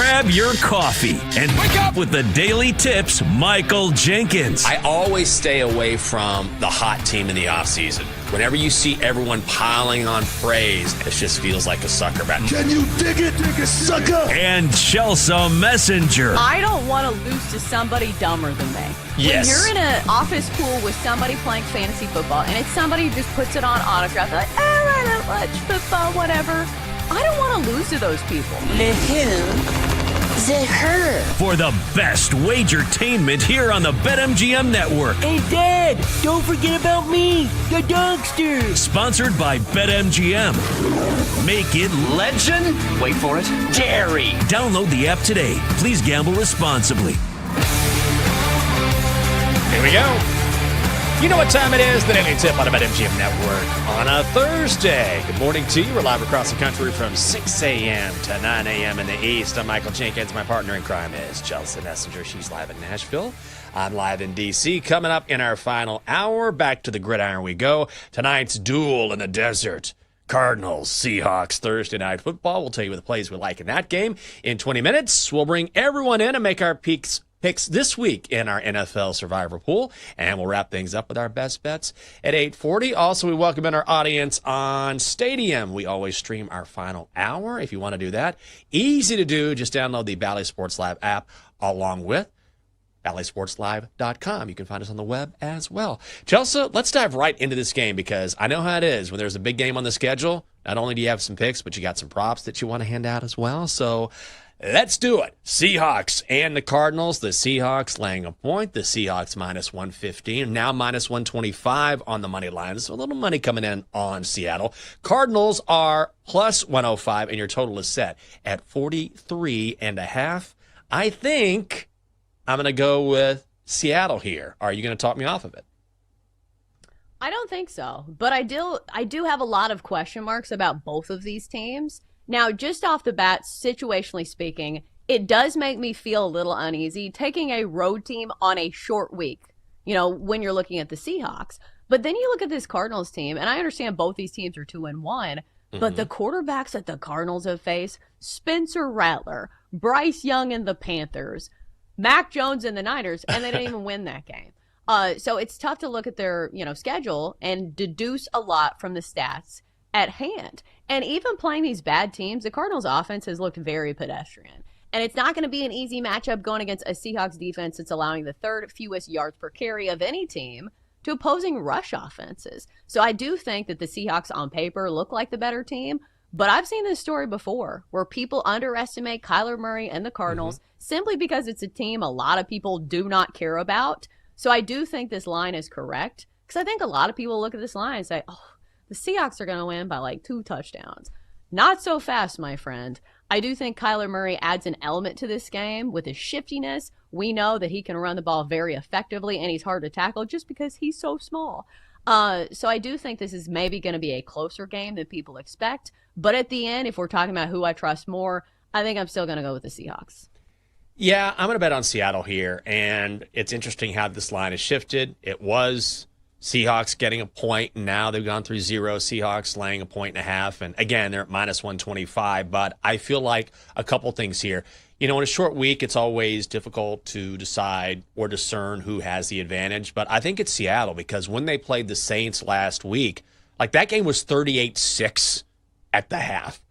Grab your coffee and wake up with the Daily Tips, Michael Jenkins. I always stay away from the hot team in the offseason. Whenever you see everyone piling on praise, it just feels like a sucker bet. Can you dig it, sucker? And Chelsea Messenger. I don't want to lose to somebody dumber than me. Yes. When you're in an office pool with somebody playing fantasy football and it's somebody who just puts it on autograph, they're like, oh, I don't watch football, whatever. I don't want to lose to those people. The who? The her. For the best wagertainment here on the BetMGM Network. Hey, Dad, don't forget about me, the dogster. Sponsored by BetMGM. Make it legend. Wait for it. Jerry. Download the app today. Please gamble responsibly. Here we go. You know what time it is, the Daily Tip on the BetMGM Network on a Thursday. Good morning to you. We're live across the country from 6 a.m. to 9 a.m. in the East. I'm Michael Jenkins. My partner in crime is Chelsea Messenger. She's live in Nashville. I'm live in D.C. Coming up in our final hour, back to the gridiron we go. Tonight's duel in the desert. Cardinals, Seahawks, Thursday Night Football. We'll tell you what the plays we like in that game in 20 minutes. We'll bring everyone in and make our picks this week in our NFL Survivor Pool, and we'll wrap things up with our best bets at 8:40. Also, we welcome in our audience on Stadium. We always stream our final hour if you want to do that. Easy to do. Just download the Bally Sports Live app along with BallySportsLive.com. You can find us on the web as well. Chelsea, let's dive right into this game because I know how it is when there's a big game on the schedule. Not only do you have some picks, but you got some props that you want to hand out as well. So let's do it. Seahawks and the Cardinals. The Seahawks laying a point. The Seahawks minus 115. Now minus 125 on the money line. So a little money coming in on Seattle. Cardinals are plus 105, and your total is set at 43.5. I think I'm going to go with Seattle here. Are you going to talk me off of it? I don't think so, but I do have a lot of question marks about both of these teams. Now, just off the bat, situationally speaking, it does make me feel a little uneasy taking a road team on a short week, when you're looking at the Seahawks. But then you look at this Cardinals team, and I understand both these teams are 2-1, but the quarterbacks that the Cardinals have faced, Spencer Rattler, Bryce Young and the Panthers, Mac Jones and the Niners, and they didn't even win that game. So it's tough to look at their, schedule and deduce a lot from the stats at hand. And even playing these bad teams, the Cardinals offense has looked very pedestrian. And it's not going to be an easy matchup going against a Seahawks defense that's allowing the third fewest yards per carry of any team to opposing rush offenses. So I do think that the Seahawks on paper look like the better team. But I've seen this story before where people underestimate Kyler Murray and the Cardinals simply because it's a team a lot of people do not care about. So I do think this line is correct because I think a lot of people look at this line and say, oh, the Seahawks are going to win by like 2 touchdowns. Not so fast, my friend. I do think Kyler Murray adds an element to this game with his shiftiness. We know that he can run the ball very effectively and he's hard to tackle just because he's so small. So I do think this is maybe going to be a closer game than people expect. But at the end, if we're talking about who I trust more, I think I'm still going to go with the Seahawks. Yeah, I'm going to bet on Seattle here. And it's interesting how this line has shifted. It was Seahawks getting a point, and now they've gone through 0. Seahawks laying 1.5. And again, they're at minus 125. But I feel like a couple things here. In a short week, it's always difficult to decide or discern who has the advantage. But I think it's Seattle because when they played the Saints last week, like that game was 38-6 at the half.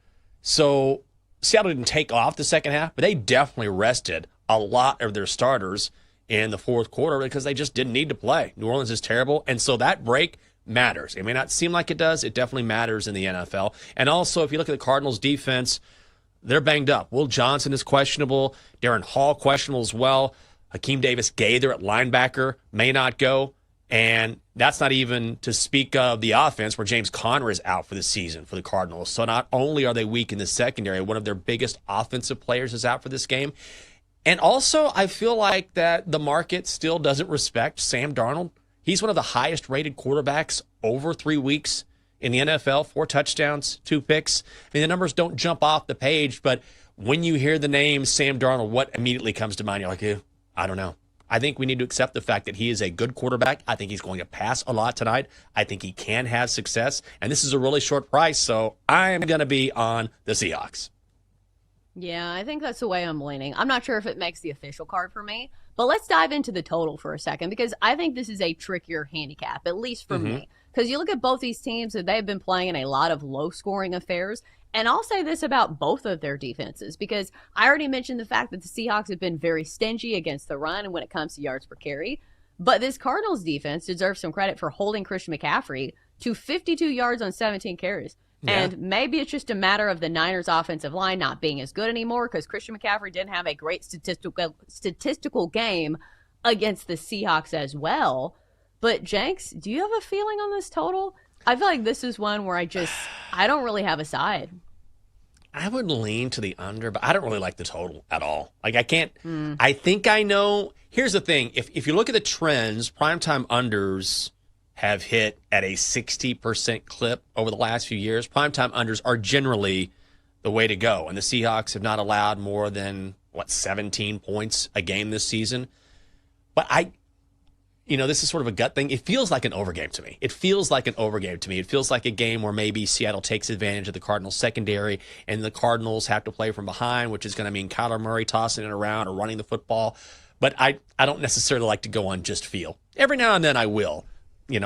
So Seattle didn't take off the second half, but they definitely rested a lot of their starters in the fourth quarter because they just didn't need to play. New Orleans is terrible, and so that break matters. It may not seem like it does. It definitely matters in the NFL. And also, if you look at the Cardinals' defense, they're banged up. Will Johnson is questionable. Darren Hall questionable as well. Hakeem Davis-Gaither at linebacker may not go. And that's not even to speak of the offense where James Conner is out for the season for the Cardinals. So not only are they weak in the secondary, one of their biggest offensive players is out for this game. And also, I feel like that the market still doesn't respect Sam Darnold. He's one of the highest rated quarterbacks over 3 weeks in the NFL, 4 touchdowns, 2 picks. I mean, the numbers don't jump off the page, but when you hear the name Sam Darnold, what immediately comes to mind? You're like, I don't know. I think we need to accept the fact that he is a good quarterback. I think he's going to pass a lot tonight. I think he can have success. And this is a really short price, so I am going to be on the Seahawks. Yeah, I think that's the way I'm leaning. I'm not sure if it makes the official card for me, but let's dive into the total for a second because I think this is a trickier handicap, at least for me. Because you look at both these teams and they've been playing in a lot of low-scoring affairs. And I'll say this about both of their defenses because I already mentioned the fact that the Seahawks have been very stingy against the run and when it comes to yards per carry. But this Cardinals defense deserves some credit for holding Christian McCaffrey to 52 yards on 17 carries. Yeah. And maybe it's just a matter of the Niners' offensive line not being as good anymore because Christian McCaffrey didn't have a great statistical game against the Seahawks as well. But, Jenks, do you have a feeling on this total? I feel like this is one where I don't really have a side. I would lean to the under, but I don't really like the total at all. Like, I can't I think I know. Here's the thing. If you look at the trends, primetime unders have hit at a 60% clip over the last few years. Primetime unders are generally the way to go. And the Seahawks have not allowed more than, 17 points a game this season. But this is sort of a gut thing. It feels like an overgame to me. It feels like a game where maybe Seattle takes advantage of the Cardinals secondary and the Cardinals have to play from behind, which is going to mean Kyler Murray tossing it around or running the football. But I don't necessarily like to go on just feel. Every now and then I will.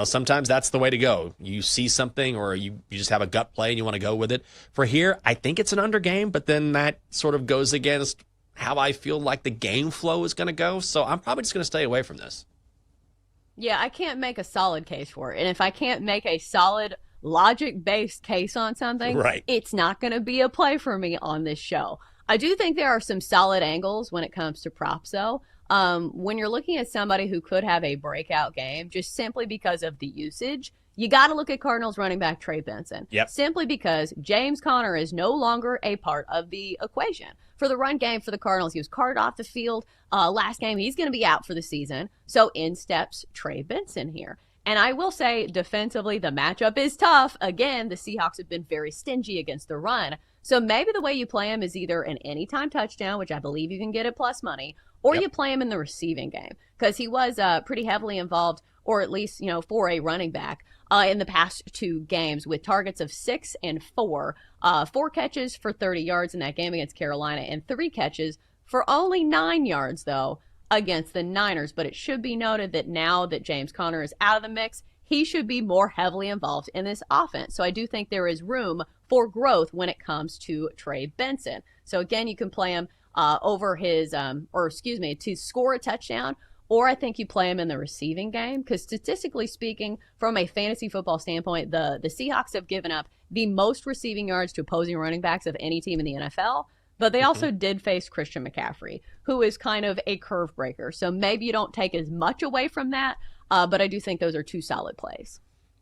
Sometimes that's the way to go. You see something or you just have a gut play and you want to go with it. For here, I think it's an under game, but then that sort of goes against how I feel like the game flow is going to go. So I'm probably just going to stay away from this. Yeah, I can't make a solid case for it. And if I can't make a solid logic-based case on something, It's not going to be a play for me on this show. I do think there are some solid angles when it comes to props, though. When you're looking at somebody who could have a breakout game just simply because of the usage, you got to look at Cardinals running back Trey Benson. Yep. Simply because James Conner is no longer a part of the equation. For the run game for the Cardinals, he was carted off the field last game. He's going to be out for the season. So in steps Trey Benson here. And I will say defensively, the matchup is tough. Again, the Seahawks have been very stingy against the run. So maybe the way you play him is either an anytime touchdown, which I believe you can get at plus money, or you play him in the receiving game because he was pretty heavily involved, or at least, for a running back in the past two games with targets of 6 and 4, 4 catches for 30 yards in that game against Carolina and 3 catches for only 9 yards, though, against the Niners. But it should be noted that now that James Conner is out of the mix, he should be more heavily involved in this offense. So I do think there is room for growth when it comes to Trey Benson. So again, you can play him over his, to score a touchdown, or I think you play him in the receiving game because statistically speaking, from a fantasy football standpoint, the Seahawks have given up the most receiving yards to opposing running backs of any team in the NFL. But they also did face Christian McCaffrey, who is kind of a curve breaker. So maybe you don't take as much away from that, but I do think those are two solid plays.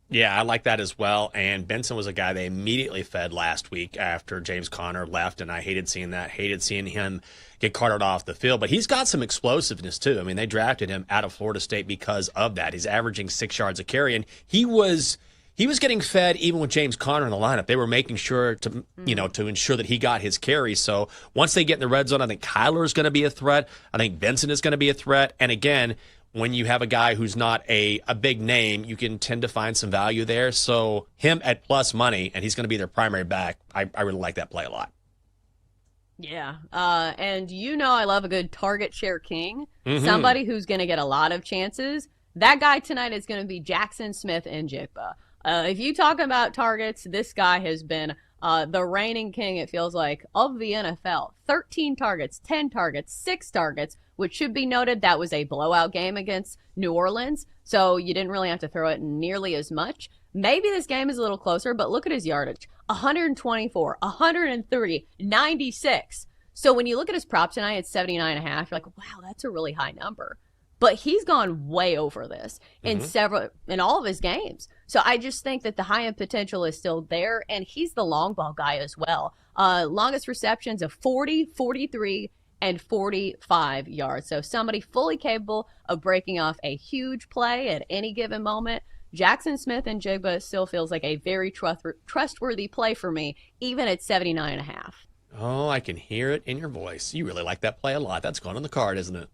Yeah, I like that as well. And Benson was a guy they immediately fed last week after James Conner left, and I hated seeing that. Hated seeing him get carted off the field. But he's got some explosiveness, too. I mean, they drafted him out of Florida State because of that. He's averaging 6 yards a carry, and he was getting fed even with James Conner in the lineup. They were making sure to ensure that he got his carries. So once they get in the red zone, I think Kyler is going to be a threat. I think Benson is going to be a threat. And again, when you have a guy who's not a big name, you can tend to find some value there. So him at plus money, and he's going to be their primary back, I really like that play a lot. Yeah, and I love a good target share king, somebody who's going to get a lot of chances. That guy tonight is going to be Jackson Smith-Njigba. If you talk about targets, this guy has been the reigning king, it feels like, of the NFL. 13 targets, 10 targets, 6 targets, which should be noted that was a blowout game against New Orleans, so you didn't really have to throw it nearly as much. Maybe this game is a little closer, but look at his yardage. 124, 130, 96. So when you look at his prop tonight at 79.5, you're like, wow, that's a really high number. But he's gone way over this in all of his games. So I just think that the high-end potential is still there, and he's the long ball guy as well. Longest receptions of 40, 43, and 45 yards. So somebody fully capable of breaking off a huge play at any given moment. Jackson Smith-Njigba still feels like a very trustworthy play for me, even at 79.5. Oh, I can hear it in your voice. You really like that play a lot. That's going on the card, isn't it?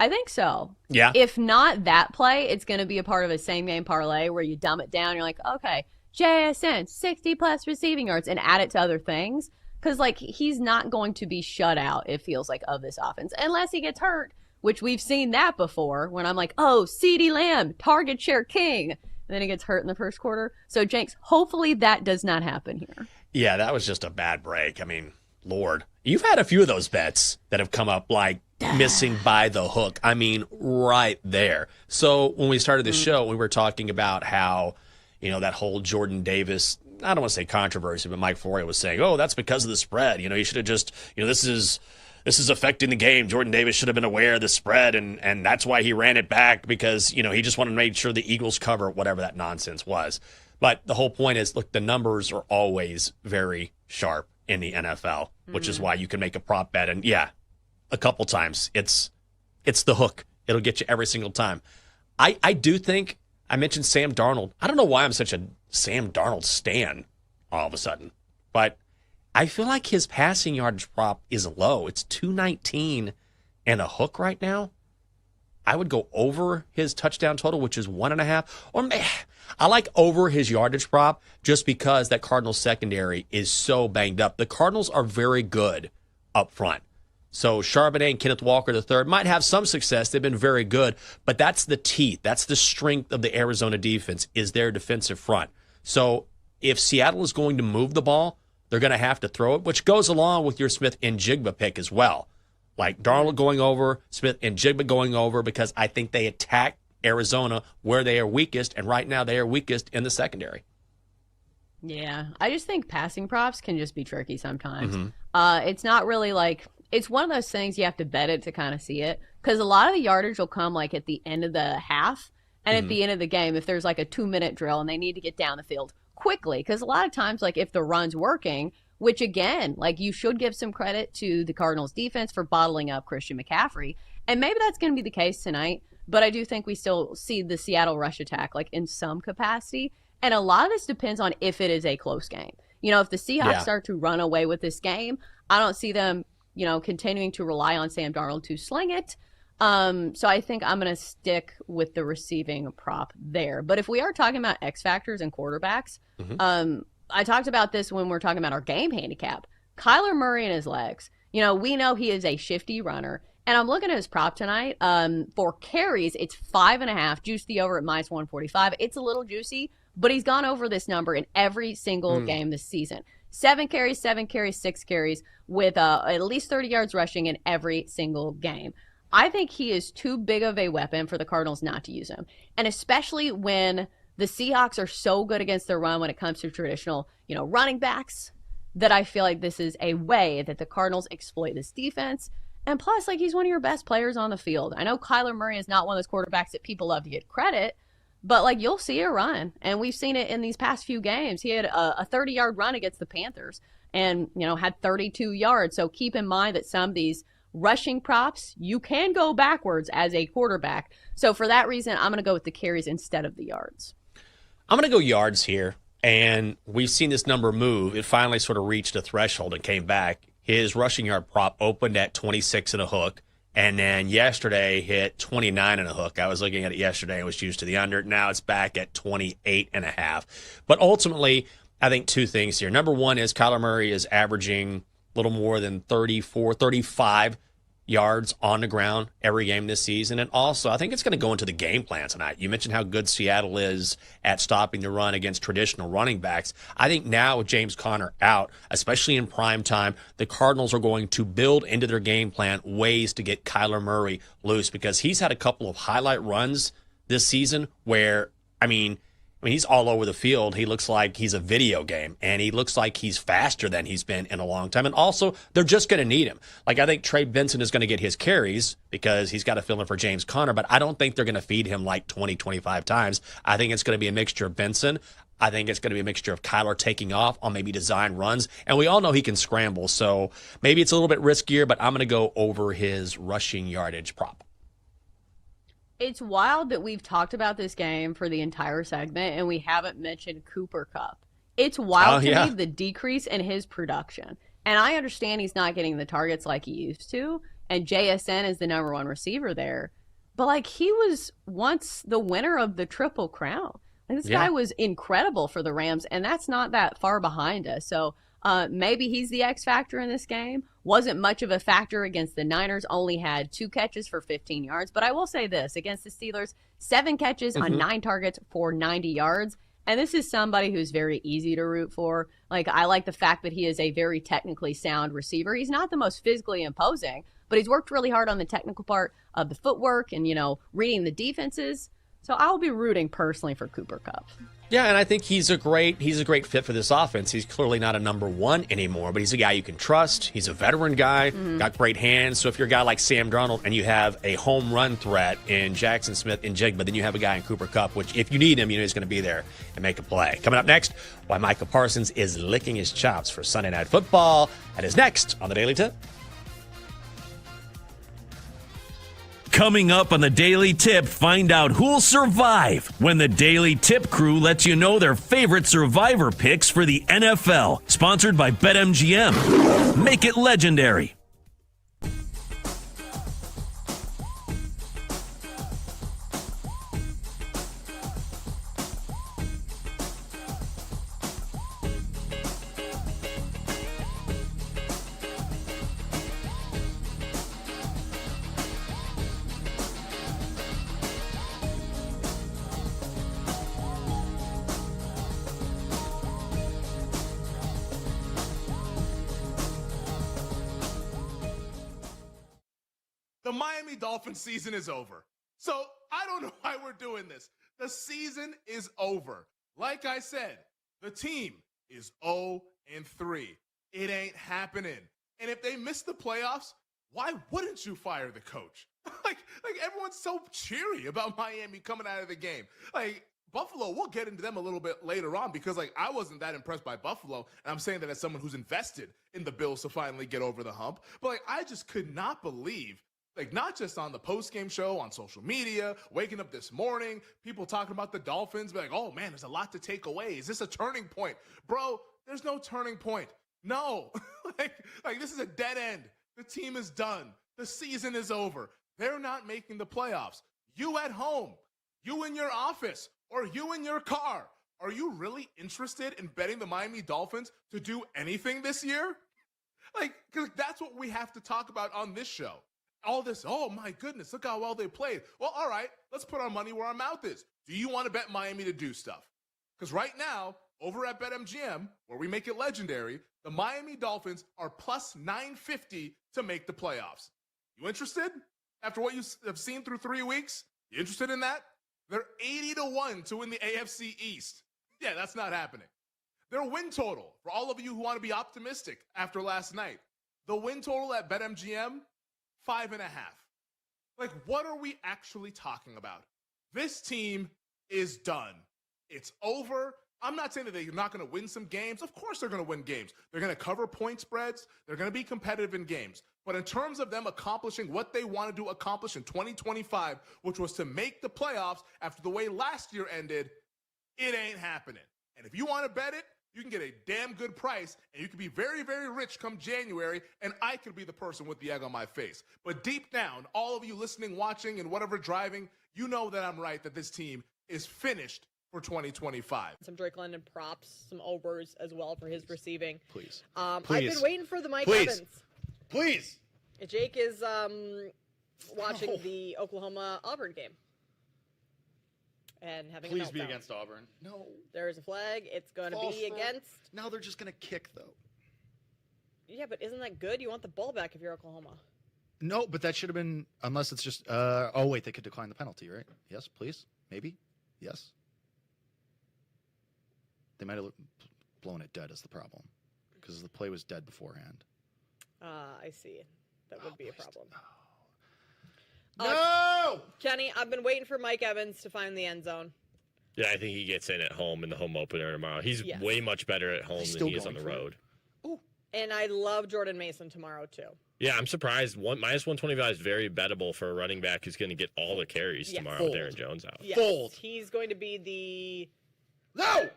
I think so. Yeah. If not that play, it's going to be a part of a same-game parlay where you dumb it down. You're like, okay, JSN, 60-plus receiving yards, and add it to other things. Because, like, he's not going to be shut out, it feels like, of this offense, unless he gets hurt, which we've seen that before, when I'm like, oh, CeeDee Lamb, target share king, and then he gets hurt in the first quarter. So, Jenks, hopefully that does not happen here. Yeah, that was just a bad break. I mean, Lord. You've had a few of those bets that have come up, like, missing by the hook. I mean, right there. So, when we started the show, we were talking about how, you know, that whole Jordan Davis, I don't want to say controversy, but Mike Florio was saying, oh, that's because of the spread. You know, you should have just, you know, this is affecting the game. Jordan Davis should have been aware of the spread, and that's why he ran it back, because, you know, he just wanted to make sure the Eagles cover whatever that nonsense was. But the whole point is, look, the numbers are always very sharp in the NFL, which is why you can make a prop bet. And, yeah, a couple times, it's the hook. It'll get you every single time. I do think, I mentioned Sam Darnold. I don't know why I'm such a Sam Darnold stan all of a sudden, but I feel like his passing yardage prop is low. It's 219 and a hook right now. I would go over his touchdown total, which is 1.5. Or I like over his yardage prop just because that Cardinals secondary is so banged up. The Cardinals are very good up front. So Charbonnet and Kenneth Walker III might have some success. They've been very good, but that's the teeth. That's the strength of the Arizona defense, is their defensive front. So if Seattle is going to move the ball, they're going to have to throw it, which goes along with your Smith and Jigba pick as well. Like Darnold going over, Smith and Jigba going over, because I think they attack Arizona where they are weakest, and right now they are weakest in the secondary. Yeah, I just think passing props can just be tricky sometimes. It's not really like, it's one of those things you have to bet it to kind of see it, because a lot of the yardage will come like at the end of the half and at the end of the game if there's like a 2-minute drill and they need to get down the field quickly, because a lot of times, like, if the run's working, which again, like, you should give some credit to the Cardinals defense for bottling up Christian McCaffrey, and maybe that's going to be the case tonight, but I do think we still see the Seattle rush attack, like, in some capacity, and a lot of this depends on if it is a close game. You know, if the Seahawks start to run away with this game, I don't see them, you know, continuing to rely on Sam Darnold to sling it. So I think I'm going to stick with the receiving prop there. But if we are talking about X factors and quarterbacks, I talked about this when we're talking about our game handicap. Kyler Murray and his legs. You know, we know he is a shifty runner. And I'm looking at his prop tonight. For carries, it's 5.5. Juice the over at minus 145. It's a little juicy, but he's gone over this number in every single game this season. 7 carries, 6 carries, with at least 30 yards rushing in every single game. I think he is too big of a weapon for the Cardinals not to use him. And especially when the Seahawks are so good against their run when it comes to traditional, you know, running backs, that I feel like this is a way that the Cardinals exploit this defense. And plus, like, he's one of your best players on the field. I know Kyler Murray is not one of those quarterbacks that people love to get credit, but, like, you'll see a run. And we've seen it in these past few games. He had a 30-yard run against the Panthers and, you know, had 32 yards. So keep in mind that some of these rushing props, you can go backwards as a quarterback. So for that reason, I'm going to go with the carries instead of the yards. I'm going to go yards here, and we've seen this number move. It finally sort of reached a threshold and came back. His rushing yard prop opened at 26 and a hook, and then yesterday hit 29 and a hook. I was looking at it yesterday. It was used to the under. Now it's back at 28 and a half. But ultimately, I think two things here. Number one is Kyler Murray is averaging a little more than 34, 35 yards on the ground every game this season. And also, I think it's going to go into the game plan tonight. You mentioned how good Seattle is at stopping the run against traditional running backs. I think now with James Conner out, especially in prime time, the Cardinals are going to build into their game plan ways to get Kyler Murray loose, because he's had a couple of highlight runs this season where, I mean, he's all over the field. He looks like he's a video game, and he looks like he's faster than he's been in a long time. And also, they're just going to need him. Like, I think Trey Benson is going to get his carries because he's got to fill in for James Conner, but I don't think they're going to feed him like 20, 25 times. I think it's going to be a mixture of Benson. I think it's going to be a mixture of Kyler taking off on maybe design runs. And we all know he can scramble, so maybe it's a little bit riskier, but I'm going to go over his rushing yardage prop. It's wild that we've talked about this game for the entire segment and we haven't mentioned Cooper Kupp. It's wild to me, the decrease in his production. And I understand he's not getting the targets like he used to, and JSN is the number one receiver there. But, like, he was once the winner of the Triple Crown. And this guy was incredible for the Rams, and that's not that far behind us. So maybe he's the X factor in this game. Wasn't much of a factor against the Niners. Only had 2 catches for 15 yards. But I will say this, against the Steelers, 7 catches on 9 targets for 90 yards. And this is somebody who's very easy to root for. Like, I like the fact that he is a very technically sound receiver. He's not the most physically imposing, but he's worked really hard on the technical part of the footwork and, reading the defenses. So I'll be rooting personally for Cooper Kupp. Yeah, and I think he's a great fit for this offense. He's clearly not a number 1 anymore, but he's a guy you can trust. He's a veteran guy, got great hands. So if you're a guy like Sam Darnold and you have a home run threat in Jackson Smith and Jigba, then you have a guy in Cooper Kupp, which if you need him, he's going to be there and make a play. Coming up next, why Micah Parsons is licking his chops for Sunday Night Football. That is next on the Daily Tip. Coming up on the Daily Tip, find out who'll survive when the Daily Tip crew lets you know their favorite survivor picks for the NFL. Sponsored by BetMGM. Make it legendary. The Miami Dolphins season is over. So I don't know why we're doing this. The season is over. Like I said, the team is 0-3. It ain't happening. And if they miss the playoffs, why wouldn't you fire the coach? like everyone's so cheery about Miami coming out of the game. Like, Buffalo, we'll get into them a little bit later on because, I wasn't that impressed by Buffalo, and I'm saying that as someone who's invested in the Bills to finally get over the hump. But, I just could not believe, not just on the post-game show, on social media, waking up this morning, people talking about the Dolphins, oh, man, there's a lot to take away. Is this a turning point? Bro, there's no turning point. No. This is a dead end. The team is done. The season is over. They're not making the playoffs. You at home, you in your office, or you in your car, are you really interested in betting the Miami Dolphins to do anything this year? Because that's what we have to talk about on this show. All this, oh my goodness, look how well they played. Well, all right, let's put our money where our mouth is. Do you want to bet Miami to do stuff? Because right now, over at BetMGM, where we make it legendary, the Miami Dolphins are plus 950 to make the playoffs. You interested? After what you have seen through 3 weeks? You interested in that? They're 80-1 to win the AFC East. Yeah, that's not happening. Their win total, for all of you who want to be optimistic after last night, the win total at BetMGM, 5.5. What are we actually talking about? This team is done. It's over. I'm not saying that they're not going to win some games. Of course they're going to win games. They're going to cover point spreads. They're going to be competitive in games. But in terms of them accomplishing what they wanted to accomplish in 2025, which was to make the playoffs after the way last year ended, it ain't happening. And if you want to bet it, you can get a damn good price, and you can be very, very rich come January, and I could be the person with the egg on my face. But deep down, all of you listening, watching, and whatever driving, you know that I'm right, that this team is finished for 2025. Some Drake London props, some overs as well for his receiving. Please. I've been waiting for the Mike Evans. Please. Jake is watching the Oklahoma-Auburn game. And having Please a be meltdown. against Auburn. No. There is a flag. It's going to be against. Now they're just going to kick, though. Yeah, but isn't that good? You want the ball back if you're Oklahoma. No, but that should have been, unless it's just, oh, wait, they could decline the penalty, right? Yes, please? Maybe? Yes. They might have blown it dead is the problem, because the play was dead beforehand. I see. That would be a problem. No! Kenny, I've been waiting for Mike Evans to find the end zone. Yeah, I think he gets in at home in the home opener tomorrow. He's way much better at home than he is on the road. Ooh. And I love Jordan Mason tomorrow, too. Yeah, I'm surprised. Minus 125 is very bettable for a running back who's going to get all the carries tomorrow with Aaron Jones out. Yes. Fold. He's going to be the... No!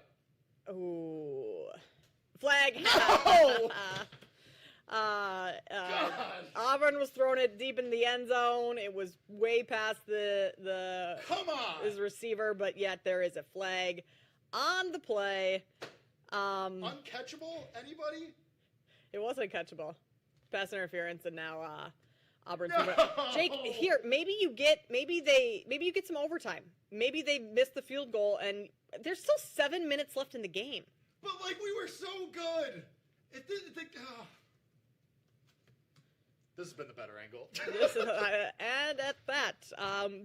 Ooh. Flag. No! Auburn was throwing it deep in the end zone. It was way past the Come on! his receiver, but yet there is a flag on the play. Uncatchable? Anybody? It wasn't catchable. Pass interference, and now Auburn. No! Jake, here, maybe you get some overtime. Maybe they missed the field goal, and there's still 7 minutes left in the game. But we were so good. This has been the better angle. And at that,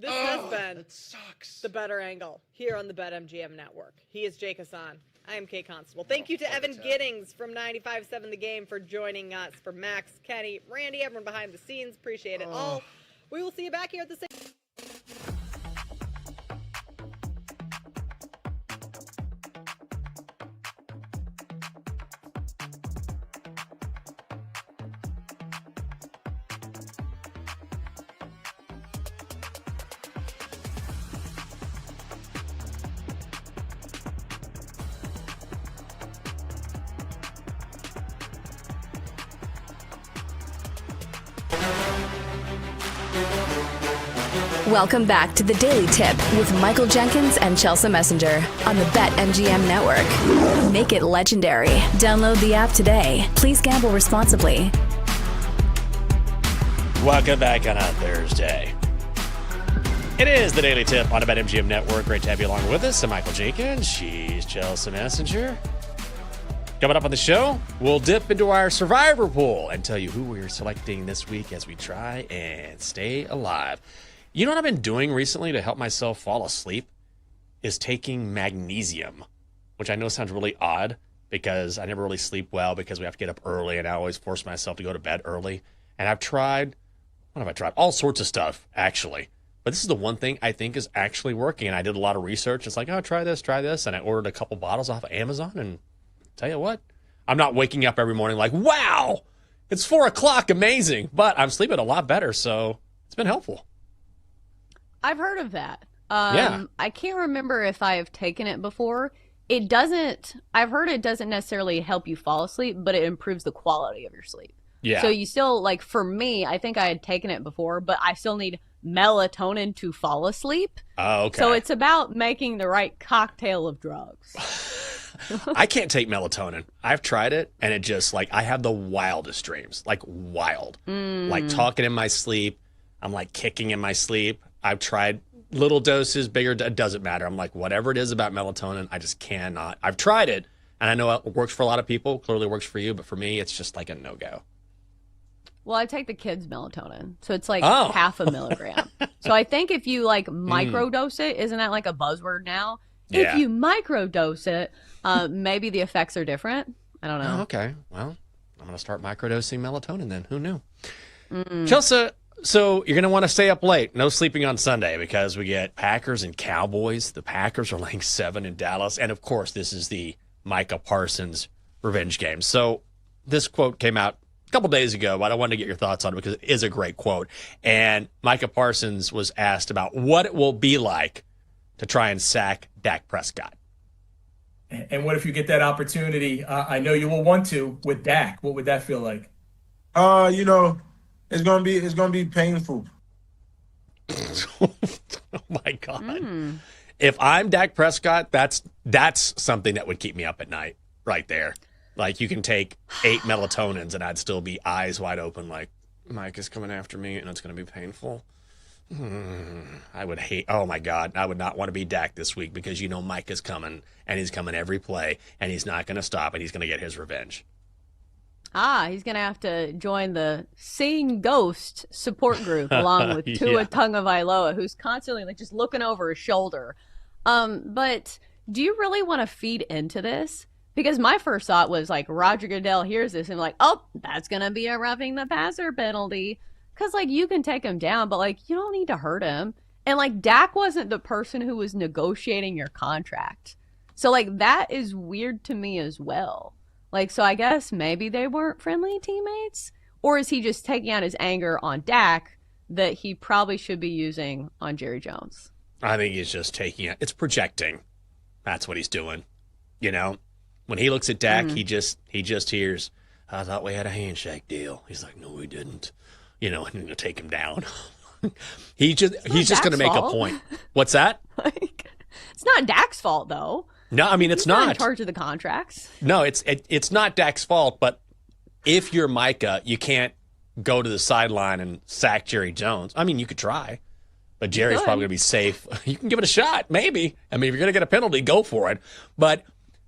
this has been that sucks. the better angle here on the BetMGM Network. He is Jake Hassan. I am Kate Constable. Thank you to Evan Giddings from 95.7 The Game for joining us. For Max, Kenny, Randy, everyone behind the scenes, appreciate it all. We will see you back here at the same. Welcome back to the Daily Tip with Michael Jenkins and Chelsea Messenger on the BetMGM Network. Make it legendary. Download the app today. Please gamble responsibly. Welcome back on a Thursday. It is the Daily Tip on the BetMGM Network. Great to have you along with us. I'm Michael Jenkins. She's Chelsea Messenger. Coming up on the show, we'll dip into our survivor pool and tell you who we're selecting this week as we try and stay alive. You know what I've been doing recently to help myself fall asleep is taking magnesium, which I know sounds really odd because I never really sleep well because we have to get up early and I always force myself to go to bed early. And I've tried, what have I tried? All sorts of stuff, actually. But this is the one thing I think is actually working. And I did a lot of research. It's like, oh, try this. And I ordered a couple bottles off of Amazon. And tell you what, I'm not waking up every morning like, wow, it's 4 o'clock. Amazing. But I'm sleeping a lot better. So it's been helpful. I've heard of that. Yeah. I can't remember if I have taken it before. I've heard it doesn't necessarily help you fall asleep, but it improves the quality of your sleep. Yeah. So you still, like, for me, I think I had taken it before, but I still need melatonin to fall asleep. Oh, okay. So it's about making the right cocktail of drugs. I can't take melatonin. I've tried it, and it just, like, I have the wildest dreams. Like, wild. Like, talking in my sleep. I'm, like, kicking in my sleep. I've tried little doses, bigger, it doesn't matter. I'm like, whatever it is about melatonin, I just cannot. I've tried it, and I know it works for a lot of people. Clearly works for you, but for me, it's just like a no-go. Well, I take the kids' melatonin, so it's like half a milligram. So I think if you, like, microdose it, isn't that like a buzzword now? Yeah. If you microdose it, maybe the effects are different. I don't know. Oh, okay. Well, I'm going to start microdosing melatonin then. Who knew? Chelsea, so you're going to want to stay up late. No sleeping on Sunday because we get Packers and Cowboys. The Packers are laying 7 in Dallas. And, of course, this is the Micah Parsons revenge game. So this quote came out a couple days ago, but I wanted to get your thoughts on it because it is a great quote. And Micah Parsons was asked about what it will be like to try and sack Dak Prescott. And what if you get that opportunity? I know you will want to with Dak. What would that feel like? It's gonna be painful. Oh my God. If I'm Dak Prescott, that's something that would keep me up at night right there. Like, you can take 8 melatonins and I'd still be eyes wide open like, Mike is coming after me and it's going to be painful. I would hate, oh my God, I would not want to be Dak this week because Mike is coming and he's coming every play and he's not going to stop and he's going to get his revenge. He's going to have to join the Seeing Ghost support group along with Tua Tagovailoa, who's constantly like just looking over his shoulder. But do you really want to feed into this? Because my first thought was like Roger Goodell hears this and like, oh, that's going to be a roughing the passer penalty. Because like you can take him down, but like you don't need to hurt him. And like Dak wasn't the person who was negotiating your contract. So like that is weird to me as well. Like, so I guess maybe they weren't friendly teammates? Or is he just taking out his anger on Dak that he probably should be using on Jerry Jones? I think he's just taking it. It's projecting. That's what he's doing. When he looks at Dak, he just hears I thought we had a handshake deal. He's like, no, we didn't. You know, and to take him down. he's just going to make a point. What's that? It's not Dak's fault, though. No, I mean, it's He's not. in charge of the contracts. No, it's not Dak's fault, but if you're Micah, you can't go to the sideline and sack Jerry Jones. I mean, you could try, but Jerry's probably going to be safe. You can give it a shot, maybe. I mean, if you're going to get a penalty, go for it. But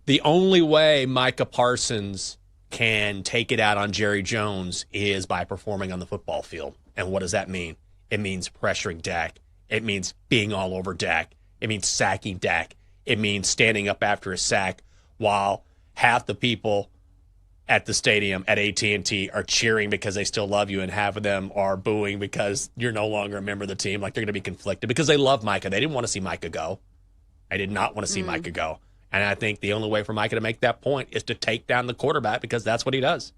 the only way Micah Parsons can take it out on Jerry Jones is by performing on the football field. And what does that mean? It means pressuring Dak. It means being all over Dak. It means sacking Dak. It means standing up after a sack while half the people at the stadium at AT&T are cheering because they still love you, and half of them are booing because you're no longer a member of the team. Like, they're going to be conflicted because they love Micah. They didn't want to see Micah go. I did not want to see Micah go. And I think the only way for Micah to make that point is to take down the quarterback, because that's what he does.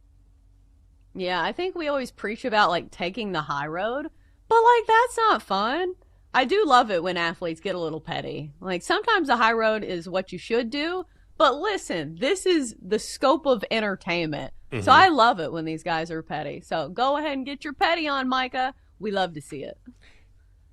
Yeah, I think we always preach about, like, taking the high road, but, like, that's not fun. I do love it when athletes get a little petty. Like, sometimes the high road is what you should do, but listen, this is the scope of entertainment. Mm-hmm. So I love it when these guys are petty. So go ahead and get your petty on, Micah. We love to see it.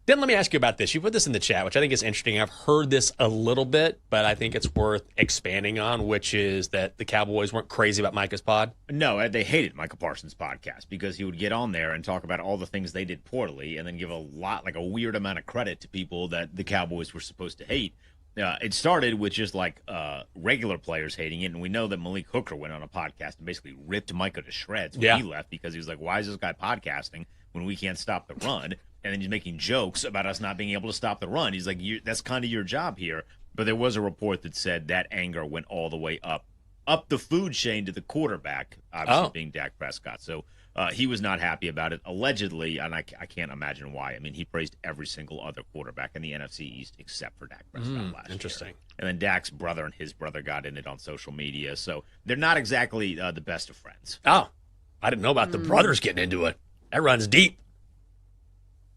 Then let me ask you about this. You put this in the chat, which I think is interesting. I've heard this a little bit, but I think it's worth expanding on, which is that the Cowboys weren't crazy about Micah's pod. No, they hated Micah Parsons' podcast because he would get on there and talk about all the things they did poorly and then give a weird amount of credit to people that the Cowboys were supposed to hate. It started with just regular players hating it, and we know that Malik Hooker went on a podcast and basically ripped Micah to shreds when he left, because he was like, why is this guy podcasting when we can't stop the run? And then he's making jokes about us not being able to stop the run. He's like, that's kind of your job here. But there was a report that said that anger went all the way up the food chain to the quarterback, obviously being Dak Prescott. So he was not happy about it, allegedly, and I can't imagine why. I mean, he praised every single other quarterback in the NFC East except for Dak Prescott last Interesting. year. And then Dak's brother and his brother got in it on social media. So they're not exactly the best of friends. Oh, I didn't know about the brothers getting into it. That runs deep.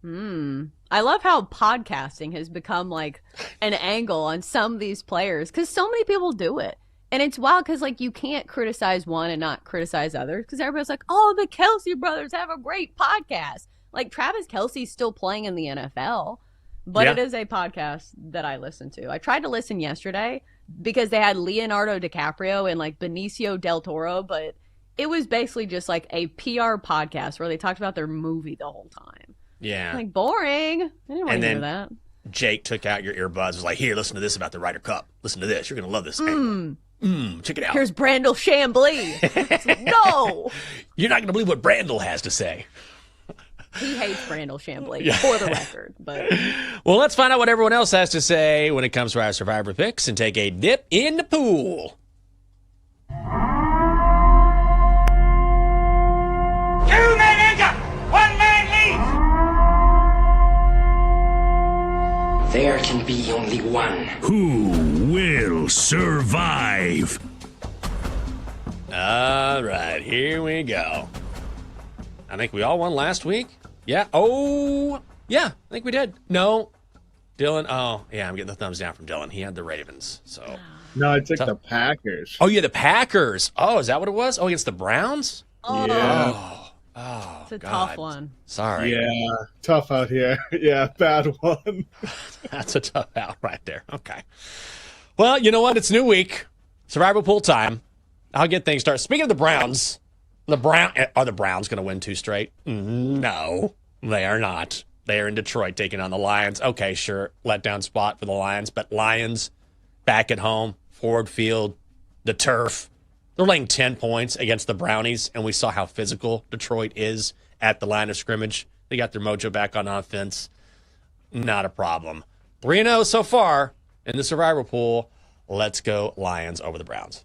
I love how podcasting has become like an angle on some of these players, because so many people do it. And it's wild because, like, you can't criticize one and not criticize others, because everybody's like, oh, the Kelsey brothers have a great podcast. Like, Travis Kelce's still playing in the NFL, but it is a podcast that I listen to. I tried to listen yesterday because they had Leonardo DiCaprio and, like, Benicio del Toro, but it was basically just, like, a PR podcast where they talked about their movie the whole time. Yeah. Like, boring. I didn't want to hear that. Jake took out your earbuds, was like, here, listen to this about the Ryder Cup. Listen to this. You're going to love this. Check it out. Here's Brandel Chambly. Like, no. You're not going to believe what Brandel has to say. He hates Brandel Chambly, for the record. But well, let's find out what everyone else has to say when it comes to our Survivor picks and take a dip in the pool. There can be only one. Who will survive? All right, here we go. I think we all won last week. Yeah. Oh, yeah, I think we did. No. Dylan. Oh, yeah, I'm getting the thumbs down from Dylan. He had the Ravens. So. No, I took the Packers. Oh, yeah, the Packers. Oh, is that what it was? Oh, against the Browns? Yeah. Oh, it's a God. tough one. Sorry. Yeah, tough out here. Yeah, bad one. That's a tough out right there. Okay. Well, you know what? It's new week. Survivor pool time. I'll get things started. Speaking of the Browns, are the Browns going to win 2 straight? No, they are not. They are in Detroit taking on the Lions. Okay, sure. Letdown spot for the Lions, but Lions back at home, Ford Field, the turf. They're laying 10 points against the Brownies, and we saw how physical Detroit is at the line of scrimmage. They got their mojo back on offense. Not a problem. 3-0 so far in the Survivor pool. Let's go Lions over the Browns.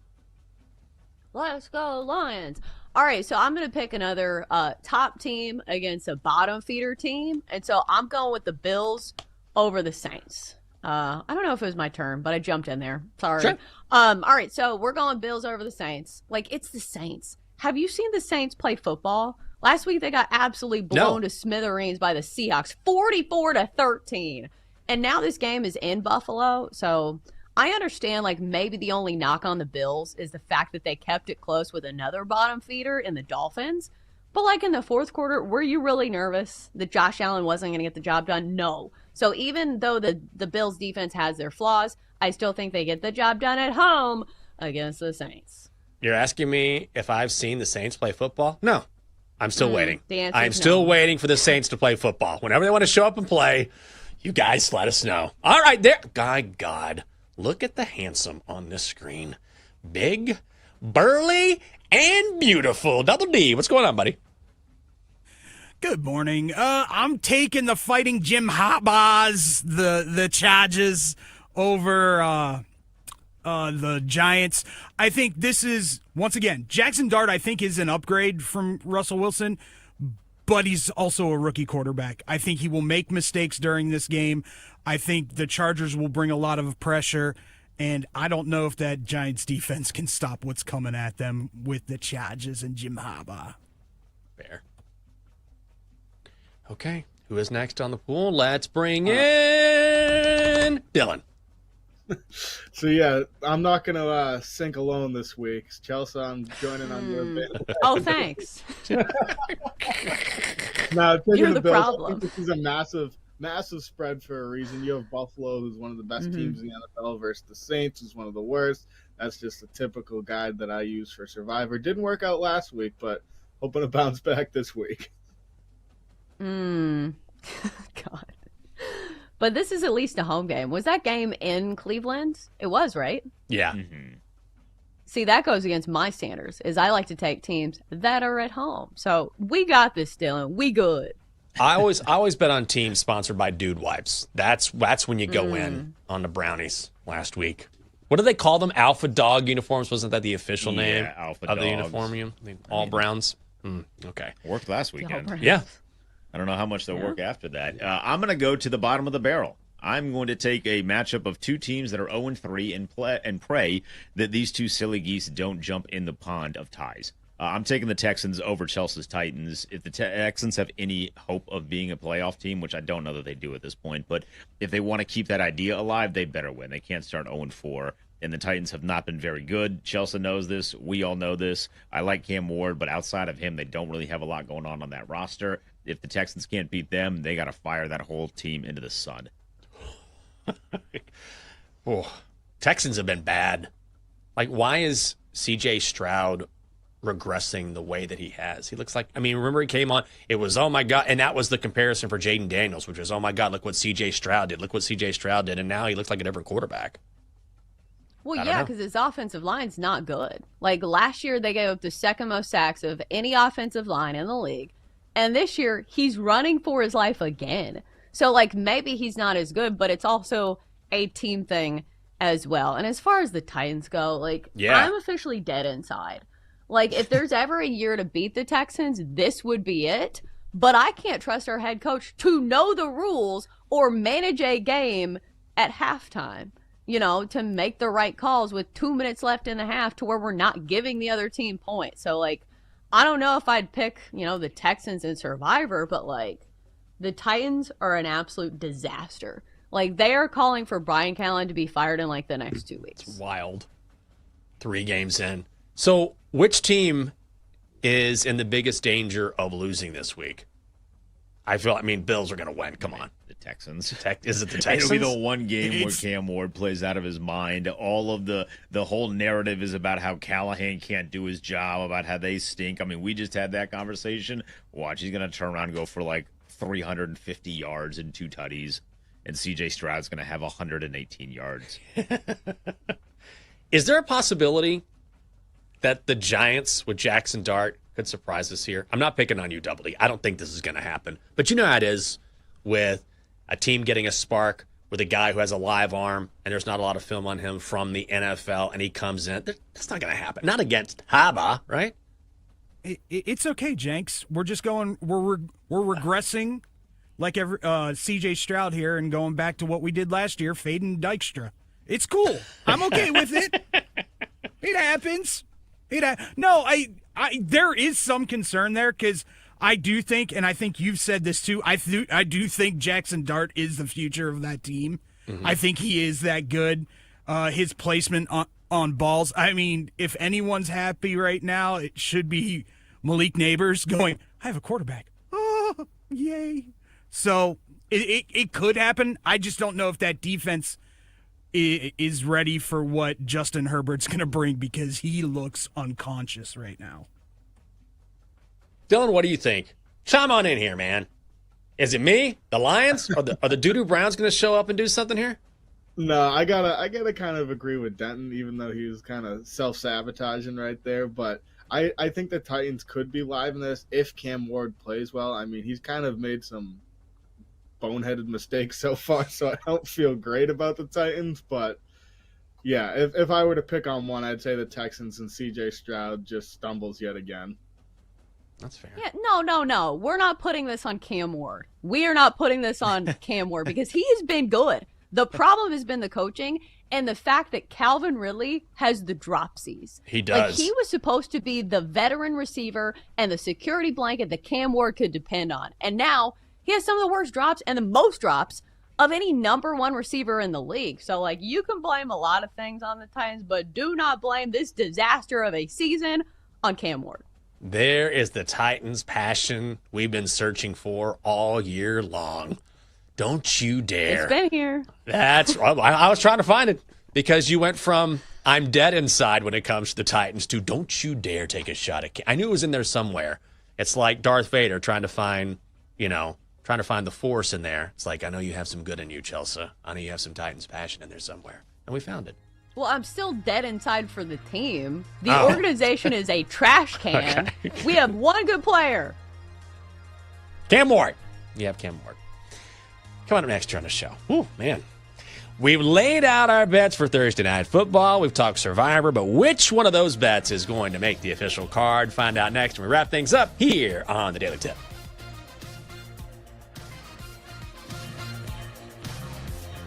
Let's go Lions. All right, so I'm going to pick another top team against a bottom feeder team. And so I'm going with the Bills over the Saints. I don't know if it was my turn, but I jumped in there. Sorry. Sure. All right, so we're going Bills over the Saints. Like, it's the Saints. Have you seen the Saints play football? Last week they got absolutely blown to smithereens by the Seahawks, 44-13. And now this game is in Buffalo, so I understand, like, maybe the only knock on the Bills is the fact that they kept it close with another bottom feeder in the Dolphins. But, like, in the fourth quarter, were you really nervous that Josh Allen wasn't going to get the job done? No. So even though the Bills' defense has their flaws, I still think they get the job done at home against the Saints. You're asking me if I've seen the Saints play football? No. I'm still waiting. I'm no. still waiting for the Saints to play football. Whenever they want to show up and play, you guys let us know. All right, there. God. Look at the handsome on this screen. Big, burly, and beautiful. Double D. What's going on, buddy? Good morning. I'm taking the Fighting Jim Harbaughs, the Chargers over the Giants. I think this is, once again, Jackson Dart, I think, is an upgrade from Russell Wilson, but he's also a rookie quarterback. I think he will make mistakes during this game. I think the Chargers will bring a lot of pressure, and I don't know if that Giants defense can stop what's coming at them with the Chargers and Jim Harbaugh. Fair. Okay, who is next on the pool? Let's bring in Dylan. So, yeah, I'm not going to sink alone this week. Chelsea, I'm joining on your bit. Oh, thanks. Now, You're the Bills, problem. I think this is a massive spread for a reason. You have Buffalo, who's one of the best teams in the NFL, versus the Saints, who's one of the worst. That's just a typical guide that I use for Survivor. Didn't work out last week, but hoping to bounce back this week. God. But this is at least a home game. Was that game in Cleveland? It was, right? Yeah. See, that goes against my standards, is I like to take teams that are at home. So we got this, Dylan. We good. I always bet on teams sponsored by Dude Wipes. That's when you go in on the Brownies last week. What do they call them? Alpha Dog uniforms? Wasn't that the official name Alpha of the Dogs. uniform? All Browns? Okay. Worked last weekend. Yeah. I don't know how much they'll work after that. I'm going to go to the bottom of the barrel. I'm going to take a matchup of two teams that are 0-3 and pray that these two silly geese don't jump in the pond of ties. I'm taking the Texans over Chelsea's Titans. If the Texans have any hope of being a playoff team, which I don't know that they do at this point, but if they want to keep that idea alive, they better win. They can't start 0-4. And the Titans have not been very good. Chelsea knows this. We all know this. I like Cam Ward, but outside of him, they don't really have a lot going on that roster. If the Texans can't beat them, they got to fire that whole team into the sun. Texans have been bad. Like, why is C.J. Stroud regressing the way that he has? He looks like, remember he came on, it was, oh my God, and that was the comparison for Jaden Daniels, which was, oh my God, look what C.J. Stroud did. Look what C.J. Stroud did, and now he looks like a different quarterback. Well, yeah, because his offensive line's not good. Like, last year, they gave up the second most sacks of any offensive line in the league. And this year, he's running for his life again. So, like, maybe he's not as good, but it's also a team thing as well. And as far as the Titans go, like, I'm officially dead inside. Like, if there's ever a year to beat the Texans, this would be it. But I can't trust our head coach to know the rules or manage a game at halftime, to make the right calls with 2 minutes left in the half to where we're not giving the other team points. So, like, I don't know if I'd pick, the Texans in Survivor, but, like, the Titans are an absolute disaster. Like, they are calling for Brian Callen to be fired in, like, the next 2 weeks. It's wild. 3 games in. So, which team is in the biggest danger of losing this week? Bills are going to win. Come on. The Texans. Is it the Texans? It'll be the one game where Cam Ward plays out of his mind. All of the whole narrative is about how Callahan can't do his job, about how they stink. We just had that conversation. Watch, he's going to turn around and go for like 350 yards and 2 tutties, and C.J. Stroud's going to have 118 yards. Is there a possibility that the Giants with Jackson Dart could surprise us here? I'm not picking on you, Double D. I don't think this is going to happen. But you know how it is with a team getting a spark with a guy who has a live arm and there's not a lot of film on him from the NFL and he comes in. That's not going to happen. Not against Haba, right? It's okay, Jenks. We're just going. We're regressing, like C.J. Stroud here, and going back to what we did last year, fading Dykstra. It's cool. I'm okay with it. It happens. There is some concern there because I do think, and I think you've said this too. I do think Jackson Dart is the future of that team. I think he is that good. his placement on balls. I mean, if anyone's happy right now, it should be Malik Neighbors going, I have a quarterback. Oh, yay. So it could happen. I just don't know if that defense is ready for what Justin Herbert's going to bring because he looks unconscious right now. Dylan, what do you think? Chime on in here, man. Is it me, the Lions, or the Doo-Doo Browns going to show up and do something here? No, I gotta kind of agree with Denton, even though he was kind of self-sabotaging right there. But I think the Titans could be live in this if Cam Ward plays well. I mean, he's kind of made some boneheaded mistakes so far, so I don't feel great about the Titans. But yeah, if I were to pick on one, I'd say the Texans, and C.J. Stroud just stumbles yet again. That's fair. Yeah, no. We're not putting this on Cam Ward. We are not putting this on Cam Ward because he has been good. The problem has been the coaching and the fact that Calvin Ridley has the dropsies. He does. Like, he was supposed to be the veteran receiver and the security blanket that Cam Ward could depend on. And now he has some of the worst drops and the most drops of any number one receiver in the league. So, like, you can blame a lot of things on the Titans, but do not blame this disaster of a season on Cam Ward. There is the Titans' passion we've been searching for all year long. Don't you dare. It's been here. That's right. I was trying to find it because you went from I'm dead inside when it comes to the Titans to don't you dare take a shot at Cam. I knew it was in there somewhere. It's like Darth Vader trying to find the Force in there. It's like, I know you have some good in you, Chelsea. I know you have some Titans passion in there somewhere. And we found it. Well, I'm still dead inside for the team. The organization is a trash can. Okay. We have one good player. Cam Ward. You have Cam Ward. Coming up next year on the show. Ooh, man. We've laid out our bets for Thursday Night Football. We've talked Survivor, but which one of those bets is going to make the official card? Find out next when we wrap things up here on the Daily Tip.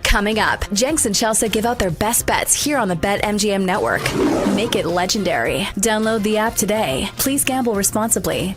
Coming up, Jenks and Chelsea give out their best bets here on the BetMGM Network. Make it legendary. Download the app today. Please gamble responsibly.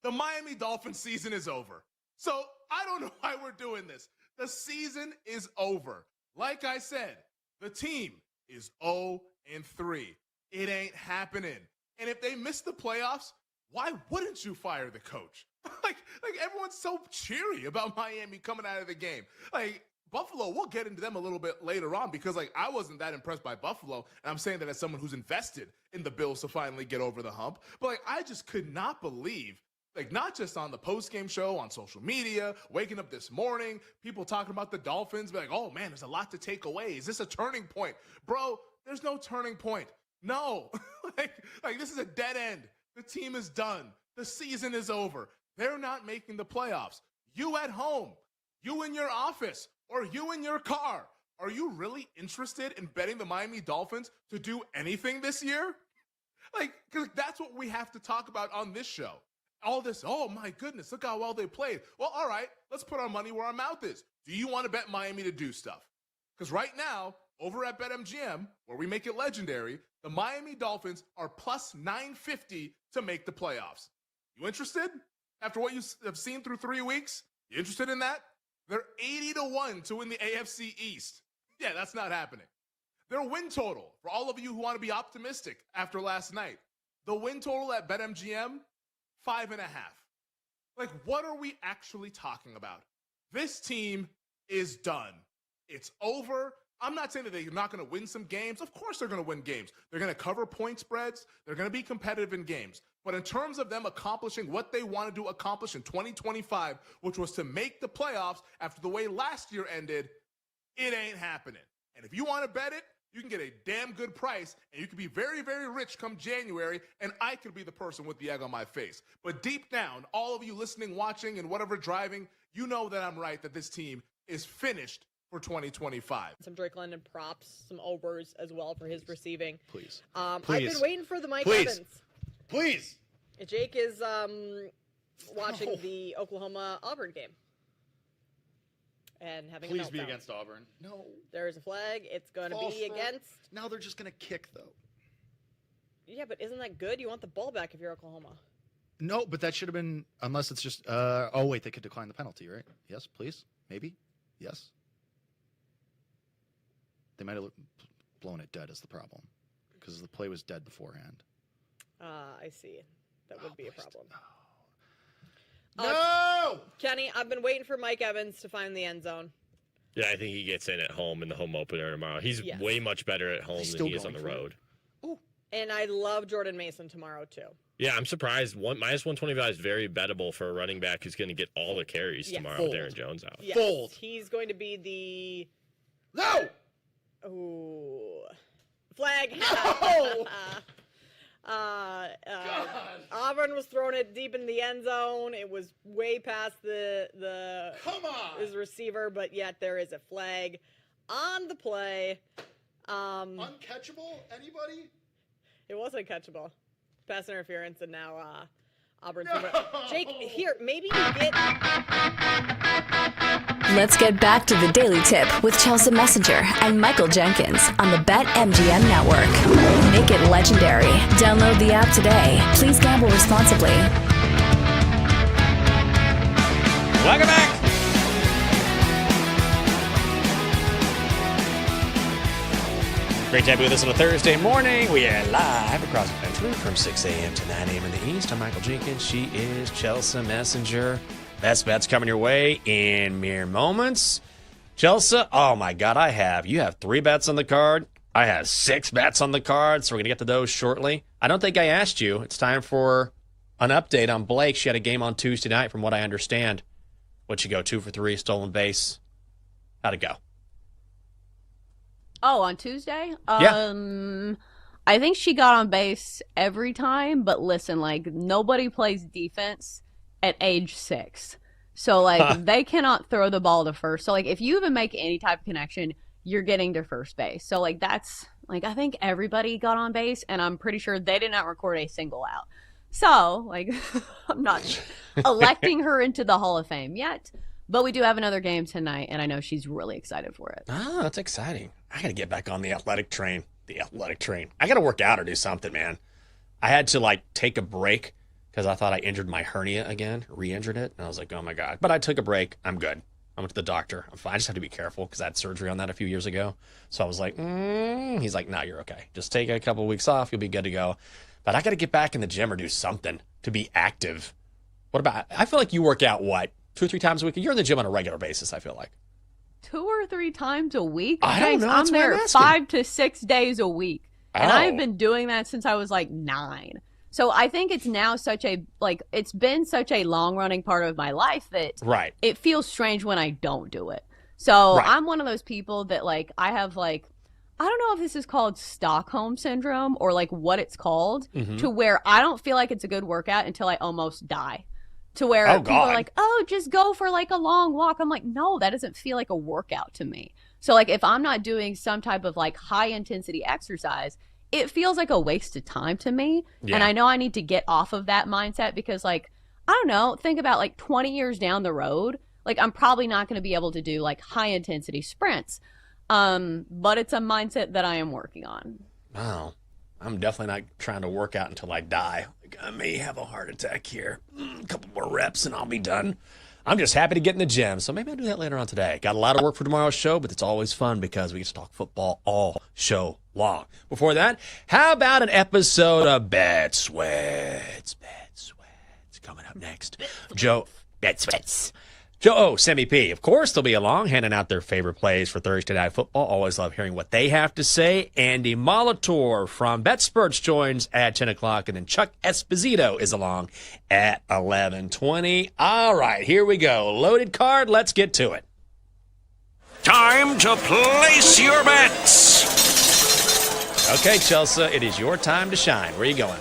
The Miami Dolphins season is over. So I don't know why we're doing this. The season is over. Like I said, the team is 0-3. It ain't happening. And if they miss the playoffs, why wouldn't you fire the coach? like everyone's so cheery about Miami coming out of the game. Like, Buffalo, we'll get into them a little bit later on because, like, I wasn't that impressed by Buffalo, and I'm saying that as someone who's invested in the Bills to finally get over the hump. But, like, I just could not believe, like, not just on the post-game show, on social media, waking up this morning, people talking about the Dolphins, be like, oh, man, there's a lot to take away. Is this a turning point? Bro, there's no turning point. No. like this is a dead end. The team is done. The season is over. They're not making the playoffs. You at home, you in your office, or you in your car, are you really interested in betting the Miami Dolphins to do anything this year? Like, because that's what we have to talk about on this show. All this, oh my goodness, look how well they played. Well, all right, let's put our money where our mouth is. Do you want to bet Miami to do stuff? Because right now, over at BetMGM, where we make it legendary, the Miami Dolphins are plus 950 to make the playoffs. You interested? After what you have seen through 3 weeks, you interested in that? They're 80-1 to win the AFC East. Yeah, that's not happening. Their win total, for all of you who want to be optimistic after last night, the win total at BetMGM, 5.5. Like, what are we actually talking about? This team is done. It's over. I'm not saying that they're not going to win some games. Of course they're going to win games. They're going to cover point spreads. They're going to be competitive in games. But in terms of them accomplishing what they wanted to accomplish in 2025, which was to make the playoffs after the way last year ended, it ain't happening. And if you want to bet it, you can get a damn good price, and you can be very, very rich come January, and I could be the person with the egg on my face. But deep down, all of you listening, watching, and whatever driving, you know that I'm right, that this team is finished for 2025. Some Drake London props, some overs as well for his receiving. Please. I've been waiting for the Mike Evans. Please. Jake is watching the Oklahoma-Auburn game. And having Please a be meltdown. against Auburn. No. There's a flag. It's going to be against. Now they're just going to kick, though. Yeah, but isn't that good? You want the ball back if you're Oklahoma. No, but that should have been, unless it's just, oh, wait, they could decline the penalty, right? Yes, please? Maybe? Yes? They might have blown it dead is the problem, because the play was dead beforehand. I see. That would be a problem. No! Kenny, I've been waiting for Mike Evans to find the end zone. Yeah, I think he gets in at home in the home opener tomorrow. He's way much better at home than he is on the road. And I love Jordan Mason tomorrow, too. Yeah, I'm surprised. Minus 125 is very bettable for a running back who's going to get all the carries tomorrow with Aaron Jones out. Yes. He's going to be the... No! Ooh. Flag. No! Auburn was throwing it deep in the end zone. It was way past the Come on! his receiver, but yet there is a flag on the play. Uncatchable? Anybody? It was uncatchable. Pass interference, and now Auburn's Jake, here, maybe you get... Let's get back to the Daily Tip with Chelsea Messenger and Michael Jenkins on the BetMGM Network. Make it legendary. Download the app today. Please gamble responsibly. Welcome back. Great to have you with us on a Thursday morning. We are live across the country from 6 a.m. to 9 a.m. in the East. I'm Michael Jenkins. She is Chelsea Messenger. Best bets coming your way in mere moments. Chelsea, oh my God, you have 3 bets on the card. I have 6 bets on the card, so we're going to get to those shortly. I don't think I asked you. It's time for an update on Blake. She had a game on Tuesday night, from what I understand. What'd she go, 2 for 3, stolen base? How'd it go? Oh, on Tuesday? Yeah. I think she got on base every time, but listen, like, nobody plays defense at age 6. So, like, they cannot throw the ball to first. So, like, if you even make any type of connection, you're getting to first base. So, like, that's, like, I think everybody got on base, and I'm pretty sure they did not record a single out. So, like, I'm not electing her into the Hall of Fame yet, but we do have another game tonight, and I know she's really excited for it. Oh, that's exciting. I got to get back on the athletic train. I got to work out or do something, man. I had to, like, take a break because I thought I injured my hernia again, re-injured it. And I was like, oh, my God. But I took a break. I'm good. I went to the doctor. I'm fine. I just have to be careful because I had surgery on that a few years ago. So I was like, he's like, no, you're okay. Just take a couple of weeks off. You'll be good to go. But I got to get back in the gym or do something to be active. What about, I feel like you work out, 2 or 3 times a week? You're in the gym on a regular basis, I feel like. 2 or 3 times a week? I don't know. I'm there 5 to 6 days a week. And Oh. I've been doing that since I was like 9. So I think it's now it's been such a long running part of my life that it feels strange when I don't do it. So I'm one of those people that, like, I have, like, I don't know if this is called Stockholm syndrome or like what it's called, to where I don't feel like it's a good workout until I almost die. To where people are like, oh, just go for like a long walk. I'm like, no, that doesn't feel like a workout to me. So, like, if I'm not doing some type of like high intensity exercise, it feels like a waste of time to me. Yeah. And I know I need to get off of that mindset because, like, I don't know, think about like 20 years down the road, like, I'm probably not going to be able to do like high intensity sprints. But it's a mindset that I am working on. Wow. I'm definitely not trying to work out until I die. Like, I may have a heart attack here. A couple more reps and I'll be done. I'm just happy to get in the gym, so maybe I'll do that later on today. Got a lot of work for tomorrow's show, but it's always fun because we get to talk football all show long. Before that, how about an episode of Bet Sweats? Bet Sweats coming up next. Bet Sweats. Joe O, Semi P, of course, they'll be along, handing out their favorite plays for Thursday Night Football. Always love hearing what they have to say. Andy Molitor from BetSperts joins at 10 o'clock, and then Chuck Esposito is along at 11:20. All right, here we go. Loaded card. Let's get to it. Time to place your bets. Okay, Chelsea, it is your time to shine. Where are you going?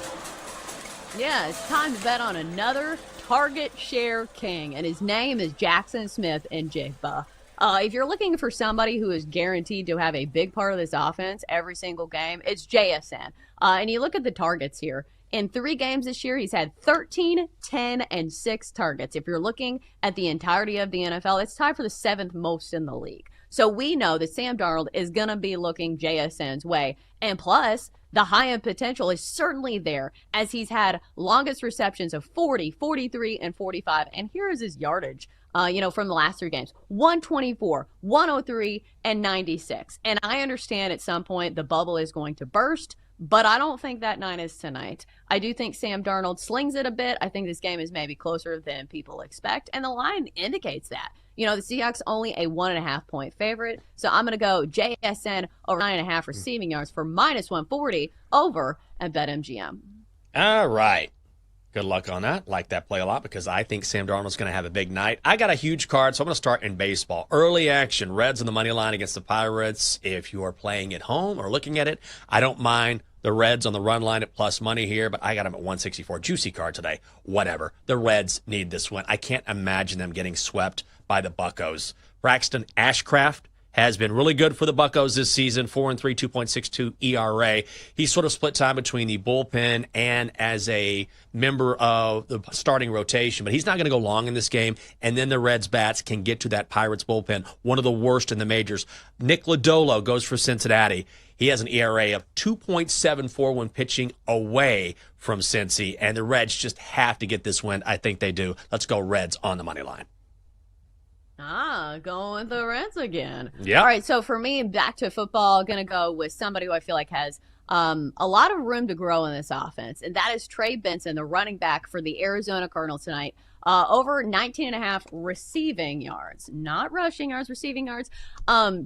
Yeah, it's time to bet on another target share king, and his name is Jackson Smith and Jigba. If you're looking for somebody who is guaranteed to have a big part of this offense every single game, it's JSN. And you look at the targets here. In 3 games this year, he's had 13, 10, and 6 targets. If you're looking at the entirety of the NFL, it's tied for the 7th most in the league. So we know that Sam Darnold is going to be looking JSN's way. And plus, the high-end potential is certainly there, as he's had longest receptions of 40, 43, and 45. And here is his yardage, from the last 3 games. 124, 103, and 96. And I understand at some point the bubble is going to burst, but I don't think that night is tonight. I do think Sam Darnold slings it a bit. I think this game is maybe closer than people expect, and the line indicates that. The Seahawks only a 1.5-point favorite, so I'm going to go JSN over 9.5 receiving yards for -140 over at BetMGM. All right. Good luck on that. Like that play a lot because I think Sam Darnold's going to have a big night. I got a huge card, so I'm going to start in baseball. Early action, Reds on the money line against the Pirates. If you are playing at home or looking at it, I don't mind the Reds on the run line at plus money here, but I got them at 164. Juicy card today. Whatever. The Reds need this win. I can't imagine them getting swept by the Buccos. Braxton Ashcraft has been really good for the Buccos this season, 4-3, 2.62 ERA. He's sort of split time between the bullpen and as a member of the starting rotation, but he's not going to go long in this game, and then the Reds bats can get to that Pirates bullpen, one of the worst in the majors. Nick Lodolo goes for Cincinnati. He has an ERA of 2.74 when pitching away from Cincy, and the Reds just have to get this win. I think they do. Let's go Reds on the money line. Going with the Reds again. Yeah. All right, so for me, back to football, going to go with somebody who I feel like has a lot of room to grow in this offense, and that is Trey Benson, the running back for the Arizona Cardinals tonight. Over 19.5 receiving yards, not rushing yards, receiving yards.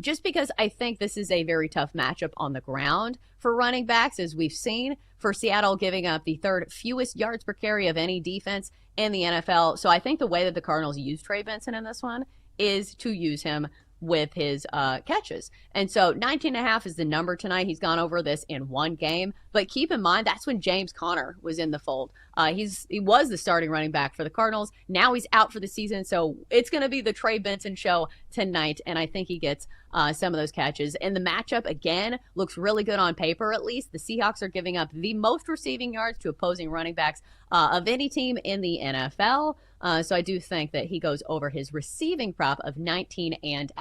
Just because I think this is a very tough matchup on the ground for running backs, as we've seen, for Seattle giving up the 3rd fewest yards per carry of any defense in the NFL. So I think the way that the Cardinals use Trey Benson in this one is to use him with his catches. And so 19.5 is the number tonight. He's gone over this in 1 game. But keep in mind, that's when James Conner was in the fold. He was the starting running back for the Cardinals. Now he's out for the season. So it's going to be the Trey Benson show tonight. And I think he gets some of those catches. And the matchup, again, looks really good on paper, at least. The Seahawks are giving up the most receiving yards to opposing running backs of any team in the NFL. So I do think that he goes over his receiving prop of 19.5.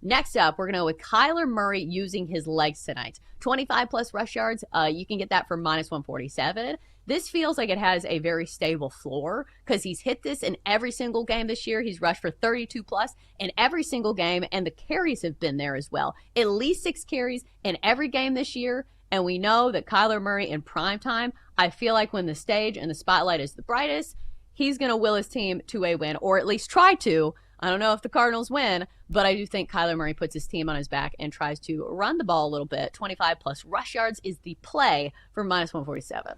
Next up, we're going to go with Kyler Murray using his legs tonight. 25-plus rush yards, you can get that for -147. This feels like it has a very stable floor because he's hit this in every single game this year. He's rushed for 32-plus in every single game, and the carries have been there as well. At least 6 carries in every game this year, and we know that Kyler Murray in prime time, I feel like when the stage and the spotlight is the brightest, he's going to will his team to a win, or at least try to. I don't know if the Cardinals win, but I do think Kyler Murray puts his team on his back and tries to run the ball a little bit. 25-plus rush yards is the play for -147.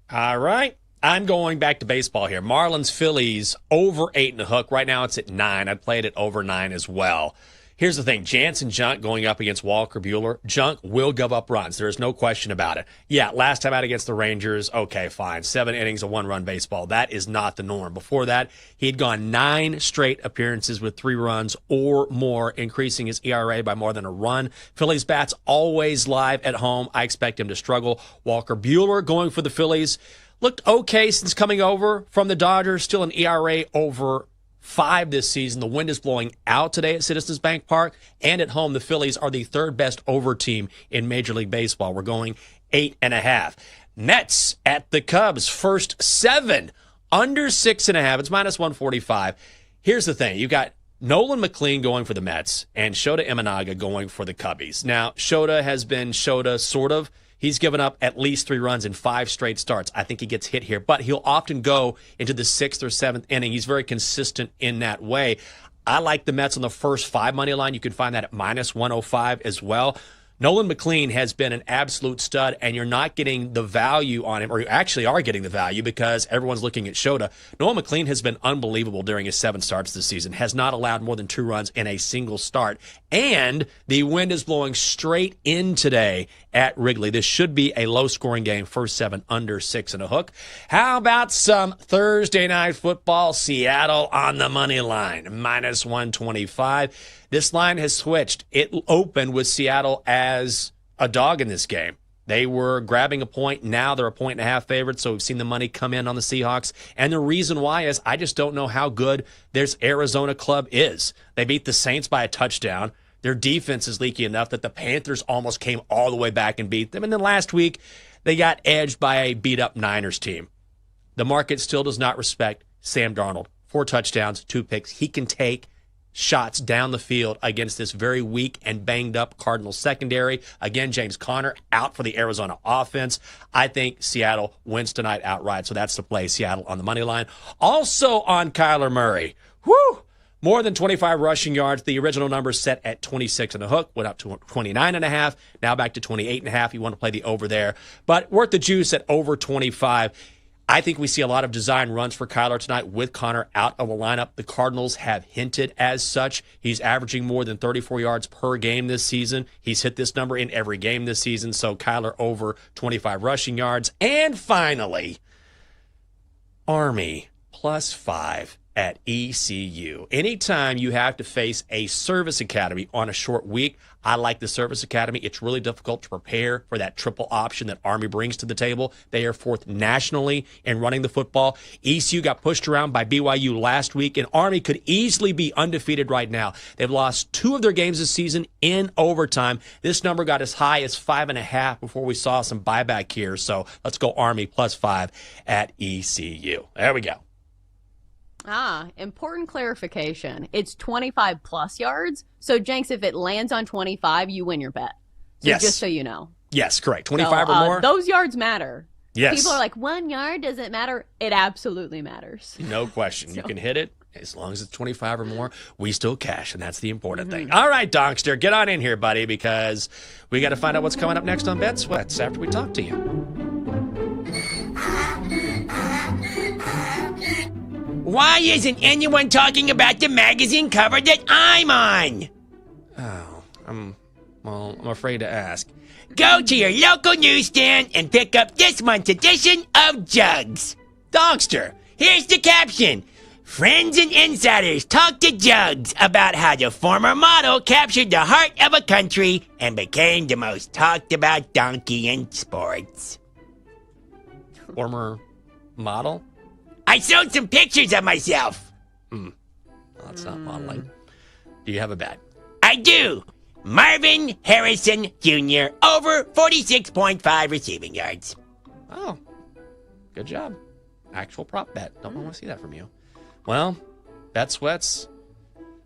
All right. I'm going back to baseball here. Marlins, Phillies, over 8.5. Right now it's at 9. I'd play it at over 9 as well. Here's the thing. Jansen Junk going up against Walker Buehler. Junk will give up runs. There is no question about it. Yeah, last time out against the Rangers, okay, fine. 7 innings of 1-run baseball. That is not the norm. Before that, he had gone 9 straight appearances with 3 runs or more, increasing his ERA by more than a run. Phillies bats always live at home. I expect him to struggle. Walker Buehler going for the Phillies. Looked okay since coming over from the Dodgers. Still an ERA over 5 this season. The wind is blowing out today at Citizens Bank Park, and at home, the Phillies are the third best over team in Major League Baseball. We're going 8.5. Mets at the Cubs, first 7, under 6.5. It's minus 145. Here's the thing. You've got Nolan McLean going for the Mets and Shota Imanaga going for the Cubbies. Now, Shota has been Shota, sort of. He's given up at least 3 runs in 5 straight starts. I think he gets hit here, but he'll often go into the 6th or 7th inning. He's very consistent in that way. I like the Mets on the first 5 money line. You can find that at minus 105 as well. Nolan McLean has been an absolute stud, and you're not getting the value on him, or you actually are getting the value because everyone's looking at Shota. Nolan McLean has been unbelievable during his 7 starts this season, has not allowed more than 2 runs in a single start, and the wind is blowing straight in today at Wrigley. This should be a low-scoring game, first 7, under 6.5. How about some Thursday night football? Seattle on the money line, minus 125. This line has switched. It opened with Seattle as a dog in this game. They were grabbing a point. Now they're a 1.5 favorite, so we've seen the money come in on the Seahawks. And the reason why is I just don't know how good this Arizona club is. They beat the Saints by a touchdown. Their defense is leaky enough that the Panthers almost came all the way back and beat them. And then last week, they got edged by a beat-up Niners team. The market still does not respect Sam Darnold. 4 touchdowns, 2 picks. He can take shots down the field against this very weak and banged-up Cardinals secondary. Again, James Conner out for the Arizona offense. I think Seattle wins tonight outright, so that's the play. Seattle on the money line. Also on Kyler Murray. Woo! More than 25 rushing yards. The original number set at 26.5, went up to 29.5, now back to 28.5. You want to play the over there, but worth the juice at over 25. I think we see a lot of design runs for Kyler tonight with Conner out of the lineup. The Cardinals have hinted as such. He's averaging more than 34 yards per game this season. He's hit this number in every game this season, so Kyler over 25 rushing yards. And finally, Army plus 5 at ECU. Anytime you have to face a service academy on a short week, I like the service academy. It's really difficult to prepare for that triple option that Army brings to the table. They are 4th nationally in running the football. ECU got pushed around by BYU last week, and Army could easily be undefeated right now. They've lost 2 of their games this season in overtime. This number got as high as 5.5 before we saw some buyback here. So let's go Army plus 5 at ECU. There we go. Important clarification. It's 25 plus yards. So, Jenks, if it lands on 25, you win your bet. So yes. Just so you know. Yes, correct. 25 or more. Those yards matter. Yes. People are like, 1 yard doesn't matter. It absolutely matters. No question. You can hit it. As long as it's 25 or more, we still cash, and that's the important thing. All right, Donkster, get on in here, buddy, because we got to find out what's coming up next on Bet Sweats after we talk to you. Why isn't anyone talking about the magazine cover that I'm on? Oh, I'm afraid to ask. Go to your local newsstand and pick up this month's edition of Jugs. Donkster, here's the caption. Friends and insiders talk to Jugs about how the former model captured the heart of a country and became the most talked about donkey in sports. Former model? I showed some pictures of myself. Well, that's not modeling. Do you have a bet? I do. Marvin Harrison Jr. over 46.5 receiving yards. Oh, good job. Actual prop bet. Don't want to see that from you. Well, Bet Sweats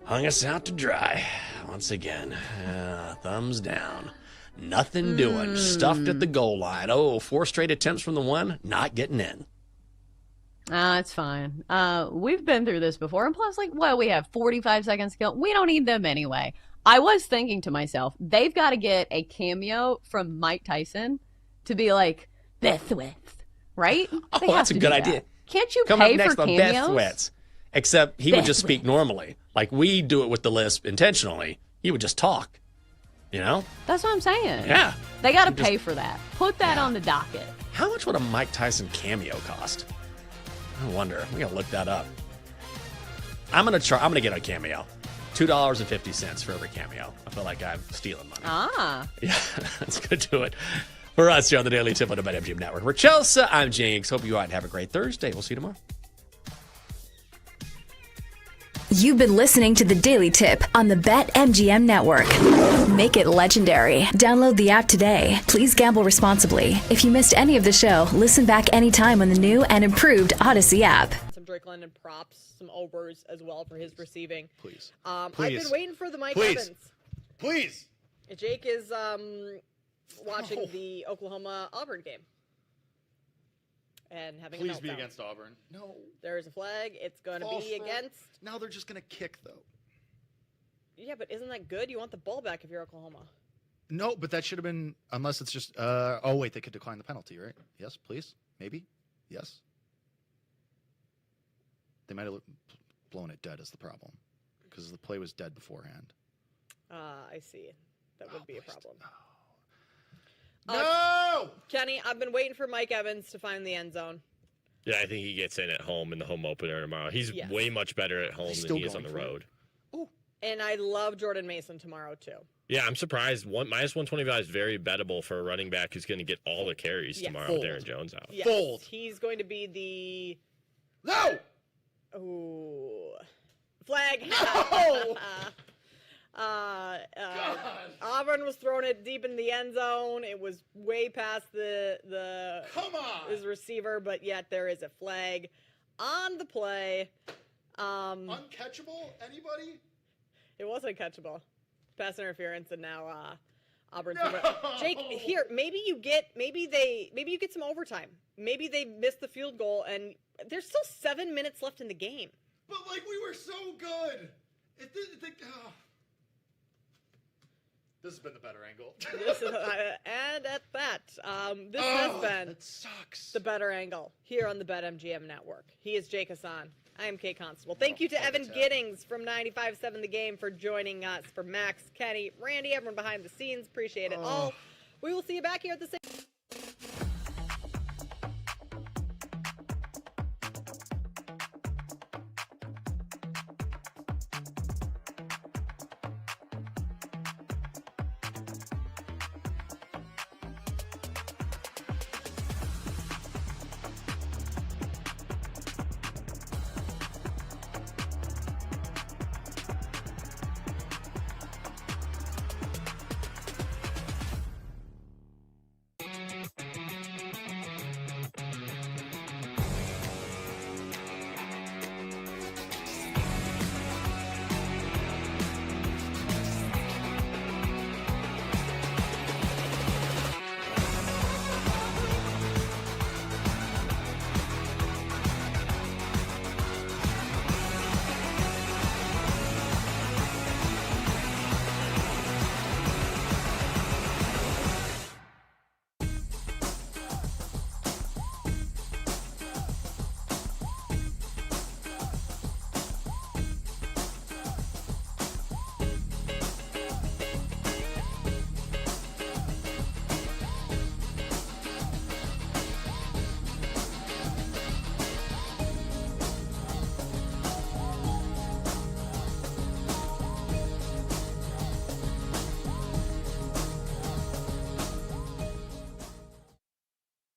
hung us out to dry once again. Thumbs down. Nothing doing. Stuffed at the goal line. 4 straight attempts from the one. Not getting in. It's fine. We've been through this before. And plus, we have 45 seconds to kill. We don't need them anyway. I was thinking to myself, they've got to get a cameo from Mike Tyson to be like, Beth Sweats, right? That's a good idea. Can't you Come pay up next for on cameos? Beth Sweats. Except he would just speak normally. Like we do it with the lisp intentionally. He would just talk. You know? That's what I'm saying. Yeah. They got to pay for that. Put that on the docket. How much would a Mike Tyson cameo cost? I wonder. We gotta look that up. I'm gonna get a cameo. $2.50 for every cameo. I feel like I'm stealing money. Yeah, that's gonna do it for us here on the Daily Tip on the BetMGM Network. For Chelsea, I'm Jinx. Hope you all have a great Thursday. We'll see you tomorrow. You've been listening to The Daily Tip on the BetMGM Network. Make it legendary. Download the app today. Please gamble responsibly. If you missed any of the show, listen back anytime on the new and improved Odyssey app. Some Drake London props, some overs as well for his receiving. Please. I've been waiting for the Mike Please. Evans. Please. Jake is watching the Oklahoma-Auburn game. And having Please a meltdown. be against Auburn. No. There is a flag. It's going to be against. Now they're just going to kick, though. Yeah, but isn't that good? You want the ball back if you're Oklahoma. No, but that should have been, unless it's just, oh, wait, they could decline the penalty, right? Yes, please? Maybe? Yes? They might have blown it dead is the problem, because the play was dead beforehand. I see. That would be a problem. No! Kenny, I've been waiting for Mike Evans to find the end zone. Yeah, I think he gets in at home in the home opener tomorrow. He's Yes. way much better at home than he is on the road. And I love Jordan Mason tomorrow, too. Yeah, I'm surprised. Minus 125 is very bettable for a running back who's going to get all the carries tomorrow with Aaron Jones out. Yes. He's going to be the... No! Ooh. Flag. No! Auburn was throwing it deep in the end zone. It was way past the Come on! his receiver, but yet there is a flag on the play. Uncatchable? Anybody? It was uncatchable. Pass interference, and now Auburn. No! Jake, here, maybe you get some overtime. Maybe they missed the field goal, and there's still 7 minutes left in the game. But, we were so good. This has been the better angle. And at that, this has been that sucks. the better angle here on the BetMGM Network. He is Jake Hassan. I am Kate Constable. Thank you to Evan Giddings from 95.7 The Game for joining us. For Max, Kenny, Randy, everyone behind the scenes, appreciate it all. We will see you back here at the same.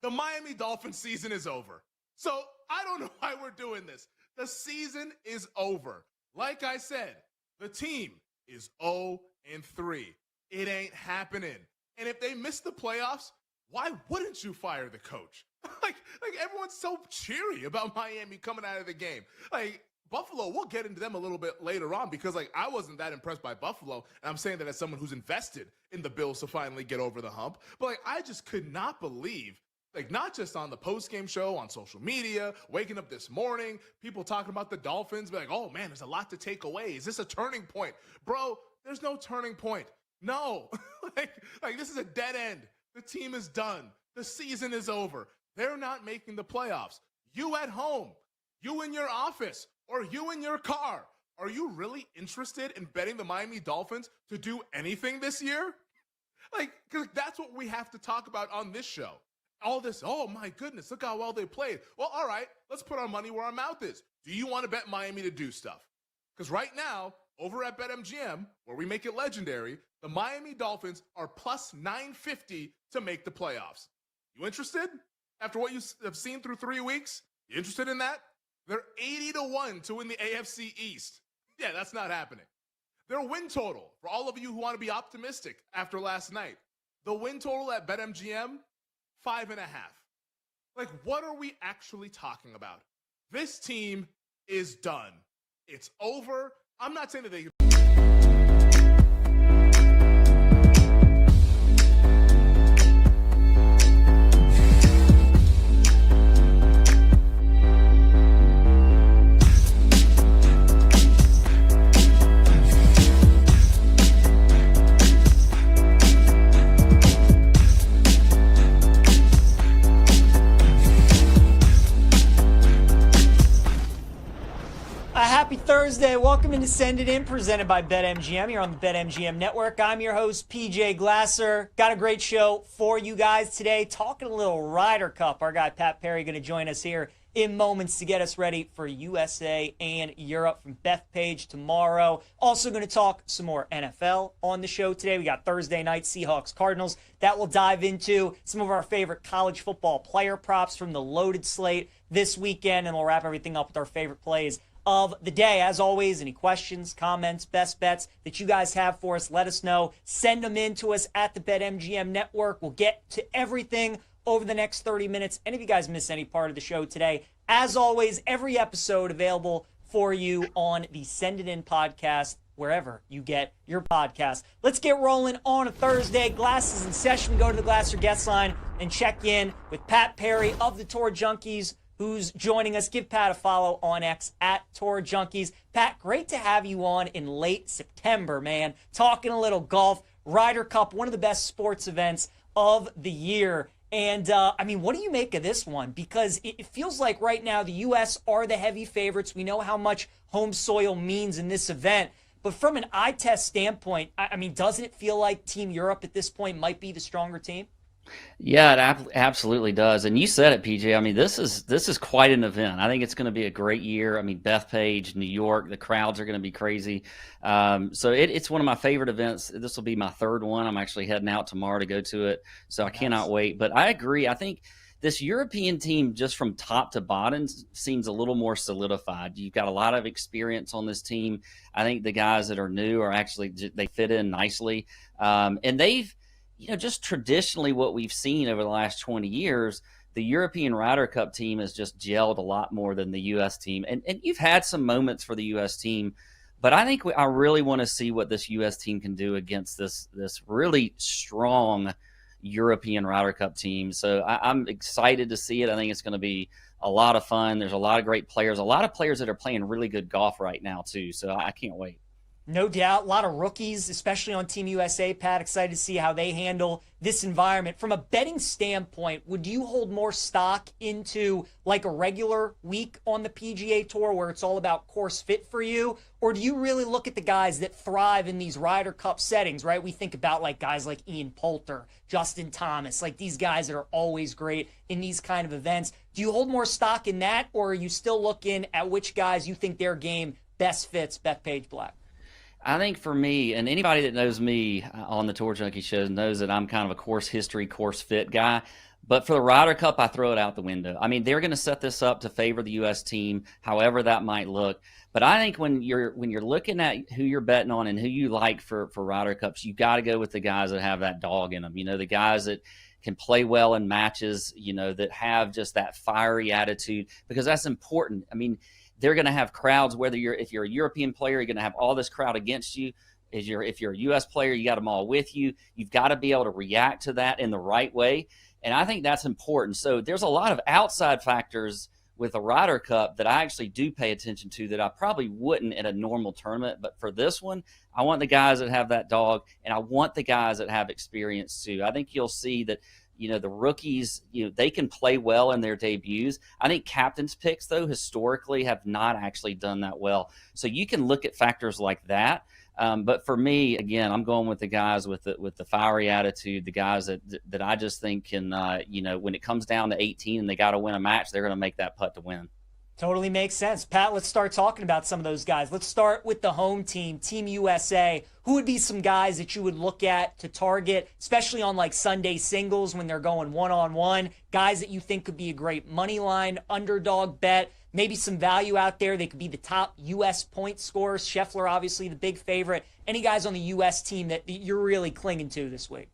The Miami Dolphins season is over. So I don't know why we're doing this. The season is over. Like I said, the team is 0-3. It ain't happening. And if they miss the playoffs, why wouldn't you fire the coach? like everyone's so cheery about Miami coming out of the game. Buffalo, we'll get into them a little bit later on because I wasn't that impressed by Buffalo. And I'm saying that as someone who's invested in the Bills to finally get over the hump. But I just could not believe, not just on the post-game show, on social media, waking up this morning, people talking about the Dolphins, be like, oh man, there's a lot to take away. Is this a turning point? Bro, there's no turning point. No. This is a dead end. The team is done. The season is over. They're not making the playoffs. You at home, you in your office, or you in your car, are you really interested in betting the Miami Dolphins to do anything this year? Because that's what we have to talk about on this show. All this, oh my goodness, look how well they played. Well, all right, let's put our money where our mouth is. Do you want to bet Miami to do stuff? Because right now, over at BetMGM, where we make it legendary, the Miami Dolphins are plus 950 to make the playoffs. You interested? After what you have seen through 3 weeks, you interested in that? They're 80-1 to win the AFC East. Yeah, that's not happening. Their win total, for all of you who want to be optimistic after last night, the win total at BetMGM, 5.5. Like, what are we actually talking about? This team is done. It's over. I'm not saying that they... Happy Thursday. Welcome into Send It In, presented by BetMGM. You're on the BetMGM Network. I'm your host, PJ Glasser. Got a great show for you guys today. Talking a little Ryder Cup. Our guy Pat Perry going to join us here in moments to get us ready for USA and Europe from Bethpage tomorrow. Also going to talk some more NFL on the show today. We got Thursday night Seahawks Cardinals. That will dive into some of our favorite college football player props from the loaded slate this weekend. And we'll wrap everything up with our favorite plays of the day. As always, any questions, comments, best bets that you guys have for us, let us know. Send them in to us at the BetMGM Network. We'll get to everything over the next 30 minutes. And if you guys miss any part of the show today, as always, every episode available for you on the Send It In podcast, wherever you get your podcast. Let's get rolling on a Thursday. Glasses in session. We go to the Glasser guest line and check in with Pat Perry of the Tour Junkies, who's joining us. Give Pat a follow on X at Tour Junkies. Pat, great to have you on in late September, man. Talking a little golf. Ryder Cup, one of the best sports events of the year. And, what do you make of this one? Because it feels like right now the U.S. are the heavy favorites. We know how much home soil means in this event. But from an eye test standpoint, doesn't it feel like Team Europe at this point might be the stronger team? Yeah, it absolutely does. And you said it, PJ. This is quite an event. I think it's going to be a great year. Bethpage, New York, the crowds are going to be crazy. So it's one of my favorite events. This will be my third one. I'm actually heading out tomorrow to go to it. So I cannot wait. But I agree. I think this European team, just from top to bottom, seems a little more solidified. You've got a lot of experience on this team. I think the guys that are new are actually, they fit in nicely. And they've, just traditionally what we've seen over the last 20 years, the European Ryder Cup team has just gelled a lot more than the U.S. team. And you've had some moments for the U.S. team, but I think I really want to see what this U.S. team can do against this really strong European Ryder Cup team. So I'm excited to see it. I think it's going to be a lot of fun. There's a lot of great players, a lot of players that are playing really good golf right now too. So I can't wait. No doubt. A lot of rookies, especially on Team USA, Pat. Excited to see how they handle this environment. From a betting standpoint, would you hold more stock into like a regular week on the PGA Tour where it's all about course fit for you? Or do you really look at the guys that thrive in these Ryder Cup settings, right? We think about like guys like Ian Poulter, Justin Thomas, like these guys that are always great in these kind of events. Do you hold more stock in that, or are you still looking at which guys you think their game best fits Bethpage Black? I think for me, and anybody that knows me on the Tour Junkie shows knows that I'm kind of a course history, course fit guy. But for the Ryder Cup, I throw it out the window. They're going to set this up to favor the U.S. team, however that might look. But I think when you're looking at who you're betting on and who you like for Ryder Cups, you got to go with the guys that have that dog in them. The guys that can play well in matches, that have just that fiery attitude, because that's important. They're going to have crowds, if you're a European player, you're going to have all this crowd against you. If you're a U.S. player, you got them all with you. You've got to be able to react to that in the right way. And I think that's important. So there's a lot of outside factors with a Ryder Cup that I actually do pay attention to that I probably wouldn't in a normal tournament. But for this one, I want the guys that have that dog, and I want the guys that have experience too. I think you'll see that the rookies, they can play well in their debuts. I think captain's picks, though, historically have not actually done that well. So you can look at factors like that. But for me, again, I'm going with the guys with the fiery attitude, the guys that I just think can, when it comes down to 18 and they got to win a match, they're going to make that putt to win. Totally makes sense. Pat, let's start talking about some of those guys. Let's start with the home team, Team USA. Who would be some guys that you would look at to target, especially on like Sunday singles when they're going one-on-one, guys that you think could be a great money line, underdog bet, maybe some value out there. They could be the top U.S. point scorers. Scheffler, obviously, the big favorite. Any guys on the U.S. team that you're really clinging to this week?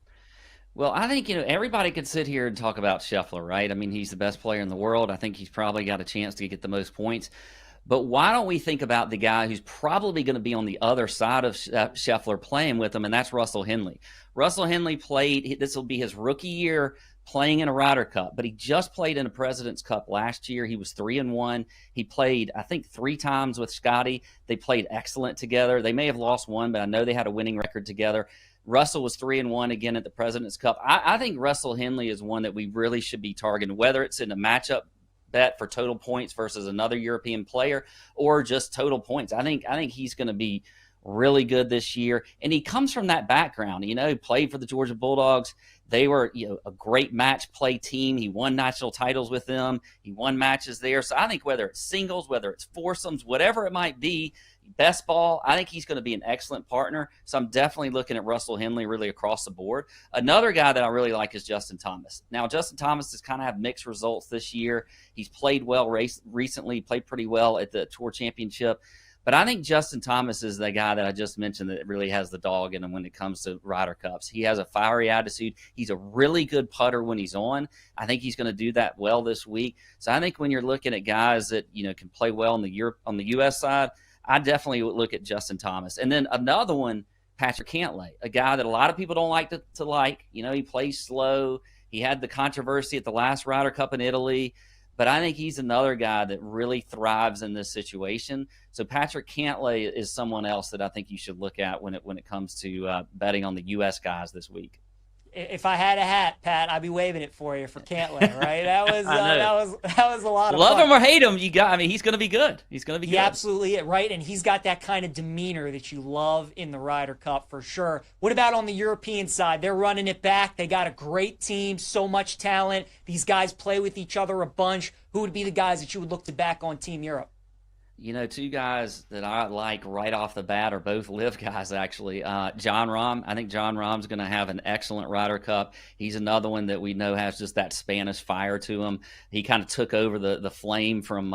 Well, I think, everybody could sit here and talk about Scheffler, right? I mean, he's the best player in the world. I think he's probably got a chance to get the most points. But why don't we think about the guy who's probably going to be on the other side of Scheffler playing with him, and that's Russell Henley. Russell Henley played, this will be his rookie year playing in a Ryder Cup, but he just played in a President's Cup last year. He was 3-1. He played, I think, 3 times with Scotty. They played excellent together. They may have lost one, but I know they had a winning record together. Russell was 3-1 again at the President's Cup. I think Russell Henley is one that we really should be targeting, whether it's in a matchup bet for total points versus another European player or just total points. I think he's going to be really good this year. And he comes from that background. He played for the Georgia Bulldogs. They were a great match play team. He won national titles with them. He won matches there. So I think whether it's singles, whether it's foursomes, whatever it might be, best ball, I think he's going to be an excellent partner. So I'm definitely looking at Russell Henley really across the board. Another guy that I really like is Justin Thomas. Now, Justin Thomas has kind of had mixed results this year. He's played well recently, played pretty well at the Tour Championship. But I think Justin Thomas is the guy that I just mentioned that really has the dog in him when it comes to Ryder Cups. He has a fiery attitude. He's a really good putter when he's on. I think he's going to do that well this week. So I think when you're looking at guys that can play well on the U.S. side, I definitely would look at Justin Thomas. And then another one, Patrick Cantlay, a guy that a lot of people don't like to like. He plays slow. He had the controversy at the last Ryder Cup in Italy. But I think he's another guy that really thrives in this situation. So Patrick Cantlay is someone else that I think you should look at when it comes to betting on the U.S. guys this week. If I had a hat, Pat, I'd be waving it for you for Cantlay, right? That was a lot of Love fun. him or hate him, he's going to be good. He's going to be good. He absolutely is, right? And he's got that kind of demeanor that you love in the Ryder Cup for sure. What about on the European side? They're running it back. They got a great team, so much talent. These guys play with each other a bunch. Who would be the guys that you would look to back on Team Europe? 2 guys that I like right off the bat are both live guys, actually. John Rahm. I think John Rahm's going to have an excellent Ryder Cup. He's another one that we know has just that Spanish fire to him. He kind of took over the flame from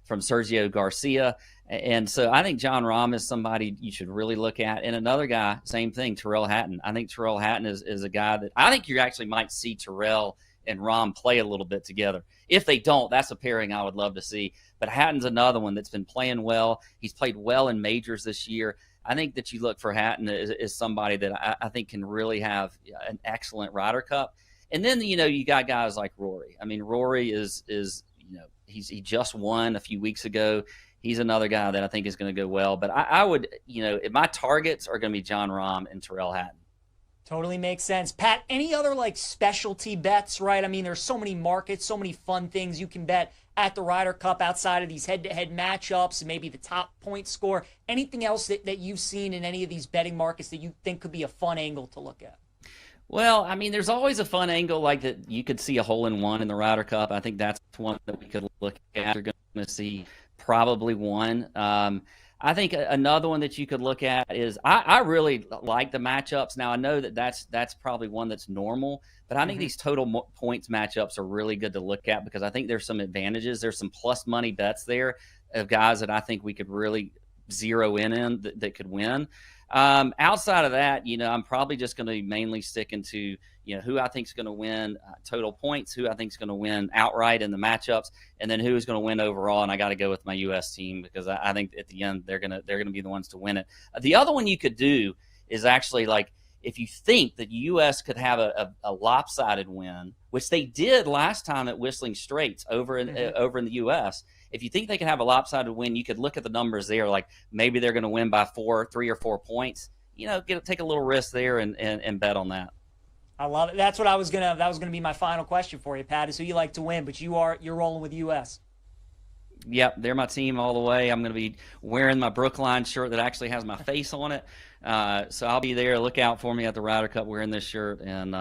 Sergio Garcia. And so I think John Rahm is somebody you should really look at. And another guy, same thing, Tyrrell Hatton. I think Tyrrell Hatton is a guy that I think you actually might see Tyrrell and Rahm play a little bit together. If they don't, that's a pairing I would love to see. But Hatton's another one that's been playing well. He's played well in majors this year. I think that you look for Hatton is somebody that I think can really have an excellent Ryder Cup. And then, you got guys like Rory. I mean, Rory is he just won a few weeks ago. He's another guy that I think is going to go well. But I would, my targets are going to be John Rahm and Tyrrell Hatton. Totally makes sense. Pat, any other specialty bets, right? I mean, there's so many markets, so many fun things you can bet at the Ryder Cup outside of these head-to-head matchups and maybe the top point score. Anything else that you've seen in any of these betting markets that you think could be a fun angle to look at? Well, I mean, there's always a fun angle like that. You could see a hole-in-one in the Ryder Cup. I think that's one that we could look at. You're going to see probably one. I think another one that you could look at is I really like the matchups. Now, I know that's probably one that's normal, but I think these total points matchups are really good to look at because I think there's some advantages. There's some plus money bets there of guys that I think we could really zero in that could win. Outside of that, I'm probably just going to be mainly sticking to, who I think is going to win total points, who I think is going to win outright in the matchups, and then who is going to win overall. And I got to go with my U.S. team because I think at the end they're going to be the ones to win it. The other one you could do is actually if you think that U.S. could have a lopsided win, which they did last time at Whistling Straits over in the U.S. If you think they can have a lopsided win, you could look at the numbers there. Like maybe they're going to win by 3 or 4 points. Take a little risk there and bet on that. I love it. That was gonna be my final question for you, Pat, is who you like to win, but you're rolling with U.S. Yep, they're my team all the way. I'm going to be wearing my Brookline shirt that actually has my face on it. So I'll be there. Look out for me at the Ryder Cup wearing this shirt. And,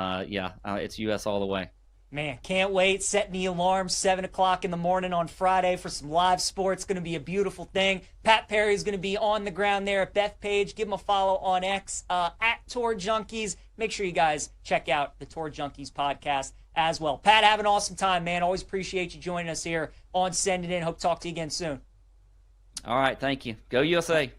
it's U.S. all the way. Man, can't wait. Setting the alarm 7 o'clock in the morning on Friday for some live sports. Going to be a beautiful thing. Pat Perry is going to be on the ground there at Bethpage. Give him a follow on X at Tour Junkies. Make sure you guys check out the Tour Junkies podcast as well. Pat, have an awesome time, man. Always appreciate you joining us here on Send It In. Hope to talk to you again soon. All right, thank you. Go USA.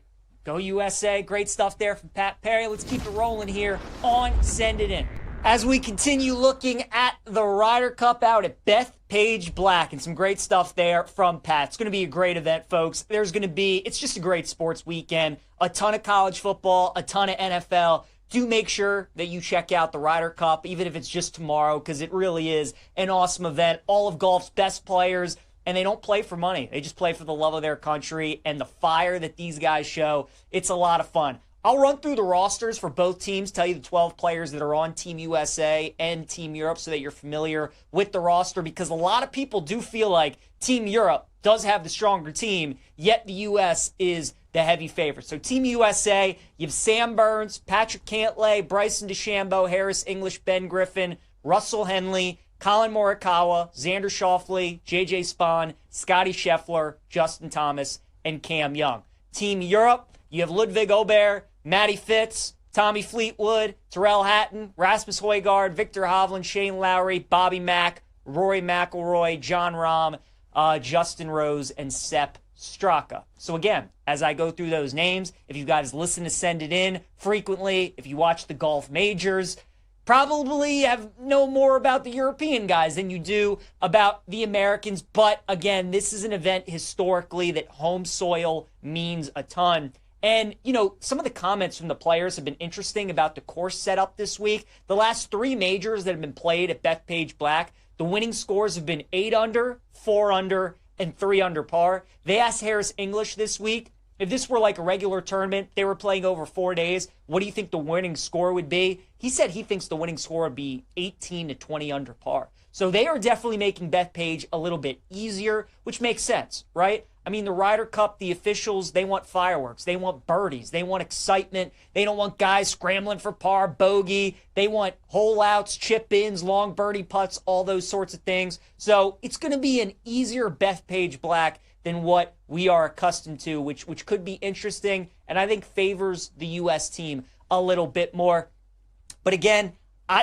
Go USA. Great stuff there from Pat Perry. Let's keep it rolling here on Send It In. As we continue looking at the Ryder Cup out at Bethpage Black, and some great stuff there from Pat. It's going to be a great event, folks. It's just a great sports weekend. A ton of college football, a ton of NFL. Do make sure that you check out the Ryder Cup, even if it's just tomorrow, because it really is an awesome event. All of golf's best players, and they don't play for money. They just play for the love of their country and the fire that these guys show. It's a lot of fun. I'll run through the rosters for both teams, tell you the 12 players that are on Team USA and Team Europe so that you're familiar with the roster, because a lot of people do feel like Team Europe does have the stronger team, yet the U.S. is the heavy favorite. So Team USA, you have Sam Burns, Patrick Cantlay, Bryson DeChambeau, Harris English, Ben Griffin, Russell Henley, Colin Morikawa, Xander Schauffele, J.J. Spahn, Scotty Scheffler, Justin Thomas, and Cam Young. Team Europe, you have Ludwig Aubert, Matty Fitz, Tommy Fleetwood, Terrell Hatton, Rasmus Højgaard, Victor Hovland, Shane Lowry, Bobby Mack, Rory McIlroy, John Rahm, Justin Rose, and Sepp Straka. So again, as I go through those names, if you guys listen to Send It In frequently, if you watch the golf majors, probably know more about the European guys than you do about the Americans. But again, this is an event historically that home soil means a ton. And, some of the comments from the players have been interesting about the course setup this week. The last 3 majors that have been played at Bethpage Black, the winning scores have been 8 under, 4 under, and 3 under par. They asked Harris English this week, if this were like a regular tournament, they were playing over 4 days, what do you think the winning score would be? He said he thinks the winning score would be 18 to 20 under par. So they are definitely making Bethpage a little bit easier, which makes sense, right? I mean, the Ryder Cup, the officials, they want fireworks. They want birdies. They want excitement. They don't want guys scrambling for par, bogey. They want hole outs, chip ins, long birdie putts, all those sorts of things. So it's going to be an easier Bethpage Black than what we are accustomed to, which could be interesting and I think favors the U.S. team a little bit more. But again,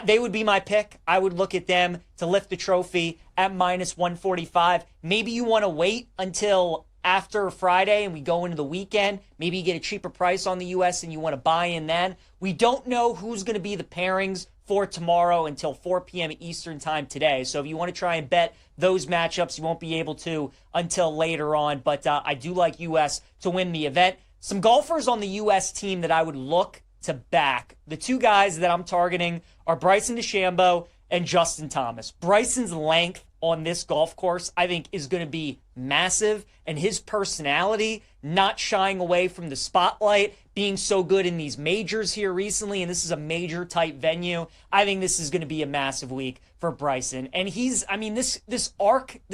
they would be my pick. I would look at them to lift the trophy at minus 145. Maybe you want to wait until after Friday and we go into the weekend. Maybe you get a cheaper price on the U.S. and you want to buy in then. We don't know who's going to be the pairings for tomorrow until 4 p.m. Eastern time today. So if you want to try and bet those matchups, you won't be able to until later on. But I do like U.S. to win the event. Some golfers on the U.S. team that I would look to back. The 2 guys that I'm targeting are Bryson DeChambeau and Justin Thomas. Bryson's length on this golf course, I think, is going to be massive, and his personality, not shying away from the spotlight, being so good in these majors here recently, and this is a major type venue, I think this is going to be a massive week for Bryson. And this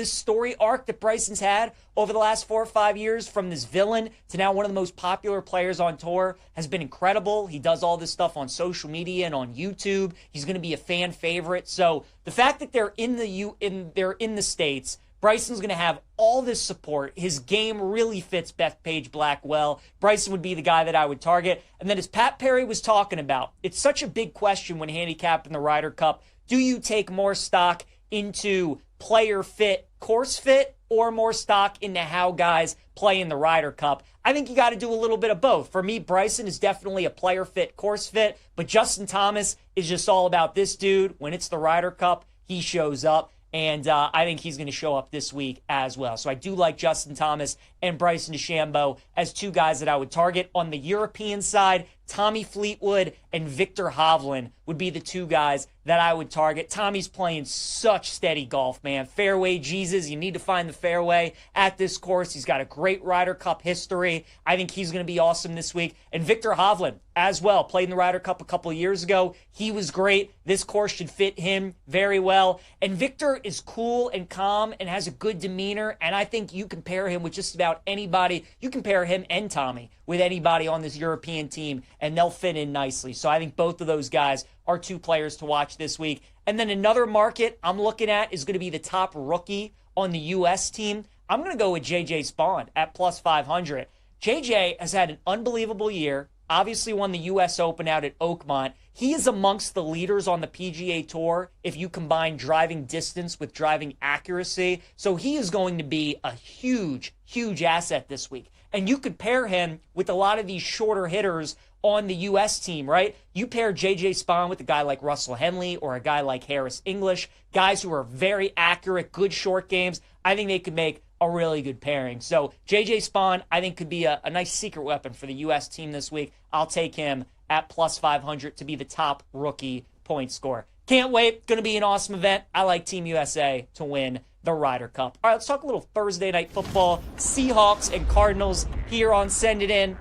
story arc that Bryson's had over the last 4 or 5 years, from this villain to now one of the most popular players on tour, has been incredible. He does all this stuff on social media and on YouTube. He's going to be a fan favorite. So the fact that they're in the States, Bryson's going to have all this support. His game really fits Bethpage Black well. Bryson would be the guy that I would target. And then, as Pat Perry was talking about, it's such a big question when handicapping the Ryder Cup. Do you take more stock into player fit, course fit, or more stock into how guys play in the Ryder Cup? I think you got to do a little bit of both. For me, Bryson is definitely a player fit, course fit, but Justin Thomas is just all about this dude. When it's the Ryder Cup, he shows up. And I think he's going to show up this week as well. So I do like Justin Thomas and Bryson DeChambeau as 2 guys that I would target. On the European side, Tommy Fleetwood and Victor Hovland would be the 2 guys that I would target. Tommy's playing such steady golf, man. Fairway Jesus, you need to find the fairway at this course. He's got a great Ryder Cup history. I think he's going to be awesome this week. And Victor Hovland as well, played in the Ryder Cup a couple of years ago. He was great. This course should fit him very well. And Victor is cool and calm and has a good demeanor, and I think you can pair him with just about anybody. You can pair him and Tommy with anybody on this European team, and they'll fit in nicely. So I think both of those guys are two players to watch this week. And then another market I'm looking at is going to be the top rookie on the U.S. team. I'm going to go with J.J. Spawn at plus 500. J.J. has had an unbelievable year. Obviously won the U.S. Open out at Oakmont. He is amongst the leaders on the PGA Tour if you combine driving distance with driving accuracy. So he is going to be a huge, huge asset this week. And you could pair him with a lot of these shorter hitters on the U.S. team, right? You pair J.J. Spawn with a guy like Russell Henley or a guy like Harris English, guys who are very accurate, good short games. I think they could make a really good pairing. So J.J. Spawn, I think, could be a nice secret weapon for the U.S. team this week. I'll take him at plus 500 to be the top rookie point scorer. Can't wait. Going to be an awesome event. I like Team USA to win the Ryder Cup. All right, let's talk a little Thursday night football. Seahawks and Cardinals here on Send It In.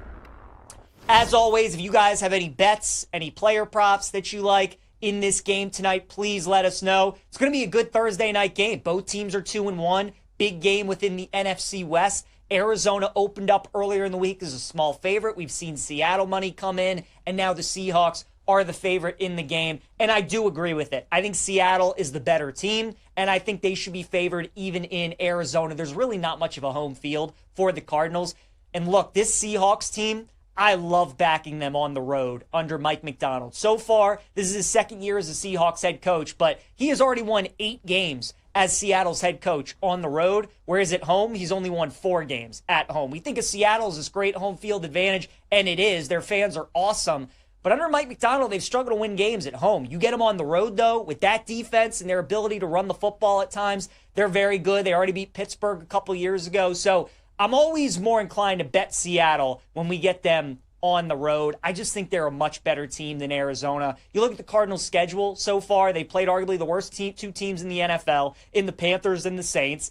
As always, if you guys have any bets, any player props that you like in this game tonight, please let us know. It's going to be a good Thursday night game. Both teams are 2-1. Big game within the NFC West. Arizona opened up earlier in the week as a small favorite. We've seen Seattle money come in, and now the Seahawks are the favorite in the game. And I do agree with it. I think Seattle is the better team, and I think they should be favored even in Arizona. There's really not much of a home field for the Cardinals. And look, this Seahawks team, I love backing them on the road under Mike McDonald. So far, this is his second year as a Seahawks head coach, but he has already won 8 games as Seattle's head coach on the road, whereas at home, he's only won 4 games at home. We think of Seattle as this great home field advantage, and it is. Their fans are awesome. But under Mike McDonald, they've struggled to win games at home. You get them on the road, though, with that defense and their ability to run the football at times, they're very good. They already beat Pittsburgh a couple years ago. So I'm always more inclined to bet Seattle when we get them on the road. I just think they're a much better team than Arizona. You look at the Cardinals' schedule so far, they played arguably the worst two teams in the NFL, in the Panthers and the Saints.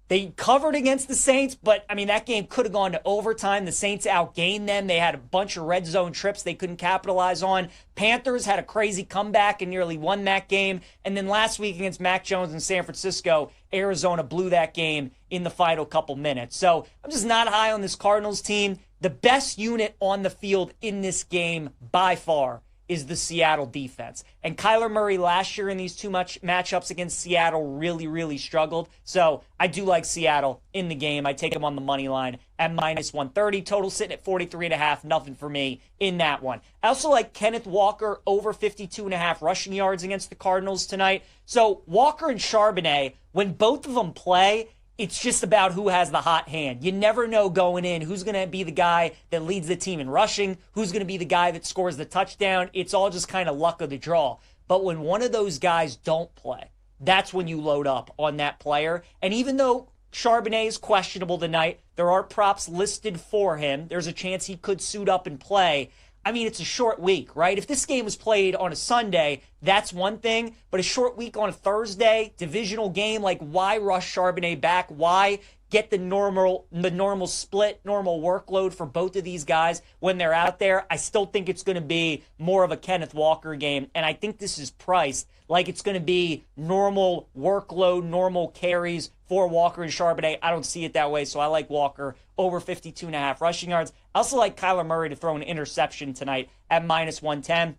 They covered against the Saints, but, I mean, that game could have gone to overtime. The Saints outgained them. They had a bunch of red zone trips they couldn't capitalize on. Panthers had a crazy comeback and nearly won that game. And then last week against Mac Jones in San Francisco, Arizona blew that game in the final couple minutes. So I'm just not high on this Cardinals team. The best unit on the field in this game by far is the Seattle defense. And Kyler Murray last year in these two matchups against Seattle really, really struggled. So I do like Seattle in the game. I take them on the money line at minus 130. Total sitting at 43.5. Nothing for me in that one. I also like Kenneth Walker over 52.5 rushing yards against the Cardinals tonight. So Walker and Charbonnet, when both of them play, it's just about who has the hot hand. You never know going in who's going to be the guy that leads the team in rushing, who's going to be the guy that scores the touchdown. It's all just kind of luck of the draw. But when one of those guys don't play, that's when you load up on that player. And even though Charbonnet is questionable tonight, there are props listed for him. There's a chance he could suit up and play. I mean, it's a short week, right? If this game was played on a Sunday, that's one thing. But a short week on a Thursday, divisional game, like why rush Charbonnet back? Why get the normal split, normal workload for both of these guys when they're out there? I still think it's going to be more of a Kenneth Walker game. And I think this is priced like it's going to be normal workload, normal carries for Walker and Charbonnet. I don't see it that way, so I like Walker over 52.5 rushing yards. I also like Kyler Murray to throw an interception tonight at minus 110.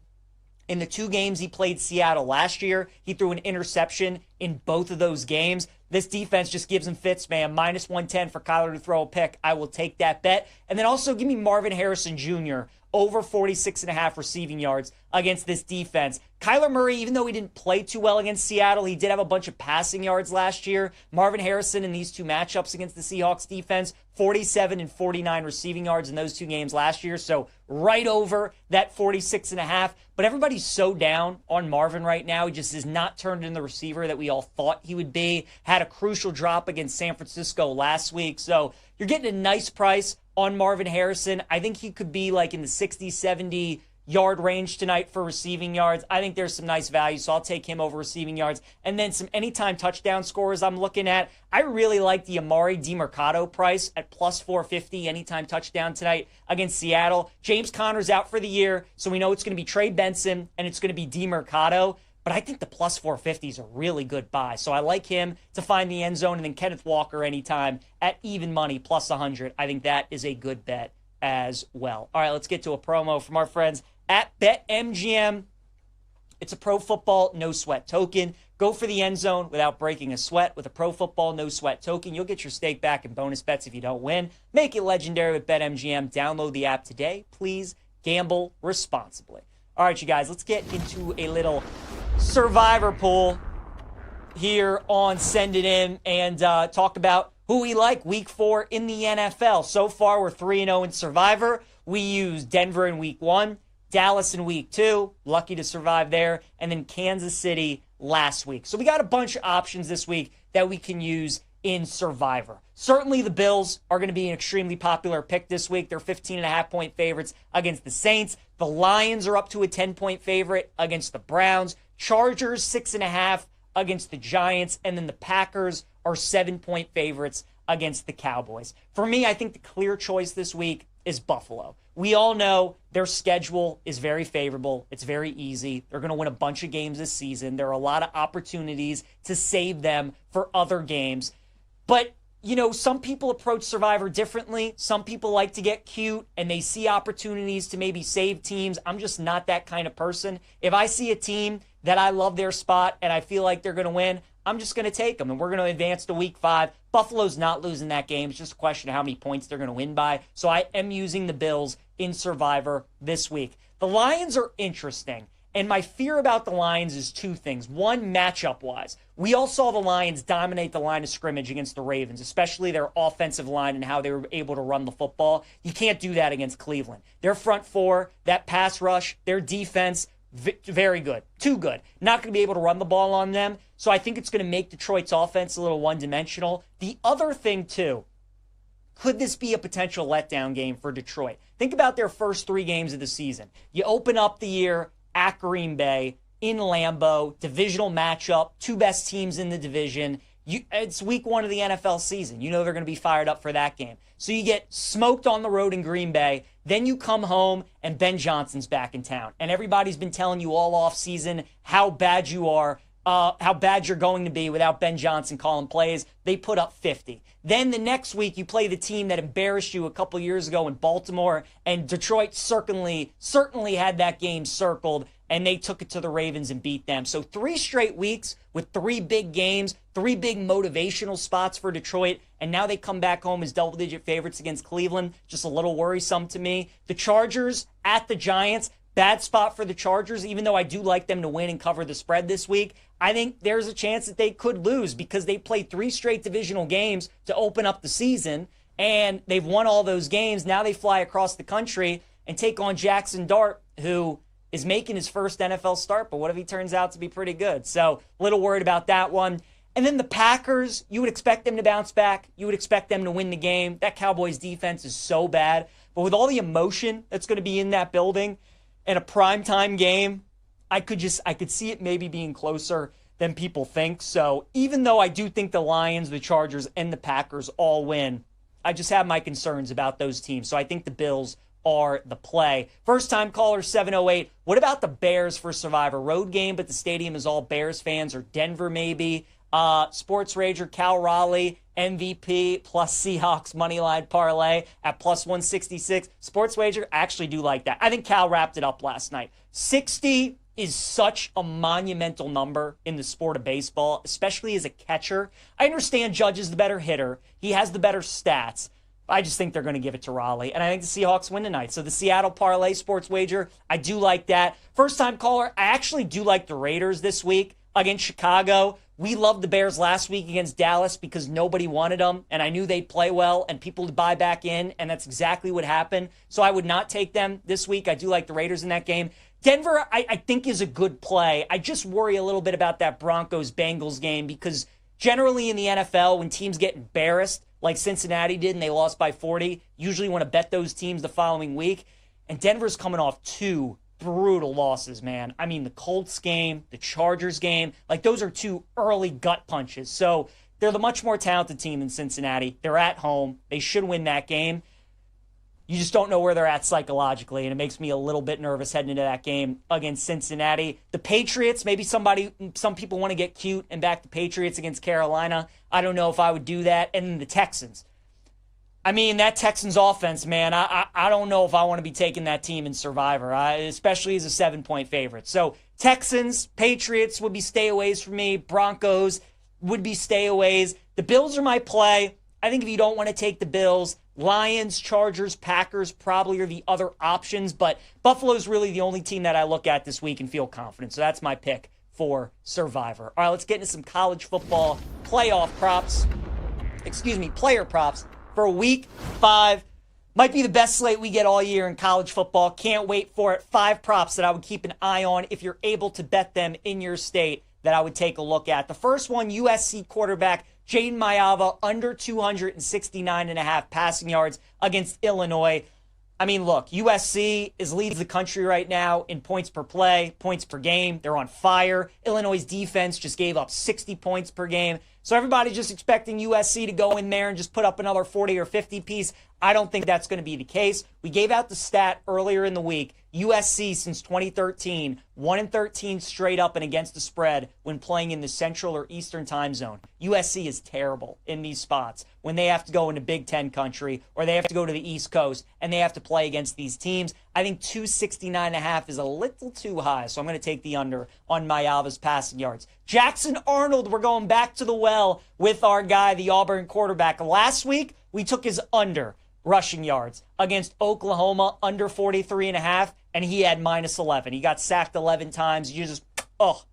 In the 2 games he played Seattle last year, he threw an interception in both of those games. This defense just gives him fits, man. Minus 110 for Kyler to throw a pick. I will take that bet. And then also give me Marvin Harrison Jr. over 46.5 receiving yards against this defense. Kyler Murray, even though he didn't play too well against Seattle, he did have a bunch of passing yards last year. Marvin Harrison in these 2 matchups against the Seahawks defense, 47 and 49 receiving yards in those 2 games last year. So right over that 46.5. But everybody's so down on Marvin right now. He just has not turned into the receiver that we all thought he would be. Had a crucial drop against San Francisco last week. So you're getting a nice price on Marvin Harrison. I think he could be like in the 60, 70 yard range tonight for receiving yards. I think there's some nice value, so I'll take him over receiving yards. And then some anytime touchdown scorers I'm looking at. I really like the Amari DiMercato price at plus 450 anytime touchdown tonight against Seattle. James Conner's out for the year, so we know it's going to be Trey Benson and it's going to be DiMercato. But I think the plus 450 is a really good buy. So I like him to find the end zone. And then Kenneth Walker anytime at even money, plus 100. I think that is a good bet as well. All right, let's get to a promo from our friends at BetMGM. It's a pro football no sweat token. Go for the end zone without breaking a sweat with a pro football no sweat token. You'll get your stake back in bonus bets if you don't win. Make it legendary with BetMGM. Download the app today. Please gamble responsibly. All right, you guys, let's get into a little survivor pool here on Send It In and talk about who we like week 4 in the NFL. So far, we're 3-0 in Survivor. We used Denver in week 1, Dallas in week 2, lucky to survive there, and then Kansas City last week. So we got a bunch of options this week that we can use in Survivor. Certainly the Bills are going to be an extremely popular pick this week. They're 15.5-point favorites against the Saints. The Lions are up to a 10-point favorite against the Browns. Chargers 6.5 against the Giants, and then the Packers are 7-point favorites against the Cowboys. For me, I think the clear choice this week is Buffalo. We all know their schedule is very favorable. It's very easy. They're going to win a bunch of games this season. There are a lot of opportunities to save them for other games. But, you know, some people approach Survivor differently. Some people like to get cute and they see opportunities to maybe save teams. I'm just not that kind of person. If I see a team that I love their spot and I feel like they're going to win, I'm just going to take them, and we're going to advance to week 5. Buffalo's not losing that game. It's just a question of how many points they're going to win by. So I am using the Bills in Survivor this week. The Lions are interesting, and my fear about the Lions is 2 things. One, matchup-wise. We all saw the Lions dominate the line of scrimmage against the Ravens, especially their offensive line and how they were able to run the football. You can't do that against Cleveland. Their front 4, that pass rush, their defense, very good. Too good. Not going to be able to run the ball on them. So I think it's going to make Detroit's offense a little one-dimensional. The other thing, too, could this be a potential letdown game for Detroit? Think about their first 3 games of the season. You open up the year at Green Bay, in Lambeau, divisional matchup, 2 best teams in the division. It's week 1 of the NFL season. You know they're going to be fired up for that game. So you get smoked on the road in Green Bay. Then you come home and Ben Johnson's back in town. And everybody's been telling you all off season how bad you are, how bad you're going to be without Ben Johnson calling plays. They put up 50. Then the next week you play the team that embarrassed you a couple years ago in Baltimore, and Detroit certainly had that game circled, and they took it to the Ravens and beat them. So 3 straight weeks with 3 big games, 3 big motivational spots for Detroit, and now they come back home as double-digit favorites against Cleveland. Just a little worrisome to me. The Chargers at the Giants, bad spot for the Chargers, even though I do like them to win and cover the spread this week. I think there's a chance that they could lose because they played 3 straight divisional games to open up the season, and they've won all those games. Now they fly across the country and take on Jackson Dart, who is making his first NFL start, but what if he turns out to be pretty good? So a little worried about that one. And then the Packers, you would expect them to bounce back. You would expect them to win the game. That Cowboys defense is so bad. But with all the emotion that's going to be in that building and a primetime game, I could see it maybe being closer than people think. So even though I do think the Lions, the Chargers, and the Packers all win, I just have my concerns about those teams. So I think the Bills are the play. First time caller 708. What about the Bears for Survivor? Road game, but the stadium is all Bears fans, or Denver maybe. Sports Rager, Cal Raleigh, MVP plus Seahawks moneyline parlay at plus 166. Sports Wager, I actually do like that. I think Cal wrapped it up last night. 60 is such a monumental number in the sport of baseball, especially as a catcher. I understand Judge is the better hitter. He has the better stats. I just think they're going to give it to Raleigh. And I think the Seahawks win tonight. So the Seattle parlay Sports Wager, I do like that. First time caller, I actually do like the Raiders this week against Chicago. We loved the Bears last week against Dallas because nobody wanted them, and I knew they'd play well and people would buy back in, and that's exactly what happened. So I would not take them this week. I do like the Raiders in that game. Denver, I think, is a good play. I just worry a little bit about that Broncos-Bengals game because generally in the NFL, when teams get embarrassed, like Cincinnati did and they lost by 40, usually want to bet those teams the following week. And Denver's coming off 2 brutal losses, man. I mean, the Colts game, the Chargers game, like those are 2 early gut punches. So they're the much more talented team than Cincinnati. They're at home. They should win that game. You just don't know where they're at psychologically, and it makes me a little bit nervous heading into that game against Cincinnati. The Patriots, maybe some people want to get cute and back the Patriots against Carolina. I don't know if I would do that. And then the Texans. I mean, that Texans offense, man, I don't know if I want to be taking that team in Survivor, especially as a 7-point favorite. So Texans, Patriots would be stayaways for me. Broncos would be stayaways. The Bills are my play. I think if you don't want to take the Bills, Lions, Chargers, Packers probably are the other options, but Buffalo's really the only team that I look at this week and feel confident. So that's my pick for Survivor. All right, let's get into some college football player props for week 5. Might be the best slate we get all year in college football. Can't wait for it. 5 props that I would keep an eye on if you're able to bet them in your state that I would take a look at. The first one, USC quarterback Jaden Mayava, under 269.5 passing yards against Illinois. I mean, look, USC is leading the country right now in points per play, points per game. They're on fire. Illinois' defense just gave up 60 points per game. So everybody's just expecting USC to go in there and just put up another 40 or 50 piece. I don't think that's going to be the case. We gave out the stat earlier in the week. USC since 2013, 1-13 straight up and against the spread when playing in the Central or Eastern time zone. USC is terrible in these spots when they have to go into Big Ten country or they have to go to the East Coast and they have to play against these teams. I think 269.5 is a little too high, so I'm going to take the under on Mayava's passing yards. Jackson Arnold, we're going back to the well with our guy, the Auburn quarterback. Last week, we took his under rushing yards against Oklahoma, under 43.5, and he had -11. He got sacked 11 times. You just,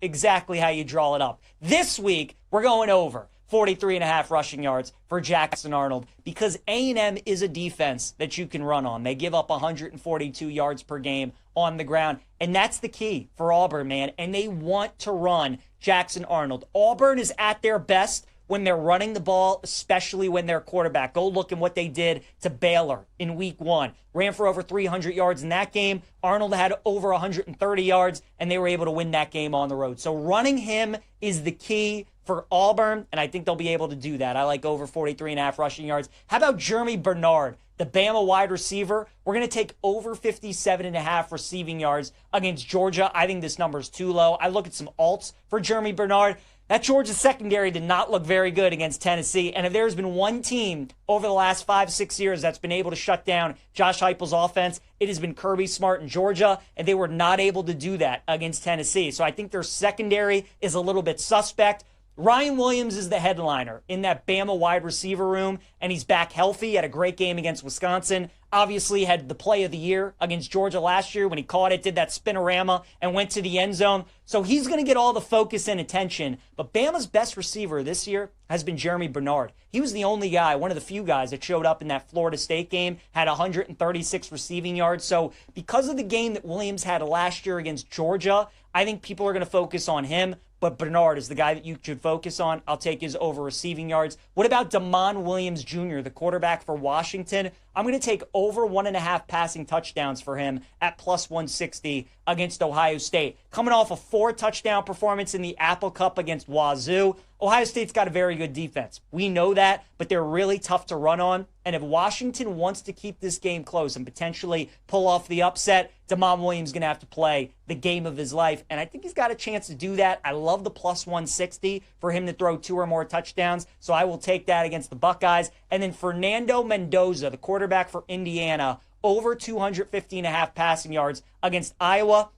exactly how you draw it up. This week, we're going over 43.5 rushing yards for Jackson Arnold because A&M is a defense that you can run on. They give up 142 yards per game on the ground, and that's the key for Auburn, man, and they want to run Jackson Arnold. Auburn is at their best when they're running the ball, especially when they're quarterback. Go look at what they did to Baylor in week 1. Ran for over 300 yards in that game. Arnold had over 130 yards, and they were able to win that game on the road. So running him is the key for Auburn, and I think they'll be able to do that. I like over 43.5 rushing yards. How about Jeremy Bernard, the Bama wide receiver? We're going to take over 57.5 receiving yards against Georgia. I think this number is too low. I look at some alts for Jeremy Bernard. That Georgia secondary did not look very good against Tennessee. And if there's been one team over the last 5-6 years that's been able to shut down Josh Heupel's offense, it has been Kirby Smart in Georgia, and they were not able to do that against Tennessee. So I think their secondary is a little bit suspect. Ryan Williams is the headliner in that Bama wide receiver room, and he's back healthy. He had a great game against Wisconsin. Obviously had the play of the year against Georgia last year when he caught it, did that spinorama, and went to the end zone. So he's going to get all the focus and attention. But Bama's best receiver this year has been Jeremy Bernard. He was the only guy, one of the few guys that showed up in that Florida State game, had 136 receiving yards. So because of the game that Williams had last year against Georgia, I think people are going to focus on him. But Bernard is the guy that you should focus on. I'll take his over receiving yards. What about Damon Williams Jr., the quarterback for Washington? I'm going to take over 1.5 passing touchdowns for him at +160 against Ohio State. Coming off a 4-touchdown performance in the Apple Cup against Wazoo, Ohio State's got a very good defense. We know that, but they're really tough to run on. And if Washington wants to keep this game close and potentially pull off the upset, Damon Williams is going to have to play the game of his life. And I think he's got a chance to do that. I love the +160 for him to throw 2 or more touchdowns. So I will take that against the Buckeyes. And then Fernando Mendoza, the quarterback for Indiana, over 250.5 passing yards against Iowa.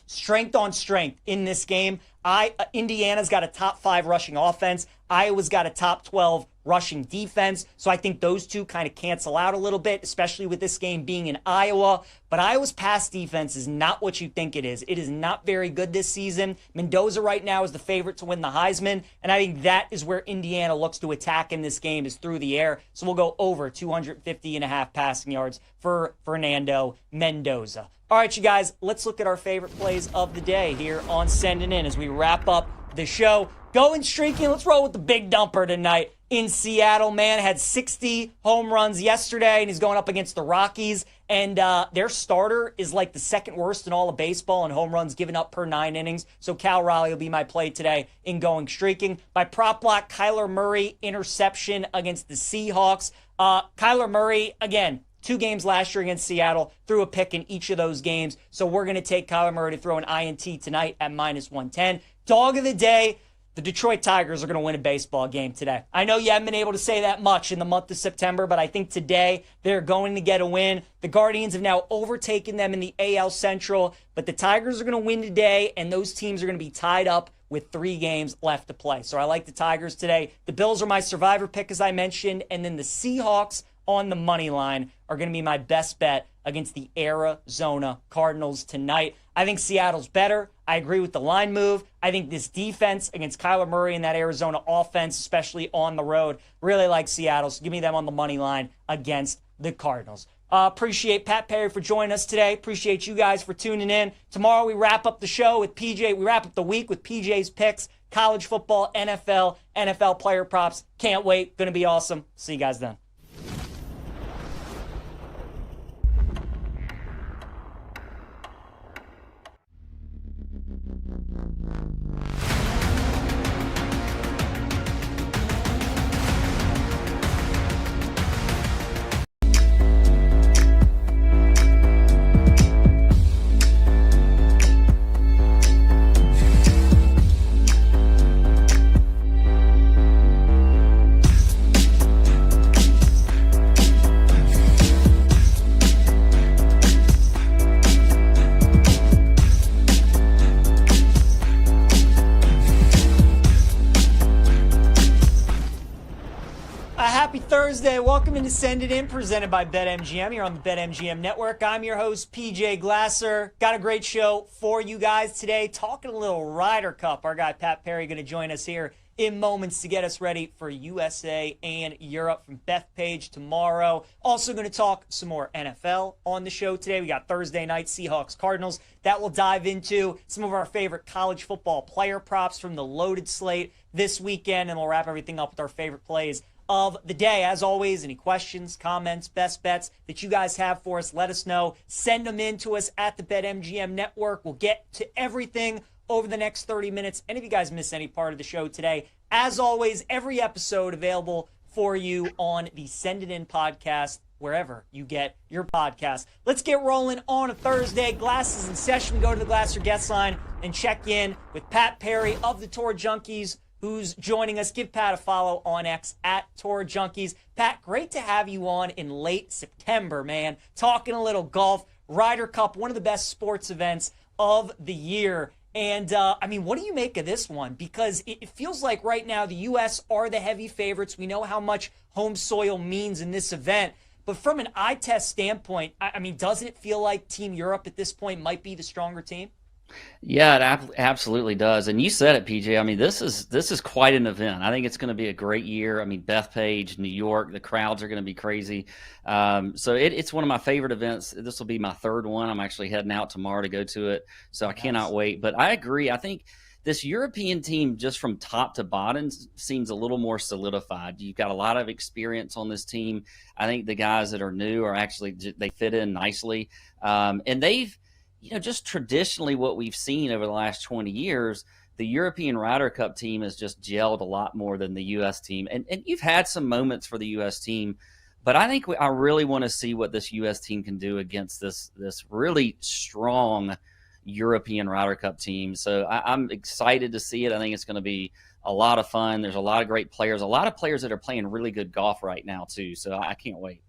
Strength on strength in this game. Indiana's got a top 5 rushing offense. Iowa's got a top 12 rushing defense. So I think those two kind of cancel out a little bit, especially with this game being in Iowa. But Iowa's pass defense is not what you think it is. It is not very good this season. Mendoza right now is the favorite to win the Heisman. And I think that is where Indiana looks to attack in this game, is through the air. So we'll go over 250.5 passing yards for Fernando Mendoza. All right, you guys, let's look at our favorite plays of the day here on Sending In as we wrap up the show. Going streaking, let's roll with the big dumper tonight in Seattle. Man had 60 home runs yesterday, and he's going up against the Rockies. And their starter is like the second worst in all of baseball in home runs given up per 9 innings. So Cal Raleigh will be my play today in going streaking. My prop block, Kyler Murray interception against the Seahawks. Kyler Murray, again, 2 games last year against Seattle, threw a pick in each of those games. So we're going to take Kyler Murray to throw an INT tonight at -110. Dog of the day, The Detroit Tigers are going to win a baseball game today. I know you haven't been able to say that much in the month of September, but I think today they're going to get a win. The Guardians have now overtaken them in the AL Central, but the Tigers are going to win today, and those teams are going to be tied up with 3 games left to play. So I like the Tigers today. The Bills are my survivor pick, as I mentioned, and then the Seahawks on the money line are going to be my best bet against the Arizona Cardinals tonight. I think Seattle's better. I agree with the line move. I think this defense against Kyler Murray and that Arizona offense, especially on the road, really like Seattle. So give me them on the money line against the Cardinals. Appreciate Pat Perry for joining us today. Appreciate you guys for tuning in. Tomorrow we wrap up the show with PJ. We wrap up the week with PJ's picks, college football, NFL player props. Can't wait. Going to be awesome. See you guys then. Thursday. Welcome into Send It In, presented by BetMGM. You're on the BetMGM network. I'm your host, PJ Glasser. Got a great show for you guys today. Talking a little Ryder Cup. Our guy Pat Perry going to join us here in moments to get us ready for USA and Europe from Bethpage tomorrow. Also going to talk some more NFL on the show today. We got Thursday night Seahawks Cardinals. That will dive into some of our favorite college football player props from the loaded slate this weekend, and we'll wrap everything up with our favorite plays of the day. As always, any questions, comments, best bets that you guys have for us, let us know. Send them in to us at the BetMGM Network. We'll get to everything over the next 30 minutes. And if you guys miss any part of the show today, as always, every episode available for you on the Send It In podcast, wherever you get your podcast. Let's get rolling on a Thursday. Glasses in session. We go to the Glasser guest line and check in with Pat Perry of the Tour Junkies, who's joining us. Give Pat a follow on X at Tour Junkies. Pat, great to have you on in late September, man. Talking a little golf. Ryder Cup, one of the best sports events of the year. And, what do you make of this one? Because it feels like right now the U.S. are the heavy favorites. We know how much home soil means in this event. But from an eye test standpoint, doesn't it feel like Team Europe at this point might be the stronger team? Yeah, it absolutely does. And you said it, PJ. This is quite an event. I think it's going to be a great year. Bethpage, New York, the crowds are going to be crazy. So it's one of my favorite events. This will be my third one. I'm actually heading out tomorrow to go to it. So I cannot wait. But I agree. I think this European team, just from top to bottom, seems a little more solidified. You've got a lot of experience on this team. I think the guys that are new are actually, they fit in nicely. And they've, just traditionally what we've seen over the last 20 years, the European Ryder Cup team has just gelled a lot more than the U.S. team. And you've had some moments for the U.S. team, but I think I really want to see what this U.S. team can do against this really strong European Ryder Cup team. So I'm excited to see it. I think it's going to be a lot of fun. There's a lot of great players, a lot of players that are playing really good golf right now too. So I can't wait.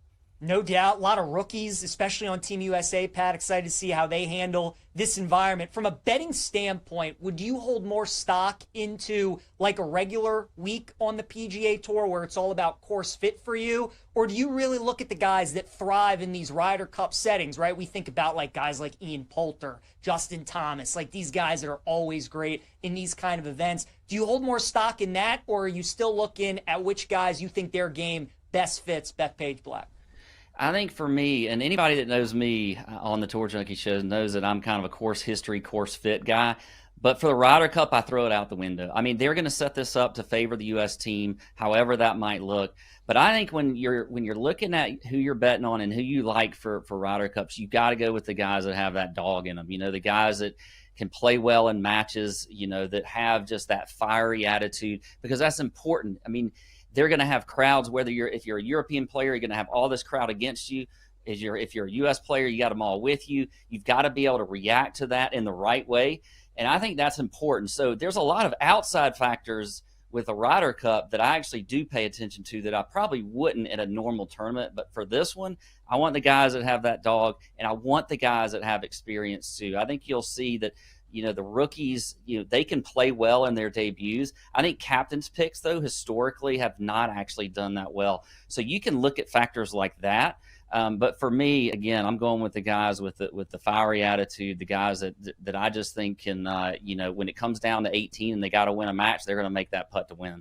No doubt. A lot of rookies, especially on Team USA, Pat. Excited to see how they handle this environment. From a betting standpoint, would you hold more stock into like a regular week on the PGA Tour where it's all about course fit for you? Or do you really look at the guys that thrive in these Ryder Cup settings, right? We think about like guys like Ian Poulter, Justin Thomas, like these guys that are always great in these kind of events. Do you hold more stock in that, or are you still looking at which guys you think their game best fits Bethpage Black? I think for me, and anybody that knows me on the Tour Junkie shows knows that I'm kind of a course history, course fit guy. But for the Ryder Cup, I throw it out the window. They're going to set this up to favor the U.S. team, however that might look. But I think when you're looking at who you're betting on and who you like for Ryder Cups, you got to go with the guys that have that dog in them. The guys that can play well in matches, that have just that fiery attitude, because that's important. They're going to have crowds, if you're a European player, you're going to have all this crowd against you. If you're a U.S. player, you got them all with you. You've got to be able to react to that in the right way. And I think that's important. So there's a lot of outside factors with the Ryder Cup that I actually do pay attention to that I probably wouldn't in a normal tournament. But for this one, I want the guys that have that dog, and I want the guys that have experience too. I think you'll see that, the rookies, they can play well in their debuts. I think captain's picks, though, historically have not actually done that well. So you can look at factors like that. But for me, again, I'm going with the guys with the fiery attitude, the guys that I just think can, when it comes down to 18 and they got to win a match, they're going to make that putt to win.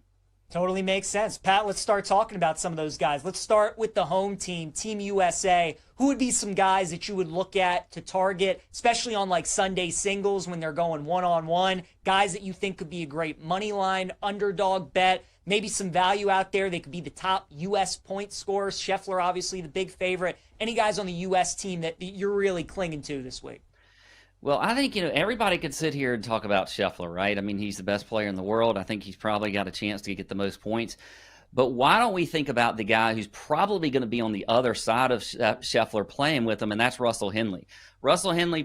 Totally makes sense. Pat, let's start talking about some of those guys. Let's start with the home team, Team USA. Who would be some guys that you would look at to target, especially on like Sunday singles when they're going one-on-one, guys that you think could be a great money line, underdog bet, maybe some value out there? They could be the top U.S. point scorers. Scheffler, obviously, the big favorite. Any guys on the U.S. team that you're really clinging to this week? Well, I think, everybody could sit here and talk about Scheffler, right? I mean, he's the best player in the world. I think he's probably got a chance to get the most points. But why don't we think about the guy who's probably going to be on the other side of Scheffler playing with him, and that's Russell Henley. Russell Henley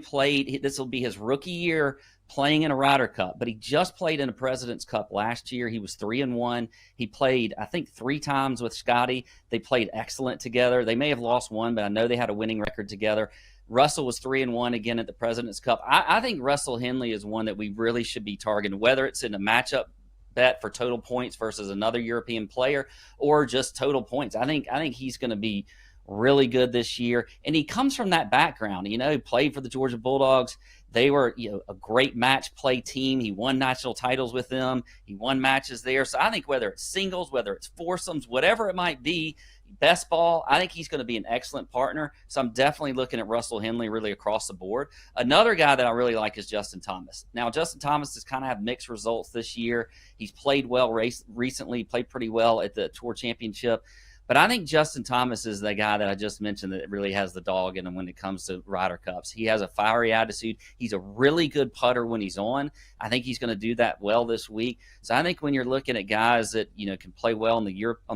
this will be his rookie year playing in a Ryder Cup, but he just played in a President's Cup last year. He was 3-1. He played, I think, 3 times with Scotty. They played excellent together. They may have lost one, but I know they had a winning record together. Russell was 3-1 again at the President's Cup. I think Russell Henley is one that we really should be targeting, whether it's in a matchup bet for total points versus another European player or just total points. I think he's going to be really good this year. And he comes from that background. He played for the Georgia Bulldogs. They were, a great match play team. He won national titles with them. He won matches there. So I think whether it's singles, whether it's foursomes, whatever it might be, best ball, I think he's going to be an excellent partner. So I'm definitely looking at Russell Henley really across the board. Another guy that I really like is Justin Thomas. Now, Justin Thomas has kind of had mixed results this year. He's played well recently, played pretty well at the Tour Championship. But I think Justin Thomas is the guy that I just mentioned that really has the dog in him when it comes to Ryder Cups. He has a fiery attitude. He's a really good putter when he's on. I think he's going to do that well this week. So I think when you're looking at guys that can play well on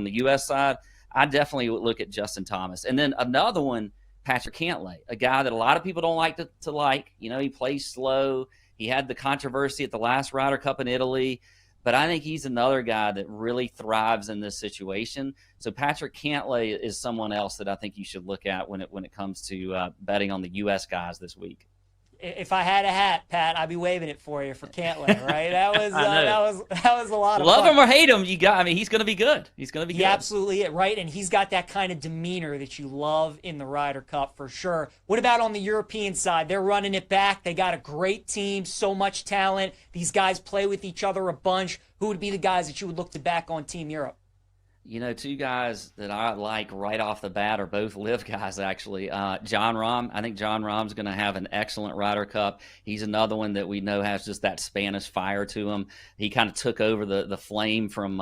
the U.S. side, I definitely would look at Justin Thomas. And then another one, Patrick Cantlay, a guy that a lot of people don't like to like. He plays slow. He had the controversy at the last Ryder Cup in Italy. But I think he's another guy that really thrives in this situation. So Patrick Cantlay is someone else that I think you should look at when it comes to betting on the U.S. guys this week. If I had a hat, Pat, I'd be waving it for you for Cantlay, right? That was a lot of Love fun. him or hate him, he's going to be good. He's going to be good. Yeah, absolutely, right? And he's got that kind of demeanor that you love in the Ryder Cup for sure. What about on the European side? They're running it back. They got a great team, so much talent. These guys play with each other a bunch. Who would be the guys that you would look to back on Team Europe? 2 guys that I like right off the bat are both live guys, actually. John Rahm. I think John Rahm's going to have an excellent Ryder Cup. He's another one that we know has just that Spanish fire to him. He kind of took over the flame from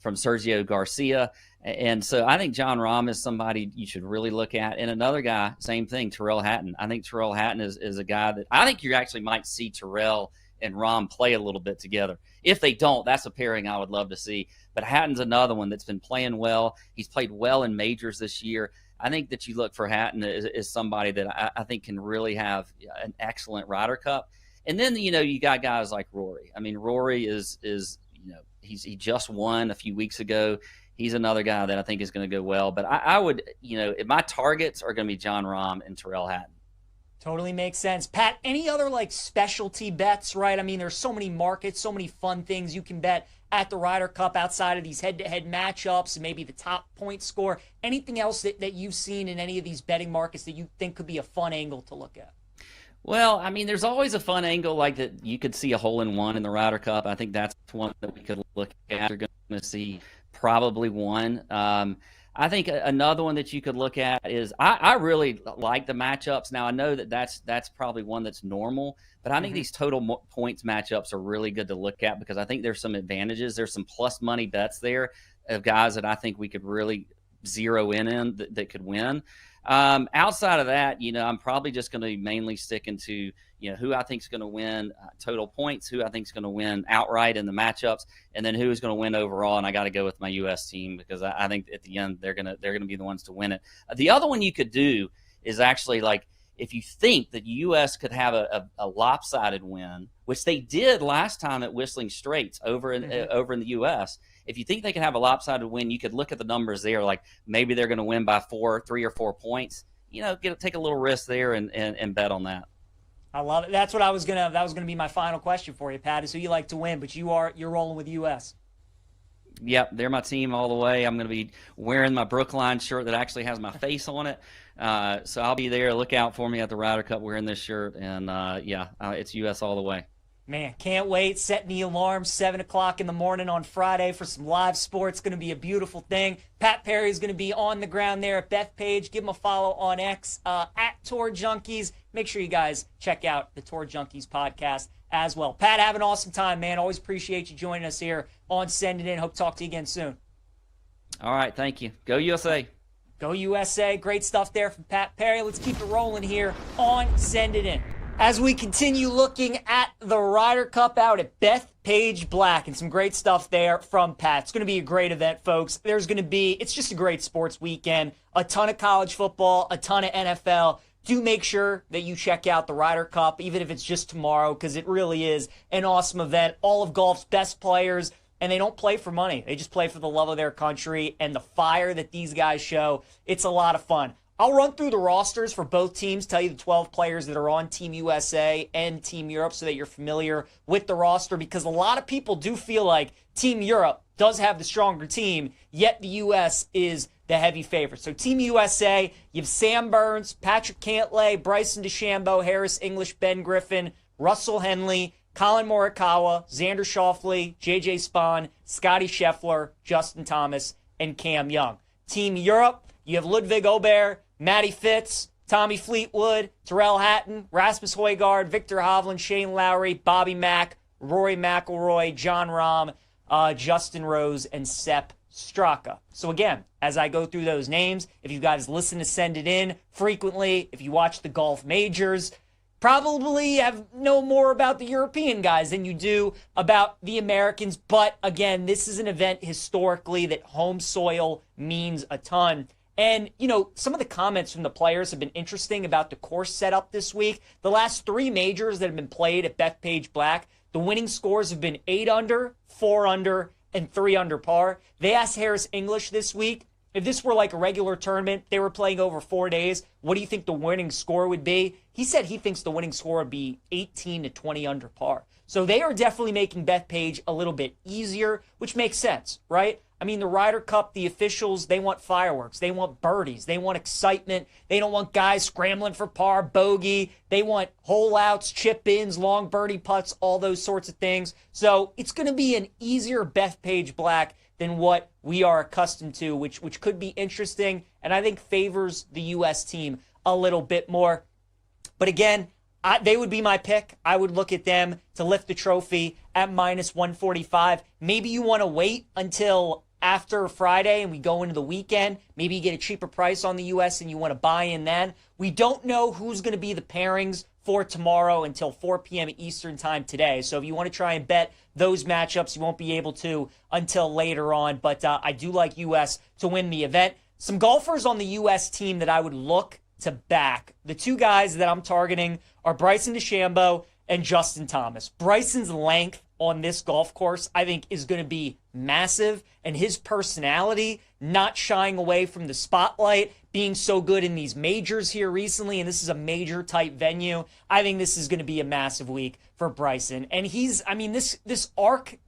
Sergio Garcia. And so I think John Rahm is somebody you should really look at. And another guy, same thing, Tyrrell Hatton. I think Tyrrell Hatton is a guy that I think you actually might see Tyrrell and Rahm play a little bit together. If they don't, that's a pairing I would love to see. But Hatton's another one that's been playing well. He's played well in majors this year. I think that you look for Hatton is somebody that I think can really have an excellent Ryder Cup. And then, you got guys like Rory. I mean, Rory is he just won a few weeks ago. He's another guy that I think is going to go well. But I would, my targets are going to be John Rahm and Tyrrell Hatton. Totally makes sense. Pat, any other specialty bets, right? I mean, there's so many markets, so many fun things you can bet at the Ryder Cup outside of these head-to-head matchups and maybe the top point score. Anything else that you've seen in any of these betting markets that you think could be a fun angle to look at? Well, I mean, there's always a fun angle like that. You could see a hole-in-one in the Ryder Cup. I think that's one that we could look at. You're going to see probably one. I think another one that you could look at is I really like the matchups. Now, I know that's probably one that's normal, but I think these total points matchups are really good to look at because I think there's some advantages. There's some plus money bets there of guys that I think we could really zero in that could win. Outside of that, I'm probably just going to be mainly sticking to, who I think is going to win total points, who I think is going to win outright in the matchups, and then who is going to win overall. And I got to go with my U.S. team because I think at the end they're going to be the ones to win it. The other one you could do is actually if you think that U.S. could have a lopsided win, which they did last time at Whistling Straits over in the U.S., if you think they can have a lopsided win, you could look at the numbers there, like maybe they're going to win by 3 or 4 points. Take a little risk there and bet on that. I love it. That was gonna be my final question for you, Pat, is who you like to win, but you're rolling with U.S. Yep, they're my team all the way. I'm going to be wearing my Brookline shirt that actually has my face on it. So I'll be there. Look out for me at the Ryder Cup wearing this shirt. And, it's U.S. all the way. Man, can't wait. Setting the alarm 7 o'clock in the morning on Friday for some live sports. Going to be a beautiful thing. Pat Perry is going to be on the ground there at Bethpage. Give him a follow on X at Tour Junkies. Make sure you guys check out the Tour Junkies podcast as well. Pat, have an awesome time, man. Always appreciate you joining us here on Send It In. Hope to talk to you again soon. All right, thank you. Go USA. Go USA. Great stuff there from Pat Perry. Let's keep it rolling here on Send It In. As we continue looking at the Ryder Cup out at Bethpage Black, and some great stuff there from Pat. It's going to be a great event, folks. It's just a great sports weekend. A ton of college football, a ton of NFL. Do make sure that you check out the Ryder Cup, even if it's just tomorrow, because it really is an awesome event. All of golf's best players, and they don't play for money. They just play for the love of their country and the fire that these guys show. It's a lot of fun. I'll run through the rosters for both teams, tell you the 12 players that are on Team USA and Team Europe so that you're familiar with the roster, because a lot of people do feel like Team Europe does have the stronger team, yet the U.S. is the heavy favorite. So Team USA, you have Sam Burns, Patrick Cantlay, Bryson DeChambeau, Harris English, Ben Griffin, Russell Henley, Colin Morikawa, Xander Schauffele, J.J. Spahn, Scotty Scheffler, Justin Thomas, and Cam Young. Team Europe, you have Ludwig Aubert, Matty Fitz, Tommy Fleetwood, Terrell Hatton, Rasmus Højgaard, Victor Hovland, Shane Lowry, Bobby Mack, Rory McIlroy, John Rahm, Justin Rose, and Sepp Straka. So again, as I go through those names, if you guys listen to Send It In frequently, if you watch the golf majors, probably know more about the European guys than you do about the Americans. But again, this is an event historically that home soil means a ton. And, some of the comments from the players have been interesting about the course setup this week. The last 3 majors that have been played at Bethpage Black, the winning scores have been 8 under, 4 under, and 3 under par. They asked Harris English this week, if this were like a regular tournament, they were playing over 4 days, what do you think the winning score would be? He said he thinks the winning score would be 18 to 20 under par. So they are definitely making Bethpage a little bit easier, which makes sense, right? I mean, the Ryder Cup, the officials, they want fireworks. They want birdies. They want excitement. They don't want guys scrambling for par, bogey. They want hole outs, chip ins, long birdie putts, all those sorts of things. So it's going to be an easier Bethpage Black than what we are accustomed to, which could be interesting, and I think favors the U.S. team a little bit more. But again, they would be my pick. I would look at them to lift the trophy at minus 145. Maybe you want to wait until after Friday and we go into the weekend. Maybe you get a cheaper price on the U.S. and you want to buy in then. We don't know who's going to be the pairings for tomorrow until 4 p.m. Eastern time today. So if you want to try and bet those matchups, you won't be able to until later on. But I do like U.S. to win the event. Some golfers on the U.S. team that I would look to back. The 2 guys that I'm targeting are Bryson DeChambeau and Justin Thomas. Bryson's length on this golf course, I think, is going to be massive, and his personality, not shying away from the spotlight, being so good in these majors here recently, and this is a major type venue, I think this is going to be a massive week for Bryson. And this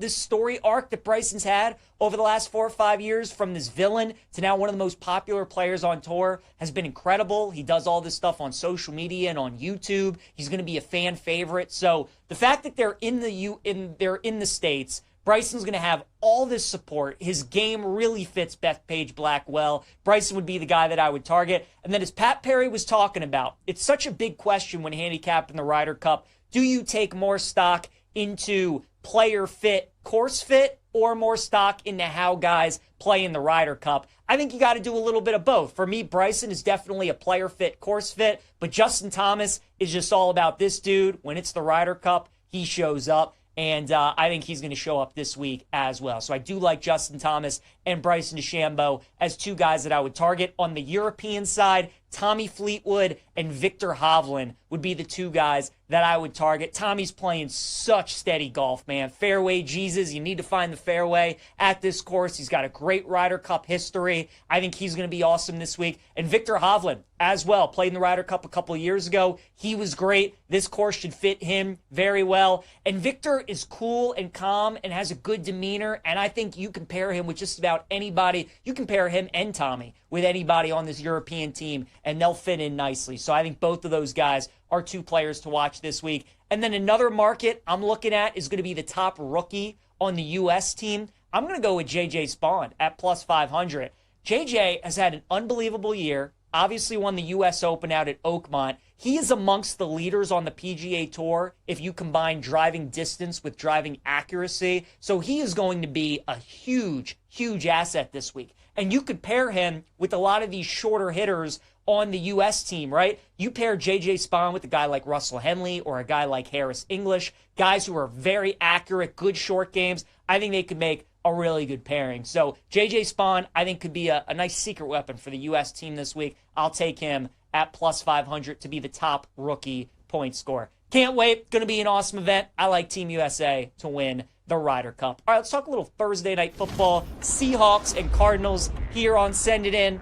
story arc that Bryson's had over the last 4 or 5 years, from this villain to now one of the most popular players on tour, has been incredible. He does all this stuff on social media and on YouTube. He's going to be a fan favorite. So the fact that they're in the States, Bryson's going to have all this support. His game really fits Bethpage Black well. Bryson would be the guy that I would target. And then, as Pat Perry was talking about, it's such a big question when handicapping the Ryder Cup. Do you take more stock into player fit, course fit, or more stock into how guys play in the Ryder Cup? I think you got to do a little bit of both. For me, Bryson is definitely a player fit, course fit, but Justin Thomas is just all about this dude. When it's the Ryder Cup, he shows up. And I think he's going to show up this week as well. So I do like Justin Thomas and Bryson DeChambeau as two guys that I would target. On the European side, Tommy Fleetwood and Victor Hovland would be the two guys that I would target. Tommy's playing such steady golf, man. Fairway Jesus, you need to find the fairway at this course. He's got a great Ryder Cup history. I think he's going to be awesome this week. And Victor Hovland as well, played in the Ryder Cup a couple of years ago. He was great. This course should fit him very well. And Victor is cool and calm and has a good demeanor, and I think you can pair him with just about anybody. You can pair him and Tommy with anybody on this European team, and they'll fit in nicely. So I think both of those guys are two players to watch this week. And then another market I'm looking at is going to be the top rookie on the U.S. team. I'm going to go with J.J. Spawn at plus 500. J.J. has had an unbelievable year, obviously won the U.S. Open out at Oakmont. He is amongst the leaders on the PGA Tour if you combine driving distance with driving accuracy. So he is going to be a huge, huge asset this week. And you could pair him with a lot of these shorter hitters on the U.S. team, right? You pair J.J. Spawn with a guy like Russell Henley or a guy like Harris English, guys who are very accurate, good short games. I think they could make a really good pairing. So J.J. Spawn, I think, could be a nice secret weapon for the U.S. team this week. I'll take him at plus 500 to be the top rookie point scorer. Can't wait. Going to be an awesome event. I like Team USA to win the Ryder Cup. All right, let's talk a little Thursday night football. Seahawks and Cardinals here on Send It In.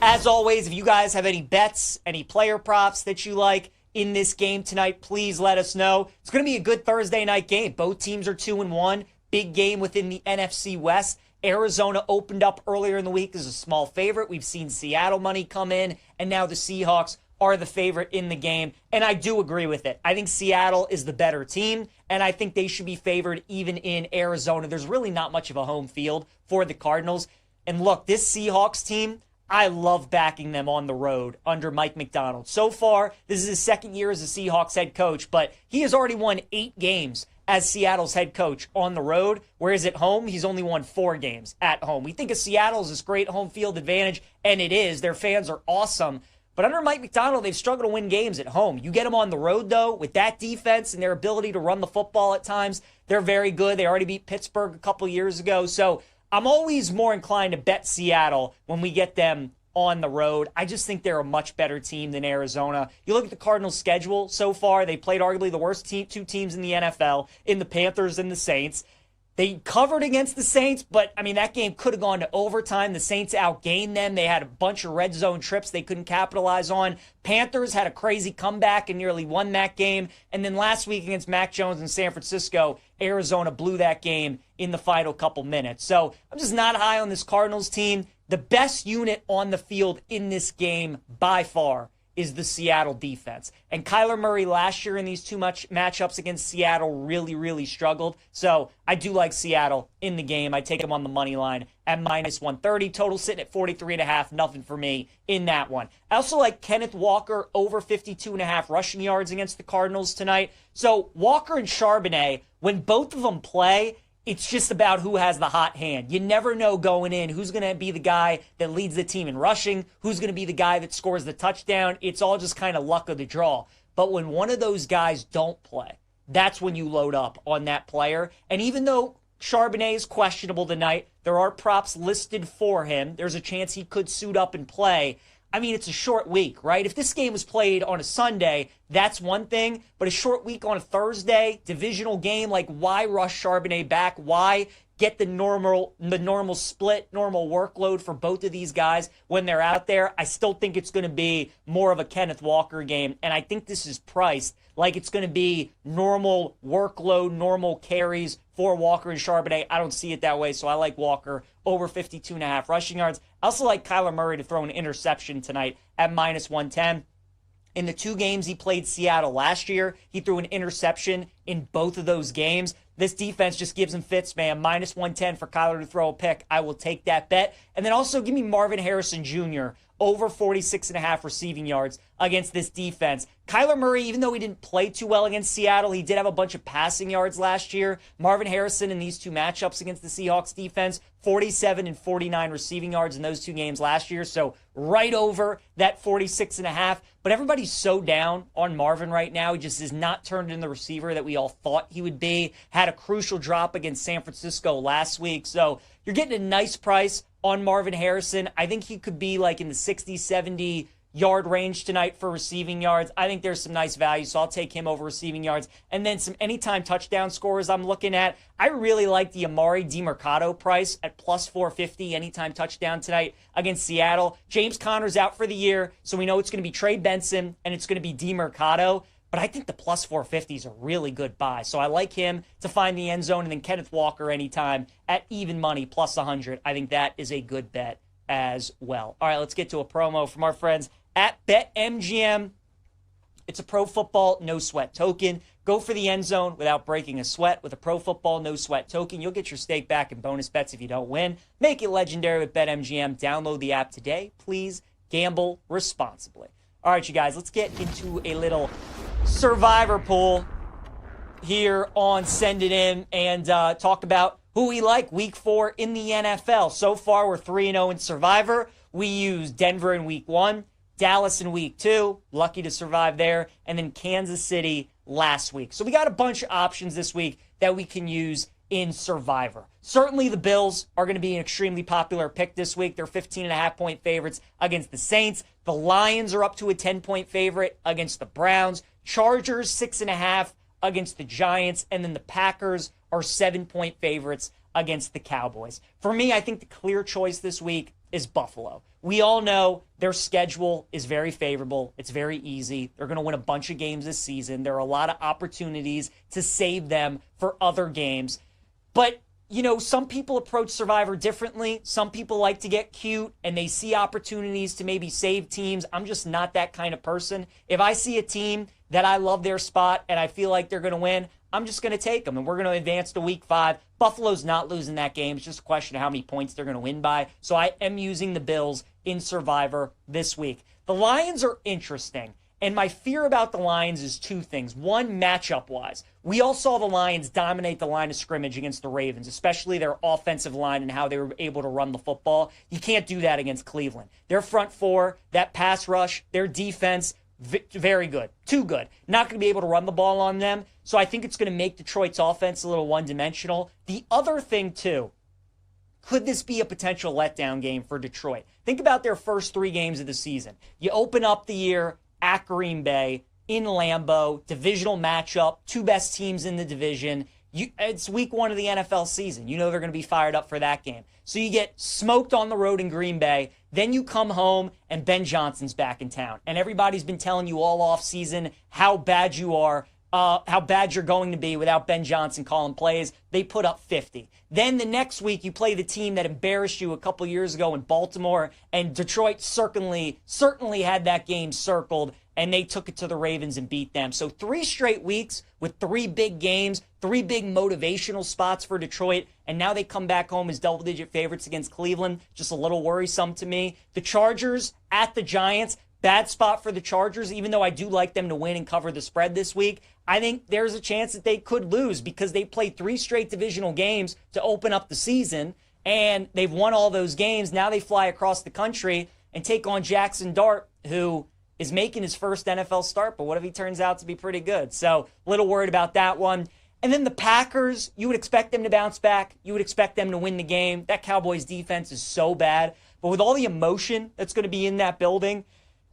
As always, if you guys have any bets, any player props that you like in this game tonight, please let us know. It's going to be a good Thursday night game. Both teams are 2-1. Big game within the NFC West. Arizona opened up earlier in the week as a small favorite. We've seen Seattle money come in, and now the Seahawks are the favorite in the game. And I do agree with it. I think Seattle is the better team, and I think they should be favored even in Arizona. There's really not much of a home field for the Cardinals. And look, this Seahawks team, I love backing them on the road under Mike Macdonald. So far, this is his second year as a Seahawks head coach, but he has already won 8 games as Seattle's head coach on the road, whereas at home, he's only won 4 games at home. We think of Seattle as this great home field advantage, and it is. Their fans are awesome. But under Mike Macdonald, they've struggled to win games at home. You get them on the road, though, with that defense and their ability to run the football at times, they're very good. They already beat Pittsburgh a couple years ago. So I'm always more inclined to bet Seattle when we get them on the road. I just think they're a much better team than Arizona. You look at the Cardinals' schedule so far, they played arguably the worst two teams in the NFL, in the Panthers and the Saints. They covered against the Saints, but, I mean, that game could have gone to overtime. The Saints outgained them. They had a bunch of red zone trips they couldn't capitalize on. Panthers had a crazy comeback and nearly won that game. And then last week against Mac Jones in San Francisco, Arizona blew that game in the final couple minutes. So I'm just not high on this Cardinals team. The best unit on the field in this game by far is the Seattle defense. And Kyler Murray last year in these two matchups against Seattle really, really struggled. So I do like Seattle in the game. I take them on the money line at minus 130. Total sitting at 43.5. Nothing for me in that one. I also like Kenneth Walker over 52.5 rushing yards against the Cardinals tonight. So Walker and Charbonnet, when both of them play, it's just about who has the hot hand. You never know going in who's going to be the guy that leads the team in rushing, who's going to be the guy that scores the touchdown. It's all just kind of luck of the draw. But when one of those guys don't play, that's when you load up on that player. And even though Charbonnet is questionable tonight, there are props listed for him. There's a chance he could suit up and play. I mean, it's a short week, right? If this game was played on a Sunday, that's one thing. But a short week on a Thursday, divisional game, like why rush Charbonnet back? Why get the normal split, normal workload for both of these guys when they're out there? I still think it's going to be more of a Kenneth Walker game. And I think this is priced like it's going to be normal workload, normal carries for Walker and Charbonnet. I don't see it that way, so I like Walker over 52.5 rushing yards. I also like Kyler Murray to throw an interception tonight at minus 110. In the 2 games he played Seattle last year, he threw an interception in both of those games. This defense just gives him fits, man. Minus 110 for Kyler to throw a pick. I will take that bet. And then also give me Marvin Harrison Jr. over 46.5 receiving yards against this defense. Kyler Murray, even though he didn't play too well against Seattle, he did have a bunch of passing yards last year. Marvin Harrison in these 2 matchups against the Seahawks defense, 47 and 49 receiving yards in those two games last year, so right over that 46.5. But everybody's so down on Marvin right now. He just has not turned into the receiver that we all thought he would be. Had a crucial drop against San Francisco last week. So you're getting a nice price on Marvin Harrison. I think he could be like in the 60, 70 yard range tonight for receiving yards. I think there's some nice value, so I'll take him over receiving yards. And then some anytime touchdown scorers I'm looking at. I really like the Amari DiMercato price at plus 450 anytime touchdown tonight against Seattle. James Conner's out for the year, so we know it's going to be Trey Benson and it's going to be DiMercato. But I think the plus 450 is a really good buy. So I like him to find the end zone, and then Kenneth Walker anytime at even money, plus 100. I think that is a good bet as well. All right, let's get to a promo from our friends at BetMGM. It's a pro football no sweat token. Go for the end zone without breaking a sweat with a pro football no sweat token. You'll get your stake back in bonus bets if you don't win. Make it legendary with BetMGM. Download the app today. Please gamble responsibly. All right, you guys, let's get into a little survivor pool here on Send It In and talk about who we like week 4 in the NFL. So far, we're 3-0 in survivor. We used Denver in week 1. Dallas in week 2, lucky to survive there, and then Kansas City last week. So we got a bunch of options this week that we can use in Survivor. Certainly the Bills are going to be an extremely popular pick this week. They're 15.5-point favorites against the Saints. The Lions are up to a 10-point favorite against the Browns. Chargers 6.5 against the Giants, and then the Packers are 7-point favorites against the Cowboys. For me, I think the clear choice this week is Buffalo. We all know their schedule is very favorable. It's very easy. They're going to win a bunch of games this season. There are a lot of opportunities to save them for other games. But, you know, some people approach Survivor differently. Some people like to get cute and they see opportunities to maybe save teams. I'm just not that kind of person. If I see a team that I love their spot and I feel like they're going to win, I'm just going to take them, and we're going to advance to week 5. Buffalo's not losing that game. It's just a question of how many points they're going to win by. So I am using the Bills in Survivor this week. The Lions are interesting, and my fear about the Lions is 2 things. One, matchup-wise. We all saw the Lions dominate the line of scrimmage against the Ravens, especially their offensive line and how they were able to run the football. You can't do that against Cleveland. Their front four, that pass rush, their defense, very good. Too good. Not going to be able to run the ball on them. So I think it's going to make Detroit's offense a little one-dimensional. The other thing, too, could this be a potential letdown game for Detroit? Think about their first 3 games of the season. You open up the year at Green Bay, in Lambeau, divisional matchup, 2 best teams in the division. It's week 1 of the NFL season. You know they're going to be fired up for that game. So you get smoked on the road in Green Bay. Then you come home and Ben Johnson's back in town. And everybody's been telling you all off season how bad you are, how bad you're going to be without Ben Johnson calling plays. They put up 50. Then the next week you play the team that embarrassed you a couple years ago in Baltimore, and Detroit certainly had that game circled, and they took it to the Ravens and beat them. So 3 straight weeks with 3 big games, 3 big motivational spots for Detroit, and now they come back home as double-digit favorites against Cleveland. Just a little worrisome to me. The Chargers at the Giants, bad spot for the Chargers, even though I do like them to win and cover the spread this week. I think there's a chance that they could lose because they played 3 straight divisional games to open up the season, and they've won all those games. Now they fly across the country and take on Jackson Dart, who is making his first NFL start, but what if he turns out to be pretty good? So a little worried about that one. And then the Packers, you would expect them to bounce back. You would expect them to win the game. That Cowboys defense is so bad. But with all the emotion that's going to be in that building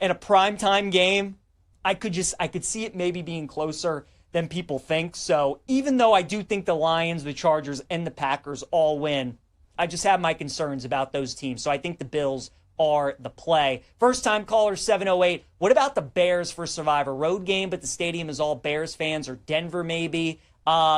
and a primetime game, I could see it maybe being closer than people think. So even though I do think the Lions, the Chargers, and the Packers all win, I just have my concerns about those teams. So I think the Bills are the play. First time caller 708. What about the Bears for Survivor? Road game, but the stadium is all Bears fans, or Denver maybe.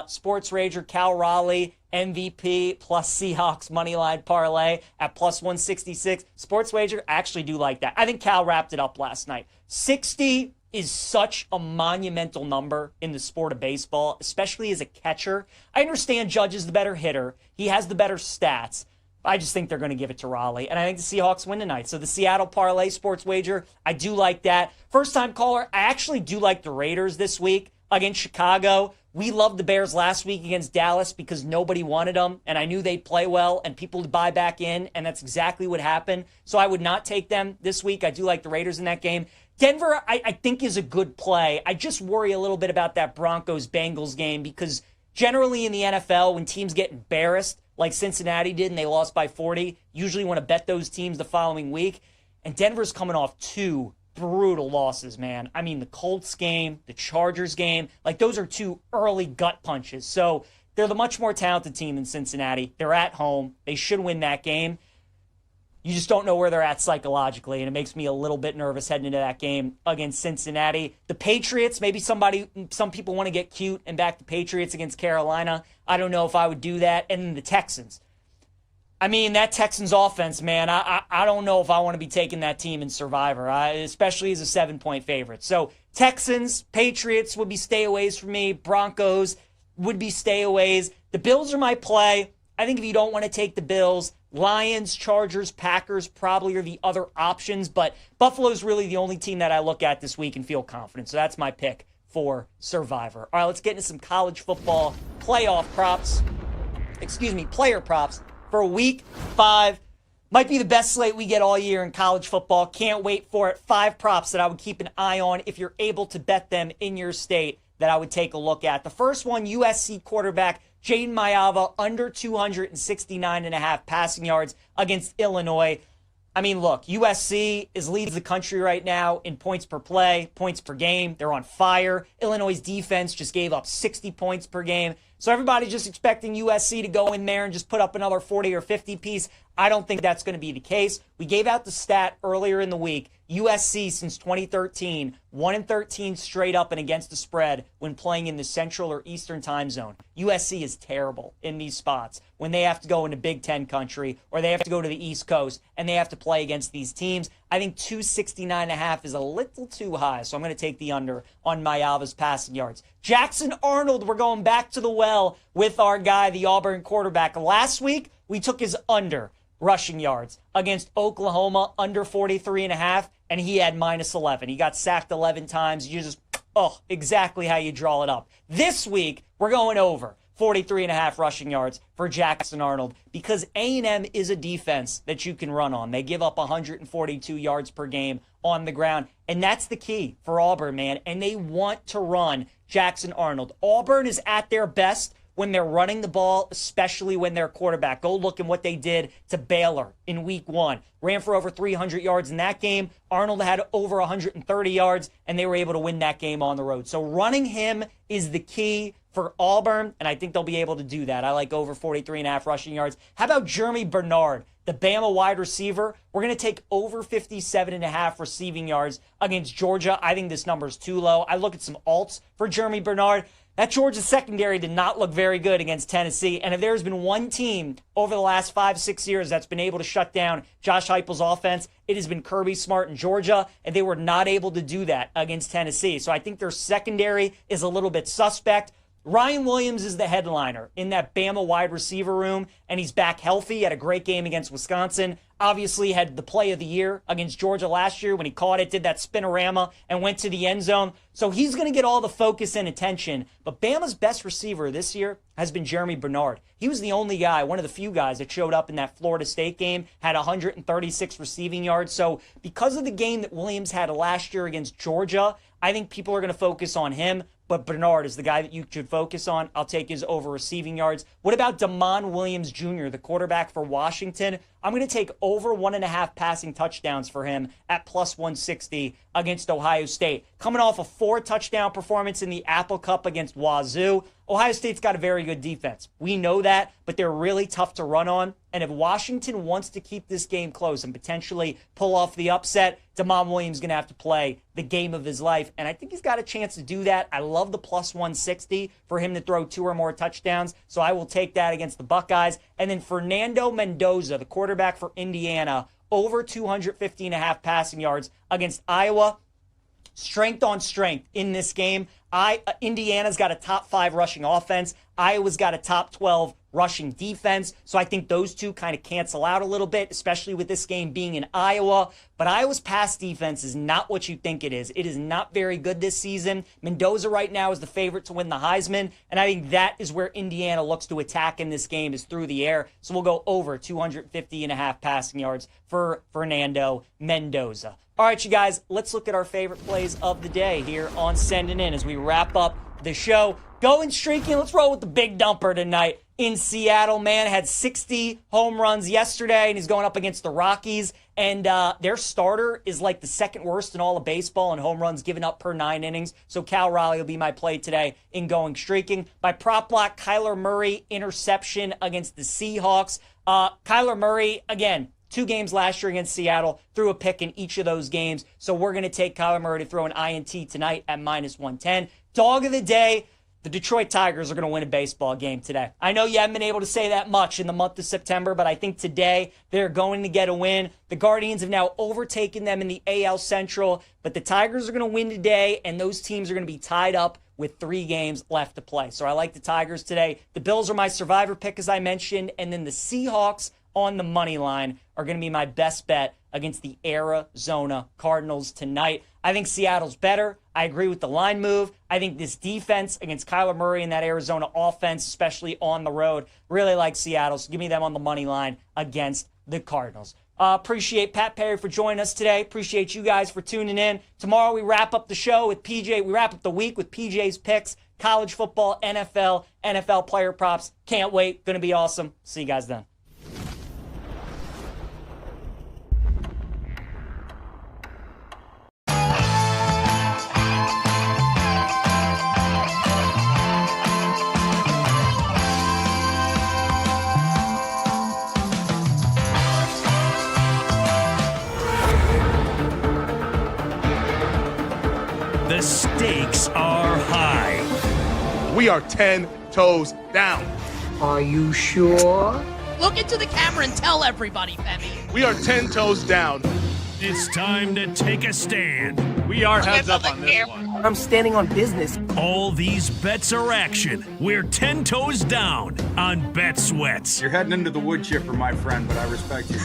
Sports Rager, Cal Raleigh, MVP plus Seahawks moneyline parlay at plus 166. Sports Wager, I actually do like that. I think Cal wrapped it up last night. 60 is such a monumental number in the sport of baseball, especially as a catcher. I understand Judge is the better hitter. He has the better stats. I just think they're going to give it to Raleigh. And I think the Seahawks win tonight. So the Seattle parlay Sports Wager, I do like that. First time caller, I actually do like the Raiders this week against Chicago. We loved the Bears last week against Dallas because nobody wanted them, and I knew they'd play well and people would buy back in, and that's exactly what happened. So I would not take them this week. I do like the Raiders in that game. Denver, I think, is a good play. I just worry a little bit about that Broncos-Bengals game because generally in the NFL, when teams get embarrassed, like Cincinnati did and they lost by 40, usually want to bet those teams the following week. And Denver's coming off 2 brutal losses, man. I mean, the Colts game, the Chargers game, like those are 2 early gut punches. So they're the much more talented team than Cincinnati. They're at home. They should win that game. You just don't know where they're at psychologically, and it makes me a little bit nervous heading into that game against Cincinnati. The Patriots, maybe some people want to get cute and back the Patriots against Carolina. I don't know if I would do that. And then the Texans. I mean, that Texans offense, man, I don't know if I want to be taking that team in Survivor, especially as a 7-point favorite. So Texans, Patriots would be stayaways for me. Broncos would be stayaways. The Bills are my play. I think if you don't want to take the Bills, Lions, Chargers, Packers probably are the other options, but Buffalo's really the only team that I look at this week and feel confident. So that's my pick for Survivor. All right, let's get into some college football player props for week 5. Might be the best slate we get all year in college football. Can't wait for it. 5 props that I would keep an eye on if you're able to bet them in your state that I would take a look at. The first one, USC quarterback Jaden Mayava, under 269.5 passing yards against Illinois. I mean, look, USC is leading the country right now in points per play, points per game. They're on fire. Illinois' defense just gave up 60 points per game. So everybody's just expecting USC to go in there and just put up another 40 or 50 piece. I don't think that's going to be the case. We gave out the stat earlier in the week. USC since 2013, 1-13 straight up and against the spread when playing in the Central or Eastern time zone. USC is terrible in these spots when they have to go into Big Ten country or they have to go to the East Coast and they have to play against these teams. I think 269.5 is a little too high, so I'm going to take the under on Mayava's passing yards. Jackson Arnold, we're going back to the well with our guy, the Auburn quarterback. Last week, we took his under rushing yards against Oklahoma, under 43.5, and he had -11. He got sacked 11 times. You just, exactly how you draw it up. This week, we're going over 43.5 rushing yards for Jackson Arnold because A&M is a defense that you can run on. They give up 142 yards per game on the ground, and that's the key for Auburn, man, and they want to run Jackson Arnold. Auburn is at their best when they're running the ball, especially when they're quarterback. Go look at what they did to Baylor in week 1. Ran for over 300 yards in that game. Arnold had over 130 yards, and they were able to win that game on the road. So running him is the key for Auburn, and I think they'll be able to do that. I like over 43.5 rushing yards. How about Jeremy Bernard, the Bama wide receiver? We're going to take over 57.5 receiving yards against Georgia. I think this number is too low. I look at some alts for Jeremy Bernard. That Georgia secondary did not look very good against Tennessee. And if there's been one team over the last 5-6 years that's been able to shut down Josh Heupel's offense, it has been Kirby Smart in Georgia, and they were not able to do that against Tennessee. So I think their secondary is a little bit suspect. Ryan Williams is the headliner in that Bama wide receiver room, and he's back healthy. Had a great game against Wisconsin. Obviously had the play of the year against Georgia last year when he caught it, did that spinorama, and went to the end zone. So he's going to get all the focus and attention. But Bama's best receiver this year has been Jeremy Bernard. He was the only guy, one of the few guys that showed up in that Florida State game, had 136 receiving yards. So because of the game that Williams had last year against Georgia, I think people are going to focus on him. But Bernard is the guy that you should focus on. I'll take his over receiving yards. What about Damon Williams Jr., the quarterback for Washington? I'm going to take over 1.5 passing touchdowns for him at +160 against Ohio State. Coming off a 4-touchdown performance in the Apple Cup against Wazoo, Ohio State's got a very good defense. We know that, but they're really tough to run on. And if Washington wants to keep this game close and potentially pull off the upset, Damon Williams is going to have to play the game of his life. And I think he's got a chance to do that. I love the +160 for him to throw 2 or more touchdowns. So I will take that against the Buckeyes. And then Fernando Mendoza, the quarterback for Indiana, over 250.5 passing yards against Iowa. Strength on strength in this game. Indiana's got a top 5 rushing offense. Iowa's got a top 12 rushing defense. So I think those two kind of cancel out a little bit, especially with this game being in Iowa. But Iowa's pass defense is not what you think it is. It is not very good this season. Mendoza right now is the favorite to win the Heisman, and I think that is where Indiana looks to attack in this game, is through the air. So we'll go over 250.5 passing yards for Fernando Mendoza. All right, you guys, let's look at our favorite plays of the day here on Sending In as we wrap up the show. Going streaking, let's roll with the big dumper tonight in Seattle. Man had 60 home runs yesterday, and he's going up against the Rockies. And their starter is like the second worst in all of baseball in home runs given up per 9 innings. So Cal Raleigh will be my play today in going streaking. My prop block, Kyler Murray interception against the Seahawks. Kyler Murray, again, 2 games last year against Seattle, threw a pick in each of those games. So we're going to take Kyler Murray to throw an INT tonight at -110. Dog of the day, the Detroit Tigers are going to win a baseball game today. I know you haven't been able to say that much in the month of September, but I think today they're going to get a win. The Guardians have now overtaken them in the AL Central, but the Tigers are going to win today, and those teams are going to be tied up with 3 games left to play. So I like the Tigers today. The Bills are my survivor pick, as I mentioned, and then the Seahawks on the money line are going to be my best bet against the Arizona Cardinals tonight. I think Seattle's better. I agree with the line move. I think this defense against Kyler Murray and that Arizona offense, especially on the road, really like Seattle. So give me them on the money line against the Cardinals. Appreciate Pat Perry for joining us today. Appreciate you guys for tuning in. Tomorrow we wrap up the show with PJ. We wrap up the week with PJ's picks. College football, NFL, NFL player props. Can't wait. Going to be awesome. See you guys then. The stakes are high. We are 10 toes down. Are you sure? Look into the camera and tell everybody, Femi. We are 10 toes down. It's time to take a stand. We are heads up on this one. I'm standing on business. All these bets are action. We're 10 toes down on Bet Sweats. You're heading into the wood chipper, my friend, but I respect you.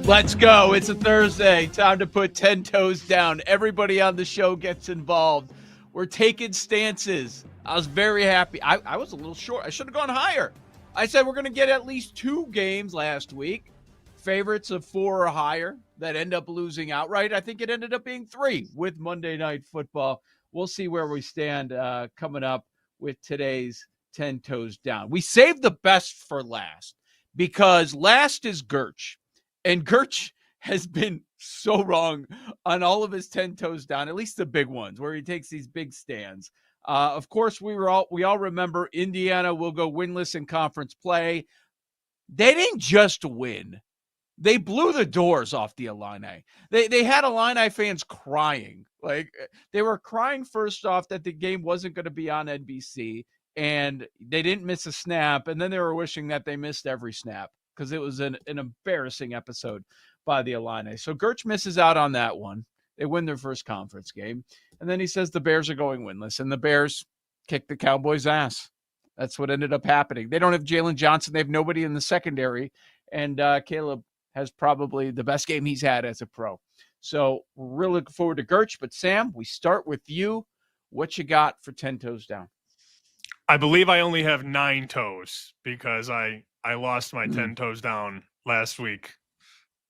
Let's go. It's a Thursday. Time to put 10 toes down. Everybody on the show gets involved. We're taking stances. I was very happy. I was a little short. I should have gone higher. I said we're going to get at least 2 games last week. Favorites of 4 or higher that end up losing outright. I think it ended up being 3 with Monday Night Football. We'll see where we stand coming up with today's 10 toes down. We saved the best for last because last is Girrch. And Girrch has been so wrong on all of his 10 toes down, at least the big ones where he takes these big stands. Of course, we all remember Indiana will go winless in conference play. They didn't just win. They blew the doors off the Illini. They had Illini fans crying. Like, they were crying first off that the game wasn't going to be on NBC, and they didn't miss a snap, and then they were wishing that they missed every snap, because it was an embarrassing episode by the Illini. So Girrch misses out on that one. They win their first conference game. And then he says the Bears are going winless. And the Bears kick the Cowboys' ass. That's what ended up happening. They don't have Jalen Johnson. They have nobody in the secondary. And Caleb has probably the best game he's had as a pro. So we're really looking forward to Girrch. But Sam, we start with you. What you got for 10 toes down? I believe I only have 9 toes because I lost my 10 toes down last week.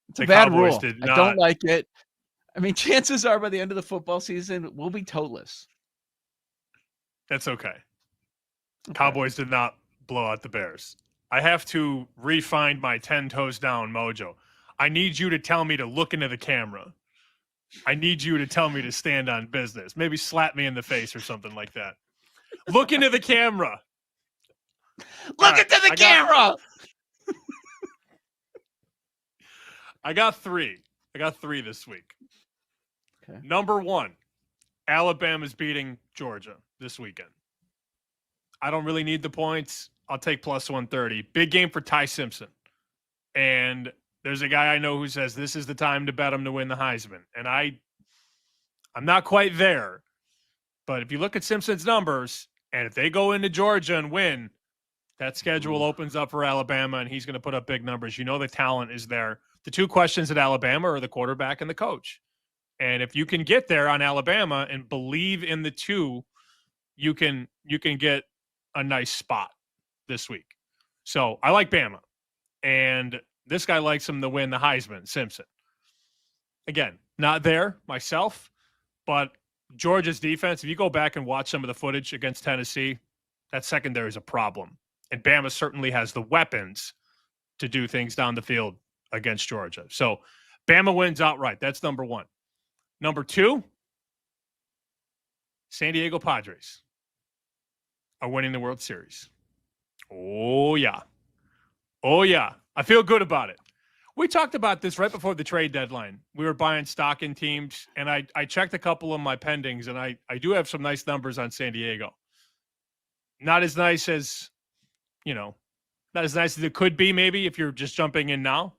It's a bad rule. I don't like it. I mean, chances are by the end of the football season, we'll be toeless. That's okay. Cowboys did not blow out the Bears. I have to refine my 10 toes down mojo. I need you to tell me to look into the camera. I need you to tell me to stand on business. Maybe slap me in the face or something like that. Look into the camera. Look into the camera. I got 3. I got 3 this week. Okay. Number 1, Alabama's beating Georgia this weekend. I don't really need the points. I'll take plus 130. Big game for Ty Simpson. And there's a guy I know who says this is the time to bet him to win the Heisman. And I'm not quite there. But if you look at Simpson's numbers, And if they go into Georgia and win, that schedule opens up for Alabama, and he's going to put up big numbers. You know the talent is there. The two questions at Alabama are the quarterback and the coach. And if you can get there on Alabama and believe in the two, you can get a nice spot this week. So I like Bama. And this guy likes him to win the Heisman, Simpson. Again, not there myself, but Georgia's defense, if you go back and watch some of the footage against Tennessee, that secondary is a problem. And Bama certainly has the weapons to do things down the field against Georgia. So Bama wins outright. That's number one. Number two, San Diego Padres are winning the World Series. Oh, yeah. Oh, yeah. I feel good about it. We talked about this right before the trade deadline. We were buying stock in teams, and I checked a couple of my pendings, and I do have some nice numbers on San Diego. Not as nice as, not as nice as it could be maybe if you're just jumping in now.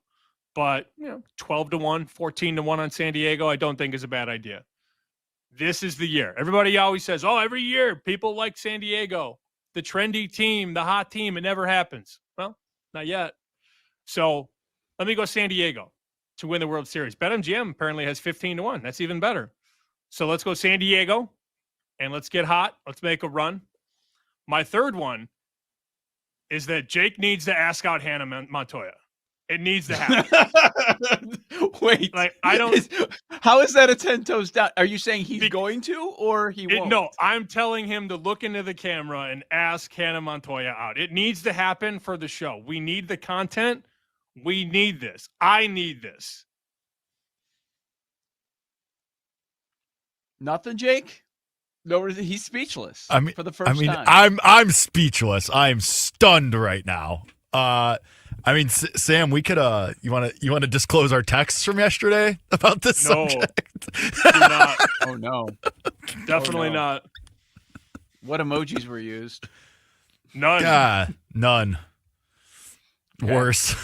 But, 12-1, 14-1 on San Diego, I don't think is a bad idea. This is the year. Everybody always says, every year people like San Diego, the trendy team, the hot team. It never happens. Well, not yet. So let me go San Diego to win the World Series. BetMGM apparently has 15-1. That's even better. So let's go San Diego, and let's get hot. Let's make a run. My third one is that Jake needs to ask out Hannah Montoya. It needs to happen. Wait, how is that a 10 toes down? Are you saying he's going to, or he won't? No, I'm telling him to look into the camera and ask Hannah Montoya out. It needs to happen for the show. We need the content. We need this. I need this. Nothing, Jake? No, he's speechless. For the first time. I'm speechless. I am stunned right now. Sam, we could you want to disclose our texts from yesterday about this subject? Do not. Oh no. Definitely not. What emojis were used? None. None. Okay. Worse.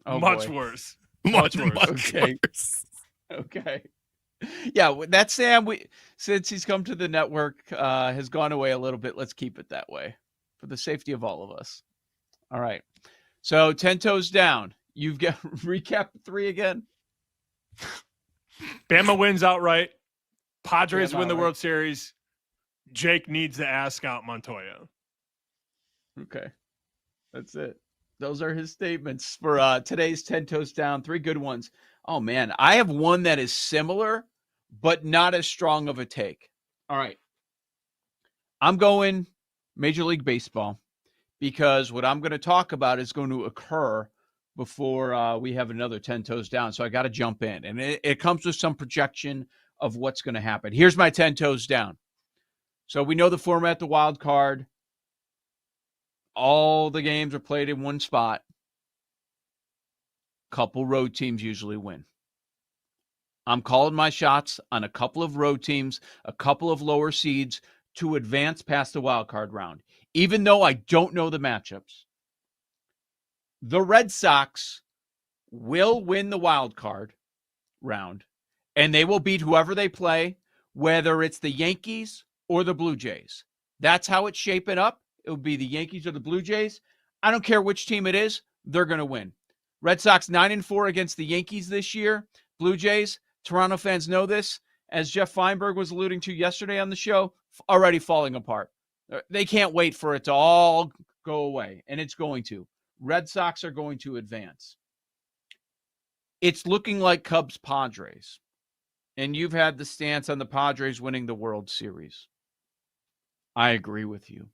Much worse. Much worse. Okay. Yeah, that Sam, since he's come to the network, has gone away a little bit. Let's keep it that way for the safety of all of us. All right. So 10 toes down. You've got recap 3 again. Bama wins outright. Padres win the World Series. Jake needs to ask out Montoya. Okay. That's it. Those are his statements for today's 10 toes down. 3 good ones. Oh, man. I have one that is similar, but not as strong of a take. All right. I'm going Major League Baseball, because what I'm going to talk about is going to occur before we have another 10 toes down. So I got to jump in. And it comes with some projection of what's going to happen. Here's my 10 toes down. So we know the format, the wild card. All the games are played in one spot. Couple road teams usually win. I'm calling my shots on a couple of road teams, a couple of lower seeds to advance past the wild card round. Even though I don't know the matchups. The Red Sox will win the wild card round, and they will beat whoever they play, whether it's the Yankees or the Blue Jays. That's how it's shaping up. It will be the Yankees or the Blue Jays. I don't care which team it is. They're going to win. Red Sox 9-4 against the Yankees this year. Blue Jays, Toronto fans know this, as Jeff Feinberg was alluding to yesterday on the show, already falling apart. They can't wait for it to all go away, and it's going to. Red Sox are going to advance. It's looking like Cubs-Padres, and you've had the stance on the Padres winning the World Series. I agree with you.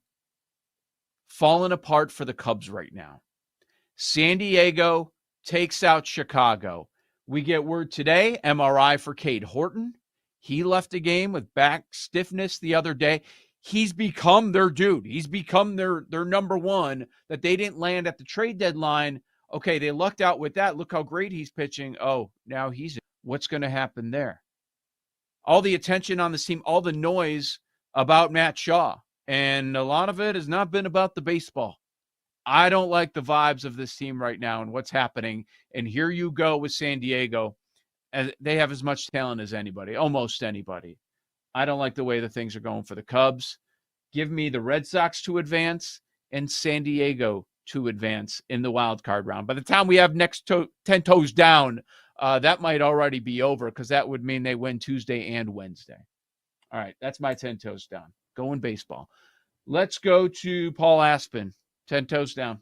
Falling apart for the Cubs right now. San Diego takes out Chicago. We get word today, MRI for Cade Horton. He left the game with back stiffness the other day. He's become their dude. He's become their number one that they didn't land at the trade deadline. Okay, they lucked out with that. Look how great he's pitching. Oh, now what's going to happen there? All the attention on the team, all the noise about Matt Shaw. And a lot of it has not been about the baseball. I don't like the vibes of this team right now and what's happening. And here you go with San Diego. As they have as much talent as anybody, almost anybody. I don't like the way the things are going for the Cubs. give me the Red Sox to advance and San Diego to advance in the wild card round. By the time we have 10 toes down, that might already be over because that would mean they win Tuesday and Wednesday. All right, that's my 10 toes down. Going baseball. Let's go to Paul Aspen. 10 toes down.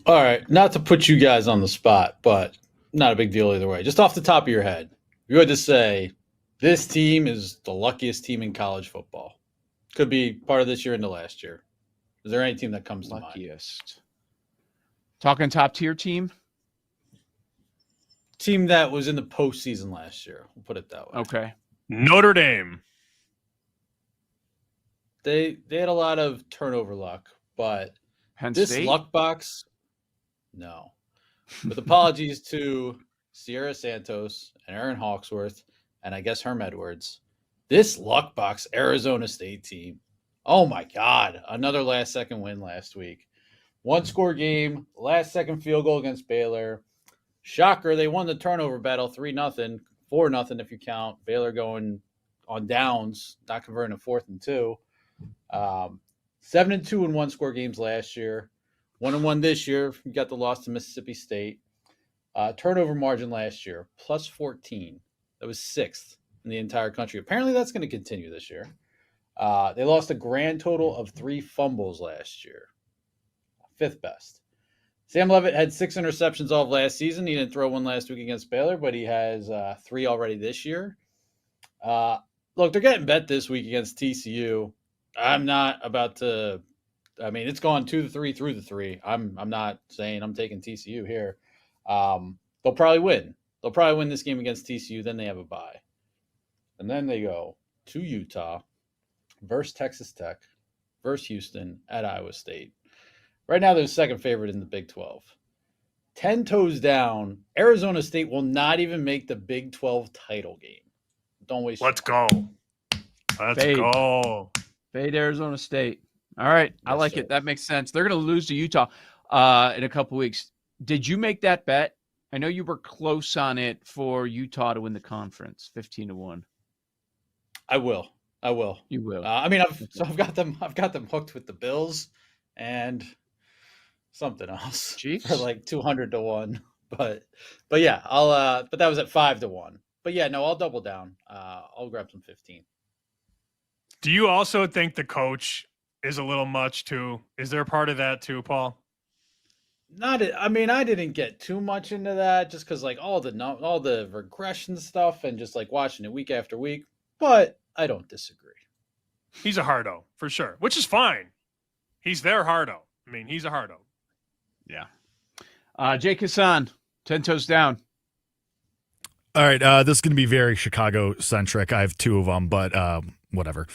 All right, not to put you guys on the spot, but not a big deal either way. Just off the top of your head, if you had to say this team is the luckiest team in college football. Could be part of this year into last year. Is there any team that comes to mind? Luckiest. Talking top tier team? Team that was in the postseason last year. We'll put it that way. Okay. Notre Dame. They had a lot of turnover luck, but Penn this State? luck box, no. With apologies to Sierra Santos and Aaron Hawksworth and I guess Herm Edwards, this luck box Arizona State team, oh my God, another last-second win last week. One-score game, last-second field goal against Baylor. Shocker, they won the turnover battle 3-0, 4-0 if you count. Baylor going on downs, not converting a 4th and 2. 7-2 in one-score games last year. 1-1 this year. You got the loss to Mississippi State. Turnover margin last year, plus 14. That was 6th in the entire country. Apparently that's going to continue this year. They lost a grand total of 3 fumbles last year. 5th best. Sam Levitt had 6 interceptions all of last season. He didn't throw one last week against Baylor, but he has 3 already this year. Look, they're getting bet this week against TCU. I'm not about to. I mean, it's gone 2-3 through the 3. I'm not saying I'm taking TCU here. They'll probably win. They'll probably win this game against TCU. Then they have a bye, and then they go to Utah versus Texas Tech versus Houston at Iowa State. Right now, they're the second favorite in the Big 12. 10 toes down. Arizona State will not even make the Big 12 title game. Don't waste. Let's go. Let's go. Fade Arizona State. All right. I like it. That makes sense. They're going to lose to Utah in a couple weeks. Did you make that bet? I know you were close on it for Utah to win the conference, 15-1. I will. You will. I mean, I've got them hooked with the Bills and something else for like 200-1. But yeah, I'll. But that was at 5-1. But yeah, no, I'll double down. I'll grab some 15. Do you also think the coach is a little much too? Is there a part of that too, Paul? I mean, I didn't get too much into that just because like all the regression stuff and just like watching it week after week. But I don't disagree. He's a hardo for sure, which is fine. He's their hardo. I mean, he's a hardo. Yeah. Jake Hassan, 10 toes down. All right, this is going to be very Chicago-centric. I have 2 of them, but whatever.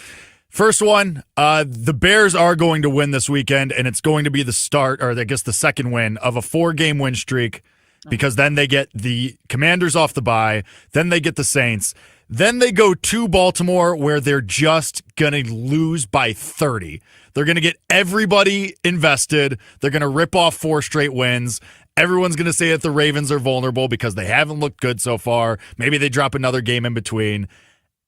First one, the Bears are going to win this weekend, and it's going to be the start, or I guess the second win, of a 4-game win streak, because then they get the Commanders off the bye, then they get the Saints, then they go to Baltimore, where they're just going to lose by 30. They're going to get everybody invested. They're going to rip off 4 straight wins. Everyone's going to say that the Ravens are vulnerable because they haven't looked good so far. Maybe they drop another game in between.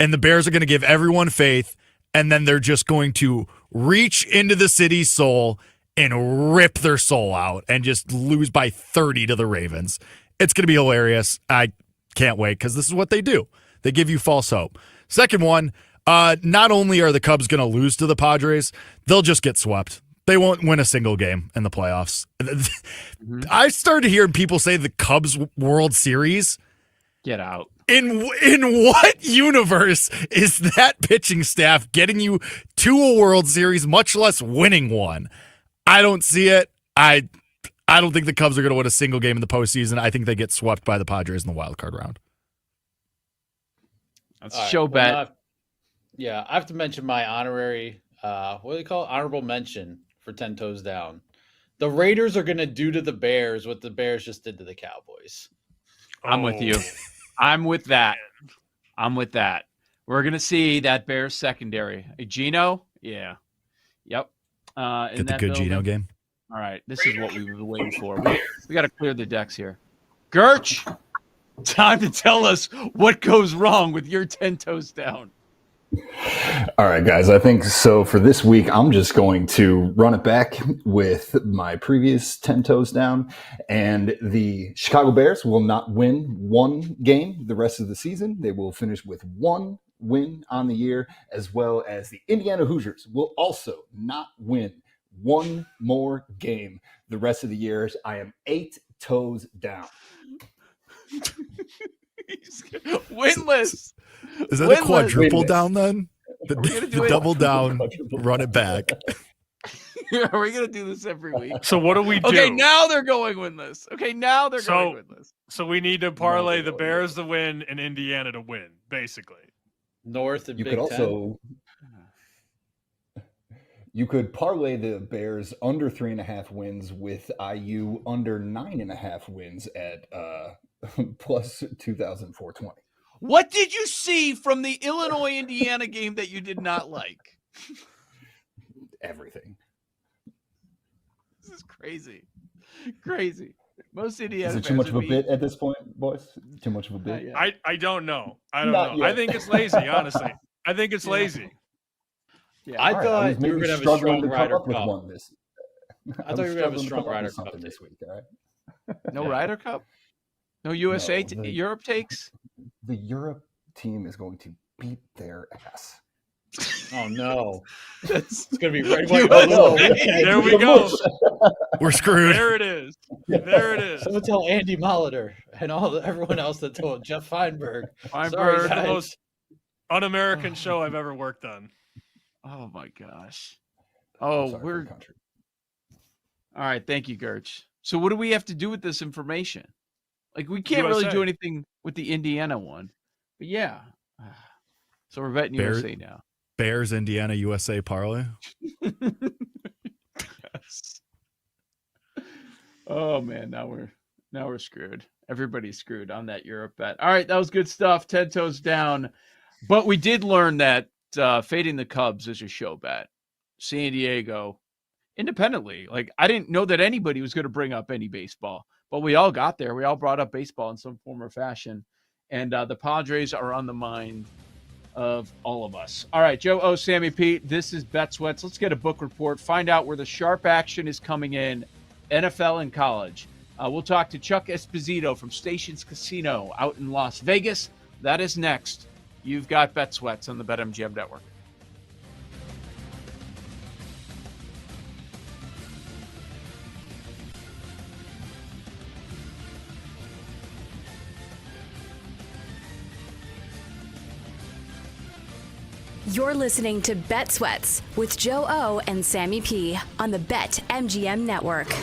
And the Bears are going to give everyone faith, and then they're just going to reach into the city's soul and rip their soul out and just lose by 30 to the Ravens. It's going to be hilarious. I can't wait because this is what they do. They give you false hope. Second one, not only are the Cubs going to lose to the Padres, they'll just get swept. They won't win a single game in the playoffs. I started hearing people say the Cubs World Series. Get out. In what universe is that pitching staff getting you to a World Series, much less winning one? I don't see it. I don't think the Cubs are going to win a single game in the postseason. I think they get swept by the Padres in the wild card round. That's a show bet. I have to mention my honorary, what do they call it? Honorable mention for 10 toes down. The Raiders are going to do to the Bears what the Bears just did to the Cowboys. I'm with you. I'm with that. We're going to see that Bears secondary. Geno? Yeah. Yep. Get the good Geno game. All right. This is what we've been waiting for. We got to clear the decks here. Girrch, time to tell us what goes wrong with your 10 toes down. All right, guys. I think so for this week, I'm just going to run it back with my previous 10 toes down. And the Chicago Bears will not win one game the rest of the season. They will finish with one win on the year, as well as the Indiana Hoosiers will also not win one more game the rest of the year. I am 8 toes down. Winless. Is that a quadruple down then? The double down, run it back. Are we going to do this every week? So what do we do? Okay, now they're going winless. Okay, now they're going winless. So we need to parlay the Bears to win and Indiana to win, basically. North and You Big could Ten. also you could parlay the Bears under 3.5 wins with IU under 9.5 wins at plus 2,420. What did you see from the Illinois-Indiana game that you did not like? Everything. This is crazy. Crazy. Most Indiana Is it too fans much of a would be- bit at this point, boys? Too much of a bit? I don't know. I don't Not know. I yet. think it's lazy, honestly. I think it's lazy. Yeah. I All right, thought I was you were maybe going to have a struggling strong to come Ryder up with Cup. one this. I thought you were going to have a struggling strong come up Ryder with Cup something this week. All right. No Ryder Cup? No USA No, the- Europe takes? The Europe team is going to beat their ass. Oh, no. It's going to be right USA. away. Oh, no. There we go. We're screwed. There it is. There it is. Someone tell Andy Molitor and everyone else that told Jeff Feinberg. Sorry, Feinberg, the guys. most un-American show I've ever worked on. Oh, my gosh. Oh, Sorry for we're... the country. All right, thank you, Girrch. So what do we have to do with this information? Like, we can't really USA. do anything with the Indiana one. But yeah. So we're betting Bear- USA now. Bears, Indiana, USA parlay. Oh man, now we're screwed. Everybody's screwed on that Europe bet. All right, that was good stuff. 10 toes down. But we did learn that fading the Cubs is a show bet. San Diego, independently. Like, I didn't know that anybody was going to bring up any baseball, but we all got there. We all brought up baseball in some form or fashion. And the Padres are on the mind of all of us. All right, Joe O, Sammy Pete, this is Bet Sweats. Let's get a book report, find out where the sharp action is coming in, NFL and college. We'll talk to Chuck Esposito from Stations Casino out in Las Vegas. That is next. You've got Bet Sweats on the BetMGM Network. You're listening to Bet Sweats with Joe O and Sammy P on the BetMGM Network.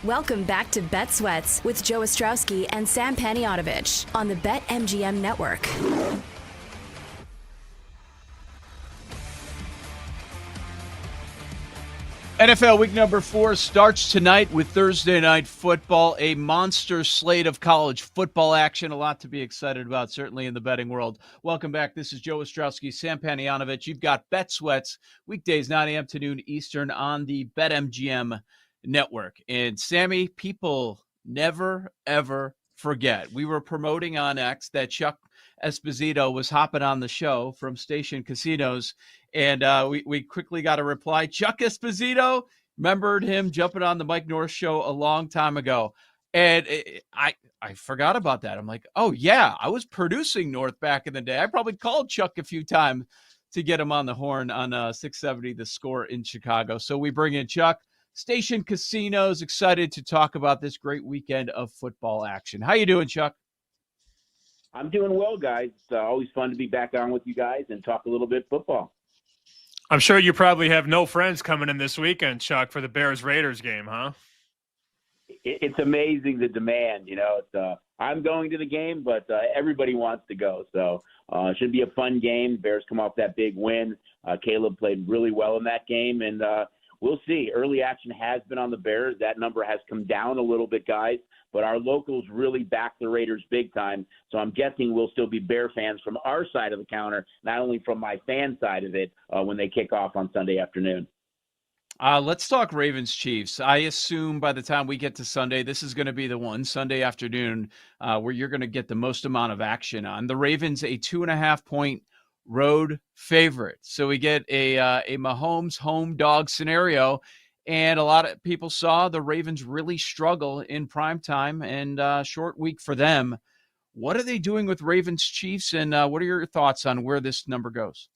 Welcome back to Bet Sweats with Joe Ostrowski and Sam Paniotovich on the BetMGM Network. NFL week number 4 starts tonight with Thursday Night Football, a monster slate of college football action. A lot to be excited about, certainly in the betting world. Welcome back. This is Joe Ostrowski, Sam Paniotovich. You've got Bet Sweats, weekdays 9 a.m. to noon Eastern on the BetMGM Network. And Sammy, people never, ever forget. We were promoting on X that Chuck Esposito was hopping on the show from Station Casinos, and we quickly got a reply. Chuck Esposito, remembered him jumping on the Mike North show a long time ago. And I forgot about that. I'm like, oh, yeah, I was producing North back in the day. I probably called Chuck a few times to get him on the horn on 670 The Score in Chicago. So we bring in Chuck. Station Casinos, excited to talk about this great weekend of football action. How you doing, Chuck? I'm doing well, guys. It's always fun to be back on with you guys and talk a little bit football. I'm sure you probably have no friends coming in this weekend, Chuck, for the Bears-Raiders game, huh? It's amazing, the demand. I'm going to the game, but everybody wants to go. So it should be a fun game. Bears come off that big win. Caleb played really well in that game, and we'll see. Early action has been on the Bears. That number has come down a little bit, guys. But our locals really back the Raiders big time. So I'm guessing we'll still be Bear fans from our side of the counter, not only from my fan side of it, when they kick off on Sunday afternoon. Let's talk Ravens-Chiefs. I assume by the time we get to Sunday, this is going to be the one, Sunday afternoon, where you're going to get the most amount of action on. The Ravens, a 2.5-point road favorite. So we get a Mahomes home dog scenario, and a lot of people saw the Ravens really struggle in primetime, and short week for them. What are they doing with Ravens Chiefs, and what are your thoughts on where this number goes?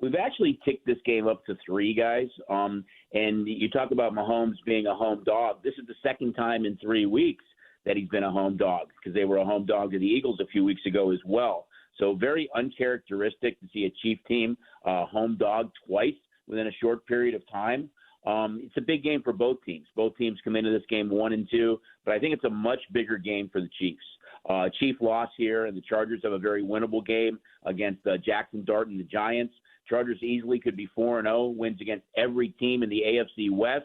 We've actually ticked this game up to 3, guys. And you talk about Mahomes being a home dog. This is the second time in 3 weeks that he's been a home dog, because they were a home dog to the Eagles a few weeks ago as well. So very uncharacteristic to see a Chief team home dog twice within a short period of time. It's a big game for both teams. Both teams come into this game 1-2, but I think it's a much bigger game for the Chiefs. Chief loss here, and the Chargers have a very winnable game against Jackson Dart and the Giants. Chargers easily could be 4-0, wins against every team in the AFC West.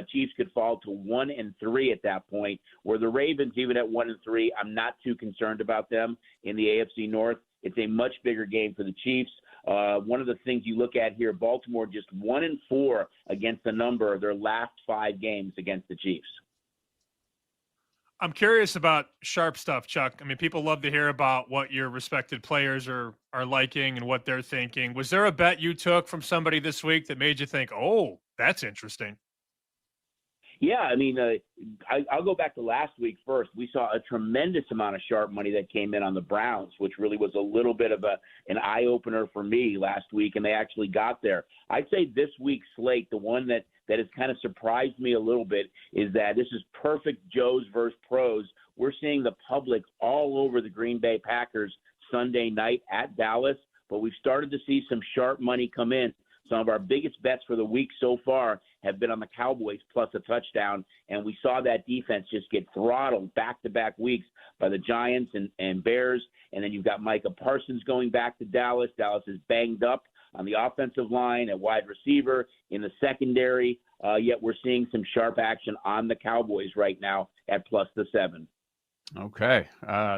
Chiefs could fall to 1-3 at that point, where the Ravens, even at 1-3, I'm not too concerned about them in the AFC North. It's a much bigger game for the Chiefs. One of the things you look at here, Baltimore just 1-4 against the number of their last 5 games against the Chiefs. I'm curious about sharp stuff, Chuck. I mean, people love to hear about what your respected players are liking and what they're thinking. Was there a bet you took from somebody this week that made you think, oh, that's interesting? Yeah, I mean, I'll go back to last week first. We saw a tremendous amount of sharp money that came in on the Browns, which really was a little bit of an eye-opener for me last week, and they actually got there. I'd say this week's slate, the one that has kind of surprised me a little bit, is that this is perfect Joes versus pros. We're seeing the public all over the Green Bay Packers Sunday night at Dallas, but we've started to see some sharp money come in. Some of our biggest bets for the week so far have been on the Cowboys plus a touchdown, and we saw that defense just get throttled back-to-back weeks by the Giants and Bears. And then you've got Micah Parsons going back to Dallas. Dallas is banged up on the offensive line, at wide receiver, in the secondary, yet we're seeing some sharp action on the Cowboys right now at plus the 7. Okay,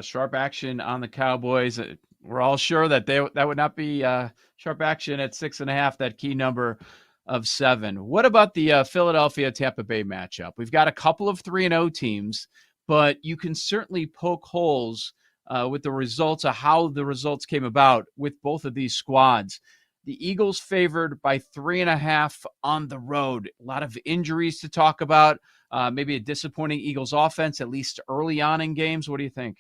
sharp action on the Cowboys. We're all sure that that would not be sharp action at 6.5, that key number of 7. What about the Philadelphia-Tampa Bay matchup? We've got a couple of 3-0 teams, but you can certainly poke holes with the results of how the results came about with both of these squads. The Eagles favored by 3.5 on the road. A lot of injuries to talk about. Maybe a disappointing Eagles offense, at least early on in games. What do you think?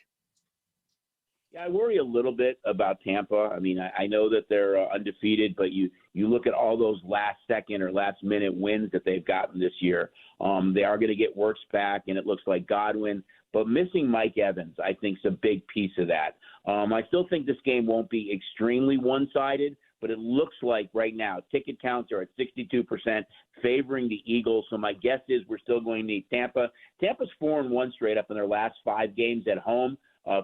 Yeah, I worry a little bit about Tampa. I mean, I know that they're undefeated, but you look at all those last-second or last-minute wins that they've gotten this year. They are going to get Wirtz back, and it looks like Godwin. But missing Mike Evans, I think, is a big piece of that. I still think this game won't be extremely one-sided, but it looks like right now ticket counts are at 62% favoring the Eagles. So my guess is we're still going to need Tampa. Tampa's 4-1 straight up in their last 5 games at home.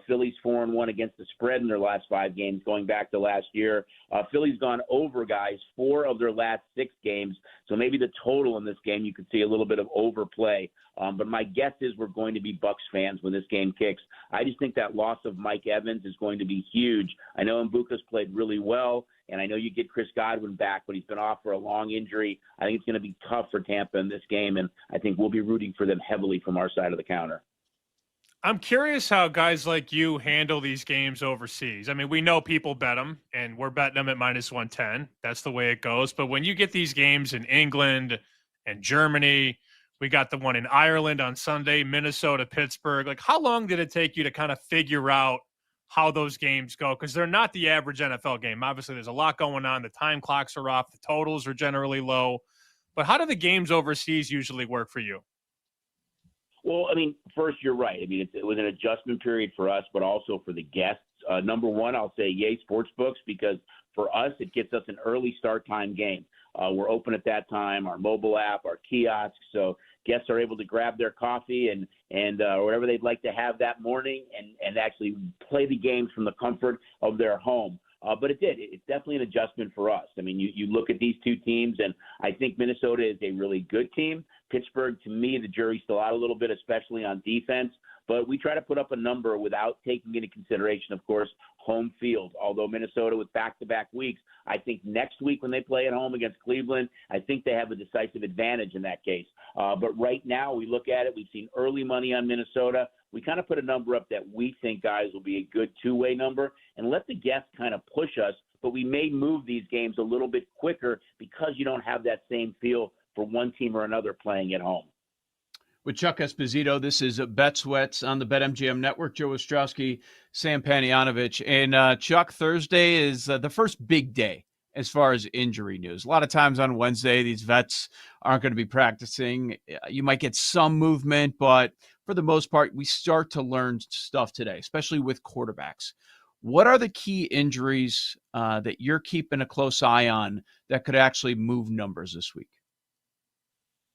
Philly's 4-1 against the spread in their last 5 games going back to last year. Philly's gone over, guys, 4 of their last 6 games. So maybe the total in this game, you could see a little bit of overplay. But my guess is we're going to be Bucs fans when this game kicks. I just think that loss of Mike Evans is going to be huge. I know Mbuka's played really well, and I know you get Chris Godwin back, but he's been off for a long injury. I think it's going to be tough for Tampa in this game, and I think we'll be rooting for them heavily from our side of the counter. I'm curious how guys like you handle these games overseas. I mean, we know people bet them, and we're betting them at -110. That's the way it goes. But when you get these games in England and Germany, we got the one in Ireland on Sunday, Minnesota, Pittsburgh. Like, how long did it take you to kind of figure out how those games go? Because they're not the average NFL game. Obviously, there's a lot going on. The time clocks are off. The totals are generally low. But how do the games overseas usually work for you? Well, I mean, first, you're right. I mean, it was an adjustment period for us, but also for the guests. Number one, I'll say yay sportsbooks, because for us, it gets us an early start time game. We're open at that time, our mobile app, our kiosks, so guests are able to grab their coffee and whatever they'd like to have that morning and actually play the games from the comfort of their home. But it's definitely an adjustment for us. I mean, you look at these two teams, and I think Minnesota is a really good team. Pittsburgh, to me, the jury's still out a little bit, especially on defense. But we try to put up a number without taking into consideration, of course, home field. Although Minnesota with back-to-back weeks, I think next week when they play at home against Cleveland, I think they have a decisive advantage in that case. But right now, we look at it, we've seen early money on Minnesota. We kind of put a number up that we think, guys, will be a good two-way number, and let the guests kind of push us. But we may move these games a little bit quicker because you don't have that same feel for one team or another playing at home. With Chuck Esposito, this is Bet Sweats on the BetMGM Network. Joe Ostrowski, Sam Panayonovich. And Chuck, Thursday is the first big day as far as injury news. A lot of times on Wednesday, these vets aren't going to be practicing. You might get some movement, but for the most part, we start to learn stuff today, especially with quarterbacks. What are the key injuries that you're keeping a close eye on that could actually move numbers this week?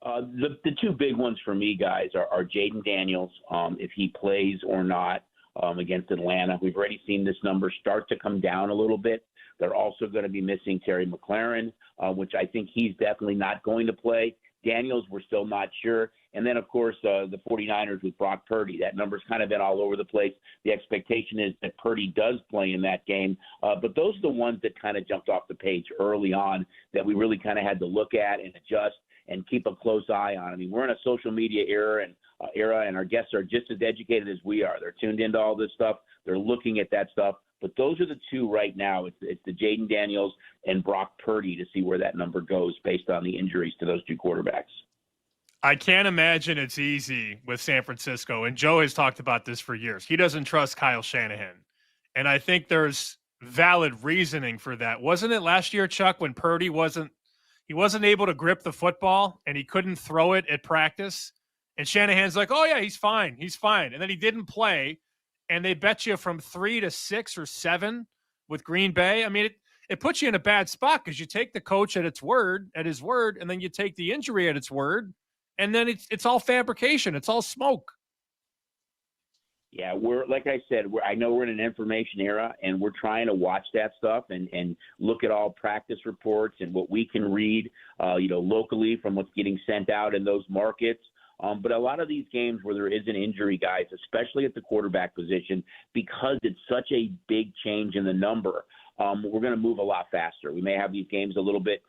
The two big ones for me, guys, are Jaden Daniels, if he plays or not against Atlanta. We've already seen this number start to come down a little bit. They're also going to be missing Terry McLaurin, which I think he's definitely not going to play. Daniels, we're still not sure. And then, of course, the 49ers with Brock Purdy. That number's kind of been all over the place. The expectation is that Purdy does play in that game. But those are the ones that kind of jumped off the page early on that we really kind of had to look at and adjust and keep a close eye on. I mean, we're in a social media era, and our guests are just as educated as we are. They're tuned into all this stuff. They're looking at that stuff. But those are the two right now. It's the Jaden Daniels and Brock Purdy to see where that number goes based on the injuries to those two quarterbacks. I can't imagine it's easy with San Francisco, and Joe has talked about this for years. He doesn't trust Kyle Shanahan, and I think there's valid reasoning for that. Wasn't it last year, Chuck, when Purdy wasn't able to grip the football and he couldn't throw it at practice? And Shanahan's like, oh, yeah, he's fine. And then he didn't play, and they bet you from 3 to 6 or 7 with Green Bay. I mean, it puts you in a bad spot because you take the coach at his word, and then you take the injury at its word, and then it's all fabrication. It's all smoke. Yeah, like I said, I know we're in an information era, and we're trying to watch that stuff and look at all practice reports and what we can read, locally from what's getting sent out in those markets. But a lot of these games where there is an injury, guys, especially at the quarterback position, because it's such a big change in the number, we're going to move a lot faster. We may have these games a little bit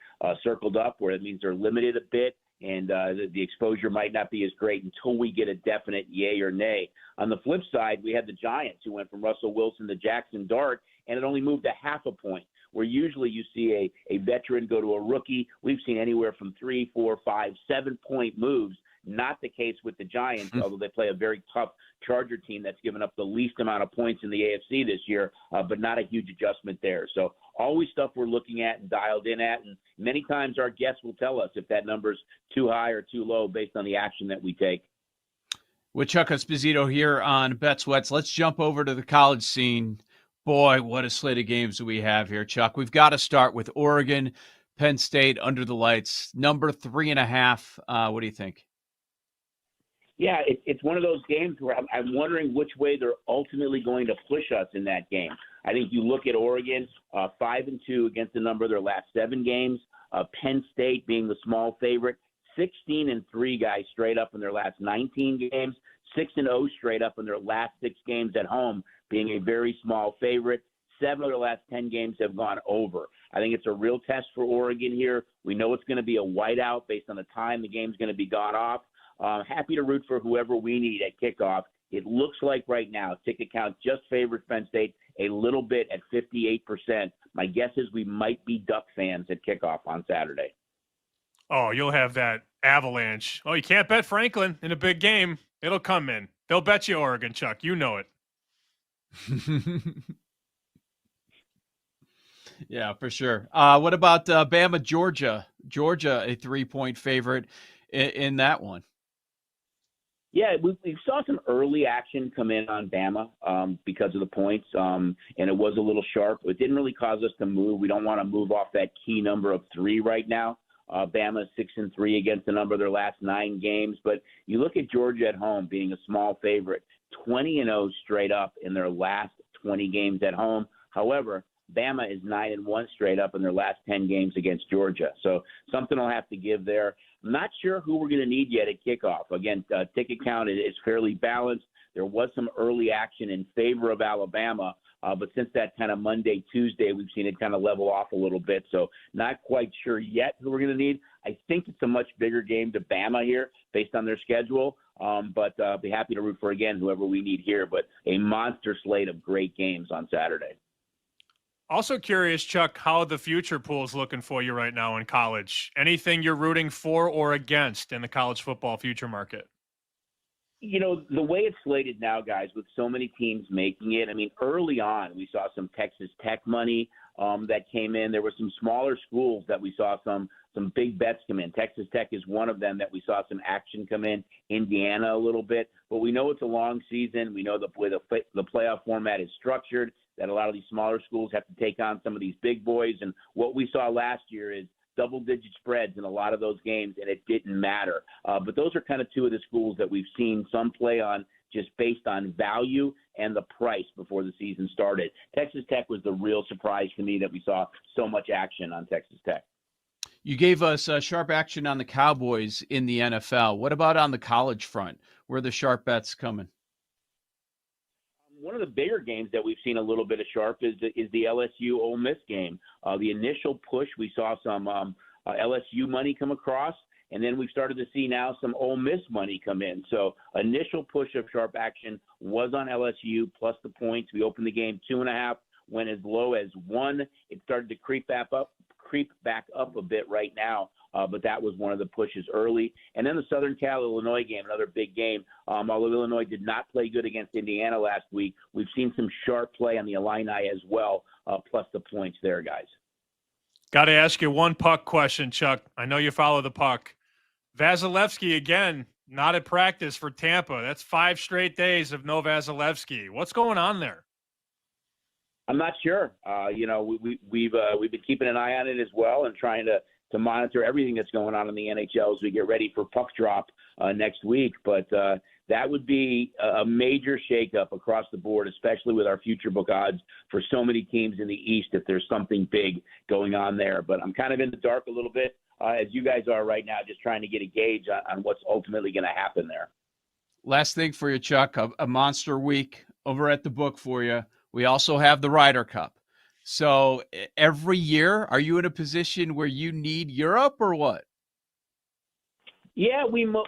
circled up where it means they're limited a bit, and the exposure might not be as great until we get a definite yay or nay. On the flip side, we had the Giants who went from Russell Wilson to Jackson Dart, and it only moved a half a point. where usually you see a veteran go to a rookie. We've seen anywhere from 3, 4, 5, 7-point moves. Not the case with the Giants, although they play a very tough Charger team that's given up the least amount of points in the AFC this year, but not a huge adjustment there. So always stuff we're looking at and dialed in at, and many times our guests will tell us if that number's too high or too low based on the action that we take. With Chuck Esposito here on Bet Sweats, let's jump over to the college scene. Boy, what a slate of games do we have here, Chuck. We've got to start with Oregon, Penn State, under the lights, number 3.5. What do you think? Yeah, it's one of those games where I'm wondering which way they're ultimately going to push us in that game. I think you look at Oregon, 5-2 against the number of their last 7 games. Penn State being the small favorite, 16-3 guys straight up in their last 19 games, 6-0 straight up in their last 6 games at home, being a very small favorite. 7 of their last 10 games have gone over. I think it's a real test for Oregon here. We know it's going to be a whiteout based on the time the game's going to be gone off. Happy to root for whoever we need at kickoff. It looks like right now, ticket count just favors Penn State a little bit at 58%. My guess is we might be Duck fans at kickoff on Saturday. Oh, you'll have that avalanche. Oh, you can't bet Franklin in a big game. It'll come in. They'll bet you Oregon, Chuck. You know it. Yeah, for sure. What about Bama, Georgia? Georgia, a 3-point favorite in that one. Yeah, we saw some early action come in on Bama because of the points, and it was a little sharp. It didn't really cause us to move. We don't want to move off that key number of 3 right now. Bama 6-3 against the number of their last 9 games. But you look at Georgia at home being a small favorite, 20-0 straight up in their last 20 games at home. However, Bama is 9-1 straight up in their last 10 games against Georgia. So something will have to give there. I'm not sure who we're going to need yet at kickoff. Again, ticket count is fairly balanced. There was some early action in favor of Alabama, but since that kind of Monday, Tuesday, we've seen it kind of level off a little bit. So not quite sure yet who we're going to need. I think it's a much bigger game to Bama here based on their schedule, but be happy to root for, again, whoever we need here. But a monster slate of great games on Saturday. Also curious, Chuck, how the future pool is looking for you right now in college. Anything you're rooting for or against in the college football future market? You know, the way it's slated now, guys, with so many teams making it, I mean, early on, we saw some Texas Tech money that came in. There were some smaller schools that we saw some big bets come in. Texas Tech is one of them that we saw some action come in. Indiana a little bit. But we know it's a long season. We know the way the playoff format is structured, that a lot of these smaller schools have to take on some of these big boys. And what we saw last year is double-digit spreads in a lot of those games, and it didn't matter. But those are kind of 2 of the schools that we've seen some play on just based on value and the price before the season started. Texas Tech was the real surprise to me that we saw so much action on Texas Tech. You gave us sharp action on the Cowboys in the NFL. What about on the college front? Where are the sharp bets coming? One of the bigger games that we've seen a little bit of sharp is the LSU Ole Miss game. The initial push, we saw some LSU money come across, and then we've started to see now some Ole Miss money come in. So initial push of sharp action was on LSU plus the points. We opened the game 2.5, went as low as 1. It started to creep back up a bit right now. But that was one of the pushes early. And then the Southern Cal-Illinois game, another big game. Although Illinois did not play good against Indiana last week, we've seen some sharp play on the Illini as well, plus the points there, guys. Got to ask you one puck question, Chuck. I know you follow the puck. Vasilevsky, again, not at practice for Tampa. That's 5 straight days of no Vasilevsky. What's going on there? I'm not sure. We've been keeping an eye on it as well and trying to monitor everything that's going on in the NHL as we get ready for puck drop next week. But that would be a major shakeup across the board, especially with our future book odds for so many teams in the East if there's something big going on there. But I'm kind of in the dark a little bit, as you guys are right now, just trying to get a gauge on what's ultimately going to happen there. Last thing for you, Chuck, a monster week over at the book for you. We also have the Ryder Cup. So every year, are you in a position where you need Europe or what? Yeah,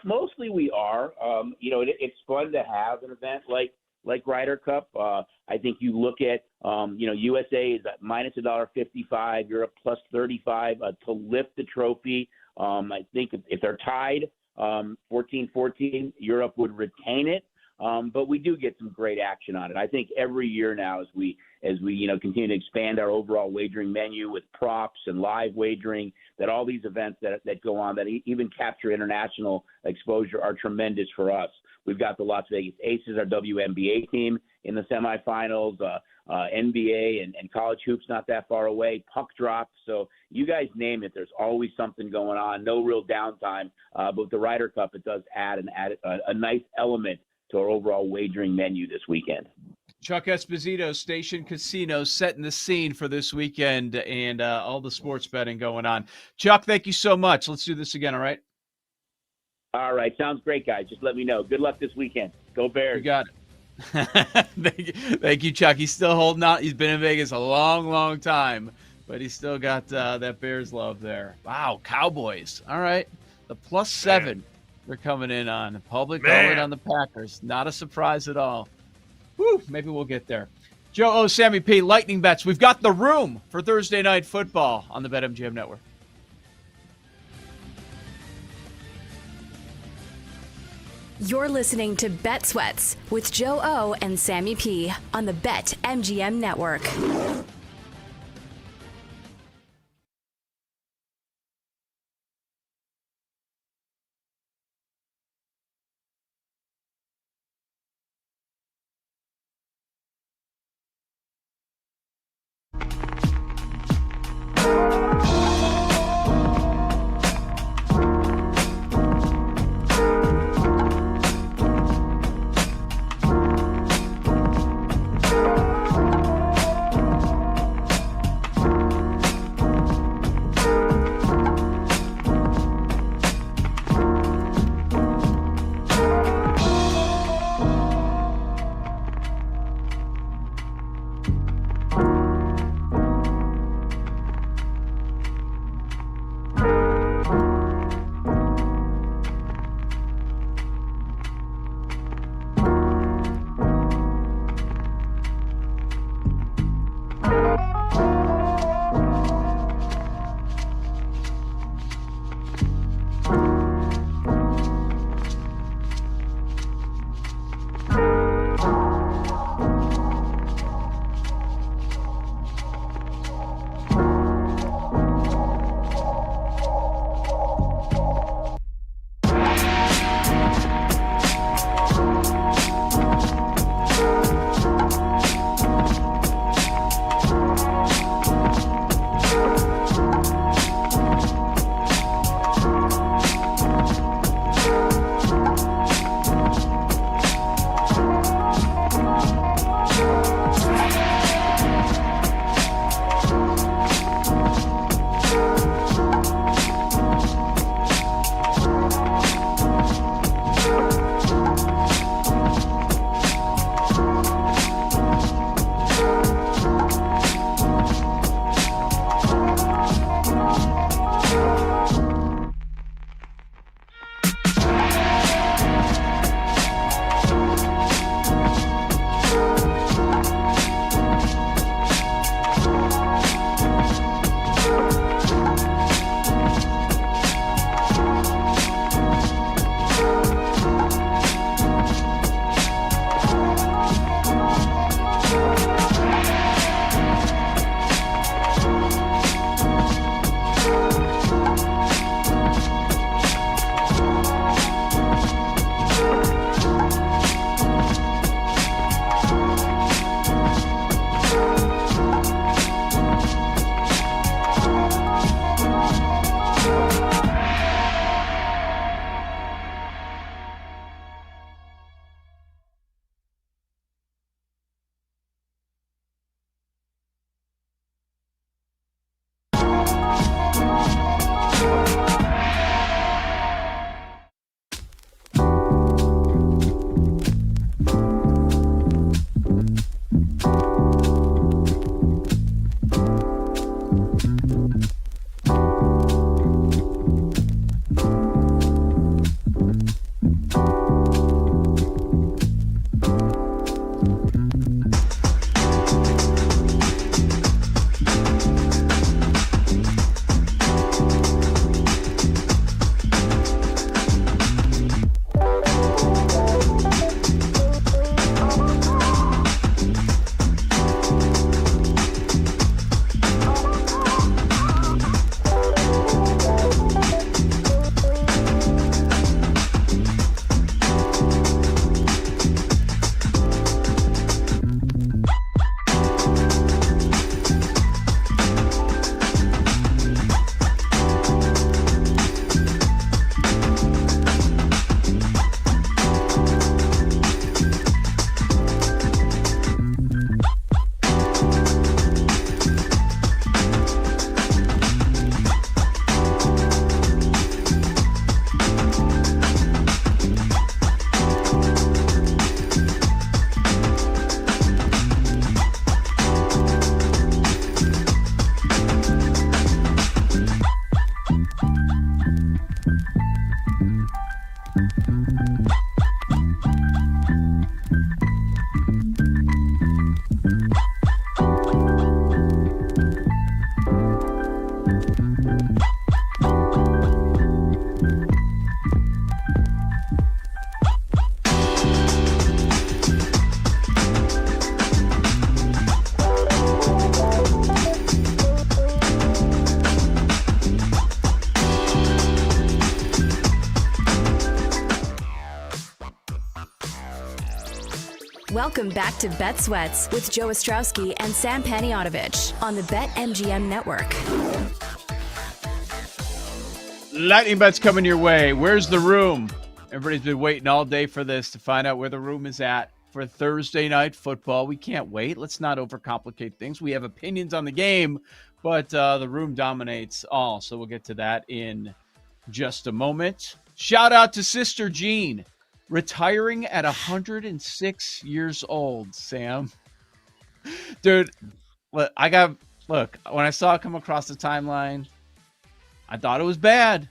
mostly we are. It's fun to have an event like like Ryder Cup. I think you look at, USA is at minus $1.55, Europe plus 35 to lift the trophy. I think if they're tied 14-14, Europe would retain it. But we do get some great action on it. I think every year now, as we continue to expand our overall wagering menu with props and live wagering, that all these events that go on that even capture international exposure are tremendous for us. We've got the Las Vegas Aces, our WNBA team, in the semifinals, NBA and college hoops not that far away, puck drop. So you guys name it, there's always something going on, no real downtime. But with the Ryder Cup, it does add a nice element to our overall wagering menu this weekend. Chuck Esposito, Station Casino, setting the scene for this weekend and all the sports betting going on. Chuck, thank you so much. Let's do this again, all right? All right. Sounds great, guys. Just let me know. Good luck this weekend. Go Bears. You got it. Thank you, Chuck. He's still holding out. He's been in Vegas a long, long time, but he's still got that Bears love there. Wow, Cowboys. All right. The +7 they're coming in on. The public all in on the Packers. Not a surprise at all. Whew, maybe we'll get there. Joe O, Sammy P, Lightning Bets. We've got the room for Thursday Night Football on the BetMGM Network. You're listening to Bet Sweats with Joe O and Sammy P on the BetMGM Network. Welcome back to Bet Sweats with Joe Ostrowski and Sam Paniotovich on the BetMGM Network. Lightning bets coming your way. Where's the room? Everybody's been waiting all day for this to find out where the room is at for Thursday night football. We can't wait. Let's not overcomplicate things. We have opinions on the game, but the room dominates all. So we'll get to that in just a moment. Shout out to Sister Jean, retiring at 106 years old, Sam. Dude, when I saw it come across the timeline, I thought it was bad.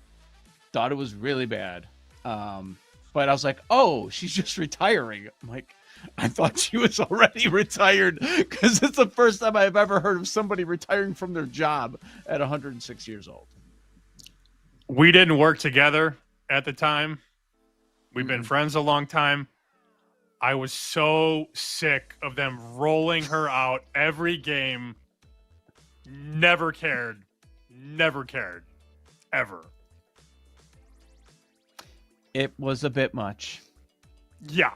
Thought it was really bad. But I was like, oh, she's just retiring. I'm like, I thought she was already retired because it's the first time I've ever heard of somebody retiring from their job at 106 years old. We didn't work together at the time. We've been friends a long time. I was so sick of them rolling her out every game. Never cared. Ever. It was a bit much. Yeah.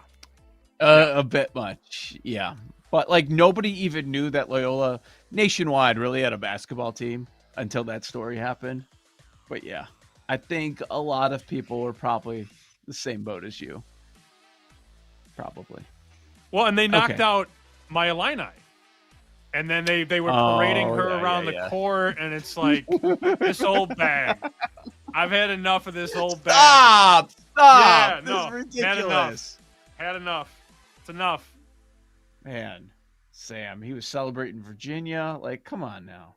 A bit much. Yeah. But like nobody even knew that Loyola nationwide really had a basketball team until that story happened. But yeah, I think a lot of people were probably the same boat as you. Probably. Well, and they knocked out my Illini. And then they were parading her around the court, and it's like, this old bag. I've had enough of this old bag. Stop! Yeah, This no, is ridiculous. Had enough. It's enough. Man, Sam, he was celebrating Virginia. Like, come on now.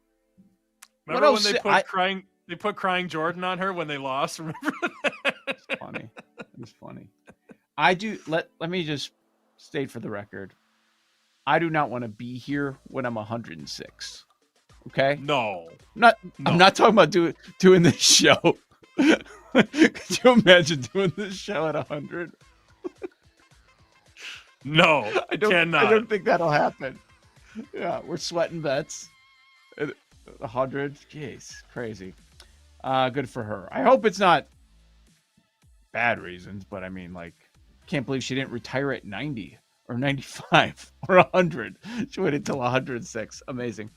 Remember when they put crying? They put crying Jordan on her when they lost. Remember that? It's funny. It's funny. I do. Let me just state for the record. I do not want to be here when I'm 106. Okay? No. I'm not talking about doing this show. Could you imagine doing this show at 100? No, I don't think that'll happen. Yeah, we're sweating bets at 100. Jeez, crazy. Good for her. I hope it's not bad reasons, but I mean, like, can't believe she didn't retire at 90 or 95 or 100. She waited until 106. Amazing.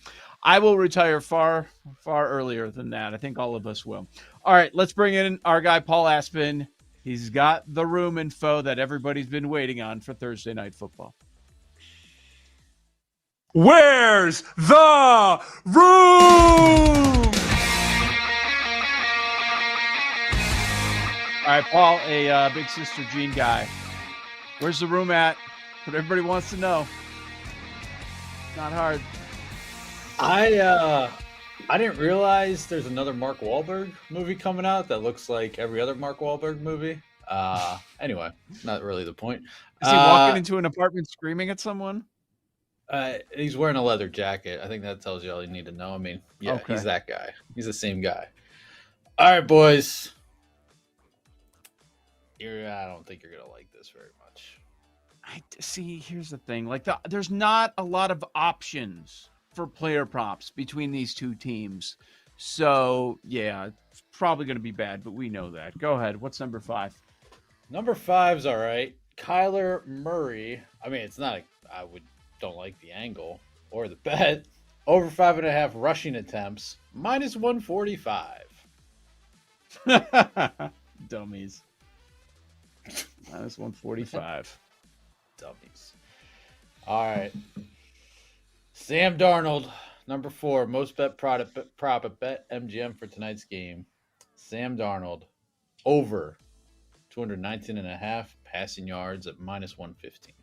I will retire far earlier than that. I think all of us will. All right, let's bring in our guy, Paul Aspen. He's got the room info that everybody's been waiting on for Thursday night football. Where's the room? All right, Paul, a big Sister Jean guy. Where's the room at? What everybody wants to know. Not hard. I didn't realize there's another Mark Wahlberg movie coming out that looks like every other Mark Wahlberg movie. Anyway, not really the point. Is he walking into an apartment screaming at someone? He's wearing a leather jacket. I think that tells you all you need to know. I mean, yeah, Okay. He's that guy. He's the same guy. All right, boys. I don't think you're gonna like this very much. See, here's the thing. Like, there's not a lot of options for player props between these two teams. So, yeah, it's probably going to be bad, but we know that. Go ahead. What's number 5? Number 5's all right. Kyler Murray. I mean, it's not. Don't like the angle or the bet. Over 5.5 rushing attempts. Minus 145. Dummies. Minus 145. Dummies. All right. Sam Darnold, number 4, most bet prop at BetMGM for tonight's game. Sam Darnold, over 219.5 passing yards at minus 115.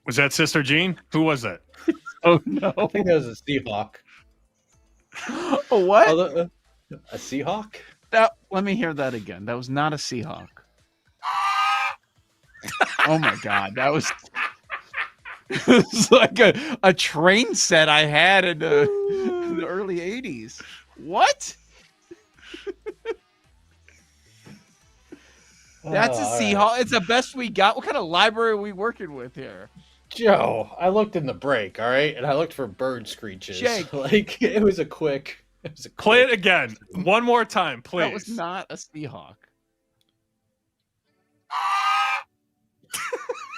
Was that Sister Jean? Who was that? Oh, no. I think that was a Seahawk. A what? A Seahawk? Let me hear that again. That was not a Seahawk. Oh my God, that was it's like a train set I had in the early 80s. What? That's a Seahawk. Right. It's the best we got. What kind of library are we working with here? Joe, I looked in the break, all right? And I looked for bird screeches. Jake. Like, it was a quick... Play it again. One more time, please. That was not a Seahawk.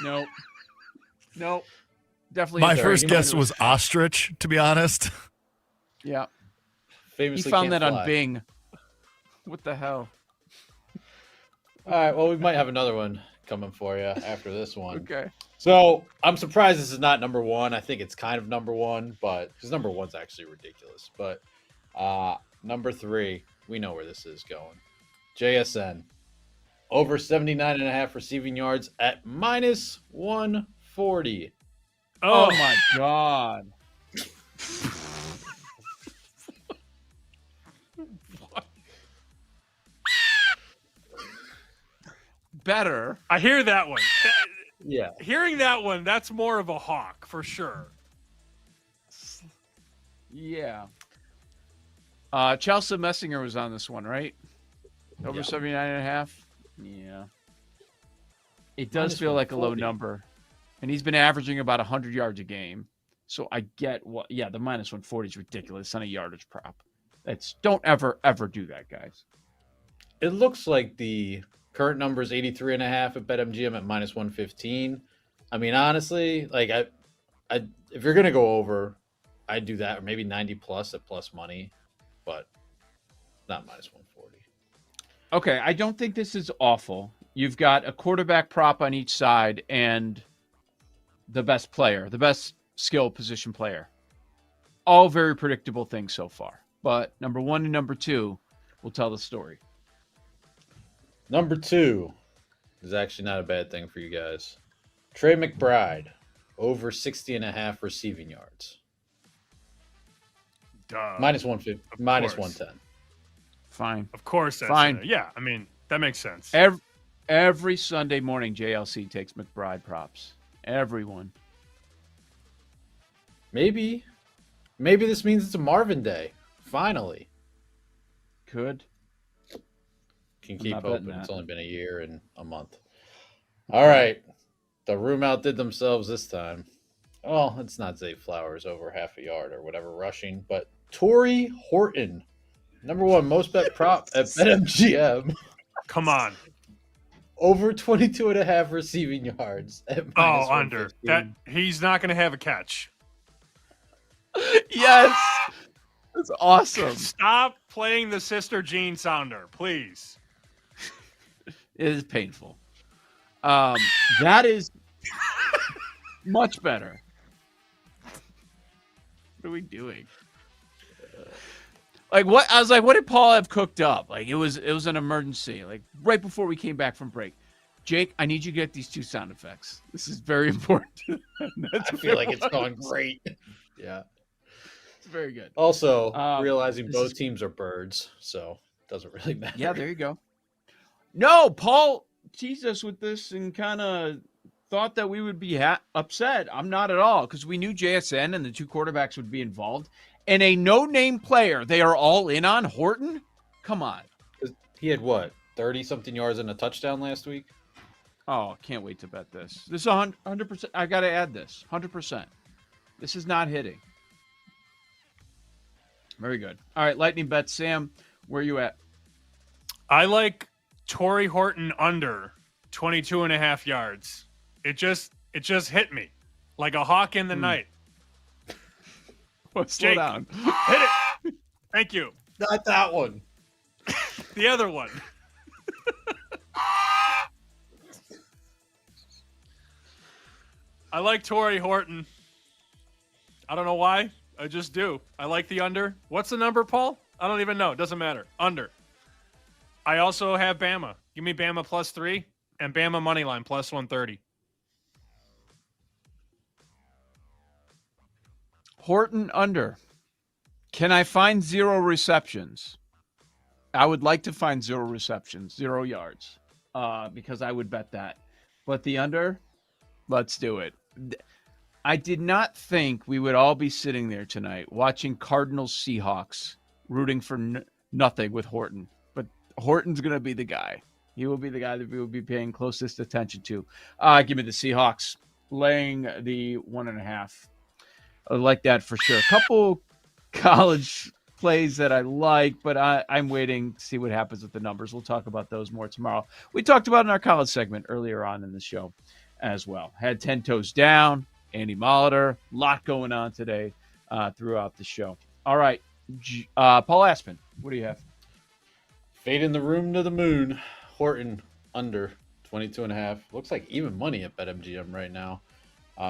Nope. Definitely. My first guess was ostrich, to be honest. Yeah. Famously He found can't that fly. on Bing. What the hell? All right, well, we might have another one coming for you after this one. Okay. So I'm surprised this is not number one. I think it's kind of number one, but because number one's actually ridiculous. But number three, we know where this is going. JSN over 79.5 receiving yards at minus 140. Oh my God. Better. I hear that one. Yeah. Hearing that one, that's more of a hawk for sure. Yeah. Chelsea Messinger was on this one, right? Over 79.5. Yeah. It does Minus feel like a low 140. number. And he's been averaging about 100 yards a game. So I get what, yeah, the minus 140 is ridiculous on a yardage prop. Don't ever do that, guys. It looks like the current number is 83.5 at BetMGM at minus 115. I mean, honestly, like I if you're gonna go over, I'd do that, or maybe 90 plus at plus money, but not minus 140. Okay, I don't think this is awful. You've got a quarterback prop on each side and the best player, the best skill position player. All very predictable things so far. But number one and number two will tell the story. Number two is actually not a bad thing for you guys. Trey McBride, over 60.5 receiving yards. Duh. Minus 150, minus course. 110. Fine. Of course, that's Fine. in there. Yeah, I mean, that makes sense. Every Sunday morning, JLC takes McBride props. Everyone. Maybe this means it's a Marvin Day. Finally. Could. Can I'm keep not betting hoping. It's that. only been a year and a month. All right. The room outdid themselves this time. Oh, it's not Zay Flowers over half a yard or whatever rushing, but Torrey Horton, number one most bet prop at BetMGM. Come on. Over 22.5 receiving yards at minus Under. 115. That he's not going to have a catch. Yes. That's awesome. Stop playing the Sister Jean sounder, please. It is painful. That is much better. What are we doing? Like what? I was like, what did Paul have cooked up? Like it was an emergency. Like right before we came back from break. Jake, I need you to get these two sound effects. This is very important. I feel like it's going great. Yeah. It's very good. Also, realizing this both is- teams are birds, so it doesn't really matter. Yeah, there you go. No, Paul teased us with this and kind of thought that we would be upset. I'm not at all because we knew JSN and the two quarterbacks would be involved. And a no-name player they are all in on, Horton? Come on. He had what, 30-something yards and a touchdown last week? Oh, can't wait to bet this. This is 100%. I got to add this. 100%. This is not hitting. Very good. All right, lightning bet. Sam, where are you at? I like Torrey Horton under 22.5 yards. It just hit me like a hawk in the night. Slow Jake, down. hit it. Thank you. Not that one. The other one. I like Torrey Horton. I don't know why. I just do. I like the under. What's the number, Paul? I don't even know. It doesn't matter. Under. I also have Bama. Give me Bama plus 3 and Bama money line plus 130. Horton under. Can I find 0 receptions? I would like to find 0 receptions, 0 yards, because I would bet that. But the under, let's do it. I did not think we would all be sitting there tonight watching Cardinals Seahawks, rooting for nothing with Horton. But Horton's going to be the guy. He will be the guy that we will be paying closest attention to. Give me the Seahawks laying the 1.5. I like that for sure. A couple college plays that I like, but I'm waiting to see what happens with the numbers. We'll talk about those more tomorrow. We talked about in our college segment earlier on in the show. as well. Had 10 toes down, Andy Molitor, a lot going on today throughout the show. All right, Paul Aspen, what do you have? Fading the room to the moon. Horton under 22.5. Looks like even money at BetMGM right now.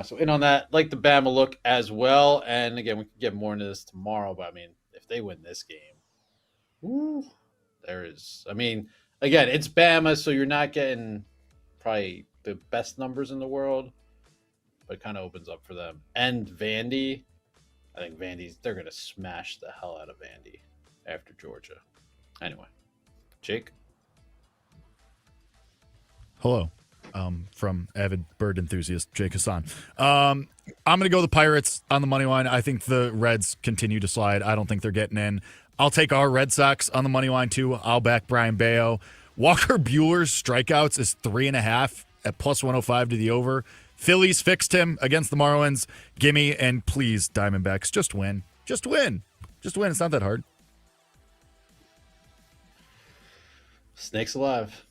So in on that, like the Bama look as well. And again, we can get more into this tomorrow. But I mean, if they win this game, there is. I mean, again, it's Bama, so you're not getting probably the best numbers in the world, but it kind of opens up for them. And Vandy, I think they're going to smash the hell out of Vandy after Georgia. Anyway, Jake. Hello, from avid bird enthusiast Jake Hassan. I'm going to go the Pirates on the money line. I think the Reds continue to slide. I don't think they're getting in. I'll take our Red Sox on the money line too. I'll back Brian Bayo. Walker Buehler's strikeouts is 3.5 at plus 105 to the over. Phillies fixed him against the Marlins. Gimme, and please, Diamondbacks, just win. Just win. Just win. It's not that hard. Snakes alive.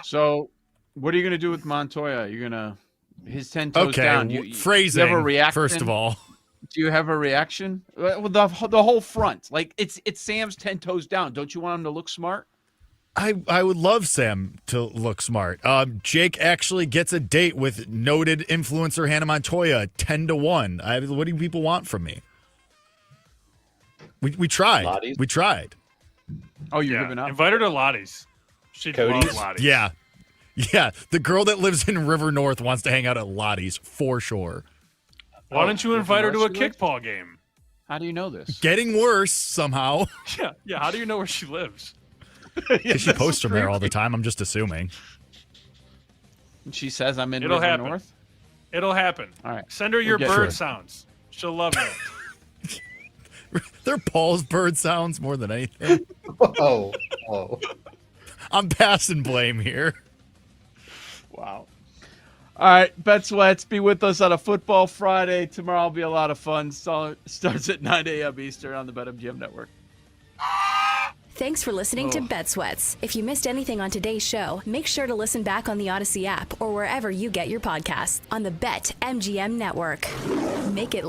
So, what are you going to do with Montoya? You're going to his 10 toes down. Phrasing, you have a reaction? first of all. Do you have a reaction? Well, the whole front. Like, it's Sam's 10 toes down. Don't you want him to look smart? I would love Sam to look smart. Jake actually gets a date with noted influencer Hannah Montoya 10-1. What do people want from me? We tried. Lottie's? We tried. Oh, you're giving up? Invite her to Lottie's. She'd love Lottie's. Yeah. Yeah. The girl that lives in River North wants to hang out at Lottie's for sure. Why don't you invite her to a kickball game? How do you know this? Getting worse somehow. Yeah. How do you know where she lives? Because she posts from there all the time. I'm just assuming. And she says I'm in It'll River happen. North? It'll happen. All right. Send her your We'll bird get sounds. She'll love it. They're Paul's bird sounds more than anything. Oh. I'm passing blame here. Wow. All right, Bet Sweats, be with us on a Football Friday. Tomorrow will be a lot of fun. Starts at 9 a.m. Eastern on the BetMGM Network. Thanks for listening to Bet Sweats. If you missed anything on today's show, make sure to listen back on the Odyssey app or wherever you get your podcasts on the BetMGM Network. Make it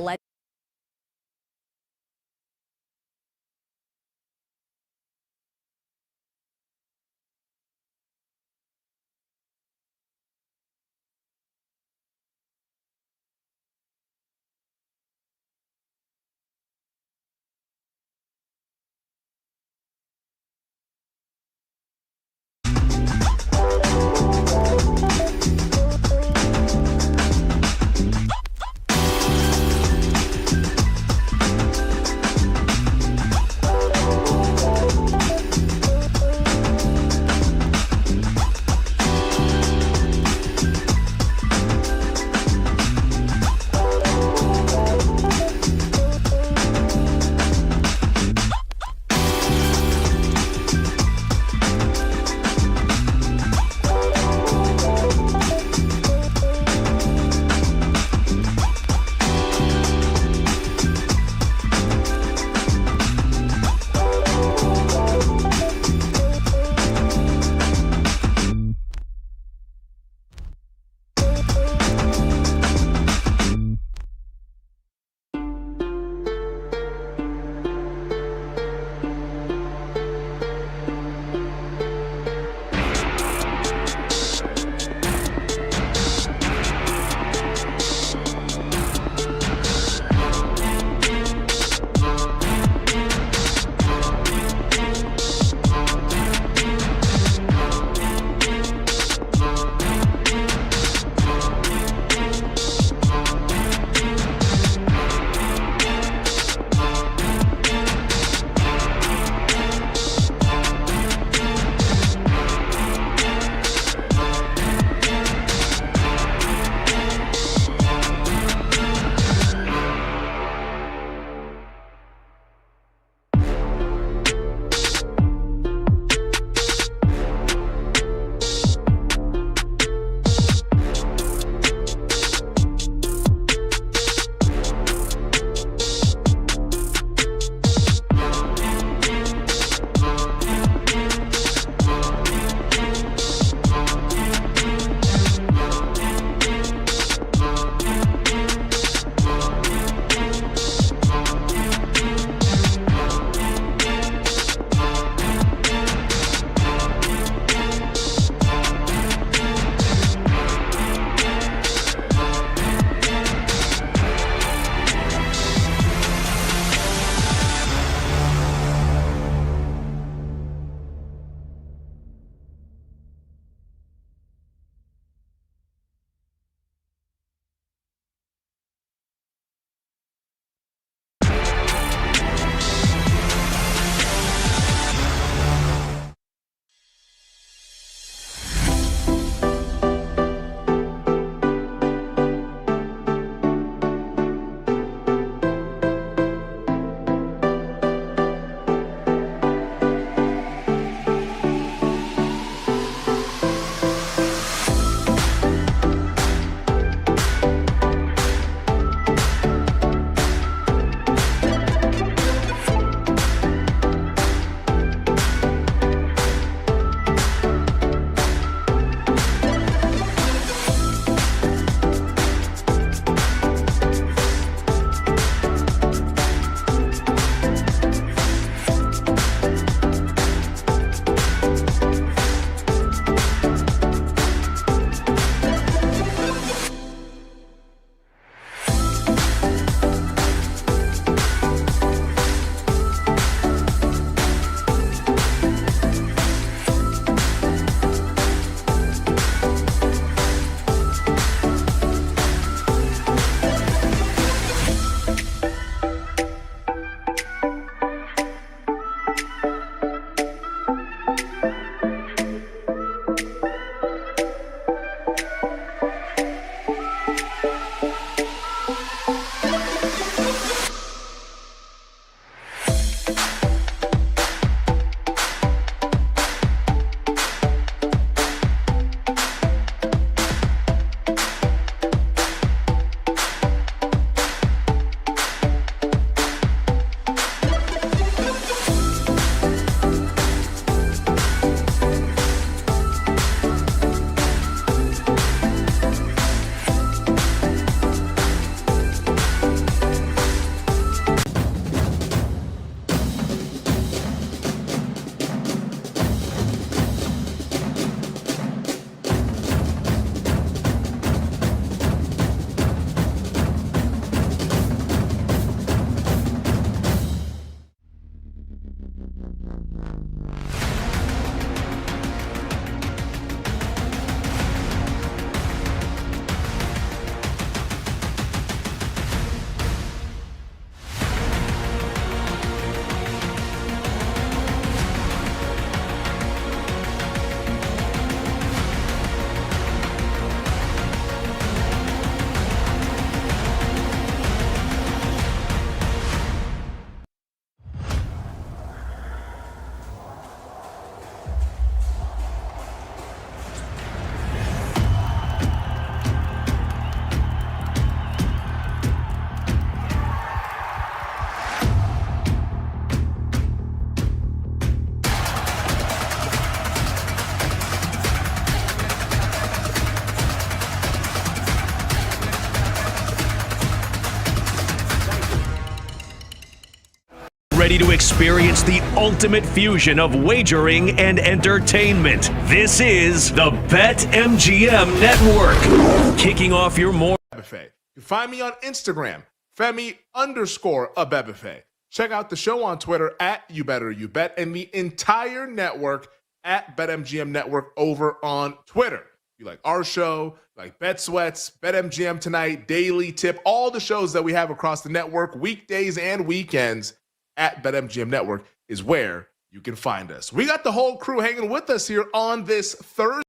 ready to experience the ultimate fusion of wagering and entertainment. This is the BetMGM Network. Kicking off your morning. You can find me on Instagram, Femi_Abebefe. Check out the show on Twitter at YouBetterYouBet and the entire network at BetMGM Network over on Twitter. If you like our show, like Bet Sweats, BetMGM Tonight, Daily Tip, all the shows that we have across the network, weekdays and weekends at BetMGM Network is where you can find us. We got the whole crew hanging with us here on this Thursday.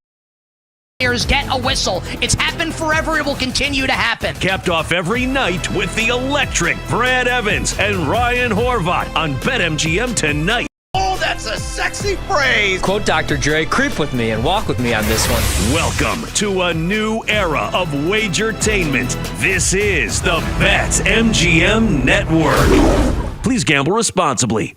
Get a whistle. It's happened forever. It will continue to happen. Capped off every night with the electric Brad Evans and Ryan Horvat on BetMGM Tonight. Oh, that's a sexy phrase. Quote Dr. Dre, creep with me and walk with me on this one. Welcome to a new era of Wagertainment. This is the BetMGM Network. Please gamble responsibly.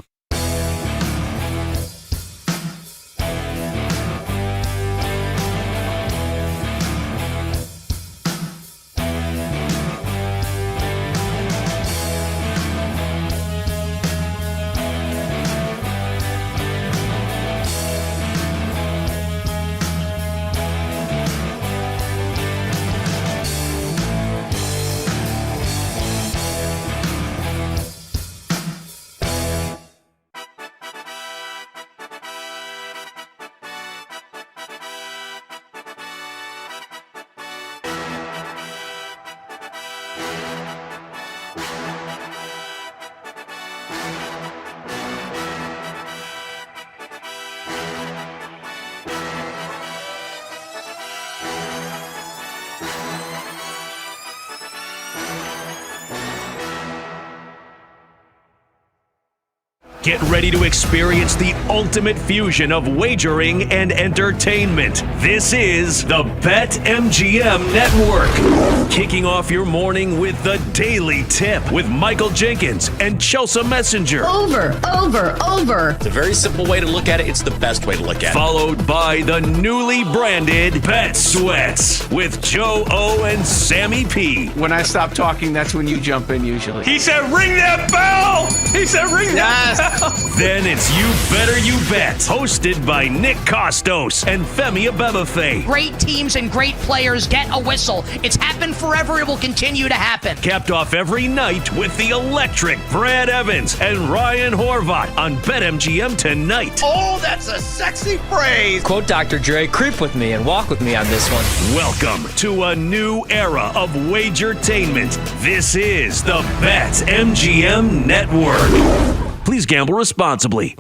Get ready to experience the ultimate fusion of wagering and entertainment. This is the BetMGM Network. Kicking off your morning with the Daily Tip with Michael Jenkins and Chelsea Messenger. Over. It's a very simple way to look at it. It's the best way to look at it. Followed by the newly branded Bet Sweats with Joe O and Sammy P. When I stop talking, that's when you jump in usually. He said, ring that bell! He said, ring that bell! Then it's You Better You Bet, hosted by Nick Costos and Femi Abebefe. Great teams and great players get a whistle. It's happened forever. It will continue to happen. Capped off every night with the electric Brad Evans and Ryan Horvat on BetMGM Tonight. Oh, that's a sexy phrase. Quote Dr. Dre, creep with me and walk with me on this one. Welcome to a new era of Wagertainment. This is the BetMGM Network. Please gamble responsibly.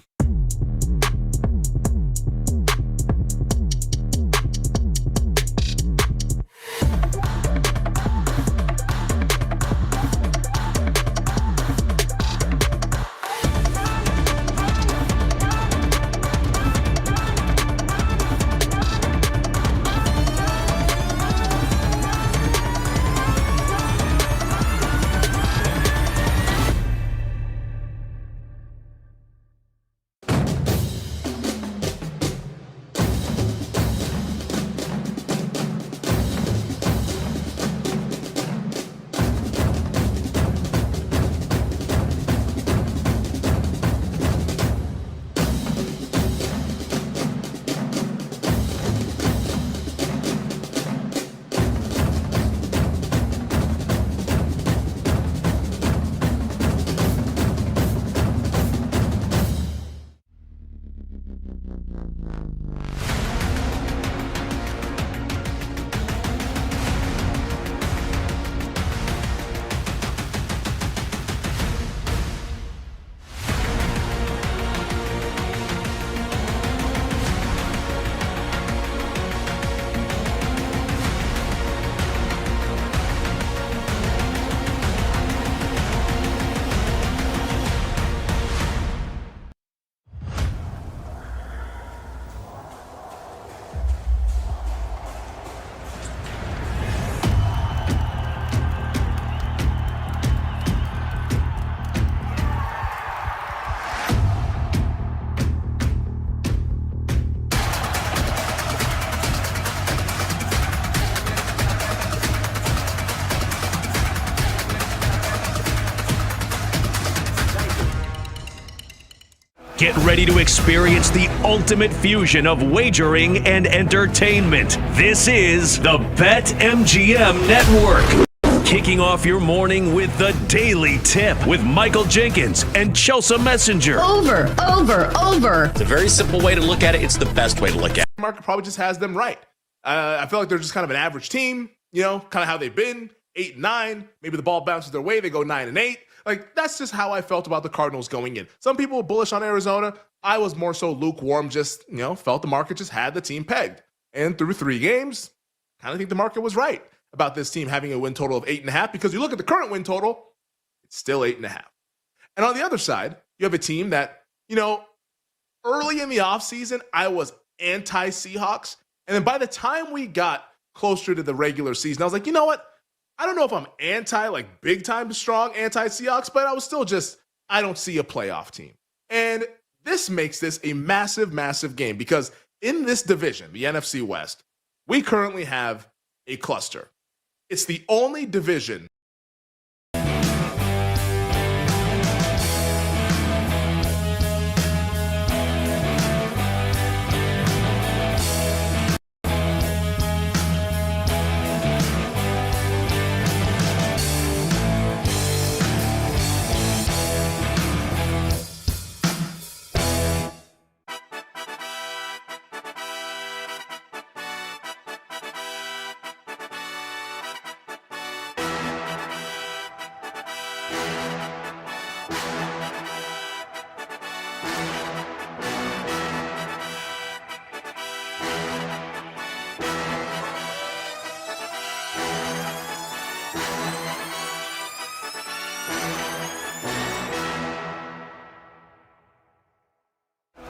Get ready to experience the ultimate fusion of wagering and entertainment. This is the BetMGM Network. Kicking off your morning with the Daily Tip with Michael Jenkins and Chelsea Messenger. Over. It's a very simple way to look at it. It's the best way to look at it. The market probably just has them right. I feel like they're just kind of an average team, kind of how they've been, 8-9. Maybe the ball bounces their way, they go 9-8. Like, that's just how I felt about the Cardinals going in. Some people were bullish on Arizona. I was more so lukewarm, just, felt the market just had the team pegged. And through 3 games, kind of think the market was right about this team having a win total of 8.5, because you look at the current win total, it's still 8.5. And on the other side, you have a team that, early in the offseason, I was anti-Seahawks. And then by the time we got closer to the regular season, I was like, you know what? I don't know if I'm big time strong anti-Seahawks, but I was still I don't see a playoff team. And this makes this a massive, massive game, because in this division, the NFC West, we currently have a cluster. It's the only division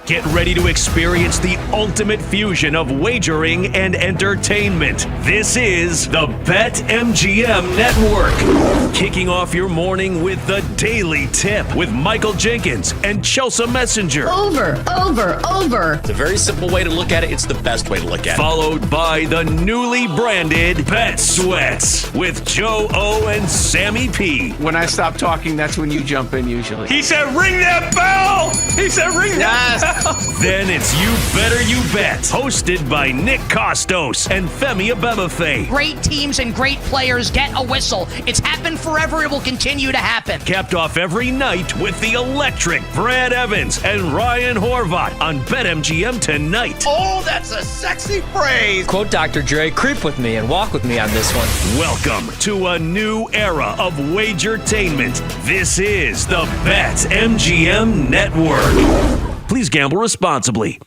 Get ready to experience the ultimate fusion of wagering and entertainment. This is the BetMGM Network. Kicking off your morning with the Daily Tip with Michael Jenkins and Chelsea Messenger. Over. It's a very simple way to look at it. It's the best way to look at it. Followed by the newly branded Bet Sweats with Joe O and Sammy P. When I stop talking, that's when you jump in usually. He said, ring that bell! He said, ring that bell! Then it's You Better You Bet, hosted by Nick Costos and Femi Abebefe. Great teams and great players get a whistle. It's happened forever. It will continue to happen. Capped off every night with the electric Brad Evans and Ryan Horvat on BetMGM tonight. Oh, that's a sexy phrase. Quote Dr. Dre, creep with me and walk with me on this one. Welcome to a new era of Wagertainment. This is the BetMGM Network. Please gamble responsibly.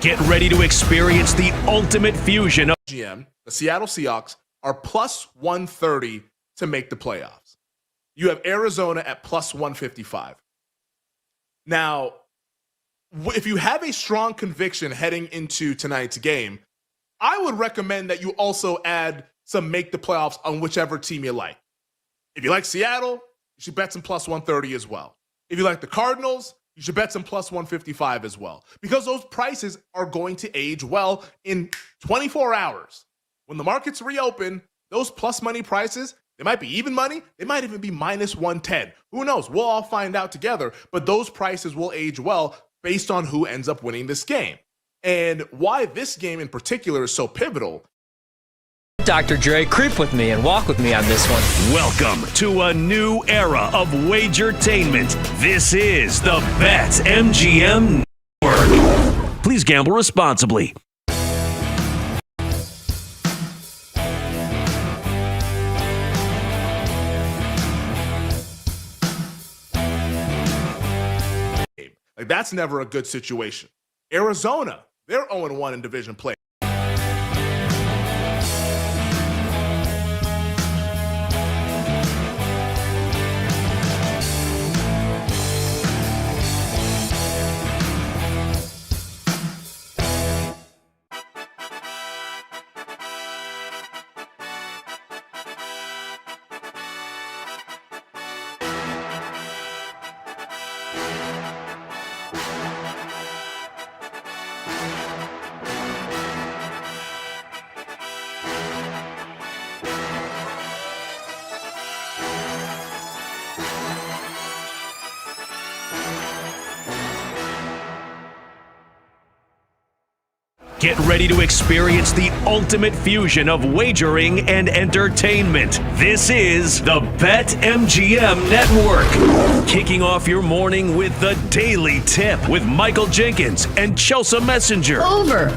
Get ready to experience the ultimate fusion of GM, the Seattle Seahawks are plus 130 to make the playoffs. You have Arizona at plus 155. Now, if you have a strong conviction heading into tonight's game, I would recommend that you also add some make the playoffs on whichever team you like. If you like Seattle, you should bet some plus 130 as well. If you like the Cardinals, you should bet some plus 155 as well, because those prices are going to age well in 24 hours. When the markets reopen, those plus money prices, they might be even money. They might even be minus 110. Who knows? We'll all find out together, but those prices will age well based on who ends up winning this game. And why this game in particular is so pivotal. Dr. Dre, creep with me and walk with me on this one. Welcome to a new era of Wagertainment. This is the BetMGM Network. Please gamble responsibly. Like, that's never a good situation. Arizona, they're 0-1 in division play. Get ready to experience the ultimate fusion of wagering and entertainment. This is the BetMGM Network. Kicking off your morning with the Daily Tip with Michael Jenkins and Chelsea Messenger. Over.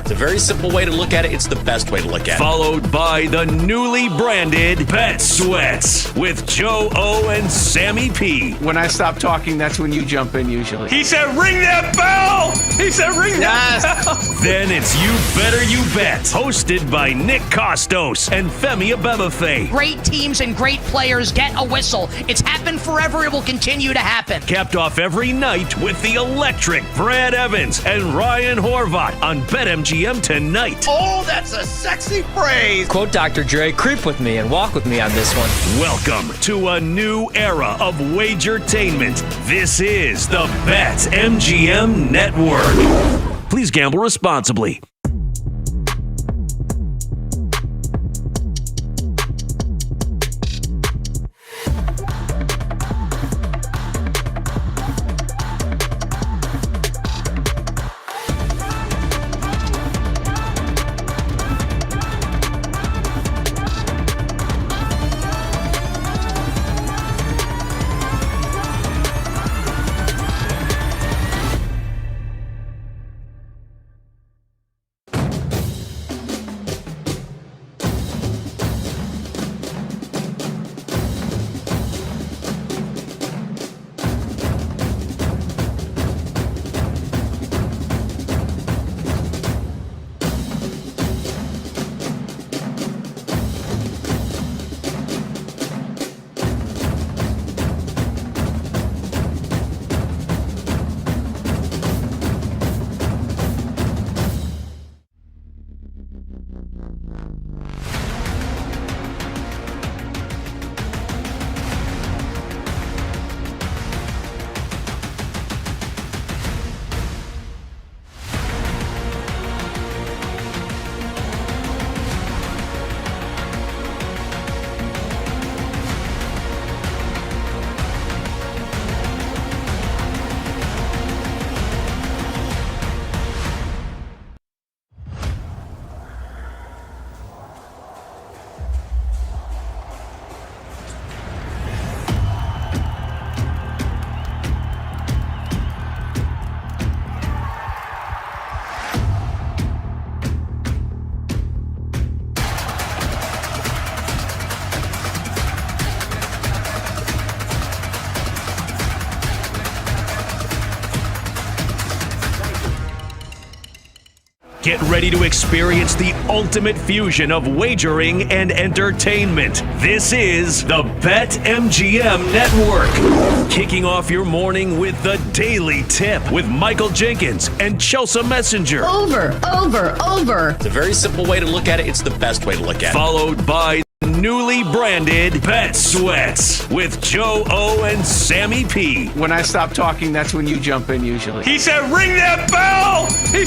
It's a very simple way to look at it. It's the best way to look at it. Followed by the newly branded Bet Sweats with Joe O and Sammy P. When I stop talking, that's when you jump in usually. He said, ring that bell! He said, ring that bell! Then it's You Better You Bet, hosted by Nick Costos and Femi Abebefe. Great teams and great players get a whistle. It's happened forever. It will continue to happen. Capped off every night with the electric Brad Evans and Ryan Horvat on BetMGM tonight. Oh, that's a sexy phrase. Quote Dr. Dre, creep with me and walk with me on this one. Welcome to a new era of Wagertainment. This is the BetMGM Network. Please gamble responsibly. Get ready to experience the ultimate fusion of wagering and entertainment. This is the BetMGM Network. Kicking off your morning with the Daily Tip with Michael Jenkins and Chelsea Messenger. Over. It's a very simple way to look at it. It's the best way to look at it. Followed by newly branded Bet Sweats with Joe O and Sammy P. When I stop talking, that's when you jump in usually. He said, ring that bell!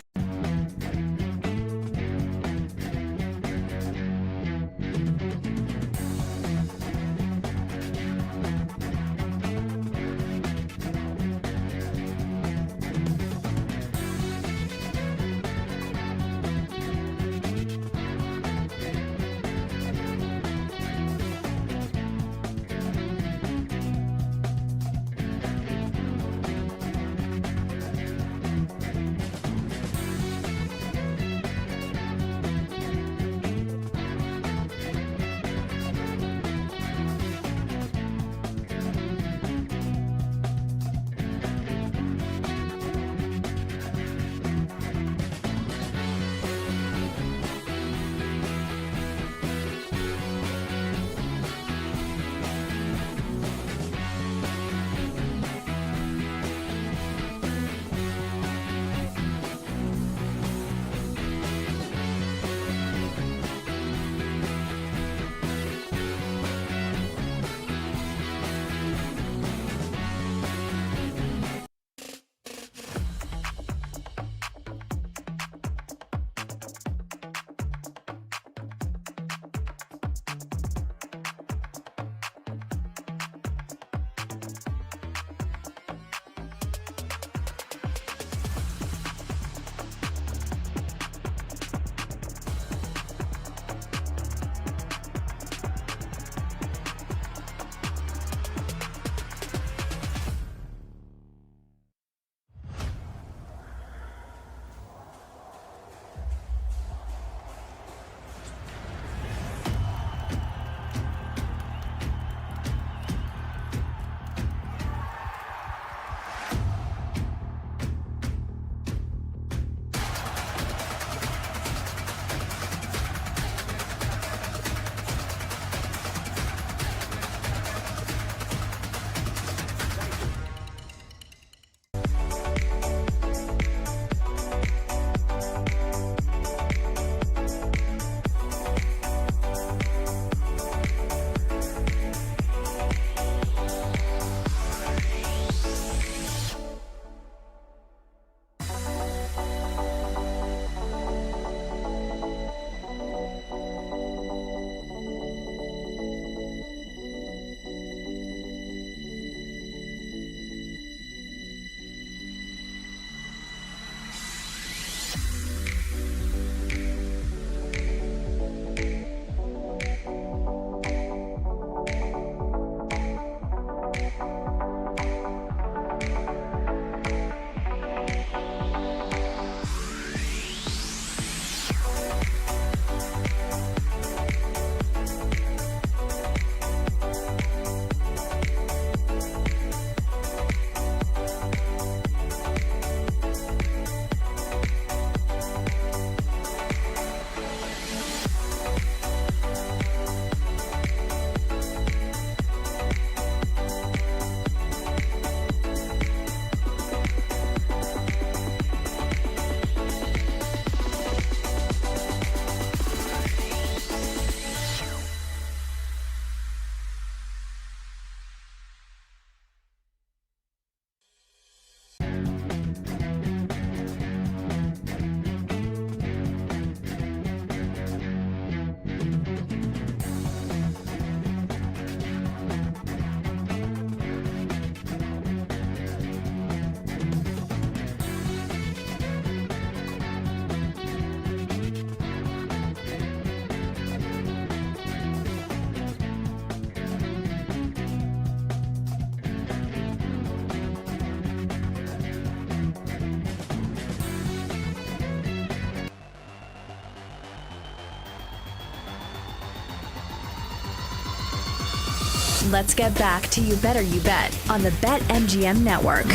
Let's get back to You Better You Bet on the BetMGM Network.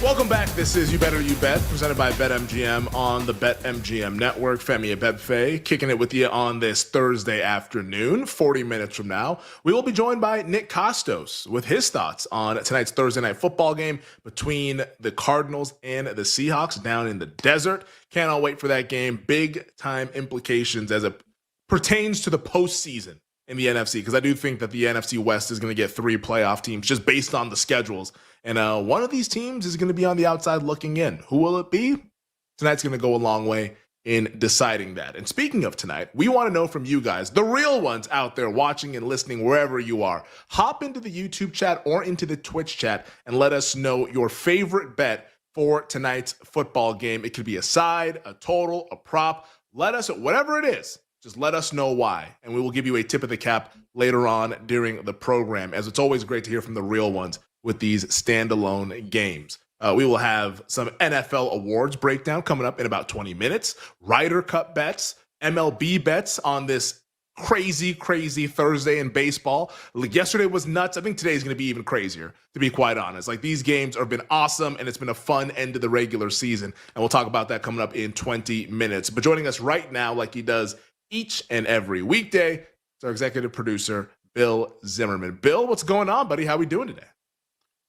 Welcome back. This is You Better You Bet, presented by BetMGM on the BetMGM network. Femi Abebfe kicking it with you on this Thursday afternoon. 40 minutes from now, we will be joined by Nick Costos with his thoughts on tonight's Thursday night football game between the Cardinals and the Seahawks down in the desert. Cannot wait for that game. Big time implications as it pertains to the postseason in the NFC, because I do think that the NFC West is going to get 3 playoff teams just based on the schedules. And one of these teams is going to be on the outside looking in. Who will it be? Tonight's going to go a long way in deciding that. And speaking of tonight, we want to know from you guys, the real ones out there watching and listening wherever you are. Hop into the YouTube chat or into the Twitch chat and let us know your favorite bet for tonight's football game. It could be a side, a total, a prop. Let us, whatever it is, just let us know why. And we will give you a tip of the cap later on during the program, as it's always great to hear from the real ones with these standalone games. We will have some NFL awards breakdown coming up in about 20 minutes. Ryder Cup bets, MLB bets on this crazy Thursday in baseball. Like, yesterday was nuts. I think today's going to be even crazier, to be quite honest. Like, these games have been awesome, and it's been a fun end to the regular season. And we'll talk about that coming up in 20 minutes. But joining us right now, like he does each and every weekday, is our executive producer, Bill Zimmerman. Bill, what's going on, buddy? How are we doing today?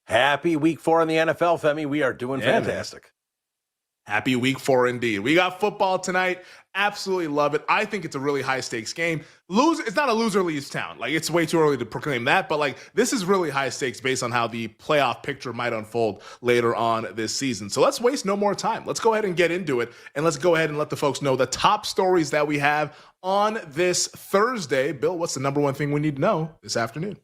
Happy week 4 in the NFL, Femi. We are doing fantastic. Man. Happy week 4 indeed. We got football tonight. Absolutely love it. I think it's a really high stakes game. It's not a loser leaves town. Like, it's way too early to proclaim that, but like, this is really high stakes based on how the playoff picture might unfold later on this season. So let's waste no more time. Let's go ahead and get into it, and let's go ahead and let the folks know the top stories that we have on this Thursday. Bill, what's the number one thing we need to know this afternoon?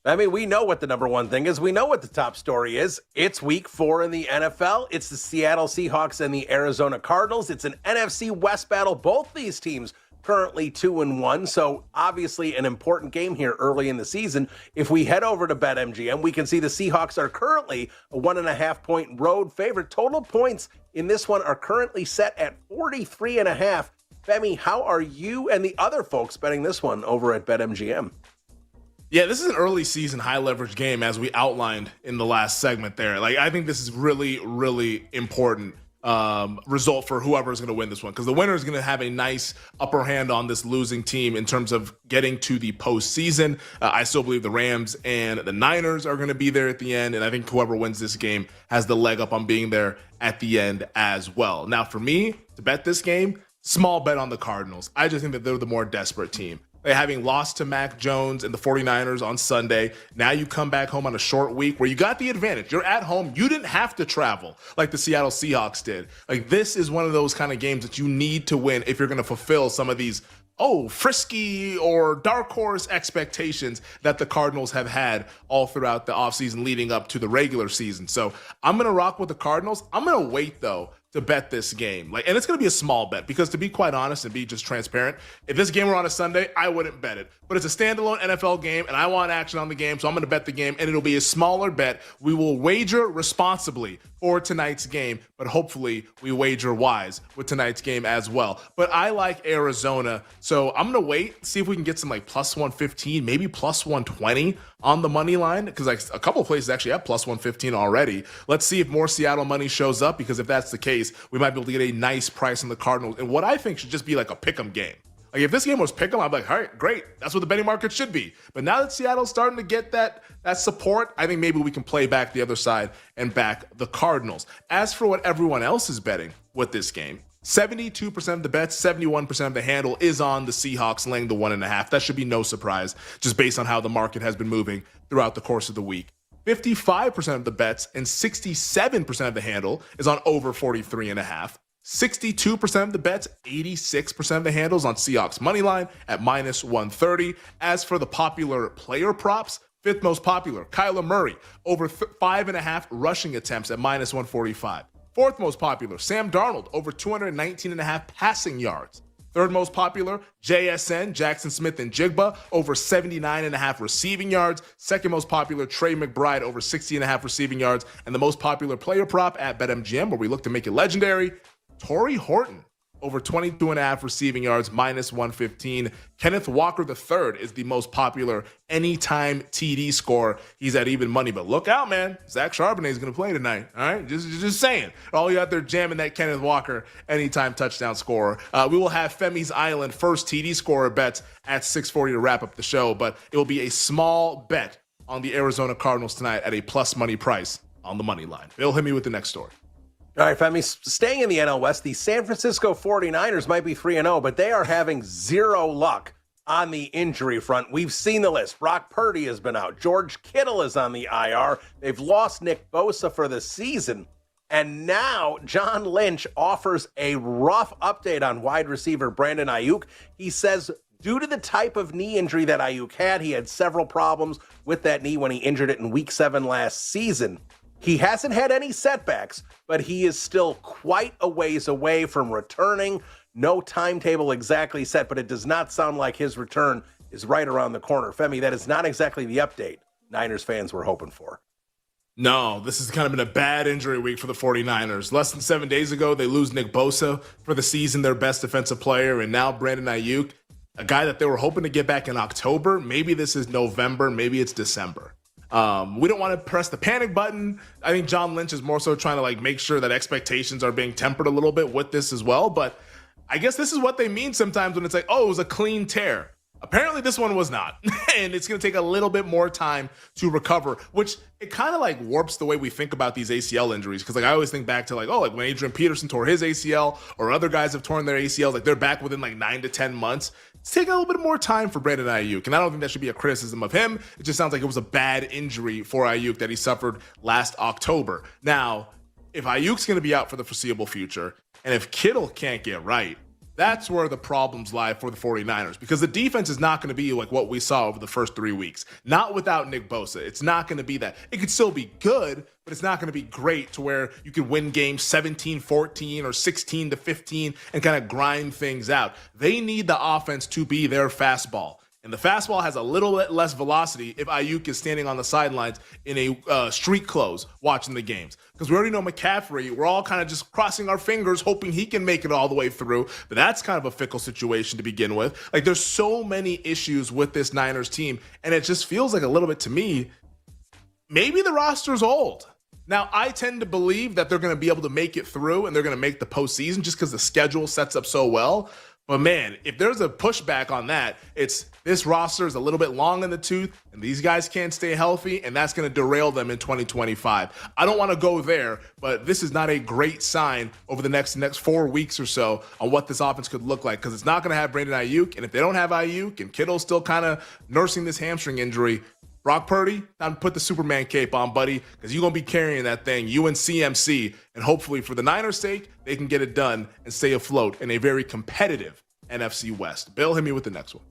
I mean, we know what the number one thing is. We know what the top story is. It's week 4 in the NFL. It's the Seattle Seahawks and the Arizona Cardinals. It's an NFC West battle. Both these teams currently 2-1. So obviously an important game here early in the season. If we head over to BetMGM, we can see the Seahawks are currently a 1.5-point road favorite. Total points in this one are currently set at 43.5. Femi, how are you and the other folks betting this one over at BetMGM? Yeah, this is an early season high leverage game, as we outlined in the last segment there. Like, I think this is really, really important result for whoever is going to win this one, because the winner is going to have a nice upper hand on this losing team in terms of getting to the postseason. I still believe the Rams and the Niners are going to be there at the end, and I think whoever wins this game has the leg up on being there at the end as well. Now, for me, to bet this game, small bet on the Cardinals. I just think that they're the more desperate team. Having lost to Mac Jones and the 49ers on Sunday, now you come back home on a short week where you got the advantage. You're at home. You didn't have to travel like the Seattle Seahawks did. Like, this is one of those kind of games that you need to win if you're going to fulfill some of these frisky or dark horse expectations that the Cardinals have had all throughout the offseason leading up to the regular season. So I'm going to rock with the Cardinals. I'm going to wait, though, to bet this game. And it's going to be a small bet, because to be quite honest and be just transparent, if this game were on a Sunday, I wouldn't bet it. But it's a standalone NFL game, and I want action on the game, so I'm going to bet the game, and it'll be a smaller bet. We will wager responsibly for tonight's game, but hopefully we wager wise with tonight's game as well. But I like Arizona, so I'm going to wait, see if we can get some plus 115, maybe plus 120 on the money line, because a couple of places actually have plus 115 already. Let's see if more Seattle money shows up, because if that's the case, we might be able to get a nice price on the Cardinals and what I think should just be like a pick'em game. Like, if this game was pick'em, I'd be like, all right, great. That's what the betting market should be. But now that Seattle's starting to get that support, I think maybe we can play back the other side and back the Cardinals. As for what everyone else is betting with this game, 72% of the bets, 71% of the handle is on the Seahawks laying the 1.5. That should be no surprise, just based on how the market has been moving throughout the course of the week. 55% of the bets and 67% of the handle is on over 43.5. 62% of the bets, 86% of the handles on Seahawks money line at minus 130. As for the popular player props, fifth most popular, Kyler Murray, over 5.5 rushing attempts at minus 145. Fourth most popular, Sam Darnold, over 219.5 passing yards. Third most popular, JSN, Jackson Smith and Jigba, over 79.5 receiving yards. Second most popular, Trey McBride, over 60.5 receiving yards. And the most popular player prop at BetMGM, where we look to make it legendary, Torrey Horton, over 22.5 receiving yards, minus 115. Kenneth Walker III is the most popular anytime TD scorer. He's at even money, but look out, man. Zach Charbonnet is going to play tonight. All right, just saying. All you out there jamming that Kenneth Walker anytime touchdown scorer. We will have Femi's Island first TD scorer bets at 6:40 to wrap up the show, but it will be a small bet on the Arizona Cardinals tonight at a plus money price on the money line. Bill, hit me with the next story. All right, Femi, staying in the NL West, the San Francisco 49ers might be 3-0, but they are having zero luck on the injury front. We've seen the list. Brock Purdy has been out. George Kittle is on the IR. They've lost Nick Bosa for the season. And now John Lynch offers a rough update on wide receiver Brandon Ayuk. He says due to the type of knee injury that Ayuk had, he had several problems with that knee when he injured it in Week 7 last season. He hasn't had any setbacks, but he is still quite a ways away from returning. No timetable exactly set, but it does not sound like his return is right around the corner. Femi, that is not exactly the update Niners fans were hoping for. No, this has kind of been a bad injury week for the 49ers. Less than 7 days ago, they lose Nick Bosa for the season, their best defensive player, and now Brandon Ayuk, a guy that they were hoping to get back in October. Maybe this is November, maybe it's December. We don't want to press the panic button. I think John Lynch is more so trying to make sure that expectations are being tempered a little bit with this as well. But I guess this is what they mean sometimes when it's like, oh, it was a clean tear. Apparently this one was not. And it's going to take a little bit more time to recover, which it kind of warps the way we think about these ACL injuries. Because I always think back to when Adrian Peterson tore his ACL or other guys have torn their ACLs, they're back within 9 to 10 months. It's taking a little bit more time for Brandon Ayuk. And I don't think that should be a criticism of him. It just sounds like it was a bad injury for Ayuk that he suffered last October. Now, if Ayuk's going to be out for the foreseeable future, and if Kittle can't get right, that's where the problems lie for the 49ers, because the defense is not going to be like what we saw over the first 3 weeks. Not without Nick Bosa. It's not going to be that. It could still be good, but it's not going to be great to where you could win games 17-14 or 16-15 and kind of grind things out. They need the offense to be their fastball. And the fastball has a little bit less velocity if Ayuk is standing on the sidelines in a street clothes watching the games. Because we already know McCaffrey, we're all kind of just crossing our fingers hoping he can make it all the way through. But that's kind of a fickle situation to begin with. There's so many issues with this Niners team. And it just feels like a little bit to me, maybe the roster's old. Now, I tend to believe that they're going to be able to make it through and they're going to make the postseason just because the schedule sets up so well. But man, if there's a pushback on that, it's this roster is a little bit long in the tooth and these guys can't stay healthy and that's going to derail them in 2025. I don't want to go there, but this is not a great sign over the next 4 weeks or so on what this offense could look like, because it's not going to have Brandon Ayuk. And if they don't have Ayuk and Kittle's still kind of nursing this hamstring injury, Brock Purdy, time to put the Superman cape on, buddy, because you're going to be carrying that thing, you and CMC, and hopefully for the Niners' sake, they can get it done and stay afloat in a very competitive NFC West. Bill, hit me with the next one.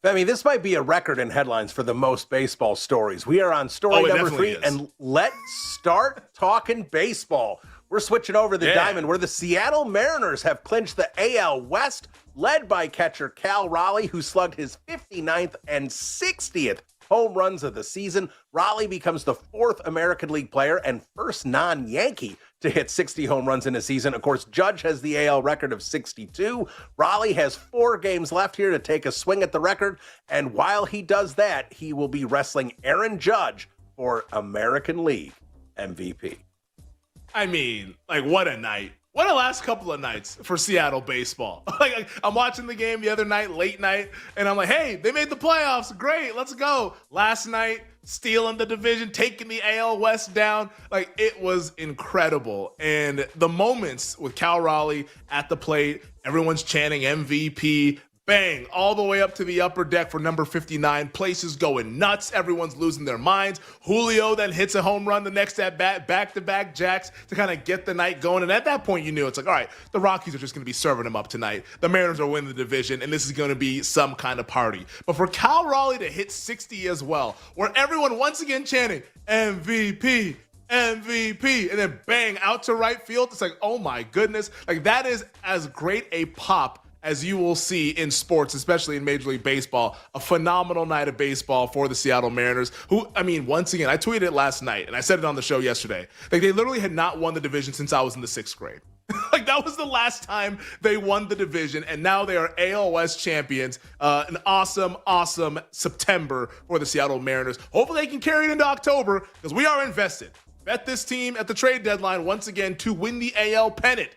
Femi, this might be a record in headlines for the most baseball stories. We are on story number 3, and let's start talking baseball. We're switching over the diamond, where the Seattle Mariners have clinched the AL West, led by catcher Cal Raleigh, who slugged his 59th and 60th home runs of the season. Raleigh becomes the 4th American League player and first non-Yankee to hit 60 home runs in a season. Of course, Judge has the AL record of 62. Raleigh has 4 games left here to take a swing at the record. And while he does that, he will be wrestling Aaron Judge for American League MVP. I mean, what a night. What a last couple of nights for Seattle baseball. I'm watching the game the other night, late night, and I'm like, hey, they made the playoffs. Great, let's go. Last night, stealing the division, taking the AL West down. It was incredible. And the moments with Cal Raleigh at the plate, everyone's chanting MVP, bang, all the way up to the upper deck for number 59. Places going nuts. Everyone's losing their minds. Julio then hits a home run the next at bat, back-to-back jacks to kind of get the night going. And at that point, you knew it's all right, the Rockies are just going to be serving them up tonight. The Mariners are winning the division, and this is going to be some kind of party. But for Cal Raleigh to hit 60 as well, where everyone once again chanting MVP, MVP, and then bang, out to right field, it's oh my goodness. That is as great a pop as you will see in sports, especially in Major League Baseball. A phenomenal night of baseball for the Seattle Mariners, who, once again, I tweeted it last night, and I said it on the show yesterday. They literally had not won the division since I was in the 6th grade. That That was the last time they won the division, and now they are AL West champions. An awesome, awesome September for the Seattle Mariners. Hopefully they can carry it into October because we are invested. Bet this team at the trade deadline once again to win the AL pennant.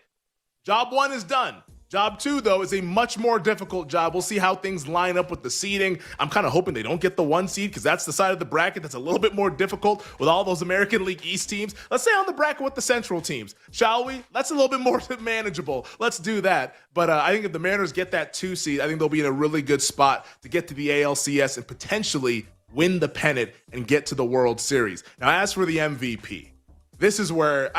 Job 1 is done. Job 2, though, is a much more difficult job. We'll see how things line up with the seeding. I'm kind of hoping they don't get the 1 seed because that's the side of the bracket that's a little bit more difficult with all those American League East teams. Let's stay on the bracket with the Central teams, shall we? That's a little bit more manageable. Let's do that. But I think if the Mariners get that 2 seed, I think they'll be in a really good spot to get to the ALCS and potentially win the pennant and get to the World Series. Now, as for the MVP, this is where,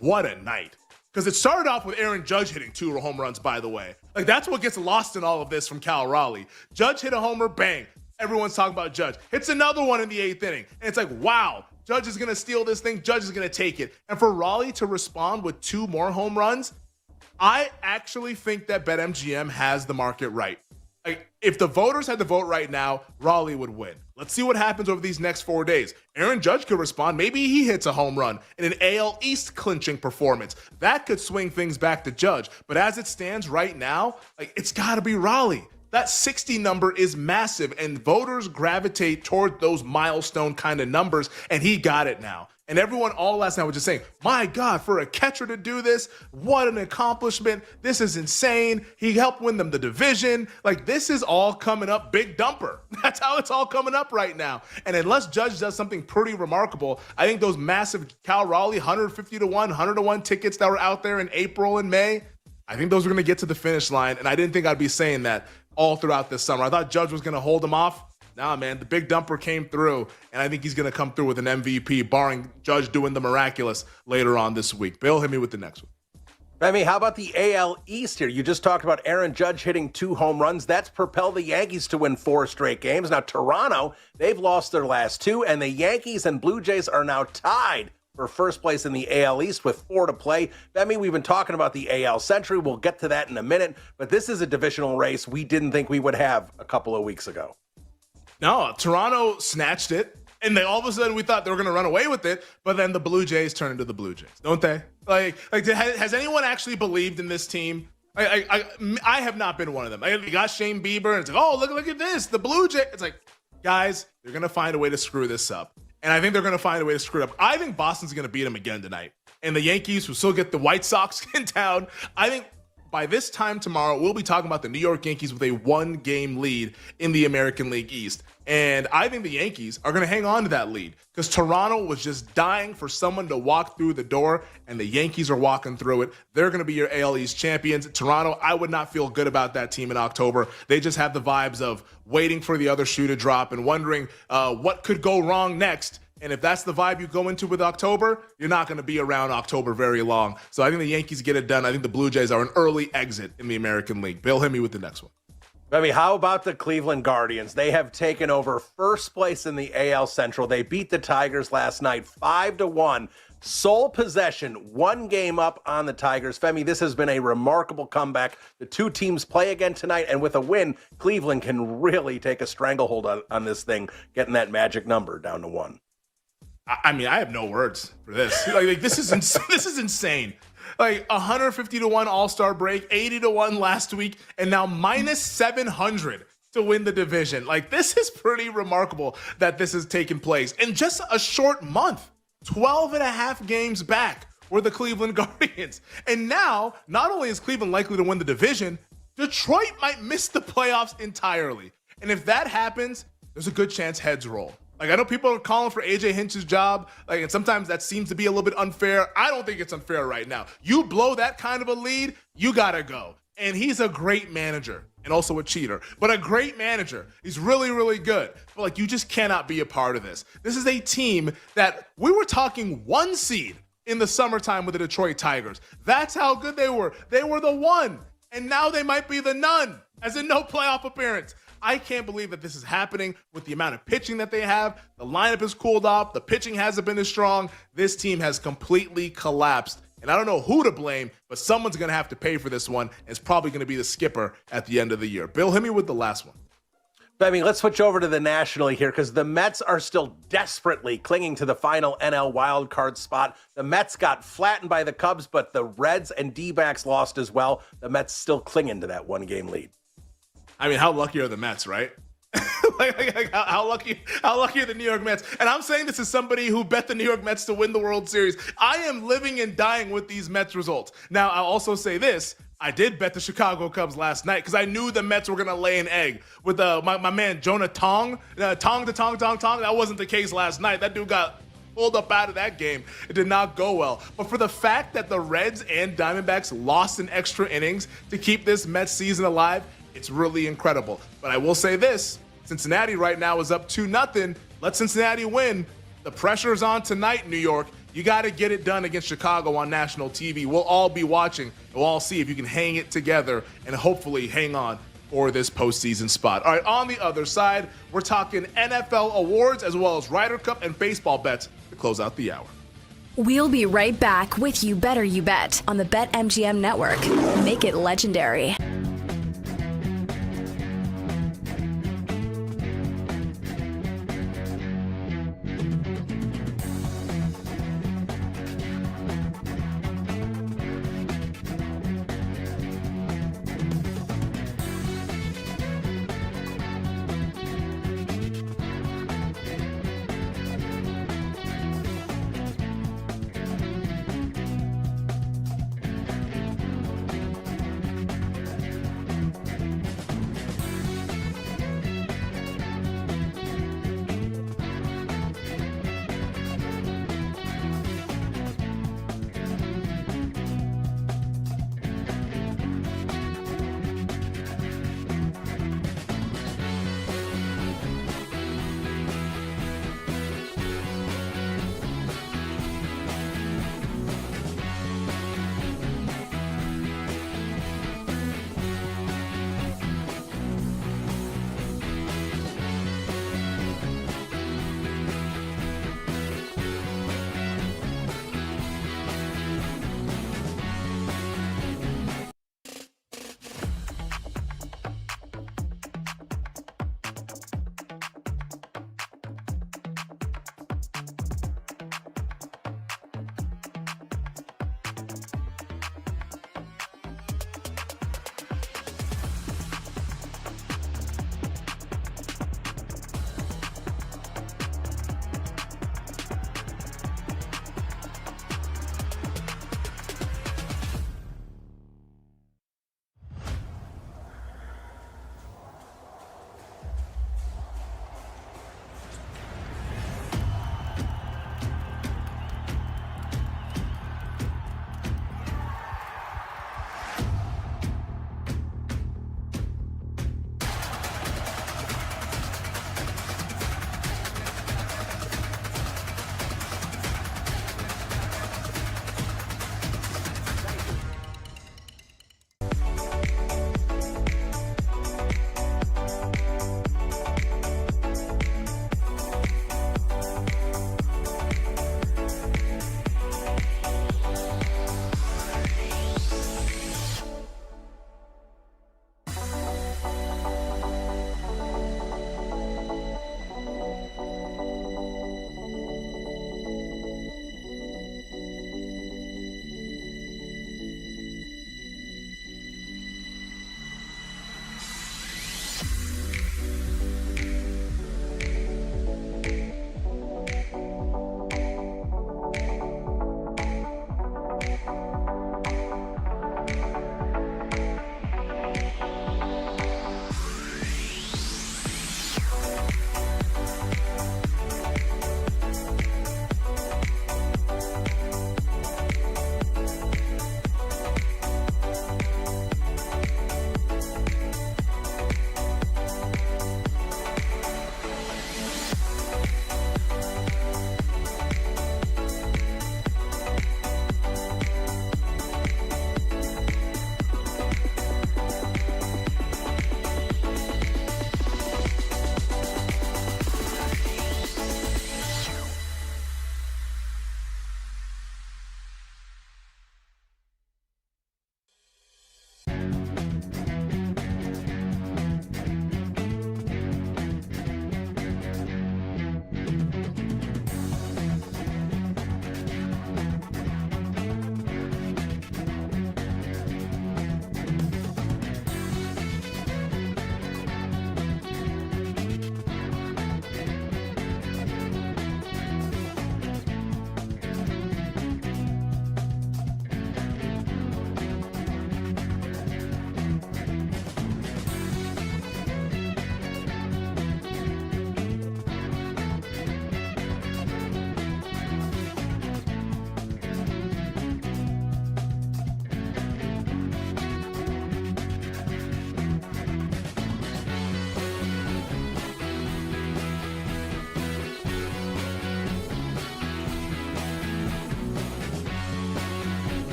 what a night. Because it started off with Aaron Judge hitting 2 home runs, by the way. Like, that's what gets lost in all of this from Cal Raleigh. Judge hit a homer, bang. Everyone's talking about Judge. Hits another one in the 8th inning. And it's like, wow, Judge is going to steal this thing. Judge is going to take it. And for Raleigh to respond with 2 more home runs, I actually think that BetMGM has the market right. Like, if the voters had to vote right now, Raleigh would win. Let's see what happens over these next 4 days. Aaron Judge could respond. Maybe he hits a home run in an AL East clinching performance. That could swing things back to Judge. But as it stands right now, it's got to be Raleigh. That 60 number is massive, and voters gravitate toward those milestone kind of numbers, and he got it now. And everyone all last night was just saying, my God, for a catcher to do this, what an accomplishment. This is insane. He helped win them the division. This is all coming up big dumper. That's how it's all coming up right now. And unless Judge does something pretty remarkable, I think those massive Cal Raleigh 150 to 1, 100 to 1 tickets that were out there in April and May, I think those are going to get to the finish line. And I didn't think I'd be saying that all throughout this summer. I thought Judge was going to hold them off. Nah, man, the big dumper came through, and I think he's going to come through with an MVP, barring Judge doing the miraculous later on this week. Bill, hit me with the next one. How about the AL East here? You just talked about Aaron Judge hitting 2 home runs. That's propelled the Yankees to win 4 straight games. Now, Toronto, they've lost their last 2, and the Yankees and Blue Jays are now tied for first place in the AL East with 4 to play. We've been talking about the AL Century. We'll get to that in a minute, but this is a divisional race we didn't think we would have a couple of weeks ago. No, Toronto snatched it, and all of a sudden we thought they were going to run away with it, but then the Blue Jays turned into the Blue Jays, don't they? Has anyone actually believed in this team? I have not been one of them. They got Shane Bieber, and it's like, oh, look at this, the Blue Jays. It's like, guys, they're going to find a way to screw this up, and I think they're going to find a way to screw it up. I think Boston's going to beat them again tonight, and the Yankees will still get the White Sox in town. I think by this time tomorrow, we'll be talking about the New York Yankees with a 1-game lead in the American League East. And I think the Yankees are going to hang on to that lead because Toronto was just dying for someone to walk through the door, and the Yankees are walking through it. They're going to be your AL East champions. Toronto, I would not feel good about that team in October. They just have the vibes of waiting for the other shoe to drop and wondering what could go wrong next. And if that's the vibe you go into with October, you're not going to be around October very long. So I think the Yankees get it done. I think the Blue Jays are an early exit in the American League. Bill, hit me with the next one. How about the Cleveland Guardians? They have taken over first place in the AL Central. They beat the Tigers last night 5-1. Sole possession, 1 game up on the Tigers. Femi, this has been a remarkable comeback. The 2 teams play again tonight, and with a win, Cleveland can really take a stranglehold on this thing, getting that magic number down to 1. I have no words for this. This is insane. 150 to 1 All-Star break, 80 to 1 last week, and now minus 700 to win the division. This is pretty remarkable that this has taken place in just a short month. 12 and a half games back were the Cleveland Guardians. And now, not only is Cleveland likely to win the division, Detroit might miss the playoffs entirely. And if that happens, there's a good chance heads roll. I know people are calling for AJ Hinch's job, and sometimes that seems to be a little bit unfair. I don't think it's unfair right now. You blow that kind of a lead, you gotta go. And he's a great manager, and also a cheater, but a great manager. He's really, really good. But you just cannot be a part of this. This is a team that we were talking 1 seed in the summertime with the Detroit Tigers. That's how good they were. They were the 1, and now they might be the none, as in no playoff appearance. I can't believe that this is happening with the amount of pitching that they have. The lineup has cooled off. The pitching hasn't been as strong. This team has completely collapsed. And I don't know who to blame, but someone's going to have to pay for this one. And it's probably going to be the skipper at the end of the year. Bill, hit me with the last one. So, I mean, let's switch over to the National League here because the Mets are still desperately clinging to the final NL wildcard spot. The Mets got flattened by the Cubs, but the Reds and D-backs lost as well. The Mets still clinging to that one-game lead. I mean, how lucky are the Mets, right? How lucky are the New York Mets? And I'm saying this as somebody who bet the New York Mets to win the World Series. I am living and dying with these Mets results. Now, I'll also say this. I did bet the Chicago Cubs last night because I knew the Mets were going to lay an egg with my man Jonah Tong. Tong. That wasn't the case last night. That dude got pulled up out of that game. It did not go well. But for the fact that the Reds and Diamondbacks lost in extra innings to keep this Mets season alive, it's really incredible. But I will say this. Cincinnati right now is up 2-0. Let Cincinnati win. The pressure is on tonight, New York. You got to get it done against Chicago on national TV. We'll all be watching. We'll all see if you can hang it together and hopefully hang on for this postseason spot. All right, on the other side, we're talking NFL awards as well as Ryder Cup and baseball bets to close out the hour. We'll be right back with You Better You Bet on the BetMGM Network. Make it legendary.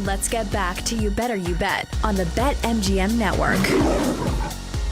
Let's get back to You Better You Bet on the BetMGM Network.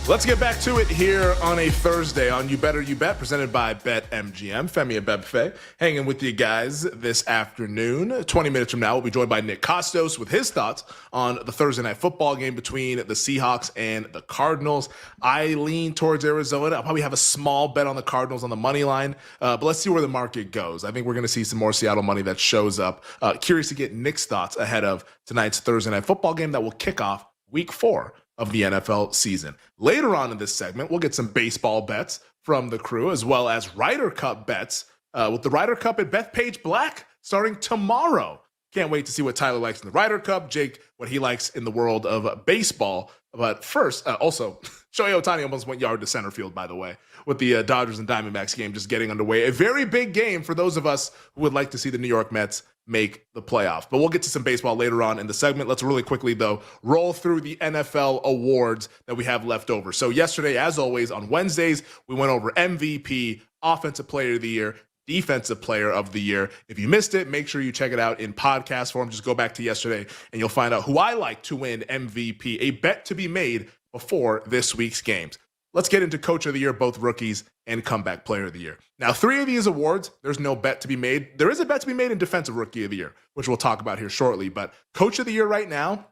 Let's get back to it here on a Thursday on You Better You Bet, presented by BetMGM. Femi and Bebfe hanging with you guys this afternoon. 20 minutes from now, we'll be joined by Nick Costos with his thoughts on the Thursday night football game between the Seahawks and the Cardinals. I lean towards Arizona. I'll probably have a small bet on the Cardinals on the money line, but let's see where the market goes. I think we're going to see some more Seattle money that shows up. Curious to get Nick's thoughts ahead of tonight's Thursday night football game that will kick off week 4 of the NFL season. Later on in this segment, we'll get some baseball bets from the crew, as well as Ryder Cup bets with the Ryder Cup at Bethpage Black starting tomorrow. Can't wait to see what Tyler likes in the Ryder Cup, Jake, what he likes in the world of baseball. But first, also, Shohei Ohtani almost went yard to center field, by the way, with the Dodgers and Diamondbacks game just getting underway. A very big game for those of us who would like to see the New York Mets make the playoffs. But we'll get to some baseball later on in the segment. Let's really quickly, though, roll through the NFL awards that we have left over. So yesterday, as always, on Wednesdays, we went over MVP, Offensive Player of the Year, Defensive Player of the Year. If you missed it, make sure you check it out in podcast form. Just go back to yesterday and you'll find out who I like to win MVP, a bet to be made before this week's games. Let's get into Coach of the Year, both rookies and Comeback Player of the Year. Now, 3 of these awards, there's no bet to be made. There is a bet to be made in Defensive Rookie of the Year, which we'll talk about here shortly. But Coach of the Year right now, I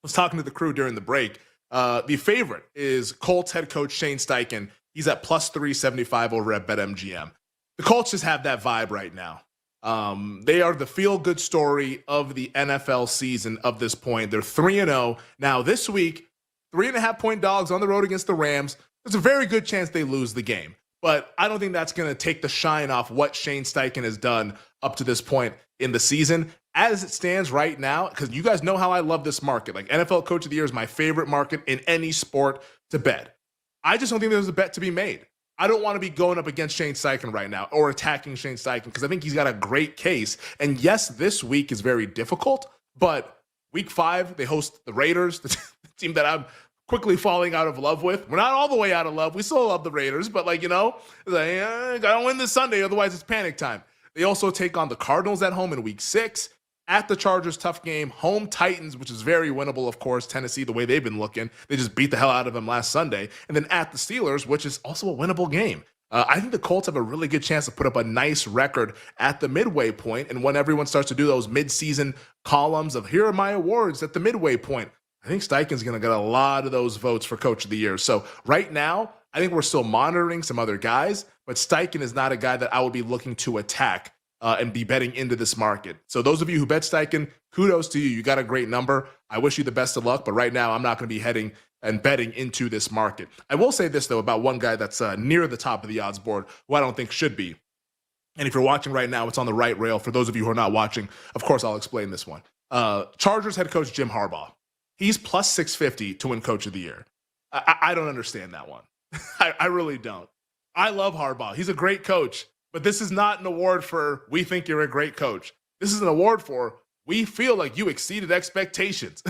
was talking to the crew during the break. The favorite is Colts head coach Shane Steichen. He's at plus 375 over at BetMGM. The Colts just have that vibe right now. They are the feel-good story of the NFL season of this point. They're 3-0. Now, this week, 3.5-point dogs on the road against the Rams. There's a very good chance they lose the game. But I don't think that's going to take the shine off what Shane Steichen has done up to this point in the season. As it stands right now, because you guys know how I love this market. Like, NFL Coach of the Year is my favorite market in any sport to bet. I just don't think there's a bet to be made. I don't want to be going up against Shane Steichen right now or attacking Shane Steichen because I think he's got a great case. And yes, this week is very difficult, but week 5, they host the Raiders, the team that I'm quickly falling out of love with. We're not all the way out of love. We still love the Raiders, but gotta win this Sunday, otherwise it's panic time. They also take on the Cardinals at home in week 6. At the Chargers, tough game. Home Titans, which is very winnable, of course. Tennessee, the way they've been looking. They just beat the hell out of them last Sunday. And then at the Steelers, which is also a winnable game. I think the Colts have a really good chance to put up a nice record at the midway point. And when everyone starts to do those mid-season columns of here are my awards at the midway point, I think Steichen's going to get a lot of those votes for Coach of the Year. So right now, I think we're still monitoring some other guys, but Steichen is not a guy that I would be looking to attack and be betting into this market. So those of you who bet Steichen, kudos to you. You got a great number. I wish you the best of luck, but right now I'm not going to be heading and betting into this market. I will say this, though, about one guy that's near the top of the odds board who I don't think should be. And if you're watching right now, it's on the right rail. For those of you who are not watching, of course, I'll explain this one. Chargers head coach Jim Harbaugh. He's plus 650 to win Coach of the Year. I don't understand that one. I really don't. I love Harbaugh. He's a great coach. But this is not an award for we think you're a great coach. This is an award for we feel like you exceeded expectations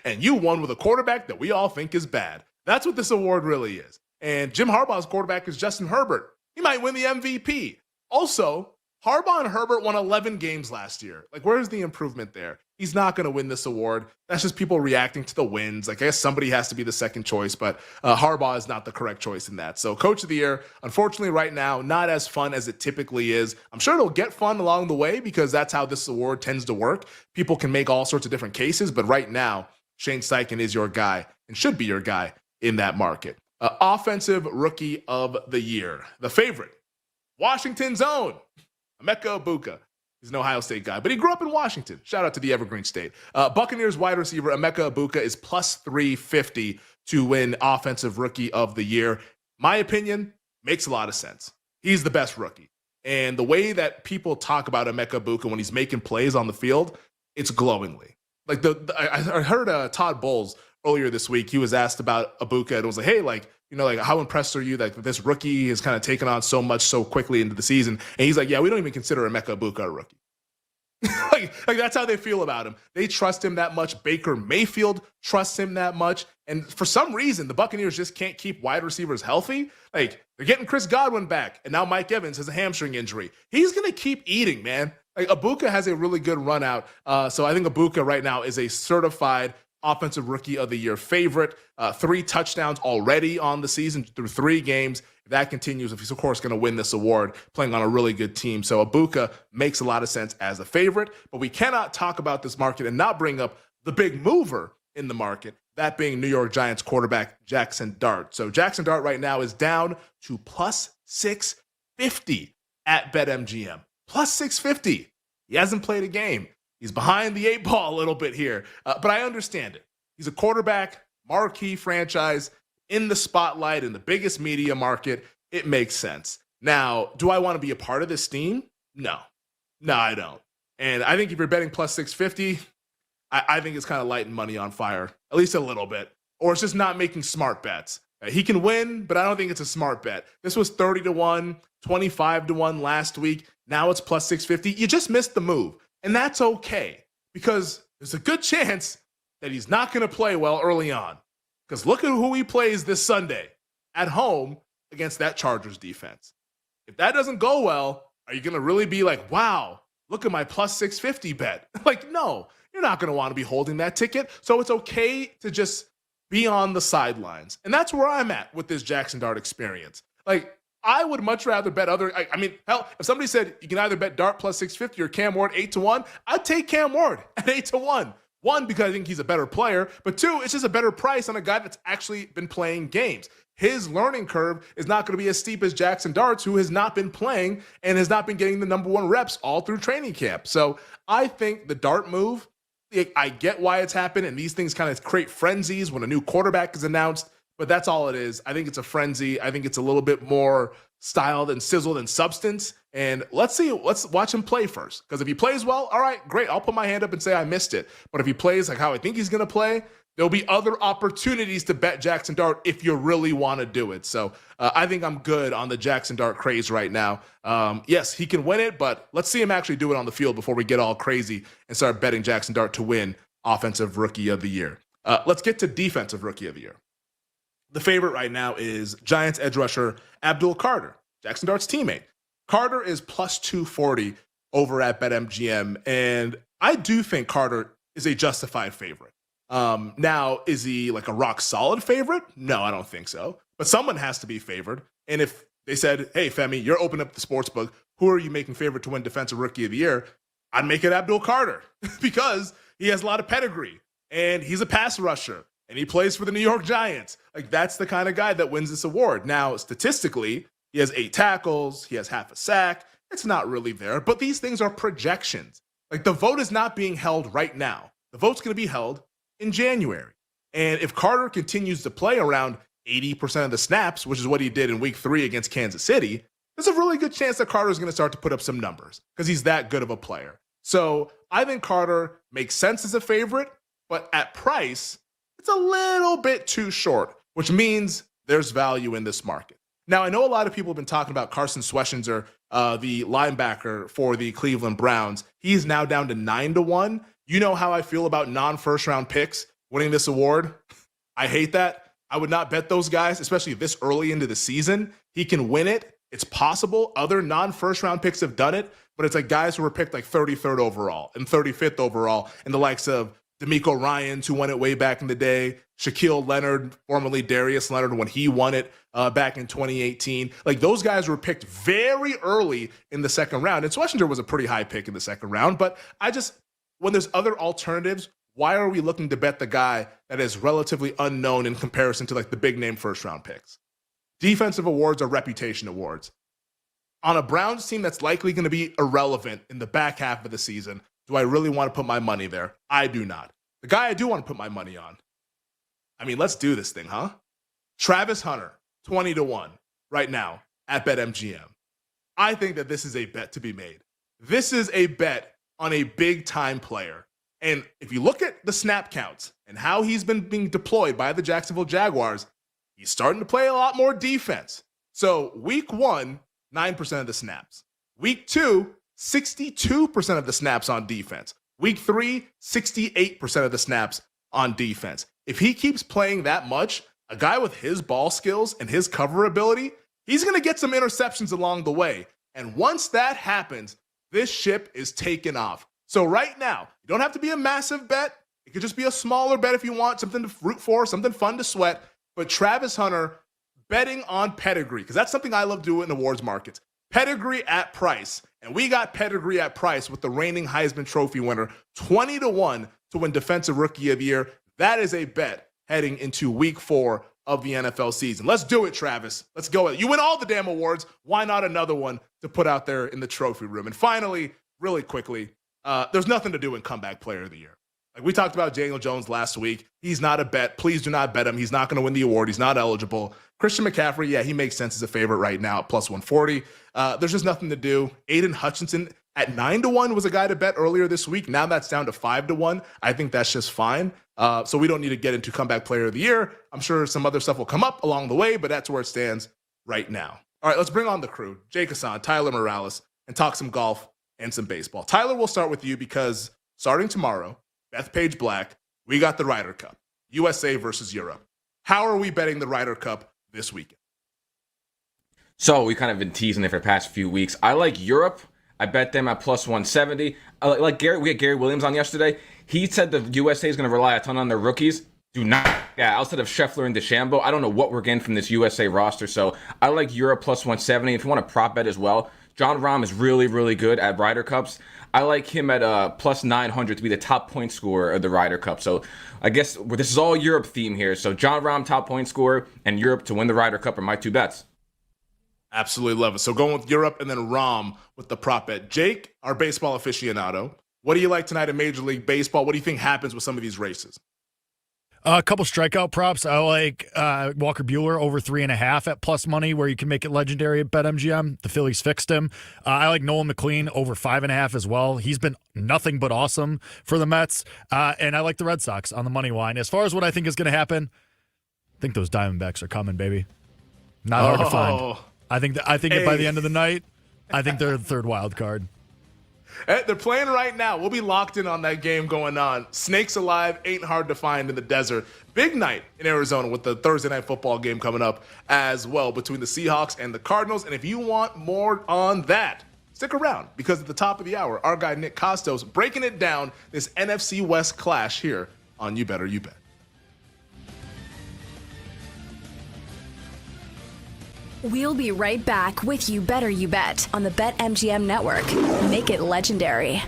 and you won with a quarterback that we all think is bad. That's what this award really is. And Jim Harbaugh's quarterback is Justin Herbert. He might win the MVP. Also, Harbaugh and Herbert won 11 games last year. Like, where's the improvement there? He's not going to win this award. That's just people reacting to the wins. Like, I guess somebody has to be the second choice, but Harbaugh is not the correct choice in that. So Coach of the Year, unfortunately right now, not as fun as it typically is. I'm sure it'll get fun along the way because that's how this award tends to work. People can make all sorts of different cases, but right now, Shane Steichen is your guy and should be your guy in that market. Offensive Rookie of the Year. The favorite, Washington's own, Emeka Egbuka. He's an Ohio State guy, but he grew up in Washington. Shout out to the Evergreen State. Buccaneers wide receiver Emeka Egbuka is plus 350 to win Offensive Rookie of the Year. My opinion, makes a lot of sense. He's the best rookie. And the way that people talk about Emeka Egbuka when he's making plays on the field, it's glowingly. Like I heard Todd Bowles earlier this week. He was asked about Egbuka and it was like, hey, how impressed are you that this rookie has kind of taken on so much so quickly into the season? And he's like, yeah, we don't even consider Emeka Egbuka a rookie. like that's how they feel about him. They trust him that much. Baker Mayfield trusts him that much. And for some reason, the Buccaneers just can't keep wide receivers healthy. Like, they're getting Chris Godwin back, and now Mike Evans has a hamstring injury. He's going to keep eating, man. Like Ibuka has a really good run out. So I think Ibuka right now is a certified Offensive Rookie of the Year favorite. 3 touchdowns already on the season through 3 games. If that continues, if he's, of course, going to win this award, playing on a really good team. So Ibuka makes a lot of sense as a favorite. But we cannot talk about this market and not bring up the big mover in the market, that being New York Giants quarterback Jackson Dart. So Jackson Dart right now is down to plus 650 at BetMGM. Plus 650. He hasn't played a game. He's behind the 8 ball a little bit here, but I understand it. He's a quarterback, marquee franchise, in the spotlight, in the biggest media market. It makes sense. Now, do I want to be a part of this team? No, I don't. And I think if you're betting plus 650, I think it's kind of lighting money on fire, at least a little bit, or it's just not making smart bets. He can win, but I don't think it's a smart bet. This was 30-1, 25-1 last week. Now it's plus 650. You just missed the move. And that's okay, because there's a good chance that he's not going to play well early on. Because look at who he plays this Sunday at home against that Chargers defense. If that doesn't go well, are you going to really be like, wow, look at my plus 650 bet? Like, no, you're not going to want to be holding that ticket. So it's okay to just be on the sidelines. And that's where I'm at with this Jackson Dart experience. Like, I would much rather bet I mean, hell, if somebody said you can either bet Dart plus 650 or Cam Ward 8-1, I'd take Cam Ward at 8-1. 1, because I think he's a better player, but 2, it's just a better price on a guy that's actually been playing games. His learning curve is not going to be as steep as Jackson Dart's, who has not been playing and has not been getting the number 1 reps all through training camp. So I think the Dart move, I get why it's happened, and these things kind of create frenzies when a new quarterback is announced. But that's all it is. I think it's a frenzy. I think it's a little bit more styled and sizzled and substance. And let's watch him play first. Because if he plays well, all right, great. I'll put my hand up and say I missed it. But if he plays like how I think he's going to play, there'll be other opportunities to bet Jackson Dart if you really want to do it. So I think I'm good on the Jackson Dart craze right now. Yes, he can win it, but let's see him actually do it on the field before we get all crazy and start betting Jackson Dart to win Offensive Rookie of the Year. Let's get to Defensive Rookie of the Year. The favorite right now is Giants edge rusher Abdul Carter, Jackson Dart's teammate. Carter is plus 240 over at BetMGM, and I do think Carter is a justified favorite. Now, is he like a rock solid favorite? No, I don't think so. But someone has to be favored. And if they said, hey, Femi, you're opening up the sports book, who are you making favorite to win Defensive Rookie of the Year? I'd make it Abdul Carter because he has a lot of pedigree, and he's a pass rusher. And he plays for the New York Giants. Like, that's the kind of guy that wins this award. Now, statistically, he has 8 tackles. He has half a sack. It's not really there. But these things are projections. Like, the vote is not being held right now. The vote's going to be held in January. And if Carter continues to play around 80% of the snaps, which is what he did in week 3 against Kansas City, there's a really good chance that Carter's going to start to put up some numbers because he's that good of a player. So I think Carter makes sense as a favorite, but at price, it's a little bit too short, which means there's value in this market. Now, I know a lot of people have been talking about Carson Schwarzenegger, the linebacker for the Cleveland Browns. He's now down to 9-1. You know how I feel about non-first round picks winning this award. I hate that. I would not bet those guys, especially this early into the season. He can win it. It's possible. Other non-first round picks have done it, but it's like guys who were picked like 33rd overall and 35th overall, and the likes of D'Amico Ryans, who won it way back in the day, Shaquille Leonard, formerly Darius Leonard, when he won it back in 2018. Like, those guys were picked very early in the second round. And Schwarzenegger was a pretty high pick in the second round. But when there's other alternatives, why are we looking to bet the guy that is relatively unknown in comparison to like the big name first round picks? Defensive awards are reputation awards. On a Browns team that's likely going to be irrelevant in the back half of the season, do I really want to put my money there? I do not. The guy I do want to put my money on, I mean, let's do this thing, huh? Travis Hunter, 20-1 right now at BetMGM. I think that this is a bet to be made. This is a bet on a big-time player. And if you look at the snap counts and how he's been being deployed by the Jacksonville Jaguars, he's starting to play a lot more defense. So week 1, 9% of the snaps. Week 2, 62% of the snaps on defense. Week 3, 68% of the snaps on defense. If he keeps playing that much, a guy with his ball skills and his cover ability, he's going to get some interceptions along the way. And once that happens, This ship is taking off. So right now, you don't have to be a massive bet. It could just be a smaller bet if you want, something to root for, something fun to sweat. But Travis Hunter betting on pedigree, because that's something I love doing in awards markets. Pedigree at price. And we got pedigree at price with the reigning Heisman Trophy winner, 20-1 to win Defensive Rookie of the Year. That is a bet heading into week 4 of the NFL season. Let's do it, Travis. Let's go. You win all the damn awards. Why not another one to put out there in the trophy room? And finally, really quickly, there's nothing to do in Comeback Player of the Year. Like we talked about Daniel Jones last week. He's not a bet. Please do not bet him. He's not going to win the award. He's not eligible. Christian McCaffrey, yeah, he makes sense as a favorite right now at plus 140. There's just nothing to do. Aiden Hutchinson at 9-1 was a guy to bet earlier this week. Now that's down to 5-1. I think that's just fine. So we don't need to get into Comeback Player of the Year. I'm sure some other stuff will come up along the way, but that's where it stands right now. All right, let's bring on the crew. Jake Hassan, Tyler Morales, and talk some golf and some baseball. Tyler, we'll start with you because starting tomorrow, Bethpage Black, we got the Ryder Cup, USA versus Europe. How are we betting the Ryder Cup this weekend? So we kind of been teasing it for the past few weeks. I like Europe. I bet them at plus 170. Like Gary, we had Gary Williams on yesterday. He said the USA is going to rely a ton on their rookies. Do not. Yeah, outside of Scheffler and DeChambeau, I don't know what we're getting from this USA roster. So I like Europe plus 170. If you want to prop bet as well, John Rahm is really, really good at Ryder Cups. I like him at plus 900 to be the top point scorer of the Ryder Cup. So I guess this is all Europe theme here. So John Rahm, top point scorer, and Europe to win the Ryder Cup are my two bets. Absolutely love it. So going with Europe and then Rahm with the prop bet. Jake, our baseball aficionado, what do you like tonight in Major League Baseball? What do you think happens with some of these races? A couple strikeout props. I like Walker Buehler over 3.5 at plus money, where you can make it legendary at BetMGM. The Phillies fixed him. I like Nolan McLean over 5.5 as well. He's been nothing but awesome for the Mets. And I like the Red Sox on the money line. As far as what I think is going to happen, I think those Diamondbacks are coming, baby. Not hard to find. I think that by the end of the night, I think they're the third wild card. They're playing right now. We'll be locked in on that game going on. Snakes alive ain't hard to find in the desert. Big night in Arizona with the Thursday night football game coming up as well between the Seahawks and the Cardinals. And if you want more on that, stick around because at the top of the hour, our guy Nick Costos breaking it down, this NFC West clash here on You Better You Bet. We'll be right back with You Better You Bet on the BetMGM network. Make it legendary.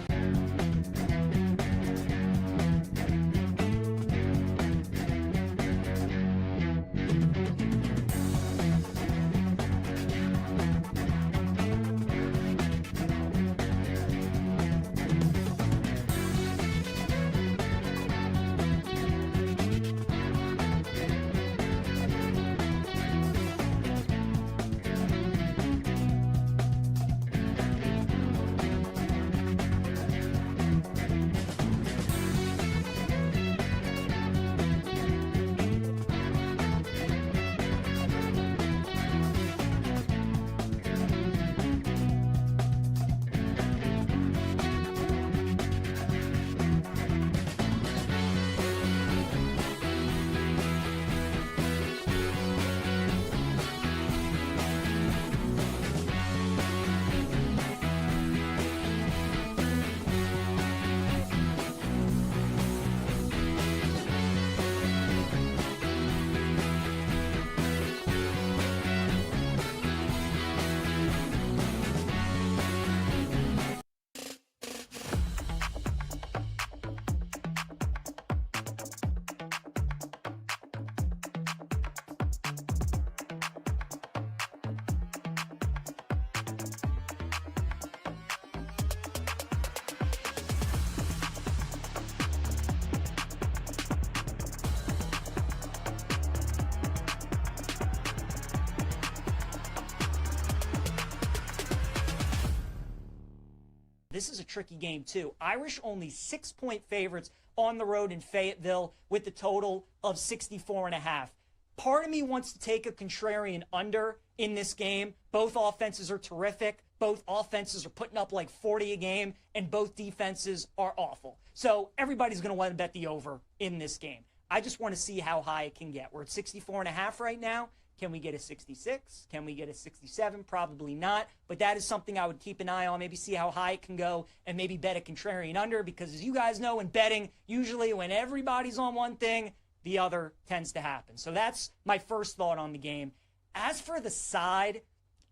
This is a tricky game, too. Irish only 6-point favorites on the road in Fayetteville with the total of 64.5. Part of me wants to take a contrarian under in this game. Both offenses are terrific. Both offenses are putting up like 40 a game, and both defenses are awful. So everybody's going to want to bet the over in this game. I just want to see how high it can get. We're at 64.5 right now. Can we get a 66? Can we get a 67? Probably not. But that is something I would keep an eye on, maybe see how high it can go, and maybe bet a contrarian under, because as you guys know, in betting, usually when everybody's on one thing, the other tends to happen. So that's my first thought on the game. As for the side,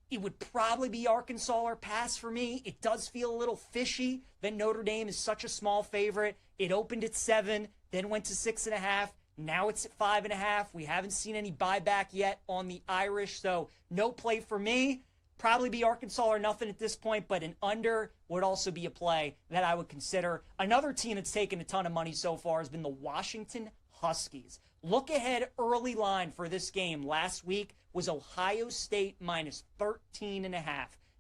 it would probably be Arkansas or pass for me. It does feel a little fishy that Notre Dame is such a small favorite. It opened at 7, then went to 6.5. Now it's at 5.5. We haven't seen any buyback yet on the Irish, so no play for me. Probably be Arkansas or nothing at this point, but an under would also be a play that I would consider. Another team that's taken a ton of money so far has been the Washington Huskies. Look ahead early line for this game last week was Ohio State minus 13.5.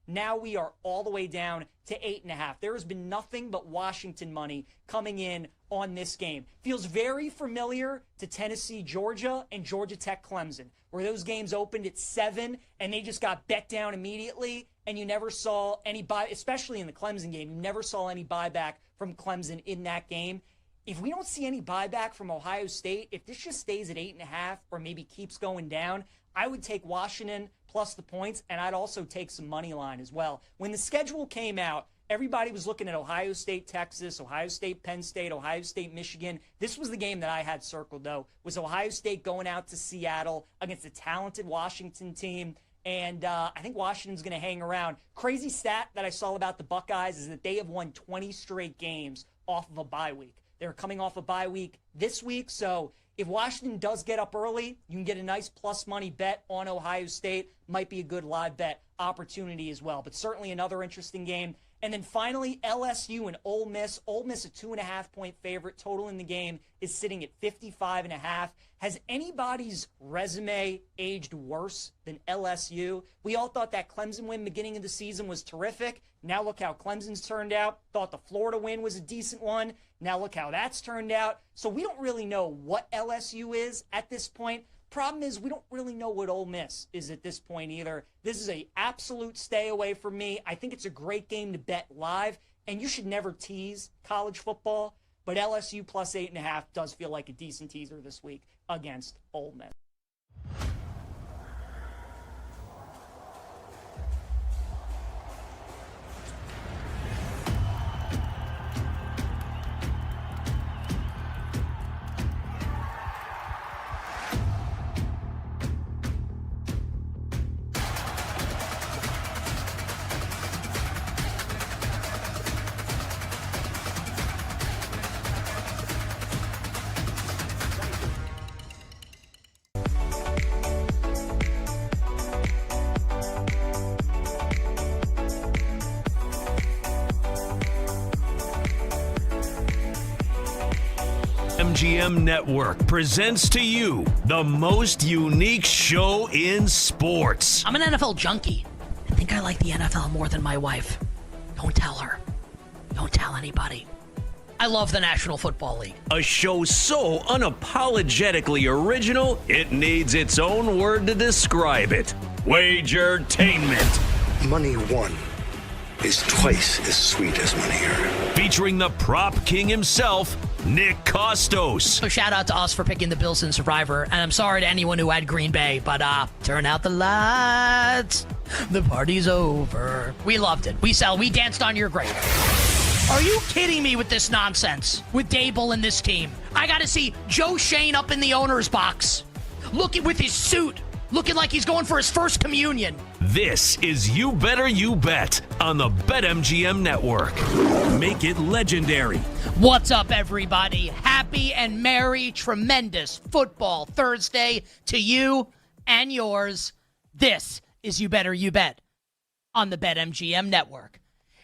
Now we are all the way down to 8.5. There has been nothing but Washington money coming in on this game. Feels very familiar to Tennessee, Georgia, and Georgia Tech, Clemson, where those games opened at 7 and they just got bet down immediately, and you never saw any buy, especially in the Clemson game, you never saw any buyback from Clemson in that game. If we don't see any buyback from Ohio State, if this just stays at 8.5 or maybe keeps going down, I would take Washington plus the points, and I'd also take some money line as well. When the schedule came out, everybody was looking at Ohio State, Texas, Ohio State, Penn State, Ohio State, Michigan. This was the game that I had circled, though, was Ohio State going out to Seattle against a talented Washington team. And I think Washington's going to hang around. Crazy stat that I saw about the Buckeyes is that they have won 20 straight games off of a bye week. They're coming off a bye week this week, so if Washington does get up early, you can get a nice plus money bet on Ohio State. Might be a good live bet opportunity as well, but certainly another interesting game. And then finally, LSU and Ole Miss. Ole Miss, a 2.5-point favorite. Total in the game is sitting at 55.5. Has anybody's resume aged worse than LSU? We all thought that Clemson win beginning of the season was terrific. Now look how Clemson's turned out. Thought the Florida win was a decent one. Now look how that's turned out. So we don't really know what LSU is at this point. Problem is, we don't really know what Ole Miss is at this point either. This is an absolute stay away from me. I think it's a great game to bet live, and you should never tease college football, but LSU plus 8.5 does feel like a decent teaser this week against Ole Miss. BetMGM Network presents to you the most unique show in sports. I'm an NFL junkie. I think I like the NFL more than my wife. Don't tell her. Don't tell anybody. I love the National Football League. A show so unapologetically original, it needs its own word to describe it. Wagertainment. Money won is twice as sweet as money earned. Featuring the prop king himself, Nick Costos. So shout out to us for picking the Bills in Survivor, and I'm sorry to anyone who had Green Bay, but turn out the lights. The party's over. We loved it. We danced on your grave. Are you kidding me with this nonsense? With Dable and this team? I gotta see Joe Shane up in the owner's box, looking with his suit, looking like he's going for his first communion. This is You Better You Bet on the BetMGM Network. Make it legendary. What's up, everybody? Happy and merry, tremendous football Thursday to you and yours. This is You Better You Bet on the BetMGM Network.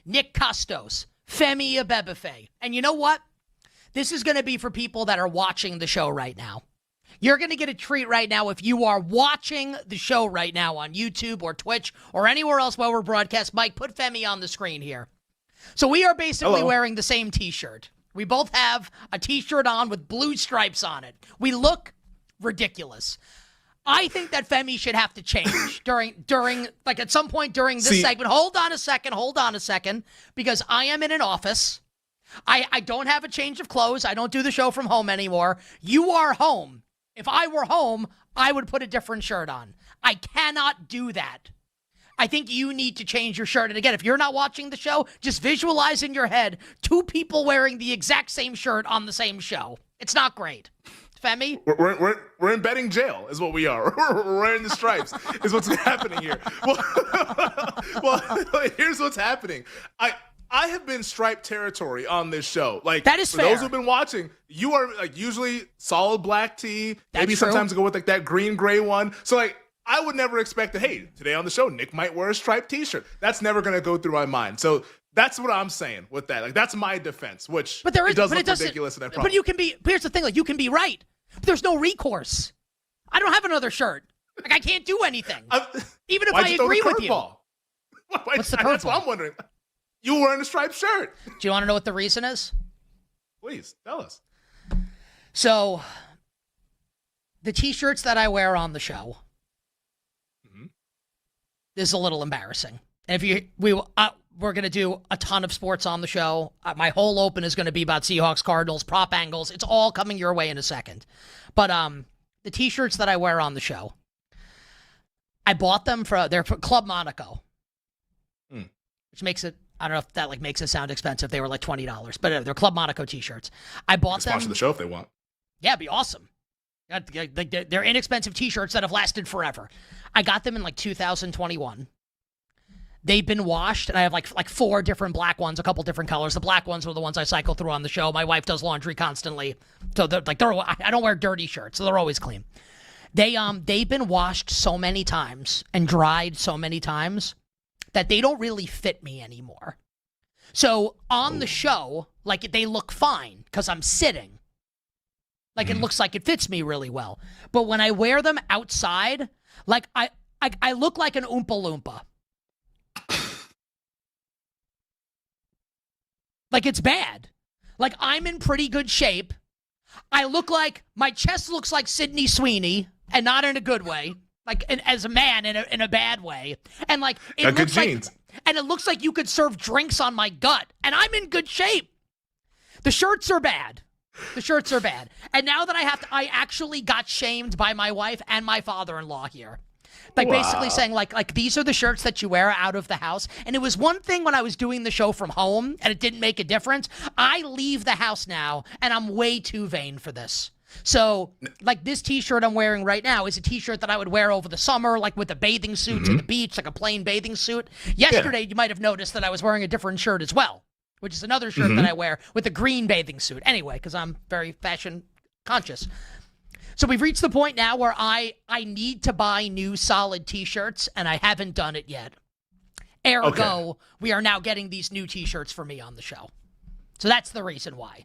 Nick Costos, Femi Abebefe. And you know what? This is going to be for people that are watching the show right now. You're going to get a treat right now if you are watching the show right now on YouTube or Twitch or anywhere else while we're broadcast. Mike, put Femi on the screen here. So we are basically wearing the same T-shirt. We both have a T-shirt on with blue stripes on it. We look ridiculous. I think that Femi should have to change during like at some point during this segment. Hold on a second, because I am in an office. I don't have a change of clothes. I don't do the show from home anymore. You are home. If I were home, I would put a different shirt on. I cannot do that. I think you need to change your shirt. And again, if you're not watching the show, just visualize in your head 2 people wearing the exact same shirt on the same show. It's not great. Femi? We're in betting jail is what we are. We're wearing the stripes is what's happening here. Well, here's what's happening. I have been striped territory on this show. Like, that is for fair. those who've been watching, you are like usually solid black tee. Maybe sometimes go with like that green gray one. So like, I would never expect that, hey, today on the show, Nick might wear a striped t-shirt. That's never going to go through my mind. So that's what I'm saying with that. Like, that's my defense, which it does look ridiculous. And but you can be, here's the thing, like, you can be right. But there's no recourse. I don't have another shirt. Like, I can't do anything. Even if I agree with you. What's the curveball? That's what I'm wondering. You wearing a striped shirt. Do you want to know what the reason is? Please, tell us. So, the t-shirts that I wear on the show, this is a little embarrassing. And if we're going to do a ton of sports on the show. My whole open is going to be about Seahawks, Cardinals, prop angles. It's all coming your way in a second. But the t-shirts that I wear on the show, I bought them they're for Club Monaco, which makes it, I don't know if that like makes it sound expensive. They were like $20, but they're Club Monaco t-shirts. I bought them. Sponsor the show if they want. Yeah, it'd be awesome. They're inexpensive t-shirts that have lasted forever. I got them in like 2021. They've been washed, and I have like 4 different black ones, a couple different colors. The black ones were the ones I cycle through on the show. My wife does laundry constantly, so I don't wear dirty shirts, so they're always clean. They've been washed so many times and dried so many times that they don't really fit me anymore. So on the show, like, they look fine because I'm sitting. Like, it looks like it fits me really well. But when I wear them outside, like, I look like an Oompa Loompa. Like, it's bad. Like, I'm in pretty good shape. I look like, my chest looks like Sydney Sweeney, and not in a good way. Like, as a man, in a bad way. And, like, it looks like, and it looks like you could serve drinks on my gut. And I'm in good shape. The shirts are bad. The shirts are bad. And now that I actually got shamed by my wife and my father-in-law here. Like, basically saying, like, these are the shirts that you wear out of the house. And it was one thing when I was doing the show from home, and it didn't make a difference. I leave the house now, and I'm way too vain for this. So, like, this t-shirt I'm wearing right now is a t-shirt that I would wear over the summer, like with a bathing suit to the beach, like a plain bathing suit. Yesterday, you might have noticed that I was wearing a different shirt as well, which is another shirt that I wear with a green bathing suit. Anyway, because I'm very fashion conscious. So we've reached the point now where I need to buy new solid t-shirts, and I haven't done it yet. Ergo, we are now getting these new t-shirts for me on the show. So that's the reason why.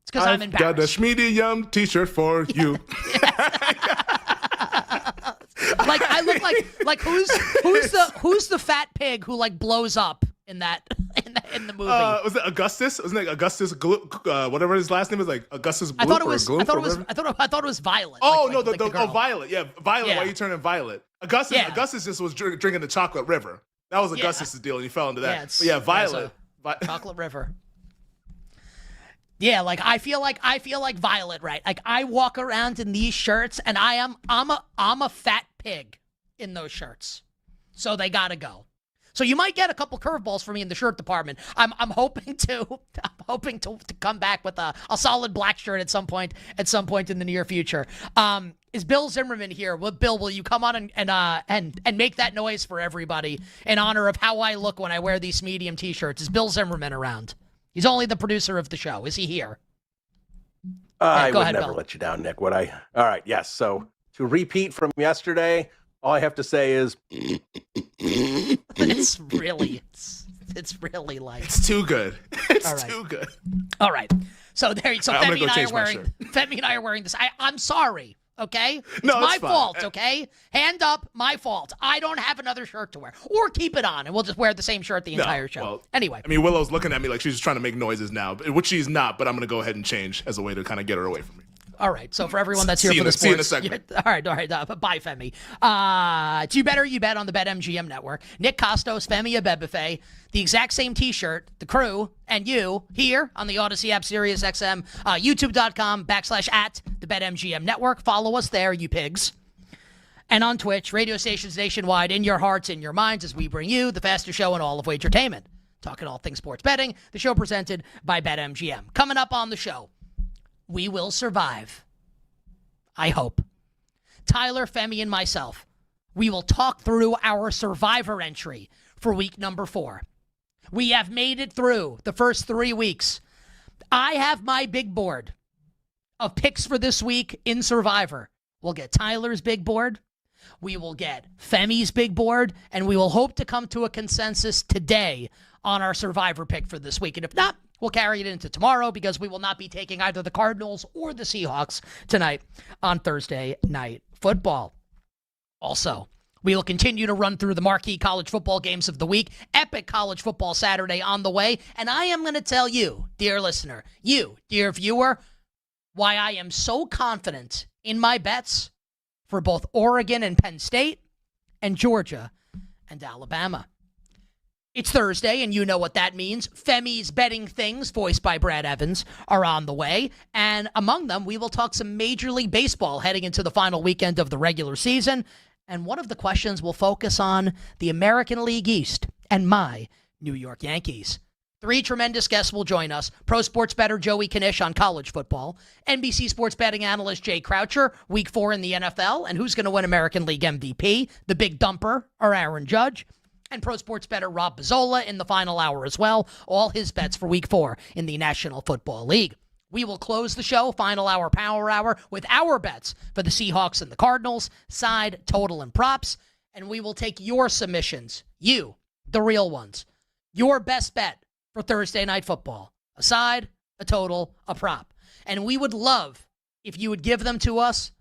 It's because I'm embarrassed. Got a Schmedium t-shirt for you. Like, I look like who's the fat pig who like blows up in the movie? Was it Augustus? Wasn't it Augustus? Whatever his last name is, like Augustus. Gloop I thought it was. Gloop I thought it was Violet. Oh like, no, the Violet. Yeah, Violet. Yeah. Why you turning Violet? Augustus just was drinking the chocolate river. That was Augustus's deal, and he fell into that. Yeah, Violet. Chocolate River. Yeah, like I feel like Violet, right? Like, I walk around in these shirts, and I'm a fat pig in those shirts, so they gotta go. So you might get a couple curveballs from me in the shirt department. I'm hoping to come back with a solid black shirt at some point in the near future. Is Bill Zimmerman here? Bill, will you come on and make that noise for everybody in honor of how I look when I wear these medium t-shirts? Is Bill Zimmerman around? He's only the producer of the show. Is he here? I would never let you down, Nick, would I? All right, yes. So to repeat from yesterday, all I have to say is it's really like it's too good. It's too good. All right. So Femi and I are wearing this. I'm sorry. Okay? It's my fault, okay? Hand up, my fault. I don't have another shirt to wear. Or keep it on, and we'll just wear the same shirt the entire show. Well, anyway. I mean, Willow's looking at me like she's just trying to make noises now, which she's not, but I'm going to go ahead and change as a way to kind of get her away from me. All right, so for everyone that's here for the sports. See you in a segment. All right. Bye, Femi. It's You Better You Bet on the BetMGM Network. Nick Costos, Femi Abebefe, the exact same T-shirt, the crew, and you here on the Odyssey app, Sirius XM, YouTube.com /@ the BetMGM Network. Follow us there, you pigs. and on Twitch, radio stations nationwide, in your hearts, in your minds, as we bring you the fastest show in all of Wagertainment. Talking all things sports betting, the show presented by BetMGM. Coming up on the show, we will survive. I hope. Tyler, Femi, and myself, we will talk through our survivor entry for week number 4. We have made it through the first 3 weeks. I have my big board of picks for this week in Survivor. We'll get Tyler's big board. We will get Femi's big board. And we will hope to come to a consensus today on our Survivor pick for this week. And if not, we'll carry it into tomorrow because we will not be taking either the Cardinals or the Seahawks tonight on Thursday Night Football. Also, we will continue to run through the marquee college football games of the week. Epic college football Saturday on the way. And I am going to tell you, dear listener, you, dear viewer, why I am so confident in my bets for both Oregon and Penn State and Georgia and Alabama. It's Thursday, and you know what that means. Femi's Betting Things, voiced by Brad Evans, are on the way. And among them, we will talk some Major League Baseball heading into the final weekend of the regular season. And one of the questions will focus on the American League East and my New York Yankees. 3 tremendous guests will join us. Pro sports bettor Joey Knish on college football. NBC sports betting analyst Jay Croucher, week 4 in the NFL. And who's going to win American League MVP? The big dumper or Aaron Judge? And pro sports bettor Rob Bizzola in the final hour as well. All his bets for week 4 in the National Football League. We will close the show, final hour, power hour, with our bets for the Seahawks and the Cardinals, side, total, and props. And we will take your submissions, you, the real ones, your best bet for Thursday Night Football, a side, a total, a prop. And we would love if you would give them to us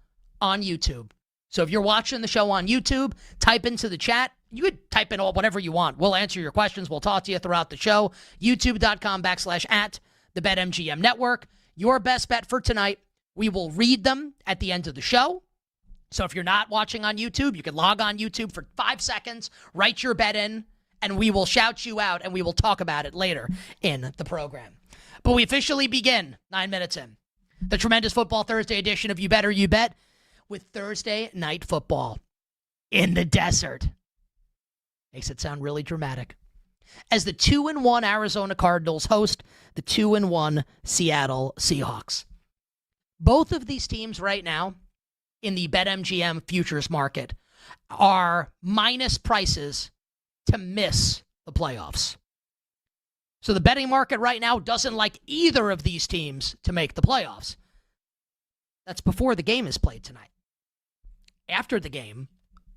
on YouTube. So if you're watching the show on YouTube, type into the chat. You could type in whatever you want. We'll answer your questions. We'll talk to you throughout the show. YouTube.com/@the BetMGM Network. Your best bet for tonight. We will read them at the end of the show. So if you're not watching on YouTube, you can log on YouTube for 5 seconds, write your bet in, and we will shout you out, and we will talk about it later in the program. But we officially begin 9 minutes in. The tremendous Football Thursday edition of You Better You Bet with Thursday Night Football in the desert. Makes it sound really dramatic. As the 2-1 Arizona Cardinals host the 2-1 Seattle Seahawks. Both of these teams right now in the BetMGM futures market are minus prices to miss the playoffs. So the betting market right now doesn't like either of these teams to make the playoffs. That's before the game is played tonight. After the game,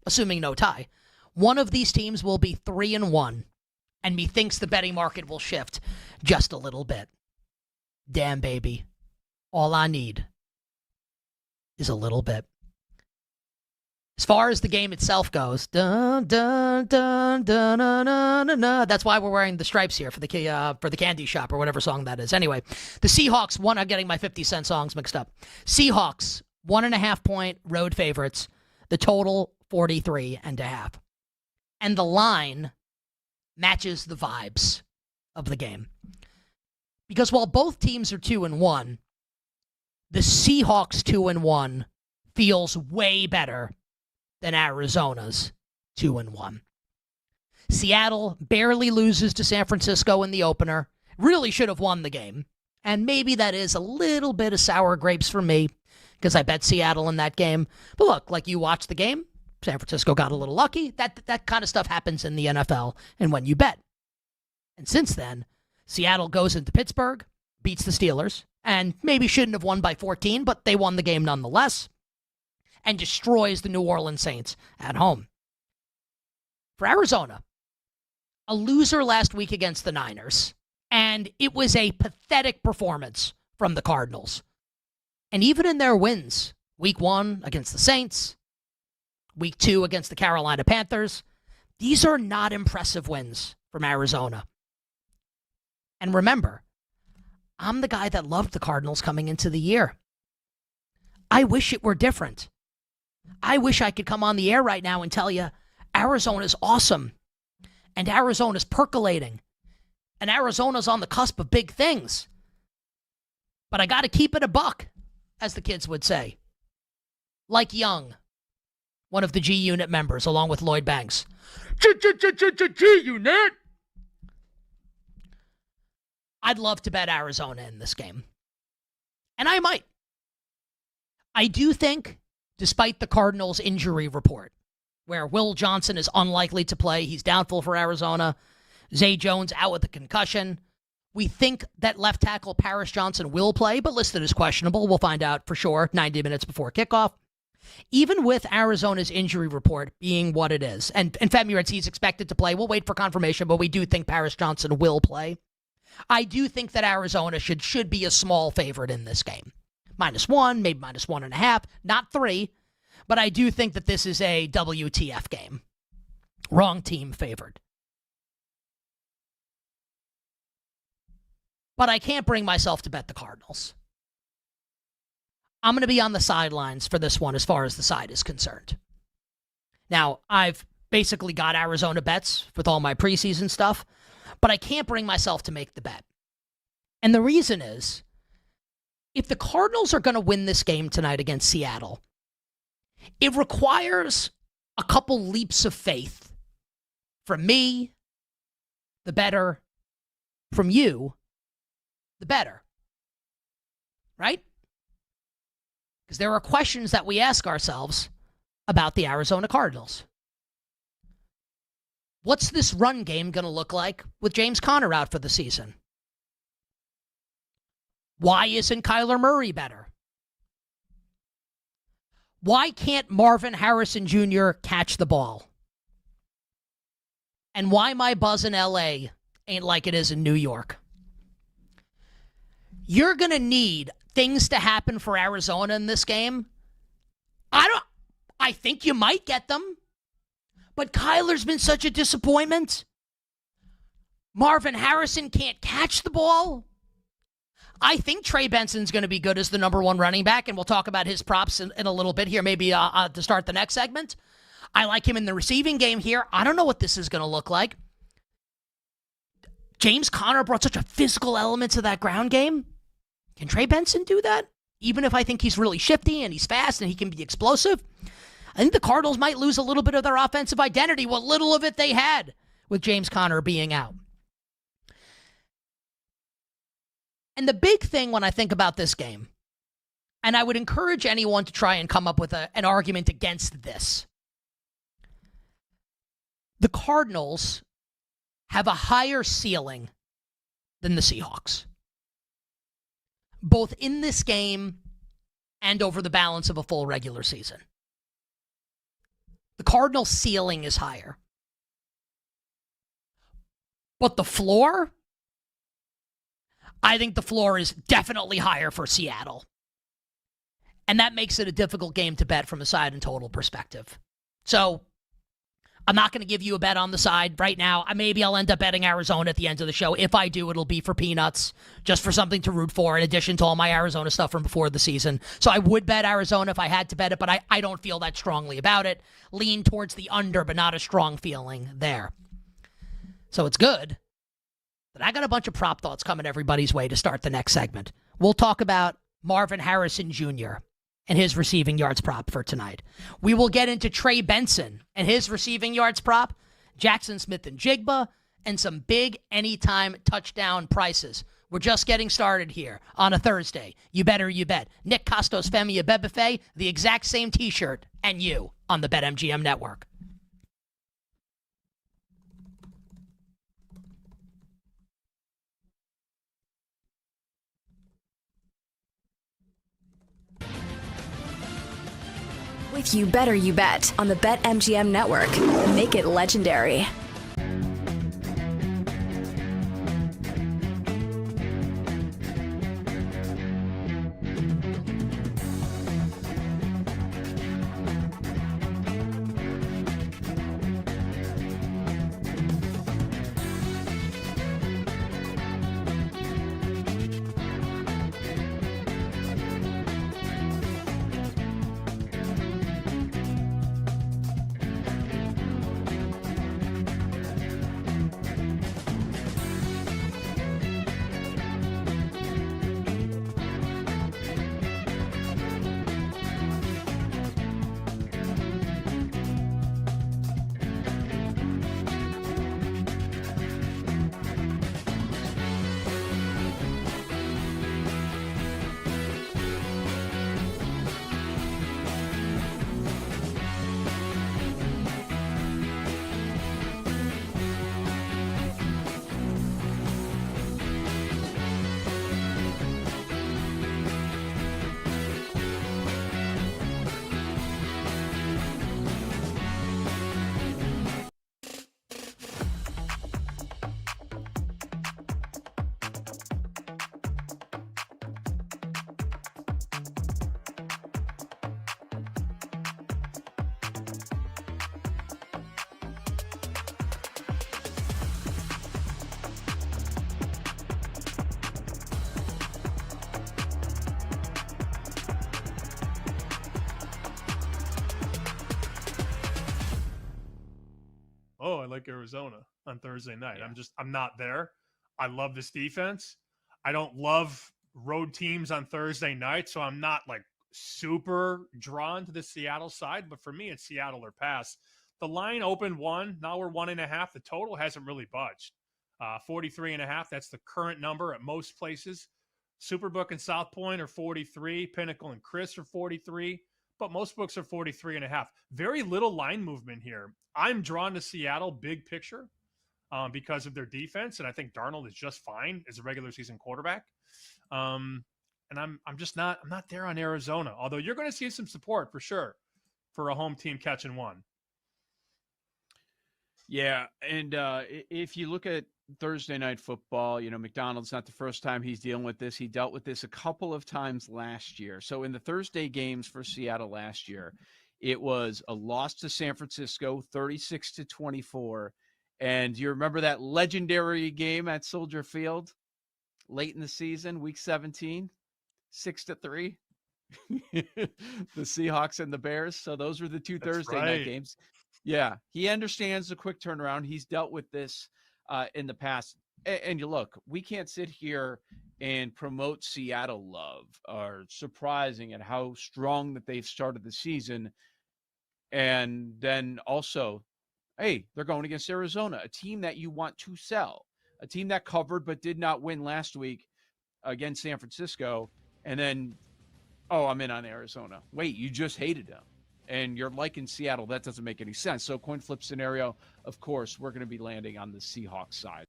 assuming no tie, one of these teams will be 3-1, and methinks the betting market will shift just a little bit. Damn, baby. All I need is a little bit. As far as the game itself goes, dun, dun, dun, dun, dun, dun, dun, dun. That's why we're wearing the stripes here for the candy shop or whatever song that is. Anyway, the Seahawks, I'm getting my 50 Cent songs mixed up. Seahawks, 1.5-point road favorites. The total, 43.5. And the line matches the vibes of the game. Because while both teams are 2-1, the Seahawks 2-1 feels way better than Arizona's 2-1. Seattle barely loses to San Francisco in the opener. Really should have won the game. And maybe that is a little bit of sour grapes for me because I bet Seattle in that game. But look, like you watch the game, San Francisco got a little lucky. That kind of stuff happens in the NFL and when you bet. And since then, Seattle goes into Pittsburgh, beats the Steelers, and maybe shouldn't have won by 14, but they won the game nonetheless, and destroys the New Orleans Saints at home. For Arizona, a loser last week against the Niners, and it was a pathetic performance from the Cardinals. And even in their wins, week 1 against the Saints, week 2 against the Carolina Panthers, these are not impressive wins from Arizona. And remember, I'm the guy that loved the Cardinals coming into the year. I wish it were different. I wish I could come on the air right now and tell you Arizona's awesome, and Arizona's percolating, and Arizona's on the cusp of big things. But I got to keep it a buck, as the kids would say. Like Young. one of the G Unit members, along with Lloyd Banks. G Unit! I'd love to bet Arizona in this game. And I might. I do think, despite the Cardinals' injury report, where Will Johnson is unlikely to play, he's doubtful for Arizona, Zay Jones out with a concussion, we think that left tackle Paris Johnson will play, but listed as questionable. We'll find out for sure 90 minutes before kickoff. Even with Arizona's injury report being what it is, and Femi he's expected to play, we'll wait for confirmation, but we do think Paris Johnson will play. I do think that Arizona should be a small favorite in this game. -1, maybe -1.5, not 3, but I do think that this is a WTF game. Wrong team favored. But I can't bring myself to bet the Cardinals. I'm going to be on the sidelines for this one as far as the side is concerned. Now, I've basically got Arizona bets with all my preseason stuff, but I can't bring myself to make the bet. And the reason is, if the Cardinals are going to win this game tonight against Seattle, it requires a couple leaps of faith from me, the better, from you, the better. Right? Because there are questions that we ask ourselves about the Arizona Cardinals. What's this run game going to look like with James Conner out for the season? Why isn't Kyler Murray better? Why can't Marvin Harrison Jr. catch the ball? And why my buzz in LA ain't like it is in New York? You're going to need things to happen for Arizona in this game. I think you might get them. But Kyler's been such a disappointment. Marvin Harrison can't catch the ball. I think Trey Benson's going to be good as the number 1 running back, and we'll talk about his props in a little bit here, maybe to start the next segment. I like him in the receiving game here. I don't know what this is going to look like. James Conner brought such a physical element to that ground game. Can Trey Benson do that? Even if I think he's really shifty and he's fast and he can be explosive, I think the Cardinals might lose a little bit of their offensive identity, what little of it they had with James Conner being out. And the big thing when I think about this game, and I would encourage anyone to try and come up with an argument against this, the Cardinals have a higher ceiling than the Seahawks, both in this game and over the balance of a full regular season. The Cardinals' ceiling is higher. But the floor? I think the floor is definitely higher for Seattle. And that makes it a difficult game to bet from a side and total perspective. So, I'm not going to give you a bet on the side right now. Maybe I'll end up betting Arizona at the end of the show. If I do, it'll be for peanuts, just for something to root for, in addition to all my Arizona stuff from before the season. So I would bet Arizona if I had to bet it, but I don't feel that strongly about it. Lean towards the under, but not a strong feeling there. So it's good. But I got a bunch of prop thoughts coming everybody's way to start the next segment. We'll talk about Marvin Harrison Jr. and his receiving yards prop for tonight. We will get into Trey Benson and his receiving yards prop, Jackson Smith and Jigba, and some big anytime touchdown prices. We're just getting started here on a Thursday. You better you bet. Nick Costos Femi Abebefe, the exact same t-shirt, and you on the BetMGM Network. With You Better You Bet on the BetMGM Network. Make it legendary. oh, I like Arizona on Thursday night. Yeah. I'm not there. I love this defense. I don't love road teams on Thursday night, so I'm not like super drawn to the Seattle side. But for me, it's Seattle or pass. The line opened 1. Now we're 1.5. The total hasn't really budged. 43.5. That's the current number at most places. Superbook and South Point are 43. Pinnacle and Chris are 43. But most books are 43.5. Very little line movement here. I'm drawn to Seattle big picture because of their defense, and I think Darnold is just fine as a regular season quarterback. And I'm not there on Arizona. Although you're going to see some support for sure for a home team catching one. Yeah, and if you look at Thursday Night Football, McDonald's not the first time he's dealing with this. He dealt with this a couple of times last year. So in the Thursday games for Seattle last year, it was a loss to San Francisco, 36-24. And you remember that legendary game at Soldier Field late in the season, week 17, 6-3? The Seahawks and the Bears. So those were the two Thursday night games. Yeah, he understands the quick turnaround. He's dealt with this in the past. And you look, we can't sit here and promote Seattle love or surprising at how strong that they've started the season. And then also, hey, they're going against Arizona, a team that you want to sell, a team that covered but did not win last week against San Francisco. And then, oh, I'm in on Arizona. Wait, you just hated them. And you're liking Seattle. That doesn't make any sense. So coin flip scenario, of course, we're going to be landing on the Seahawks side.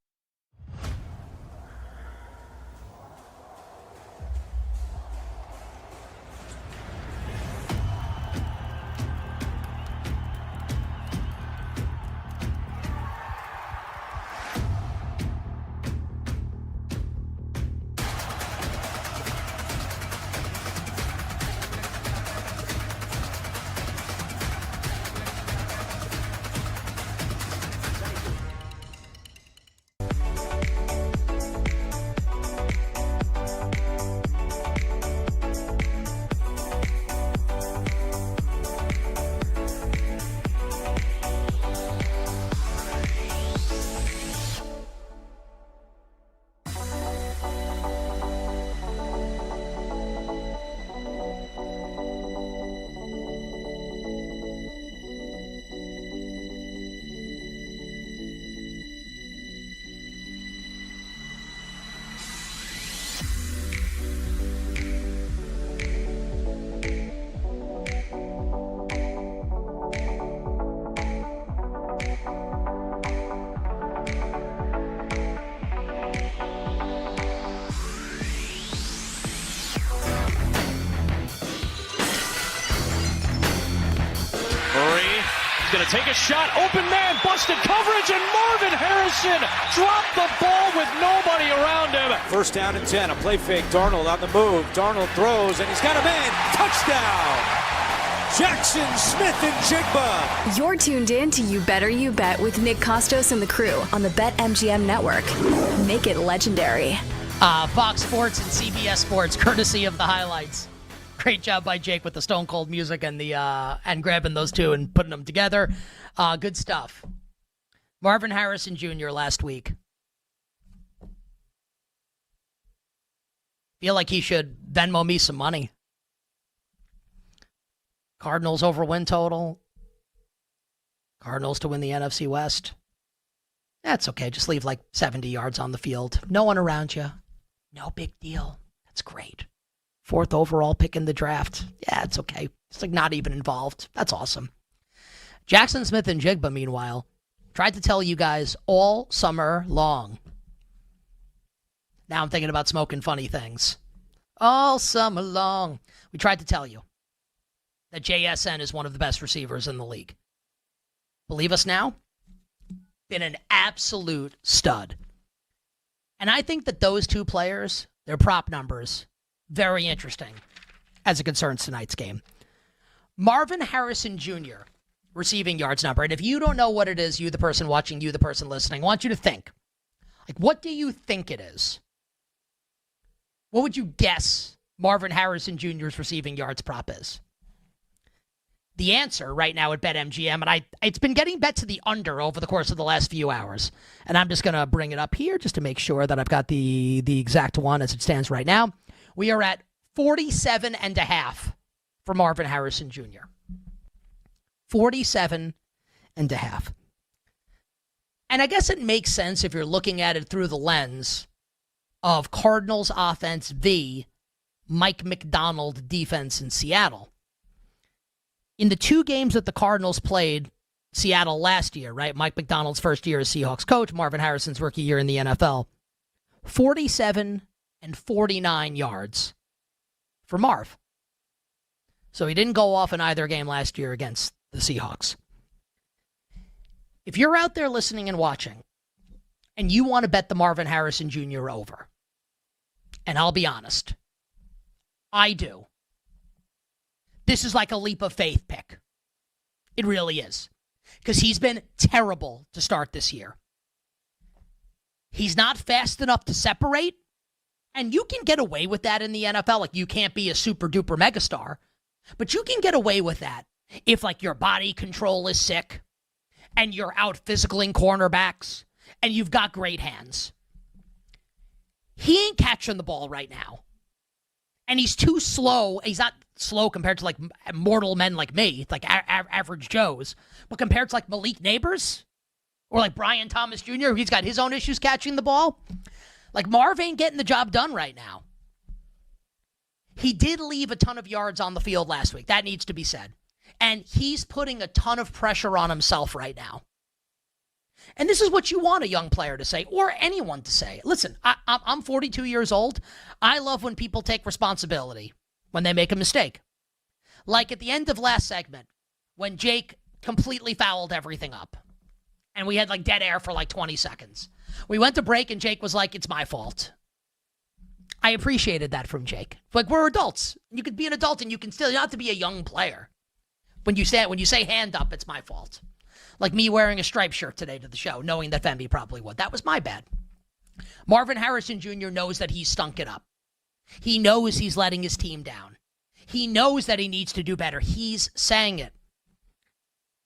Going to take a shot, open man, busted coverage, and Marvin Harrison dropped the ball with nobody around him. First down and 10, a play fake, Darnold on the move. Darnold throws, and he's got a man. Touchdown! Jackson Smith-Njigba. You're tuned in to You Better You Bet with Nick Costos and the crew on the BetMGM network. Make it legendary. Fox Sports and CBS Sports, courtesy of the highlights. Great job by Jake with the Stone Cold music and the and grabbing those two and putting them together. Good stuff. Marvin Harrison Jr. last week. Feel like he should Venmo me some money. Cardinals over win total. Cardinals to win the NFC West. That's okay. Just leave like 70 yards on the field. No one around you. No big deal. That's great. 4th overall pick in the draft. Yeah, it's okay. It's like not even involved. That's awesome. Jackson Smith-Njigba, meanwhile, tried to tell you guys all summer long. Now I'm thinking about smoking funny things. All summer long. We tried to tell you that JSN is one of the best receivers in the league. Believe us now? Been an absolute stud. And I think that those two players, their prop numbers, very interesting as it concerns tonight's game. Marvin Harrison Jr., receiving yards number. And if you don't know what it is, you the person watching, you the person listening, I want you to think. Like, what do you think it is? What would you guess Marvin Harrison Jr.'s receiving yards prop is? the answer right now at BetMGM, and it's been getting bet to the under over the course of the last few hours. And I'm just going to bring it up here just to make sure that I've got the exact one as it stands right now. We are at 47.5 for Marvin Harrison Jr. 47.5. And I guess it makes sense if you're looking at it through the lens of Cardinals offense v. Mike McDonald defense in Seattle. In the 2 games that the Cardinals played Seattle last year, right? Mike McDonald's first year as Seahawks coach, Marvin Harrison's rookie year in the NFL. 47 and 49 yards for Marv. So he didn't go off in either game last year against the Seahawks. If you're out there listening and watching, and you want to bet the Marvin Harrison Jr. over, and I'll be honest, I do. This is like a leap of faith pick. It really is. Because he's been terrible to start this year. He's not fast enough to separate, and you can get away with that in the NFL. Like, you can't be a super-duper megastar, but you can get away with that if, like, your body control is sick, and you're out-physicaling cornerbacks, and you've got great hands. He ain't catching the ball right now. And he's too slow. He's not slow compared to, like, mortal men like me, like average Joes, but compared to, like, Malik Neighbors or, like, Brian Thomas Jr., he's got his own issues catching the ball. Like, Marv ain't getting the job done right now. He did leave a ton of yards on the field last week. That needs to be said. And he's putting a ton of pressure on himself right now. And this is what you want a young player to say, or anyone to say. Listen, I'm 42 years old. I love when people take responsibility when they make a mistake. Like at the end of last segment, when Jake completely fouled everything up. And we had like dead air for like 20 seconds. We went to break and Jake was like, it's my fault. I appreciated that from Jake. Like, we're adults. You could be an adult and you can still, you don't have to be a young player. When you say hand up, it's my fault. Like me wearing a striped shirt today to the show, knowing that Femby probably would. That was my bad. Marvin Harrison Jr. knows that he's stunk it up. He knows he's letting his team down. He knows that he needs to do better. He's saying it.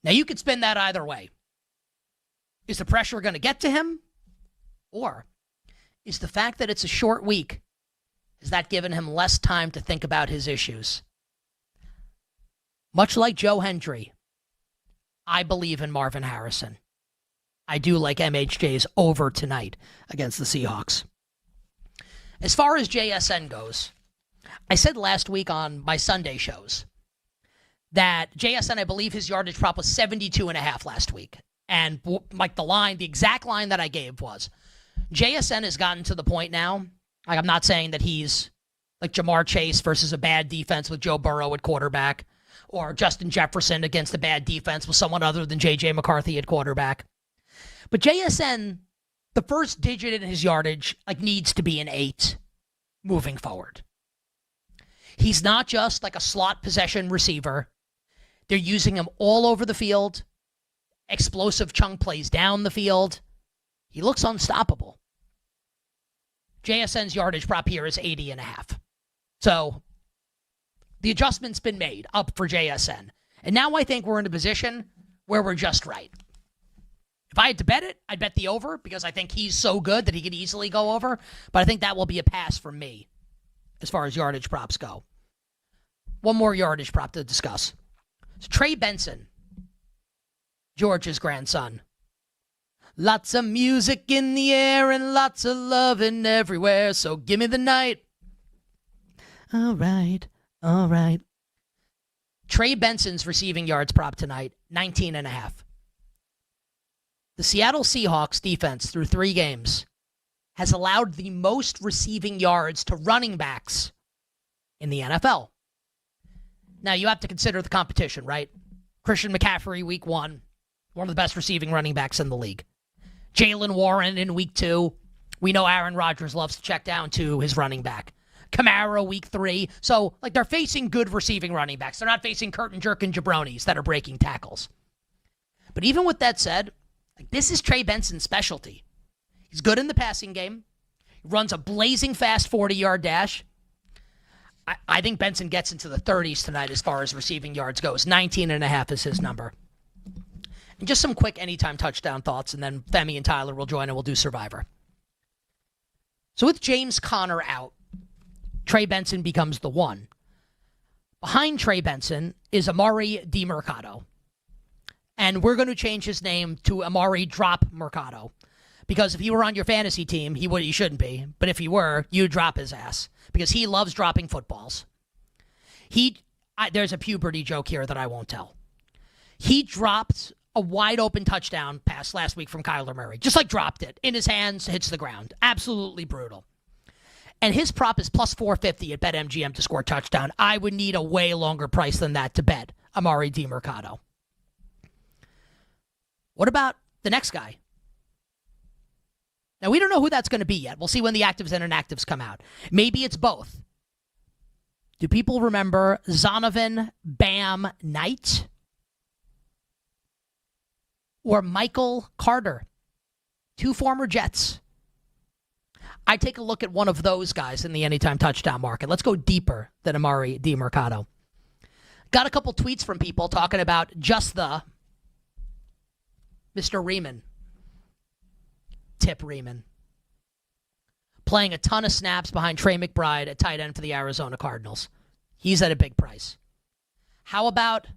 Now, you could spin that either way. Is the pressure going to get to him? Or is the fact that it's a short week, is that giving him less time to think about his issues? Much like Joe Hendry, I believe in Marvin Harrison. I do like MHJ's over tonight against the Seahawks. As far as JSN goes, I said last week on my Sunday shows that JSN, I believe his yardage prop was 72.5 last week. And like the exact line that I gave was, JSN has gotten to the point now, like I'm not saying that he's like Jamar Chase versus a bad defense with Joe Burrow at quarterback, or Justin Jefferson against a bad defense with someone other than J.J. McCarthy at quarterback. But JSN, the first digit in his yardage, like needs to be an 8 moving forward. He's not just like a slot possession receiver. They're using him all over the field. Explosive chunk plays down the field. He looks unstoppable. JSN's yardage prop here is 80.5. So the adjustment's been made up for JSN. And now I think we're in a position where we're just right. If I had to bet it, I'd bet the over because I think he's so good that he could easily go over. But I think that will be a pass from me as far as yardage props go. One more yardage prop to discuss. So Trey Benson, George's grandson. Lots of music in the air and lots of loving everywhere. So give me the night. All right. All right. Trey Benson's receiving yards prop tonight, 19.5. The Seattle Seahawks defense through 3 games has allowed the most receiving yards to running backs in the NFL. Now, you have to consider the competition, right? Christian McCaffrey, week 1, one of the best receiving running backs in the league. Jalen Warren in week 2. We know Aaron Rodgers loves to check down to his running back. Kamara week 3. So, like, they're facing good receiving running backs. They're not facing curtain jerking jabronis that are breaking tackles. But even with that said, like, this is Trey Benson's specialty. He's good in the passing game. He runs a blazing fast 40-yard dash. I think Benson gets into the 30s tonight as far as receiving yards goes. 19.5 is his number. And just some quick anytime touchdown thoughts, and then Femi and Tyler will join and we'll do Survivor. So with James Conner out, Trey Benson becomes the one. Behind Trey Benson is Amari DiMercato. And we're going to change his name to Amari Drop Mercado. Because if he were on your fantasy team, he shouldn't be. But if he were, you'd drop his ass. Because he loves dropping footballs. There's a puberty joke here that I won't tell. He dropped a wide open touchdown pass last week from Kyler Murray. Just like dropped it. In his hands, hits the ground. Absolutely brutal. And his prop is plus 450 at BetMGM to score a touchdown. I would need a way longer price than that to bet Amari DiMercato. What about the next guy? Now, we don't know who that's going to be yet. We'll see when the actives and inactives come out. Maybe it's both. Do people remember Zonovan Bam Knight? Or Michael Carter? 2 former Jets. I take a look at one of those guys in the anytime touchdown market. Let's go deeper than Amari DiMercato. Got a couple tweets from people talking about just the Mr. Riemann. Tip Riemann. Playing a ton of snaps behind Trey McBride at tight end for the Arizona Cardinals. He's at a big price. How about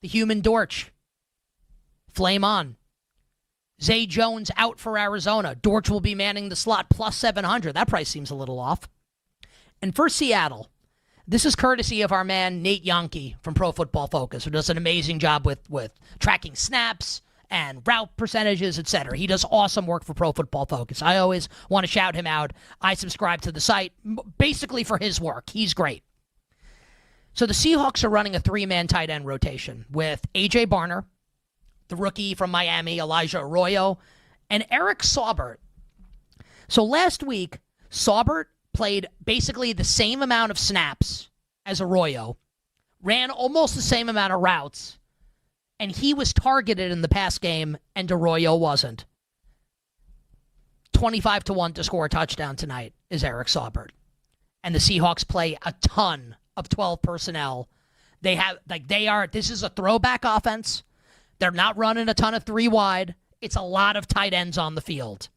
the human Girrch? Flame on. Zay Jones out for Arizona. Girrch will be manning the slot plus 700. That price seems a little off. And for Seattle, this is courtesy of our man Nate Yonke from Pro Football Focus, who does an amazing job with tracking snaps and route percentages, etc. He does awesome work for Pro Football Focus. I always want to shout him out. I subscribe to the site basically for his work. He's great. So the Seahawks are running a 3-man tight end rotation with A.J. Barner, the rookie from Miami, Elijah Arroyo, and Eric Saubert. So last week, Saubert played basically the same amount of snaps as Arroyo, ran almost the same amount of routes, and he was targeted in the pass game, and Arroyo wasn't. 25-1 to score a touchdown tonight is Eric Saubert. And the Seahawks play a ton of 12 personnel. This is a throwback offense. They're not running a ton of 3 wide. It's a lot of tight ends on the field.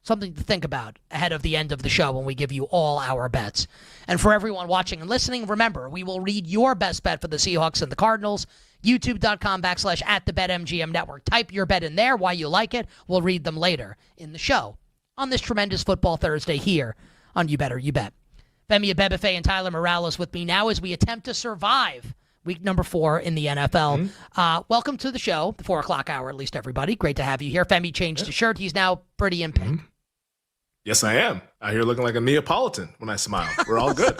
Something to think about ahead of the end of the show when we give you all our bets. And for everyone watching and listening, remember, we will read your best bet for the Seahawks and the Cardinals. YouTube.com/@the BetMGM Network. Type your bet in there, why you like it. We'll read them later in the show on this tremendous Football Thursday here on You Better You Bet. Femi Abebefe and Tyler Morales with me now as we attempt to survive week number 4 in the NFL. Welcome to the show, the 4 o'clock hour, at least, everybody. Great to have you here. Femi changed his shirt. He's now pretty in pink. Yes, I am. Out here looking like a Neapolitan when I smile. We're all good.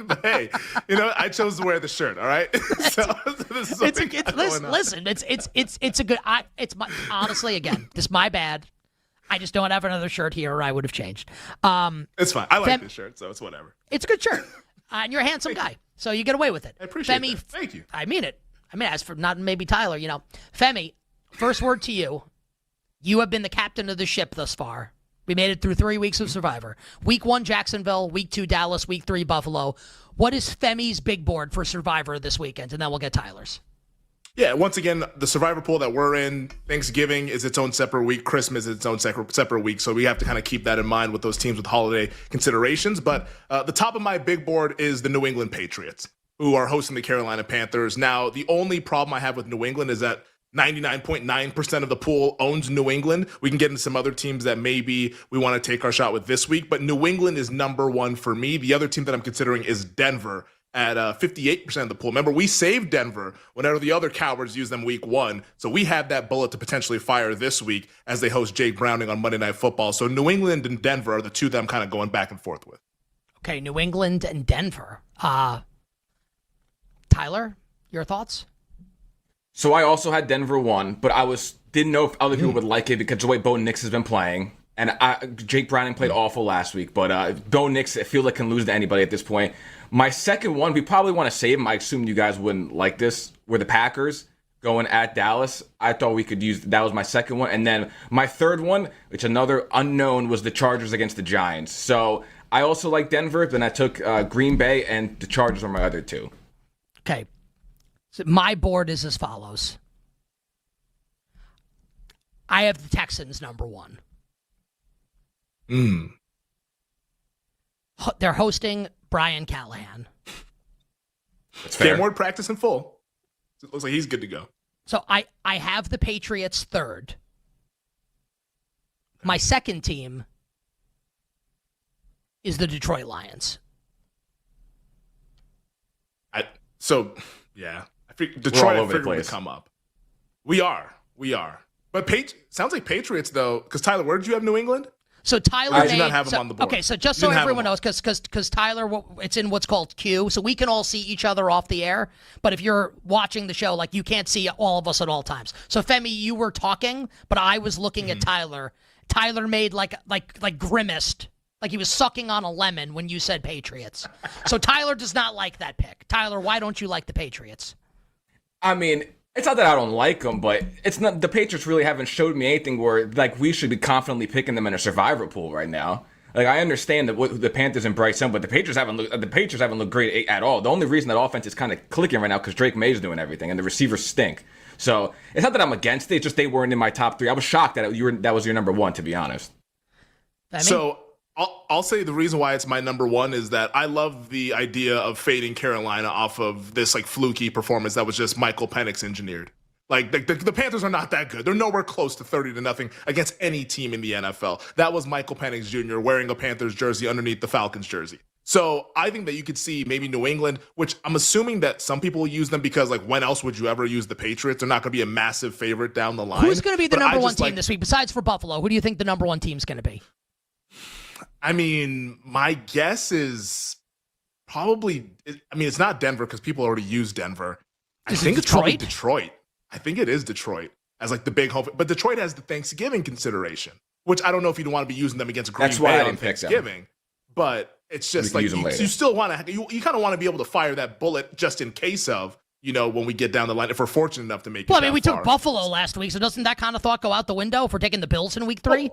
But hey, I chose to wear the shirt. All right. Honestly, again, this is my bad. I just don't have another shirt here, or I would have changed. It's fine. I like this shirt, so it's whatever. It's a good shirt, and you're a handsome guy, so you get away with it. I appreciate Femi, that. Thank you. I mean it. As for not maybe Tyler, Femi. First word to you. You have been the captain of the ship thus far. We made it through 3 weeks of Survivor. Week 1, Jacksonville. Week 2, Dallas. Week 3, Buffalo. What is Femi's big board for Survivor this weekend? And then we'll get Tyler's. Yeah, once again, the Survivor pool that we're in, Thanksgiving is its own separate week. Christmas is its own separate week. So we have to kind of keep that in mind with those teams with holiday considerations. But the top of my big board is the New England Patriots, who are hosting the Carolina Panthers. Now, the only problem I have with New England is that 99.9% of the pool owns New England. We can get into some other teams that maybe we want to take our shot with this week, but New England is number 1 for me. The other team that I'm considering is Denver at 58% of the pool. Remember, we saved Denver whenever the other cowards used them week 1, so we have that bullet to potentially fire this week as they host Jake Browning on Monday Night Football. So New England and Denver are the two that I'm kind of going back and forth with. Okay, New England and Denver. Tyler, your thoughts? So I also had Denver 1, but I didn't know if other people would like it because the way Bo Nix has been playing. And Jake Browning played awful last week, but Bo Nix, I feel like, can lose to anybody at this point. My second one, we probably want to save him. I assume you guys wouldn't like this, were the Packers. going at Dallas. I thought we could use that was my second one. And then my third one, which another unknown, was the Chargers against the Giants. So I also like Denver, then I took Green Bay, and the Chargers were my other two. Okay. So my board is as follows. I have the Texans number one. They're hosting Brian Callahan. That's fair. Game word practice in full. It looks like he's good to go. So I have the Patriots third. My second team is the Detroit Lions. I figured would come up. We are. But sounds like Patriots, though, because Tyler, where did you have New England? So Tyler I did not have him on the board. Okay, so just so everyone knows, because Tyler, it's in what's called queue, so we can all see each other off the air. But if you're watching the show, like, you can't see all of us at all times. So Femi, you were talking, but I was looking at Tyler. Tyler made like grimaced, like he was sucking on a lemon when you said Patriots. So Tyler does not like that pick. Tyler, why don't you like the Patriots? I mean, it's not that I don't like them, but it's not. The Patriots really haven't showed me anything where like we should be confidently picking them in a survivor pool right now. Like, I understand that the Panthers and Bryce Young, but the Patriots haven't looked great at all. The only reason that offense is kind of clicking right now because Drake May's doing everything and the receivers stink. So it's not that I'm against it; it's just they weren't in my top three. I was shocked that that was your number one, to be honest. So I'll say the reason why it's my number one is that I love the idea of fading Carolina off of this like fluky performance that was just Michael Penix engineered. Like the Panthers are not that good. They're nowhere close to 30-0 against any team in the NFL. That was Michael Penix Jr. wearing a Panthers jersey underneath the Falcons jersey. So I think that you could see maybe New England, which I'm assuming that some people will use them because like when else would you ever use the Patriots? They're not going to be a massive favorite down the line. Who's going to be the number one team this week besides for Buffalo? Who do you think the number one team's going to be? I mean, my guess is probably, it's not Denver because people already use Denver. I think it's probably Detroit. I think it is Detroit as like the big home. But Detroit has the Thanksgiving consideration, which I don't know if you'd want to be using them against Green Bay on Thanksgiving. But it's just like you still want to, you kind of want to be able to fire that bullet just in case of, when we get down the line, if we're fortunate enough to make it. Well, I mean, we took Buffalo last week, so doesn't that kind of thought go out the window if we're taking the Bills in week 3?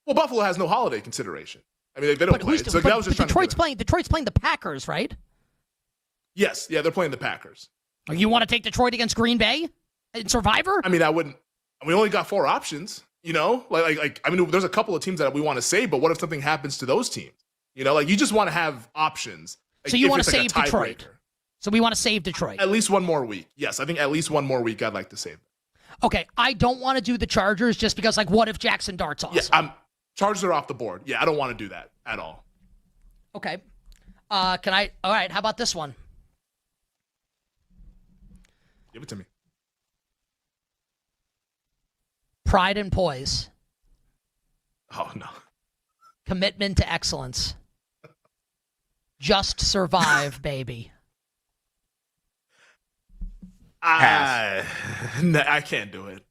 Well, Buffalo has no holiday consideration. I mean, they don't play. So that was just Detroit's playing the Packers, right? Yes, yeah, they're playing the Packers. Or you want to take Detroit against Green Bay in Survivor? I mean, I wouldn't. We only got 4 options. There's a couple of teams that we want to save, but what if something happens to those teams? You just want to have options. So you want to save Detroit? So we want to save Detroit at least one more week. Yes, I think at least one more week. I'd like to save them. Okay, I don't want to do the Chargers just because, like, what if Jackson Dart's awesome? Yeah, Chargers are off the board. Yeah, I don't want to do that at all. Okay. All right, how about this one? Give it to me. Pride and poise. Oh, no. Commitment to excellence. Just survive, baby. I can't do it.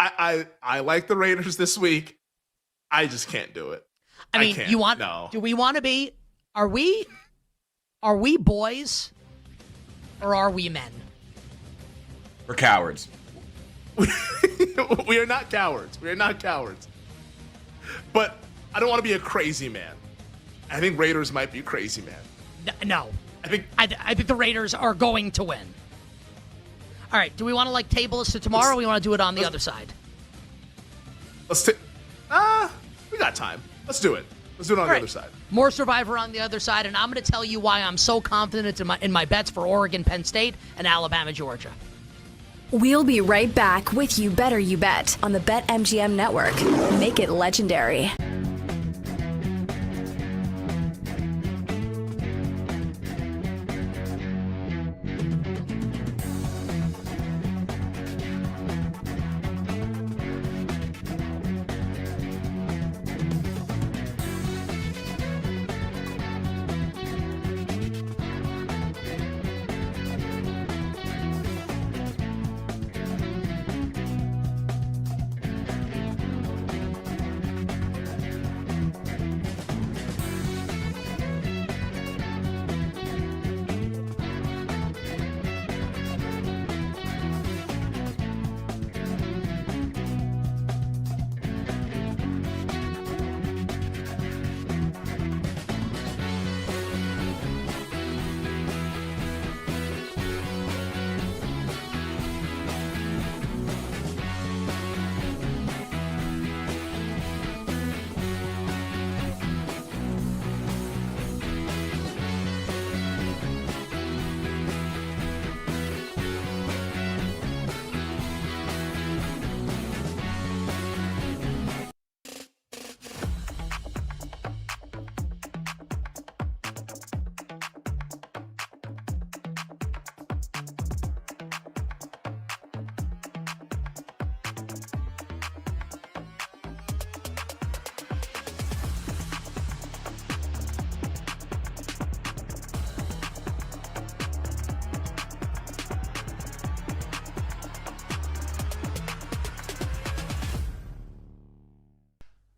I like the Raiders this week. I just can't do it. I mean, do we want to be, are we boys or are we men? We're cowards. We are not cowards. But I don't want to be a crazy man. I think Raiders might be a crazy man. No. I think the Raiders are going to win. All right, do we want to table this to tomorrow or we want to do it on the other side? We got time. Let's do it. Let's do it on the other side. More Survivor on the other side, and I'm going to tell you why I'm so confident in my bets for Oregon, Penn State, and Alabama, Georgia. We'll be right back with You Better You Bet on the BetMGM Network. Make it legendary.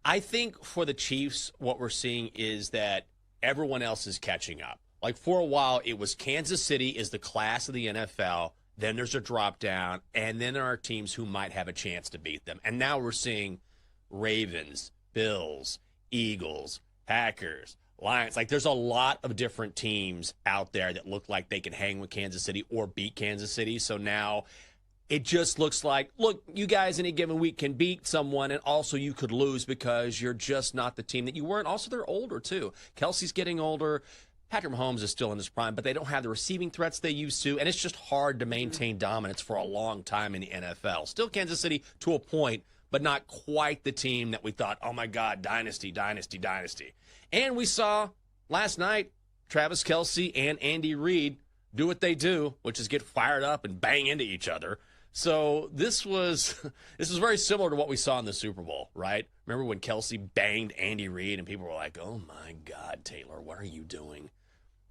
I think for the Chiefs, what we're seeing is that everyone else is catching up. Like for a while, it was Kansas City is the class of the NFL. Then there's a drop down, and then there are teams who might have a chance to beat them. And now we're seeing Ravens, Bills, Eagles, Packers, Lions. Like there's a lot of different teams out there that look like they can hang with Kansas City or beat Kansas City. So now it just looks like, look, you guys any given week can beat someone, and also you could lose because you're just not the team that you were. And also they're older too. Kelsey's getting older. Patrick Mahomes is still in his prime, but they don't have the receiving threats they used to, and it's just hard to maintain dominance for a long time in the NFL. Still Kansas City to a point, but not quite the team that we thought, oh my God, dynasty, dynasty, dynasty. And we saw last night Travis Kelce and Andy Reid do what they do, which is get fired up and bang into each other. So this was very similar to what we saw in the Super Bowl, right? Remember when Kelce banged Andy Reid and people were like, oh my God, Taylor, what are you doing?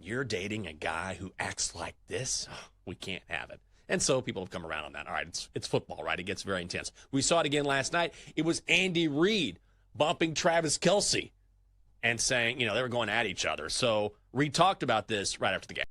You're dating a guy who acts like this? Oh, we can't have it. And so people have come around on that. All right, it's football, right? It gets very intense. We saw it again last night. It was Andy Reid bumping Travis Kelce and saying, they were going at each other. So Reid talked about this right after the game.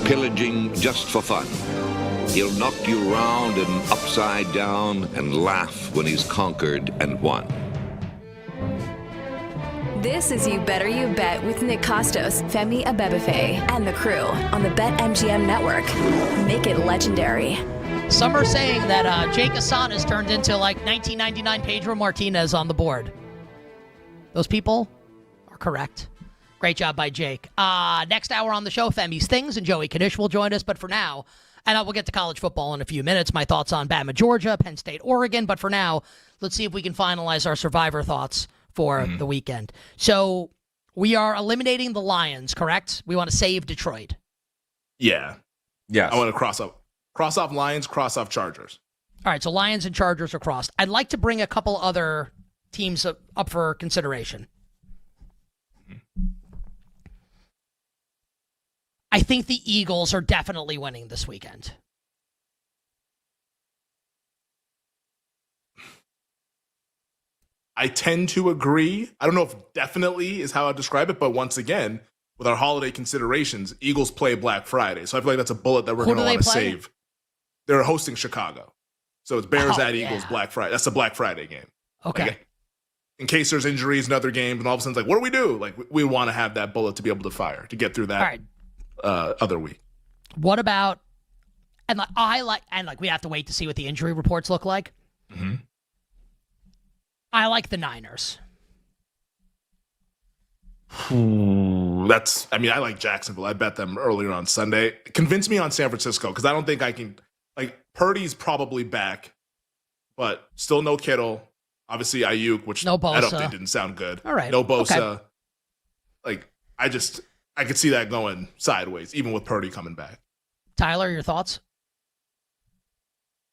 Pillaging just for fun. He'll knock you round and upside down and laugh when he's conquered and won. This is You Better You Bet with Nick Costos, Femi Abebefe, and the crew on the BetMGM network. Make it legendary. Some are saying that Jake Hassan has turned into like 1999 Pedro Martinez on the board. Those people are correct. Great job by Jake. Next hour on the show, Femi's Things, and Joey Kadish will join us. But for now, and we'll get to college football in a few minutes, my thoughts on Bama, Georgia, Penn State, Oregon. But for now, let's see if we can finalize our Survivor thoughts for the weekend. So we are eliminating the Lions, correct? We want to save Detroit. Yeah. Yes. I want to cross off Lions, cross off Chargers. All right, so Lions and Chargers are crossed. I'd like to bring a couple other teams up for consideration. I think the Eagles are definitely winning this weekend. I tend to agree. I don't know if definitely is how I describe it, but once again, with our holiday considerations, Eagles play Black Friday. So I feel like that's a bullet that we're going to want to save. They're hosting Chicago. So it's Bears at Eagles Black Friday. That's the Black Friday game. Okay. Like, in case there's injuries in other games, and all of a sudden it's like, what do we do? Like, we want to have that bullet to be able to fire to get through that other week. What about, and we have to wait to see what the injury reports look like. I like the Niners. I like Jacksonville. I bet them earlier on Sunday. Convince me on San Francisco because I don't think I can. Like, Purdy's probably back, but still no Kittle. Obviously, Ayuk, which no Bosa. That update didn't sound good. All right. No Bosa. Okay. Like, I could see that going sideways, even with Purdy coming back. Tyler, your thoughts?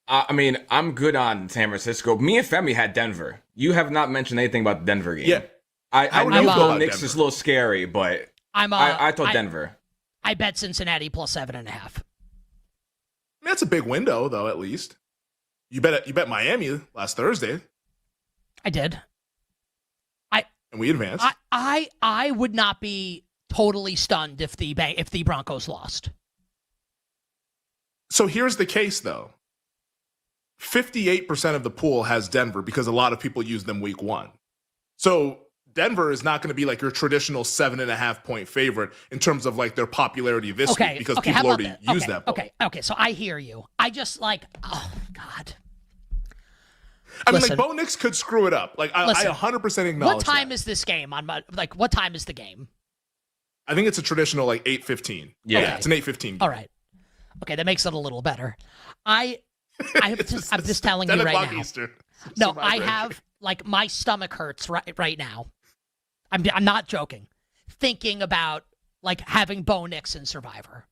I'm good on San Francisco. Me and Femi had Denver. You have not mentioned anything about the Denver game. Yeah. I know Bo Nix is a little scary, but I thought Denver. I bet Cincinnati plus 7.5. That's a big window, though. At least you bet Miami last Thursday. I did. And we advanced. I would not be totally stunned if the Broncos lost. So here's the case, though. 58% of the pool has Denver because a lot of people use them week 1. So Denver is not going to be like your traditional 7.5 point favorite in terms of like their popularity this week because people already use that. Okay. So I hear you. I just oh God. Like Bo Nix could screw it up. Like I 100% acknowledge. What time is this game on? Like what time is the game? I think it's a traditional like 8:15. Yeah, it's an 8:15 game. All right. Okay, that makes it a little better. I'm just telling you right now. Eastern. No, I have like my stomach hurts right now. I'm not joking. Thinking about like having Bo Nix in Survivor.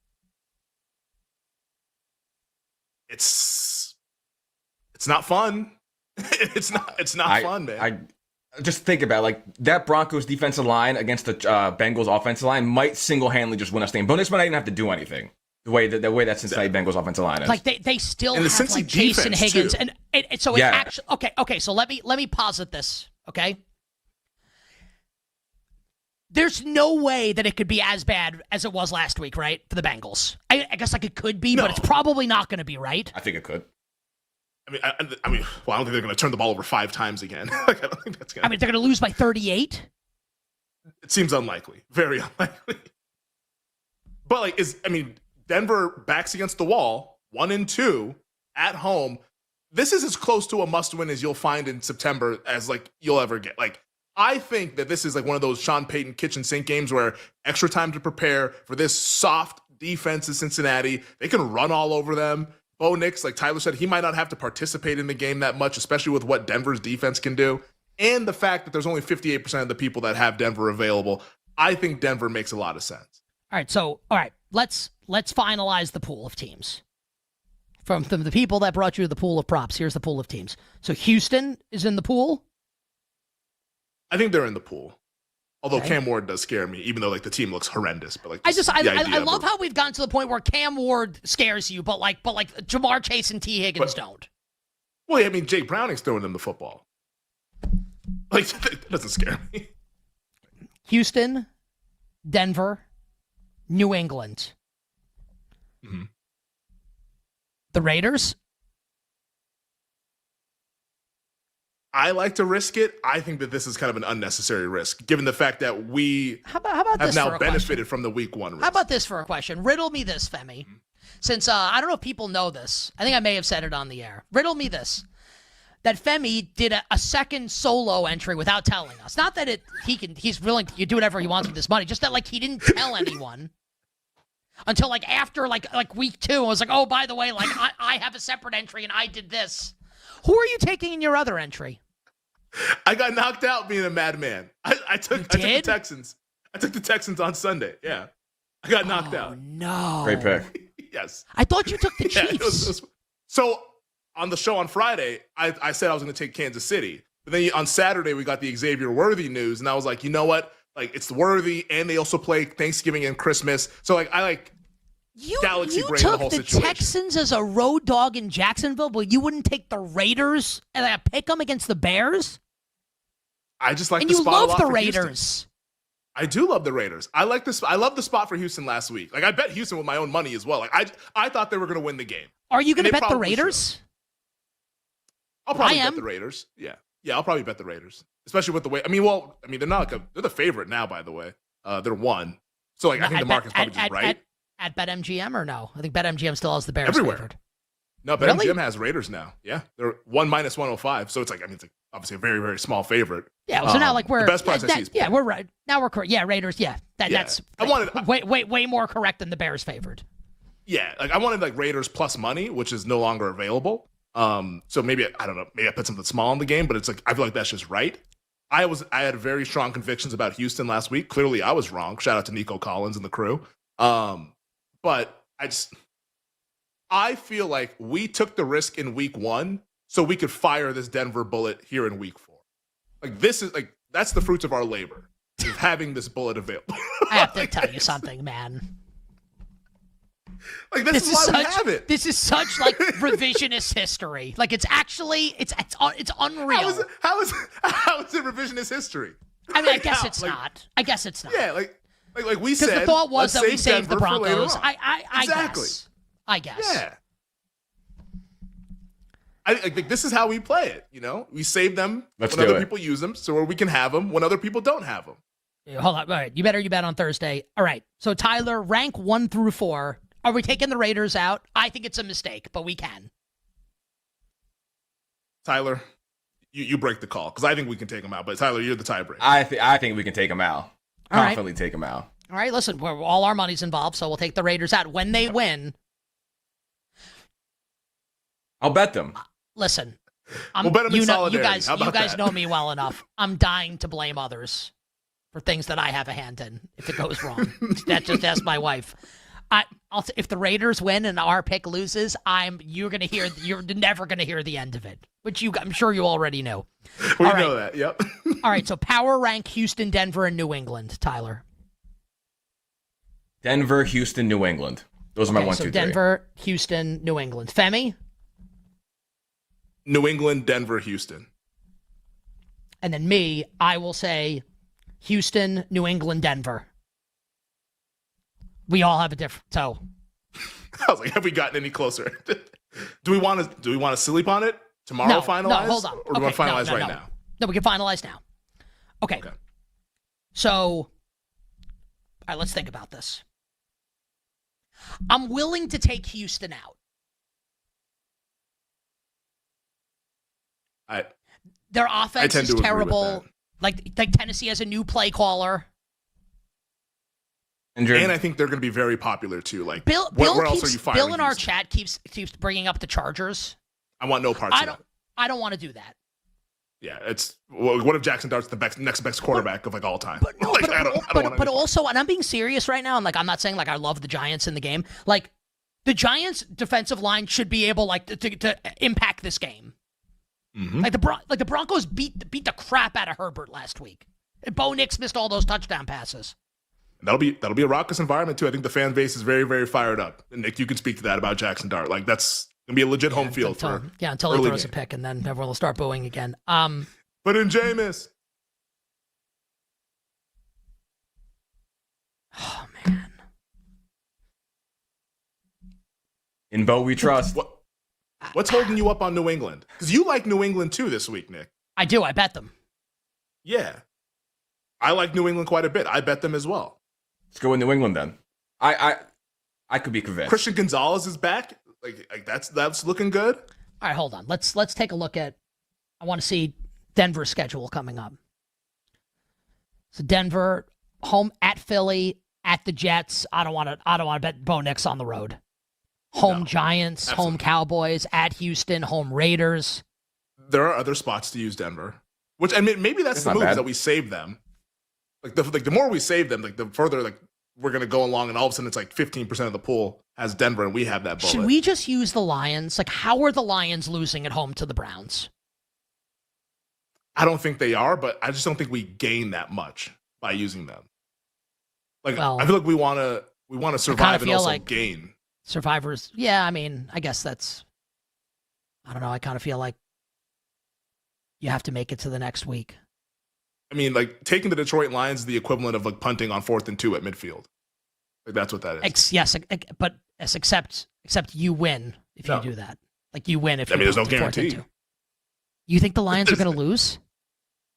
It's not fun. It's not fun, man. I just think about it, like that Broncos defensive line against the Bengals offensive line might single-handedly just win us the game. Bo Nix might not even have to do anything. The way that Cincinnati Bengals offensive line is. Like they still have like Jason Higgins and so it's actually okay. So let me posit this. Okay. There's no way that it could be as bad as it was last week, right? For the Bengals. I guess like it could be, but it's probably not going to be, right? I think it could. I don't think they're going to turn the ball over 5 times again. Like, I don't think that's going to. They're going to lose by 38. It seems unlikely, very unlikely. But Denver backs against the wall, 1-2 at home. This is as close to a must-win as you'll find in September as like you'll ever get. Like, I think that this is like one of those Sean Payton kitchen sink games where extra time to prepare for this soft defense in Cincinnati. They can run all over them. Bo Nix, like Tyler said, he might not have to participate in the game that much, especially with what Denver's defense can do. And the fact that there's only 58% of the people that have Denver available. I think Denver makes a lot of sense. All right. Let's finalize the pool of teams. From the people that brought you the pool of props, here's the pool of teams. So Houston is in the pool? I think they're in the pool. Although Cam Ward does scare me, even though like the team looks horrendous. But like I love how we've gotten to the point where Cam Ward scares you, but like Jamar Chase and T. Higgins don't. Well, Jake Browning's throwing them the football. Like that doesn't scare me. Houston, Denver, New England. Mm-hmm. The Raiders? I like to risk it. I think that this is kind of an unnecessary risk, given the fact that we how about have now benefited from the week 1 risk. How about this for a question? Riddle me this, Femi. Since I don't know if people know this. I think I may have said it on the air. Riddle me this. That Femi did a second solo entry without telling us. Not that he's willing to do whatever he wants with this money. Just that like he didn't tell anyone until like after like week 2. I was like, oh, by the way, like I have a separate entry and I did this. Who are you taking in your other entry? I got knocked out being a madman. I took the Texans. I took the Texans on Sunday. Yeah. I got knocked out. No. Great pick. Yes. I thought you took the Chiefs. So on the show on Friday, I said I was going to take Kansas City. But then on Saturday, we got the Xavier Worthy news. And I was like, you know what? Like, it's Worthy, and they also play Thanksgiving and Christmas. So, like, I like galaxy brain the whole situation. You took the Texans as a road dog in Jacksonville, but you wouldn't take the Raiders and pick them against the Bears? I just like and the spot a lot. And you love the for Raiders. Houston. I do love the Raiders. I like this. I love the spot for Houston last week. Like, I bet Houston with my own money as well. Like, I thought they were going to win the game. Are you going to bet the Raiders? I'll probably bet the Raiders. Yeah, I'll probably bet the Raiders, especially with the way. They're not they're the favorite now. By the way, they're 1. So like, I think the market's probably just right. At BetMGM or no? I think BetMGM still has the Bears everywhere. favored. No, BetMGM has Raiders now. Yeah, they're 1 minus 105. So it's like, it's like obviously a very, very small favorite. Yeah, so now like we're the best price I see is yeah, we're right. Now we're correct. Yeah, Raiders. Yeah, that's way more correct than the Bears favored. Yeah, like I wanted like Raiders plus money, which is no longer available. So maybe I don't know, maybe I put something small in the game, but it's like I feel like that's just right. I had very strong convictions about Houston last week. Clearly, I was wrong. Shout out to Nico Collins and the crew. But I feel like we took the risk in week 1 so we could fire this Denver bullet here in week 4. Like this is like that's the fruits of our labor, is having this bullet available. I have to tell you something, man. Like this is why we have it. This is such like revisionist history. Like it's actually it's unreal. How is it revisionist history? I mean, I guess it's not. I guess it's not. Yeah, like we said. Because the thought was that we saved Denver the Broncos. Exactly. I guess. Yeah. I think this is how we play it. You know, we save them when other people use them, so we can have them when other people don't have them. Yeah, hold on. All right, you bet on Thursday. All right. So Tyler, rank 1 through 4. Are we taking the Raiders out? I think it's a mistake, but we can. Tyler, you break the call because I think we can take them out. But Tyler, you're the tiebreaker. I think we can take them out. All right. Confidently take them out. All right. Listen, all our money's involved, so we'll take the Raiders out when they win. I'll bet them. Listen, we'll bet them in solidarity. You guys know me well enough. I'm dying to blame others for things that I have a hand in if it goes wrong. Just ask my wife. If the Raiders win and our pick loses, you're never gonna hear the end of it, which I'm sure you already know. We know that. Yep. All right. So power rank Houston, Denver, and New England. Tyler. Denver, Houston, New England. Those are my 1, 2, 3. Denver, Houston, New England. Femi. New England, Denver, Houston. And then me, I will say Houston, New England, Denver. We all have a different. So I was like, have we gotten any closer? Do we want to sleep on it tomorrow? Finalize? No, hold on. Or do we want to finalize right now? No, we can finalize now. Okay. So, all right, let's think about this. I'm willing to take Houston out. Their offense is terrible. Like Tennessee has a new play caller. And I think they're going to be very popular too. Like, Bill where else are you firing? Bill in our chat keeps bringing up the Chargers. I want no parts of that. I don't want to do that. Yeah, it's what if Jackson Dart's the next best quarterback of like all time? But also, and I'm being serious right now. And like, I'm not saying like I love the Giants in the game. Like, the Giants' defensive line should be able like to impact this game. Mm-hmm. Like the Broncos beat the crap out of Herbert last week. And Bo Nix missed all those touchdown passes. That'll be a raucous environment too. I think the fan base is very, very fired up. And Nick, you can speak to that about Jackson Dart. Like that's gonna be a legit home field until he throws a pick, and then everyone will start booing again. But in Jameis. Oh man. In Bo we trust. What's holding you up on New England? Because you like New England too this week, Nick. I do. I bet them. Yeah. I like New England quite a bit. I bet them as well. Let's go with New England then. I could be convinced. Christian Gonzalez is back. Like that's looking good. All right, hold on. Let's take a look at. I want to see Denver's schedule coming up. So Denver home at Philly, at the Jets. I don't want to bet Bo Nix on the road. Home Giants, home Cowboys, at Houston, home Raiders. There are other spots to use Denver, which I mean maybe that's the move is that we save them. Like the more we save them, like the further like we're gonna go along, and all of a sudden it's like 15% of the pool has Denver, and we have that bullet. Should we just use the Lions? Like, how are the Lions losing at home to the Browns? I don't think they are, but I just don't think we gain that much by using them. Like, I feel like we want to survive and also like gain. Survivors, yeah. I mean, I guess that's. I don't know. I kind of feel like you have to make it to the next week. I mean, like taking the Detroit Lions is the equivalent of like punting on 4th and 2 at midfield. Like that's what that is. Yes, but except you win if you do that. Like you win if you. I mean, there's no guarantee. You think the Lions are going to lose?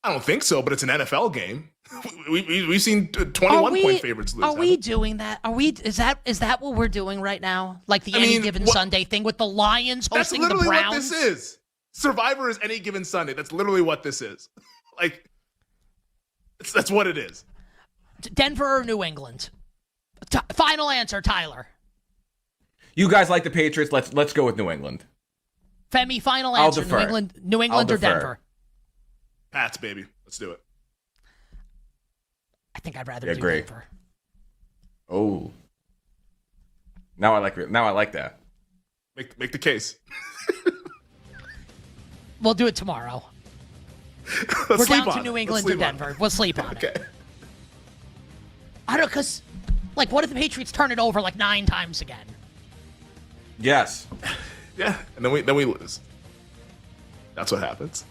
I don't think so, but it's an NFL game. We've seen 21-point favorites lose. Are we doing that? Is that what we're doing right now? Like the any given Sunday thing with the Lions hosting the Browns? That's literally what this is. Survivor is any given Sunday. That's literally what this is. Like, that's what it is. Denver or New England? Final answer, Tyler. You guys like the Patriots. Let's go with New England. Femi, final answer. I'll defer. New England or defer. Denver? Pats, baby. Let's do it. I think I'd rather do great. Denver. Oh. Now I like that. Make the case. We'll do it tomorrow. We're down to New England or Denver. We'll sleep on it. I don't know, because, like, what if the Patriots turn it over like 9 times again? Yes. Yeah, and then we lose. That's what happens.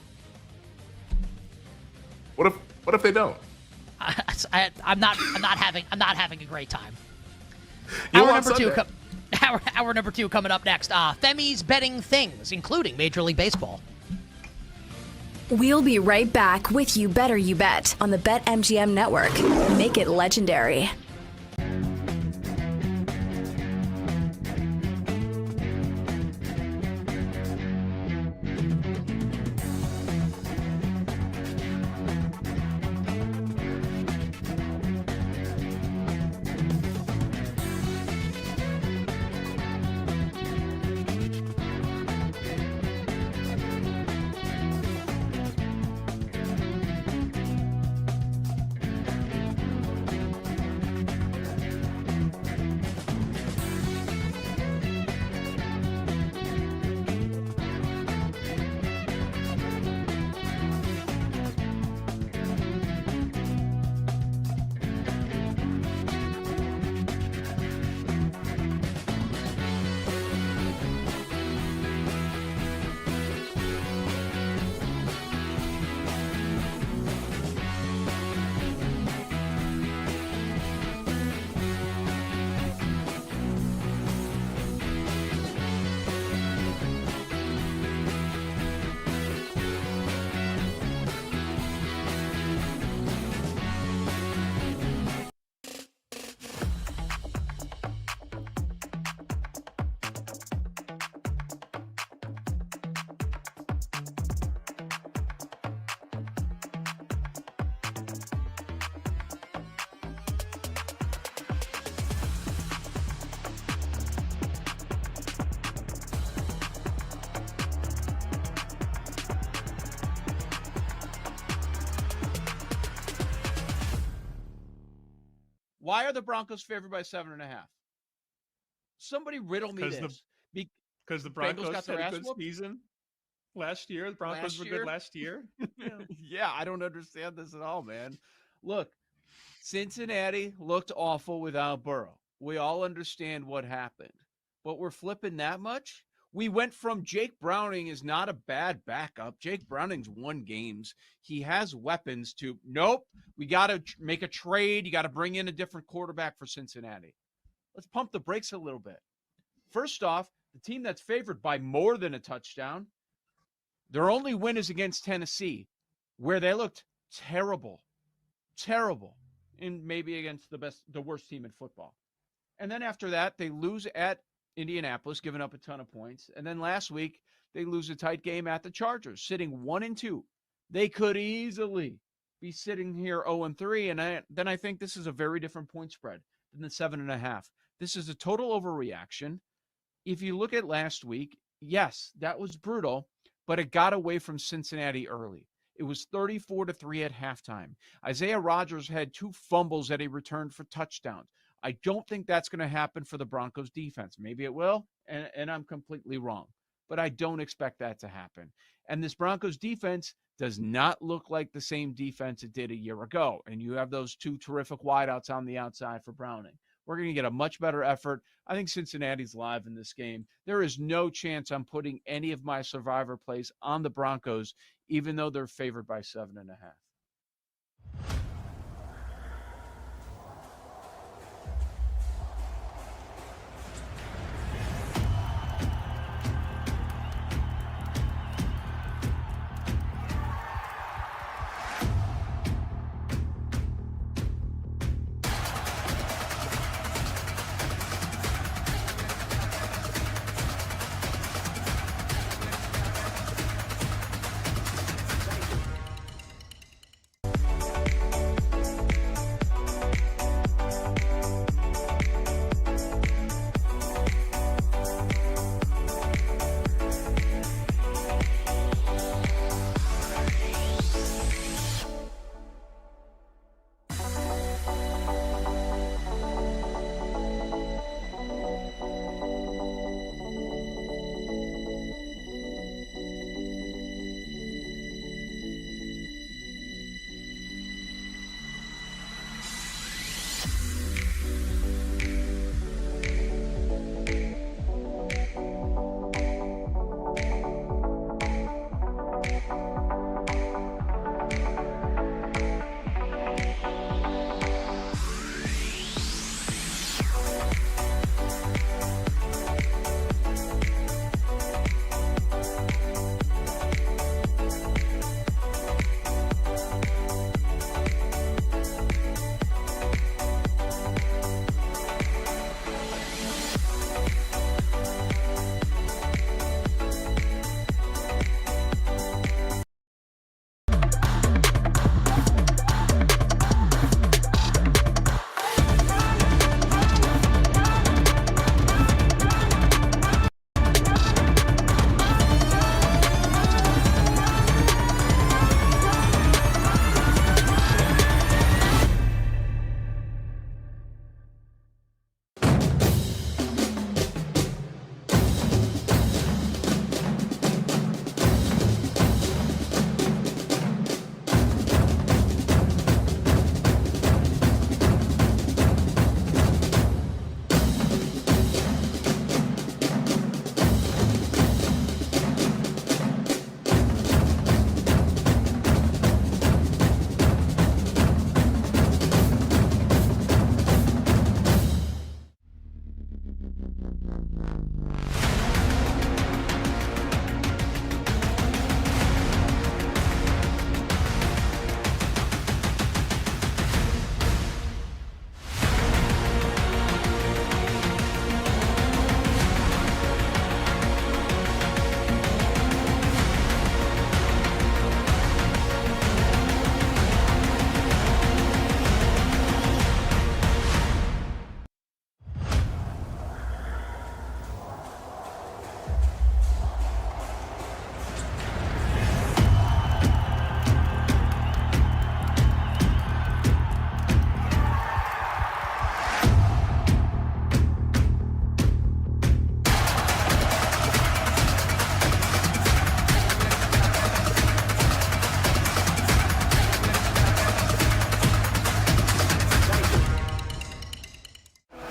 What if they don't? I'm not having a great time. You Hour number two coming up next. Femi's betting things, including Major League Baseball. We'll be right back with You Better You Bet on the BetMGM Network. Make it legendary. Why are the Broncos favored by 7.5? Somebody riddle me this. Because the Broncos got had their a ass good whooped? season last year. The Broncos were good last year. Yeah, I don't understand this at all, man. Look, Cincinnati looked awful without Burrow. We all understand what happened. But we're flipping that much? We went from Jake Browning is not a bad backup. Jake Browning's won games. He has weapons to, nope, we got to make a trade. You got to bring in a different quarterback for Cincinnati. Let's pump the brakes a little bit. First off, the team that's favored by more than a touchdown, their only win is against Tennessee, where they looked terrible, and maybe against the worst team in football. And then after that, they lose at Indianapolis, giving up a ton of points. And then last week, they lose a tight game at the Chargers, sitting 1-2. They could easily be sitting here 0-3. And then I think this is a very different point spread than the 7.5. This is a total overreaction. If you look at last week, yes, that was brutal, but it got away from Cincinnati early. It was 34-3 at halftime. Isaiah Rodgers had 2 fumbles that he returned for touchdowns. I don't think that's going to happen for the Broncos defense. Maybe it will, and I'm completely wrong. But I don't expect that to happen. And this Broncos defense does not look like the same defense it did a year ago. And you have those 2 terrific wideouts on the outside for Browning. We're going to get a much better effort. I think Cincinnati's live in this game. There is no chance I'm putting any of my survivor plays on the Broncos, even though they're favored by 7.5.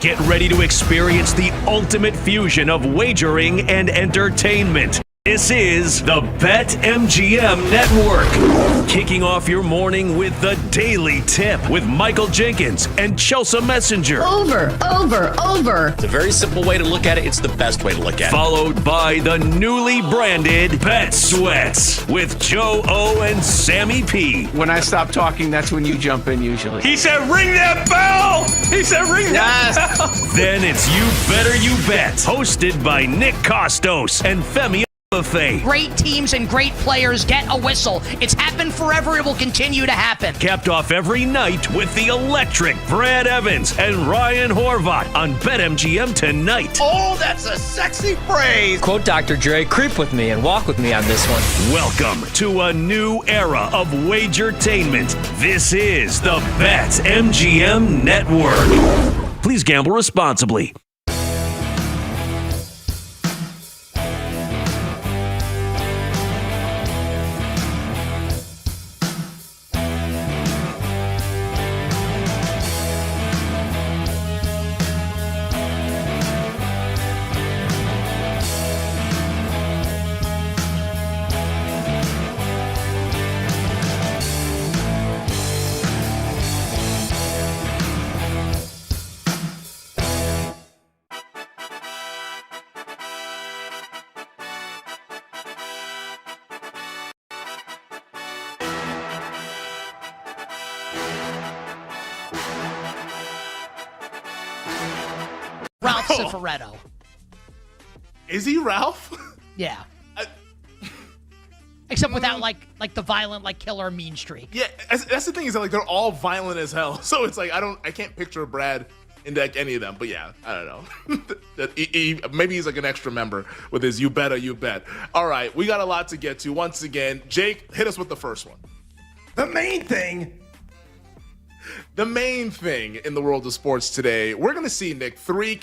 Get ready to experience the ultimate fusion of wagering and entertainment. This is the BetMGM Network. Kicking off your morning with the Daily Tip with Michael Jenkins and Chelsea Messenger. Over. It's a very simple way to look at it. It's the best way to look at it. Followed by the newly branded Bet Sweats with Joe O and Sammy P. When I stop talking, that's when you jump in usually. He said, ring that bell! He said, ring that bell! Then it's You Better You Bet, hosted by Nick Costos and Femi Buffet. Great teams and great players get a whistle. It's happened forever. It will continue to happen. Capped off every night with the electric Brad Evans and Ryan Horvath on BetMGM tonight. Oh, that's a sexy phrase. Quote Dr. Dre, creep with me and walk with me on this one. Welcome to a new era of Wagertainment. This is the BetMGM Network. Please gamble responsibly. Ralph Cifaretto. Is he Ralph? Yeah. Except without like the violent killer mean streak. Yeah, that's the thing is that they're all violent as hell. So it's I can't picture Brad in any of them. But yeah, I don't know. Maybe he's an extra member with his You Better You Bet. All right, we got a lot to get to. Once again, Jake, hit us with the first one. The main thing in the world of sports today, we're going to see, Nick, 3.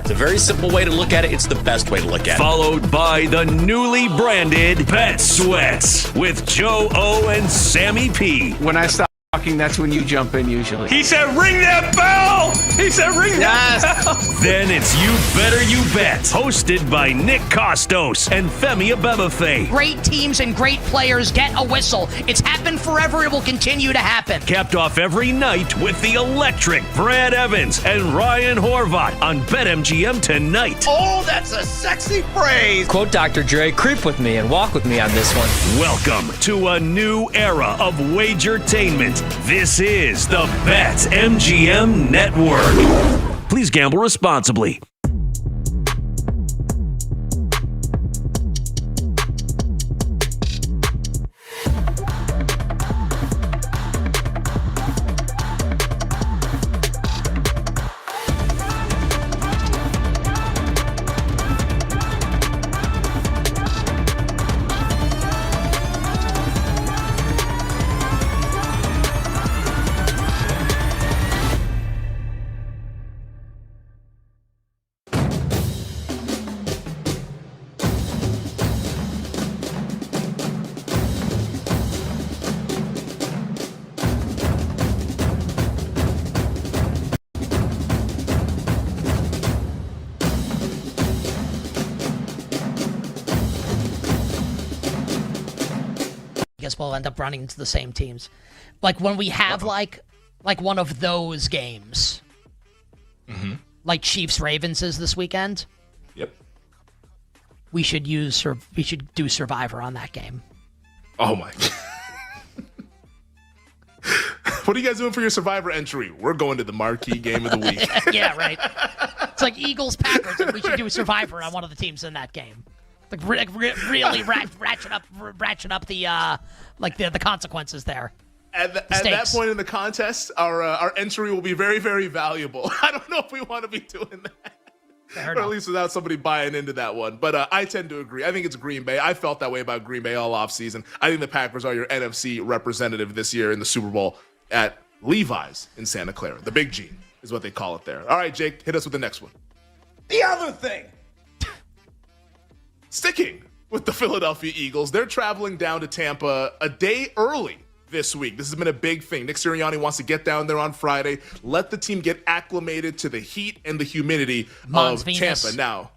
It's a very simple way to look at it. It's the best way to look at it. Followed by the newly branded Bet Sweats with Joe O and Sammy P. When I stop talking, that's when you jump in usually. He said, ring that bell! He said, ring that bell! Then it's You Better You Bet, hosted by Nick Costos and Femi Abebefe. Great teams and great players get a whistle. It's happened forever. It will continue to happen. Capped off every night with the electric Brad Evans and Ryan Horvath on BetMGM tonight. Oh, that's a sexy phrase. Quote Dr. Dre, creep with me and walk with me on this one. Welcome to a new era of Wagertainment. This is the BetMGM Network. Please gamble responsibly. I guess we'll end up running into the same teams. Like when we have like one of those games, like Chiefs Ravens is this weekend. Yep. We should do Survivor on that game. Oh my. What are you guys doing for your Survivor entry? We're going to the marquee game of the week. Yeah, right. It's like Eagles Packers, and we should do a Survivor on one of the teams in that game. Really ratchet up the consequences there. At that point in the contest, our entry will be very, very valuable. I don't know if we want to be doing that. Or at least without somebody buying into that one. But I tend to agree. I think it's Green Bay. I felt that way about Green Bay all offseason. I think the Packers are your NFC representative this year in the Super Bowl at Levi's in Santa Clara. The Big G is what they call it there. All right, Jake, hit us with the next one. The other thing. Sticking with the Philadelphia Eagles, they're traveling down to Tampa a day early this week. This has been a big thing. Nick Sirianni wants to get down there on Friday, let the team get acclimated to the heat and the humidity of Tampa. Now,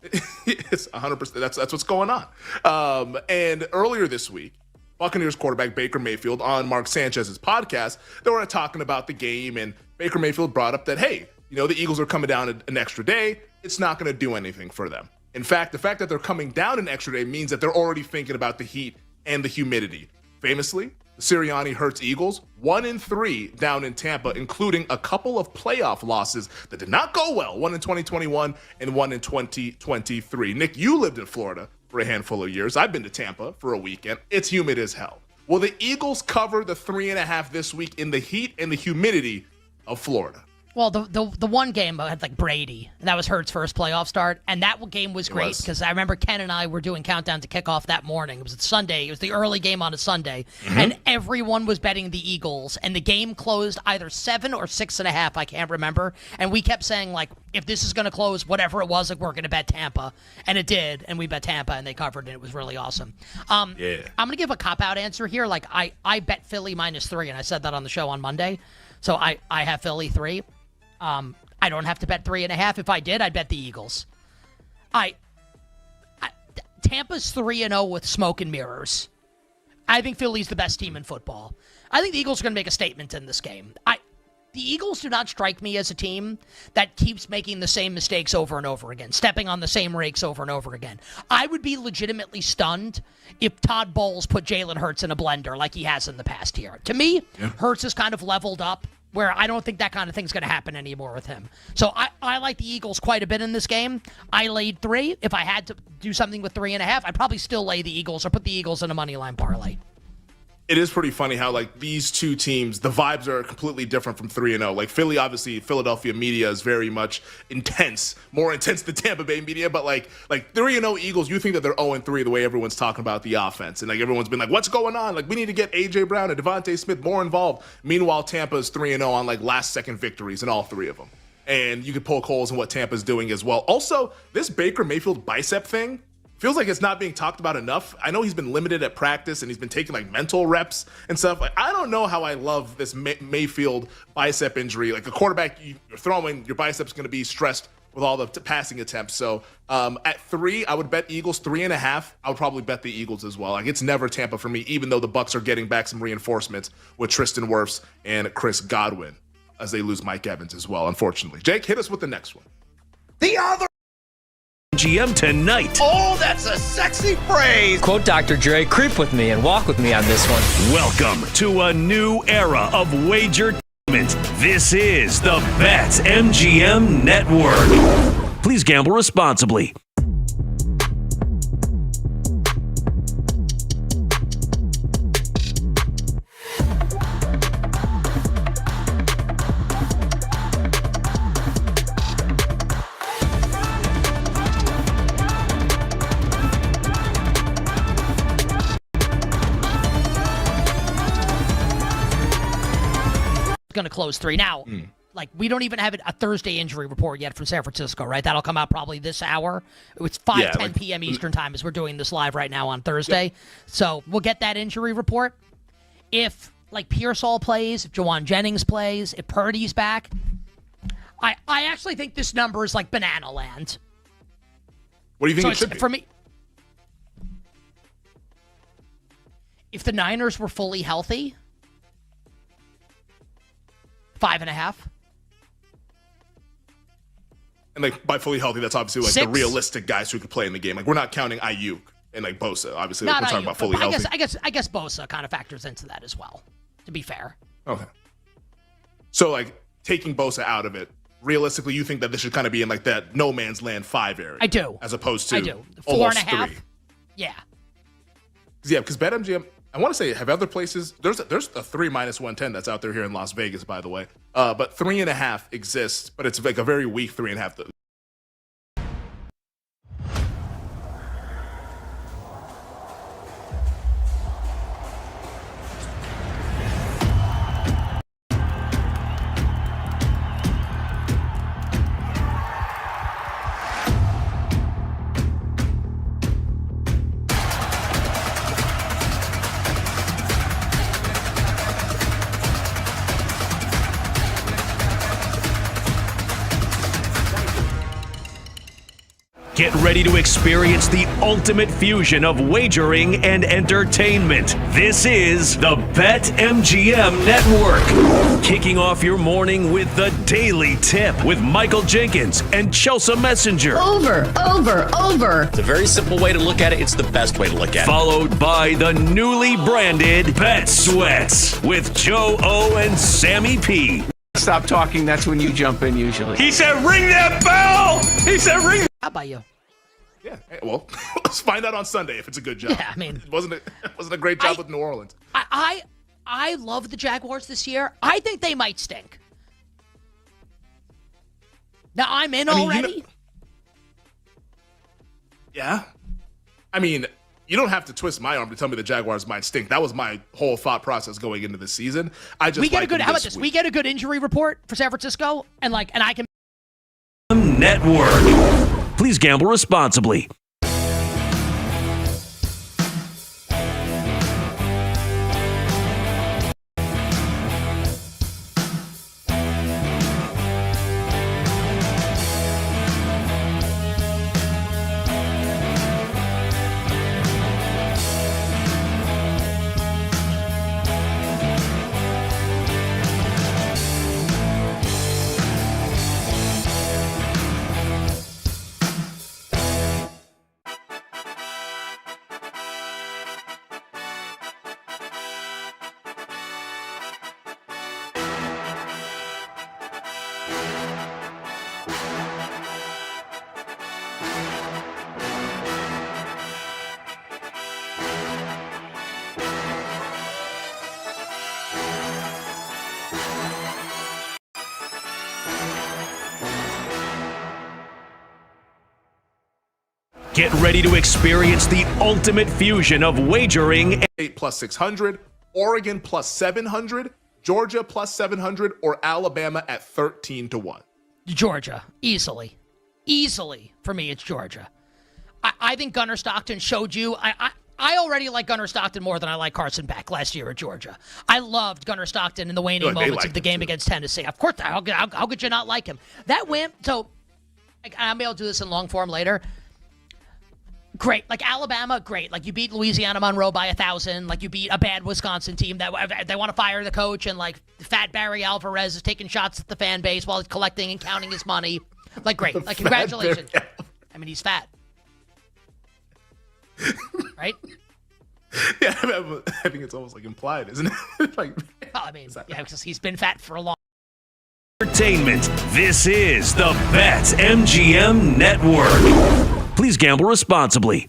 it's 100%. That's what's going on. And earlier this week, Buccaneers quarterback Baker Mayfield on Mark Sanchez's podcast, they were talking about the game, and Baker Mayfield brought up that, hey, the Eagles are coming down an extra day. It's not going to do anything for them. In fact, the fact that they're coming down an extra day means that they're already thinking about the heat and the humidity. Famously, the Sirianni Hurts Eagles 1-3 down in Tampa, including a couple of playoff losses that did not go well, one in 2021 and one in 2023. Nick, you lived in Florida for a handful of years. I've been to Tampa for a weekend. It's humid as hell. Will the Eagles cover the 3.5 this week in the heat and the humidity of Florida? Well, the one game had like Brady, and that was Hurts' first playoff start, and that game was great because I remember Ken and I were doing countdown to kickoff that morning. It was Sunday. It was the early game on a Sunday, and everyone was betting the Eagles, and the game closed either 7 or 6.5. I can't remember, and we kept saying like, if this is going to close, whatever it was, like we're going to bet Tampa, and it did, and we bet Tampa, and they covered, and it was really awesome. I'm going to give a cop-out answer here. Like I bet Philly -3, and I said that on the show on Monday, so I have Philly 3. I don't have to bet 3.5. If I did, I'd bet the Eagles. Tampa's 3-0 with smoke and mirrors. I think Philly's the best team in football. I think the Eagles are going to make a statement in this game. The Eagles do not strike me as a team that keeps making the same mistakes over and over again, stepping on the same rakes over and over again. I would be legitimately stunned if Todd Bowles put Jalen Hurts in a blender like he has in the past year. To me, Hurts has kind of leveled up, where I don't think that kind of thing's going to happen anymore with him. So I like the Eagles quite a bit in this game. I laid 3. If I had to do something with 3.5, I'd probably still lay the Eagles or put the Eagles in a money line parlay. It is pretty funny how like these two teams, the vibes are completely different from 3-0. Like Philly, obviously, Philadelphia media is very much intense, more intense than Tampa Bay media. But like 3-0 Eagles, you think that they're 0-3 the way everyone's talking about the offense, and like everyone's been like, what's going on? Like we need to get AJ Brown and Devontae Smith more involved. Meanwhile, Tampa's 3-0 on like last second victories in all 3 of them, and you could poke holes in what Tampa's doing as well. Also, this Baker Mayfield bicep thing feels like it's not being talked about enough. I know he's been limited at practice and he's been taking like mental reps and stuff. Like, I don't know how I love this Mayfield bicep injury. Like a quarterback, you're throwing, your bicep's going to be stressed with all the passing attempts. So at 3, I would bet Eagles. 3.5, I would probably bet the Eagles as well. Like it's never Tampa for me, even though the Bucs are getting back some reinforcements with Tristan Wirfs and Chris Godwin as they lose Mike Evans as well, unfortunately. Jake, hit us with the next one. The other GM tonight. Oh, that's a sexy phrase. Quote Dr. Dre, creep with me and walk with me on this one. Welcome to a new era of Wagertainment. This is the BetMGM Network. Please gamble responsibly. Going to close 3 now. Like we don't even have a Thursday injury report yet from San Francisco, right? That'll come out probably this hour. It's 5:10 p.m. Eastern time as we're doing this live right now on Thursday. So we'll get that injury report. If like Pearsall plays, if Jawan Jennings plays, if Purdy's back, I actually think this number is like banana land. What do you think it should be? For me, if the Niners were fully healthy, 5.5. And like by fully healthy, that's obviously like 6. the realistic guys who could play in the game. Like we're not counting Ayuk and like Bosa. Obviously, like, we're talking about fully healthy. I guess Bosa kind of factors into that as well. To be fair. Okay. So like taking Bosa out of it, realistically, you think that this should kind of be in like that no man's land 5 area? I do. As opposed to 4.5. 3. Yeah. Yeah, because BetMGM, I want to say, have other places, there's a 3 -110 that's out there here in Las Vegas, by the way. But 3.5 exists, but it's like a very weak 3.5. Get ready to experience the ultimate fusion of wagering and entertainment. This is the BetMGM Network. Kicking off your morning with the Daily Tip with Michael Jenkins and Chelsea Messenger. Over. It's a very simple way to look at it. It's the best way to look at it. Followed by the newly branded Bet Sweats with Joe O and Sammy P. Stop talking. That's when you jump in usually. He said, ring that bell! He said, ring. How about you? Yeah, well, let's find out on Sunday if it's a good job. Yeah, I mean, it wasn't a great job with New Orleans. I love the Jaguars this year. I think they might stink. Now I'm in already. Yeah. I mean, you don't have to twist my arm to tell me the Jaguars might stink. That was my whole thought process going into the season. How about this? We get a good injury report for San Francisco, and I can. Network. Please gamble responsibly. Get ready to experience the ultimate fusion of wagering. 8 plus 600, Oregon plus 700, Georgia plus 700, or Alabama at 13-1. Georgia, easily for me. It's Georgia. I think Gunnar Stockton showed you. I already like Gunnar Stockton more than I like Carson Beck last year at Georgia. I loved Gunnar Stockton in the waning moments of the game against Tennessee. Of course, how could you not like him? That win. So I'll be able to do this in long form later. Great. Like Alabama, great. Like you beat Louisiana Monroe by 1,000. Like you beat a bad Wisconsin team that they want to fire the coach, and like Fat Barry Alvarez is taking shots at the fan base while he's collecting and counting his money. Like great. Like congratulations. I mean, he's fat. Right? Yeah, I think it's almost like implied, isn't it? Well, I mean, yeah, because he's been fat for a long Entertainment. This is the BetMGM Network. Please gamble responsibly.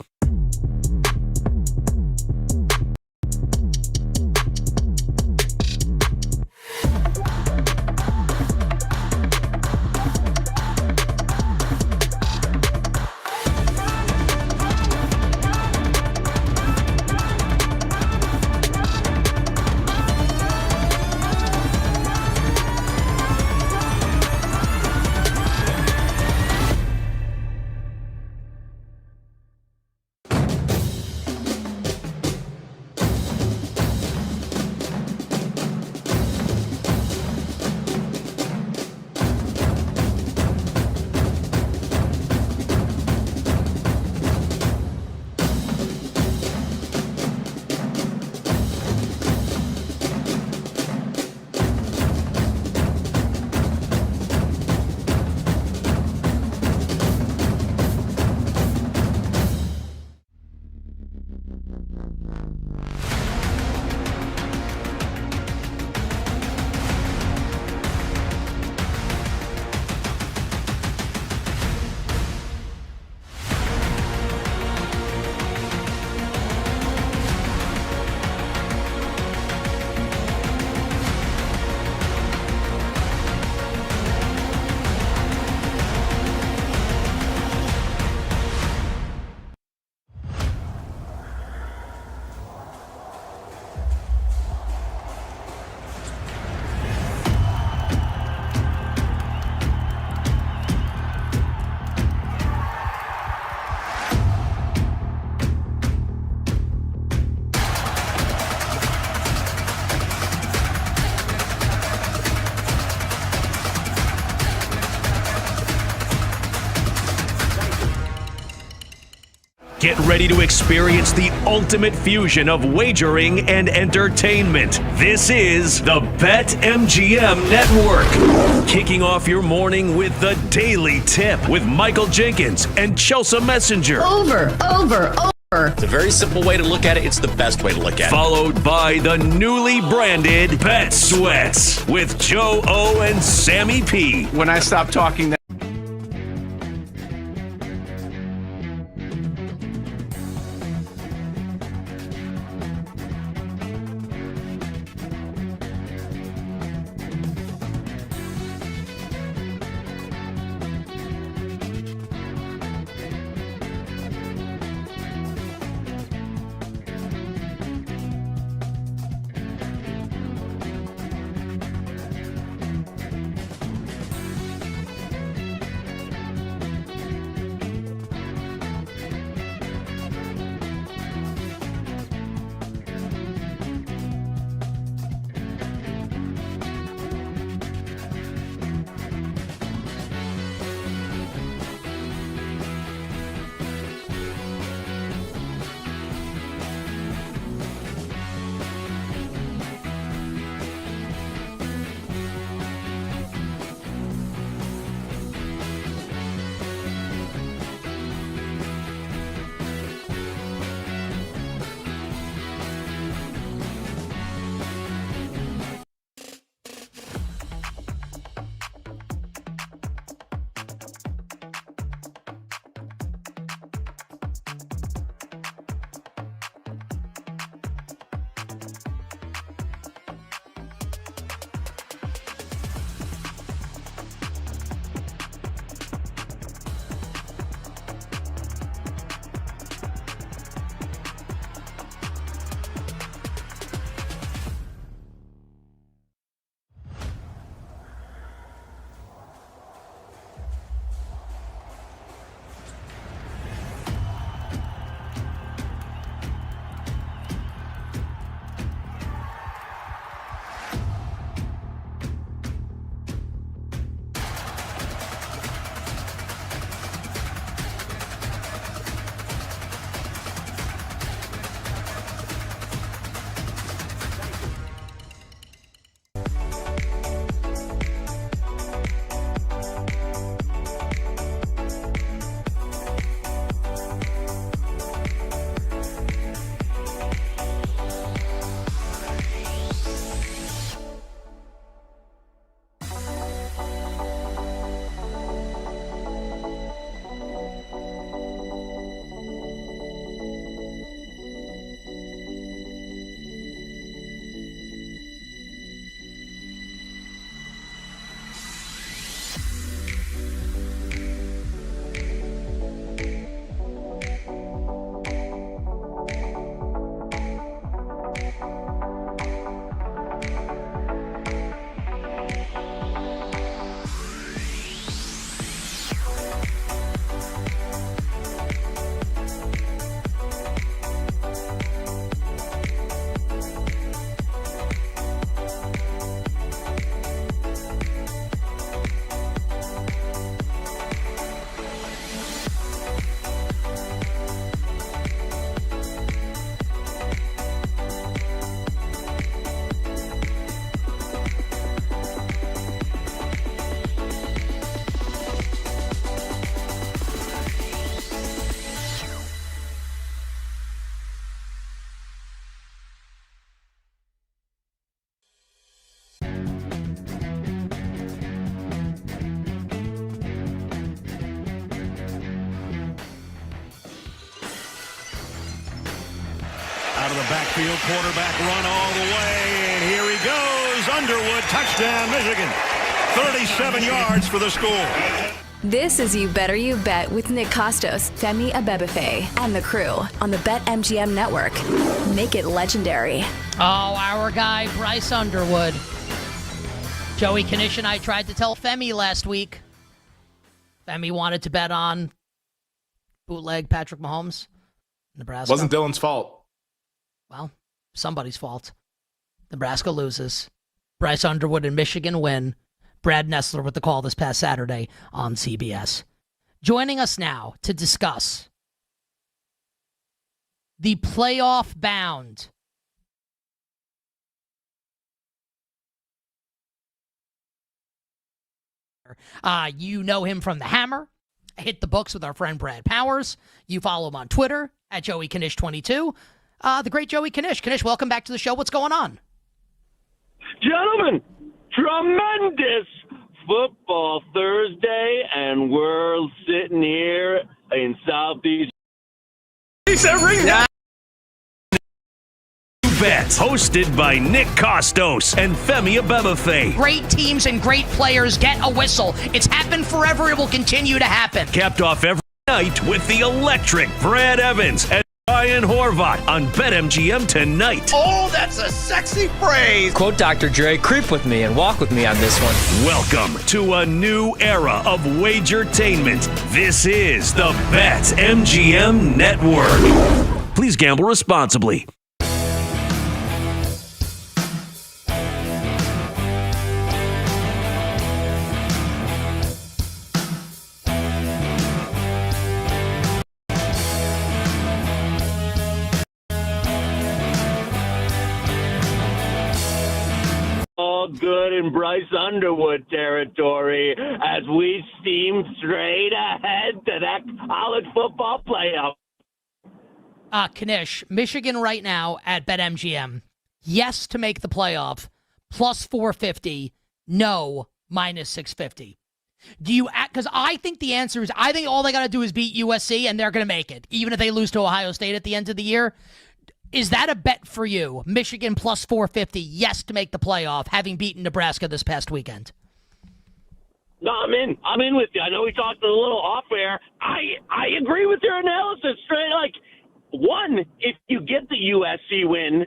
Get ready to experience the ultimate fusion of wagering and entertainment. This is the BetMGM Network. Kicking off your morning with the Daily Tip with Michael Jenkins and Chelsea Messenger. Over. It's a very simple way to look at it. It's the best way to look at it. Followed by the newly branded Bet Sweats with Joe O and Sammy P. When I stop talking, Out of the backfield, quarterback run all the way, and here he goes. Underwood, touchdown, Michigan. 37 yards for the score. This is You Better You Bet with Nick Costos, Femi Abebefe, and the crew on the BetMGM Network. Make it legendary. Oh, our guy, Bryce Underwood. Joey Knish and I tried to tell Femi last week. Femi wanted to bet on bootleg Patrick Mahomes, Nebraska. Wasn't Dylan's fault. Well, somebody's fault. Nebraska loses. Bryce Underwood and Michigan win. Brad Nessler with the call this past Saturday on CBS. Joining us now to discuss the playoff bound you know him from the Hammer. Hit the books with our friend Brad Powers. You follow him on Twitter at Joey Knish22. The great Joey Knish. Knish, welcome back to the show. What's going on? Gentlemen, tremendous football Thursday, and we're sitting here in Southeast. Bets, hosted by Nick Costos and Femi Abebefe. Great teams and great players get a whistle. It's happened forever. It will continue to happen. Capped off every night with the electric Brad Evans and Ryan Horvat on BetMGM tonight. Oh, that's a sexy phrase. Quote Dr. Dre, creep with me and walk with me on this one. Welcome to a new era of Wagertainment. This is the BetMGM Network. Please gamble responsibly. Good in Bryce Underwood territory as we steam straight ahead to that college football playoff. Knish, Michigan right now at BetMGM. Yes to make the playoff, plus 450. No, minus 650. Do you? Because I think the answer is, I think all they got to do is beat USC and they're going to make it, even if they lose to Ohio State at the end of the year. Is that a bet for you? Michigan plus 450, yes to make the playoff, having beaten Nebraska this past weekend. No, I'm in. I'm in with you. I know we talked a little off air. I agree with your analysis. Straight, like, one, if you get the USC win,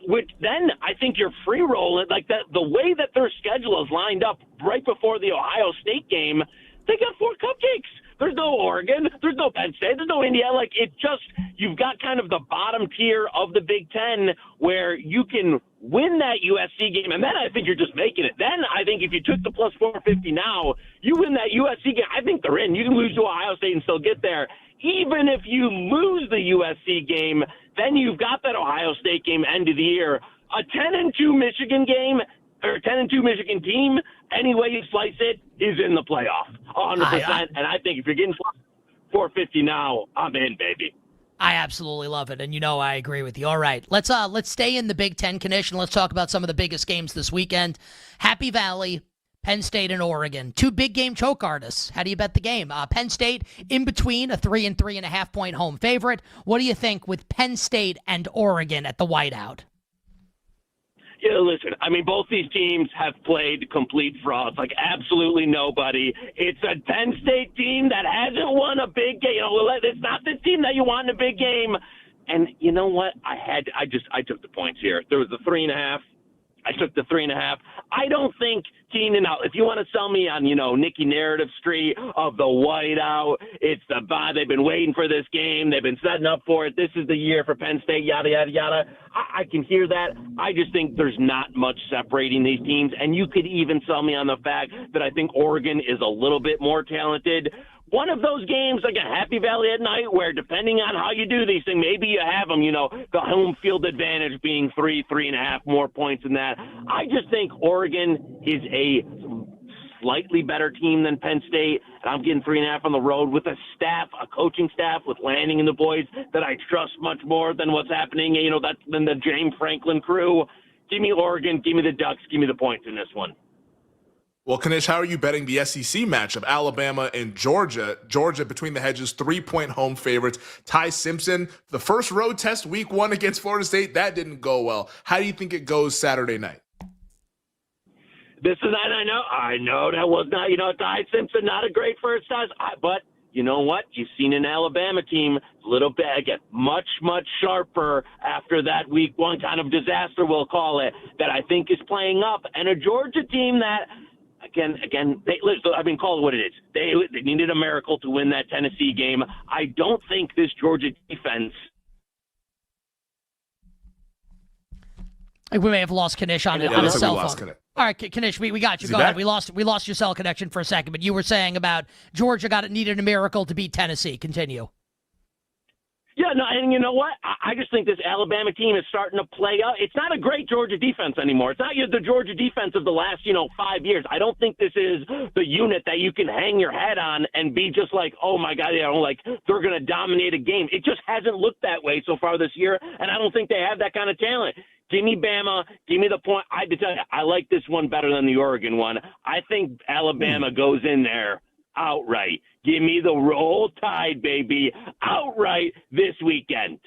which then I think you're free rolling. Like that, the way that their schedule is lined up right before the Ohio State game, they got 4 cupcakes. There's no Oregon. There's no Penn State. There's no Indiana. Like, it just, you've got kind of the bottom tier of the Big Ten where you can win that USC game, and then I think you're just making it. Then I think if you took the plus 450 now, you win that USC game, I think they're in. You can lose to Ohio State and still get there. Even if you lose the USC game, then you've got that Ohio State game end of the year. A 10-2 Michigan game, or 10-2 Michigan team, any way you slice it, is in the playoff, 100%. And I think if you're getting 450 now, I'm in, baby. I absolutely love it, and you know I agree with you. All right, let's stay in the Big Ten, Knish, and let's talk about some of the biggest games this weekend. Happy Valley, Penn State, and Oregon. 2 big game choke artists. How do you bet the game? Penn State in between, a 3 and 3.5 point home favorite. What do you think with Penn State and Oregon at the whiteout? Yeah, listen, I mean, both these teams have played complete frauds, like absolutely nobody. It's a Penn State team that hasn't won a big game. You know, it's not the team that you want in a big game. And you know what? I took the points here. There was the 3.5. I took the 3.5. I don't think Keenan, now, if you want to sell me on, Nicky Narrative Street of the whiteout, it's the bye. They've been waiting for this game. They've been setting up for it. This is the year for Penn State, yada, yada, yada. I can hear that. I just think there's not much separating these teams. And you could even sell me on the fact that I think Oregon is a little bit more talented. One of those games, like a Happy Valley at night, where depending on how you do these things, maybe you have them, the home field advantage being 3.5 more points than that. I just think Oregon is a slightly better team than Penn State, and I'm getting 3.5 on the road with a coaching staff with Lanning and the boys that I trust much more than what's happening, than the James Franklin crew. Give me Oregon, give me the Ducks, give me the points in this one. Well, Knish, how are you betting the SEC matchup? Alabama and Georgia. Georgia, between the hedges, 3-point home favorites. Ty Simpson, the first road test week 1 against Florida State, that didn't go well. How do you think it goes Saturday night? This is not, I know that was not, Ty Simpson, not a great first test, but you know what? You've seen an Alabama team a little bit, again, much, much sharper after that week 1 kind of disaster, we'll call it, that I think is playing up. And a Georgia team that, Again, call it what it is. They needed a miracle to win that Tennessee game. I don't think this Georgia defense. We may have lost Knish on his cell phone. All right, Knish, we got you. Go ahead. We lost your cell connection for a second, but you were saying about Georgia needed a miracle to beat Tennessee. Continue. Yeah, no, and you know what? I just think this Alabama team is starting to play out. It's not a great Georgia defense anymore. It's not the Georgia defense of the last, 5 years. I don't think this is the unit that you can hang your head on and be just like, oh my God, they're going to dominate a game. It just hasn't looked that way so far this year, and I don't think they have that kind of talent. Give me Bama. Give me the point. I have to tell you, I like this one better than the Oregon one. I think Alabama goes in there outright. Give me the Roll Tide, baby, outright this weekend.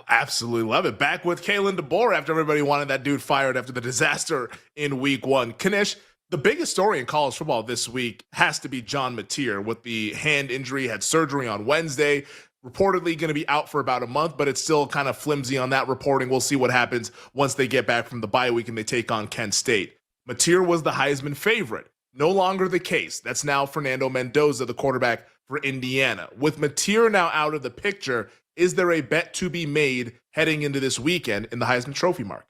Absolutely love it. Back with Kalen DeBoer after everybody wanted that dude fired after the disaster in week one. Kanish, the biggest story in college football this week has to be John Mateer with the hand injury, had surgery on Wednesday. Reportedly going to be out for about a month, but it's still kind of flimsy on that reporting. We'll see what happens once they get back from the bye week and they take on Kent State. Mateer was the Heisman favorite. No longer the case. That's now Fernando Mendoza, the quarterback for Indiana. With Mateer now out of the picture, is there a bet to be made heading into this weekend in the Heisman Trophy mark?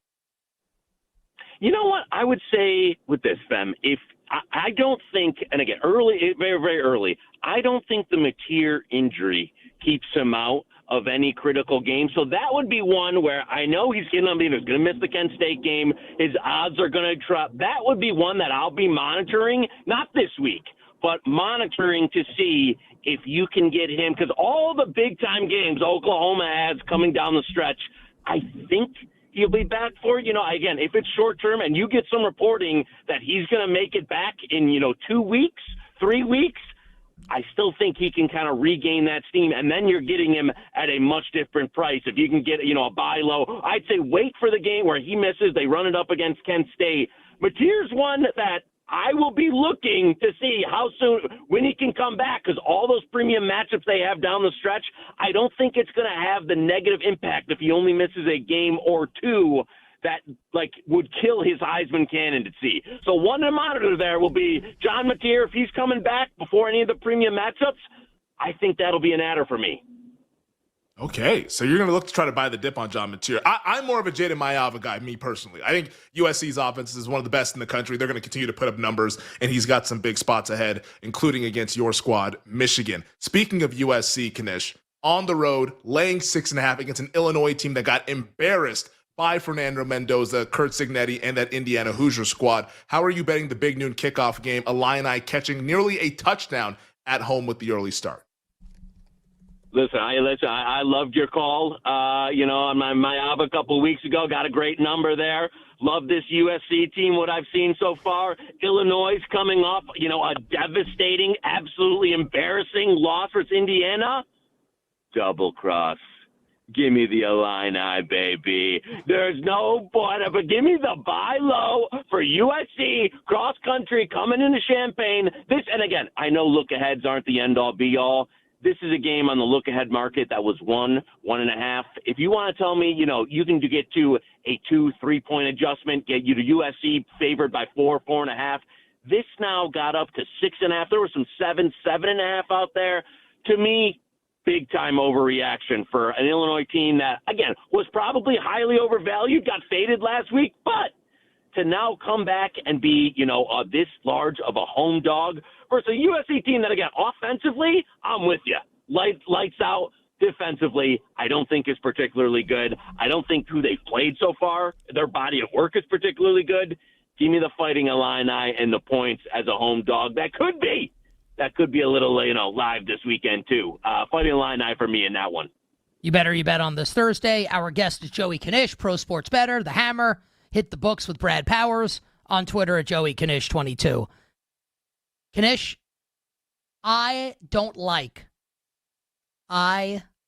You know what? I would say with this, Fem, if I don't think, and again, early, very, very early, I don't think the Mateer injury keeps him out of any critical game. So that would be one where I know he's going to miss the Kent State game. His odds are going to drop. That would be one that I'll be monitoring, not this week, but monitoring to see if you can get him. Because all the big-time games Oklahoma has coming down the stretch, I think he'll be back for. Again, if it's short-term and you get some reporting that he's going to make it back in, 2 weeks, 3 weeks, I still think he can kind of regain that steam, and then you're getting him at a much different price. If you can get, a buy low, I'd say wait for the game where he misses. They run it up against Kent State. Mateer's one that I will be looking to see how soon, when he can come back, because all those premium matchups they have down the stretch, I don't think it's going to have the negative impact if he only misses a game or two that would kill his Heisman candidacy. So one to monitor there will be John Mateer. If he's coming back before any of the premium matchups, I think that'll be an adder for me. Okay, so you're going to look to try to buy the dip on John Mateer. I'm more of a Jaden Mayava guy, me personally. I think USC's offense is one of the best in the country. They're going to continue to put up numbers, and he's got some big spots ahead, including against your squad, Michigan. Speaking of USC, Kanish, on the road, laying 6.5 against an Illinois team that got embarrassed by Fernando Mendoza, Curt Cignetti, and that Indiana Hoosier squad. How are you betting the big noon kickoff game, Illini catching nearly a touchdown at home with the early start? Listen, I loved your call. On my Ava a couple of weeks ago, got a great number there. Love this USC team, what I've seen so far. Illinois coming off, a devastating, absolutely embarrassing loss versus Indiana. Double cross. Give me the Illini, baby. There's no point, but give me the buy low for USC cross country coming into Champaign. And again, I know look aheads aren't the end all be all. This is a game on the look ahead market that was 1.5. If you want to tell me, you can get to a 2-3 point adjustment, get you to USC favored by 4.5. This now got up to 6.5. There were some 7.5 out there. To me, big-time overreaction for an Illinois team that, again, was probably highly overvalued, got faded last week, but to now come back and be, this large of a home dog versus a USC team that, again, offensively, I'm with you. Lights out. Defensively, I don't think is particularly good. I don't think who they've played so far, their body of work is particularly good. Give me the Fighting Illini and the points as a home dog. That could be a little, live this weekend, too. Fighting Illini for me in that one. You bet on this Thursday. Our guest is Joey Kanish, Pro Sports Bettor, The Hammer. Hit the books with Brad Powers on Twitter at Joey Kanish22. Kanish, I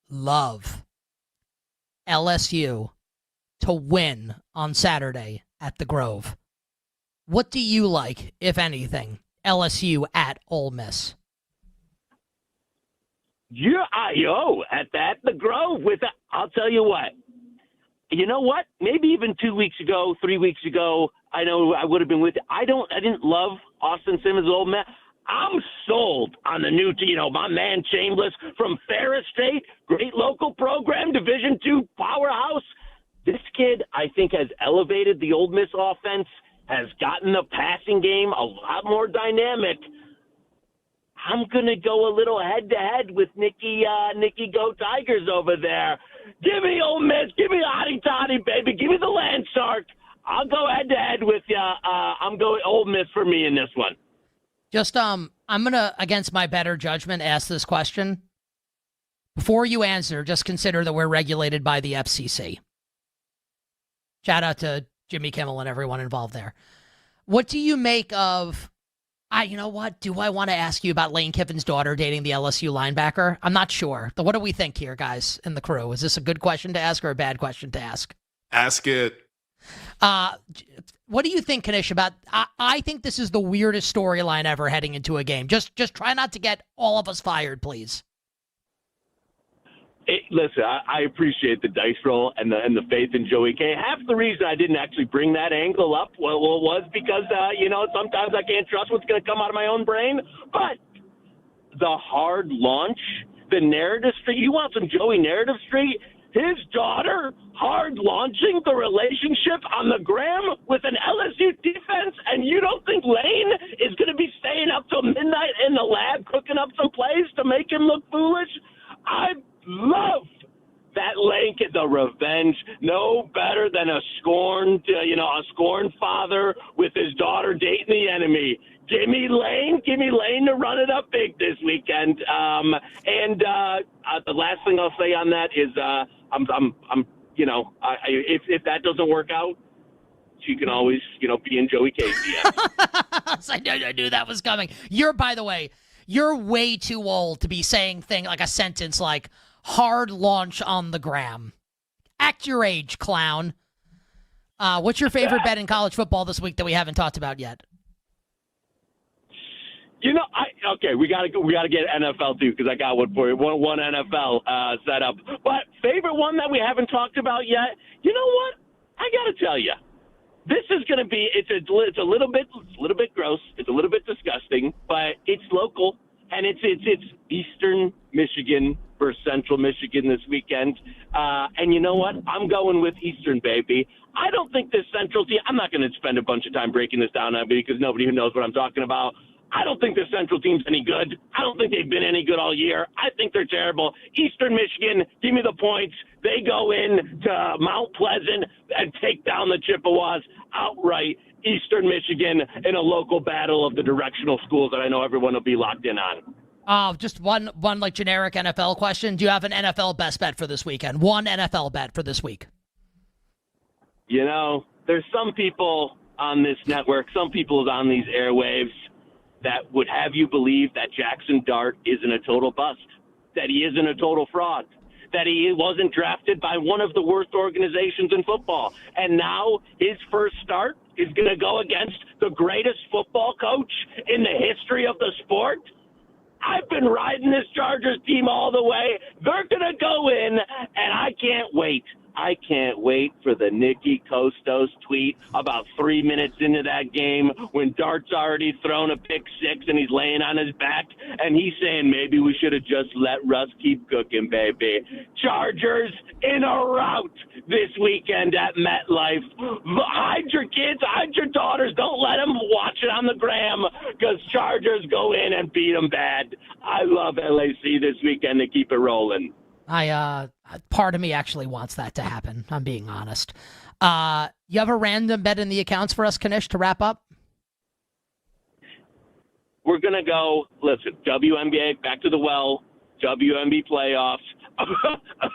love LSU to win on Saturday at the Grove. What do you like, if anything, LSU at Ole Miss? Yeah, at the Grove I'll tell you what. You know what? Maybe even 2 weeks ago, 3 weeks ago, I know I would have been with you. I didn't love Austin Simmons' Ole Miss. I'm sold on the new team. My man Chambliss from Ferris State, great local program, Division II powerhouse. This kid, I think, has elevated the Ole Miss offense, has gotten the passing game a lot more dynamic. I'm going to go a little head-to-head with Nikki Go Tigers over there. Give me Ole Miss. Give me Hotty Toddy, baby. Give me the Land Shark. I'll go head-to-head with you. I'm going Ole Miss for me in this one. Just, I'm going to, against my better judgment, ask this question. Before you answer, just consider that we're regulated by the FCC. Shout out to Jimmy Kimmel and everyone involved there. What do you make of, you know what? Do I want to ask you about Lane Kiffin's daughter dating the LSU linebacker? I'm not sure. What do we think here, guys, in the crew? Is this a good question to ask or a bad question to ask? Ask it. What do you think, Kanish, about, I think this is the weirdest storyline ever heading into a game. Just try not to get all of us fired, please. Listen, I appreciate the dice roll and the faith in Joey K. Half the reason I didn't actually bring that angle up was because, sometimes I can't trust what's going to come out of my own brain. But the hard launch, the narrative street, you want some Joey narrative street? His daughter hard launching the relationship on the gram with an LSU defense, and you don't think Lane is going to be staying up till midnight in the lab cooking up some plays to make him look foolish? I love that Lane get the revenge. No better than a scorned father with his daughter dating the enemy. Give me Lane to run it up big this weekend. The last thing I'll say on that is, if that doesn't work out, you can always, be in Joey K's DMs. I knew that was coming. By the way, you're way too old to be saying like a sentence like hard launch on the gram. Act your age, clown. What's your favorite bet in college football this week that we haven't talked about yet? We gotta get NFL too, because I got one for you. One NFL set up. But favorite one that we haven't talked about yet. You know what? I gotta tell you, this is gonna be. It's a little bit gross. It's a little bit disgusting, but it's local, and it's Eastern Michigan versus Central Michigan this weekend. And you know what? I'm going with Eastern, baby. I don't think this Central team. I'm not going to spend a bunch of time breaking this down because nobody who knows what I'm talking about. I don't think the Central team's any good. I don't think they've been any good all year. I think they're terrible. Eastern Michigan, give me the points. They go in to Mount Pleasant and take down the Chippewas outright. Eastern Michigan in a local battle of the directional schools that I know everyone will be locked in on. Just one like generic NFL question. Do you have an NFL best bet for this weekend? One NFL bet for this week. There's some people on this network, some people on these airwaves that would have you believe that Jackson Dart isn't a total bust, that he isn't a total fraud, that he wasn't drafted by one of the worst organizations in football. And now his first start is going to go against the greatest football coach in the history of the sport. I've been riding this Chargers team all the way. They're going to go in, and I can't wait. I can't wait for the Nikki Kostos tweet about 3 minutes into that game when Dart's already thrown a pick six and he's laying on his back and he's saying maybe we should have just let Russ keep cooking, baby. Chargers in a rout this weekend at MetLife. Hide your kids, hide your daughters. Don't let them watch it on the gram because Chargers go in and beat them bad. I love LAC this weekend to keep it rolling. Part of me actually wants that to happen. I'm being honest. You have a random bet in the accounts for us, Kanish, to wrap up? We're going to go, listen, WNBA, back to the well, WNBA playoffs.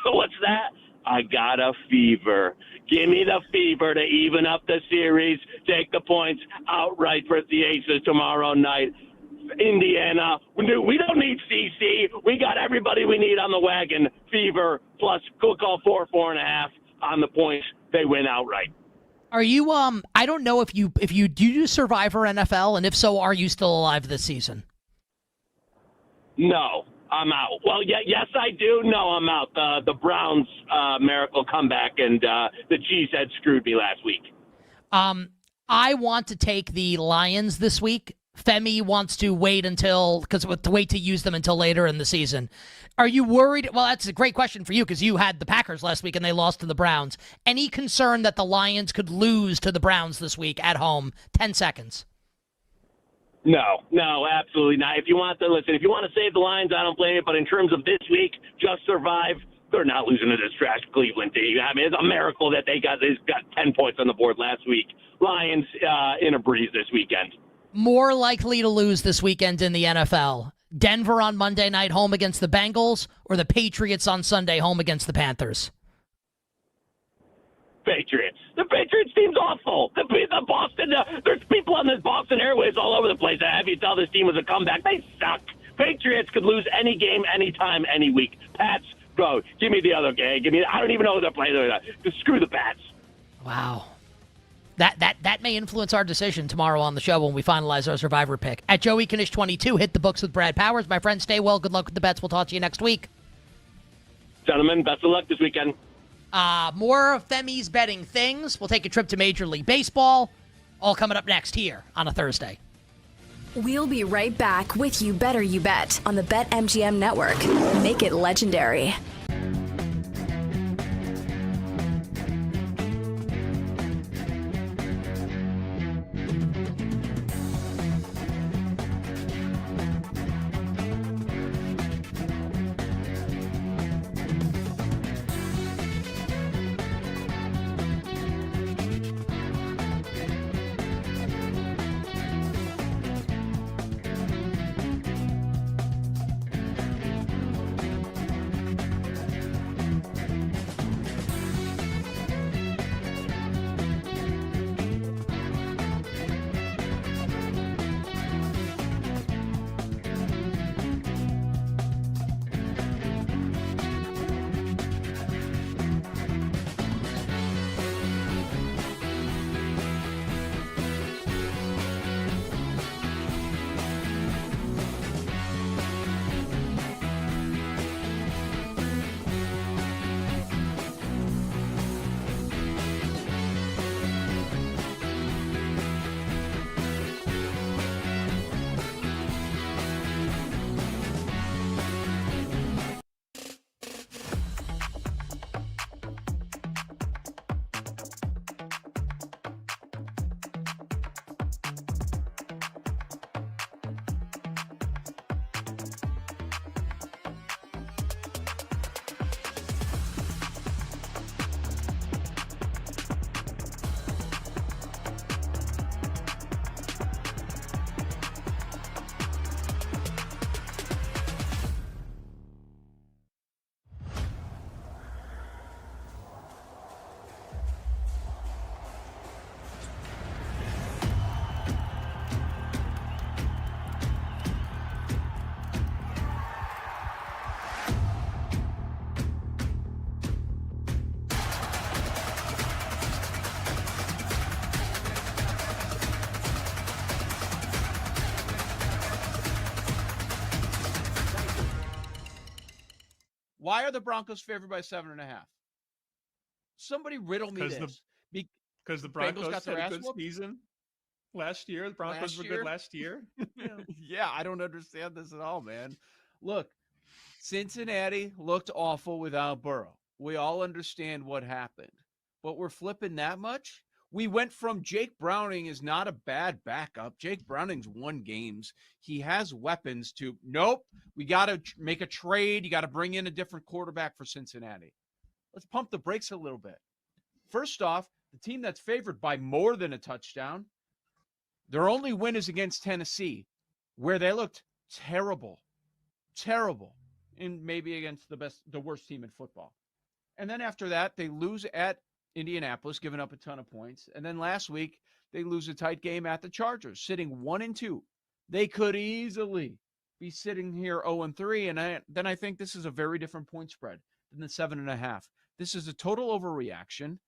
What's that? I got a fever. Give me the fever to even up the series. Take the points outright for the Aces tomorrow night. Indiana, we don't need CC. We got everybody we need on the wagon. Fever plus go call 4.5 on the points. They win outright. Are you? I don't know if you do Survivor NFL, and if so, are you still alive this season? No, I'm out. Well, yes, I do. No, I'm out. The Browns miracle comeback and the Cheesehead screwed me last week. I want to take the Lions this week. Femi wants to wait to use them until later in the season. Are you worried? Well, that's a great question for you because you had the Packers last week and they lost to the Browns. Any concern that the Lions could lose to the Browns this week at home? 10 seconds. No, absolutely not. If you want to save the Lions, I don't blame it. But in terms of this week, just survive. They're not losing to this trash Cleveland team. I mean, it's a miracle that they got 10 points on the board last week. Lions in a breeze this weekend. More likely to lose this weekend in the NFL. Denver on Monday night home against the Bengals, or the Patriots on Sunday home against the Panthers? Patriots. The Patriots team's awful. The Boston, there's people on this Boston Airways all over the place that have you tell this team was a comeback. They suck. Patriots could lose any game, anytime, any week. Pats, go. Give me the other game. I don't even know who they're playing. Just screw the Pats. Wow. That may influence our decision tomorrow on the show when we finalize our Survivor pick. At Joey Knish 22, hit the books with Brad Powers. My friend, stay well. Good luck with the bets. We'll talk to you next week. Gentlemen, best of luck this weekend. More Femi's betting things. We'll take a trip to Major League Baseball. All coming up next here on a Thursday. We'll be right back with You Better You Bet on the BetMGM Network. Make it legendary. Why are the Broncos favored by 7.5? Somebody riddle me this. Because the Broncos got had their a ass good whooped? season last year. The Broncos were good last year. Yeah, I don't understand this at all, man. Look, Cincinnati looked awful without Burrow. We all understand what happened. But we're flipping that much? We went from Jake Browning is not a bad backup. Jake Browning's won games. He has weapons to, nope, we got to make a trade. You got to bring in a different quarterback for Cincinnati. Let's pump the brakes a little bit. First off, the team that's favored by more than a touchdown, their only win is against Tennessee, where they looked terrible, and maybe against the worst team in football. And then after that, they lose at Indianapolis, giving up a ton of points. And then last week, they lose a tight game at the Chargers, sitting 1-2. They could easily be sitting here 0-3. And then I think this is a very different point spread than the 7.5. This is a total overreaction.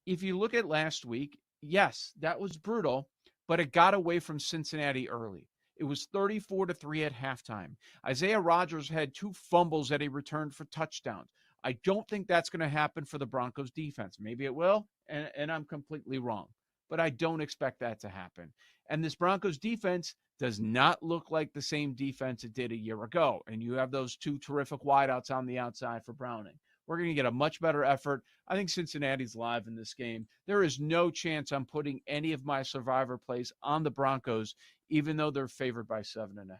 If you look at last week, yes, that was brutal, but it got away from Cincinnati early. It was 34-3 at halftime. Isaiah Rodgers had 2 fumbles that he returned for touchdowns. I don't think that's going to happen for the Broncos defense. Maybe it will, and I'm completely wrong. But I don't expect that to happen. And this Broncos defense does not look like the same defense it did a year ago. And you have those 2 terrific wideouts on the outside for Browning. We're going to get a much better effort. I think Cincinnati's live in this game. There is no chance I'm putting any of my survivor plays on the Broncos, even though they're favored by 7.5.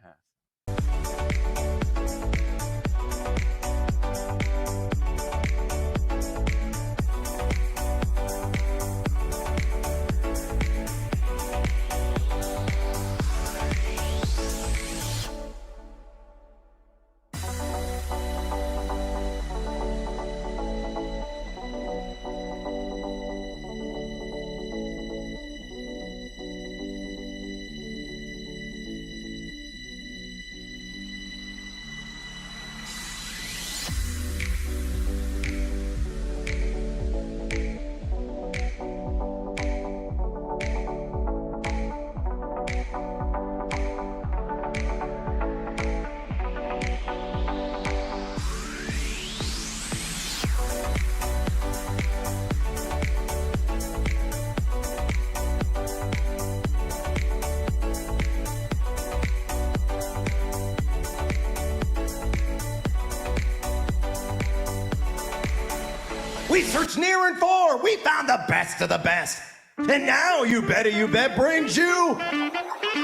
We searched near and far. We found the best of the best. And now You Better You Bet brings you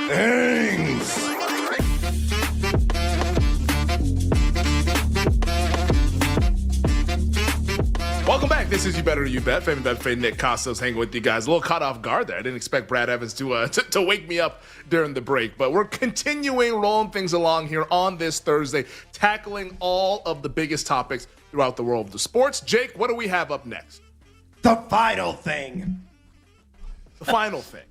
Things. Welcome back. This is You Better You Bet. Family Bet fan Nick Costos hanging with you guys. A little caught off guard there. I didn't expect Brad Evans to wake me up during the break, but we're continuing rolling things along here on this Thursday, tackling all of the biggest topics throughout the world of the sports. Jake, what do we have up next? The final thing. The final thing.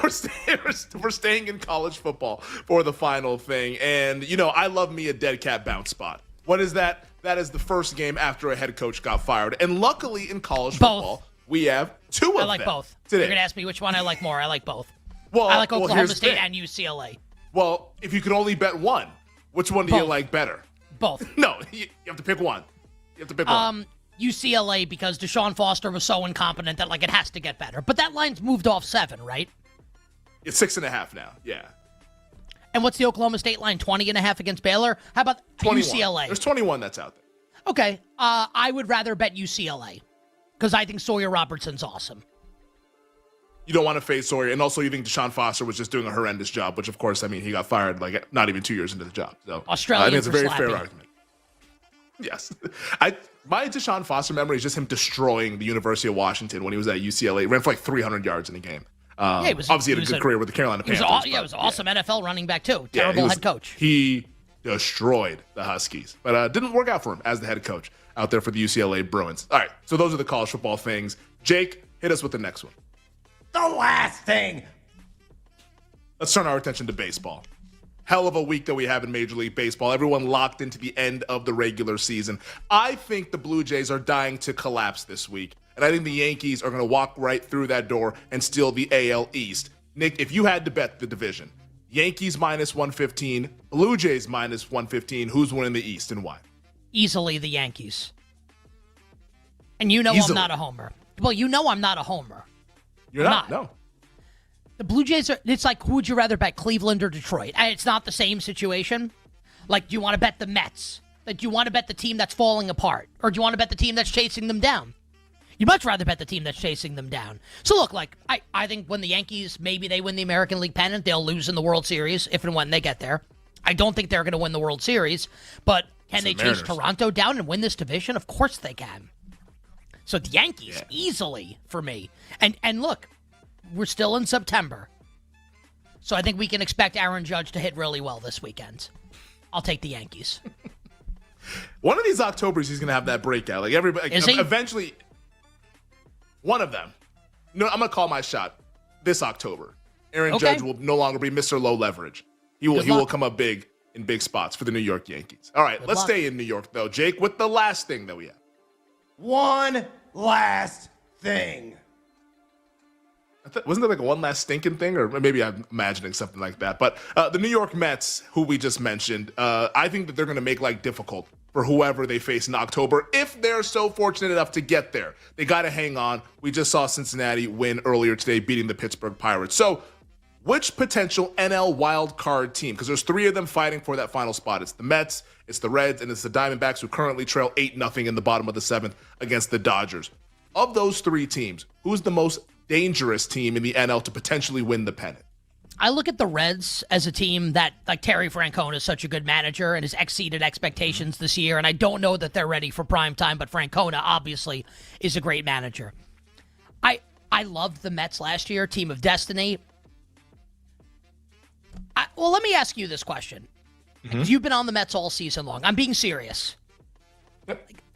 We're staying in college football for the final thing. And, you know, I love me a dead cat bounce spot. What is that? That is the first game after a head coach got fired. And luckily in college football, we have two of them. I like both. Today. You're going to ask me which one I like more. I like both. Well, I like Oklahoma here's the State thing. and UCLA. Well, if you could only bet one, which one do you like better? Both. No, you have to pick one. You have to pick one. UCLA, because Deshaun Foster was so incompetent that, like, it has to get better. But that line's moved off 7, right? It's 6.5 now, yeah. And what's the Oklahoma State line? 20.5 against Baylor? How about 21. UCLA? There's 21 that's out there. Okay. I would rather bet UCLA because I think Sawyer Robertson's awesome. You don't want to face Sawyer, and also you think Deshaun Foster was just doing a horrendous job, which, of course, I mean, he got fired like not even 2 years into the job. So Australian I think it's a very slapping. fair argument. Yes. My Deshaun Foster memory is just him destroying the University of Washington when he was at UCLA. He ran for like 300 yards in a game. He Obviously had a good career with the Carolina Panthers. He was awesome NFL running back, too. Terrible head coach. He destroyed the Huskies, but didn't work out for him as the head coach out there for the UCLA Bruins. All right, so those are the college football things. Jake, hit us with the next one. The last thing. Let's turn our attention to baseball. Hell of a week that we have in Major League Baseball. Everyone locked into the end of the regular season. I think the Blue Jays are dying to collapse this week, and I think the Yankees are going to walk right through that door and steal the AL East. Nick, if you had to bet the division, Yankees minus 115, Blue Jays minus 115, who's winning the East and why? Easily the Yankees. And you know I'm not a homer. Well, you know I'm not a homer. You're not? No. The Blue Jays are, it's like, who would you rather bet, Cleveland or Detroit? And it's not the same situation. Like, do you want to bet the Mets? Like, do you want to bet the team that's falling apart? Or do you want to bet the team that's chasing them down? You'd much rather bet the team that's chasing them down. So look, like, I think when the Yankees, maybe they win the American League pennant, they'll lose in the World Series if and when they get there. I don't think they're going to win the World Series, but can they chase Toronto down and win this division? Of course they can. So the Yankees, easily for me. And look, we're still in September. So I think we can expect Aaron Judge to hit really well this weekend. I'll take the Yankees. One of these Octobers, he's going to have that breakout. Like everybody, eventually, one of them. No, I'm going to call my shot this October. Aaron Judge will no longer be Mr. Low Leverage. He will come up big in big spots for the New York Yankees. All right, let's stay in New York, though. Jake, with the last thing that we have. One last thing. Wasn't there like one last stinking thing? Or maybe I'm imagining something like that. But the New York Mets, who we just mentioned, I think that they're going to make life difficult for whoever they face in October if they're so fortunate enough to get there. They got to hang on. We just saw Cincinnati win earlier today, beating the Pittsburgh Pirates. So which potential NL wild card team, because there's 3 of them fighting for that final spot. It's the Mets, it's the Reds, and it's the Diamondbacks, who currently trail 8-0 in the bottom of the 7th against the Dodgers. Of those 3 teams, who's the most dangerous team in the NL to potentially win the pennant? I look at the Reds as a team that, like, Terry Francona is such a good manager and has exceeded expectations this year, and I don't know that they're ready for prime time, but Francona obviously is a great manager. I loved the Mets last year, team of destiny. Well, let me ask you this question. You've been on the Mets all season long. I'm being serious.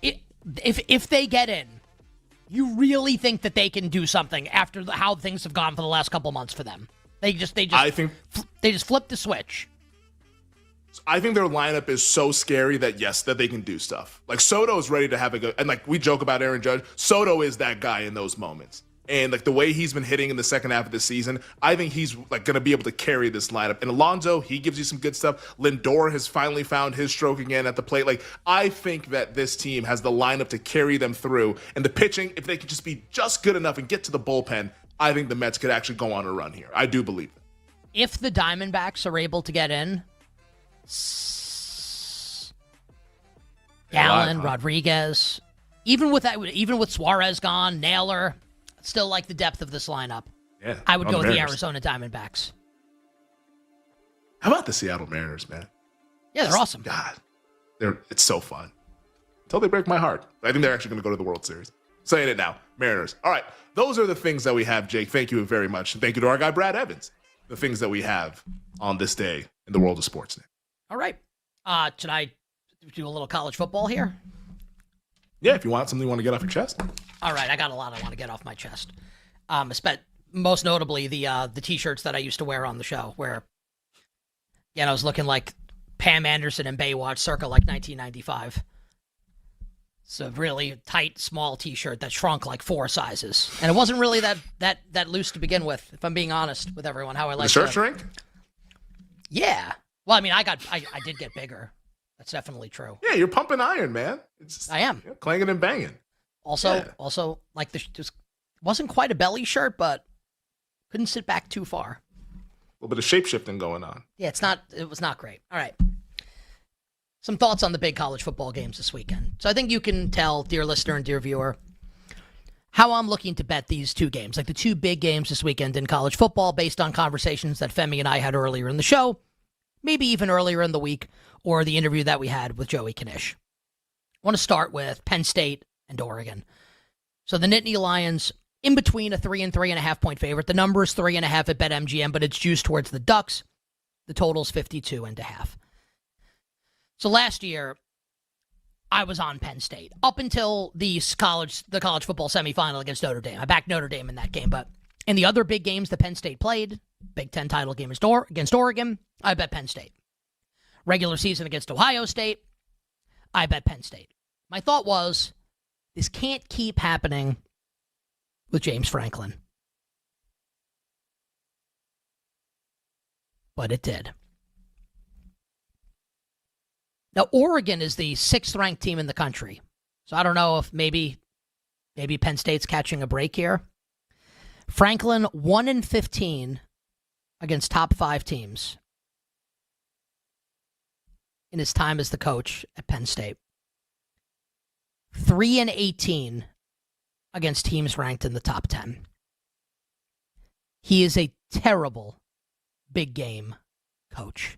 If they get in, you really think that they can do something after how things have gone for the last couple months for them? They just flip the switch. I think their lineup is so scary that that they can do stuff. Like, Soto is ready to have a good, and like we joke about Aaron Judge, Soto is that guy in those moments. And like the way he's been hitting in the second half of the season, I think he's like going to be able to carry this lineup. And Alonso, he gives you some good stuff. Lindor has finally found his stroke again at the plate. Like, I think that this team has the lineup to carry them through. And the pitching, if they could just be just good enough and get to the bullpen, I think the Mets could actually go on a run here. I do believe that. If the Diamondbacks are able to get in, Gallen, Rodriguez, even with Suarez gone, Naylor, still like the depth of this lineup. Yeah, I would go with the Arizona Diamondbacks. How about the Seattle Mariners, man? Yeah, they're awesome. God, it's so fun. Until they break my heart. I think they're actually going to go to the World Series. Saying it now, Mariners. All right, those are the things that we have, Jake. Thank you very much. And thank you to our guy, Brad Evans. The things that we have on this day in the world of sports. All right. Should I do a little college football here? Yeah, if you want something you want to get off your chest. All right, I got a lot I want to get off my chest. Most notably the T-shirts that I used to wear on the show, where I was looking like Pam Anderson in Baywatch circa like 1995. It's a really tight, small T-shirt that shrunk like 4 sizes, and it wasn't really that loose to begin with. If I'm being honest with everyone, how I like the shirt shrink. Yeah. Well, I mean, I did get bigger. That's definitely true. Yeah, you're pumping iron, man. I am clanging and banging. Also, like just wasn't quite a belly shirt, but couldn't sit back too far. A little bit of shape shifting going on. Yeah, it was not great. All right. Some thoughts on the big college football games this weekend. So I think you can tell, dear listener and dear viewer, how I'm looking to bet these 2 games, like the 2 big games this weekend in college football, based on conversations that Femi and I had earlier in the show, maybe even earlier in the week, or the interview that we had with Joey Knish. I want to start with Penn State and Oregon. So the Nittany Lions, in between a 3 and 3.5 point favorite. The number is 3.5 at BetMGM, but it's juiced towards the Ducks. The total's 52.5. So last year, I was on Penn State up until the college football semifinal against Notre Dame. I backed Notre Dame in that game, but in the other big games that Penn State played, Big Ten title game against Oregon, I bet Penn State. Regular season against Ohio State, I bet Penn State. My thought was, this can't keep happening with James Franklin. But it did. Now, Oregon is the 6th-ranked team in the country. So I don't know if maybe Penn State's catching a break here. Franklin, 1-15 against top 5 teams in his time as the coach at Penn State. 3-18 against teams ranked in the top 10. He is a terrible big game coach.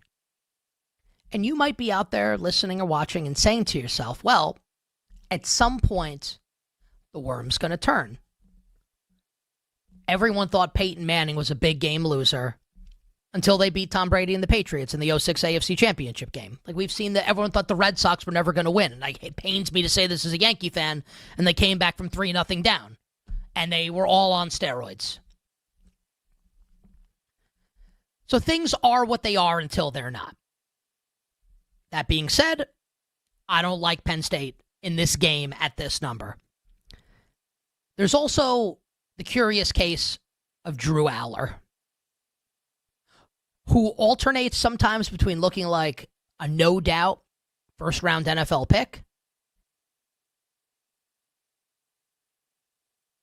And you might be out there listening or watching and saying to yourself, well, at some point, the worm's going to turn. Everyone thought Peyton Manning was a big game loser until they beat Tom Brady and the Patriots in the 06 AFC Championship game. Like, we've seen that everyone thought the Red Sox were never going to win. And it pains me to say this as a Yankee fan, and they came back from 3-0 down. And they were all on steroids. So things are what they are until they're not. That being said, I don't like Penn State in this game at this number. There's also the curious case of Drew Aller, who alternates sometimes between looking like a no-doubt first-round NFL pick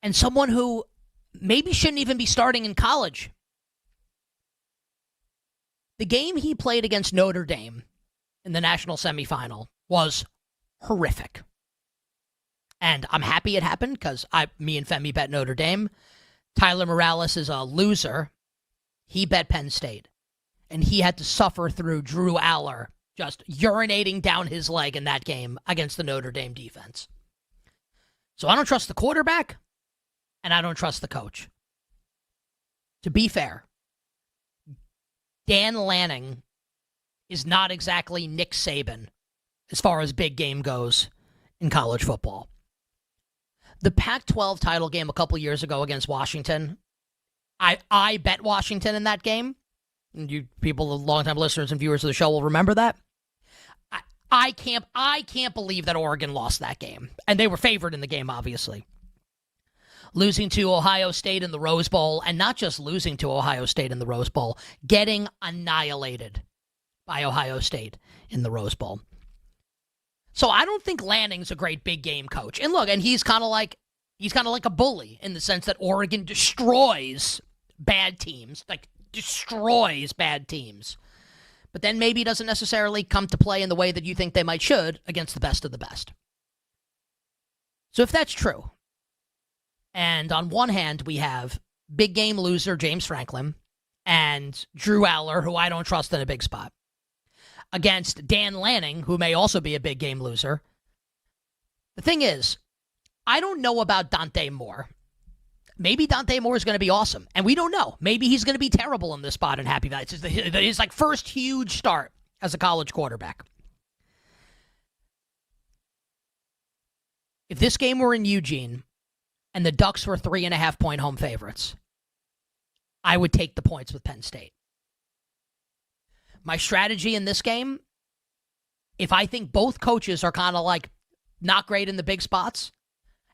and someone who maybe shouldn't even be starting in college. The game he played against Notre Dame in the national semifinal was horrific. And I'm happy it happened because me and Femi bet Notre Dame. Tyler Morales is a loser. He bet Penn State. And he had to suffer through Drew Aller just urinating down his leg in that game against the Notre Dame defense. So I don't trust the quarterback, and I don't trust the coach. To be fair, Dan Lanning is not exactly Nick Saban as far as big game goes in college football. The Pac-12 title game a couple years ago against Washington, I bet Washington in that game. And you people, longtime listeners and viewers of the show, will remember that. I can't believe that Oregon lost that game. And they were favored in the game, obviously. Losing to Ohio State in the Rose Bowl, and not just losing to Ohio State in the Rose Bowl, getting annihilated by Ohio State in the Rose Bowl. So I don't think Lanning's a great big game coach. And look, and he's kind of like a bully in the sense that Oregon destroys bad teams, destroys bad teams. But then maybe doesn't necessarily come to play in the way that you think they might should against the best of the best. So if that's true, and on one hand we have big game loser James Franklin and Drew Aller, who I don't trust in a big spot, against Dan Lanning, who may also be a big game loser. The thing is, I don't know about Dante Moore. Maybe Dante Moore is going to be awesome, and we don't know. Maybe he's going to be terrible in this spot in Happy Valley. It's his first huge start as a college quarterback. If this game were in Eugene and the Ducks were 3.5-point home favorites, I would take the points with Penn State. My strategy in this game, if I think both coaches are kind of not great in the big spots,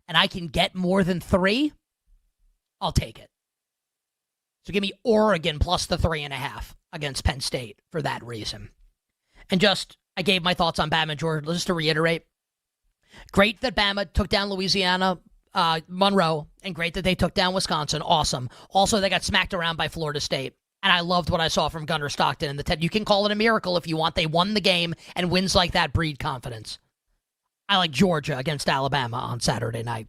and I can get more than 3, I'll take it. So give me Oregon plus the 3.5 against Penn State for that reason. And I gave my thoughts on Bama and Georgia. Just to reiterate, great that Bama took down Louisiana, Monroe, and great that they took down Wisconsin. Awesome. Also, they got smacked around by Florida State. And I loved what I saw from Gunnar Stockton and the Ted. You can call it a miracle if you want. They won the game, and wins like that breed confidence. I like Georgia against Alabama on Saturday night.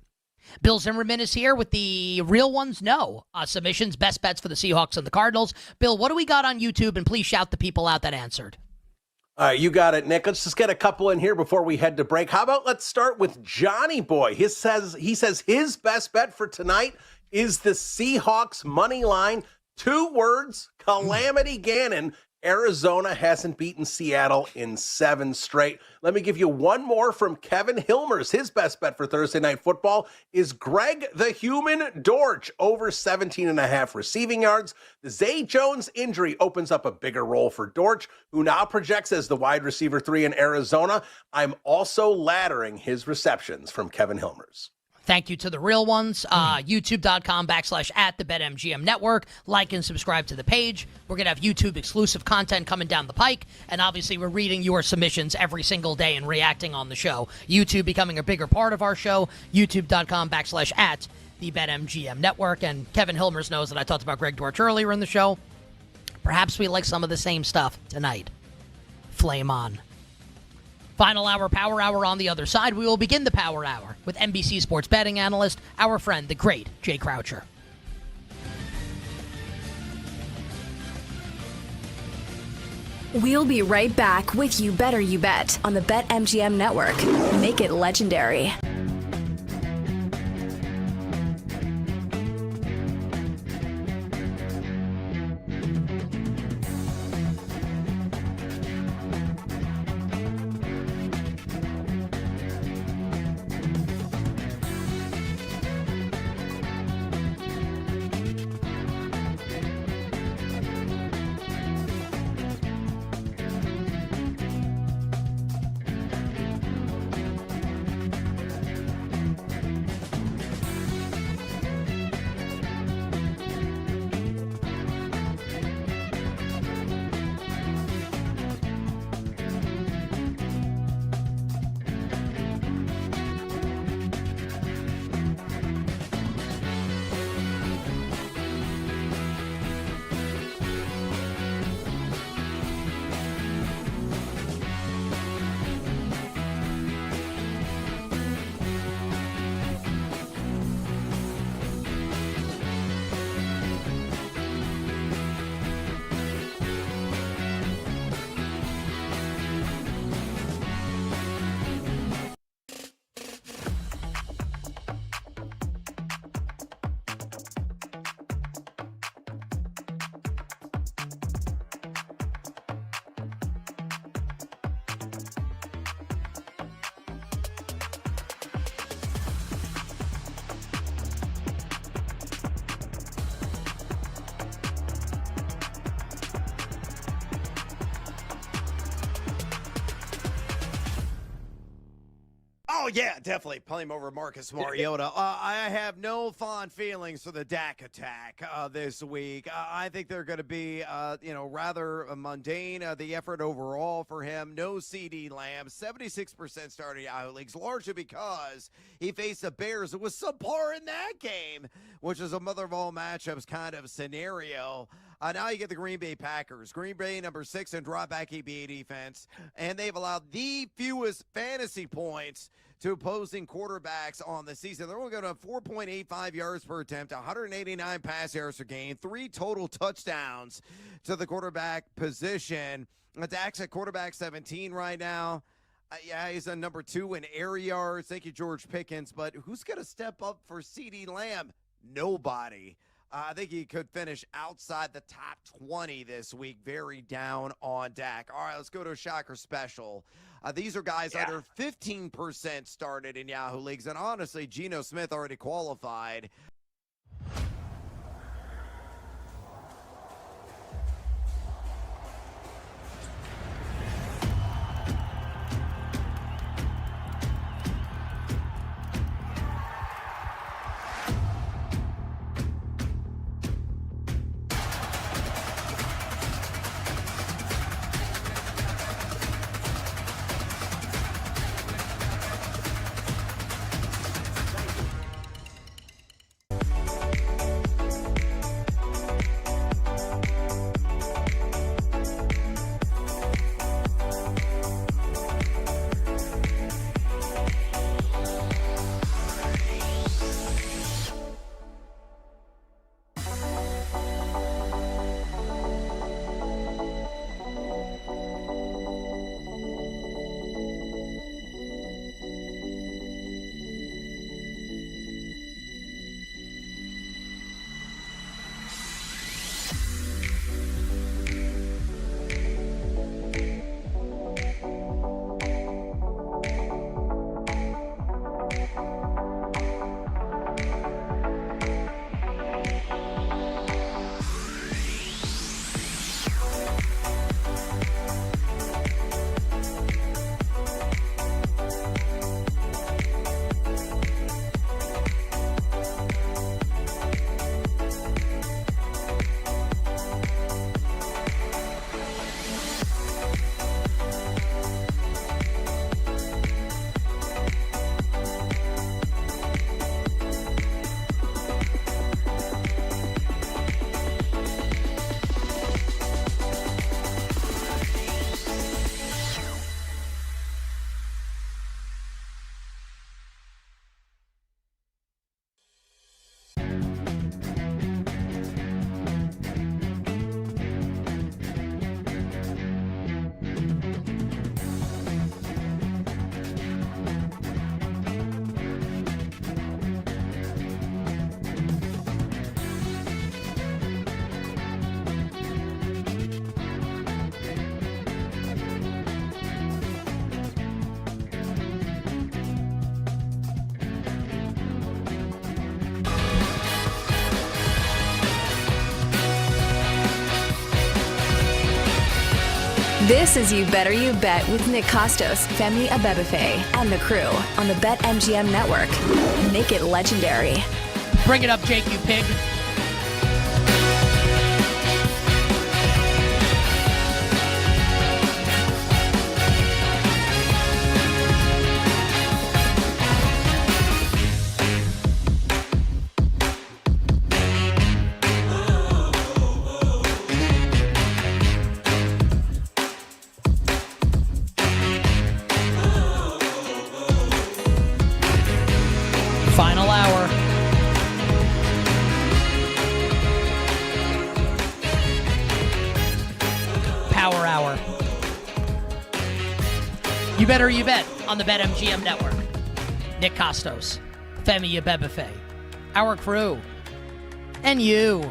Bill Zimmerman is here with the real ones. No. Submissions, best bets for the Seahawks and the Cardinals. Bill, what do we got on YouTube? And please shout the people out that answered. All right, you got it, Nick. Let's just get a couple in here before we head to break. How about let's start with Johnny Boy. He says his best bet for tonight is the Seahawks money line. 2 words, Calamity Gannon. Arizona hasn't beaten Seattle in 7 straight. Let me give you one more from Kevin Hilmers. His best bet for Thursday Night Football is Greg the Human Girrch over 17.5 receiving yards. The Zay Jones injury opens up a bigger role for Girrch, who now projects as the wide receiver 3 in Arizona. I'm also laddering his receptions from Kevin Hilmers. Thank you to the real ones. YouTube.com/@the BetMGM Network. Like and subscribe to the page. We're going to have YouTube exclusive content coming down the pike. And obviously, we're reading your submissions every single day and reacting on the show. YouTube becoming a bigger part of our show. YouTube.com/@the BetMGM Network. And Kevin Hilmers knows that I talked about Greg Girrch earlier in the show. Perhaps we like some of the same stuff tonight. Flame on. Final hour, Power Hour on the other side. We will begin the Power Hour with NBC Sports betting analyst, our friend, the great Jay Croucher. We'll be right back with You Better You Bet on the BetMGM Network. Make it legendary. Oh, yeah, definitely. Play him over Marcus Mariota. I have no fond feelings for the Dak attack this week. I think they're going to be, rather mundane, the effort overall for him. No CeeDee Lamb, 76% starting Yahoo leagues, largely because he faced the Bears. It was subpar in that game, which is a mother of all matchups kind of scenario. Now you get the Green Bay Packers. Green Bay, number 6 in dropback EBA defense, and they've allowed the fewest fantasy points to opposing quarterbacks on the season. They're only going to have 4.85 yards per attempt, 189 pass yards per game, 3 total touchdowns to the quarterback position. Dak's at quarterback 17 right now. He's on number 2 in air yards. Thank you, George Pickens. But who's going to step up for CeeDee Lamb? Nobody. I think he could finish outside the top 20 this week. Very down on Dak. All right, let's go to a shocker special. These are guys under 15% started in Yahoo leagues. And honestly, Geno Smith already qualified. This is You Better You Bet with Nick Costos, Femi Abebefe, and the crew on the BetMGM network. Make it legendary. Bring it up, Jake, you pig. Final hour. Power hour. You better you bet on the BetMGM network. Nick Costos, Femi Abebefe, our crew, and you.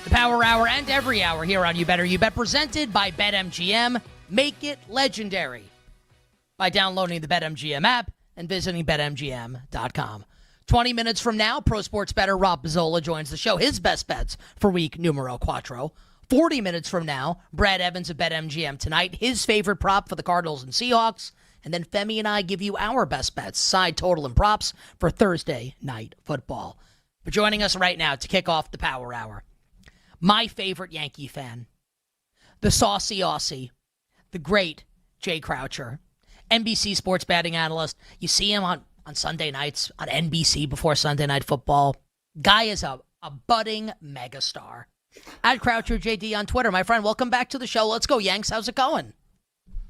The Power Hour and every hour here on You Better You Bet, presented by BetMGM. Make it legendary by downloading the BetMGM app and visiting BetMGM.com. 20 minutes from now, pro sports bettor Rob Pizzola joins the show. His best bets for week numero quattro. 40 minutes from now, Brad Evans of BetMGM tonight. His favorite prop for the Cardinals and Seahawks. And then Femi and I give you our best bets, side total, and props for Thursday Night Football. For joining us right now to kick off the Power Hour, my favorite Yankee fan, the saucy Aussie, the great Jay Croucher, NBC sports betting analyst. You see him on Sunday nights on NBC before Sunday Night Football. Guy is a budding megastar. At Croucher JD on Twitter. My friend, welcome back to the show. Let's go, Yanks. How's it going?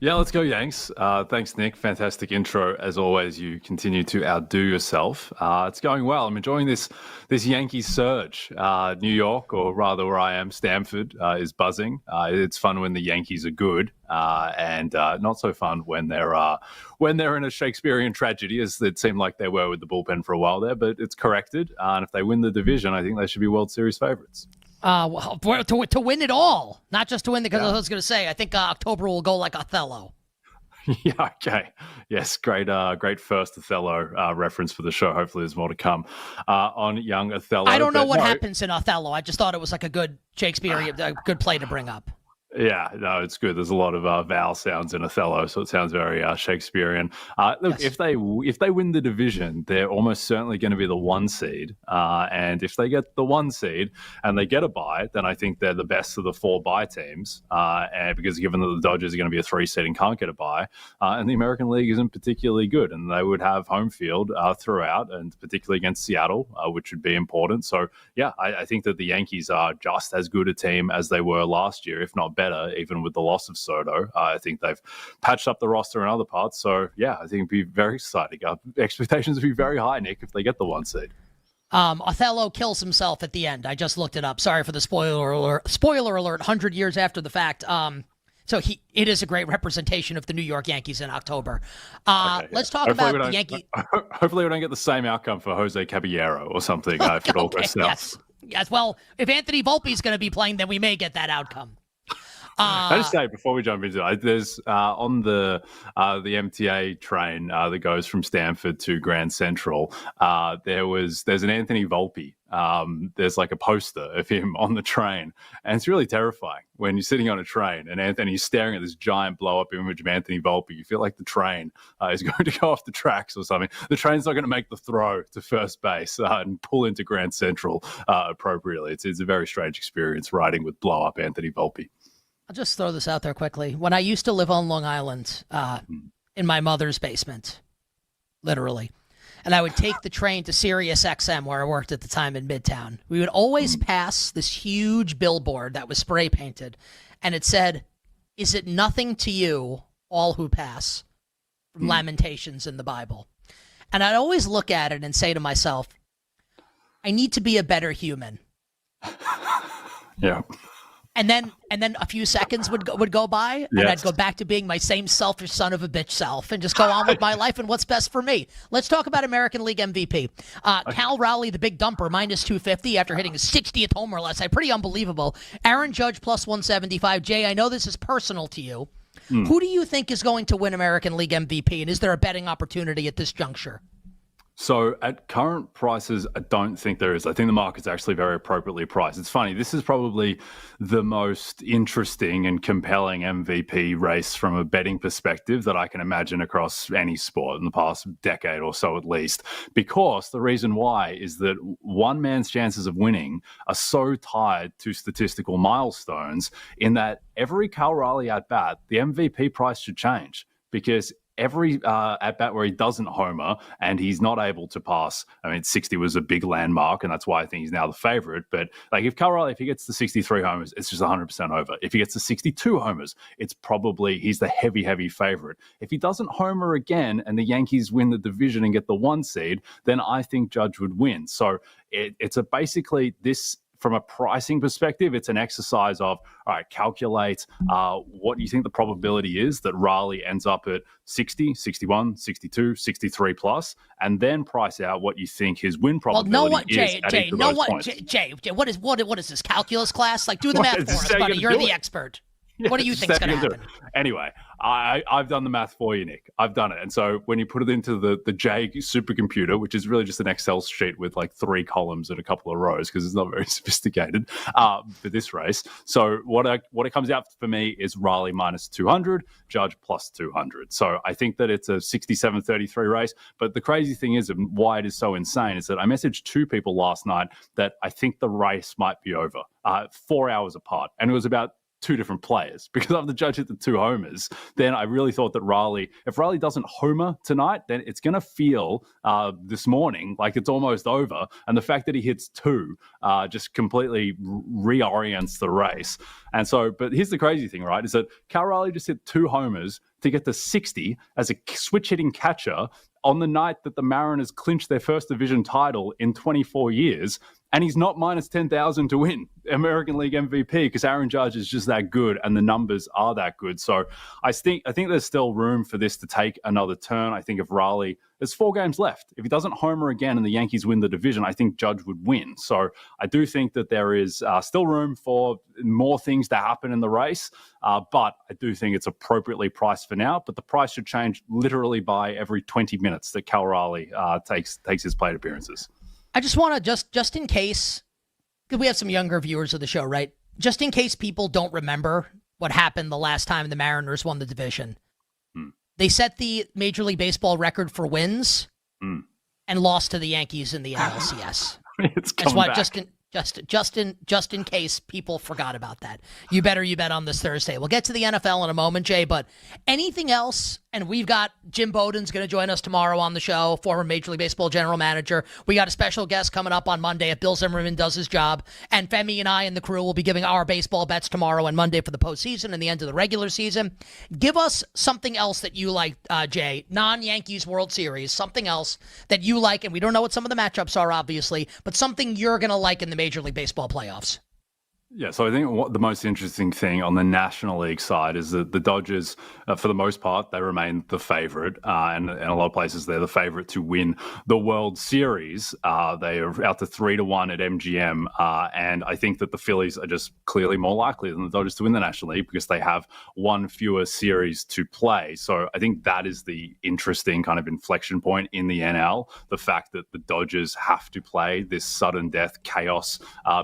Yeah, let's go, Yanks. Thanks, Nick. Fantastic intro. As always, you continue to outdo yourself. It's going well. I'm enjoying this Yankee surge. New York, or rather where I am, Stamford, is buzzing. It's fun when the Yankees are good, and not so fun when they're in a Shakespearean tragedy, as it seemed like they were with the bullpen for a while there. But it's corrected, and if they win the division, I think they should be World Series favorites. Well, to win it all, not just to win, because I was going to say, I think October will go like Othello. Yeah, okay. Yes, great first Othello reference for the show. Hopefully there's more to come on young Othello. I don't know what happens in Othello. I just thought it was like a good Shakespearean, a good play to bring up. Yeah, no, it's good. There's a lot of vowel sounds in Othello, so it sounds very Shakespearean. Look, yes. If they win the division, they're almost certainly going to be the 1 seed. And if they get the 1 seed and they get a bye, then I think they're the best of the 4 bye teams. And because given that the Dodgers are going to be a 3 seed and can't get a bye, and the American League isn't particularly good, and they would have home field throughout, and particularly against Seattle, which would be important. So yeah, I think that the Yankees are just as good a team as they were last year, if not better, even with the loss of Soto. I think they've patched up the roster in other parts. So, yeah, I think it'd be very exciting. Expectations would be very high, Nick, if they get the 1 seed. Othello kills himself at the end. I just looked it up. Sorry for the spoiler alert. Spoiler alert, 100 years after the fact. So it is a great representation of the New York Yankees in October. Let's talk about the Yankees. Hopefully we don't get the same outcome for Jose Caballero or something if it all goes south. Yes, well, if Anthony Volpe is going to be playing, then we may get that outcome. I just say before we jump into it, there's on the MTA train that goes from Stamford to Grand Central. There's an Anthony Volpe. There's like a poster of him on the train, and it's really terrifying when you're sitting on a train and Anthony's staring at this giant blow up image of Anthony Volpe. You feel like the train is going to go off the tracks or something. The train's not going to make the throw to first base and pull into Grand Central appropriately. It's a very strange experience riding with blow up Anthony Volpe. I'll just throw this out there quickly. When I used to live on Long Island, in my mother's basement, literally, and I would take the train to Sirius XM, where I worked at the time in Midtown, we would always pass this huge billboard that was spray painted, and it said, "Is it nothing to you, all who pass?" from Lamentations in the Bible. And I'd always look at it and say to myself, I need to be a better human. Yeah. And then a few seconds would go by, and I'd go back to being my same selfish son of a bitch self and just go on with my life and what's best for me. Let's talk about American League MVP. Cal Raleigh, the big dumper, minus 250 after hitting his 60th homer last night. Pretty unbelievable. Aaron Judge, plus 175. Jay, I know this is personal to you. Who do you think is going to win American League MVP, and is there a betting opportunity at this juncture? So at current prices, I don't think there is. I think the market's actually very appropriately priced. It's funny. This is probably the most interesting and compelling MVP race from a betting perspective that I can imagine across any sport in the past decade or so at least, because the reason why is that one man's chances of winning are so tied to statistical milestones in that every Cal Raleigh at bat, the MVP price should change, because every at-bat where he doesn't homer and he's not able to pass, 60 was a big landmark, and that's why I think he's now the favorite. But like if Cal Raleigh, if he gets to 63 homers, it's just 100% over. If he gets to 62 homers, it's probably he's the heavy favorite. If he doesn't homer again and the Yankees win the division and get the 1 seed, then I think Judge would win. So it's basically this. From a pricing perspective, it's an exercise of, all right, calculate what do you think the probability is that Raleigh ends up at 60, 61, 62, 63 plus, and then price out what you think his win probability is. Jay, what is this calculus class? Like, do the math for us, buddy. You're the expert. What do you think's going to happen? Anyway, I've done the math for you, Nick. I've done it. And so when you put it into the J supercomputer, which is really just an Excel sheet with like 3 columns and a couple of rows because it's not very sophisticated for this race. So what it comes out for me is Riley minus 200, Judge plus 200. So I think that it's a 67-33 race. But the crazy thing is, and why it is so insane, is that I messaged 2 people last night that I think the race might be over 4 hours apart. And it was about 2 different players, because after the Judge hit the 2 homers, then I really thought that if Riley doesn't homer tonight, then it's going to feel this morning like it's almost over. And the fact that he hits 2 just completely reorients the race. And so, but here's the crazy thing, right, is that Cal Riley just hit 2 homers to get to 60 as a switch-hitting catcher on the night that the Mariners clinched their first division title in 24 years. And he's not minus 10,000 to win American League MVP because Aaron Judge is just that good and the numbers are that good. So I think there's still room for this to take another turn. I think if Riley, there's 4 games left. If he doesn't homer again and the Yankees win the division, I think Judge would win. So I do think that there is still room for more things to happen in the race. But I do think it's appropriately priced for now. But the price should change literally by every 20 minutes that Cal Riley takes his plate appearances. I just want to, just in case, because we have some younger viewers of the show, right? Just in case people don't remember what happened the last time the Mariners won the division. They set the Major League Baseball record for wins and lost to the Yankees in the NLCS. That's why, just in case people forgot about that. You bet on this Thursday. We'll get to the NFL in a moment, Jay, but anything else? And we've got Jim Bowden's going to join us tomorrow on the show, former Major League Baseball general manager. We got a special guest coming up on Monday if Bill Zimmerman does his job. And Femi and I and the crew will be giving our baseball bets tomorrow and Monday for the postseason and the end of the regular season. Give us something else that you like, Jay, non-Yankees World Series, something else that you like. And we don't know what some of the matchups are, obviously, but something you're going to like in the Major League Baseball playoffs. Yeah, so I think the most interesting thing on the National League side is that the Dodgers, for the most part, they remain the favorite. And in a lot of places, they're the favorite to win the World Series. They are out to 3-1 at MGM. And I think that the Phillies are just clearly more likely than the Dodgers to win the National League because they have 1 fewer series to play. So I think that is the interesting kind of inflection point in the NL. The fact that the Dodgers have to play this sudden death chaos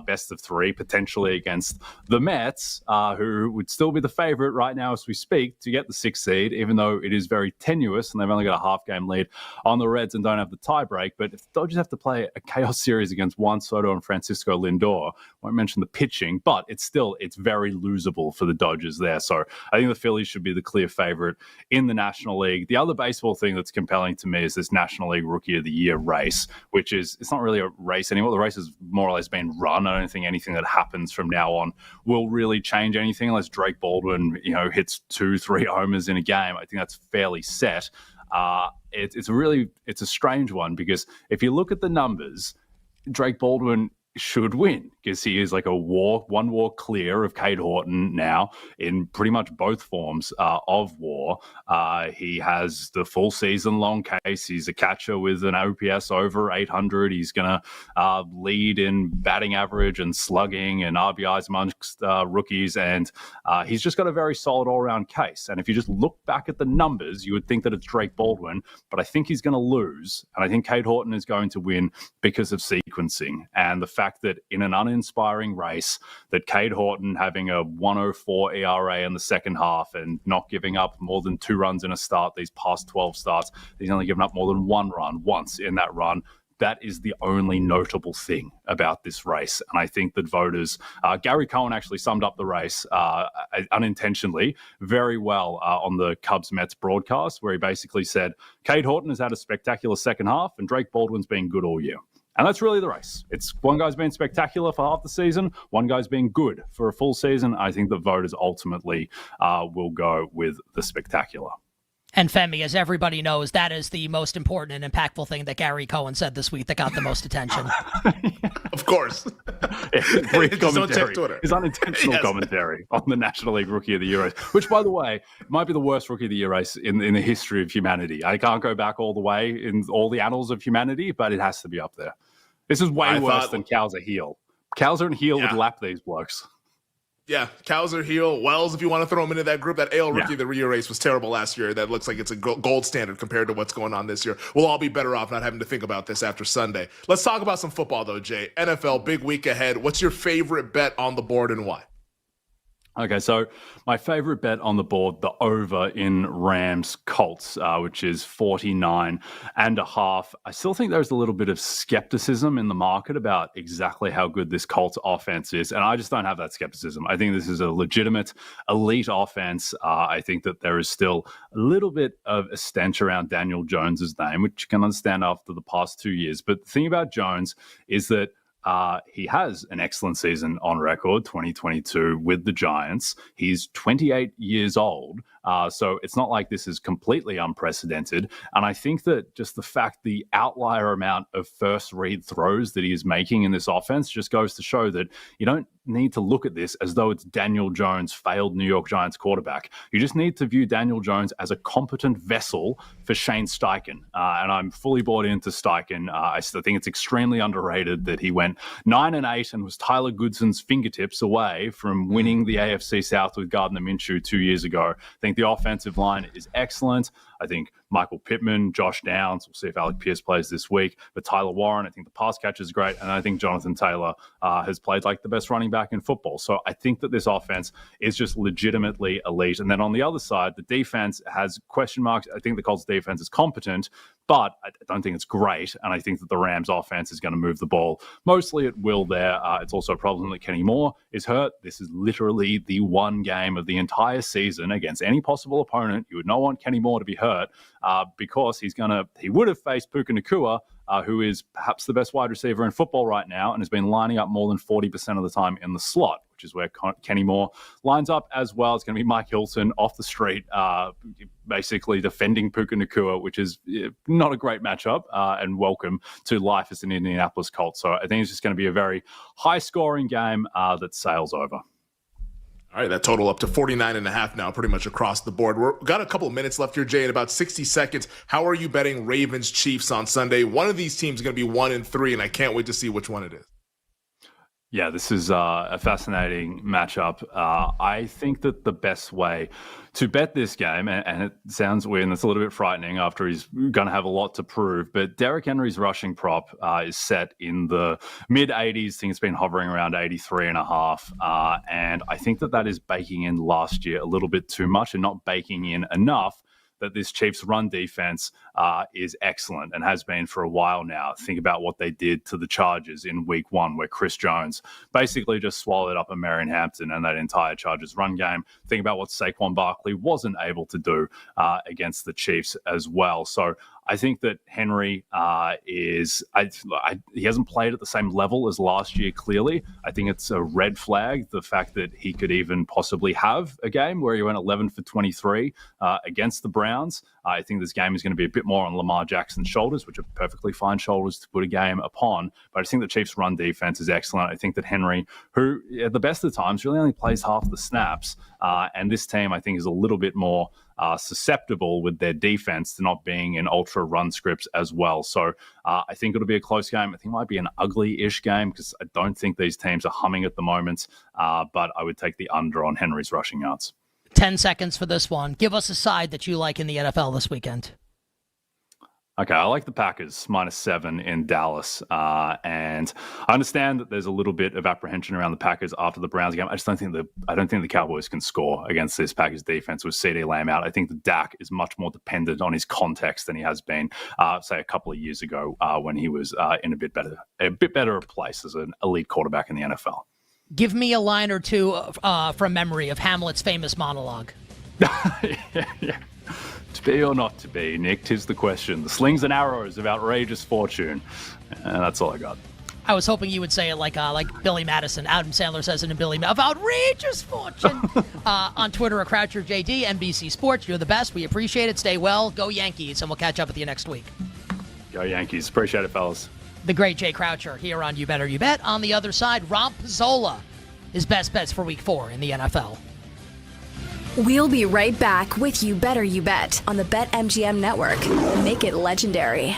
best of 3, potentially against the Mets, who would still be the favorite right now as we speak to get the 6th seed, even though it is very tenuous and they've only got a half-game lead on the Reds and don't have the tiebreak. But if the Dodgers have to play a chaos series against Juan Soto and Francisco Lindor, won't mention the pitching, but it's very losable for the Dodgers there. So I think the Phillies should be the clear favorite in the National League. The other baseball thing that's compelling to me is this National League Rookie of the Year race, which is, it's not really a race anymore. The race has more or less been run. I don't think anything that happens from now on will really change anything unless Drake Baldwin, hits 2-3 homers in a game. I think that's fairly set. It's a strange one because if you look at the numbers, Drake Baldwin should win because he is like one war clear of Cade Horton now in pretty much both forms of war. He has the full season long case. He's a catcher with an OPS over 800. He's going to lead in batting average and slugging and RBIs amongst rookies. And he's just got a very solid all-around case. And if you just look back at the numbers, you would think that it's Drake Baldwin, but I think he's going to lose. And I think Cade Horton is going to win because of sequencing and the fact that in an uninspiring race, that Cade Horton having a 1.04 ERA in the second half and not giving up more than 2 runs in a start, these past 12 starts, he's only given up more than 1 run once in that run. That is the only notable thing about this race. And I think that voters, Gary Cohen actually summed up the race unintentionally very well on the Cubs-Mets broadcast, where he basically said, Cade Horton has had a spectacular second half and Drake Baldwin's been good all year. And that's really the race. It's one guy's been spectacular for half the season, one guy's been good for a full season. I think the voters ultimately will go with the spectacular. And Femi, as everybody knows, that is the most important and impactful thing that Gary Cohen said this week that got the most attention. Of course. Brief commentary. His unintentional commentary on the National League Rookie of the Year race, which, by the way, might be the worst Rookie of the Year race in the history of humanity. I can't go back all the way in all the annals of humanity, but it has to be up there. This is way worse than Cowser Heel. Cowser and Heel would lap these blokes. Yeah, Cowser, Heel, Wells, if you want to throw him into that group. That AL Rookie of the Year race was terrible last year. That looks like it's a gold standard compared to what's going on this year. We'll all be better off not having to think about this after Sunday. Let's talk about some football, though, Jay. NFL, big week ahead. What's your favorite bet on the board and why? Okay, so my favorite bet on the board, the over in Rams Colts, which is 49.5. I still think there's a little bit of skepticism in the market about exactly how good this Colts offense is, and I just don't have that skepticism. I think this is a legitimate elite offense. I think that there is still a little bit of a stench around Daniel Jones's name, which you can understand after the past 2 years. But the thing about Jones is that he has an excellent season on record, 2022, with the Giants. He's 28 years old, so it's not like this is completely unprecedented. And I think that just the fact the outlier amount of first read throws that he is making in this offense just goes to show that you don't need to look at this as though it's Daniel Jones, failed New York Giants quarterback. You just need to view Daniel Jones as a competent vessel for Shane Steichen. And I'm fully bought into Steichen. I still think it's extremely underrated that he went 9-8 and was Tyler Goodson's fingertips away from winning the AFC South with Gardner Minshew 2 years ago. I think the offensive line is excellent. I think Michael Pittman, Josh Downs, we'll see if Alec Pierce plays this week, but Tyler Warren, I think the pass catch is great, and I think Jonathan Taylor has played like the best running back in football. So I think that this offense is just legitimately elite. And then on the other side, the defense has question marks. I think the Colts defense is competent, but I don't think it's great, and I think that the Rams offense is going to move the ball mostly at will there. It's also a problem that Kenny Moore is hurt. This is literally the one game of the entire season against any possible opponent. You would not want Kenny Moore to be hurt because he would have faced Puka Nacua, who is perhaps the best wide receiver in football right now and has been lining up more than 40% of the time in the slot, which is where Kenny Moore lines up as well. It's going to be Mike Hilton off the street, basically defending Puka Nacua, which is not a great matchup, and welcome to life as an Indianapolis Colts. So I think it's just going to be a very high-scoring game that sails over. All right, that total up to 49.5 now, pretty much across the board. We've got a couple of minutes left here, Jay, in about 60 seconds. How are you betting Ravens Chiefs on Sunday? One of these teams is going to be 1-3, and I can't wait to see which one it is. Yeah, this is a fascinating matchup. I think that the best way to bet this game, and it sounds weird and it's a little bit frightening after he's going to have a lot to prove, but Derrick Henry's rushing prop is set in the mid-80s. I think it's been hovering around 83.5. And I think that is baking in last year a little bit too much and not baking in enough that this Chiefs run defense is excellent and has been for a while now. Think about what they did to the Chargers in week 1, where Chris Jones basically just swallowed up a Marion Hampton and that entire Chargers run game. Think about what Saquon Barkley wasn't able to do against the Chiefs as well. So I think that Henry he hasn't played at the same level as last year, clearly. I think it's a red flag, the fact that he could even possibly have a game where he went 11 for 23 against the Browns. I think this game is going to be a bit more on Lamar Jackson's shoulders, which are perfectly fine shoulders to put a game upon. But I just think the Chiefs' run defense is excellent. I think that Henry, who at the best of times really only plays half the snaps, and this team I think is a little bit more susceptible with their defense to not being in ultra run scripts as well. So I think it'll be a close game. I think it might be an ugly-ish game because I don't think these teams are humming at the moment, but I would take the under on Henry's rushing yards. 10 seconds for this one. Give us a side that you like in the NFL this weekend. Okay, I like the Packers -7 in Dallas, and I understand that there's a little bit of apprehension around the Packers after the Browns game. I don't think the Cowboys can score against this Packers defense with CeeDee Lamb out. I think the Dak is much more dependent on his context than he has been, say, a couple of years ago when he was in a bit better place as an elite quarterback in the NFL. Give me a line or two from memory of Hamlet's famous monologue. Yeah. To be or not to be, Nick, 'tis the question. The slings and arrows of outrageous fortune. And that's all I got. I was hoping you would say it like Billy Madison. Adam Sandler says it in Billy of outrageous fortune. On Twitter, @CroucherJD, NBC Sports. You're the best. We appreciate it. Stay well. Go Yankees, and we'll catch up with you next week. Go Yankees. Appreciate it, fellas. The great Jay Croucher here on You Better You Bet. On the other side, Rob Pizzola, his best bets for Week 4 in the NFL. We'll be right back with You Better You Bet on the BetMGM Network. Make it legendary.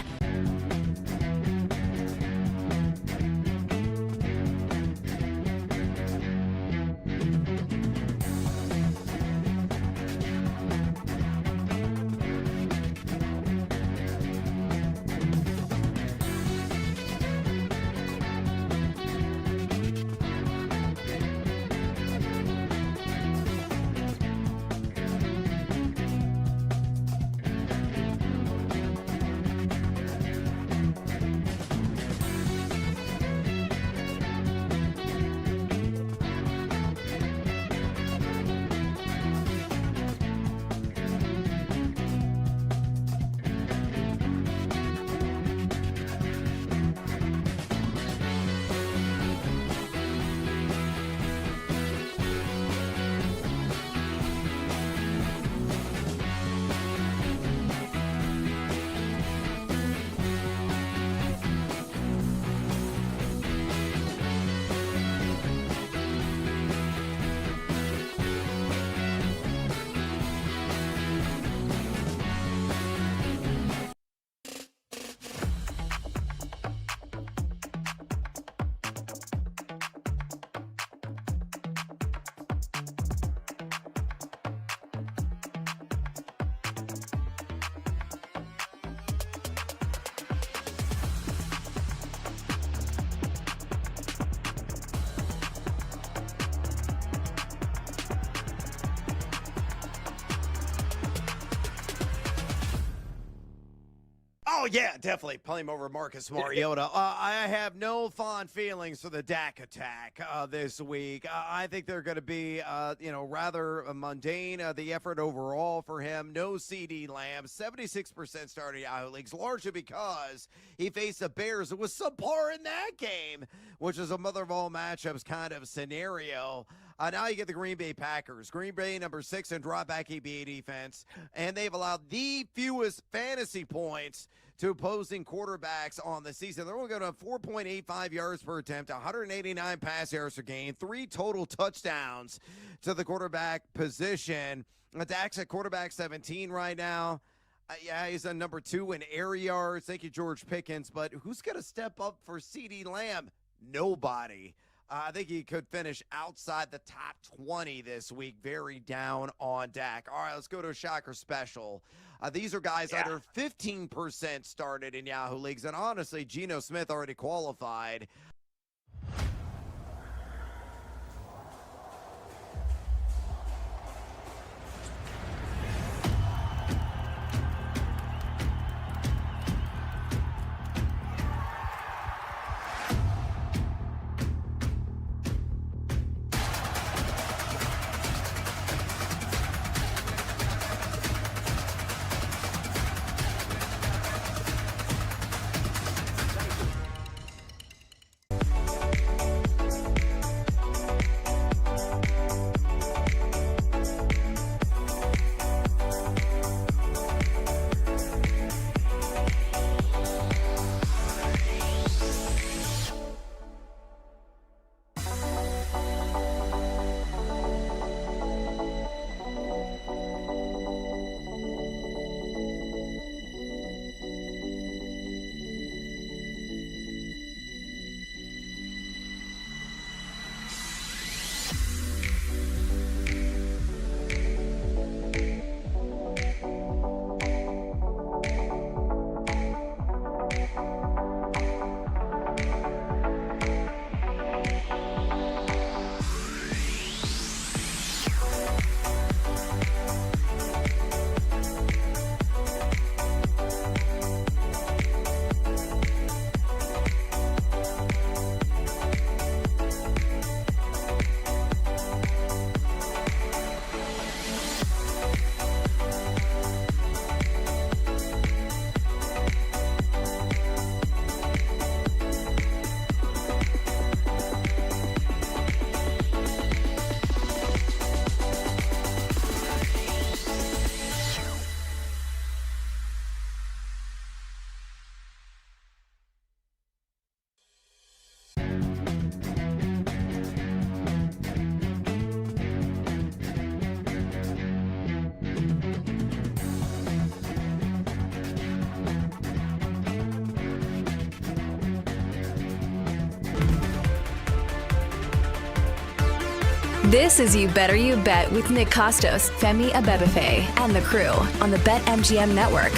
yeah, definitely. Play him over Marcus Mariota. I have no fond feelings for the Dak attack this week. I think they're going to be, rather mundane, the effort overall for him. No CD Lamb, 76% starting Yahoo leagues, largely because he faced the Bears. It was subpar in that game, which is a mother of all matchups kind of scenario. Now you get the Green Bay Packers. Green Bay, number 6 in dropback EBA defense, and they've allowed the fewest fantasy points to opposing quarterbacks on the season. They're only going to 4.85 yards per attempt, 189 pass yards per game, 3 total touchdowns to the quarterback position. Dak's at quarterback 17 right now. He's on number 2 in air yards. Thank you, George Pickens. But who's going to step up for CeeDee Lamb? Nobody. I think he could finish outside the top 20 this week. Very down on Dak. All right, let's go to a shocker special. These are guys under 15% started in Yahoo leagues. And honestly, Geno Smith already qualified. This is You Better You Bet with Nick Costos, Femi Abebefe, and the crew on the BetMGM network.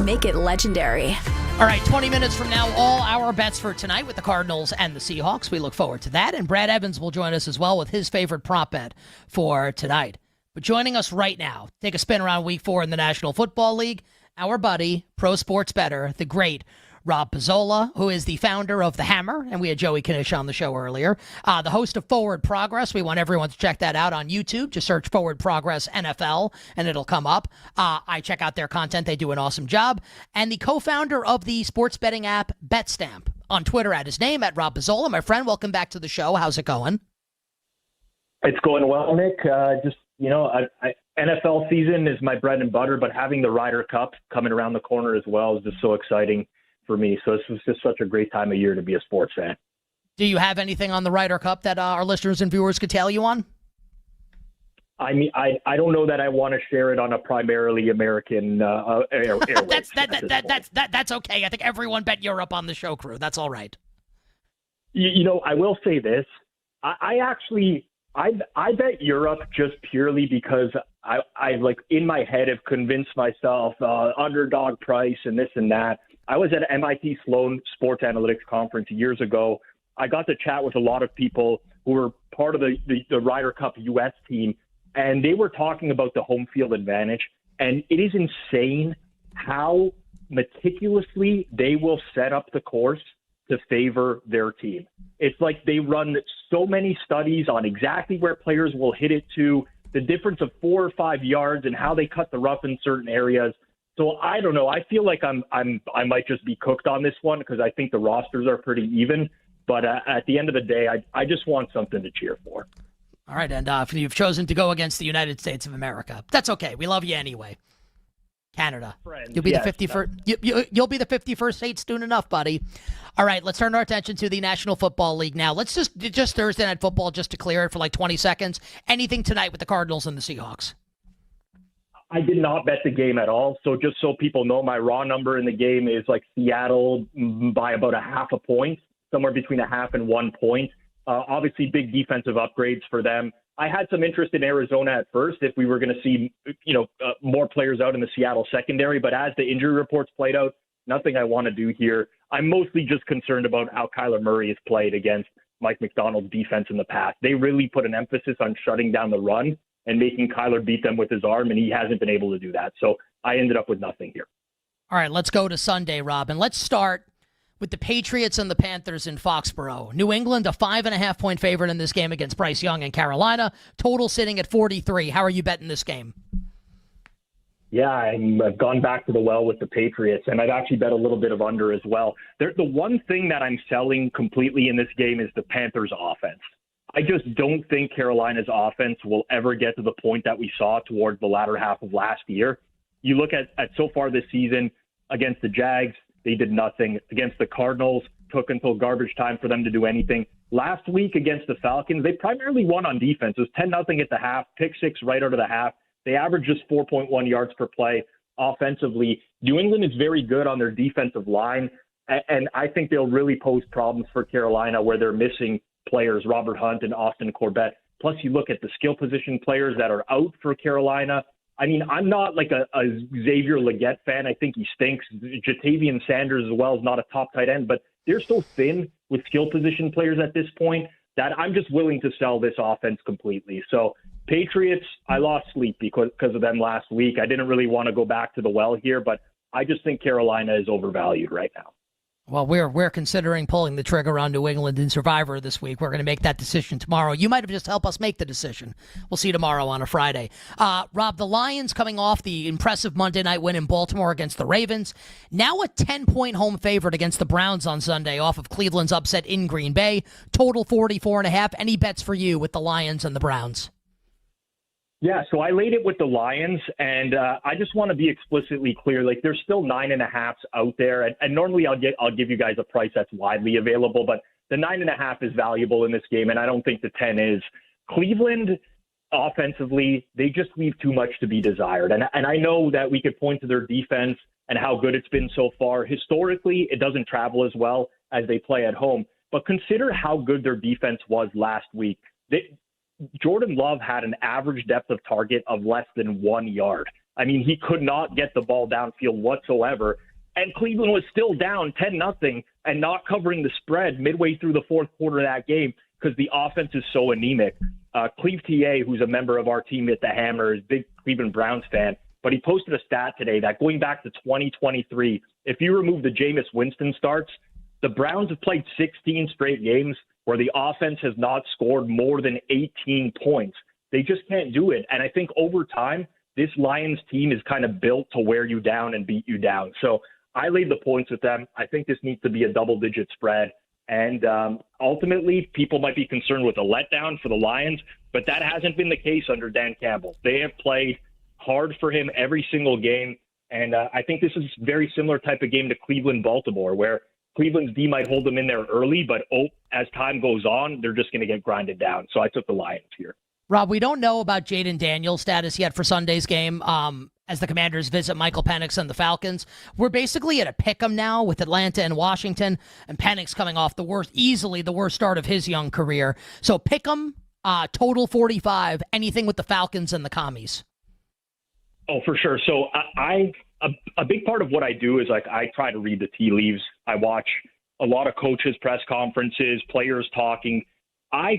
Make it legendary. All right, 20 minutes from now, all our bets for tonight with the Cardinals and the Seahawks. We look forward to that. And Brad Evans will join us as well with his favorite prop bet for tonight. But joining us right now, take a spin around week 4 in the National Football League, our buddy, pro sports bettor, the great Rob Pizzola, who is the founder of The Hammer, and we had Joey Knish on the show earlier. The host of Forward Progress. We want everyone to check that out on YouTube. Just search Forward Progress NFL, and it'll come up. I check out their content. They do an awesome job. And the co-founder of the sports betting app BetStamp. On Twitter at his name, at Rob Pizzola. My friend, welcome back to the show. How's it going? It's going well, Nick. NFL season is my bread and butter, but having the Ryder Cup coming around the corner as well is just so exciting for me. So this was just such a great time of year to be a sports fan. Do you have anything on the Ryder Cup that our listeners and viewers could tell you on? I mean, I don't know that I want to share it on a primarily American airwaves. That's okay. I think everyone bet Europe on the show crew. That's all right. I will say this. I bet Europe just purely because I like in my head have convinced myself underdog price and this and that. I was at MIT Sloan Sports Analytics Conference years ago. I got to chat with a lot of people who were part of the Ryder Cup U.S. team, and they were talking about the home field advantage. And it is insane how meticulously they will set up the course to favor their team. It's like they run so many studies on exactly where players will hit it to, the difference of 4 or 5 yards and how they cut the rough in certain areas. So I don't know. I feel like I might just be cooked on this one because I think the rosters are pretty even. But at the end of the day, I just want something to cheer for. All right, and if you've chosen to go against the United States of America, that's okay. We love you anyway. Canada. Friends, You'll be yes. the 51st. You'll be the 51st state soon enough, buddy. All right, let's turn our attention to the National Football League now. Let's just Thursday Night Football, just to clear it for like 20 seconds. Anything tonight with the Cardinals and the Seahawks? I did not bet the game at all. So just so people know, my raw number in the game is like Seattle by about a half a point, somewhere between a half and 1 point. Obviously, big defensive upgrades for them. I had some interest in Arizona at first if we were going to see, more players out in the Seattle secondary. But as the injury reports played out, nothing I want to do here. I'm mostly just concerned about how Kyler Murray has played against Mike McDonald's defense in the past. They really put an emphasis on shutting down the run and making Kyler beat them with his arm, and he hasn't been able to do that. So I ended up with nothing here. All right, let's go to Sunday, Rob, and let's start with the Patriots and the Panthers in Foxborough. New England, a 5.5-point favorite in this game against Bryce Young and Carolina. Total sitting at 43. How are you betting this game? Yeah, I've gone back to the well with the Patriots, and I've actually bet a little bit of under as well. The one thing that I'm selling completely in this game is the Panthers' offense. I just don't think Carolina's offense will ever get to the point that we saw towards the latter half of last year. You look at so far this season against the Jags, they did nothing. Against the Cardinals, took until garbage time for them to do anything. Last week against the Falcons, they primarily won on defense. It was 10-0 at the half, pick six right out of the half. They averaged just 4.1 yards per play offensively. New England is very good on their defensive line, and I think they'll really pose problems for Carolina where they're missing players, Robert Hunt and Austin Corbett. Plus, you look at the skill position players that are out for Carolina. I mean, I'm not like a Xavier Legette fan. I think he stinks. Jatavian Sanders as well is not a top tight end, but they're so thin with skill position players at this point that I'm just willing to sell this offense completely. So Patriots, I lost sleep because of them last week. I didn't really want to go back to the well here, but I just think Carolina is overvalued right now. Well, we're considering pulling the trigger on New England in Survivor this week. We're going to make that decision tomorrow. You might have just helped us make the decision. We'll see you tomorrow on a Friday. Rob, the Lions coming off the impressive Monday night win in Baltimore against the Ravens. Now a 10-point home favorite against the Browns on Sunday off of Cleveland's upset in Green Bay. Total 44.5. Any bets for you with the Lions and the Browns? Yeah, so I laid it with the Lions, and I just want to be explicitly clear. Like, there's still 9.5s out there, and normally I'll give you guys a price that's widely available, but the 9.5 is valuable in this game, and I don't think the 10 is. Cleveland, offensively, they just leave too much to be desired, and I know that we could point to their defense and how good it's been so far. Historically, it doesn't travel as well as they play at home, but consider how good their defense was last week. Jordan Love had an average depth of target of less than 1 yard. I mean, he could not get the ball downfield whatsoever. And Cleveland was still down 10-0 and not covering the spread midway through the fourth quarter of that game because the offense is so anemic. Cleve TA, who's a member of our team at the Hammer, is a big Cleveland Browns fan, but he posted a stat today that going back to 2023, if you remove the Jameis Winston starts, the Browns have played 16 straight games where the offense has not scored more than 18 points. They just can't do it. And I think over time, this Lions team is kind of built to wear you down and beat you down. So I laid the points with them. I think this needs to be a double-digit spread. And ultimately, people might be concerned with a letdown for the Lions, but that hasn't been the case under Dan Campbell. They have played hard for him every single game. And I think this is a very similar type of game to Cleveland-Baltimore, where Cleveland's D might hold them in there early, but as time goes on, they're just going to get grinded down. So I took the Lions here. Rob, we don't know about Jaden Daniels' status yet for Sunday's game as the Commanders visit Michael Penix and the Falcons. We're basically at a pick-em now with Atlanta and Washington, and Penix coming off easily the worst start of his young career. So pick-em, total 45, anything with the Falcons and the Commies. Oh, for sure. So a big part of what I do is I try to read the tea leaves. I watch a lot of coaches' press conferences, players talking. I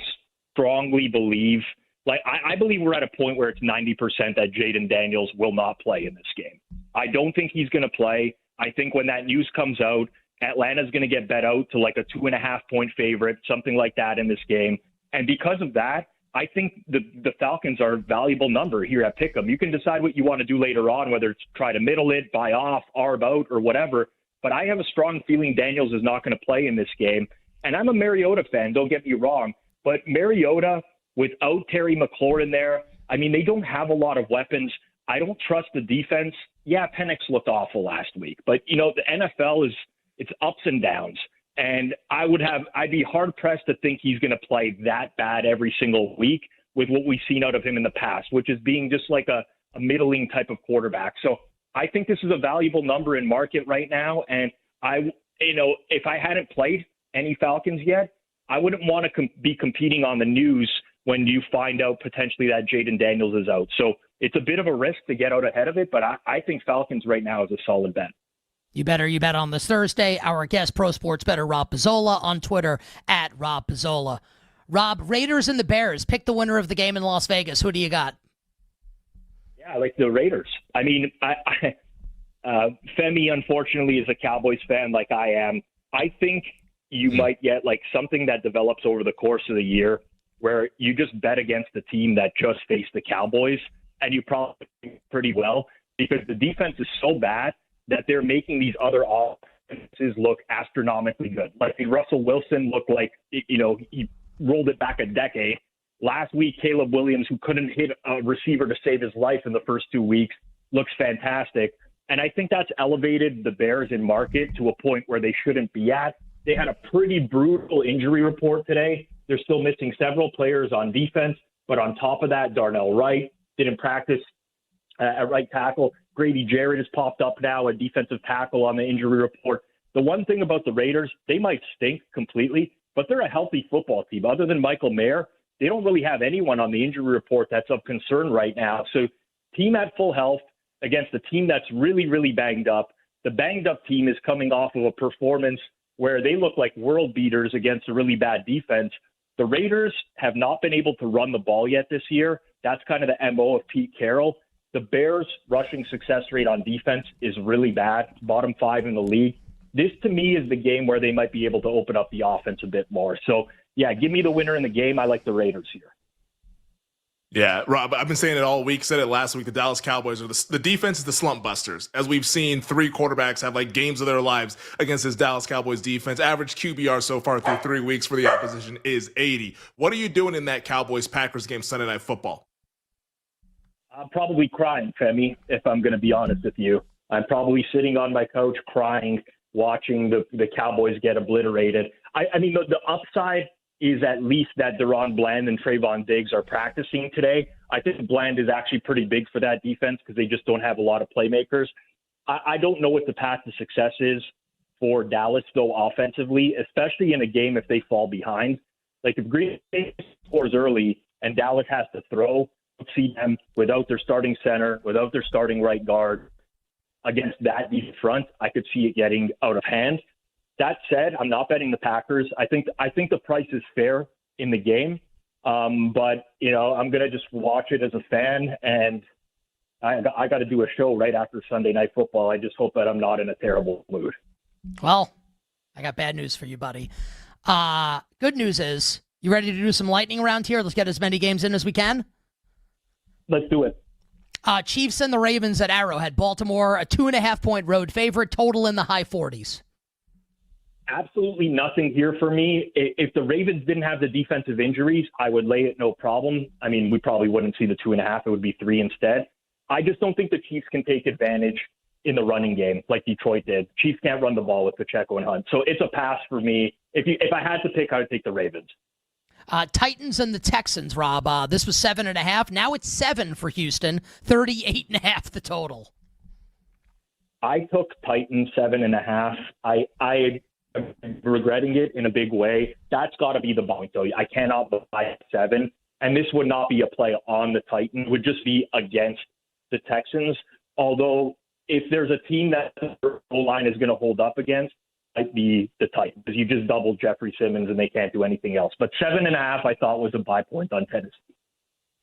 strongly believe, I believe we're at a point where it's 90% that Jaden Daniels will not play in this game. I don't think he's going to play. I think when that news comes out, Atlanta's going to get bet out to like a 2.5-point favorite, something like that in this game. And because of that, I think the Falcons are a valuable number here at Pick'em. You can decide what you want to do later on, whether it's try to middle it, buy off, arb out, or whatever. But I have a strong feeling Daniels is not going to play in this game. And I'm a Mariota fan, don't get me wrong. But Mariota, without Terry McLaurin there, I mean, they don't have a lot of weapons. I don't trust the defense. Yeah, Penix looked awful last week. But, you know, the NFL it's ups and downs. And I'd be hard-pressed to think he's going to play that bad every single week with what we've seen out of him in the past, which is being just like a middling type of quarterback. So I think this is a valuable number in market right now. And if I hadn't played any Falcons yet, I wouldn't want to be competing on the news when you find out potentially that Jaden Daniels is out. So it's a bit of a risk to get out ahead of it, but I think Falcons right now is a solid bet. You bet on this Thursday. Our guest, pro sports bettor Rob Pizzola, on Twitter at Rob Pizzola. Rob, Raiders and the Bears. Pick the winner of the game in Las Vegas. Who do you got? Yeah, I like the Raiders. I mean, Femi, unfortunately, is a Cowboys fan like I am. I think you might get like something that develops over the course of the year where you just bet against the team that just faced the Cowboys, and you probably do pretty well because the defense is so bad that they're making these other offenses look astronomically good. Like Russell Wilson looked like, he rolled it back a decade. Last week, Caleb Williams, who couldn't hit a receiver to save his life in the first 2 weeks, looks fantastic. And I think that's elevated the Bears in market to a point where they shouldn't be at. They had a pretty brutal injury report today. They're still missing several players on defense. But on top of that, Darnell Wright didn't practice at right tackle. Grady Jarrett has popped up now, a defensive tackle on the injury report. The one thing about the Raiders, they might stink completely, but they're a healthy football team. Other than Michael Mayer, they don't really have anyone on the injury report that's of concern right now. So team at full health against a team that's really, really banged up. The banged up team is coming off of a performance where they look like world beaters against a really bad defense. The Raiders have not been able to run the ball yet this year. That's kind of the MO of Pete Carroll. The Bears' rushing success rate on defense is really bad, bottom 5 in the league. This, to me, is the game where they might be able to open up the offense a bit more. So, yeah, give me the winner in the game. I like the Raiders here. Yeah, Rob, I've been saying it all week, said it last week. The Dallas Cowboys are the defense is the slump busters. As we've seen 3 quarterbacks have like games of their lives against this Dallas Cowboys defense. Average QBR so far through 3 weeks for the opposition is 80. What are you doing in that Cowboys-Packers game Sunday Night Football? I'm probably crying, Femi, if I'm going to be honest with you. I'm probably sitting on my couch crying, watching the Cowboys get obliterated. I mean, the upside is at least that Deron Bland and Trayvon Diggs are practicing today. I think Bland is actually pretty big for that defense because they just don't have a lot of playmakers. I don't know what the path to success is for Dallas, though, offensively, especially in a game if they fall behind. Like if Green Bay scores early and Dallas has to throw, see them without their starting center, without their starting right guard against that deep front, I could see it getting out of hand. That said, I'm not betting the Packers. I think the price is fair in the game, but I'm gonna just watch it as a fan, and I got to do a show right after Sunday Night Football. I just hope that I'm not in a terrible mood. Well, I got bad news for you, buddy. Good news is, you ready to do some lightning around here? Let's get as many games in as we can. Let's do it. Chiefs and the Ravens at Arrowhead. Baltimore, a 2.5-point road favorite, total in the high 40s. Absolutely nothing here for me. If the Ravens didn't have the defensive injuries, I would lay it no problem. I mean, we probably wouldn't see the 2.5. It would be 3 instead. I just don't think the Chiefs can take advantage in the running game like Detroit did. Chiefs can't run the ball with Pacheco and Hunt. So it's a pass for me. If I had to pick, I would take the Ravens. Titans and the Texans, Rob. This was 7.5. Now it's 7 for Houston. 38.5 the total. I took Titans 7.5. I'm regretting it in a big way. That's got to be the point, though. I cannot buy 7. And this would not be a play on the Titans. It would just be against the Texans. Although, if there's a team that the O-line is going to hold up against, might be the Titans, because you just doubled Jeffrey Simmons and they can't do anything else. But 7.5, I thought, was a buy point on Tennessee.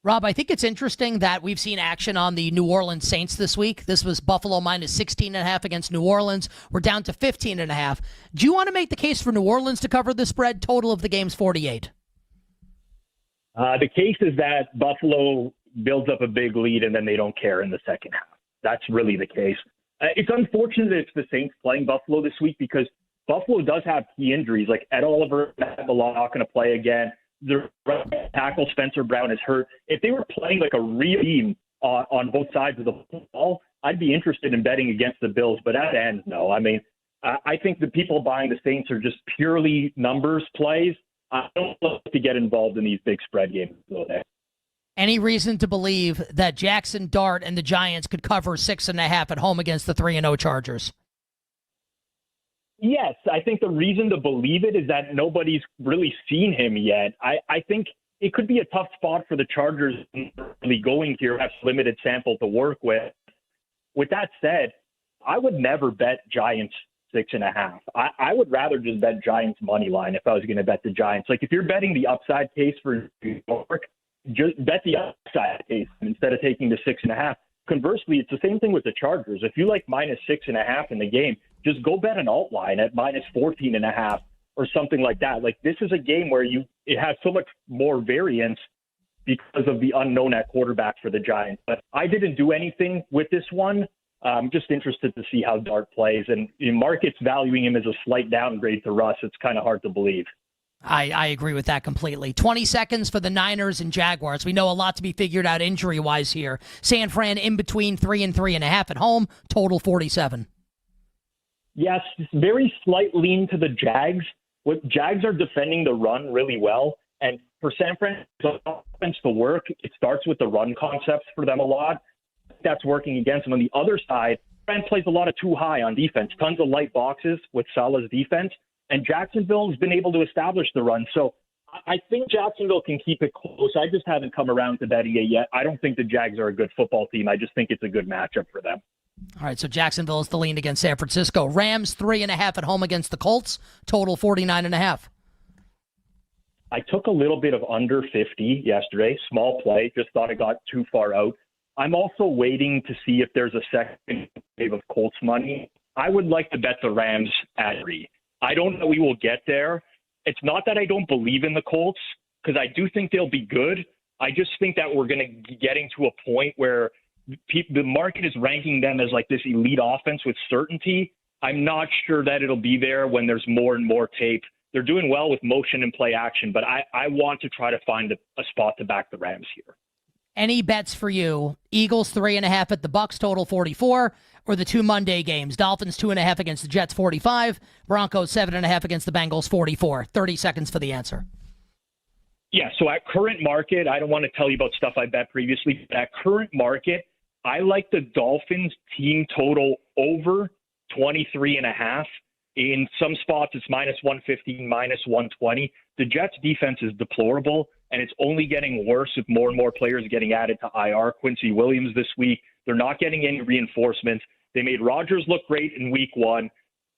Rob, I think it's interesting that we've seen action on the New Orleans Saints this week. This was Buffalo minus 16.5 against New Orleans. We're down to 15.5. Do you want to make the case for New Orleans to cover the spread? Total of the game's 48. The case is that Buffalo builds up a big lead and then they don't care in the second half. That's really the case. It's unfortunate that it's the Saints playing Buffalo this week because Buffalo does have key injuries. Like Ed Oliver, Matt Milano not going to play again. Their right tackle Spencer Brown is hurt. If they were playing like a real team on both sides of the ball, I'd be interested in betting against the Bills. But at the end, no. I mean, I think the people buying the Saints are just purely numbers plays. I don't love to get involved in these big spread games. Any reason to believe that Jackson Dart and the Giants could cover 6.5 at home against the 3-0 Chargers? Yes, I think the reason to believe it is that nobody's really seen him yet. I think it could be a tough spot for the Chargers really going here, have limited sample to work with. With that said, I would never bet Giants 6.5. I would rather just bet Giants money line if I was going to bet the Giants. Like if you're betting the upside case for New York, just bet the upside case instead of taking the 6.5. Conversely, it's the same thing with the Chargers. If you like minus 6.5 in the game, just go bet an alt line at minus 14.5 or something like that. Like this is a game where it has so much more variance because of the unknown at quarterback for the Giants. But I didn't do anything with this one. I'm just interested to see how Dart plays. And market's valuing him as a slight downgrade to Russ. It's kind of hard to believe. I agree with that completely. 20 seconds for the Niners and Jaguars. We know a lot to be figured out injury-wise here. San Fran in between 3 and 3.5 at home, total 47. Yes, very slight lean to the Jags. Jags are defending the run really well. And for San Francisco offense to work, it starts with the run concepts for them a lot. That's working against them. On the other side, Fran plays a lot of too high on defense, tons of light boxes with Salah's defense. And Jacksonville has been able to establish the run. So I think Jacksonville can keep it close. I just haven't come around to betting it yet. I don't think the Jags are a good football team. I just think it's a good matchup for them. All right, so Jacksonville is the lean against San Francisco. Rams 3.5 at home against the Colts, total 49.5. I took a little bit of under 50 yesterday, small play, just thought it got too far out. I'm also waiting to see if there's a second wave of Colts money. I would like to bet the Rams at 3. I don't know we will get there. It's not that I don't believe in the Colts, because I do think they'll be good. I just think that we're going to be getting to a point where the market is ranking them as like this elite offense with certainty. I'm not sure that it'll be there when there's more and more tape. They're doing well with motion and play action, but I want to try to find a spot to back the Rams here. Any bets for you? Eagles 3.5 at the Bucs, total 44, or the 2 Monday games? Dolphins 2.5 against the Jets, 45. Broncos 7.5 against the Bengals, 44. 30 seconds for the answer. Yeah, so at current market, I don't want to tell you about stuff I bet previously, but at current market, I like the Dolphins team total over 23.5. In some spots, it's minus 115, minus 120. The Jets defense is deplorable, and it's only getting worse with more and more players getting added to IR. Quincy Williams this week, they're not getting any reinforcements. They made Rodgers look great in week 1.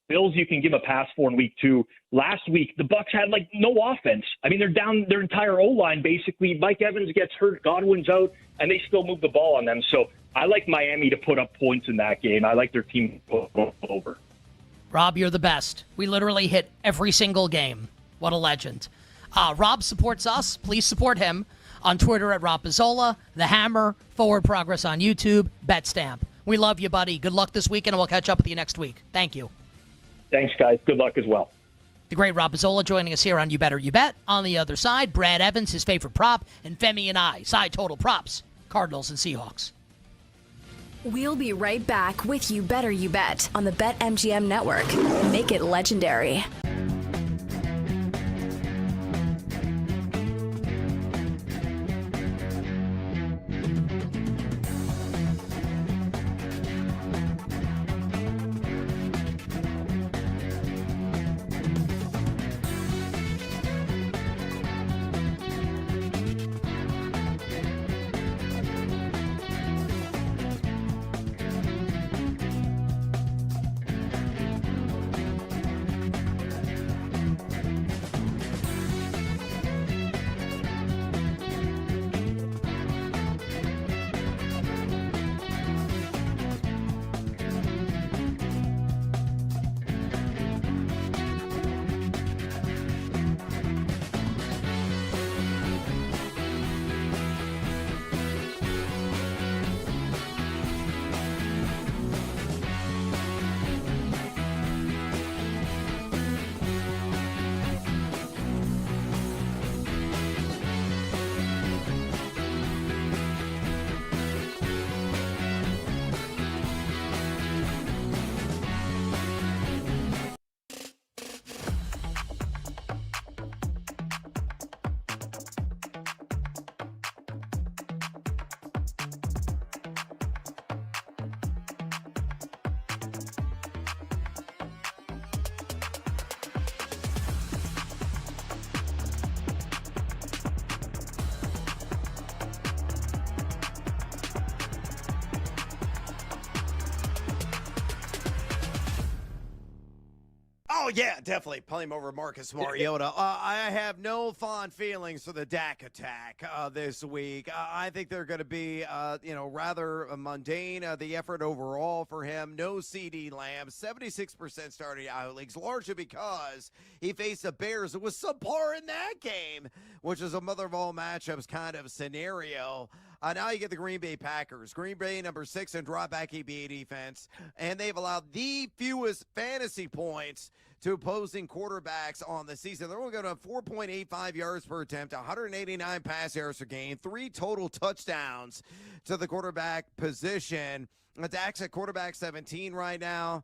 Bills, you can give a pass for in week 2. Last week, the Bucs had like no offense. I mean, they're down their entire O-line basically. Mike Evans gets hurt, Godwin's out, and they still move the ball on them. So I like Miami to put up points in that game. I like their team to put over. Rob, you're the best. We literally hit every single game. What a legend. Rob supports us. Please support him on Twitter at Rob Pizzola, The Hammer, Forward Progress on YouTube, BetStamp. We love you, buddy. Good luck this weekend, and we'll catch up with you next week. Thank you. Thanks, guys. Good luck as well. The great Rob Pizzola joining us here on You Better You Bet. On the other side, Brad Evans, his favorite prop, and Femi and I, side total props, Cardinals and Seahawks. We'll be right back with You Better You Bet on the BetMGM Network. Make it legendary. Oh, yeah, definitely. Play him over Marcus Mariota. I have no fond feelings for the Dak attack this week. I think they're going to be, rather mundane, the effort overall for him. No CD Lamb, 76% starting Yahoo leagues, largely because he faced the Bears. It was subpar in that game, which is a mother of all matchups kind of scenario. Now you get the Green Bay Packers. Green Bay, number 6 in dropback EBA defense, and they've allowed the fewest fantasy points to opposing quarterbacks on the season. They're only going to have 4.85 yards per attempt, 189 pass yards per game, 3 total touchdowns to the quarterback position. Dak's at quarterback 17 right now.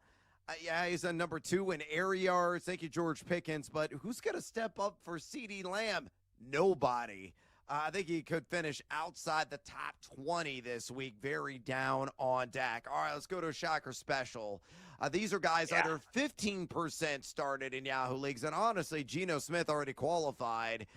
He's on number 2 in air yards. Thank you, George Pickens. But who's going to step up for CeeDee Lamb? Nobody. I think he could finish outside the top 20 this week. Very down on Dak. All right, let's go to a shocker special. These are guys under 15% started in Yahoo leagues. And honestly, Geno Smith already qualified.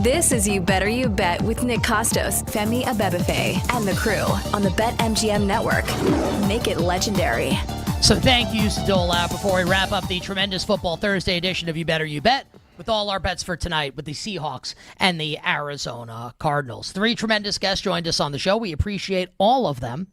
This is You Better You Bet with Nick Costos, Femi Abebefe, and the crew on the BetMGM Network. Make it legendary. So thank you, Stola. Before we wrap up the tremendous Football Thursday edition of You Better You Bet, with all our bets for tonight with the Seahawks and the Arizona Cardinals. 3 tremendous guests joined us on the show. We appreciate all of them.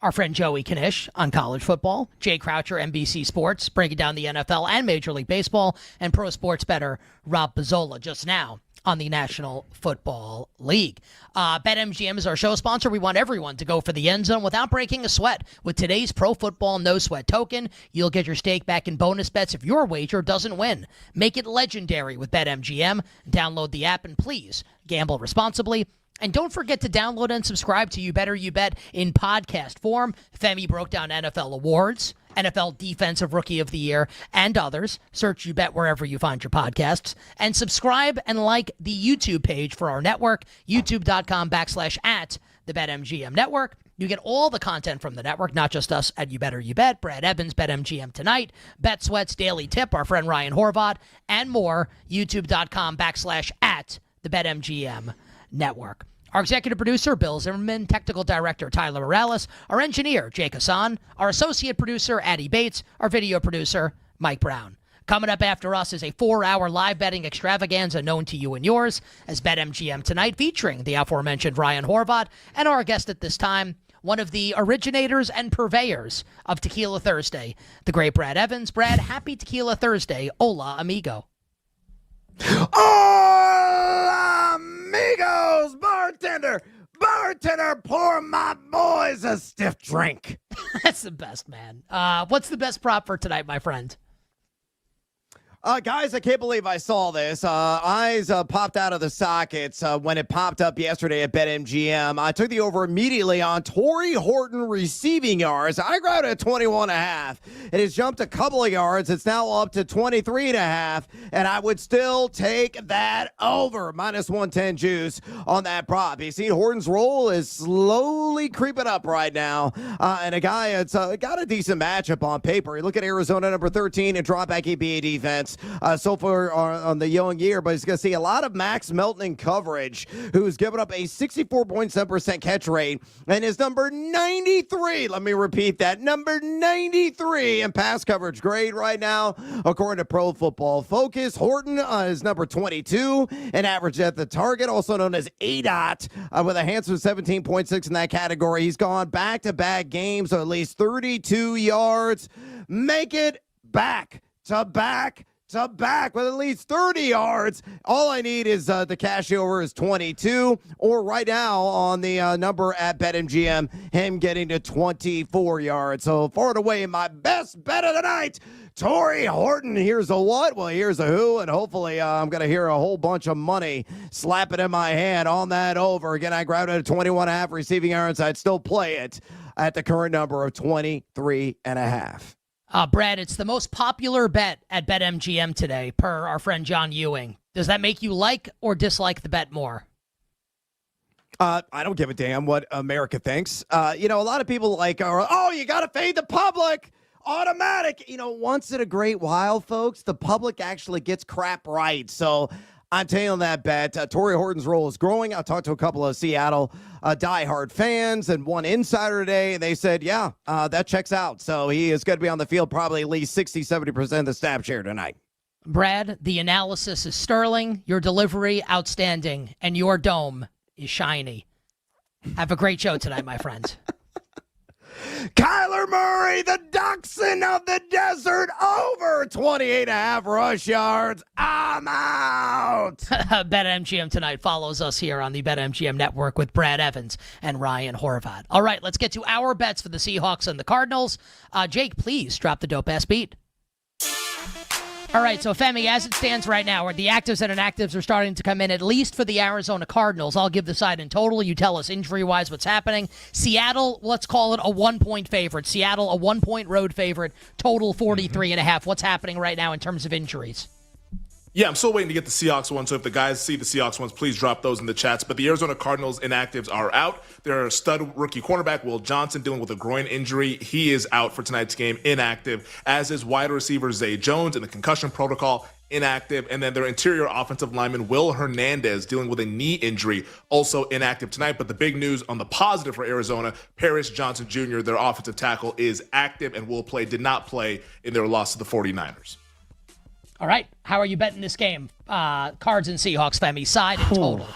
Our friend Joey Knish on college football, Jay Croucher, NBC Sports, breaking down the NFL and Major League Baseball, and pro sports bettor Rob Pizzola just now on the National Football League. BetMGM is our show sponsor. We want everyone to go for the end zone without breaking a sweat. With today's Pro Football No Sweat token, you'll get your stake back in bonus bets if your wager doesn't win. Make it legendary with BetMGM. Download the app and please gamble responsibly. And don't forget to download and subscribe to You Better You Bet in podcast form. Femi broke down NFL awards, NFL Defensive Rookie of the Year, and others. Search You Bet wherever you find your podcasts. And subscribe and like the YouTube page for our network, youtube.com/at the BetMGM Network. You get all the content from the network, not just us at You Better You Bet, Brad Evans, BetMGM Tonight, Bet Sweats Daily Tip, our friend Ryan Horvath, and more. youtube.com/at the BetMGM Network. Our executive producer, Bill Zimmerman, technical director, Tyler Morales, our engineer, Jake Hassan, our associate producer, Addie Bates, our video producer, Mike Brown. Coming up after us is a 4-hour live betting extravaganza known to you and yours as BetMGM Tonight, featuring the aforementioned Ryan Horvath, and our guest at this time, one of the originators and purveyors of Tequila Thursday, the great Brad Evans. Brad, happy Tequila Thursday. Hola, amigo. Hola, amigos, bartender, pour my boys a stiff drink. That's the best, man. What's the best prop for tonight, my friend? Guys, I can't believe I saw this. Eyes popped out of the sockets when it popped up yesterday at BetMGM. I took the over immediately on Torrey Horton receiving yards. I grabbed it at 21.5. It has jumped a couple of yards. It's now up to 23.5, and I would still take that over. Minus 110 juice on that prop. You see, Horton's roll is slowly creeping up right now, and a guy that's got a decent matchup on paper. You look at Arizona, number 13, and drop back ABA defense. So far on the young year, but he's going to see a lot of Max Melton in coverage, who's given up a 64.7% catch rate and is number 93. Let me repeat that. Number 93 in pass coverage grade right now, according to Pro Football Focus. Horton is number 22 in average at the target, also known as ADOT, with a handsome 17.6 in that category. He's gone back-to-back games, so at least 32 yards. Make it back to back with at least 30 yards. All I need is the cash over is 22, or right now on the number at BetMGM, him getting to 24 yards. So far and away, my best bet of the night, Torrey Horton. Here's a what? Well, here's a who, and hopefully I'm going to hear a whole bunch of money slapping in my hand on that over. Again, I grabbed it at 21.5 receiving yards. I'd still play it at the current number of 23.5. Brad, it's the most popular bet at BetMGM today, per our friend John Ewing. Does that make you like or dislike the bet more? I don't give a damn what America thinks. A lot of people you got to fade the public. Automatic. Once in a great while, folks, the public actually gets crap right. So I'm taking that bet. Torrey Horton's role is growing. I talked to a couple of Seattle diehard fans and one insider today, and they said, yeah, that checks out. So he is going to be on the field probably at least 60-70% of the snap share tonight. Brad, the analysis is sterling, your delivery outstanding, and your dome is shiny. Have a great show tonight, my friends. Kyler Murray, the Dachshund of the desert, over 28.5 rush yards. I'm out. BetMGM tonight follows us here on the BetMGM network with Brad Evans and Ryan Horvat. All right, let's get to our bets for the Seahawks and the Cardinals. Jake, please drop the dope-ass beat. All right, so Femi, as it stands right now, where the actives and inactives are starting to come in, at least for the Arizona Cardinals. I'll give the side in total. You tell us injury-wise what's happening. Seattle, let's call it a 1-point favorite. Seattle, a 1-point road favorite. Total 43.5. What's happening right now in terms of injuries? Yeah, I'm still waiting to get the Seahawks one, so if the guys see the Seahawks ones, please drop those in the chats. But the Arizona Cardinals inactives are out. Their stud rookie cornerback, Will Johnson, dealing with a groin injury. He is out for tonight's game, inactive, as is wide receiver Zay Jones in the concussion protocol, inactive. And then their interior offensive lineman, Will Hernandez, dealing with a knee injury, also inactive tonight. But the big news on the positive for Arizona, Paris Johnson Jr., their offensive tackle, is active and did not play in their loss to the 49ers. All right. How are you betting this game? Cards and Seahawks, Femi, side and total.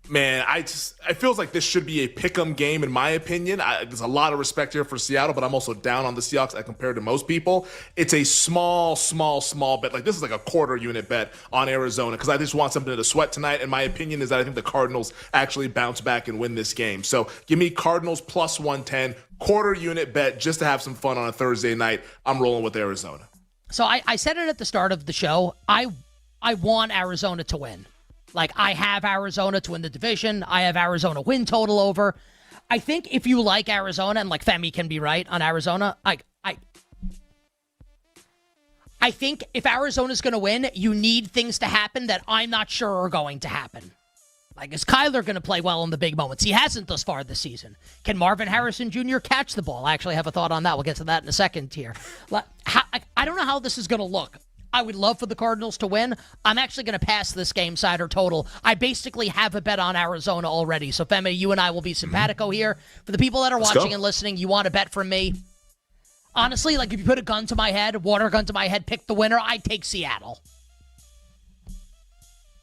Man, it feels like this should be a pick'em game in my opinion. There's a lot of respect here for Seattle, but I'm also down on the Seahawks as compared to most people. It's a small bet. Like, this is like a quarter unit bet on Arizona because I just want something to sweat tonight. And my opinion is that I think the Cardinals actually bounce back and win this game. So give me Cardinals plus 110, quarter unit bet just to have some fun on a Thursday night. I'm rolling with Arizona. So I said it at the start of the show. I want Arizona to win. Like, I have Arizona to win the division. I have Arizona win total over. I think if you like Arizona, and like Femi can be right on Arizona, I think if Arizona's going to win, you need things to happen that I'm not sure are going to happen. Like, is Kyler going to play well in the big moments? He hasn't thus far this season. Can Marvin Harrison Jr. catch the ball? I actually have a thought on that. We'll get to that in a second here. I don't know how this is going to look. I would love for the Cardinals to win. I'm actually going to pass this game side or total. I basically have a bet on Arizona already. So, Femi, you and I will be simpatico here. For the people that are watching and listening, you want a bet from me? Honestly, like, if you put a water gun to my head, pick the winner, I'd take Seattle.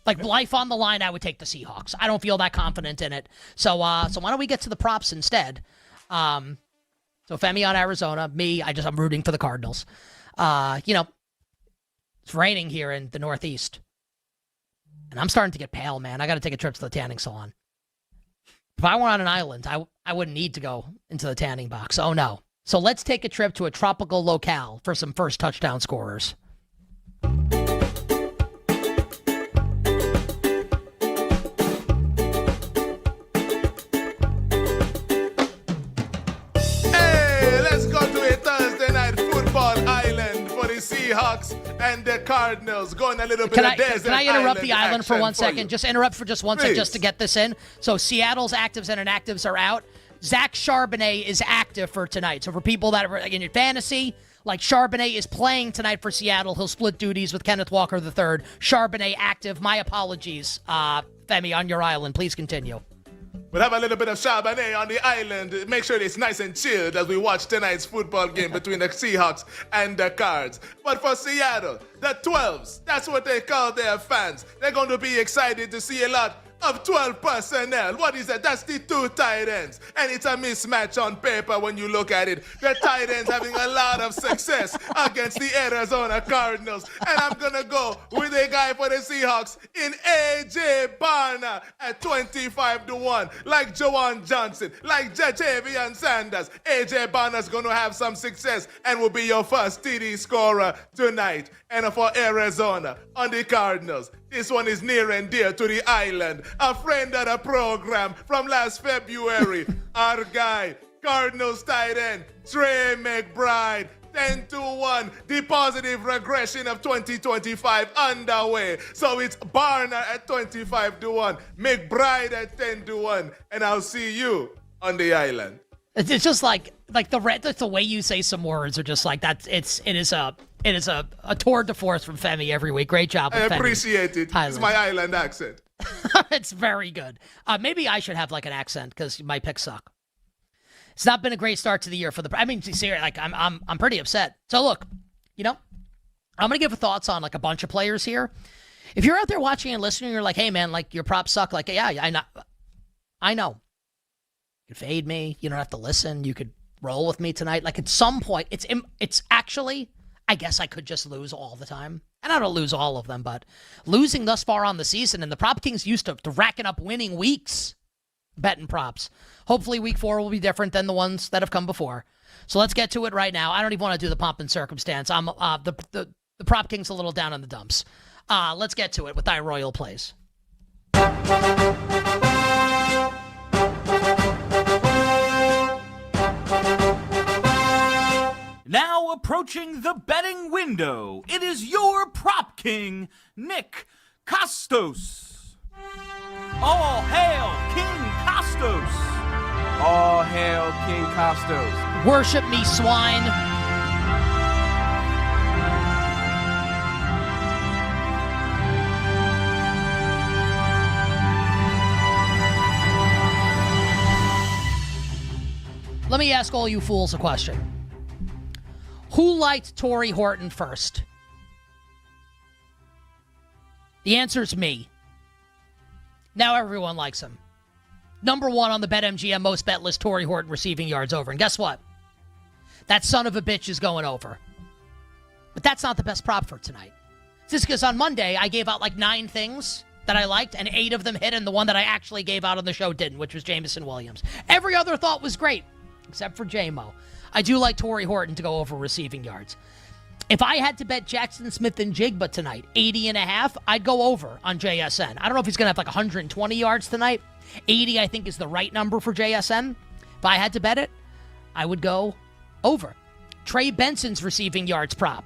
Like, life on the line, I would take the Seahawks. I don't feel that confident in it. So why don't we get to the props instead? So Femi on Arizona. I'm rooting for the Cardinals. It's raining here in the Northeast. And I'm starting to get pale, man. I got to take a trip to the tanning salon. If I were on an island, I wouldn't need to go into the tanning box. Oh, no. So let's take a trip to a tropical locale for some first touchdown scorers. Let's go to a Thursday night football island for the Seahawks and the Cardinals. Going a little bit of desert. Can I interrupt the island for 1 you. second? Just interrupt for just 1 second just to get this in. So Seattle's actives and inactives are out. Zach Charbonnet is active for tonight. So for people that are in your fantasy, like Charbonnet is playing tonight for Seattle. He'll split duties with Kenneth Walker III. Charbonnet active. My apologies, Femi, on your island. Please continue. We'll have a little bit of Charbonnet on the island. Make sure it's nice and chilled as we watch tonight's football game between the Seahawks and the Cards. But for Seattle, the 12s, that's what they call their fans. They're going to be excited to see a lot of 12 personnel. What is that? That's the 2 tight ends. And it's a mismatch on paper when you look at it. The tight ends having a lot of success against the Arizona Cardinals. And I'm going to go with a guy for the Seahawks in A.J. Barner at 25-1. Like Jawan Johnson, like Ja'Tavion Sanders. A.J. Barner's going to have some success and will be your first TD scorer tonight. And for Arizona, on the Cardinals, this one is near and dear to the island. A friend of the program from last February. Our guy, Cardinals tight end, Trey McBride. 10-1, the positive regression of 2025 underway. So it's Barner at 25-1, McBride at 10-1, and I'll see you on the island. It's just like the way you say some words are just like that. It is a tour de force from Femi every week. Great job. I appreciate it. It's my island accent. It's very good. Maybe I should have like an accent because my picks suck. It's not been a great start to the year for the. I mean, seriously, like I'm pretty upset. So look, I'm gonna give thoughts on like a bunch of players here. If you're out there watching and listening, you're like, hey man, like your props suck. Like, yeah, I know. You can fade me. You don't have to listen. You could roll with me tonight. Like at some point, it's actually, I guess I could just lose all the time. And I don't lose all of them, but losing thus far on the season, and the Prop Kings used to racking up winning weeks betting props. Hopefully week 4 will be different than the ones that have come before. So let's get to it right now. I don't even want to do the pomp and circumstance. I'm the Prop King's a little down in the dumps. Let's get to it with thy royal plays. Now approaching the betting window, it is your Prop King, Nick Costos. All hail King Costos. All hail King Costos. Worship me, swine. Let me ask all you fools a question. Who liked Torrey Horton first? The answer is me. Now everyone likes him. Number 1 on the BetMGM most bet list, Torrey Horton receiving yards over. And guess what? That son of a bitch is going over. But that's not the best prop for tonight. It's just because on Monday, I gave out like 9 things that I liked, and 8 of them hit, and the one that I actually gave out on the show didn't, which was Jameson Williams. Every other thought was great, except for J-Mo. I do like Torrey Horton to go over receiving yards. If I had to bet Jackson Smith and Jigba tonight, 80.5, I'd go over on JSN. I don't know if he's going to have like 120 yards tonight. 80, I think, is the right number for JSN. If I had to bet it, I would go over. Trey Benson's receiving yards prop,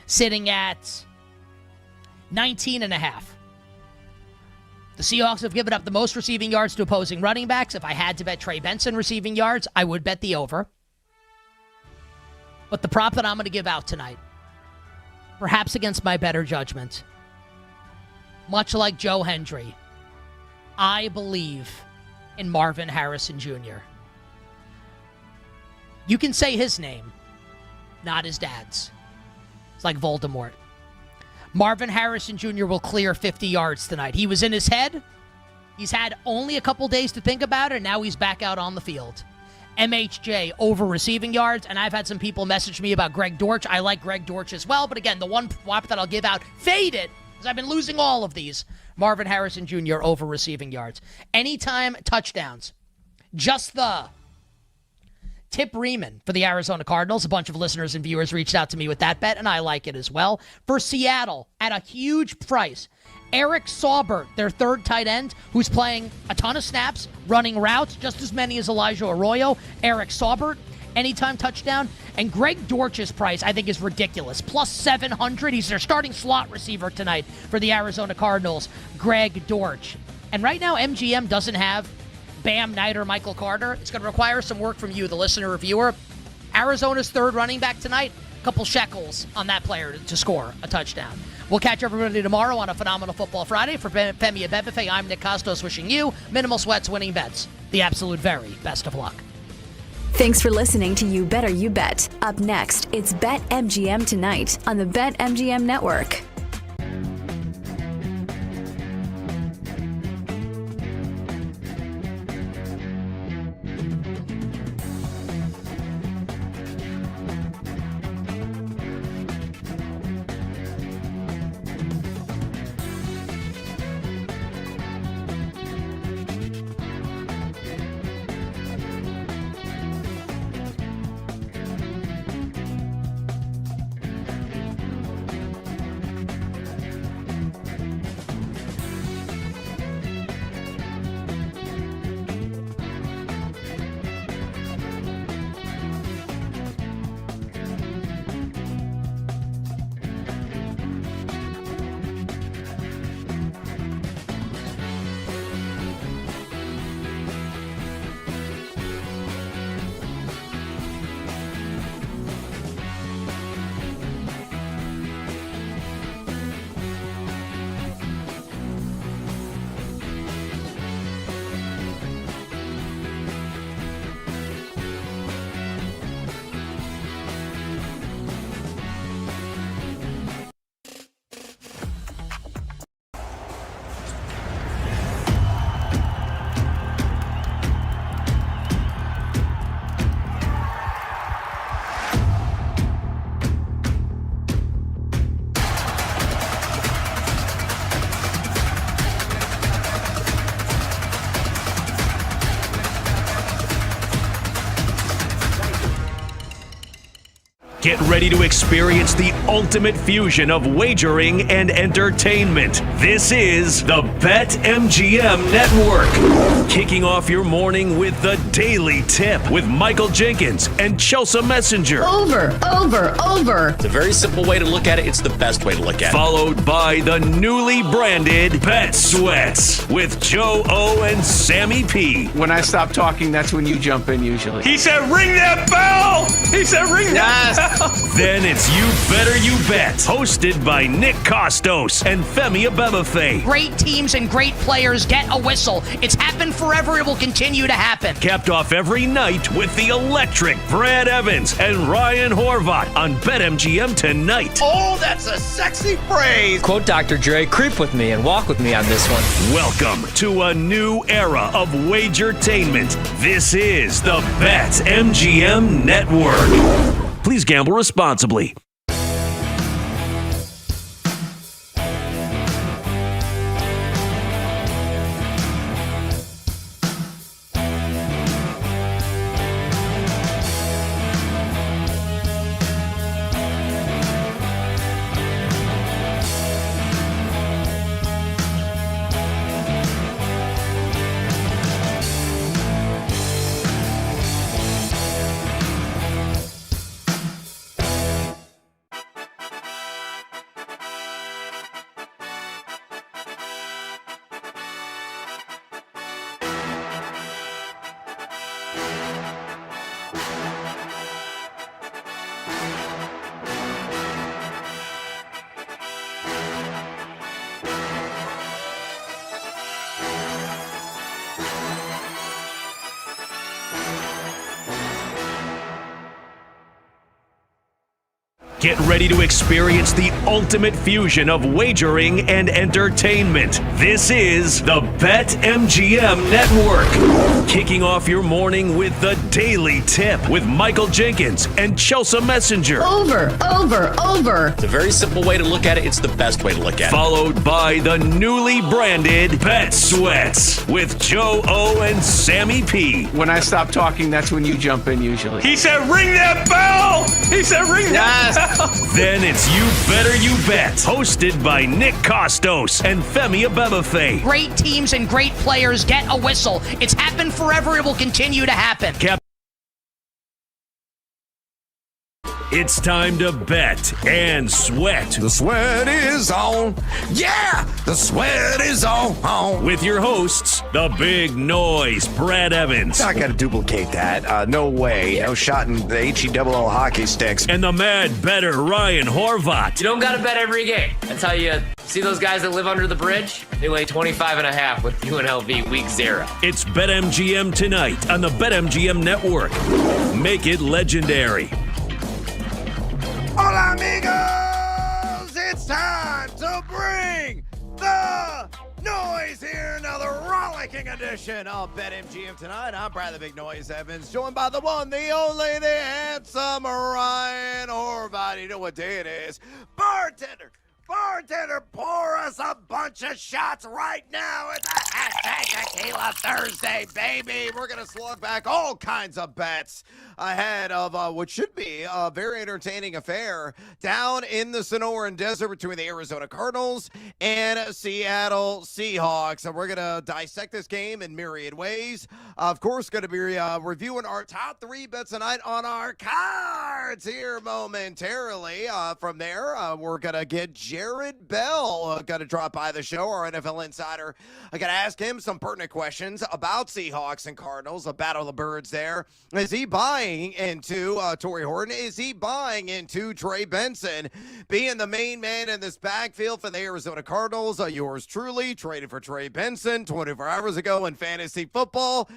sitting at 19.5. The Seahawks have given up the most receiving yards to opposing running backs. If I had to bet Trey Benson receiving yards, I would bet the over. But the prop that I'm going to give out tonight, perhaps against my better judgment, much like Joe Hendry, I believe in Marvin Harrison Jr. You can say his name, not his dad's. It's like Voldemort. Marvin Harrison Jr. will clear 50 yards tonight. He was in his head. He's had only a couple days to think about it, and now he's back out on the field. MHJ over receiving yards, and I've had some people message me about Greg Girrch. I like Greg Girrch as well, but again, the one prop that I'll give out, fade it, because I've been losing all of these. Marvin Harrison Jr. over receiving yards. Anytime touchdowns. Just the Tip Riemann for the Arizona Cardinals. A bunch of listeners and viewers reached out to me with that bet, and I like it as well. For Seattle, at a huge price, Eric Saubert, their third tight end, who's playing a ton of snaps, running routes, just as many as Elijah Arroyo. Eric Saubert, anytime touchdown. And Greg Dortch's price, I think, is ridiculous. Plus 700. He's their starting slot receiver tonight for the Arizona Cardinals, Greg Dortch. And right now, MGM doesn't have Bam Knight or Michael Carter. It's going to require some work from you, the listener or viewer. Arizona's third running back tonight, a couple shekels on that player to score a touchdown. We'll catch everybody tomorrow on a Phenomenal Football Friday. For Femi Abebefe, I'm Nick Costos wishing you minimal sweats, winning bets. The absolute very best of luck. Thanks for listening to You Better You Bet. Up next, it's BetMGM tonight on the BetMGM Network. Get ready to experience the ultimate fusion of wagering and entertainment. This is the BetMGM Network. Kicking off your morning with the Daily Tip with Michael Jenkins and Chelsea Messenger. Over. It's a very simple way to look at it. It's the best way to look at it. Followed by the newly branded Bet Sweats with Joe O and Sammy P. When I stop talking, that's when you jump in usually. He said, ring that bell! He said, ring that bell! Then it's You Better You Bet, hosted by Nick Costos and Femi Abebefe. Great teams and great players get a whistle. It's happened forever. It will continue to happen. Capped off every night with the electric Brad Evans and Ryan Horvath on BetMGM tonight. Oh, that's a sexy phrase. Quote Dr. Dre, creep with me and walk with me on this one. Welcome to a new era of Wagertainment. This is the BetMGM Network. Please gamble responsibly. Get ready to experience the ultimate fusion of wagering and entertainment. This is the BetMGM Network. Kicking off your morning with the Daily Tip with Michael Jenkins and Chelsea Messenger. Over. It's a very simple way to look at it. It's the best way to look at it. Followed by the newly branded Bet Sweats with Joe O and Sammy P. When I stop talking, that's when you jump in usually. He said, ring that bell! He said, ring that bell! Then it's You Better You Bet, hosted by Nick Costos and Femi Abebefe. Great teams and great players get a whistle. It's happened forever. It will continue to happen. It's time to bet and sweat. The sweat is on. Yeah, the sweat is on. With your hosts, the big noise, Brad Evans. Not going to duplicate that. No way. No shot in the HE-double-L hockey sticks. And the mad better, Ryan Horvat. You don't got to bet every game. That's how you see those guys that live under the bridge? They lay 25.5 with UNLV week 0. It's BetMGM tonight on the BetMGM Network. Make it legendary. Hola, amigos! It's time to bring the noise here. Another rollicking edition of BetMGM tonight. I'm Brad the Big Noise Evans, joined by the one, the only, the handsome Ryan Horvat. You know what day it is. Bartender, pour us a bunch of shots right now. It's a hashtag Tequila Thursday, baby. We're going to slug back all kinds of bets ahead of what should be a very entertaining affair down in the Sonoran Desert between the Arizona Cardinals and Seattle Seahawks. And we're going to dissect this game in myriad ways. Of course, going to be reviewing our top 3 bets tonight on our cards here momentarily. From there, we're going to get Jared Bell going to drop by the show, our NFL insider. I got to ask him some pertinent questions about Seahawks and Cardinals, the battle of the birds there. Is he buying into Torrey Horton? Is he buying into Trey Benson being the main man in this backfield for the Arizona Cardinals? Yours truly traded for Trey Benson 24 hours ago in fantasy football.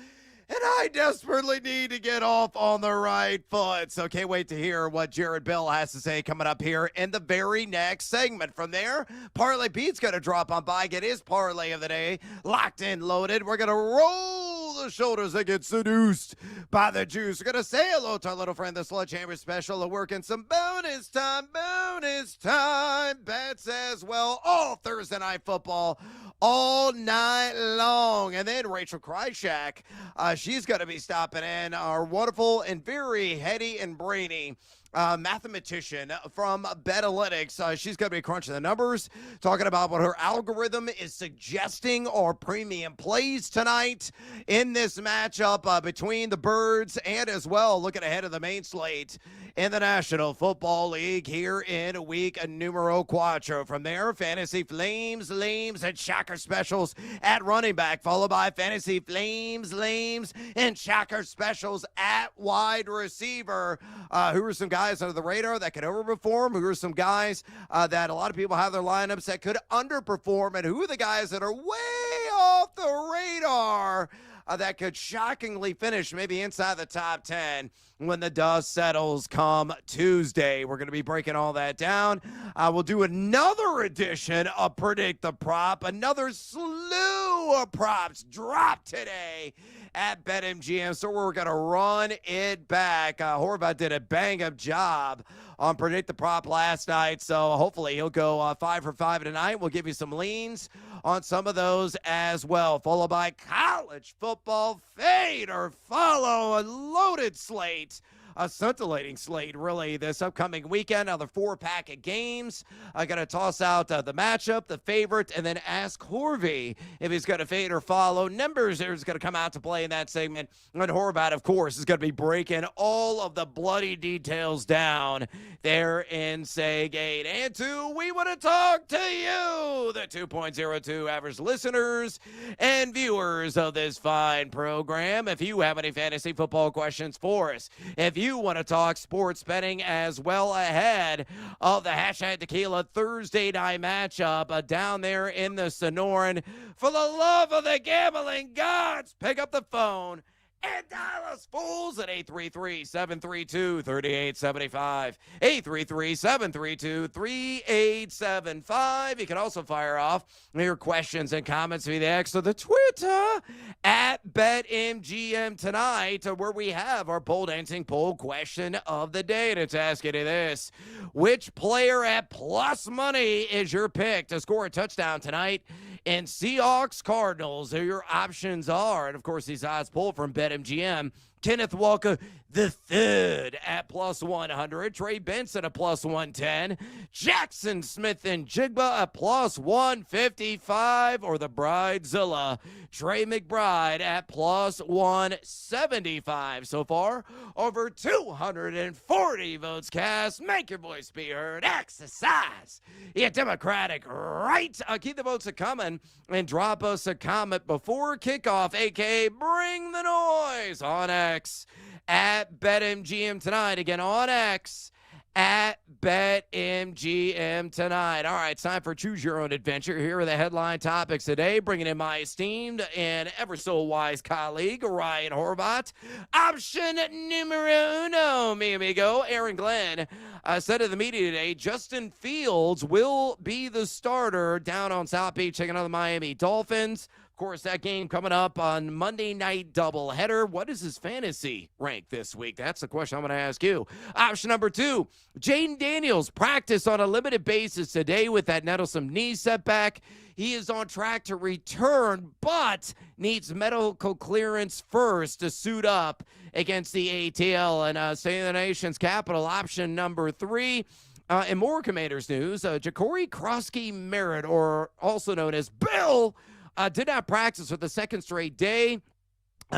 And I desperately need to get off on the right foot. So can't wait to hear what Jared Bell has to say coming up here in the very next segment. From there, Parlay Pete's going to drop on by, get his parlay of the day locked in, loaded. We're going to roll the shoulders that get seduced by the juice. We're going to say hello to our little friend, the Sledgehammer Special, and working some bonus time bets as well. All Thursday Night Football, all night long. And then Rachel Krychak, she's going to be stopping in, our wonderful and very heady and brainy mathematician from Betalytics. She's going to be crunching the numbers, talking about what her algorithm is suggesting are premium plays tonight in this matchup between the Birds, and as well looking ahead of the main slate in the National Football League here in week numero 4. From there, Fantasy Flames, Lames, and Shocker Specials at running back, followed by Fantasy Flames, Lames, and Shocker Specials at wide receiver. Who are some guys under the radar that could overperform? Who are some guys that a lot of people have their lineups that could underperform? And who are the guys that are way off the radar that could shockingly finish maybe inside the top 10 when the dust settles come Tuesday? We're going to be breaking all that down. We'll do another edition of Predict the Prop. Another slew of props drop today at BetMGM, so we're going to run it back. Horvat did a bang-up job on Predict the Prop last night, so hopefully he'll go 5 for 5 tonight. We'll give you some leans on some of those as well, followed by college football fade, or follow a loaded slate, a scintillating slate, really, this upcoming weekend. Another 4-pack of games. I got to toss out the matchup, the favorite, and then ask Horvey if he's going to fade or follow. Numbers is going to come out to play in that segment. And Horvat, of course, is going to be breaking all of the bloody details down there in Saygate. And two, we want to talk to you, the 2.02 average listeners and viewers of this fine program. If you have any fantasy football questions for us, if you want to talk sports betting as well ahead of the hashtag Tequila Thursday night matchup down there in the Sonoran, for the love of the gambling gods, pick up the phone and Dallas Fools at 833-732-3875. 833-732-3875. You can also fire off your questions and comments via the X or the Twitter at BetMGM tonight, where we have our pole dancing poll question of the day. And it's asking you this: which player at plus money is your pick to score a touchdown tonight in Seahawks Cardinals? Who your options are. And of course, these odds pulled from BetMGM. Kenneth Walker the third at plus 100. Trey Benson at plus 110. Jackson Smith and Jigba at plus 155. Or the Bridezilla, Trey McBride at plus 175. So far, over 240 votes cast. Make your voice be heard. Exercise your democratic right. Keep the votes coming and drop us a comment before kickoff, a.k.a. bring the noise on X at BetMGM tonight. Again, on X at BetMGM tonight. All right, it's time for Choose Your Own Adventure. Here are the headline topics today. Bringing in my esteemed and ever so wise colleague, Ryan Horvat. Option numero uno, mi amigo, Aaron Glenn, said to the media today, Justin Fields will be the starter down on South Beach taking on the Miami Dolphins. Of course, that game coming up on Monday night doubleheader. What is his fantasy rank this week? That's the question I'm going to ask you. Option number two, Jaden Daniels practiced on a limited basis today with that nettlesome knee setback. He is on track to return, but needs medical clearance first to suit up against the ATL. And staying in the nation's capital, option number three. In more Commanders news, Ja'Cory Krosky-Merritt, or also known as Bill, did not practice for the second straight day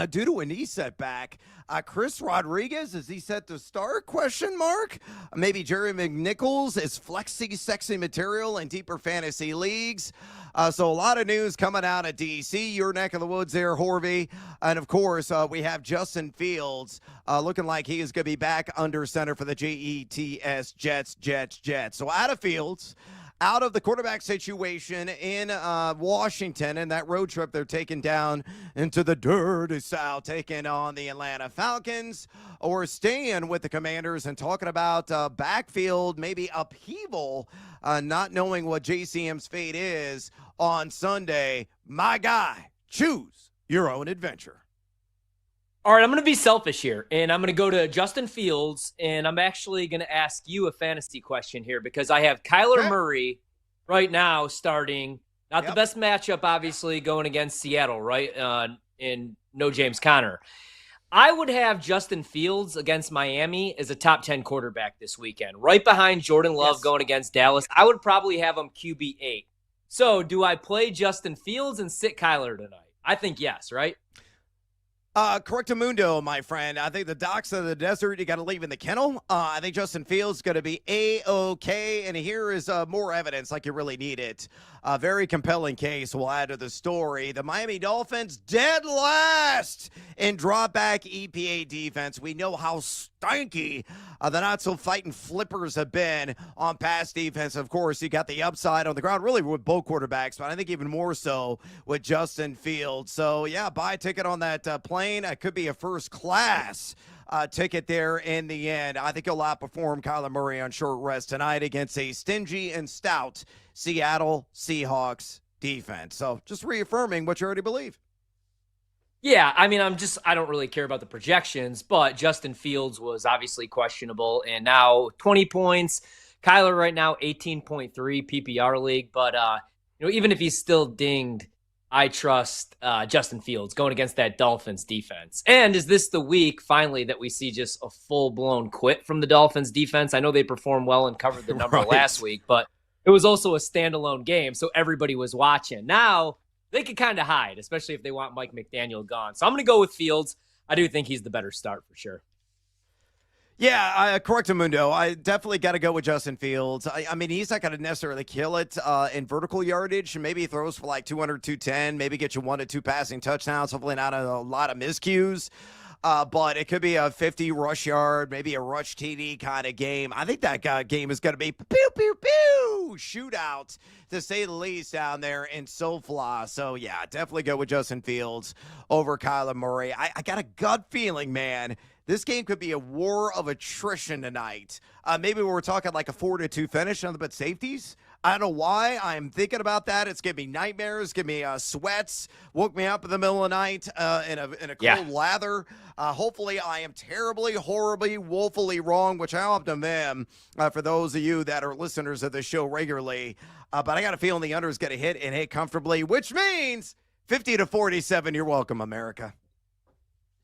due to a knee setback. Chris Rodriguez, is he set to start? Question mark. Maybe Jerry McNichols is flexi sexy material in deeper fantasy leagues. So a lot of news coming out of D.C., your neck of the woods there, Horvey. And, of course, we have Justin Fields looking like he is going to be back under center for the Jets. So out of Fields, out of the quarterback situation in Washington, and that road trip they're taking down into the dirty South, taking on the Atlanta Falcons, or staying with the Commanders and talking about backfield, maybe upheaval, not knowing what JCM's fate is on Sunday. My guy, choose your own adventure. All right, I'm going to be selfish here, and I'm going to go to Justin Fields, and I'm actually going to ask you a fantasy question here because I have Kyler Murray right now starting. Not the best matchup, obviously, going against Seattle, right, in no James Conner. I would have Justin Fields against Miami as a top 10 quarterback this weekend, right behind Jordan Love going against Dallas. I would probably have him QB8. So do I play Justin Fields and sit Kyler tonight? I think yes, right? Correctamundo, my friend. I think the docks of the desert, you got to leave in the kennel. I think Justin Fields is going to be A-OK, and here is more evidence like you really need it. A very compelling case we'll add to the story. The Miami Dolphins dead last in drop-back EPA defense. We know how stanky the not-so-fighting flippers have been on pass defense. Of course, you got the upside on the ground, really with both quarterbacks, but I think even more so with Justin Fields. So, yeah, buy a ticket on that plane. It could be a first-class ticket there in the end. I think he'll outperform Kyler Murray on short rest tonight against a stingy and stout Seattle Seahawks defense. So just reaffirming what you already believe. Yeah, I mean, I don't really care about the projections, but Justin Fields was obviously questionable, and now 20 points. Kyler right now 18.3 PPR league, but even if he's still dinged, I trust Justin Fields going against that Dolphins defense. And is this the week, finally, that we see just a full-blown quit from the Dolphins defense? I know they performed well and covered the number last week, but it was also a standalone game, so everybody was watching. Now, they could kind of hide, especially if they want Mike McDaniel gone. So I'm going to go with Fields. I do think he's the better start for sure. Yeah, Correctamundo. I definitely got to go with Justin Fields. I mean, he's not going to necessarily kill it in vertical yardage. Maybe he throws for like 200, 210, maybe get you 1 to 2 passing touchdowns, hopefully not a lot of miscues. But it could be a 50 rush yard, maybe a rush TD kind of game. I think that game is going to be pew, pew, pew. shootout, to say the least, down there in SoFla. So, yeah, definitely go with Justin Fields over Kyler Murray. I got a gut feeling, man. This game could be a war of attrition tonight. Maybe we're talking like a 4-2 finish on the bet safeties. I don't know why I'm thinking about that. It's giving me nightmares, give me sweats, woke me up in the middle of the night in a cold lather. Hopefully I am terribly, horribly, woefully wrong, which I often am for those of you that are listeners of the show regularly. But I got a feeling the under is going to hit and hit comfortably, which means 50-47. You're welcome, America.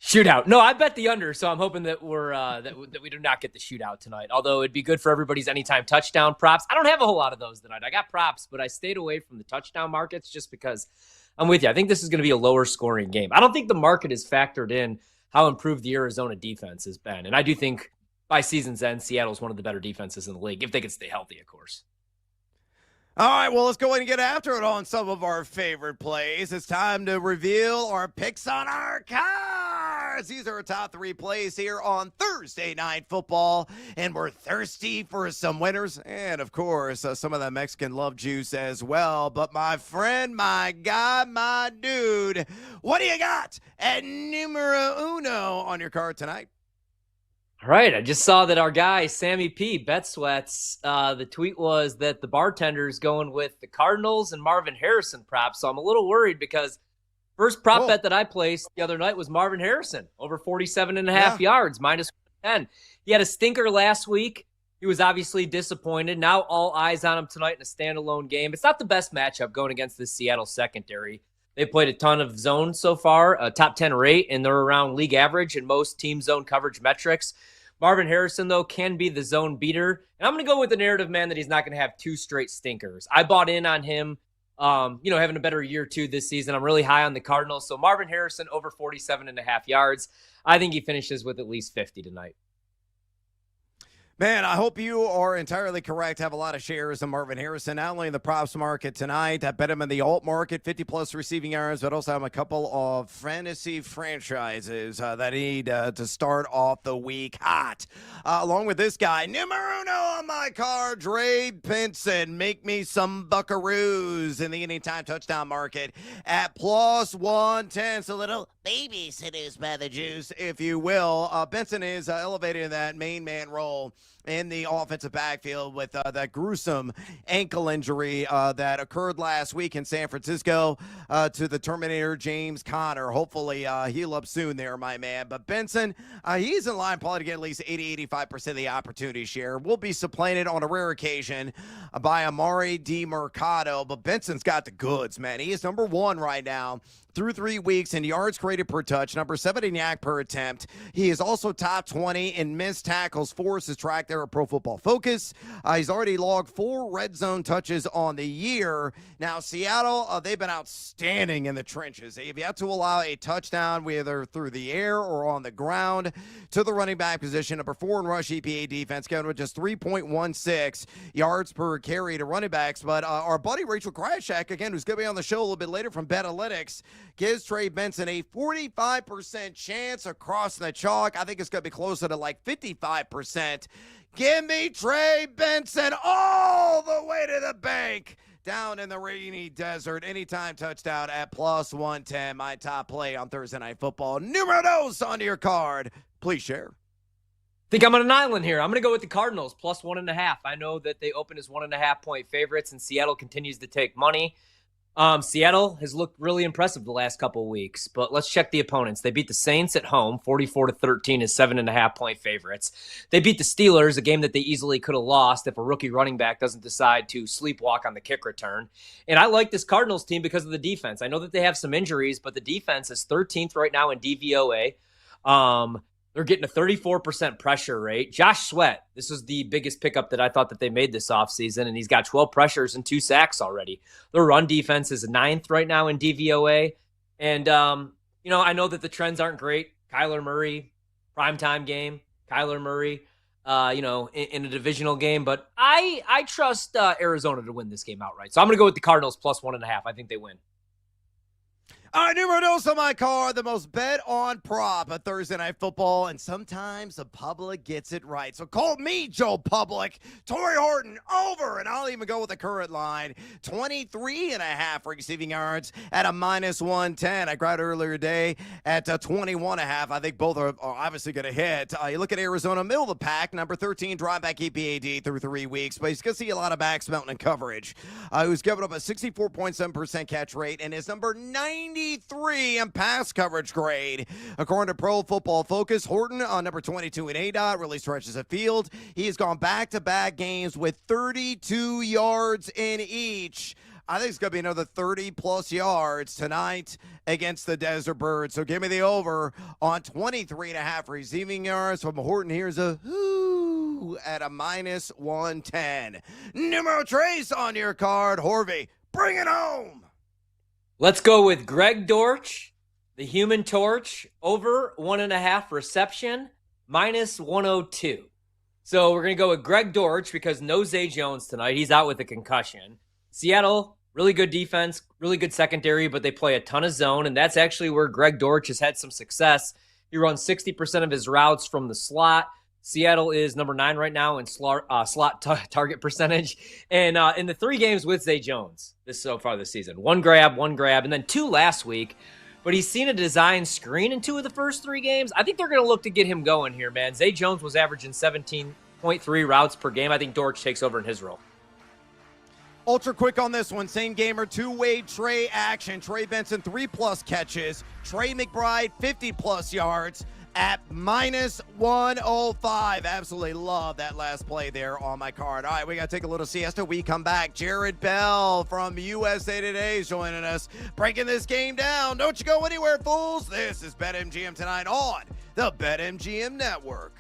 Shootout. No, I bet the under, so I'm hoping that we're that we do not get the shootout tonight. Although it'd be good for everybody's anytime touchdown props. I don't have a whole lot of those tonight. I got props, but I stayed away from the touchdown markets just because I'm with you. I think this is going to be a lower scoring game. I don't think the market has factored in how improved the Arizona defense has been, and I do think by season's end, Seattle's one of the better defenses in the league if they can stay healthy, of course. All right, well, let's go ahead and get after it on some of our favorite plays. It's time to reveal our picks on our cards. These are our top 3 plays here on Thursday Night Football, and we're thirsty for some winners and, of course, some of that Mexican love juice as well. But my friend, my guy, my dude, what do you got at numero uno on your card tonight? All right, I just saw that our guy, Sammy P, Bet Sweats, the tweet was that the bartender's going with the Cardinals and Marvin Harrison props. So I'm a little worried because first prop bet that I placed the other night was Marvin Harrison, over 47.5 yards, minus 10. He had a stinker last week. He was obviously disappointed. Now all eyes on him tonight in a standalone game. It's not the best matchup going against the Seattle secondary. They played a ton of zones so far, top 10 rate, and they're around league average in most team zone coverage metrics. Marvin Harrison, though, can be the zone beater. And I'm going to go with the narrative, man, that he's not going to have 2 straight stinkers. I bought in on him, having a better year, too, this season. I'm really high on the Cardinals. So Marvin Harrison, over 47.5 yards. I think he finishes with at least 50 tonight. Man, I hope you are entirely correct. Have a lot of shares of Marvin Harrison, not only in the props market tonight. I bet him in the alt market, 50-plus receiving yards, but also have a couple of fantasy franchises that need to start off the week hot. Along with this guy, numero uno on my card, Trey Benson. Make me some buckaroos in the anytime touchdown market at plus 110. So little babysitters by the juice, if you will. Benson is elevated in that main man role in the offensive backfield with that gruesome ankle injury that occurred last week in San Francisco to the Terminator James Conner. Hopefully heal up soon there, my man. But Benson, he's in line probably to get at least 80-85% of the opportunity share. Will be supplanted on a rare occasion by Amari DiMercado, but Benson's got the goods, man. He is number 1 right now through 3 weeks in yards created per touch, number 7 in yak per attempt. He is also top 20 in missed tackles forced, is tracked there at Pro Football Focus. He's already logged 4 red zone touches on the year. Now, Seattle, they've been outstanding in the trenches. They've yet to allow a touchdown, whether through the air or on the ground, to the running back position. Number 4 in rush EPA defense, going with just 3.16 yards per carry to running backs. But our buddy Rachel Krychak, again, who's going to be on the show a little bit later from Betalytics, gives Trey Benson a 45% chance across the chalk. I think it's going to be closer to like 55%. Give me Trey Benson all the way to the bank down in the rainy desert. Anytime touchdown at plus 110. My top play on Thursday Night Football. Numero dos on your card. Please share. Think I'm on an island here. I'm going to go with the Cardinals, plus 1.5. I know that they open as 1.5-point favorites, and Seattle continues to take money. Seattle has looked really impressive the last couple of weeks, but let's check the opponents. They beat the Saints at home, 44-13 as 7.5-point favorites. They beat the Steelers, a game that they easily could have lost if a rookie running back doesn't decide to sleepwalk on the kick return. And I like this Cardinals team because of the defense. I know that they have some injuries, but the defense is 13th right now in DVOA. They're getting a 34% pressure rate. Josh Sweat, this is the biggest pickup that I thought that they made this offseason, and he's got 12 pressures and 2 sacks already. Their run defense is 9th right now in DVOA. And, I know that the trends aren't great. Kyler Murray, primetime game. Kyler Murray, in a divisional game. But I trust Arizona to win this game outright. So I'm going to go with the Cardinals plus 1.5. I think they win. All right, numero dos on my card, the most bet on prop of Thursday Night Football, and sometimes the public gets it right. So call me, Joe Public. Torrey Horton over, and I'll even go with the current line, 23.5 receiving yards at a -110. I grabbed earlier today at 21.5. I think both are obviously going to hit. You look at Arizona, middle of the pack, number 13, drive back EPAD through 3 weeks, but he's going to see a lot of backs mounting in coverage. Who's given up a 64.7% catch rate and is number 93 in pass coverage grade. According to Pro Football Focus, Horton on number 22 in ADOT really stretches the field. He has gone back-to-back games with 32 yards in each. I think it's going to be another 30-plus yards tonight against the Desert Birds. So give me the over on 23.5 receiving yards from Horton. Here's a whoo at a -110. Numero tres on your card, Horvey. Bring it home. Let's go with Greg Dortch, the Human Torch, over 1.5 reception, -102. So we're going to go with Greg Dortch because no Zay Jones tonight. He's out with a concussion. Seattle, really good defense, really good secondary, but they play a ton of zone, and that's actually where Greg Dortch has had some success. He runs 60% of his routes from the slot. Seattle is number 9 right now in slot target percentage. And in the 3 games with Zay Jones so far this season, one grab, and then 2 last week. But he's seen a design screen in 2 of the first 3 games. I think they're going to look to get him going here, man. Zay Jones was averaging 17.3 routes per game. I think Dortch takes over in his role. Ultra quick on this one. Same gamer, two-way Trey action. Trey Benson, 3+ catches. Trey McBride, 50+ yards at -105. Absolutely love that last play there on my card. All right, we got to take a little siesta. We come back. Jared Bell from USA Today is joining us, breaking this game down. Don't you go anywhere, fools. This is BetMGM Tonight on the BetMGM Network.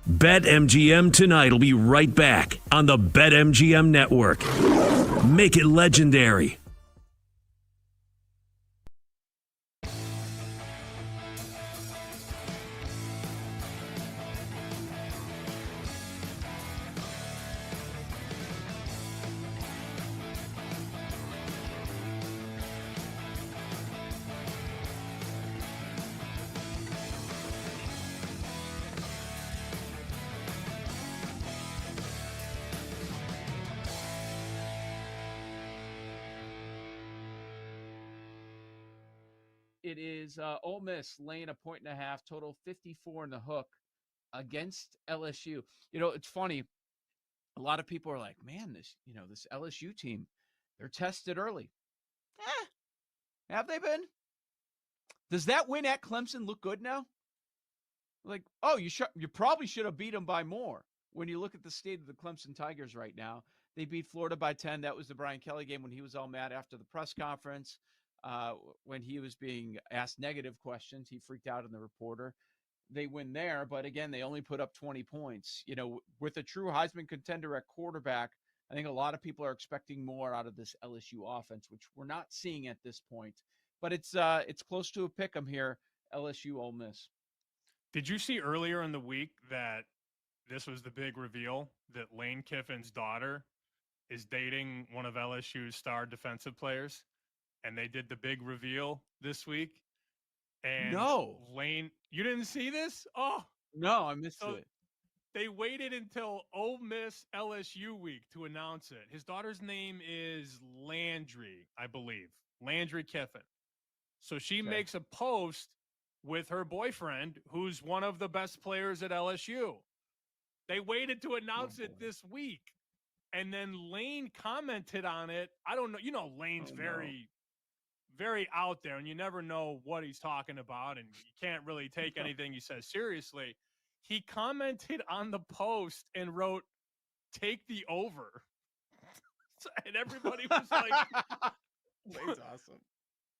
BetMGM Tonight will be right back on the BetMGM Network. Make it legendary. It is Ole Miss laying 1.5, total 54 in the hook against LSU. You know, it's funny. A lot of people are like, man, this LSU team, they're tested early. Have they been? Does that win at Clemson look good now? Like, oh, you probably should have beat them by more. When you look at the state of the Clemson Tigers right now, they beat Florida by 10. That was the Brian Kelly game when he was all mad after the press conference. When he was being asked negative questions, he freaked out on the reporter. They win there, but again, they only put up 20 points. You know, with a true Heisman contender at quarterback, I think a lot of people are expecting more out of this LSU offense, which we're not seeing at this point. But it's close to a pick 'em here, LSU Ole Miss. Did you see earlier in the week that this was the big reveal that Lane Kiffin's daughter is dating one of LSU's star defensive players? And they did the big reveal this week. And no, Lane, you didn't see this? Oh, no, I missed it. They waited until Ole Miss LSU week to announce it. His daughter's name is Landry, I believe. Landry Kiffin. So she makes a post with her boyfriend, who's one of the best players at LSU. They waited to announce it this week. And then Lane commented on it. I don't know. You know, Lane's very out there, and you never know what he's talking about, and you can't really take anything he says seriously. He commented on the post and wrote, "Take the over." And everybody was like, Lane's awesome.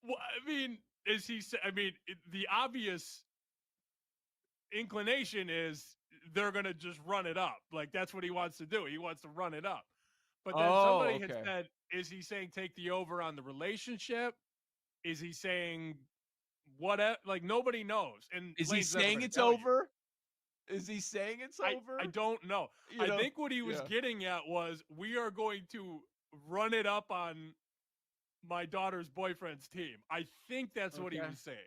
Well, I mean, the obvious inclination is they're going to just run it up. Like, that's what he wants to do. He wants to run it up. But then somebody had said, is he saying take the over on the relationship? Is he saying what? Like, nobody knows. And is he saying it's over? Is he saying it's over? I don't know. I think what he was getting at was we are going to run it up on my daughter's boyfriend's team. I think that's what he was saying.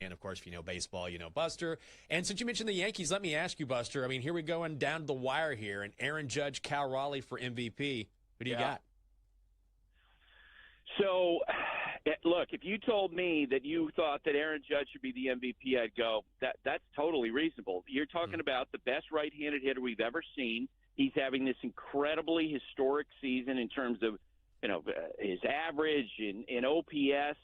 And, of course, if you know baseball, you know Buster. And since you mentioned the Yankees, let me ask you, Buster. I mean, here we go and down to the wire here. And Aaron Judge, Cal Raleigh for MVP. Who do you got? So, look, if you told me that you thought that Aaron Judge should be the MVP, I'd go, that's totally reasonable. You're talking about the best right-handed hitter we've ever seen. He's having this incredibly historic season in terms of, his average in OPS.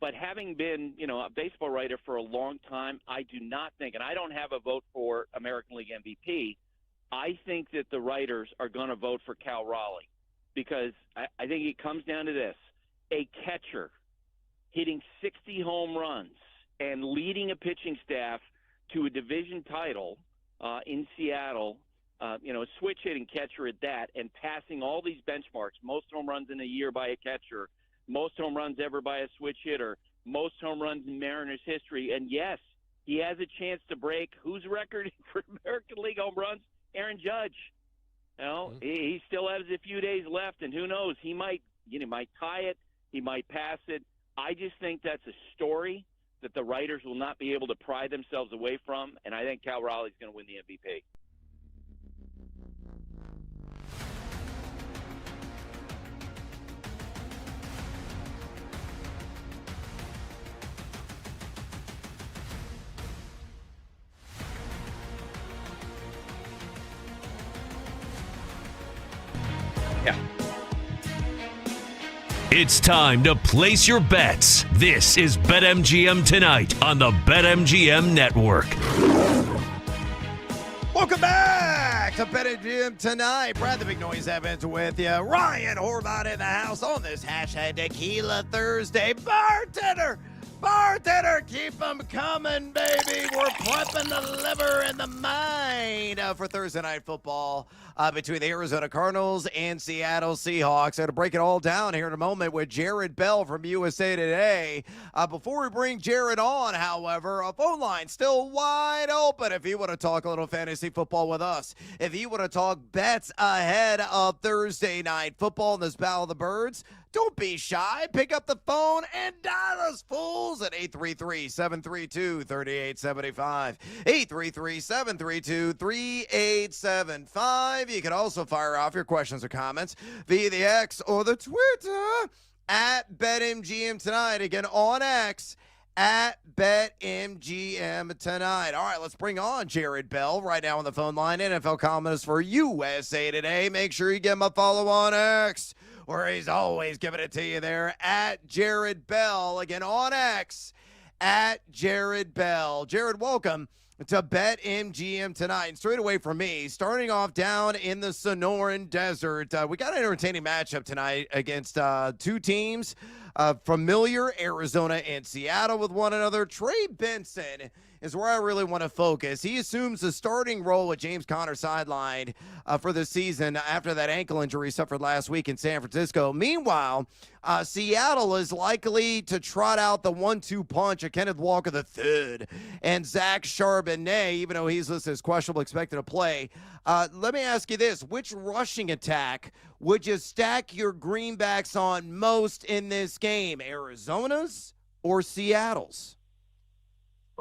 But having been, a baseball writer for a long time, I do not think, and I don't have a vote for American League MVP, I think that the writers are going to vote for Cal Raleigh because I think it comes down to this. A catcher hitting 60 home runs and leading a pitching staff to a division title in Seattle, a switch-hitting catcher at that, and passing all these benchmarks, most home runs in a year by a catcher, most home runs ever by a switch hitter, most home runs in Mariners history. And, yes, he has a chance to break whose record for American League home runs? Aaron Judge. He still has a few days left, and who knows? He might tie it. He might pass it. I just think that's a story that the writers will not be able to pry themselves away from, and I think Cal Raleigh's going to win the MVP. It's time to place your bets. This is BetMGM Tonight on the BetMGM Network. Welcome back to BetMGM Tonight. Brad the Big Noise Evans with you. Ryan Horvath in the house on this hashtag Tequila Thursday. Bartender, keep them coming, baby. We're prepping the liver and the mind for Thursday Night Football between the Arizona Cardinals and Seattle Seahawks. I'm going to break it all down here in a moment with Jared Bell from USA Today. Before we bring Jared on, however, a phone line still wide open if you want to talk a little fantasy football with us. If you want to talk bets ahead of Thursday Night Football in this Battle of the Birds, don't be shy. Pick up the phone and dial us fools at 833-732-3875. 833-732-3875. You can also fire off your questions or comments via the X or the Twitter at BetMGM Tonight. Again, on X at BetMGM Tonight. All right, let's bring on Jared Bell right now on the phone line. NFL columnist for USA Today. Make sure you give him a follow on X, where he's always giving it to you there at Jared Bell. Again, on X, at Jared Bell. Jared, welcome to BetMGM Tonight. And straight away from me, starting off down in the Sonoran Desert, we got an entertaining matchup tonight against two teams familiar, Arizona and Seattle, with one another. Trey Benson is where I really want to focus. He assumes the starting role with James Conner sidelined for the season after that ankle injury suffered last week in San Francisco. Meanwhile, Seattle is likely to trot out the 1-2 punch of Kenneth Walker III and Zach Charbonnet, even though he's listed as questionable, expected to play. Let me ask you this. Which rushing attack would you stack your greenbacks on most in this game, Arizona's or Seattle's?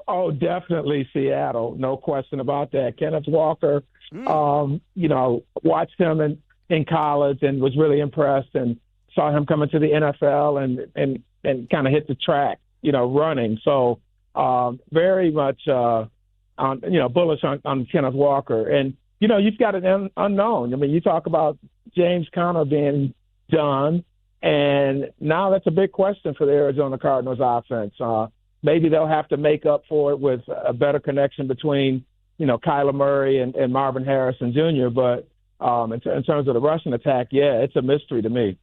Oh, definitely Seattle. No question about that. Kenneth Walker, watched him in college and was really impressed and saw him coming to the NFL and kind of hit the track, running. So very much bullish on Kenneth Walker. And, you've got an unknown. I mean, you talk about James Conner being done, and now that's a big question for the Arizona Cardinals offense. Maybe they'll have to make up for it with a better connection between, Kyler Murray and Marvin Harrison Jr. But in terms of the rushing attack, yeah, it's a mystery to me.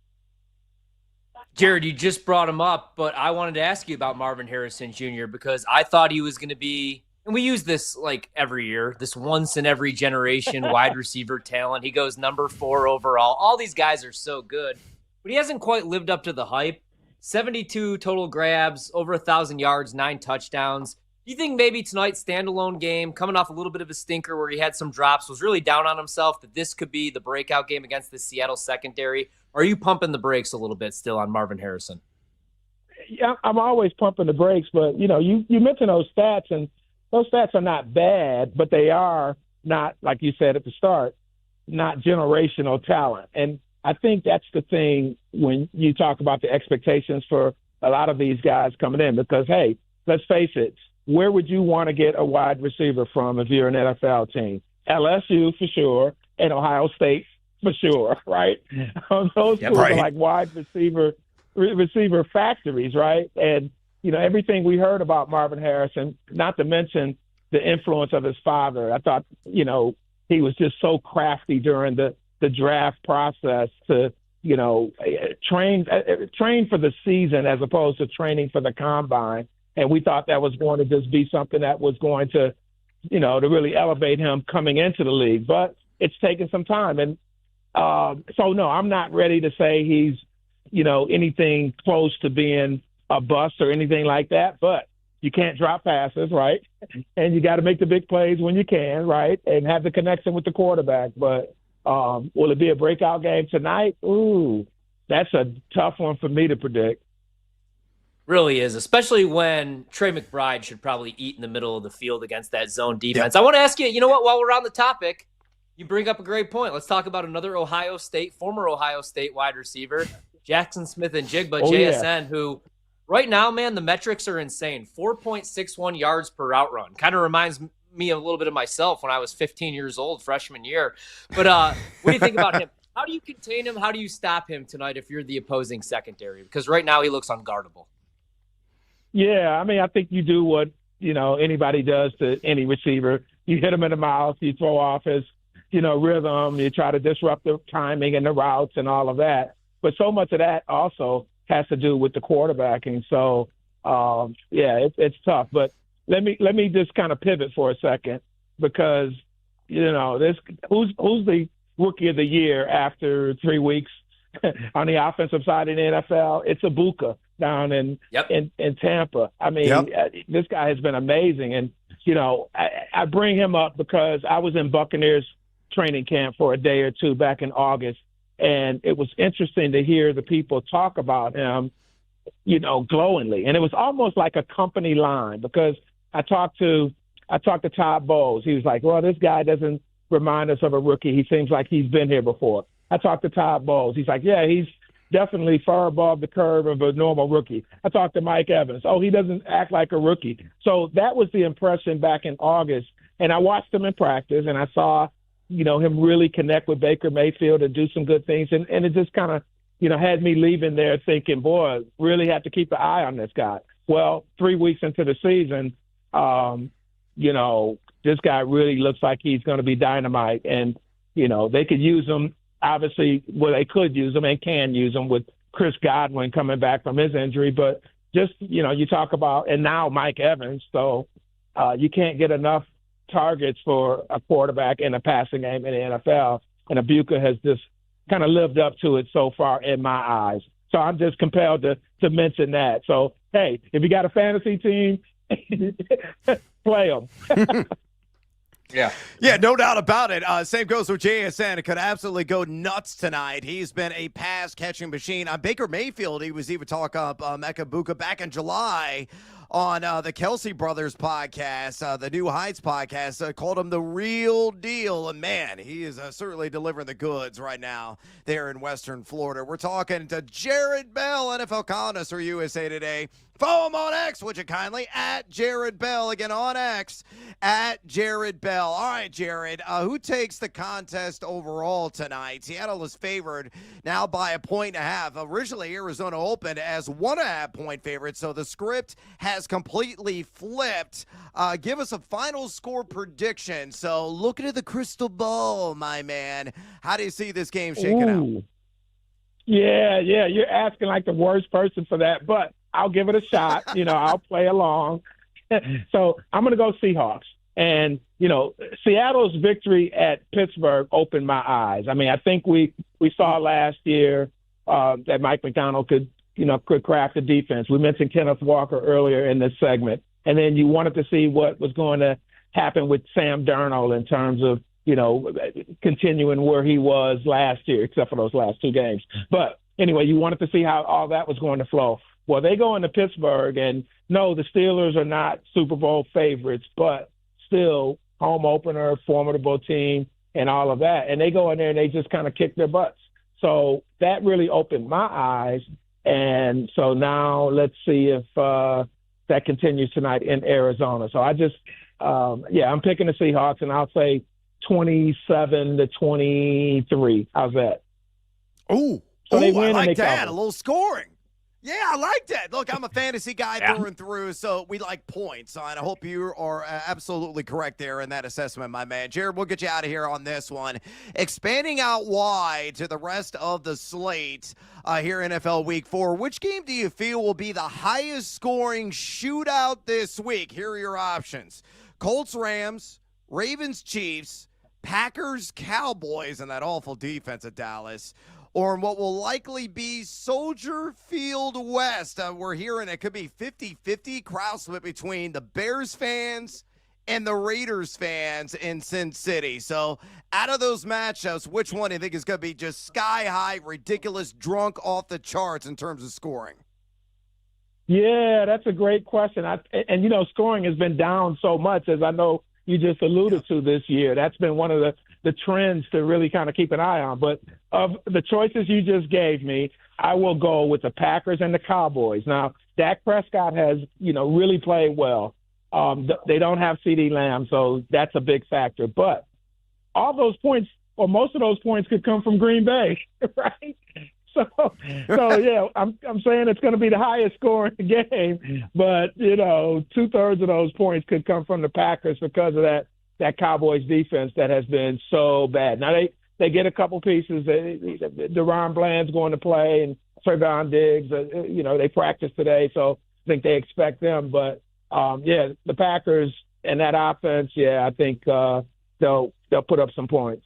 Jared, you just brought him up, but I wanted to ask you about Marvin Harrison Jr. because I thought he was going to be, and we use this like every year, this once in every generation wide receiver talent. He goes number 4 overall. All these guys are so good, but he hasn't quite lived up to the hype. 72 total grabs, over 1,000 yards, 9 touchdowns. Do you think maybe tonight's standalone game, coming off a little bit of a stinker where he had some drops, was really down on himself, that this could be the breakout game against the Seattle secondary? Or are you pumping the brakes a little bit still on Marvin Harrison? Yeah, I'm always pumping the brakes, but, you mentioned those stats, and those stats are not bad, but they are not, like you said at the start, not generational talent. And I think that's the thing when you talk about the expectations for a lot of these guys coming in, because, hey, let's face it, where would you want to get a wide receiver from if you're an NFL team? LSU for sure, and Ohio State for sure, right? Those two are like wide receiver factories, right? And, everything we heard about Marvin Harrison, not to mention the influence of his father. I thought, he was just so crafty during the draft process to, train for the season as opposed to training for the combine. And we thought that was going to just be something that was going to, to really elevate him coming into the league. But it's taken some time. And so, no, I'm not ready to say he's, anything close to being a bust or anything like that. But you can't drop passes, right? And you got to make the big plays when you can, right? And have the connection with the quarterback. But will it be a breakout game tonight? Ooh, that's a tough one for me to predict. Really is, especially when Trey McBride should probably eat in the middle of the field against that zone defense. Yep. I want to ask you, while we're on the topic, you bring up a great point. Let's talk about another former Ohio State wide receiver, Jackson Smith-Njigba, JSN, who right now, man, the metrics are insane. 4.61 yards per route run. Kind of reminds me a little bit of myself when I was 15 years old, freshman year. But what do you think about him? How do you contain him? How do you stop him tonight if you're the opposing secondary? Because right now he looks unguardable. Yeah, I think you do what, anybody does to any receiver. You hit him in the mouth, you throw off his, rhythm, you try to disrupt the timing and the routes and all of that. But so much of that also has to do with the quarterbacking. So, it's tough. But let me just kind of pivot for a second because, who's the rookie of the year after 3 weeks on the offensive side in the NFL? It's Ibuka down in Tampa. This guy has been amazing. And, I bring him up because I was in Buccaneers training camp for a day or two back in August. And it was interesting to hear the people talk about him, glowingly. And it was almost like a company line because I talked to Todd Bowles. He was like, well, this guy doesn't remind us of a rookie. He seems like he's been here before. I talked to Todd Bowles. He's like, yeah, he's definitely far above the curve of a normal rookie. I talked to Mike Evans. Oh, he doesn't act like a rookie. So that was the impression back in August. And I watched him in practice, and I saw, him really connect with Baker Mayfield and do some good things. And it just kind of, had me leaving there thinking, boy, really have to keep an eye on this guy. Well, 3 weeks into the season, this guy really looks like he's going to be dynamite. And, they could use him. Obviously, they could use him and can use him with Chris Godwin coming back from his injury. But just, you talk about, and now Mike Evans. So you can't get enough targets for a quarterback in a passing game in the NFL. And Ibuka has just kind of lived up to it so far in my eyes. So I'm just compelled to mention that. So, hey, if you got a fantasy team, play them. Yeah, no doubt about it. Same goes with JSN. It could absolutely go nuts tonight. He's been a pass-catching machine. Baker Mayfield, he was even talking up Micah Parsons back in July on the Kelsey Brothers podcast, the New Heights podcast, called him the real deal. And, man, he is certainly delivering the goods right now there in Western Florida. We're talking to Jared Bell, NFL columnist for USA Today. Follow him on X, would you kindly, at Jared Bell. Again, on X, at Jared Bell. All right, Jared, who takes the contest overall tonight? Seattle is favored now by 1.5. Originally, Arizona opened as 1.5-point favorite, so the script has completely flipped. Give us a final score prediction. So looking at the crystal ball, my man, how do you see this game shaking out? Yeah, you're asking like the worst person for that, but I'll give it a shot. I'll play along. So I'm going to go Seahawks. And, Seattle's victory at Pittsburgh opened my eyes. I mean, I think we saw last year that Mike McDonald could craft the defense. We mentioned Kenneth Walker earlier in this segment. And then you wanted to see what was going to happen with Sam Darnold in terms of, continuing where he was last year, except for those last two games. But anyway, you wanted to see how all that was going to flow. Well, they go into Pittsburgh, and no, the Steelers are not Super Bowl favorites, but still home opener, formidable team, and all of that. And they go in there and they just kind of kick their butts. So that really opened my eyes. And so now let's see if that continues tonight in Arizona. So I just, I'm picking the Seahawks, and I'll say 27-23. How's that? Ooh, so they I win like and they that. cover. A little scoring. Yeah, I like that. Look, I'm a fantasy guy through and through, so we like points. And I hope you are absolutely correct there in that assessment, my man. Jared, we'll get you out of here on this one. Expanding out wide to the rest of the slate here in NFL Week 4, which game do you feel will be the highest scoring shootout this week? Here are your options. Colts-Rams, Ravens-Chiefs, Packers-Cowboys, and that awful defense of Dallas, or in what will likely be Soldier Field West. We're hearing it could be 50-50 crowd split between the Bears fans and the Raiders fans in Sin City. So out of those matchups, which one do you think is going to be just sky high, ridiculous, drunk off the charts in terms of scoring? Yeah, that's a great question. And scoring has been down so much, as I know you just alluded to this year. That's been one of the trends to really kind of keep an eye on. But of the choices you just gave me, I will go with the Packers and the Cowboys. Now, Dak Prescott has, really played well. They don't have CeeDee Lamb, so that's a big factor. But all those points, or most of those points, could come from Green Bay, right? So yeah, I'm saying it's going to be the highest scoring game, but 2/3 of those points could come from the Packers because of that Cowboys defense that has been so bad. Now they get a couple pieces. Deron Bland's going to play, and Trayvon Diggs. They practice today, so I think they expect them. But the Packers and that offense, I think they'll put up some points.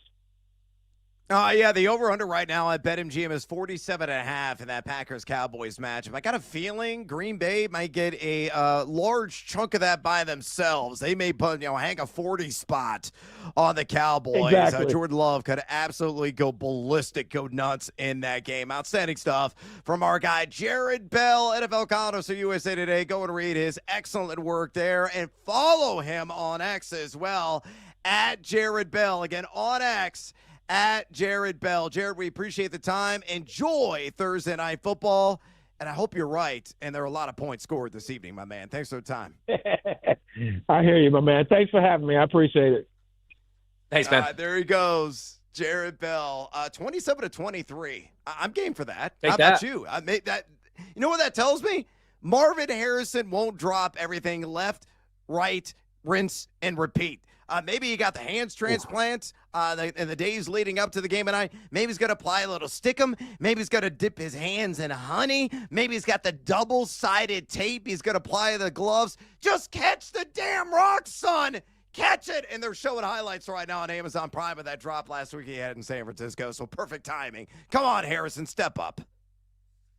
The over-under right now at BetMGM is 47.5 in that Packers-Cowboys matchup. I got a feeling Green Bay might get a large chunk of that by themselves. They may put, hang a 40 spot on the Cowboys. Exactly. Jordan Love could absolutely go ballistic, go nuts in that game. Outstanding stuff from our guy Jared Bell, NFL columnist for USA Today. Go and read his excellent work there and follow him on X as well at Jared Bell. Again, on X at Jared Bell. Jared, we appreciate the time. Enjoy Thursday Night Football. And I hope you're right. And there are a lot of points scored this evening, my man. Thanks for the time. I hear you, my man. Thanks for having me. I appreciate it. Thanks, man. There he goes. Jared Bell, 27-23. I'm game for that. Take How that. about you? I made that. You know what that tells me? Marvin Harrison won't drop everything left, right, rinse, and repeat. Maybe he got the hands transplants in the days leading up to the game tonight. Maybe he's going to apply a little stickum. Maybe he's going to dip his hands in honey. Maybe he's got the double-sided tape. He's going to apply the gloves. Just catch the damn rock, son. Catch it. And they're showing highlights right now on Amazon Prime of that drop last week he had in San Francisco. So perfect timing. Come on, Harrison, step up.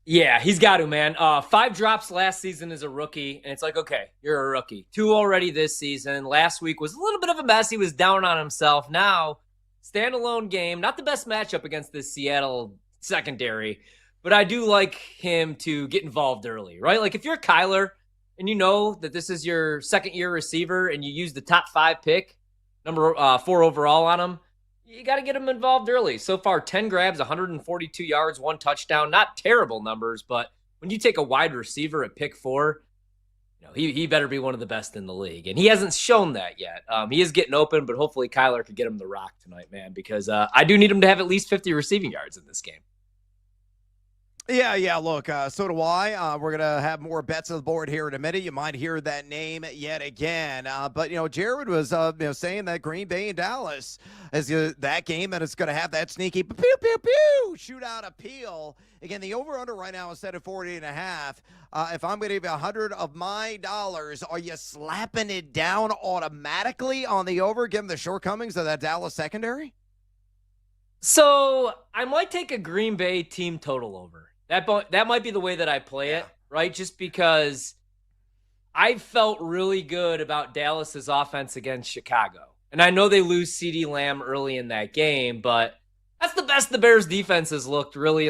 Yeah, he's got to, man. 5 drops last season as a rookie, and it's like, okay, you're a rookie. 2 already this season. Last week was a little bit of a mess. He was down on himself. Now, standalone game, not the best matchup against this Seattle secondary, but I do like him to get involved early, right? Like if you're Kyler and you know that this is your second-year receiver and you use the top 5 pick, number 4 overall on him, you got to get him involved early. So far, 10 grabs, 142 yards, 1 touchdown. Not terrible numbers, but when you take a wide receiver at pick 4, he better be one of the best in the league. And he hasn't shown that yet. He is getting open, but hopefully Kyler could get him the rock tonight, man, because I do need him to have at least 50 receiving yards in this game. Yeah. Look, so do I. We're gonna have more bets on the board here in a minute. You might hear that name yet again. But Jared was saying that Green Bay and Dallas is that game that is gonna have that sneaky pew pew pew shootout appeal. Again, the over/under right now is set at 40.5. If I'm going to give you 100 of my dollars, are you slapping it down automatically on the over, given the shortcomings of that Dallas secondary? So I might take a Green Bay team total over. That might be the way that I play it, right? Just because I felt really good about Dallas's offense against Chicago. And I know they lose CeeDee Lamb early in that game, but that's the best the Bears defense has looked really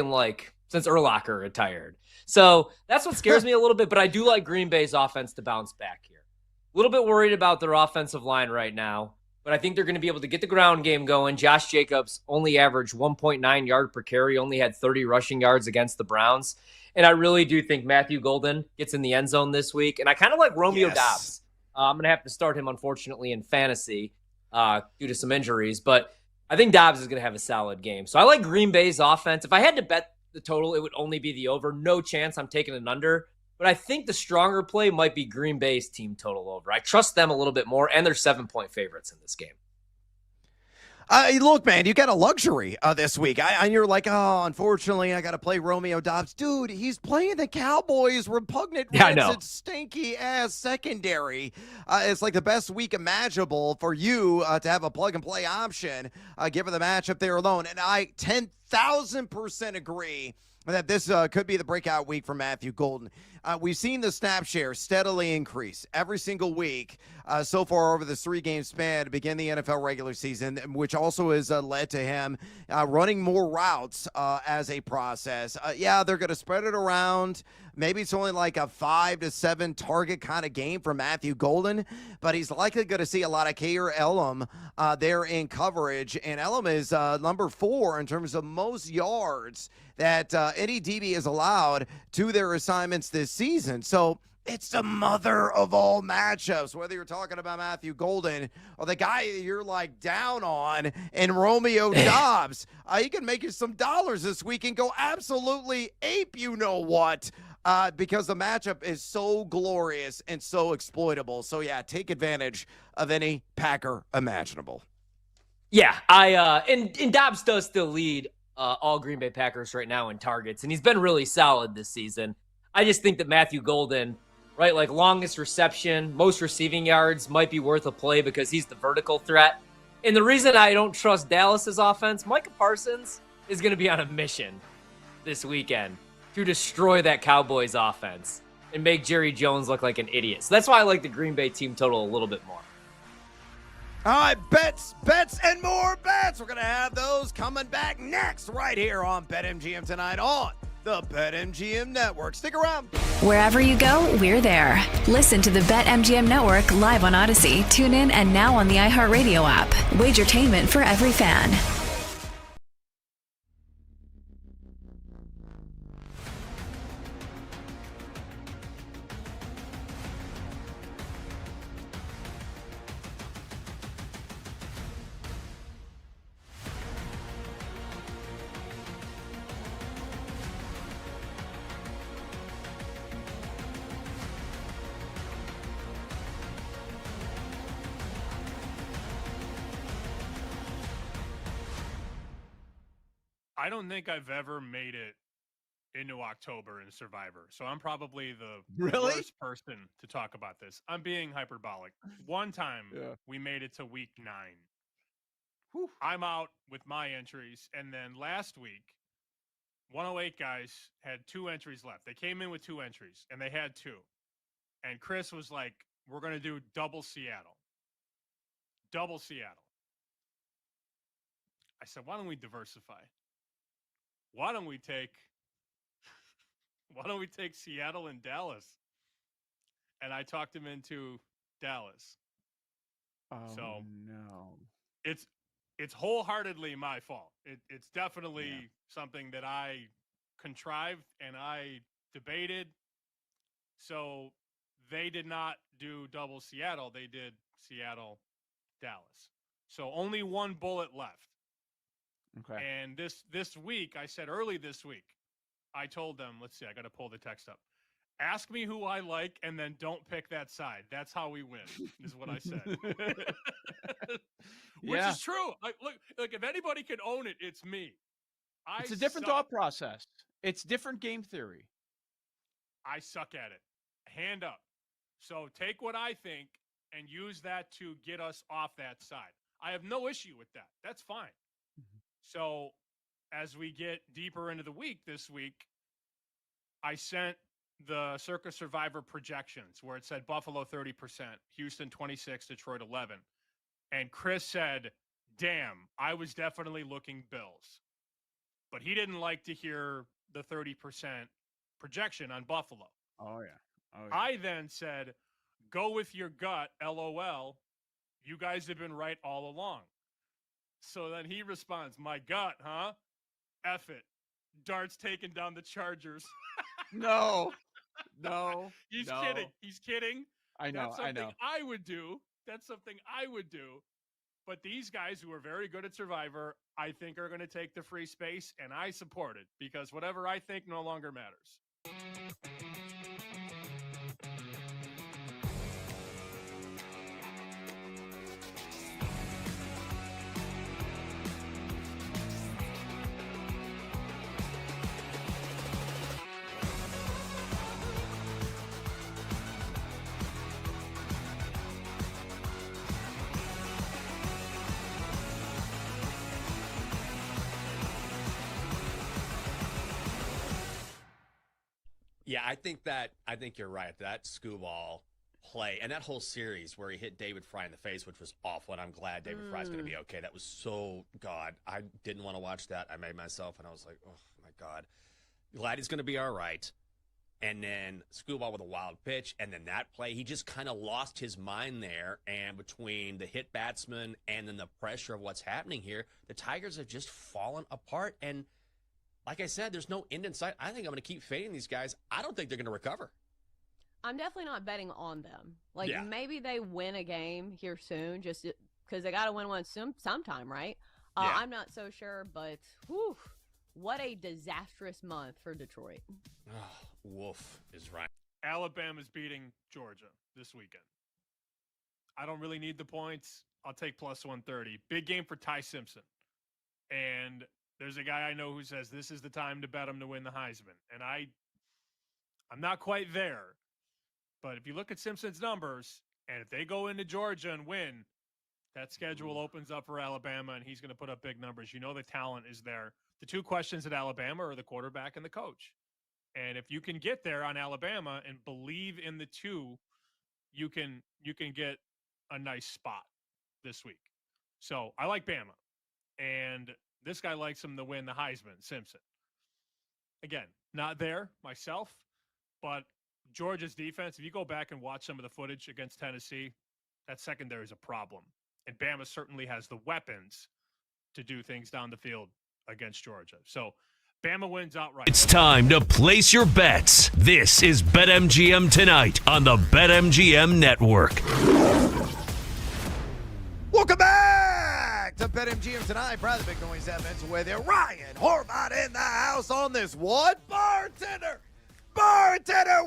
since Urlacher retired. So that's what scares me a little bit, but I do like Green Bay's offense to bounce back here. A little bit worried about their offensive line right now, but I think they're going to be able to get the ground game going. Josh Jacobs only averaged 1.9 yard per carry, only had 30 rushing yards against the Browns. And I really do think Matthew Golden gets in the end zone this week. And I kind of like Romeo Doubs. I'm going to have to start him, unfortunately, in fantasy due to some injuries. But I think Doubs is going to have a solid game. So I like Green Bay's offense. If I had to bet the total, it would only be the over. No chance I'm taking an under. But I think the stronger play might be Green Bay's team total over. I trust them a little bit more, and they're 7-point favorites in this game. Look, man, you got a luxury this week. And you're like, oh, unfortunately, I got to play Romeo Doubs. Dude, he's playing the Cowboys' repugnant Reds and stinky-ass secondary. It's like the best week imaginable for you to have a plug-and-play option given the matchup there alone. And I 10,000% agree that this could be the breakout week for Matthew Golden. We've seen the snap share steadily increase every single week so far over this 3-game span to begin the NFL regular season, which also has led to him running more routes as a process. They're going to spread it around. Maybe it's only like a 5 to 7 target kind of game for Matthew Golden, but he's likely going to see a lot of Kaiir Elam there in coverage. And Elam is number 4 in terms of most yards that any DB is allowed to their assignments this season. So it's the mother of all matchups, whether you're talking about Matthew Golden or the guy you're like down on and Romeo Doubs. You can make you some dollars this week and go absolutely ape you know what because the matchup is so glorious and so exploitable. So, take advantage of any Packer imaginable. Yeah, and Doubs does still lead all Green Bay Packers right now in targets, and he's been really solid this season. I just think that Matthew Golden, right, like longest reception, most receiving yards might be worth a play because he's the vertical threat. And the reason I don't trust Dallas's offense, Micah Parsons is going to be on a mission this weekend to destroy that Cowboys offense and make Jerry Jones look like an idiot. So that's why I like the Green Bay team total a little bit more. All right, bets, and more bets. We're going to have those coming back next right here on BetMGM tonight on the BetMGM Network. Stick around. Wherever you go, we're there. Listen to the BetMGM Network live on Odyssey, TuneIn, and now on the iHeartRadio app. Wagertainment for every fan. I don't think I've ever made it into October in Survivor, so I'm probably the worst person to talk about this. I'm being hyperbolic. One time we made it to week 9. Whew. I'm out with my entries, and then last week, 108 guys had 2 entries left. They came in with 2 entries, and they had 2. And Chris was like, we're going to do double Seattle. Double Seattle. I said, why don't we diversify? Why don't we take Seattle and Dallas? And I talked him into Dallas. So no. It's wholeheartedly my fault. It's definitely something that I contrived and I debated. So they did not do double Seattle. They did Seattle, Dallas. So only one bullet left. Okay. And this week, I said early this week, I told them, let's see, I got to pull the text up. Ask me who I like, and then don't pick that side. That's how we win, is what I said. Which is true. Look, if anybody can own it, it's me. It's a different thought process. It's different game theory. I suck at it. Hand up. So take what I think and use that to get us off that side. I have no issue with that. That's fine. So as we get deeper into the week this week, I sent the Circa Survivor projections where it said Buffalo 30%, Houston 26%, Detroit 11%. And Chris said, damn, I was definitely looking Bills. But he didn't like to hear the 30% projection on Buffalo. Oh, yeah. I then said, go with your gut, LOL. You guys have been right all along. So then he responds, my gut, huh? F it. Dart's taking down the Chargers. No. He's kidding. He's kidding. I know. That's something I would do. That's something I would do. But these guys who are very good at Survivor, I think are going to take the free space, and I support it because whatever I think no longer matters. Yeah, I think you're right. That Skubal play and that whole series where he hit David Fry in the face, which was awful, and I'm glad David Fry's going to be okay. That was so God. I didn't want to watch that. I made myself, and I was like, oh my God. Glad he's going to be all right. And then Skubal with a wild pitch, and then that play, he just kind of lost his mind there. And between the hit batsman and then the pressure of what's happening here, the Tigers have just fallen apart. And like I said, there's no end in sight. I think I'm going to keep fading these guys. I don't think they're going to recover. I'm definitely not betting on them. Like, Yeah. maybe they win a game here soon just because they got to win one sometime, right? Yeah. I'm not so sure, but whew, what a disastrous month for Detroit. Oh, Wolf is right. Alabama's beating Georgia this weekend. I don't really need the points. I'll take plus 130. Big game for Ty Simpson. And there's a guy I know who says this is the time to bet him to win the Heisman. And I'm not quite there. But if you look at Simpson's numbers, and if they go into Georgia and win, that schedule opens up for Alabama, and he's going to put up big numbers. You know the talent is there. The two questions at Alabama are the quarterback and the coach. And if you can get there on Alabama and believe in the two, you can get a nice spot this week. So I like Bama. And this guy likes him to win the Heisman, Simpson. Again, not there myself, but Georgia's defense, if you go back and watch some of the footage against Tennessee, that secondary is a problem. And Bama certainly has the weapons to do things down the field against Georgia. So Bama wins outright. It's time to place your bets. This is BetMGM Tonight on the BetMGM Network. Welcome back to BetMGM Tonight. Brother Big Noise Evans with you. Ryan Horvat in the house on this what? Bartender,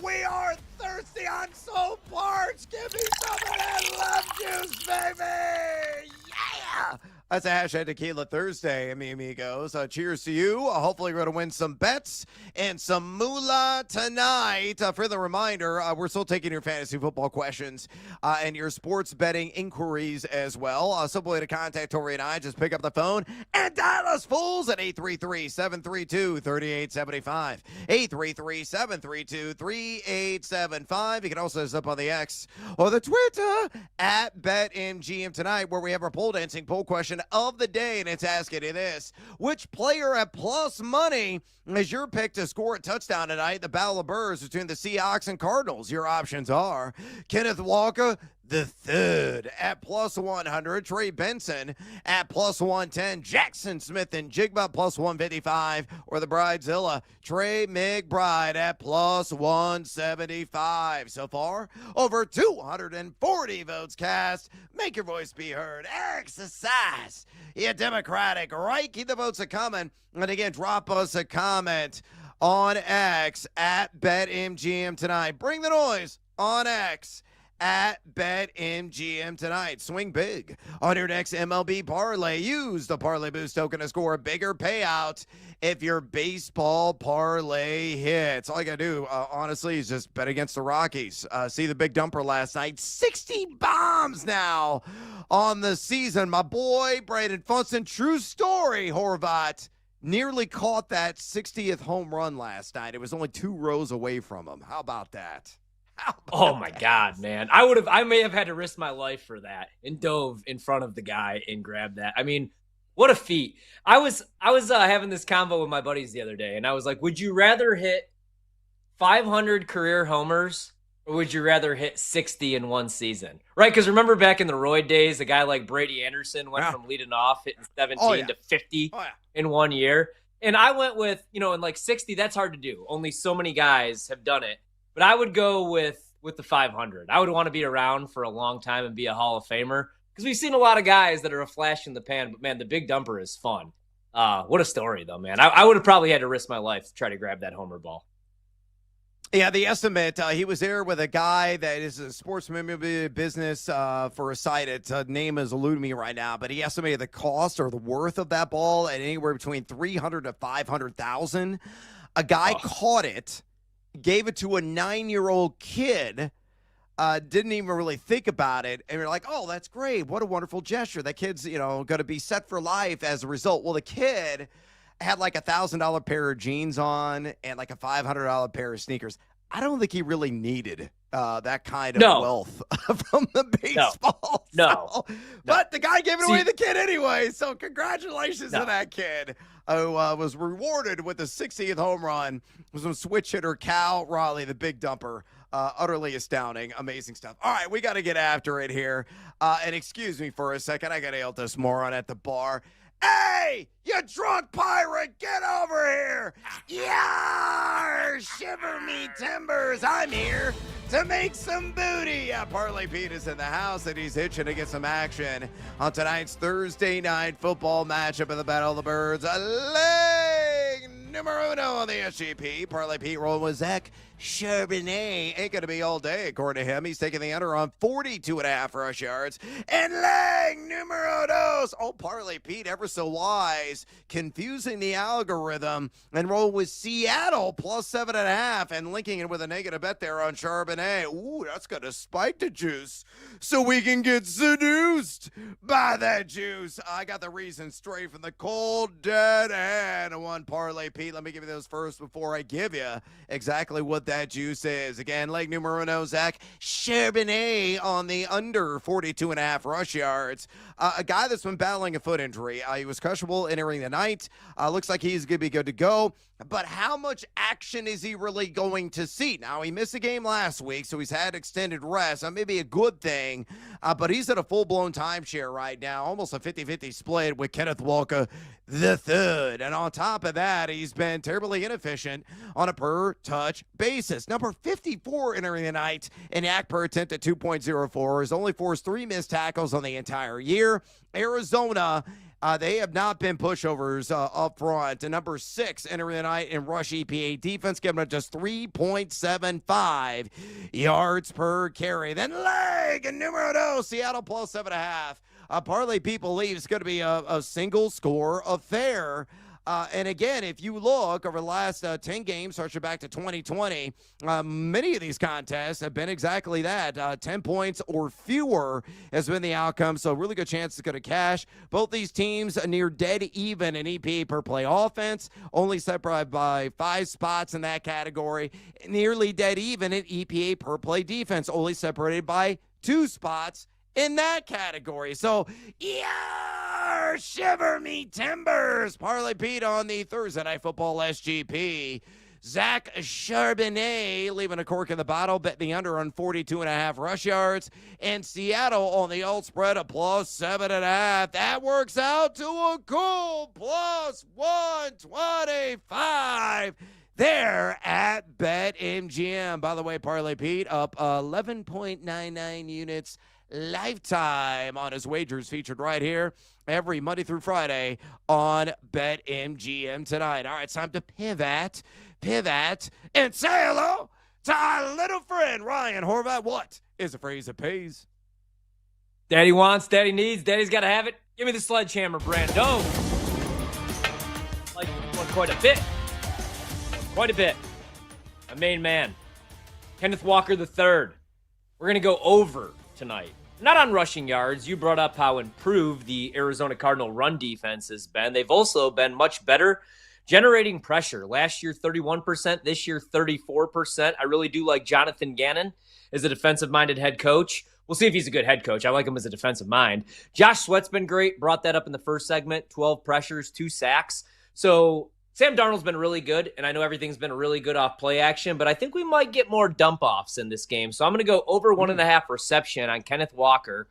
we are thirsty. I'm so parched. Give me some of that love juice, baby. Yeah. That's a hashtag Tequila Thursday, amigos. Cheers to you. Hopefully you're going to win some bets and some moolah tonight. For the reminder, we're still taking your fantasy football questions and your sports betting inquiries as well. Simple way to contact Tori and I, just pick up the phone and dial us fools at 833-732-3875. 833-732-3875. You can also hit us up on the X or the Twitter at BetMGM Tonight, where we have our pole dancing poll question of the day, and it's asking you this: which player at plus money is your pick to score a touchdown tonight? The battle of birds between the Seahawks and Cardinals. Your options are Kenneth Walker the third at plus 100, Trey Benson at plus 110, Jackson Smith and Jigba plus 155, or the Bridezilla, Trey McBride at plus 175. So far, over 240 votes cast. Make your voice be heard. Exercise your democratic right. Keep the votes a coming. And again, drop us a comment on X at BetMGM tonight. Bring the noise on X at BetMGM tonight. Swing big on your next MLB parlay. Use the Parlay Boost token to score a bigger payout if your baseball parlay hits. All you got to do, honestly, is just bet against the Rockies. See the big dumper last night. 60 bombs now on the season. My boy, Braden Funson, true story, Horvat, nearly caught that 60th home run last night. It was only 2 rows away from him. How about that? Oh my God, man. I may have had to risk my life for that and dove in front of the guy and grabbed that. I mean, what a feat. I was having this convo with my buddies the other day, and I was like, would you rather hit 500 career homers or would you rather hit 60 in one season? Right? Because remember back in the Royd days, a guy like Brady Anderson went from leading off hitting 17 to 50 in 1 year. And I went with, in like 60, that's hard to do. Only so many guys have done it. But I would go with the 500. I would want to be around for a long time and be a Hall of Famer because we've seen a lot of guys that are a flash in the pan. But, man, the big dumper is fun. What a story, though, man. I would have probably had to risk my life to try to grab that homer ball. Yeah, the estimate, he was there with a guy that is a sports memorabilia business for a site. Its name is eluding me right now, but he estimated the cost or the worth of that ball at anywhere between $300,000 to $500,000. A guy caught it, gave it to a 9-year-old kid, didn't even really think about it, and you're like, oh, that's great. What a wonderful gesture. That kid's, going to be set for life as a result. Well, the kid had like $1,000 pair of jeans on and like a $500 pair of sneakers. I don't think he really needed that kind of wealth from the baseball. No. But the guy gave it away to the kid anyway, so congratulations to that kid who was rewarded with the 60th home run. It was from switch hitter Cal Raleigh, the big dumper. Utterly astounding. Amazing stuff. All right, we got to get after it here. And excuse me for a second. I got to yell this moron at the bar. Hey, you drunk pirate, get over here. Yar, shiver me timbers. I'm here to make some booty. Parlay Pete is in the house, and he's itching to get some action on tonight's Thursday night football matchup of the Battle of the Birds. Leg numero uno on the SGP. Parlay Pete rolling with Zach Charbonnet. Ain't going to be all day, according to him. He's taking the under on 42.5 rush yards. And leg numero dos. Oh, Parlay Pete, ever so wise, confusing the algorithm and roll with Seattle plus 7.5 and linking it with a negative bet there on Charbonnet. Ooh, that's going to spike the juice so we can get seduced by that juice. I got the reason straight from the cold, dead hand of one Parlay Pete. Let me give you those first before I give you exactly what that juice is. Again, leg numero uno, Zach Charbonnet on the under 42.5 rush yards. A guy that's been battling a foot injury. He was questionable entering the night. Looks like he's going to be good to go. But how much action is he really going to see? Now, he missed a game last week, so he's had extended rest. That may be a good thing, but he's at a full-blown timeshare right now, almost a 50-50 split with Kenneth Walker III. And on top of that, he's been terribly inefficient on a per-touch basis. Number 54 entering the night in yak per attempt at 2.04. Has only forced 3 missed tackles on the entire year. Arizona, they have not been pushovers up front. And number 6 entering the night in rush EPA defense, giving up just 3.75 yards per carry. Then leg and numero dos, Seattle plus 7.5. Parlay People believes it's going to be a single score affair. And again, if you look over the last 10 games, stretching back to 2020, many of these contests have been exactly that. 10 points or fewer has been the outcome, so really good chance it's going to cash. Both these teams are near dead even in EPA per play offense, only separated by 5 spots in that category. Nearly dead even in EPA per play defense, only separated by 2 spots in that category. So, yeah, shiver me timbers. Parlay Pete on the Thursday Night Football SGP. Zach Charbonnet leaving a cork in the bottle, bet the under on 42.5 rush yards. And Seattle on the alt spread of plus 7.5. That works out to a cool plus 125 there at BetMGM. By the way, Parlay Pete up 11.99 units lifetime on his wagers, featured right here every Monday through Friday on BetMGM tonight. All right, it's time to pivot, and say hello to our little friend, Ryan Horvat. What is a phrase that pays? Daddy wants, daddy needs, daddy's got to have it. Give me the sledgehammer, Brando. Like one quite a bit. Quite a bit. My main man, Kenneth Walker III. We're going to go over tonight. Not on rushing yards. You brought up how improved the Arizona Cardinal run defense has been. They've also been much better generating pressure. Last year, 31%. This year, 34%. I really do like Jonathan Gannon as a defensive-minded head coach. We'll see if he's a good head coach. I like him as a defensive mind. Josh Sweat's been great. Brought that up in the first segment. 12 pressures, 2 sacks. So Sam Darnold's been really good, and I know everything's been really good off play action, but I think we might get more dump-offs in this game. So I'm going to go over 1.5 reception on Kenneth Walker.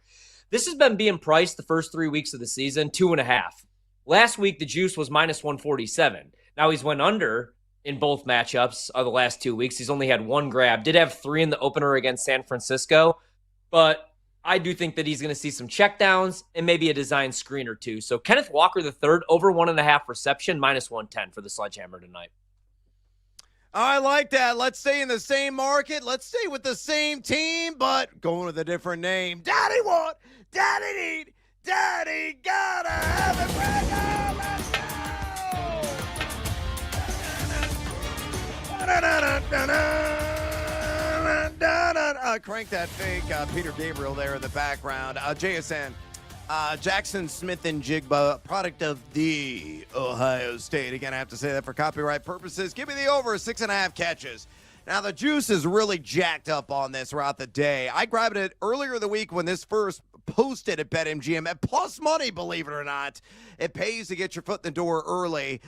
This has been being priced the first 3 weeks of the season, 2.5. Last week, the juice was minus 147. Now he's went under in both matchups of the last 2 weeks. He's only had 1 grab. Did have 3 in the opener against San Francisco, but I do think that he's going to see some checkdowns and maybe a design screen or two. So Kenneth Walker III, over 1.5 reception, minus 110 for the sledgehammer tonight. I like that. Let's stay in the same market. Let's stay with the same team, but going with a different name. Daddy want, daddy need, daddy gotta have it. Let's go. Crank that fake Peter Gabriel there in the background. JSN, Jackson Smith and Jigba, product of the Ohio State. Again, I have to say that for copyright purposes. Give me the over 6.5 catches. Now, the juice is really jacked up on this throughout the day. I grabbed it earlier in the week when this first posted at BetMGM at plus money, believe it or not. It pays to get your foot in the door early.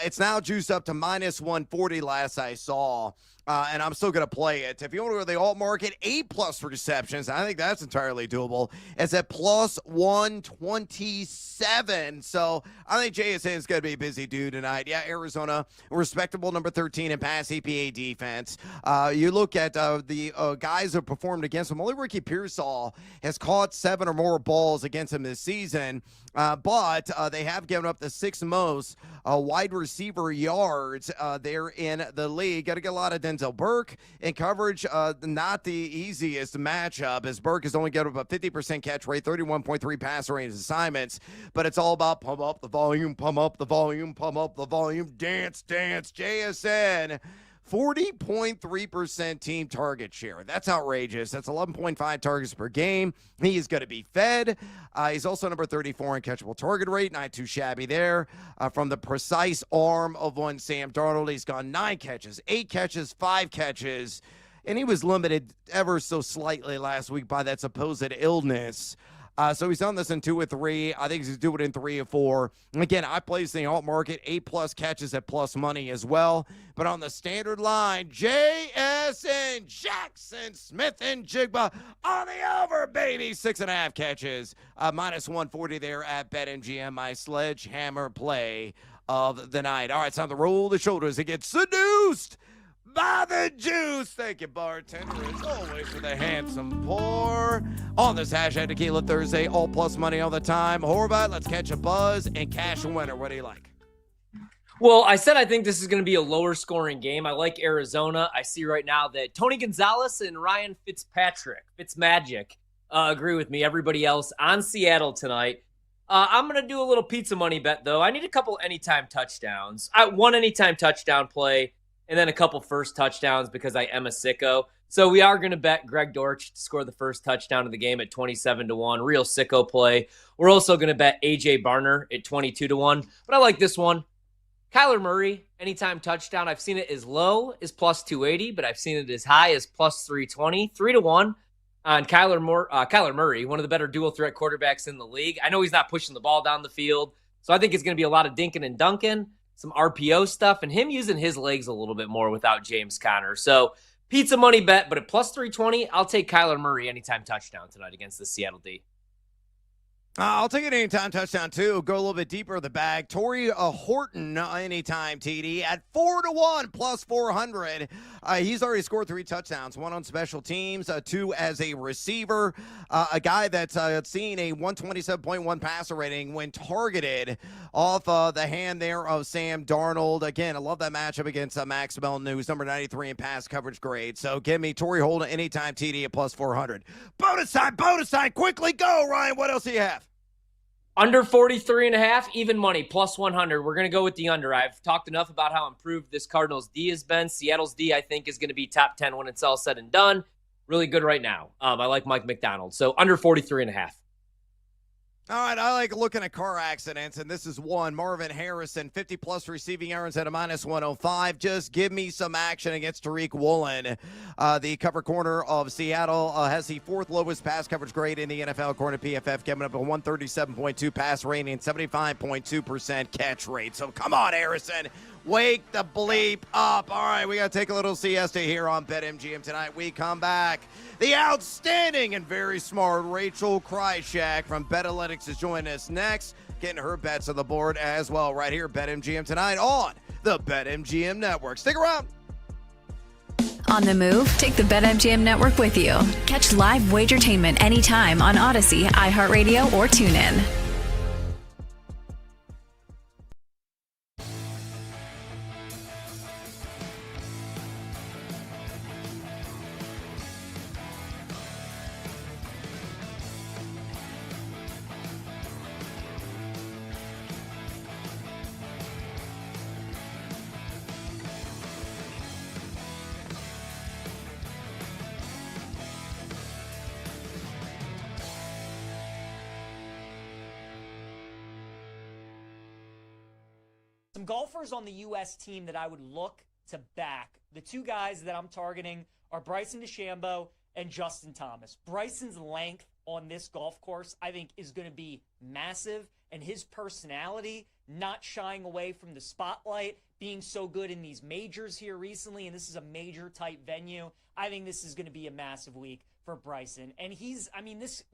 It's now juiced up to minus 140 last I saw. And I'm still going to play it. If you want to go to the alt market, 8+ receptions, I think that's entirely doable. It's at plus 127. So I think JSN is going to be a busy dude tonight. Yeah, Arizona, respectable number 13 in pass EPA defense. You look at the guys who performed against him. Only Ricky Pearsall has caught 7 or more balls against him this season. But they have given up the 6th most wide receiver yards there in the league. Got to get a lot of Denzel Burke in coverage. Not the easiest matchup, as Burke has only got up a 50% catch rate, 31.3 passer range assignments. But it's all about pump up the volume, pump up the volume, pump up the volume, dance, dance. JSN. 40.3% team target share. That's outrageous. That's 11.5 targets per game. He is going to be fed. He's also number 34 in catchable target rate. Not too shabby there. From the precise arm of one Sam Darnold, he's gone 9 catches, 8 catches, 5 catches. And he was limited ever so slightly last week by that supposed illness. So he's done this in 2 or 3. I think he's doing it in 3 or 4. And again, I place the alt market 8+ catches at plus money as well. But on the standard line, JSN, Jackson Smith and Jigba on the over, baby. 6.5 catches, minus 140 there at BetMGM. My sledgehammer play of the night. All right, it's time to roll the shoulders and get seduced by the juice. Thank you, bartender, as always, for the handsome pour on this hashtag Tequila Thursday. All plus money all the time. Horvat, let's catch a buzz and cash a winner. What do you like? Well, I said I think this is going to be a lower scoring game. I like Arizona. I see right now that Tony Gonzalez and Ryan Fitzmagic agree with me. Everybody else on Seattle tonight. I'm going to do a little pizza money bet, though. I need a couple anytime touchdowns. One anytime touchdown play, and then a couple first touchdowns because I am a sicko. So we are going to bet Greg Girrch to score the first touchdown of the game at 27-1. Real sicko play. We're also going to bet A.J. Barner at 22-1. But I like this one. Kyler Murray, anytime touchdown. I've seen it as low as plus 280, but I've seen it as high as plus 320. 3-1 on Kyler Murray, one of the better dual threat quarterbacks in the league. I know he's not pushing the ball down the field, so I think it's going to be a lot of dinking and dunking, some RPO stuff, and him using his legs a little bit more without James Conner. So pizza money bet, but at plus 320, I'll take Kyler Murray anytime touchdown tonight against the Seattle D. I'll take it anytime touchdown, too. Go a little bit deeper in the bag. Torrey Horton, anytime TD at 4-1 plus 400. He's already scored 3 touchdowns, 1 on special teams, 2 as a receiver. A guy that's seen a 127.1 passer rating when targeted off the hand there of Sam Darnold. Again, I love that matchup against Max Melton, who's number 93 in pass coverage grade. So give me Torrey Holden anytime TD at plus 400. Bonus time, quickly go, Ryan. What else do you have? Under 43.5, even money, plus 100. We're going to go with the under. I've talked enough about how improved this Cardinals D has been. Seattle's D, I think, is going to be top 10 when it's all said and done. Really good right now. I like Mike McDonald. So under 43.5. All right, I like looking at car accidents, and this is one. Marvin Harrison, 50-plus receiving yards at a minus 105. Just give me some action against Tariq Woolen. The cover corner of Seattle has the 4th lowest pass coverage grade in the NFL, according to PFF, giving up a 137.2 pass rating, 75.2% catch rate. So come on, Harrison. Wake the bleep up. All right, we got to take a little siesta here on BetMGM tonight. We come back. The outstanding and very smart Rachel Krychak from BetAlytics is joining us next, getting her bets on the board as well right here, BetMGM tonight on the BetMGM Network. Stick around. On the move, take the BetMGM Network with you. Catch live Wagertainment anytime on Odyssey, iHeartRadio, or TuneIn. Some golfers on the U.S. team that I would look to back. The 2 guys that I'm targeting are Bryson DeChambeau and Justin Thomas. Bryson's length on this golf course, I think, is going to be massive, and his personality, not shying away from the spotlight, being so good in these majors here recently, and this is a major-type venue, I think this is going to be a massive week for Bryson. And he's, I mean, this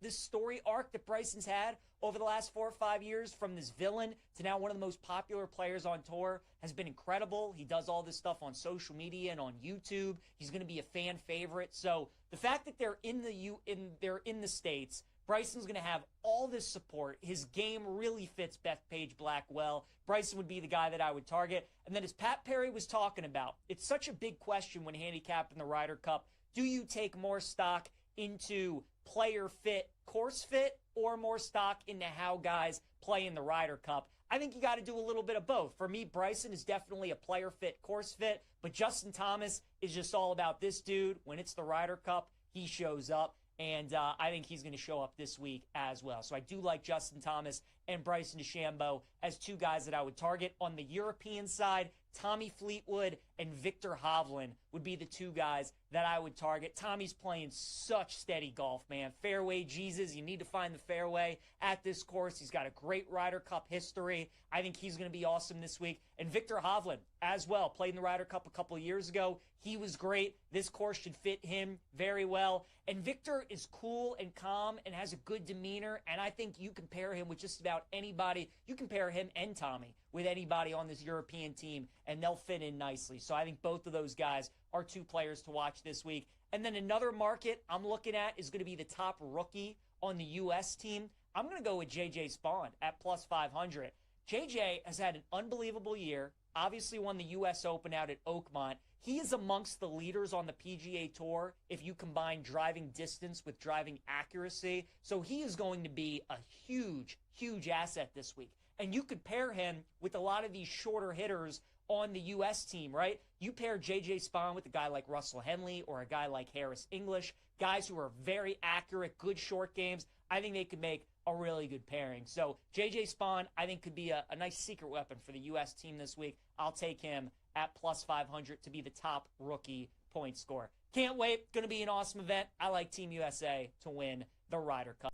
story arc that Bryson's had over the last 4 or 5 years, from this villain to now one of the most popular players on tour, has been incredible. He does all this stuff on social media and on YouTube. He's going to be a fan favorite. So the fact that they're in the States, Bryson's going to have all this support. His game really fits Bethpage Black well. Bryson would be the guy that I would target. And then, as Pat Perry was talking about, it's such a big question when handicapping the Ryder Cup. Do you take more stock into player fit, course fit, or more stock into how guys play in the Ryder Cup? I think you got to do a little bit of both. For me, Bryson is definitely a player fit, course fit, but Justin Thomas is just all about this dude. When it's the Ryder Cup, he shows up, and I think he's going to show up this week as well. So I do like Justin Thomas and Bryson DeChambeau as 2 guys that I would target. On the European side, Tommy Fleetwood and Victor Hovland would be the 2 guys that I would target. Tommy's playing such steady golf, man. Fairway Jesus, you need to find the fairway at this course. He's got a great Ryder Cup history. I think he's going to be awesome this week. And Victor Hovland as well, played in the Ryder Cup a couple of years ago. He was great. This course should fit him very well. And Victor is cool and calm and has a good demeanor, and I think you compare him with just about anybody. You compare him and Tommy with anybody on this European team, and they'll fit in nicely. So I think both of those guys are 2 players to watch this week. And then another market I'm looking at is going to be the top rookie on the U.S. team. I'm going to go with J.J. Spawn at plus 500. J.J. has had an unbelievable year, obviously won the U.S. Open out at Oakmont. He is amongst the leaders on the PGA Tour if you combine driving distance with driving accuracy. So he is going to be a huge, huge asset this week. And you could pair him with a lot of these shorter hitters on the U.S. team, right? You pair J.J. Spawn with a guy like Russell Henley or a guy like Harris English, guys who are very accurate, good short games. I think they could make a really good pairing. So J.J. Spawn, I think, could be a nice secret weapon for the U.S. team this week. I'll take him at plus 500 to be the top rookie point scorer. Can't wait. Going to be an awesome event. I like Team USA to win the Ryder Cup.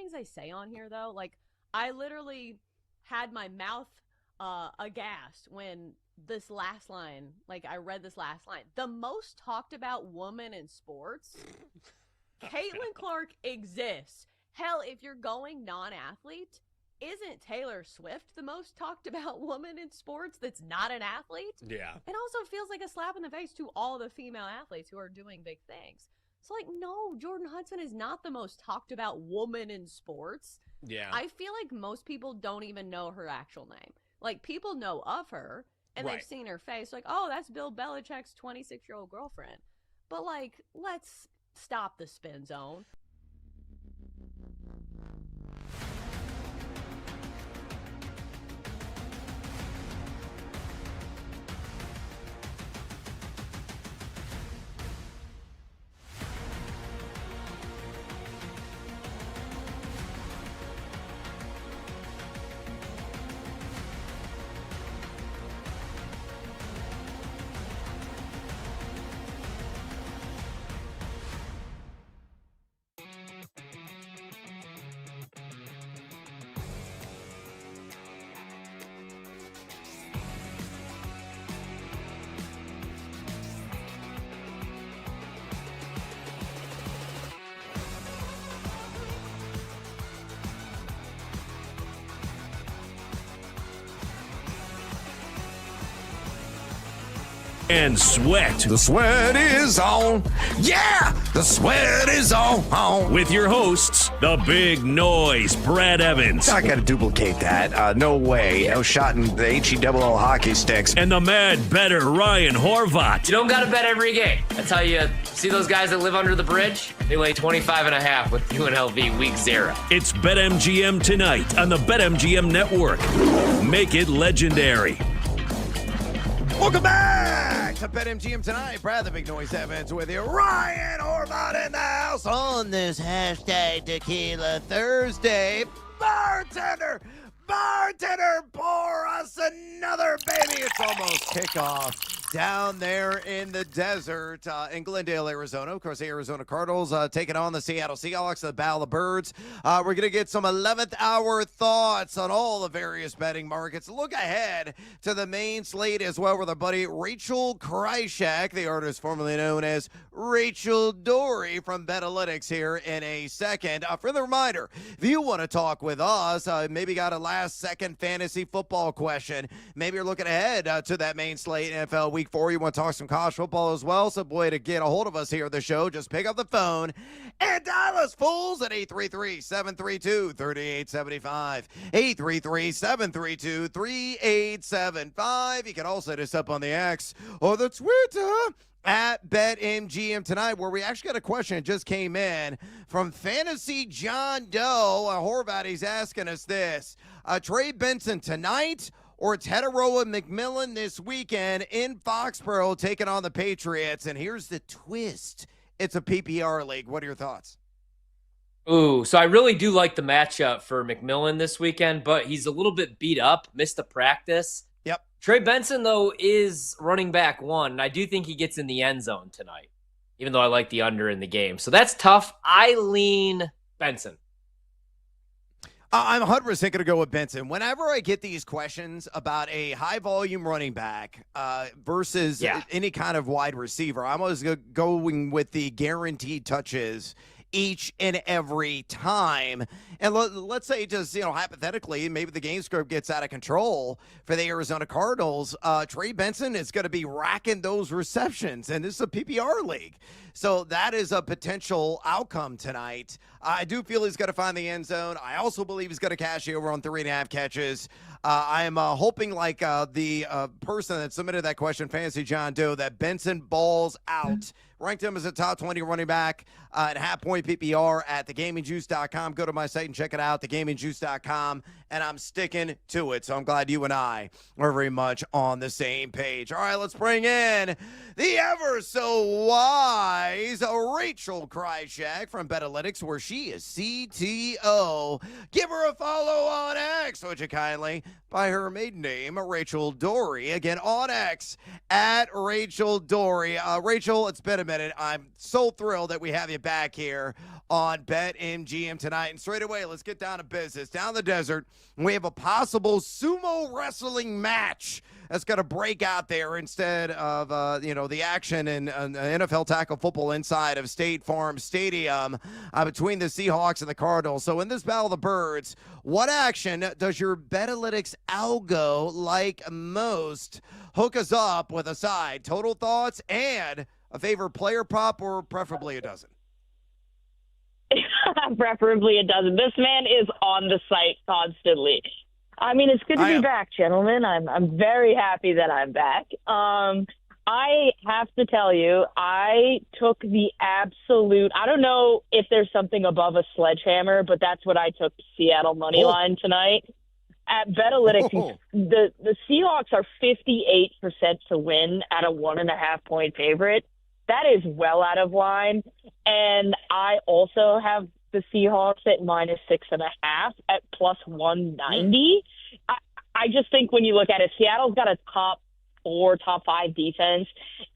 things I say on here, though, like, I literally had my mouth aghast when this last line, like, I read this last line. The most talked about woman in sports, Caitlin Clark exists. Hell, if you're going non-athlete, isn't Taylor Swift the most talked about woman in sports that's not an athlete? Yeah. It also feels like a slap in the face to all the female athletes who are doing big things. So, like, no, Jordan Hudson is not the most talked about woman in sports. Yeah. I feel like most people don't even know her actual name. Like, people know of her, and Right. they've seen her face. Like, oh, that's Bill Belichick's 26-year-old girlfriend. But, like, let's stop the spin zone. And sweat. The sweat is on. Yeah, the sweat is on. With your hosts, the big noise, Brad Evans. I got to duplicate that. No way. No shot in the HE-double-L hockey sticks. And the mad better Ryan Horvat. You don't got to bet every game. That's how you see those guys that live under the bridge? They lay 25.5 with UNLV week 0. It's BetMGM tonight on the BetMGM network. Make it legendary. Welcome back to BetMGM tonight. Brad the Big Noise Evans with you. Ryan Horvat in the house on this hashtag Tequila Thursday. Bartender, pour us another, baby. It's almost kickoff down there in the desert in Glendale, Arizona. Of course, the Arizona Cardinals taking on the Seattle Seahawks, the Battle of Birds. We're going to get some 11th hour thoughts on all the various betting markets. Look ahead to the main slate as well with our buddy Rachel Krychak, the artist formerly known as Rachel Dory from Betalytics here in a second. Friendly reminder, if you want to talk with us, maybe got a last-second fantasy football question, maybe you're looking ahead to that main slate NFL Week 4, you want to talk some college football as well, so boy, to get a hold of us here at the show, just pick up the phone and dial us fools at 833-732-3875. 833-732-3875. You can also hit us up on the X or the Twitter at BetMGM tonight, where we actually got a question that just came in from Fantasy John Doe. Horvat, he's asking us this. Trey Benson tonight or Tetaroa McMillan this weekend in Foxborough taking on the Patriots? And here's the twist. It's a PPR league. What are your thoughts? Ooh, so I really do like the matchup for McMillan this weekend, but he's a little bit beat up, missed a practice. Yep. Trey Benson, though, is running back 1, and I do think he gets in the end zone tonight, even though I like the under in the game. So that's tough. I lean Benson. I'm 100% going to go with Benson. Whenever I get these questions about a high-volume running back versus any kind of wide receiver, I'm always going with the guaranteed touches each and every time. And let's say just, hypothetically, maybe the game script gets out of control for the Arizona Cardinals. Trey Benson is going to be racking those receptions, and this is a PPR league. So that is a potential outcome tonight. I do feel he's going to find the end zone. I also believe he's going to cash over on 3.5 catches. I am hoping, like the person that submitted that question, Fantasy John Doe, that Benson balls out. Ranked him as a top 20 running back at half-point PPR at thegamingjuice.com. Go to my site and check it out, thegamingjuice.com, and I'm sticking to it. So I'm glad you and I are very much on the same page. All right, let's bring in the ever-so-wise Rachel Krychak from Betalytics, where she She is CTO. Give her a follow on X, would you kindly? By her maiden name, Rachel Dory. Again, on X, at Rachel Dory. Rachel, it's been a minute. I'm so thrilled that we have you back here on BetMGM tonight. And straight away, let's get down to business. Down the desert, we have a possible sumo wrestling match that's going to break out there instead of, the action in NFL tackle football inside of State Farm Stadium between the Seahawks and the Cardinals. So in this Battle of the Birds, what action does your Betalytics algo like most? Hook us up with a side. Total thoughts and a favorite player prop, or preferably a dozen. Preferably a dozen. This man is on the site constantly. I mean, it's good to be back, gentlemen. I'm very happy that I'm back. I have to tell you, I took the absolute, I don't know if there's something above a sledgehammer, but that's what I took, Seattle money line tonight. At Betalytics, the Seahawks are 58% to win at a 1.5-point favorite. That is well out of line. And I also have the Seahawks at -6.5 at +190. I just think when you look at it, Seattle's got a top 4, top 5 defense,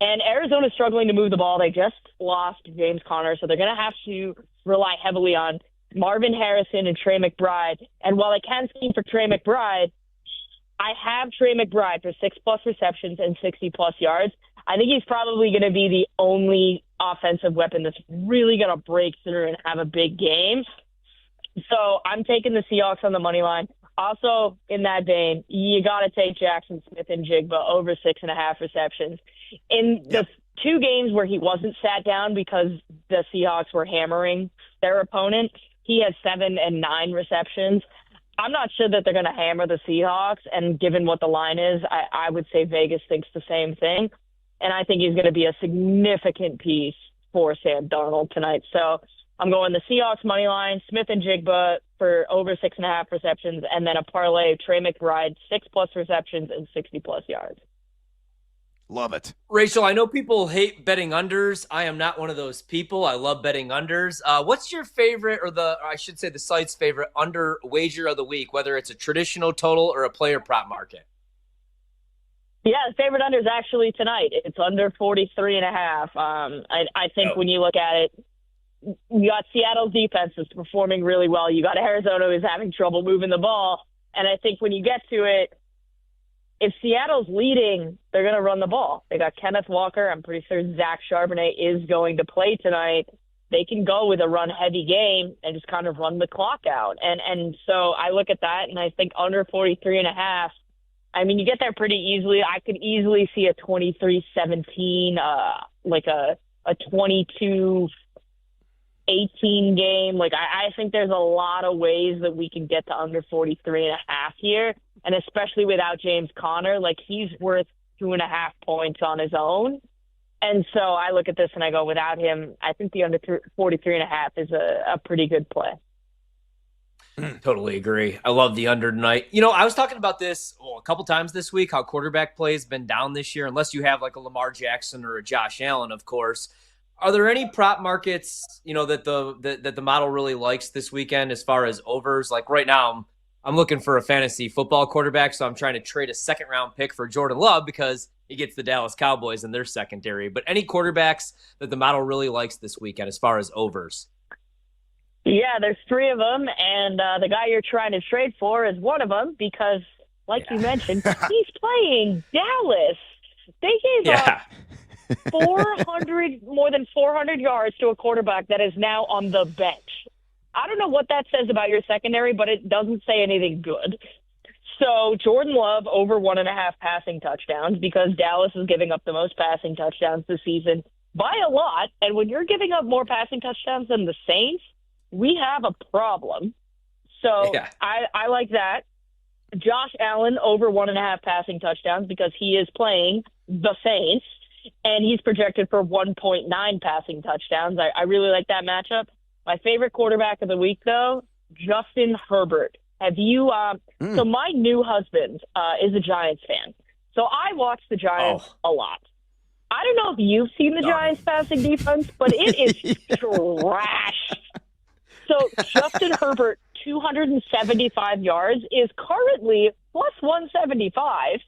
and Arizona's struggling to move the ball. They just lost James Conner, so they're going to have to rely heavily on Marvin Harrison and Trey McBride. And while I can scheme for Trey McBride, I have Trey McBride for 6+ receptions and 60+ yards. I think he's probably going to be the only offensive weapon that's really going to break through and have a big game. So I'm taking the Seahawks on the money line. Also, in that vein, you got to take Jackson Smith and Jigba over 6.5 receptions. In the 2 games where he wasn't sat down because the Seahawks were hammering their opponent, he has 7 and 9 receptions. I'm not sure that they're going to hammer the Seahawks, and given what the line is, I would say Vegas thinks the same thing. And I think he's going to be a significant piece for Sam Darnold tonight. So I'm going the Seahawks money line, Smith and Jigba for over 6.5 receptions, and then a parlay, Trey McBride, 6+ receptions and 60+ yards. Love it. Rachel, I know people hate betting unders. I am not one of those people. I love betting unders. What's your favorite, or I should say the site's favorite, under wager of the week, whether it's a traditional total or a player prop market? Yeah, the favorite under is actually tonight. It's under 43.5. I think when you look at it, you got Seattle's defense is performing really well. You got Arizona who's having trouble moving the ball. And I think when you get to it, if Seattle's leading, they're going to run the ball. They got Kenneth Walker. I'm pretty sure Zach Charbonnet is going to play tonight. They can go with a run-heavy game and just kind of run the clock out. And so I look at that, and I think under 43.5, I mean, you get there pretty easily. I could easily see a 23-17, like a 22-18 game. Like, I think there's a lot of ways that we can get to under 43.5 here. And especially without James Conner, like, he's worth 2.5 points on his own. And so I look at this and I go, without him, I think the under 43.5 is a pretty good play. Totally agree. I love the under tonight. You know, I was talking about this a couple times this week, how quarterback play has been down this year, unless you have like a Lamar Jackson or a Josh Allen, of course. Are there any prop markets, you know, that the model really likes this weekend as far as overs? Like right now, I'm looking for a fantasy football quarterback, so I'm trying to trade a second-round pick for Jordan Love because he gets the Dallas Cowboys in their secondary. But any quarterbacks that the model really likes this weekend as far as overs? Yeah, there's 3 of them, and the guy you're trying to trade for is one of them because, like you mentioned, he's playing Dallas. They gave up more than 400 yards to a quarterback that is now on the bench. I don't know what that says about your secondary, but it doesn't say anything good. So Jordan Love over 1.5 passing touchdowns because Dallas is giving up the most passing touchdowns this season by a lot. And when you're giving up more passing touchdowns than the Saints, we have a problem. So I like that. Josh Allen over 1.5 passing touchdowns because he is playing the Saints, and he's projected for 1.9 passing touchdowns. I really like that matchup. My favorite quarterback of the week, though, Justin Herbert. Have you so my new husband is a Giants fan. So I watch the Giants a lot. I don't know if you've seen the Giants passing defense, but it is trash. So Justin Herbert, 275 yards, is currently plus 175,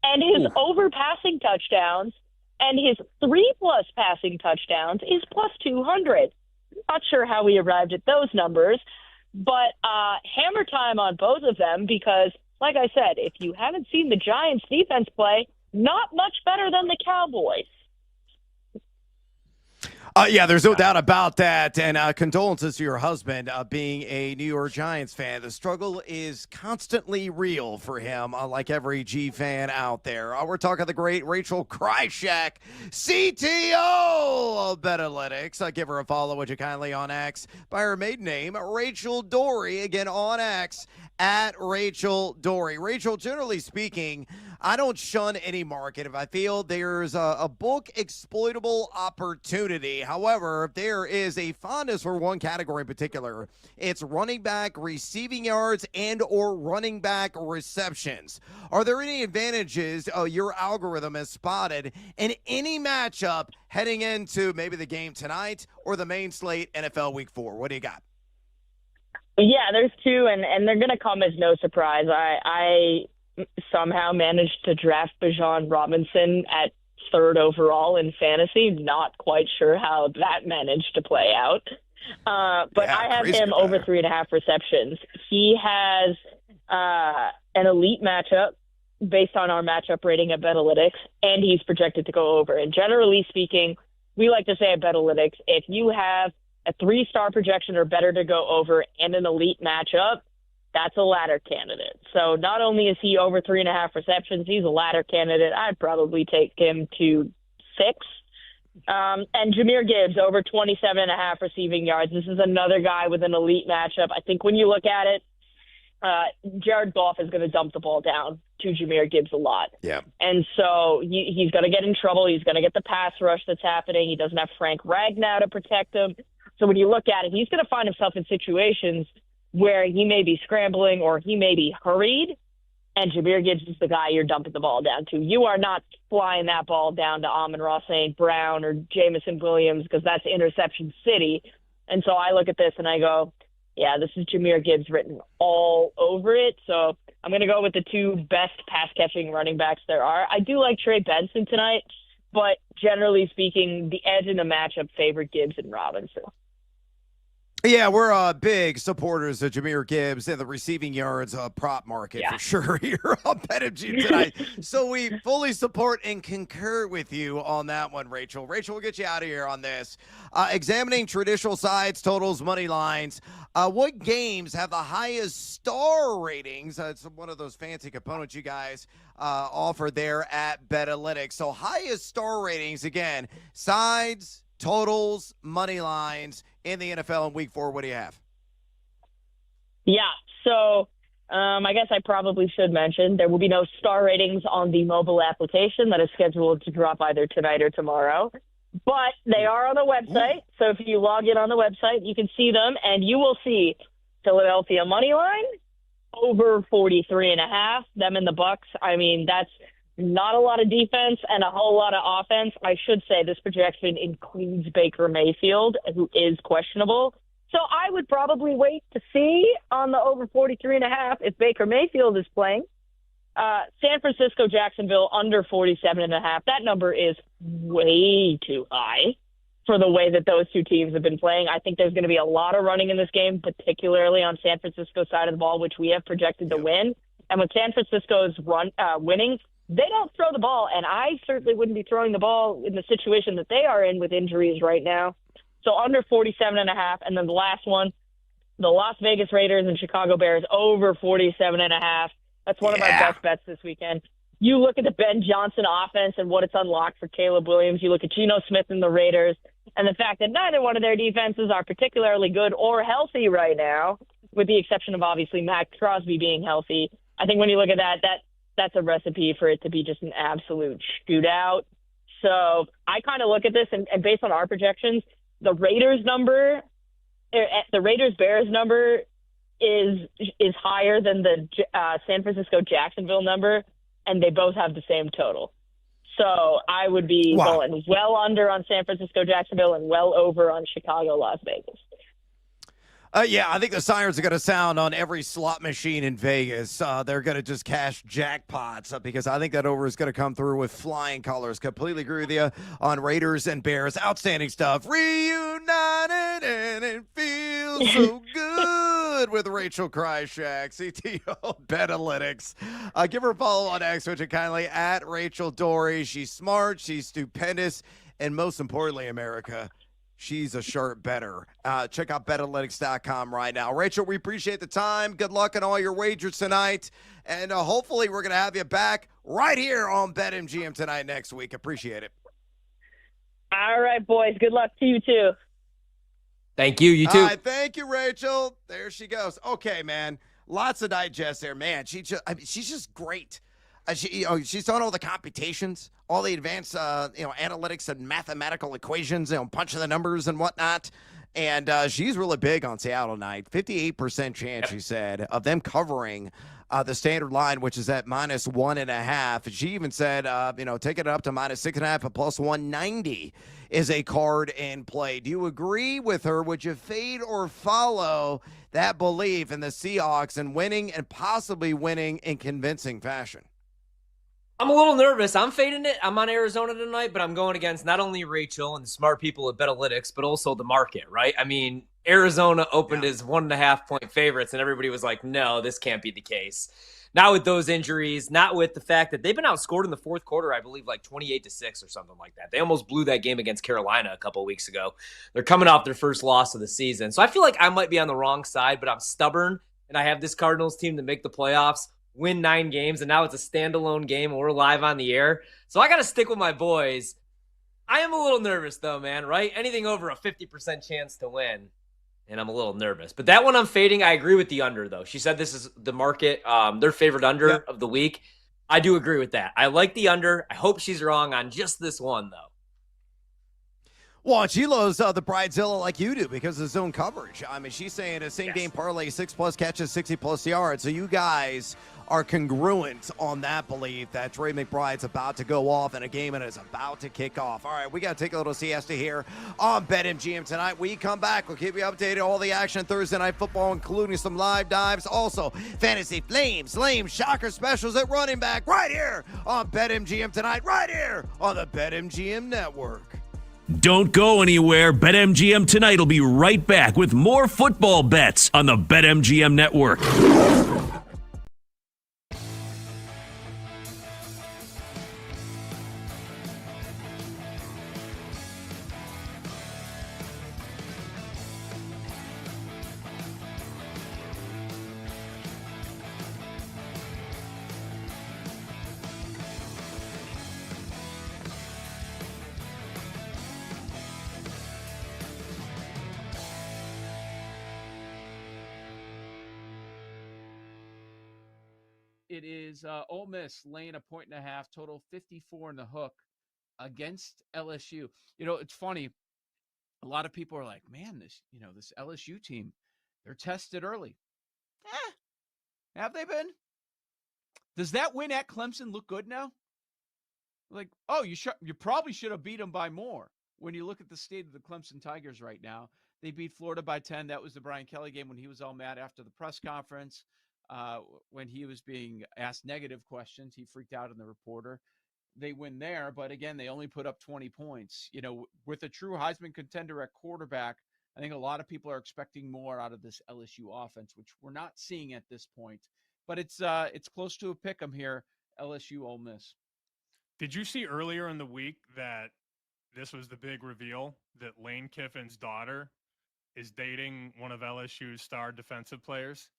and his over passing touchdowns and his 3+ passing touchdowns is plus 200. Not sure how we arrived at those numbers, but hammer time on both of them because, like I said, if you haven't seen the Giants defense play, not much better than the Cowboys. Yeah, there's no doubt about that. And condolences to your husband being a New York Giants fan. The struggle is constantly real for him, like every G fan out there. We're talking the great Rachel Krychak, CTO of BetAlytics. Give her a follow, would you kindly, on X by her maiden name, Rachel Dory. Again, on X at Rachel Dory. Rachel, generally speaking, I don't shun any market if I feel there's a book exploitable opportunity. However, if there is a fondness for one category in particular, it's running back receiving yards and or running back receptions. Are there any advantages your algorithm has spotted in any matchup heading into maybe the game tonight or the main slate NFL Week 4? What do you got? Yeah, there's two, and they're going to come as no surprise. I somehow managed to draft Bijan Robinson at 3rd overall in fantasy. Not quite sure how that managed to play out. But I have him over 3.5 receptions. He has an elite matchup based on our matchup rating at BetAlytics, and he's projected to go over. And generally speaking, we like to say at BetAlytics, if you have a 3-star projection or better to go over and an elite matchup, that's a ladder candidate. So not only is he over 3.5 receptions, he's a ladder candidate. I'd probably take him to 6. And Jahmyr Gibbs over 27.5 receiving yards. This is another guy with an elite matchup. I think when you look at it, Jared Goff is going to dump the ball down to Jahmyr Gibbs a lot. Yeah. And so he's going to get in trouble. He's going to get the pass rush that's happening. He doesn't have Frank Ragnow to protect him. So when you look at it, he's going to find himself in situations where he may be scrambling or he may be hurried, and Jahmyr Gibbs is the guy you're dumping the ball down to. You are not flying that ball down to Amon-Ra St. Brown or Jameson Williams because that's interception city. And so I look at this and I go, yeah, this is Jahmyr Gibbs written all over it. So I'm going to go with the 2 best pass-catching running backs there are. I do like Trey Benson tonight, but generally speaking, the edge in the matchup favored Gibbs and Robinson. Yeah, we're big supporters of Jahmyr Gibbs and the receiving yards prop market for sure here on BetMGM tonight. So we fully support and concur with you on that one, Rachel. Rachel, we'll get you out of here on this. Examining traditional sides, totals, money lines. What games have the highest star ratings? It's one of those fancy components you guys offer there at BetAlytics. So highest star ratings, again, sides, totals, money lines in the NFL in Week 4. What do you have? Yeah, so I guess I probably should mention there will be no star ratings on the mobile application that is scheduled to drop either tonight or tomorrow. But they are on the website, so if you log in on the website, you can see them, and you will see Philadelphia money line over 43.5. Them in the Bucks. I mean, that's not a lot of defense and a whole lot of offense. I should say this projection includes Baker Mayfield, who is questionable. So I would probably wait to see on the over 43.5 if Baker Mayfield is playing. San Francisco, Jacksonville, under 47.5. That number is way too high for the way that those two teams have been playing. I think there's going to be a lot of running in this game, particularly on San Francisco's side of the ball, which we have projected to win. And when San Francisco's winning, they don't throw the ball, and I certainly wouldn't be throwing the ball in the situation that they are in with injuries right now. So under 47.5, and then the last one, the Las Vegas Raiders and Chicago Bears over 47.5. That's one of our best bets this weekend. You look at the Ben Johnson offense and what it's unlocked for Caleb Williams. You look at Geno Smith and the Raiders, and the fact that neither one of their defenses are particularly good or healthy right now, with the exception of obviously Matt Crosby being healthy. I think when you look at that's a recipe for it to be just an absolute shootout. So I kind of look at this, and based on our projections, the Raiders Bears number is higher than the San Francisco Jacksonville number, and they both have the same total. So I would be going well under on San Francisco Jacksonville and well over on Chicago Las Vegas. Yeah, I think the sirens are going to sound on every slot machine in Vegas. They're going to just cash jackpots because I think that over is going to come through with flying colors. Completely agree with you on Raiders and Bears. Outstanding stuff. Reunited and it feels so good with Rachel Kryshak, CTO Betalytics. Give her a follow on X, which is kindly at Rachel Dory. She's smart. She's stupendous. And most importantly, America, she's a sharp bettor. Check out Betalytics.com right now. Rachel, we appreciate the time. Good luck on all your wagers tonight. And hopefully we're going to have you back right here on BetMGM tonight next week. Appreciate it. All right, boys. Good luck to you, too. Thank you. You too. All right, thank you, Rachel. There she goes. Okay, man. Lots of digest there. Man, she's just great. She's done all the computations, all the advanced, analytics and mathematical equations, punching the numbers and whatnot. And she's really big on Seattle tonight. 58% chance, she said, of them covering the standard line, which is at -1.5. She even said, taking it up to -6.5 and plus 190 is a card in play. Do you agree with her? Would you fade or follow that belief in the Seahawks and winning and possibly winning in convincing fashion? I'm a little nervous. I'm fading it. I'm on Arizona tonight, but I'm going against not only Rachel and the smart people at Betalytics, but also the market, right? I mean, Arizona opened as 1.5-point favorites, and everybody was like, no, this can't be the case. Not with those injuries, not with the fact that they've been outscored in the fourth quarter, I believe, like 28-6 or something like that. They almost blew that game against Carolina a couple of weeks ago. They're coming off their first loss of the season. So I feel like I might be on the wrong side, but I'm stubborn, and I have this Cardinals team to make the playoffs, win 9 games, and now it's a standalone game and we're live on the air. So I got to stick with my boys. I am a little nervous though, man, right? Anything over a 50% chance to win, and I'm a little nervous. But that one I'm fading. I agree with the under, though. She said this is the market, their favorite under of the week. I do agree with that. I like the under. I hope she's wrong on just this one, though. Well, she loves the Bridezilla like you do because of zone coverage. I mean, she's saying a same-game parlay, 6+ catches, 60+ yards. So you guys are congruent on that belief that Trey McBride's about to go off in a game and is about to kick off. All right, we got to take a little siesta here on BetMGM tonight. We come back. We'll keep you updated all the action Thursday Night Football, including some live dives. Also, Fantasy Flames, Lame Shocker specials at running back right here on BetMGM tonight, right here on the BetMGM Network. Don't go anywhere. BetMGM tonight will be right back with more football bets on the BetMGM Network. It is Ole Miss laying 1.5, total 54 in the hook against LSU. You know, it's funny. A lot of people are like, man, this LSU team, they're tested early. Have they been? Does that win at Clemson look good now? Like, oh, you probably should have beat them by more. When you look at the state of the Clemson Tigers right now, they beat Florida by 10. That was the Brian Kelly game when he was all mad after the press conference. When he was being asked negative questions, he freaked out on the reporter. They win there, but again, they only put up 20 points. You know, with a true Heisman contender at quarterback, I think a lot of people are expecting more out of this LSU offense, which we're not seeing at this point. But it's close to a pick 'em here, LSU Ole Miss. Did you see earlier in the week that this was the big reveal that Lane Kiffin's daughter is dating one of LSU's star defensive players?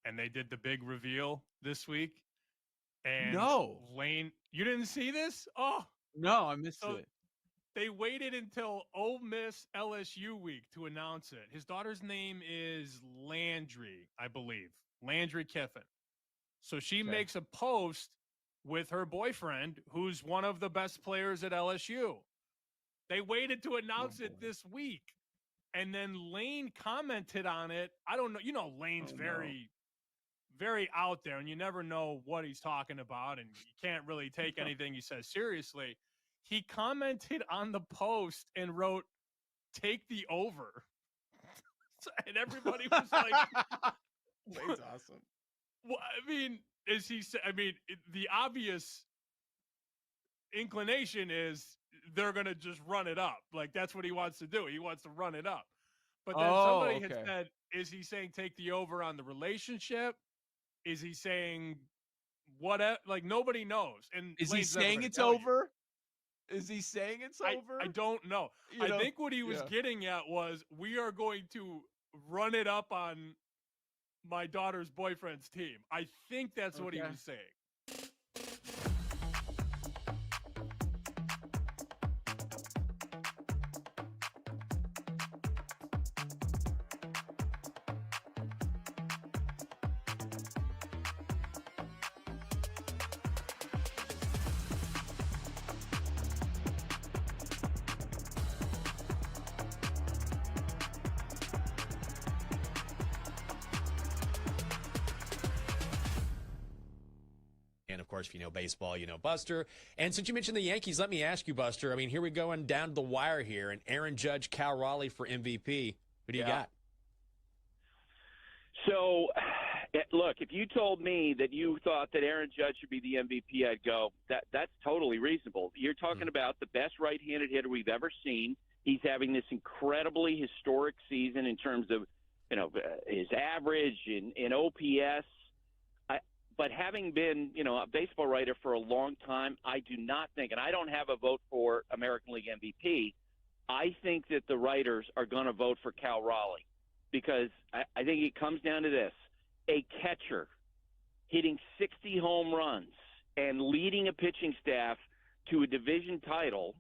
And they did the big reveal this week. And no, Lane, you didn't see this? Oh, no, I missed it. They waited until Ole Miss LSU week to announce it. His daughter's name is Landry, I believe. Landry Kiffin. So she makes a post with her boyfriend, who's one of the best players at LSU. They waited to announce it this week. And then Lane commented on it. I don't know. You know, Lane's very out there, and you never know what he's talking about, and you can't really take anything he says seriously. He commented on the post and wrote, "Take the over." And everybody was like, Wade's awesome. Well, I mean, the obvious inclination is they're going to just run it up. Like, that's what he wants to do. He wants to run it up. But then somebody had said, is he saying take the over on the relationship? Is he saying what? Like, nobody knows. And is he saying it's over? Is he saying it's over? I don't know. I think what he was getting at was, we are going to run it up on my daughter's boyfriend's team. I think that's what he was saying. And, of course, if you know baseball, you know Buster. And since you mentioned the Yankees, let me ask you, Buster. I mean, here we go and down to the wire here. And Aaron Judge, Cal Raleigh for MVP. Who do you got? So, look, if you told me that you thought that Aaron Judge should be the MVP, I'd go, that's totally reasonable. You're talking about the best right-handed hitter we've ever seen. He's having this incredibly historic season in terms of, his average in OPS. But having been, a baseball writer for a long time, I do not think, and I don't have a vote for American League MVP, I think that the writers are going to vote for Cal Raleigh, because I think it comes down to this. A catcher hitting 60 home runs and leading a pitching staff to a division title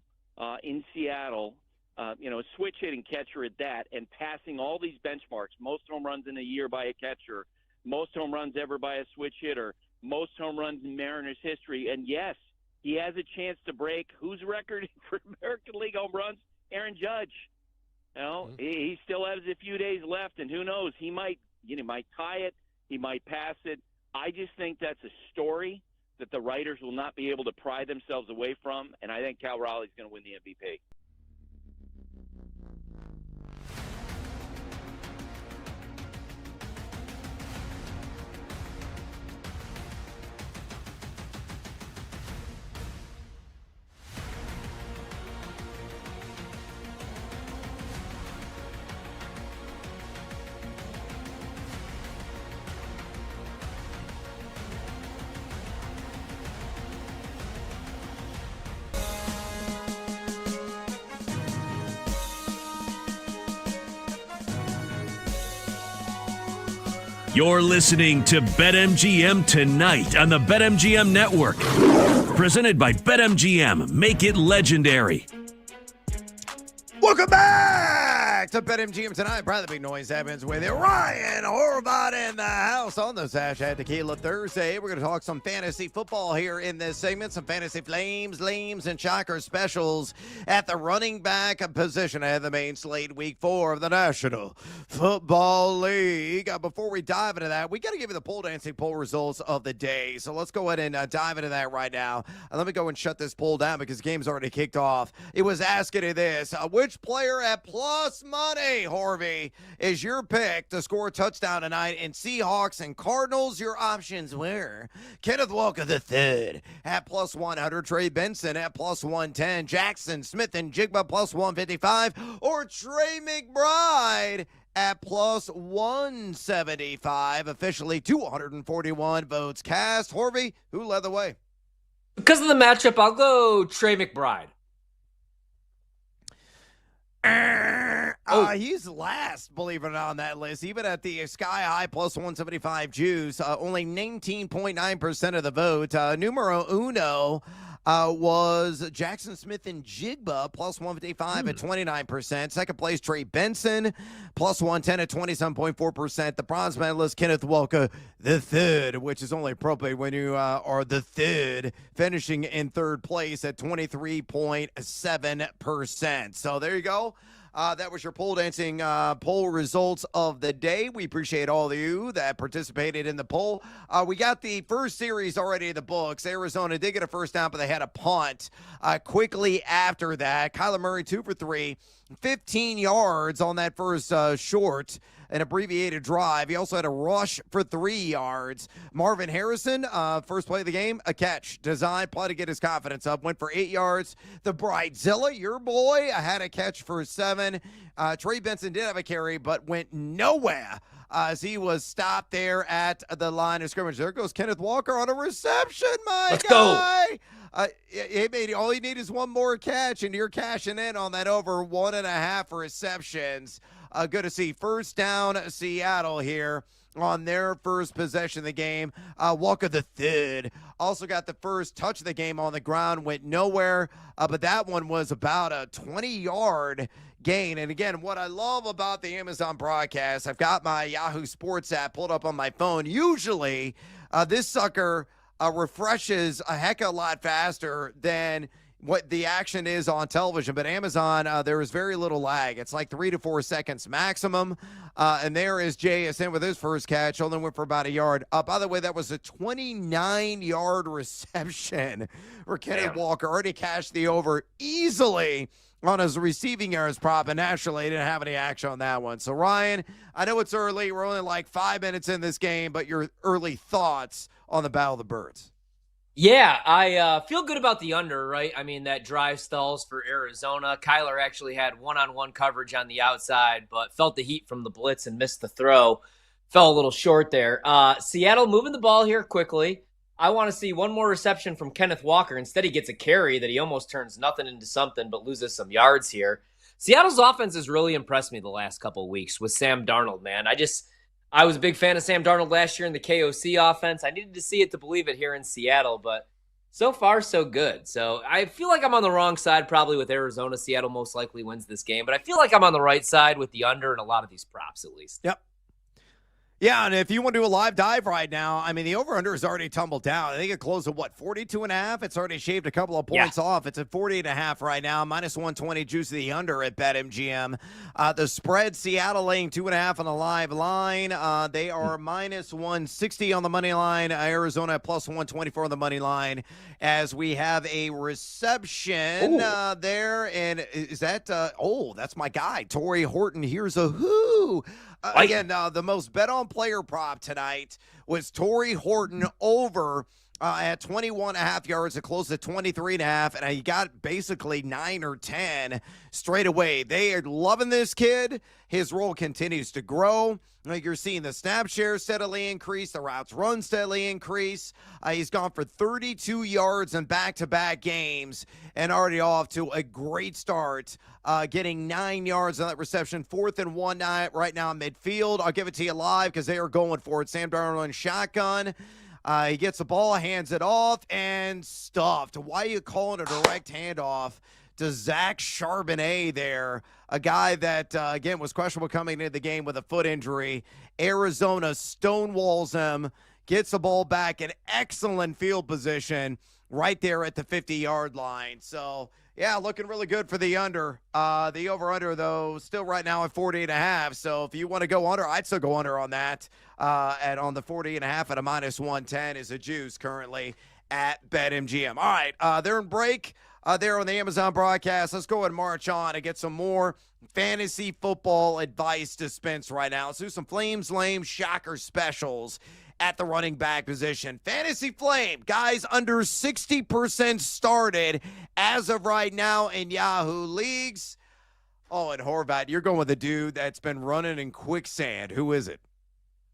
in Seattle, a switch-hitting catcher at that, and passing all these benchmarks, most home runs in a year by a catcher, most home runs ever by a switch hitter, most home runs in Mariners history. And, yes, he has a chance to break whose record for American League home runs? Aaron Judge. He still has a few days left, and who knows? He might tie it. He might pass it. I just think that's a story that the writers will not be able to pry themselves away from, and I think Cal Raleigh's going to win the MVP. You're listening to BetMGM tonight on the BetMGM Network. Presented by BetMGM. Make it legendary. Welcome back to BetMGM tonight. Probably the big noise happens with it. Ryan Horvath in the house on the Hashtag Tequila Thursday. We're going to talk some fantasy football here in this segment. Some fantasy flames, lames, and shocker specials at the running back position ahead of the main slate week 4 of the National Football League. Before we dive into that, we got to give you the pole dancing poll results of the day. So let's go ahead and dive into that right now. Let me go and shut this poll down because the game's already kicked off. It was asking you this. Which player at plus money, Horvey, is your pick to score a touchdown tonight in Seahawks and Cardinals? Your options were Kenneth Walker III at plus 100, Trey Benson at plus 110, Jackson Smith and Jigba plus 155, or Trey McBride at plus 175. Officially 241 votes cast. Horvey, who led the way? Because of the matchup, I'll go Trey McBride. He's last, believe it or not, on that list. Even at the sky high plus 175 juice, only 19.9% of the vote. Numero uno was Jackson Smith and Jigba plus 155 at 29%. Second place, Trey Benson plus 110 at 27.4%. The bronze medalist, Kenneth Walker the third, which is only appropriate when you are the third, finishing in third place at 23.7%. So there you go. That was your pole dancing poll results of the day. We appreciate all of you that participated in the poll. We got the first series already in the books. Arizona did get a first down, but they had a punt. Quickly after that, Kyler Murray 2 for 3. 15 yards on that first short, an abbreviated drive. He also had a rush for 3 yards. Marvin Harrison, first play of the game, a catch. Designed, play to get his confidence up. Went for 8 yards. The Bridezilla, your boy, had a catch for 7. Trey Benson did have a carry, but went nowhere as he was stopped there at the line of scrimmage. There goes Kenneth Walker on a reception, my guy. All you need is one more catch, and you're cashing in on that over 1.5 receptions. Good to see. First down, Seattle here on their first possession of the game. Walker the third also got the first touch of the game on the ground, went nowhere, but that one was about a 20-yard gain. And again, what I love about the Amazon broadcast, I've got my Yahoo Sports app pulled up on my phone. Usually, this sucker refreshes a heck of a lot faster than what the action is on television. But Amazon, there is very little lag. It's like 3 to 4 seconds maximum. And there is JSN with his first catch. Only went for about a yard. By the way, that was a 29-yard reception for Kenneth Walker. Already cashed the over easily on his receiving yards prop, and naturally didn't have any action on that one. So, Ryan, I know it's early. We're only like 5 minutes in this game, but your early thoughts on the Battle of the Birds. Yeah, I feel good about the under, right? I mean, that drive stalls for Arizona. Kyler actually had one-on-one coverage on the outside, but felt the heat from the blitz and missed the throw. Fell a little short there. Seattle moving the ball here quickly. I want to see one more reception from Kenneth Walker. Instead, he gets a carry that he almost turns nothing into something, but loses some yards here. Seattle's offense has really impressed me the last couple of weeks with Sam Darnold, man. I was a big fan of Sam Darnold last year in the KOC offense. I needed to see it to believe it here in Seattle, but so far, so good. So I feel like I'm on the wrong side probably with Arizona. Seattle most likely wins this game, but I feel like I'm on the right side with the under and a lot of these props at least. Yep. Yeah, and if you want to do a live dive right now, I mean, the over-under has already tumbled down. I think it closed at, 42.5? It's already shaved a couple of points off. It's at 48.5 right now, minus 120 juice of the under at BetMGM. The spread, Seattle laying 2.5 on the live line. They are minus 160 on the money line. Arizona plus 124 on the money line as we have a reception there. And is that, that's my guy, Torrey Horton. Here's a who. Again, the most bet on player prop tonight was Torrey Horton over at 21.5 yards. It closed at 23.5, and he got basically 9 or 10 straight away. They are loving this kid. His role continues to grow. You're seeing the snap share steadily increase, the routes run steadily increase. He's gone for 32 yards in back-to-back games and already off to a great start, getting 9 yards on that reception. 4th and 1 right now in midfield. I'll give it to you live because they are going for it. Sam Darnold in shotgun. He gets the ball, hands it off, and stuffed. Why are you calling a direct handoff to Zach Charbonnet there, a guy that, again, was questionable coming into the game with a foot injury. Arizona stonewalls him, gets the ball back in excellent field position right there at the 50-yard line. So, yeah, looking really good for the under. The over-under, though, still right now at 48.5. So if you want to go under, I'd still go under on that. On the 40.5 at a minus 110 is a juice currently at BetMGM. All right, they're in break. There on the Amazon broadcast. Let's go and march on and get some more fantasy football advice dispensed right now. Let's do some Flames Lame Shocker specials at the running back position. Fantasy Flame, guys under 60% started as of right now in Yahoo leagues. Oh, and Horvat, you're going with a dude that's been running in quicksand. Who is it?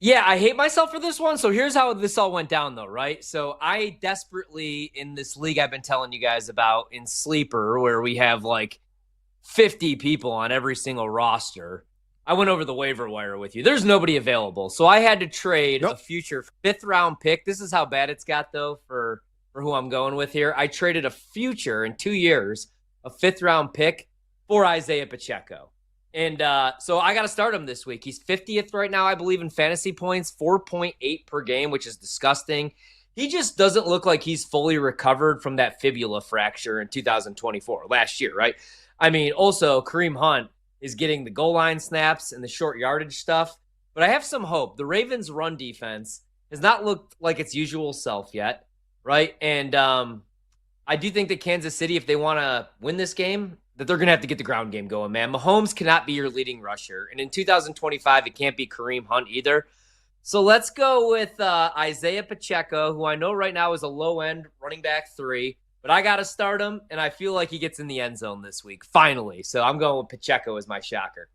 Yeah, I hate myself for this one. So here's how this all went down, though, right? So I desperately, in this league I've been telling you guys about in Sleeper, where we have like 50 people on every single roster, I went over the waiver wire with you. There's nobody available. So I had to trade a future 5th-round pick. This is how bad it's got, though, for who I'm going with here. I traded a future in 2 years, a 5th-round pick for Isaiah Pacheco. And so I got to start him this week. He's 50th right now, I believe, in fantasy points, 4.8 per game, which is disgusting. He just doesn't look like he's fully recovered from that fibula fracture in 2024, last year, right? I mean, also, Kareem Hunt is getting the goal line snaps and the short yardage stuff. But I have some hope. The Ravens' run defense has not looked like its usual self yet, right? And I do think that Kansas City, if they want to win this game, that they're going to have to get the ground game going, man. Mahomes cannot be your leading rusher. And in 2025, it can't be Kareem Hunt either. So let's go with Isaiah Pacheco, who I know right now is a low-end running back 3. But I got to start him, and I feel like he gets in the end zone this week, finally. So I'm going with Pacheco as my shocker.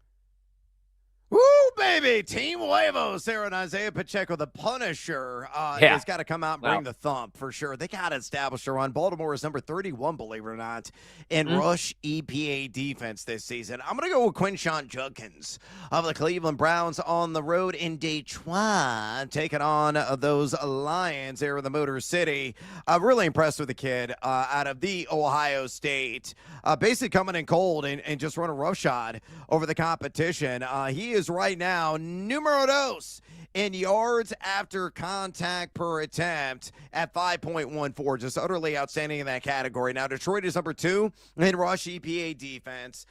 Woo, baby. Team Huevos there on Isaiah Pacheco, the Punisher. He's got to come out and bring the thump for sure. They got to establish a run. Baltimore is number 31, believe it or not, in rush EPA defense this season. I'm going to go with Quinshon Judkins of the Cleveland Browns on the road in Detroit, taking on those Lions there in the Motor City. Really impressed with the kid out of the Ohio State. Basically coming in cold and just run a roughshod over the competition. He is right now numero dos in yards after contact per attempt at 5.14. Just utterly outstanding in that category. Now, Detroit is number 2 in rush EPA defense.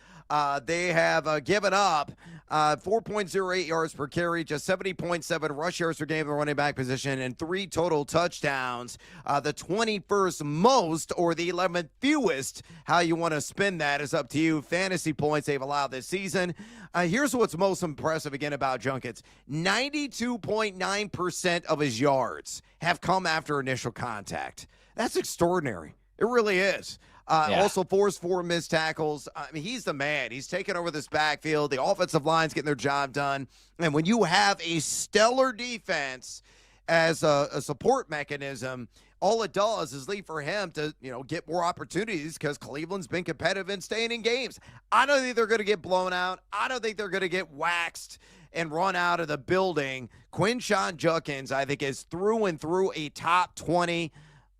They have given up 4.08 yards per carry, just 70.7 rush yards per game in the running back position, and 3 total touchdowns. The 21st most or the 11th fewest, how you want to spin that is up to you, fantasy points they've allowed this season. Here's what's most impressive again about Judkins. 92.9% of his yards have come after initial contact. That's extraordinary. It really is. Also forced 4 missed tackles. I mean, he's the man. He's taking over this backfield. The offensive line's getting their job done. And when you have a stellar defense as a support mechanism, all it does is leave for him to, get more opportunities because Cleveland's been competitive in staying in games. I don't think they're going to get blown out. I don't think they're going to get waxed and run out of the building. Quinshon Judkins, I think, is through and through a top 20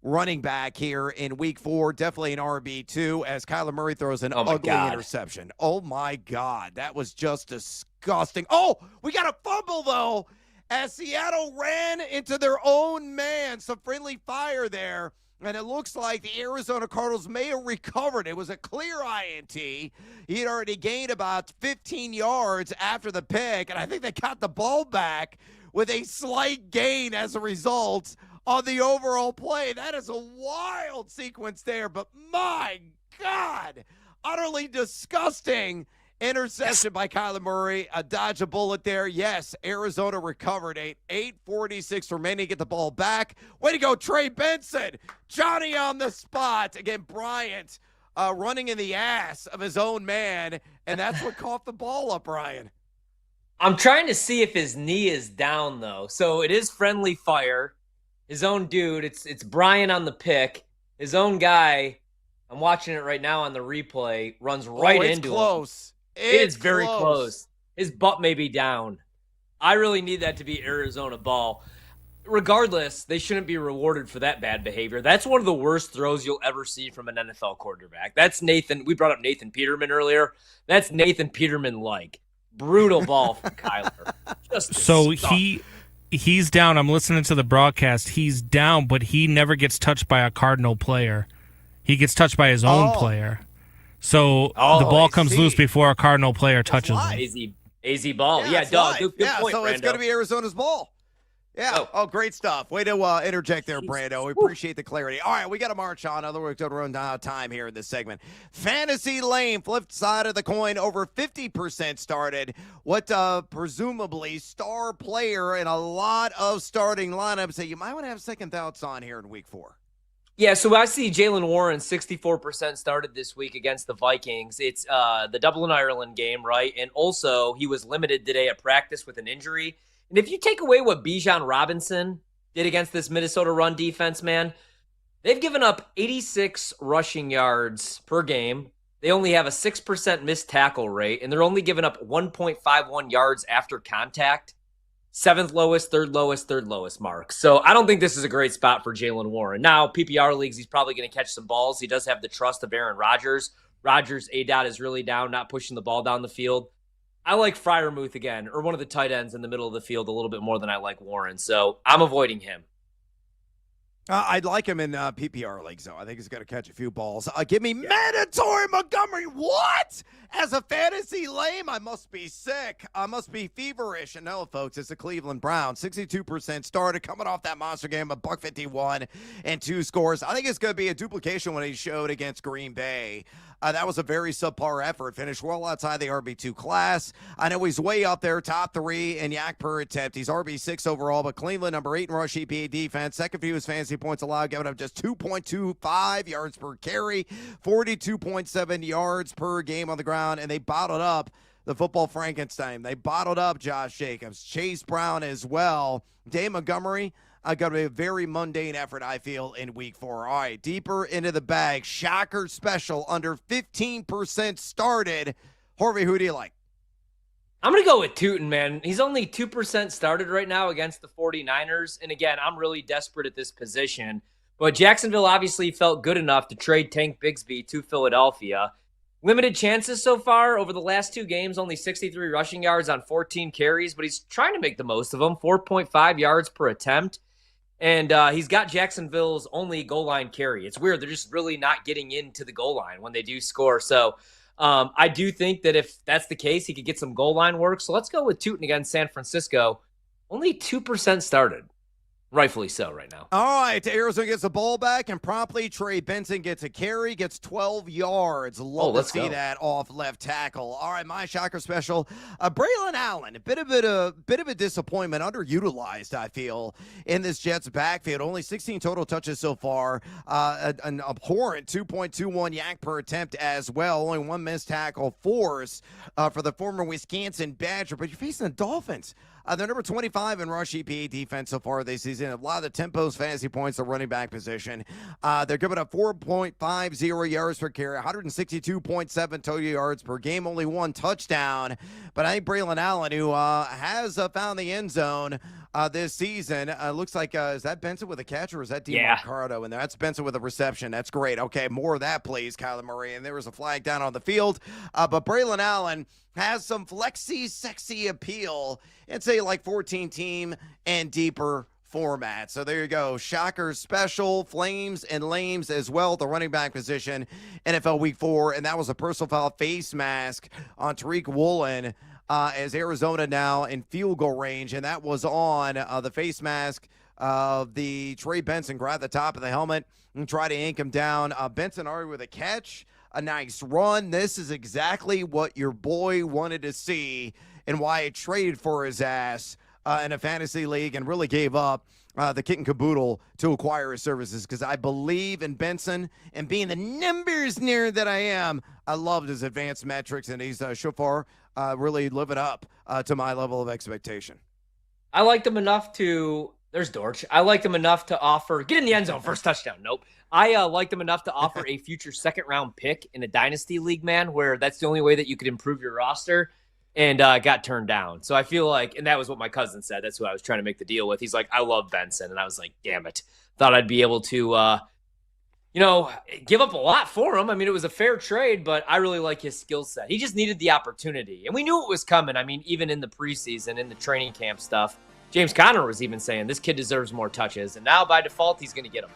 running back here in week 4. Definitely an RB2 as Kyler Murray throws an ugly interception. Oh, my God. That was just disgusting. Oh, we got a fumble, though, as Seattle ran into their own man. Some friendly fire there. And it looks like the Arizona Cardinals may have recovered. It was a clear INT. He had already gained about 15 yards after the pick, and I think they got the ball back with a slight gain as a result on the overall play. That is a wild sequence there, but my God, utterly disgusting interception by Kyler Murray. A dodge a bullet there. Yes, Arizona recovered. 8:46 remaining. Get the ball back. Way to go, Trey Benson. Johnny on the spot. Again, Bryant running in the ass of his own man, and that's what caught the ball up, Ryan. I'm trying to see if his knee is down, though. So it is friendly fire. His own dude. It's Brian on the pick. His own guy. I'm watching it right now on the replay. Runs right into close. him. It's very close. His butt may be down. I really need that to be Arizona ball. Regardless, they shouldn't be rewarded for that bad behavior. That's one of the worst throws you'll ever see from an NFL quarterback. That's Nathan. We brought up Nathan Peterman earlier. That's Nathan Peterman-like. Brutal ball from Kyler. So he's down. I'm listening to the broadcast. He's down, but he never gets touched by a Cardinal player. He gets touched by his own player. So the ball comes loose before a Cardinal player touches him. AZ ball. Yeah, dog. Good point, so Brando. It's going to be Arizona's ball. Yeah. Oh, great stuff. Way to interject there, Brando. We appreciate the clarity. All right, we got to march on. Otherwise, we're going to run time here in this segment. Fantasy Lane, flipped side of the coin, over 50% started. What presumably star player in a lot of starting lineups that you might want to have second thoughts on here in week 4. Yeah, so I see Jalen Warren 64% started this week against the Vikings. It's the Dublin, Ireland game, right? And also he was limited today at practice with an injury. And if you take away what Bijan Robinson did against this Minnesota run defense, man, they've given up 86 rushing yards per game. They only have a 6% missed tackle rate, and they're only giving up 1.51 yards after contact. 7th lowest, 3rd lowest mark. So I don't think this is a great spot for Jalen Warren. Now, PPR leagues, he's probably going to catch some balls. He does have the trust of Aaron Rodgers. Rodgers' ADOT is really down, not pushing the ball down the field. I like Freiermuth again, or one of the tight ends in the middle of the field a little bit more than I like Warren. So I'm avoiding him. I'd like him in PPR leagues, though. I think he's going to catch a few balls. Give me mandatory Montgomery. What? As a fantasy lame, I must be sick. I must be feverish. And no, folks, it's the Cleveland Browns. 62% started, coming off that monster game of $151 and 2 scores. I think it's going to be a duplication what he showed against Green Bay. That was a very subpar effort. Finished well outside the RB2 class. I know he's way up there, top 3 in yak per attempt. He's RB6 overall, but Cleveland, number 8 in rush EPA defense. Second fewest fantasy points allowed, giving up just 2.25 yards per carry, 42.7 yards per game on the ground, and they bottled up the football Frankenstein. They bottled up Josh Jacobs, Chase Brown as well. Dave Montgomery, got to be a very mundane effort, I feel, in week 4. All right, deeper into the bag. Shocker special, under 15% started. Harvey, who do you like? I'm going to go with Tootin, man. He's only 2% started right now against the 49ers. And again, I'm really desperate at this position. But Jacksonville obviously felt good enough to trade Tank Bigsby to Philadelphia. Limited chances so far over the last 2 games, only 63 rushing yards on 14 carries, but he's trying to make the most of them, 4.5 yards per attempt. And he's got Jacksonville's only goal line carry. It's weird. They're just really not getting into the goal line when they do score. So I do think that if that's the case, he could get some goal line work. So let's go with Tootin against San Francisco. Only 2% started. Rightfully so right now. All right, Arizona gets the ball back, and promptly Trey Benson gets a carry, gets 12 yards. Love to see that off left tackle. All right, my shocker special, Braylon Allen, a bit of a disappointment, underutilized, I feel, in this Jets backfield. Only 16 total touches so far, an abhorrent 2.21 yak per attempt as well. Only 1 missed tackle force for the former Wisconsin Badger, but you're facing the Dolphins. They're number 25 in rush EPA defense so far this season. A lot of the tempos, fantasy points, the running back position. They're giving up 4.50 yards per carry, 162.7 total yards per game, only 1 touchdown. But I think Braylon Allen, who has found the end zone this season, looks like, is that Benson with a catch or is that DeMarcado in there? That's Benson with a reception. That's great. Okay, more of that, please, Kyler Murray. And there was a flag down on the field. But Braylon Allen has some flexy, sexy appeal. It's a like 14-team and deeper format. So there you go. Shocker special, flames and lames as well, the running back position, NFL Week 4. And that was a personal foul face mask on Tariq Woolen as Arizona now in field goal range. And that was on the face mask of the Trey Benson. Grabbed the top of the helmet and try to ink him down. Benson already with a catch. A nice run. This is exactly what your boy wanted to see and why I traded for his ass in a fantasy league and really gave up the kit and caboodle to acquire his services because I believe in Benson and being the numbers nerd that I am, I loved his advanced metrics and he's so far really living up to my level of expectation. I liked him enough to – there's Girrch. I liked him enough to offer – get in the end zone, first touchdown. Nope. I liked him enough to offer a future second-round pick in a dynasty league, man, where that's the only way that you could improve your roster, and got turned down. So I feel like – and that was what my cousin said. That's who I was trying to make the deal with. He's like, I love Benson. And I was like, damn it. Thought I'd be able to, give up a lot for him. I mean, it was a fair trade, but I really like his skill set. He just needed the opportunity. And we knew it was coming. I mean, even in the preseason, in the training camp stuff, James Conner was even saying this kid deserves more touches. And now by default, he's going to get them.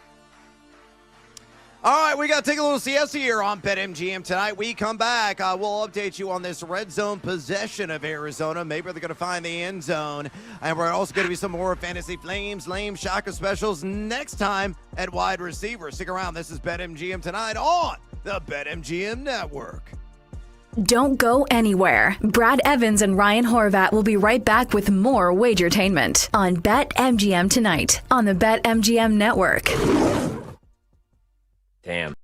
All right, we got to take a little siesta here on BetMGM tonight. We come back. We'll update you on this red zone possession of Arizona. Maybe they're going to find the end zone. And we're also going to be some more fantasy flames, lame shocker specials next time at wide receiver. Stick around. This is BetMGM tonight on the BetMGM Network. Don't go anywhere. Brad Evans and Ryan Horvat will be right back with more Wagertainment on BetMGM tonight on the BetMGM Network. Damn.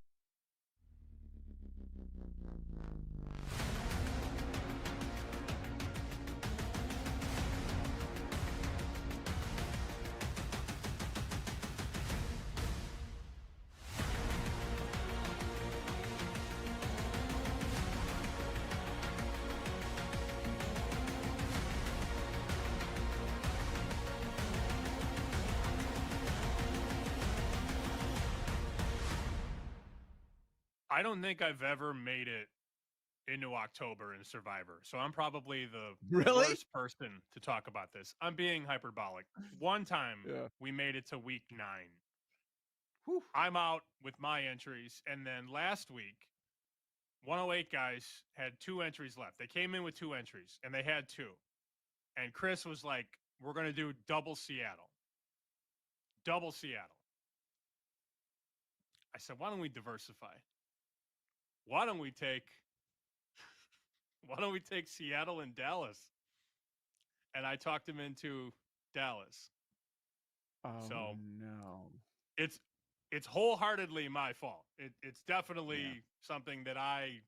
I don't think I've ever made it into October in Survivor, so I'm probably the worst person to talk about this. I'm being hyperbolic. One time we made it to week 9. Whew. I'm out with my entries, and then last week, 108 guys had 2 entries left. They came in with 2 entries, and they had 2. And Chris was like, we're going to do double Seattle. Double Seattle. I said, why don't we diversify? why don't we take Seattle and Dallas? And I talked him into Dallas. Oh, so no. It's wholeheartedly my fault. It's definitely something that I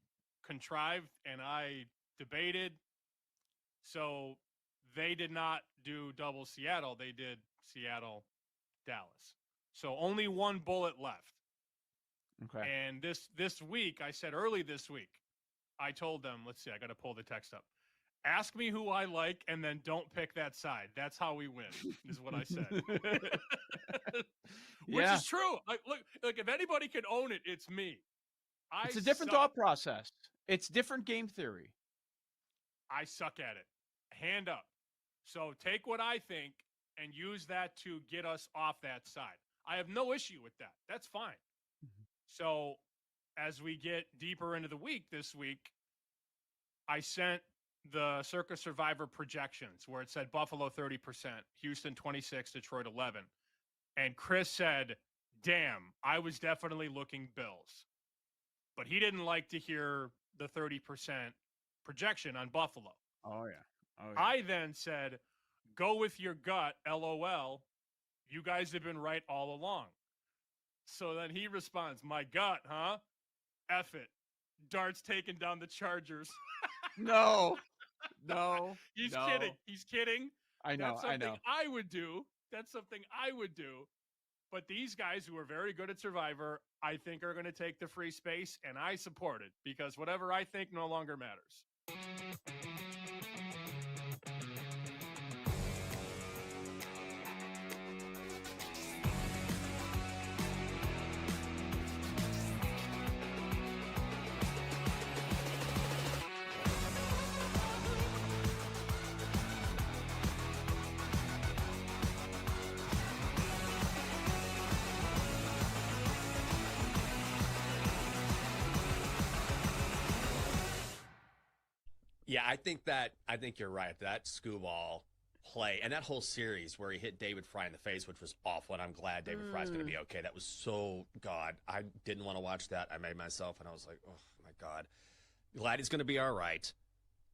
contrived and I debated. So they did not do double Seattle. They did Seattle, Dallas. So only one bullet left. Okay. And this week, I said early this week, I told them, let's see, I got to pull the text up. Ask me who I like, and then don't pick that side. That's how we win, is what I said. Which is true. Look, if anybody can own it, it's me. It's a different thought process. It's different game theory. I suck at it. Hand up. So take what I think and use that to get us off that side. I have no issue with that. That's fine. Mm-hmm. So as we get deeper into the week this week, I sent the Circa Survivor projections where it said Buffalo 30%, Houston 26%, Detroit 11%. And Chris said, damn, I was definitely looking Bills. But he didn't like to hear the 30% projection on Buffalo. Oh, yeah. I then said, go with your gut, LOL. You guys have been right all along. So then he responds, my gut, huh? F it. Dart's taking down the Chargers. No. He's kidding. I know. That's something I would do. That's something I would do. But these guys who are very good at Survivor, I think are going to take the free space, and I support it because whatever I think no longer matters. Yeah, I think you're right. That Skubal play and that whole series where he hit David Fry in the face, which was awful, and I'm glad David Fry's going to be okay. That was so, God, I didn't want to watch that. I made myself, and I was like, oh, my God. Glad he's going to be all right.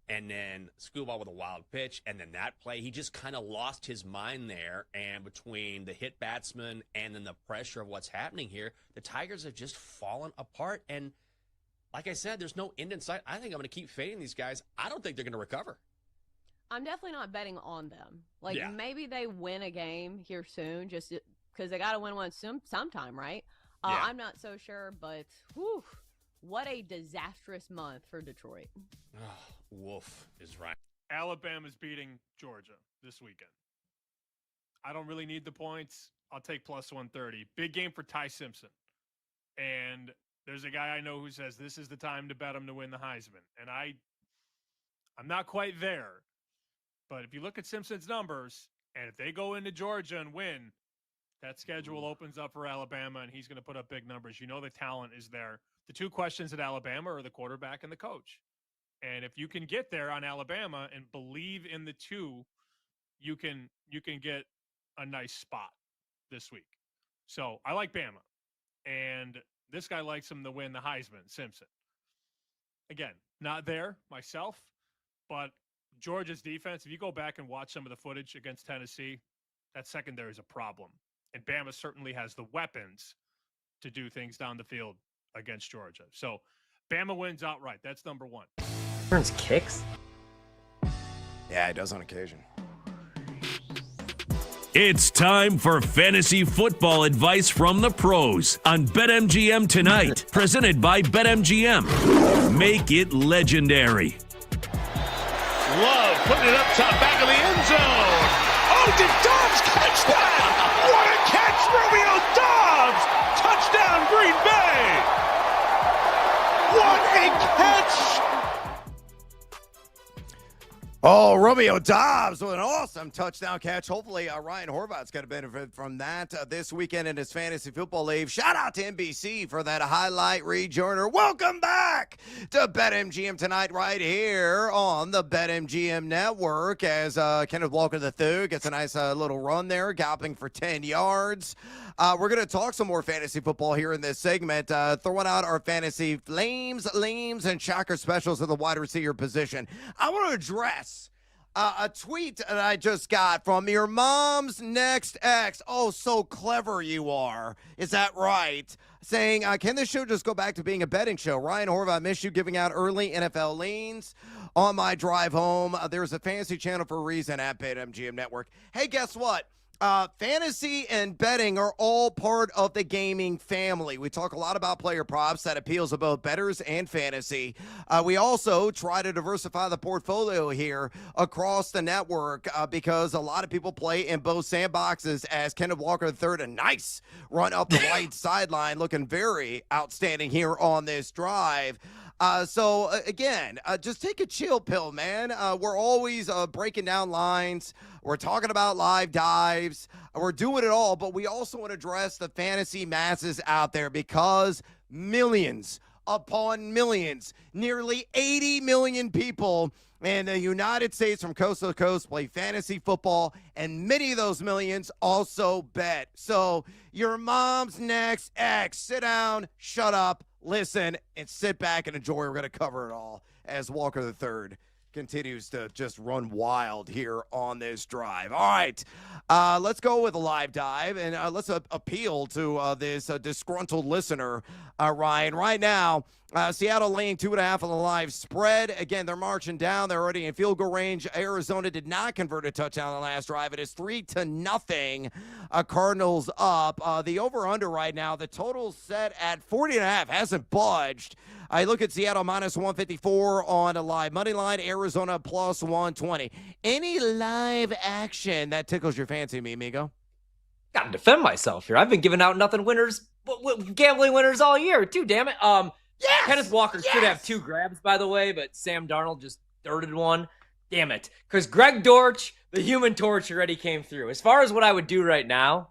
And then Skubal with a wild pitch, and then that play, he just kind of lost his mind there. And between the hit batsman and then the pressure of what's happening here, the Tigers have just fallen apart. And like I said, there's no end in sight. I think I'm going to keep fading these guys. I don't think they're going to recover. I'm definitely not betting on them. Maybe they win a game here soon just because they got to win one sometime, right? I'm not so sure, but whew, what a disastrous month for Detroit. Oh, woof is right. Alabama's beating Georgia this weekend. I don't really need the points. I'll take plus 130. Big game for Ty Simpson. And there's a guy I know who says this is the time to bet him to win the Heisman. And I'm not quite there. But if you look at Simpson's numbers, and if they go into Georgia and win, that schedule opens up for Alabama, and he's going to put up big numbers. You know the talent is there. The two questions at Alabama are the quarterback and the coach. And if you can get there on Alabama and believe in the two, you can get a nice spot this week. So I like Bama. And this guy likes him to win the Heisman, Simpson. Again, not there myself, but Georgia's defense, if you go back and watch some of the footage against Tennessee, that secondary is a problem. And Bama certainly has the weapons to do things down the field against Georgia. So Bama wins outright. That's number one. Burns kicks? Yeah, he does on occasion. It's time for fantasy football advice from the pros on BetMGM tonight. Presented by BetMGM. Make it legendary. Love putting it up top, back of the end zone. Oh, did Dobbs catch that? What a catch, Romeo Dobbs! Touchdown, Green Bay! What a catch! Oh, Romeo Doubs with an awesome touchdown catch. Hopefully, Ryan Horvat's going to benefit from that this weekend in his fantasy football league. Shout out to NBC for that highlight rejoiner. Welcome back to BetMGM tonight right here on the BetMGM network as Kenneth Walker III gets a nice little run there, galloping for 10 yards. We're going to talk some more fantasy football here in this segment, throwing out our fantasy flames, lames, and shocker specials at the wide receiver position. I want to address a tweet that I just got from your mom's next ex. Oh, so clever you are. Is that right? Saying, can this show just go back to being a betting show? Ryan Horvat, miss you giving out early NFL leans on my drive home. There's a fantasy channel for a reason at BetMGM Network. Hey, guess what? Fantasy and betting are all part of the gaming family. We talk a lot about player props that appeals to both bettors and fantasy. We also try to diversify the portfolio here across the network because a lot of people play in both sandboxes as Kenneth Walker III, a nice run up the right sideline, looking very outstanding here on this drive. So again, just take a chill pill, man. We're always breaking down lines. We're talking about live dives. We're doing it all, but we also want to address the fantasy masses out there because millions upon millions, nearly 80 million people in the United States from coast to coast play fantasy football, and many of those millions also bet. So your mom's next ex, sit down, shut up, listen, and sit back and enjoy. We're going to cover it all as Walker III continues to just run wild here on this drive. All right, let's go with a live dive, and let's appeal to this disgruntled listener, Ryan. Right now, Seattle laying 2.5 on the live spread. Again, they're marching down. They're already in field goal range. Arizona did not convert a touchdown on the last drive. It is 3-0. Cardinals up. The over-under right now, the total's set at 40.5. Hasn't budged. I look at Seattle minus 154 on a live money line. Arizona plus 120. Any live action that tickles your fancy, me, amigo? Got to defend myself here. I've been giving out nothing winners, gambling winners all year, too, damn it. Yes! Kenneth Walker should have 2 grabs, by the way, but Sam Darnold just dirted one. Damn it. Because Greg Girrch, the human torch, already came through. As far as what I would do right now,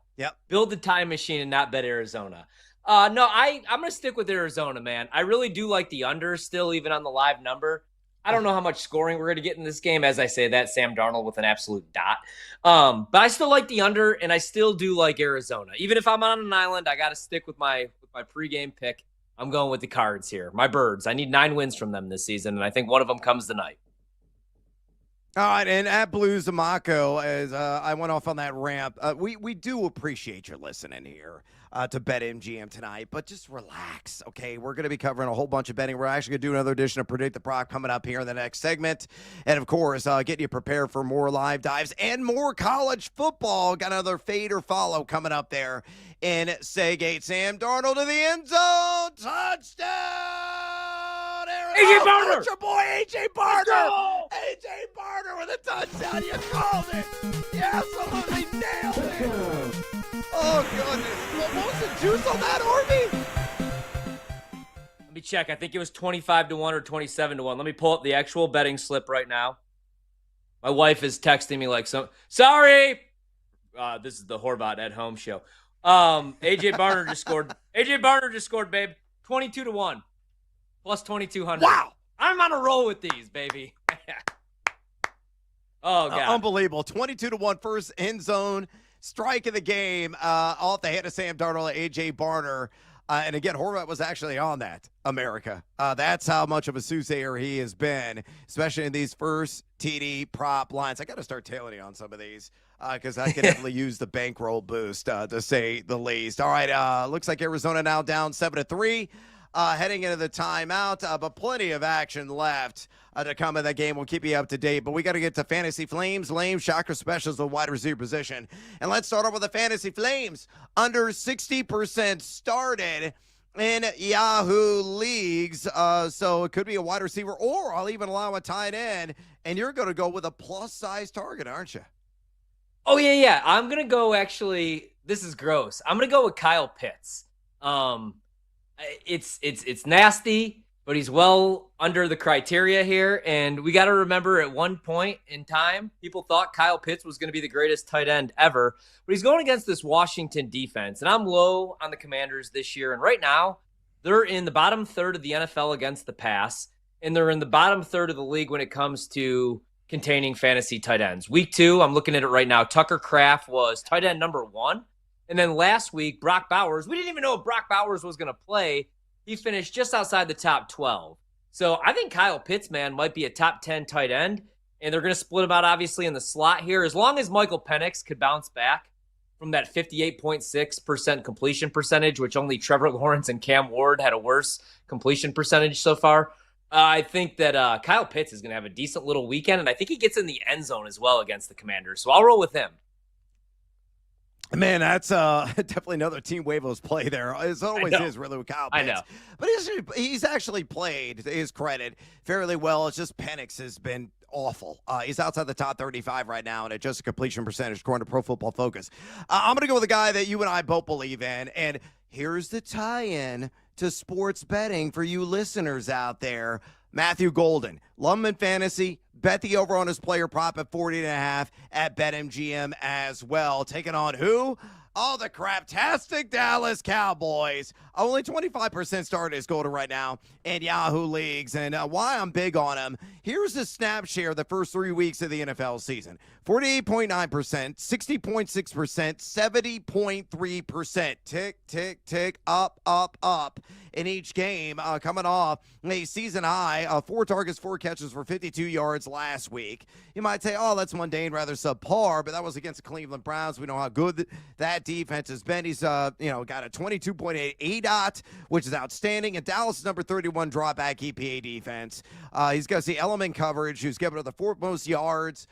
build the time machine and not bet Arizona. No, I'm going to stick with Arizona, man. I really do like the under still, even on the live number. I don't know how much scoring we're going to get in this game. As I say that, Sam Darnold with an absolute dot. But I still like the under, and I still do like Arizona. Even if I'm on an island, I got to stick with my pregame pick. I'm going with the Cards here. My Birds. I need 9 wins from them this season, and I think one of them comes tonight. All right, and at Blues Amako, as I went off on that ramp, we do appreciate your listening here to BetMGM tonight, but just relax, okay? We're going to be covering a whole bunch of betting. We're actually going to do another edition of Predict the Prop coming up here in the next segment. And, of course, getting you prepared for more live dives and more college football. Got another fade or follow coming up there in Seagate. Sam Darnold to the end zone. Touchdown! A.J. Barner! It's your boy, A.J. Barner! A.J. Barner with a touchdown. You called it. You absolutely nailed it. Oh, goodness. What was the juice on that, Orby? Let me check. I think it was 25-1 or 27-1. Let me pull up the actual betting slip right now. My wife is texting me like, sorry. This is the Horvat at home show. A.J. Barner just scored. A.J. Barner just scored, babe. 22-1. Plus 2,200. Wow. I'm on a roll with these, baby. Oh, God. Unbelievable. 22-1 first end zone strike of the game off the head of Sam Darnold, A.J. Barner. And again, Horvat was actually on that, America. That's how much of a soothsayer he has been, especially in these first TD prop lines. I got to start tailing on some of these because I could definitely use the bankroll boost, to say the least. All right, looks like Arizona now down 7-3. Heading into the timeout, but plenty of action left to come in that game. We'll keep you up to date, but we got to get to Fantasy Flames, lame shocker specials, the wide receiver position. And let's start off with the Fantasy Flames. Under 60% started in Yahoo leagues, so it could be a wide receiver, or I'll even allow a tight end, and you're going to go with a plus-size target, aren't you? Oh, yeah. I'm going to go, actually, this is gross. I'm going to go with Kyle Pitts. It's nasty. but he's well under the criteria here. And we got to remember at one point in time, people thought Kyle Pitts was going to be the greatest tight end ever, but he's going against this Washington defense. And I'm low on the Commanders this year. And right now, they're in the bottom third of the NFL against the pass, and they're in the bottom third of the league when it comes to containing fantasy tight ends. Week 2, I'm looking at it right now. Tucker Kraft was tight end number 1. And then last week, Brock Bowers, we didn't even know if Brock Bowers was going to play. He finished just outside the top 12. So I think Kyle Pitts, man, might be a top 10 tight end. And they're going to split him out, obviously, in the slot here. As long as Michael Penix could bounce back from that 58.6% completion percentage, which only Trevor Lawrence and Cam Ward had a worse completion percentage so far, I think that Kyle Pitts is going to have a decent little weekend, and I think he gets in the end zone as well against the Commanders. So I'll roll with him. Man, that's definitely another Team Waivos play there. It always is, really, with Kyle Pitts. I know. But he's actually played, to his credit, fairly well. It's just Penix has been awful. He's outside the top 35 right now and adjusted completion percentage according to Pro Football Focus. I'm going to go with a guy that you and I both believe in, and here's the tie-in to sports betting for you listeners out there. Matthew Golden, Lumman Fantasy, bet the over on his player prop at 40.5 at BetMGM as well. Taking on who? Oh, the craptastic Dallas Cowboys. Only 25% started as Golden right now in Yahoo leagues. And why I'm big on him, here's the snap share the first 3 weeks of the NFL season. 48.9%, 60.6%, 70.3%. Tick, tick, tick, up in each game. Coming off a season high, 4 targets, 4 catches for 52 yards last week. You might say, oh, that's mundane, rather subpar, but that was against the Cleveland Browns. We know how good that defense has been. He's got a 22.8 ADOT, which is outstanding. And Dallas' number 31 drawback EPA defense. He's got to see element coverage, who's given the 4th most yards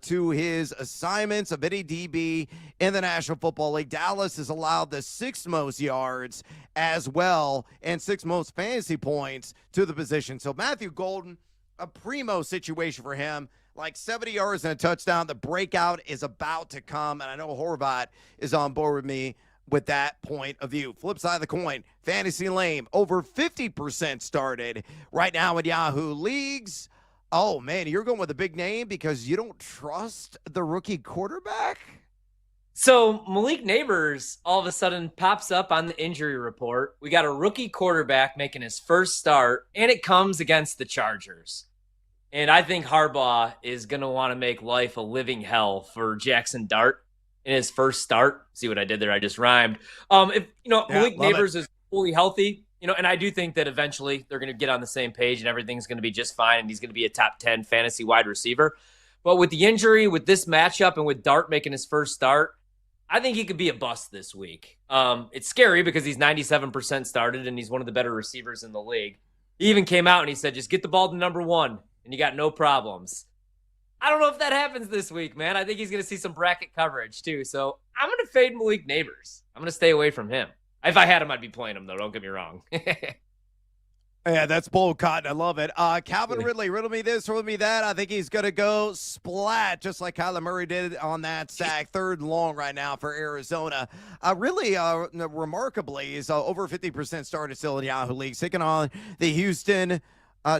to his assignments of any DB in the National Football League. Dallas has allowed the 6th most yards as well and 6th most fantasy points to the position. So Matthew Golden, a primo situation for him. Like 70 yards and a touchdown. The breakout is about to come, and I know Horvat is on board with me with that point of view. Flip side of the coin, Fantasy Lame, over 50% started right now in Yahoo leagues. Oh, man, you're going with a big name because you don't trust the rookie quarterback? So Malik Neighbors all of a sudden pops up on the injury report. We got a rookie quarterback making his first start, and it comes against the Chargers. And I think Harbaugh is going to want to make life a living hell for Jackson Dart in his first start. See what I did there? I just rhymed. Malik Neighbors is fully healthy, and I do think that eventually they're going to get on the same page and everything's going to be just fine, and he's going to be a top 10 fantasy wide receiver. But with the injury, with this matchup, and with Dart making his first start, I think he could be a bust this week. It's scary because he's 97% started, and he's one of the better receivers in the league. He even came out and he said, just get the ball to number 1. And you got no problems. I don't know if that happens this week, man. I think he's going to see some bracket coverage, too. So I'm going to fade Malik Neighbors. I'm going to stay away from him. If I had him, I'd be playing him, though. Don't get me wrong. Yeah, that's bold cotton. I love it. Calvin Ridley, riddle me this, riddle me that. I think he's going to go splat, just like Kyler Murray did on that sack. 3rd and long right now for Arizona. Remarkably, is over 50% started still in Yahoo League, taking on the Houston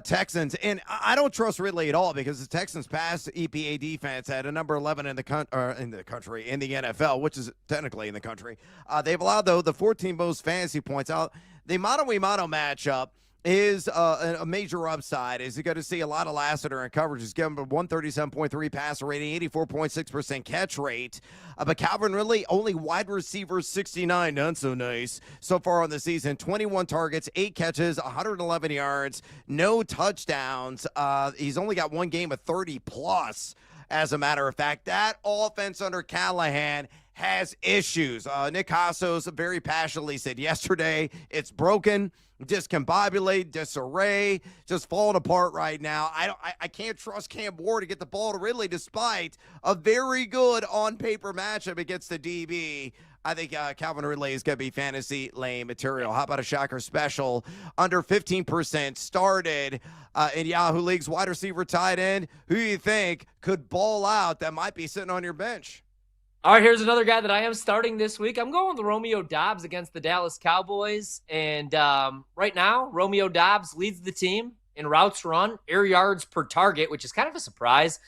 Texans. And I don't trust Ridley at all because the Texans passed EPA defense at a number 11 in the NFL, which is technically in the country. They've allowed, though, the 14 most fantasy points out. The mano-a-mano matchup is a major upside. Is you're going to see a lot of Lassiter in coverage. He's given a 137.3 passer rating, 84.6% catch rate. But Calvin Ridley, only wide receiver 69, not so nice so far on the season. 21 targets, 8 catches, 111 yards, no touchdowns. He's only got 1 game of 30-plus. As a matter of fact, that offense under Callahan has issues. Nick Costos very passionately said yesterday, it's broken, discombobulated, disarray, just falling apart right now. I can't trust Cam Ward to get the ball to Ridley despite a very good on-paper matchup against the DB. I think Calvin Ridley is going to be fantasy lame material. How about a shocker special? Under 15% started in Yahoo League's wide receiver tight end. Who do you think could ball out that might be sitting on your bench? All right, here's another guy that I am starting this week. I'm going with Romeo Doubs against the Dallas Cowboys. And right now, Romeo Doubs leads the team in routes run, air yards per target, which is kind of a surprise.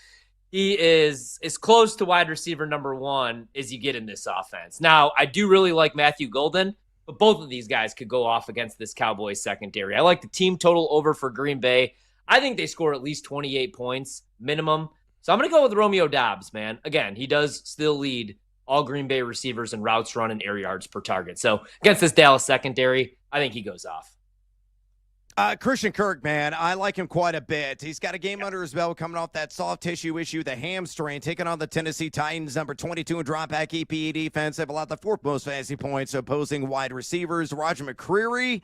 He is as close to wide receiver number one as you get in this offense. Now, I do really like Matthew Golden, but both of these guys could go off against this Cowboys secondary. I like the team total over for Green Bay. I think they score at least 28 points minimum. So I'm going to go with Romeo Doubs, man. Again, he does still lead all Green Bay receivers in routes run and air yards per target. So against this Dallas secondary, I think he goes off. Christian Kirk, man, I like him quite a bit. He's got a game under his belt coming off that soft tissue issue, the hamstring, taking on the Tennessee Titans, number 22 in drop-back EPA defense. They've allowed the fourth most fantasy points opposing wide receivers. Roger McCreary,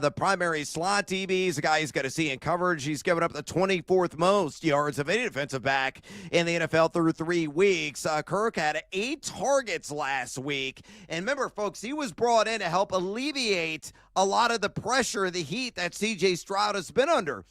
the primary slot DB, is a guy he's got to see in coverage. He's given up the 24th most yards of any defensive back in the NFL through 3 weeks. Kirk had 8 targets last week. And remember, folks, he was brought in to help alleviate a lot of the pressure, the heat that C.J. Stroud has been under.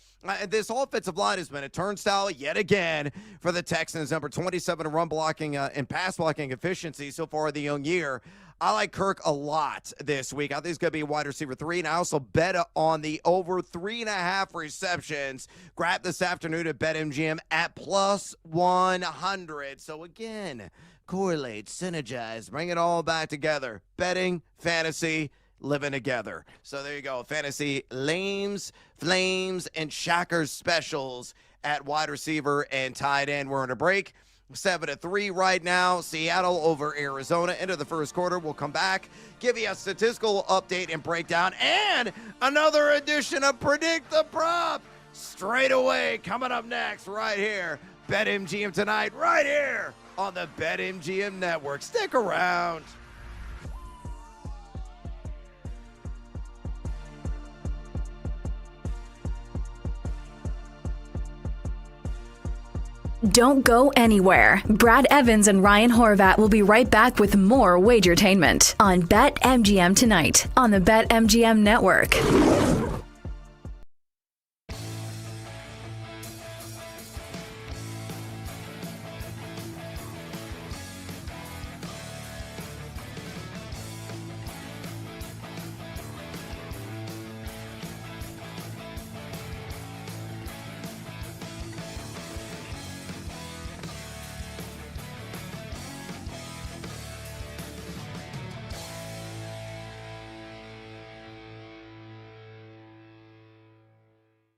This offensive line has been a turnstile yet again for the Texans, number 27 in run blocking and pass blocking efficiency so far in the young year. I like Kirk a lot this week. I think he's going to be a wide receiver 3, and I also bet on the over 3.5 receptions. Grab this afternoon at BetMGM at plus 100. So again, correlate, synergize, bring it all back together. Betting, fantasy, living together. So there you go. Fantasy lames, flames, and shockers specials at wide receiver and tight end. We're on a break. 7-3 right now. Seattle over Arizona. Into the first quarter. We'll come back, give you a statistical update and breakdown, and another edition of Predict the Prop straight away coming up next right here. BetMGM tonight right here on the BetMGM Network. Stick around. Don't go anywhere. Brad Evans and Ryan Horvat will be right back with more Wagertainment on BetMGM tonight on the BetMGM Network.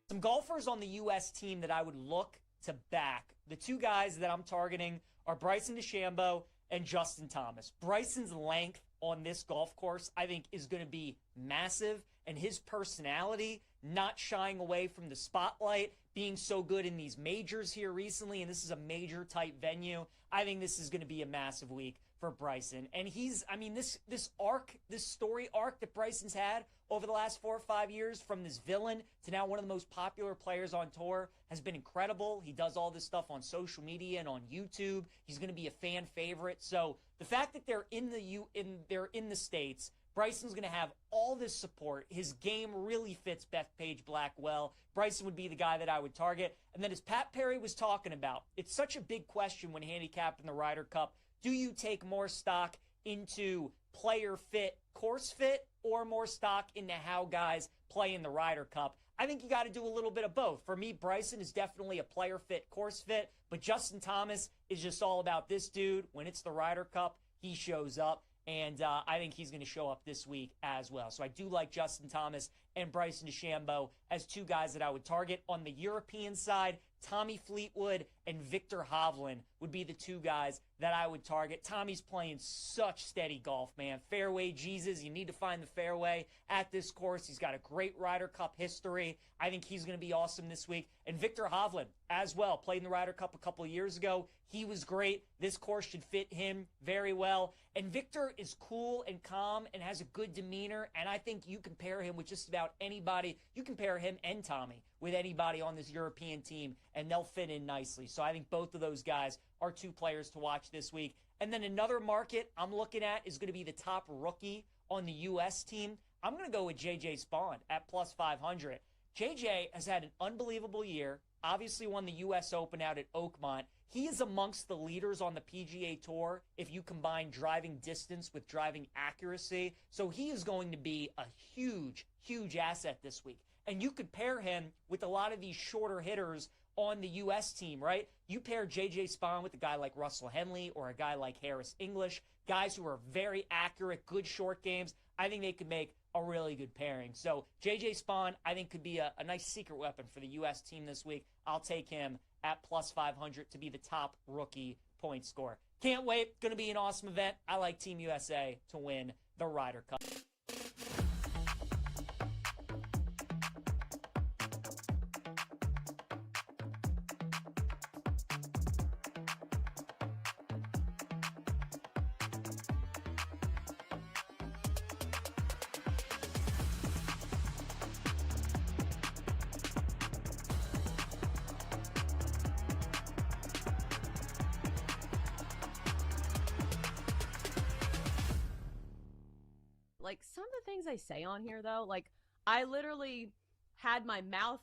Some golfers on the U.S. team that I would look to back. The 2 guys that I'm targeting are Bryson DeChambeau and Justin Thomas. Bryson's length on this golf course, I think, is going to be massive, and his personality, not shying away from the spotlight, being so good in these majors here recently, and this is a major-type venue, I think this is going to be a massive week for Bryson. And this story arc that Bryson's had over the last 4 or 5 years, from this villain to now one of the most popular players on tour, has been incredible. He does all this stuff on social media and on YouTube. He's going to be a fan favorite. So the fact that they're in the States, Bryson's going to have all this support. His game really fits Bethpage Black well. Bryson would be the guy that I would target. And then, as Pat Perry was talking about, it's such a big question when handicapping the Ryder Cup. Do you take more stock into player fit, course fit, or more stock into how guys play in the Ryder Cup? I think you got to do a little bit of both. For me, Bryson is definitely a player fit, course fit, but Justin Thomas is just all about this dude. When it's the Ryder Cup, he shows up, and I think he's going to show up this week as well. So I do like Justin Thomas and Bryson DeChambeau as 2 guys that I would target. On the European side, Tommy Fleetwood and Victor Hovland would be the 2 guys that I would target. Tommy's playing such steady golf, man. Fairway Jesus, you need to find the fairway at this course. He's got a great Ryder Cup history. I think he's going to be awesome this week. And Victor Hovland as well, played in the Ryder Cup a couple of years ago. He was great. This course should fit him very well. And Victor is cool and calm and has a good demeanor, and I think you can pair him with just about anybody. You can pair him and Tommy with anybody on this European team, and they'll fit in nicely. So I think both of those guys are 2 players to watch this week. And then another market I'm looking at is going to be the top rookie on the U.S. team. I'm going to go with J.J. Spawn at plus 500. J.J. has had an unbelievable year, obviously won the U.S. Open out at Oakmont. he is amongst the leaders on the PGA Tour if you combine driving distance with driving accuracy. So he is going to be a huge, huge asset this week. And you could pair him with a lot of these shorter hitters on the U.S. team, right? You pair J.J. Spawn with a guy like Russell Henley or a guy like Harris English, guys who are very accurate, good short games. I think they could make a really good pairing. So J.J. Spawn, I think, could be a nice secret weapon for the U.S. team this week. I'll take him at plus 500 to be the top rookie point scorer. Can't wait. Going to be an awesome event. I like Team USA to win the Ryder Cup. Like, some of the things I say on here, though, like, I literally had my mouth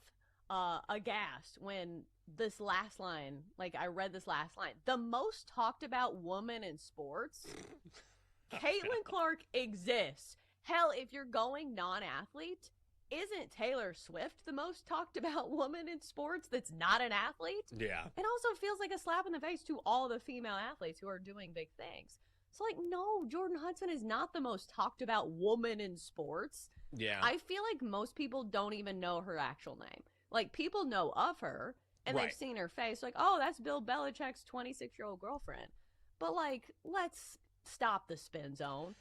aghast when this last line, like, I read this last line. The most talked about woman in sports, Caitlin Clark exists. Hell, if you're going non-athlete, isn't Taylor Swift the most talked about woman in sports that's not an athlete? Yeah. It also feels like a slap in the face to all the female athletes who are doing big things. So, like, no, Jordan Hudson is not the most talked about woman in sports. Yeah. I feel like most people don't even know her actual name. Like, people know of her, and Right. they've seen her face. Like, oh, that's Bill Belichick's 26-year-old girlfriend. But, like, let's stop the spin zone.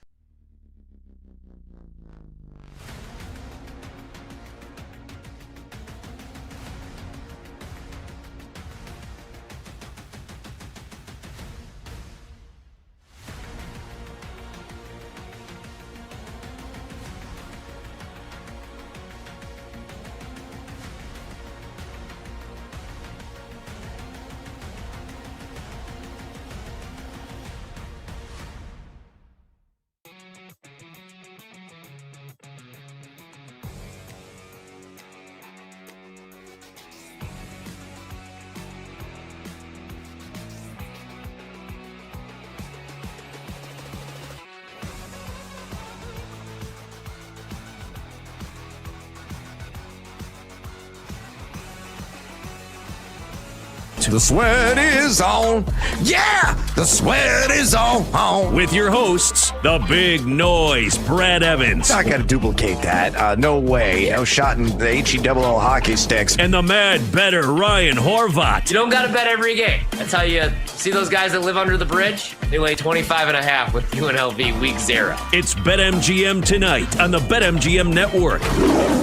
The sweat is on. Yeah, the sweat is on. With your hosts, the big noise, Brad Evans. Not going to duplicate that. No way. No shot in the HE-double-L hockey sticks. And the mad better Ryan Horvat. You don't got to bet every game. That's how you see those guys that live under the bridge? They lay 25.5 with UNLV week 0. It's BetMGM tonight on the BetMGM network.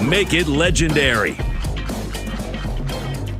Make it legendary.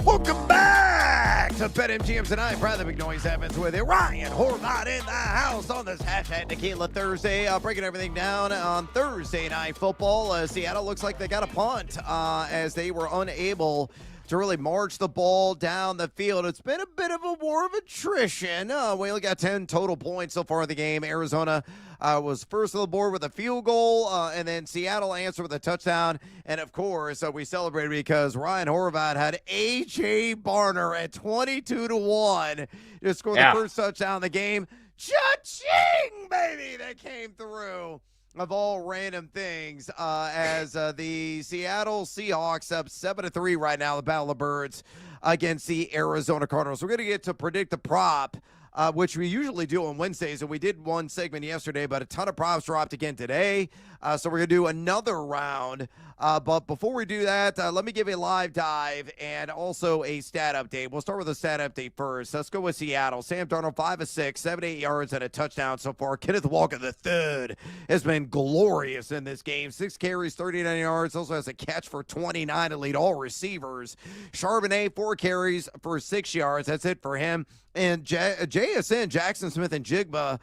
Welcome back to BetMGM tonight. Brad the Big Noise Evans with you. Ryan Horvat in the house on this hashtag Tequila Thursday. Breaking everything down on Thursday Night Football. Seattle looks like they got a punt as they were unable to really march the ball down the field. It's been a bit of a war of attrition. We only got 10 total points so far in the game. Arizona was first on the board with a field goal, and then Seattle answered with a touchdown. And, of course, we celebrated because Ryan Horvat had A.J. Barner at 22-1 to score the first touchdown in the game. Cha-ching, baby, that came through. Of all random things, as the Seattle Seahawks up 7-3 right now, the Battle of Birds against the Arizona Cardinals. We're going to get to predict the prop, which we usually do on Wednesdays, and we did one segment yesterday, but a ton of props dropped again today. So we're going to do another round. But before we do that, let me give a live dive and also a stat update. We'll start with a stat update first. Let's go with Seattle. Sam Darnold, 5 of 6, 78 yards and a touchdown so far. Kenneth Walker III has been glorious in this game. 6 carries, 39 yards. Also has a catch for 29 to lead all receivers. Charbonnet, 4 carries for 6 yards. That's it for him. And JSN, Jackson Smith and Jigba,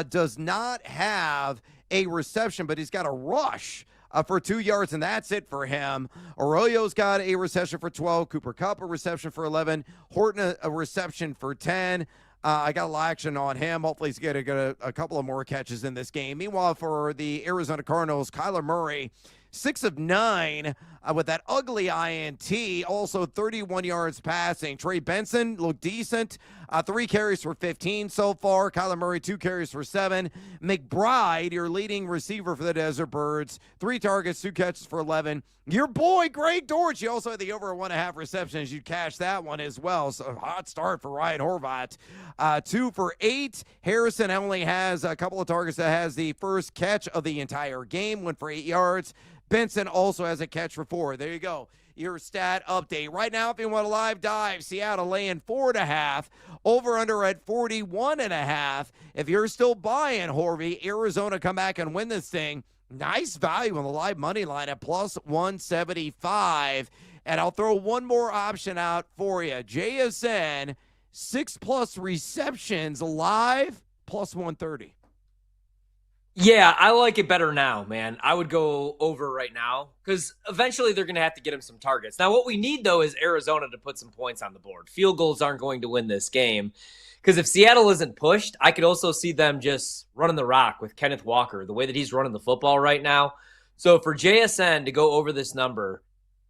does not have a reception, but he's got a rush for 2 yards, and that's it for him. Arroyo's got a reception for 12. Cooper Kupp, a reception for 11. Horton, a reception for 10. I got a lot of action on him. Hopefully he's going to get a couple of more catches in this game. Meanwhile, for the Arizona Cardinals, Kyler Murray, 6 of 9 with that ugly INT. Also 31 yards passing. Trey Benson looked decent. 3 carries for 15 so far. Kyler Murray, 2 carries for 7. McBride, your leading receiver for the Desert Birds, 3 targets, 2 catches for 11. Your boy, Greg Dortch, you also had the over 1.5 receptions. You cashed that one as well. So hot start for Ryan Horvat. 2 for 8. Harrison only has a couple of targets that has the first catch of the entire game, 1 for 8 yards. Benson also has a catch for 4. There you go. Your stat update. Right now, if you want a live dive, Seattle laying 4.5. Over under at 41.5. If you're still buying, Horvey, Arizona come back and win this thing. Nice value on the live money line at plus 175. And I'll throw one more option out for you. JSN, 6+ receptions live, plus 130. Yeah, I like it better now, man. I would go over right now because eventually they're going to have to get him some targets. Now, what we need, though, is Arizona to put some points on the board. Field goals aren't going to win this game because if Seattle isn't pushed, I could also see them just running the rock with Kenneth Walker, the way that he's running the football right now. So for JSN to go over this number,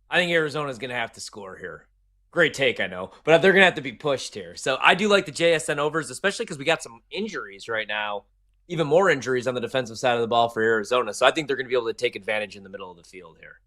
I think Arizona's going to have to score here. Great take, I know, but they're going to have to be pushed here. So I do like the JSN overs, especially because we got some injuries right now. Even more injuries on the defensive side of the ball for Arizona. So I think they're going to be able to take advantage in the middle of the field here.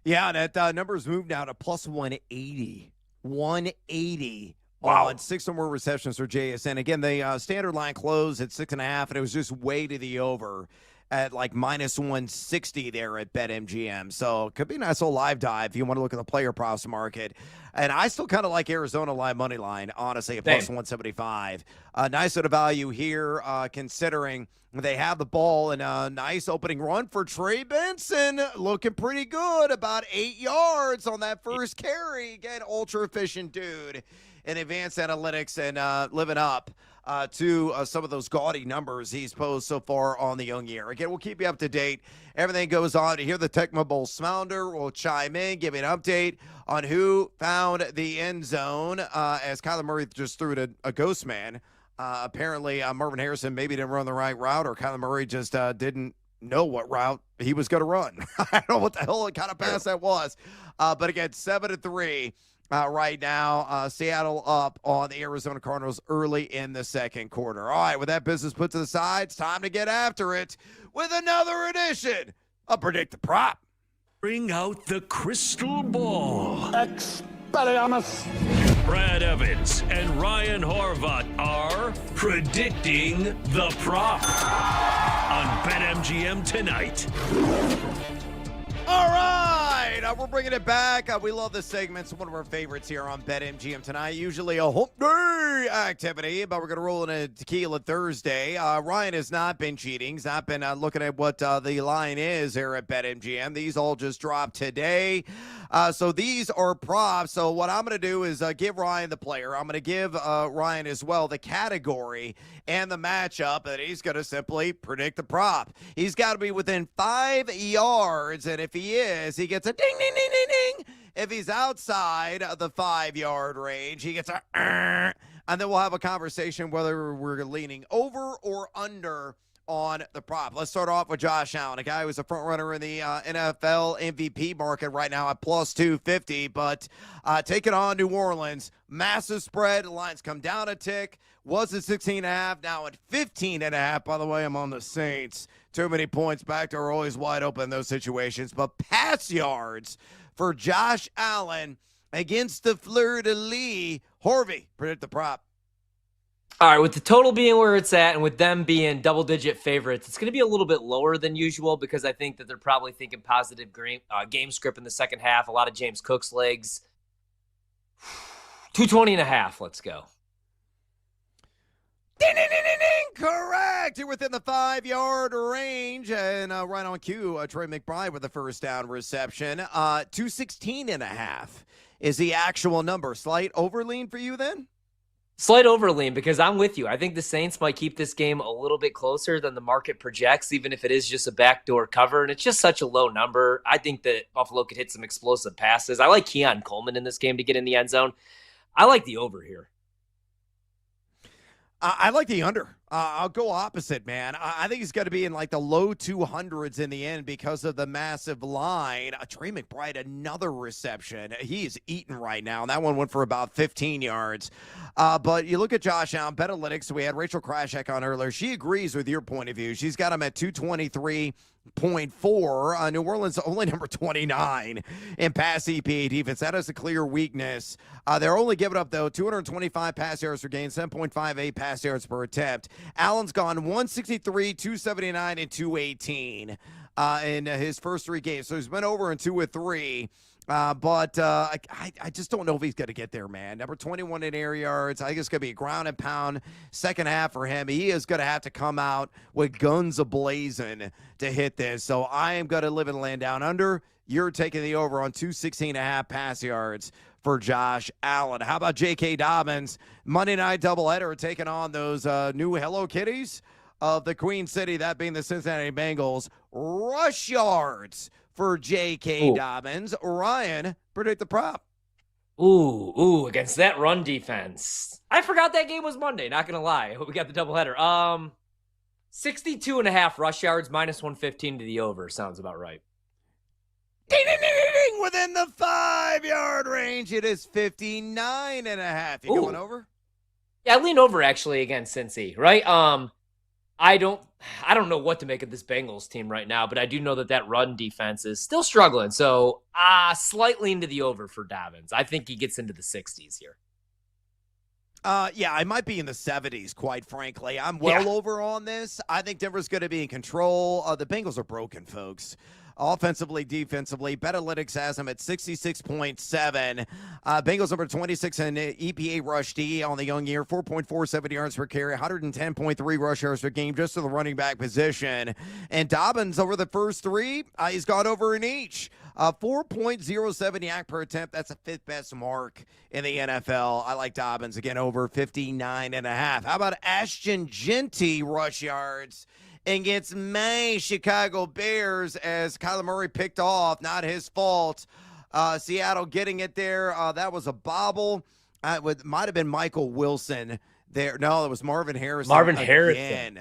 Yeah, and that number's moved now to plus 180. 180 wow. On 6 or more receptions for JSN. Again, the standard line closed at 6.5, and it was just way to the over at like minus 160 there at BetMGM. So it could be a nice little live dive if you want to look at the player props market. And I still kind of like Arizona live money line, honestly, at plus 175. Nice sort of value here, considering they have the ball and a nice opening run for Trey Benson. Looking pretty good, about 8 yards on that first carry. Again, ultra efficient dude in advanced analytics and living up to some of those gaudy numbers he's posed so far on the young year. Again, we'll keep you up to date. Everything goes on. To hear the Tecmo Bowl Smounder, we'll chime in, give you an update on who found the end zone as Kyler Murray just threw it a ghost man. Apparently, Marvin Harrison maybe didn't run the right route, or Kyler Murray just didn't know what route he was going to run. I don't know what the hell kind of pass that was. But again, 7-3. Right now, Seattle up on the Arizona Cardinals early in the second quarter. All right, with that business put to the side, it's time to get after it with another edition of Predict the Prop. Bring out the crystal ball. Expelliarmus. Brad Evans and Ryan Horvat are predicting the prop on BetMGM tonight. All right, we're bringing it back. We love this segment. It's one of our favorites here on BetMGM tonight. Usually a hump day activity, but we're going to roll in a Tequila Thursday. Ryan has not been cheating. He's not been looking at what the line is here at BetMGM. These all just dropped today. So these are props. So what I'm going to do is give Ryan the player. I'm going to give Ryan as well the category and the matchup, and he's going to simply predict the prop. He's got to be within 5 yards, and if he is, he gets a ding, ding, ding, ding, ding. If he's outside of the 5-yard range, he gets a and then we'll have a conversation whether we're leaning over or under on the prop. Let's start off with Josh Allen, a guy who's a front runner in the NFL MVP market right now at plus 250, but taking on New Orleans, massive spread. The lines come down a tick. Was at 16.5, now at 15.5. By the way, I'm on the Saints. Too many points back. They're always wide open in those situations. But pass yards for Josh Allen against the fleur-de-lis. Horvey, predict the prop. All right, with the total being where it's at and with them being double-digit favorites, it's going to be a little bit lower than usual because I think that they're probably thinking positive game script in the second half. A lot of James Cook's legs. 220.5, let's go. Ding, ding, ding, ding, ding. Correct. You're within the 5-yard range. And right on cue, Trey McBride with the first down reception. 216.5 is the actual number. Slight overlean for you then? Slight overlean because I'm with you. I think the Saints might keep this game a little bit closer than the market projects, even if it is just a backdoor cover. And it's just such a low number. I think that Buffalo could hit some explosive passes. I like Keon Coleman in this game to get in the end zone. I like the over here. I like the under. I'll go opposite, man. I think he's going to be in like the low 200s in the end because of the massive line. Trey McBride, another reception. He is eating right now. That one went for about 15 yards. But you look at Josh Allen, Betalytics, we had Rachel Krashek on earlier. She agrees with your point of view. She's got him at 223.4. New Orleans only number 29 in pass EPA defense. That is a clear weakness. They're only giving up, though, 225 pass yards per game, 7.58 pass yards per attempt. Allen's gone 163, 279, and 218 in his first 3 games. So he's been over in 2 of 3. But I just don't know if he's going to get there, man. Number 21 in air yards. I think it's going to be a ground and pound second half for him. He is going to have to come out with guns a-blazing to hit this. So I am going to live and land down under. You're taking the over on 216.5 pass yards for Josh Allen. How about J.K. Dobbins? Monday night doubleheader taking on those new Hello Kitties of the Queen City, that being the Cincinnati Bengals. Rush yards for J.K. Dobbins. Ryan, predict the prop. Ooh, against that run defense. I forgot that game was Monday, not going to lie. We got the doubleheader. 62.5 rush yards, minus 115 to the over. Sounds about right. Ding, ding, ding, ding, ding. Within the 5-yard range, it is 59.5. You going over? Yeah, I lean over actually against Cincy, right? I don't know what to make of this Bengals team right now, but I do know that run defense is still struggling. So, slightly into the over for Dobbins. I think he gets into the 60s here. Yeah, I might be in the 70s, quite frankly. I'm well over on this. I think Denver's going to be in control. The Bengals are broken, folks. Offensively, defensively, Betalytics has them at 66.7. Bengals number 26 in EPA rush D on the young year, 4.47 yards per carry, 110.3 rush yards per game just to the running back position. And Dobbins over the first 3, he's gone over in each. 4.07 yak per attempt. That's the 5th best mark in the NFL. I like Dobbins again over 59.5. How about Ashton Jeanty rush yards against my Chicago Bears as Kyler Murray picked off? Not his fault. Seattle getting it there. That was a bobble. It might have been Michael Wilson there. No, it was Marvin Harrison. Harrison.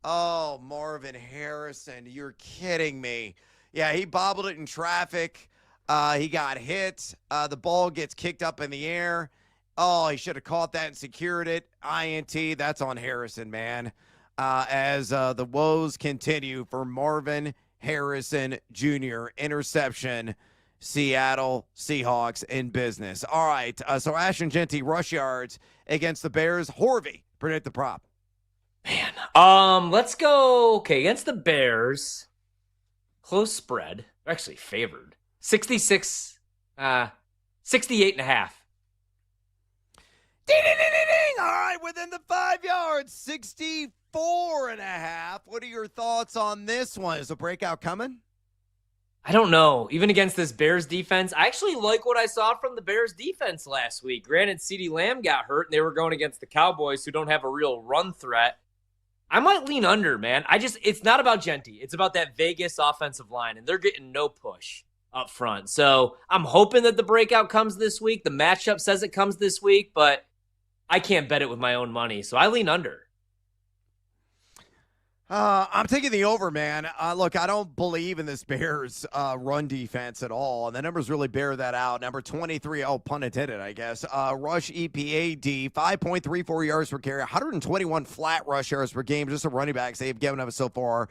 Oh, Marvin Harrison. You're kidding me. Yeah, he bobbled it in traffic. He got hit. The ball gets kicked up in the air. Oh, he should have caught that and secured it. INT, that's on Harrison, man. As the woes continue for Marvin Harrison Jr. Interception, Seattle Seahawks in business. All right, so Ashton Jeanty, rush yards against the Bears. Horvey, predict the prop. Let's go. Okay, against the Bears, close spread. They're actually favored. 68.5. Ding, ding, ding, ding, ding. All right, within the 5 yards, 64.5. What are your thoughts on this one? Is a breakout coming? I don't know. Even against this Bears defense, I actually like what I saw from the Bears defense last week. Granted, CeeDee Lamb got hurt, and they were going against the Cowboys, who don't have a real run threat. I might lean under, man. It's not about Jeanty. It's about that Vegas offensive line, and they're getting no push up front. So I'm hoping that the breakout comes this week. The matchup says it comes this week, but I can't bet it with my own money, so I lean under. I'm taking the over, man. Look, I don't believe in this Bears run defense at all, and the numbers really bear that out. Number 23, pun intended, I guess. Rush EPAD, 5.34 yards per carry, 121 flat rush yards per game, just the running backs they've given up so far.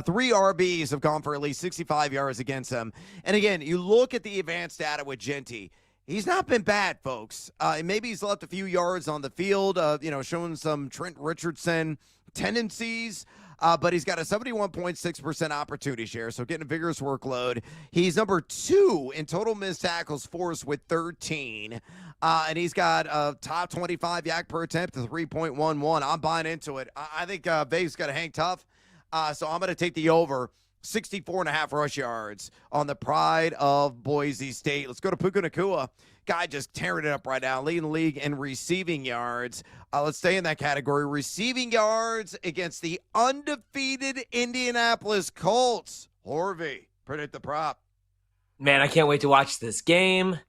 3 RBs have gone for at least 65 yards against them. And again, you look at the advanced data with Jeanty. He's not been bad, folks. Maybe he's left a few yards on the field, showing some Trent Richardson tendencies. But he's got a 71.6% opportunity share, so getting a vigorous workload. He's number 2 in total missed tackles forced with 13. And he's got a top 25 yak per attempt to 3.11. I'm buying into it. I think Vegas got to hang tough. So I'm going to take the over. 64.5 rush yards on the pride of Boise State. Let's go to Puka Nacua. Guy just tearing it up right now, leading the league in receiving yards. Let's stay in that category. Receiving yards against the undefeated Indianapolis Colts. Horvey, predict the prop. Man, I can't wait to watch this game.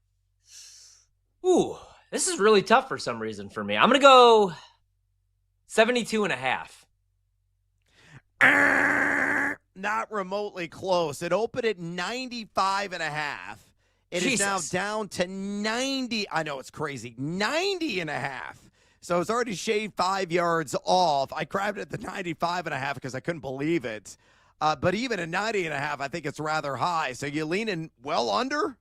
Ooh, this is really tough for some reason for me. I'm going to go 72.5. Not remotely close. It opened at 95.5. It is now down to 90. I know, it's crazy. 90.5. So it's already shaved 5 yards off. I grabbed it at the 95.5 because I couldn't believe it. But even at 90.5, I think it's rather high. So you leaning well under?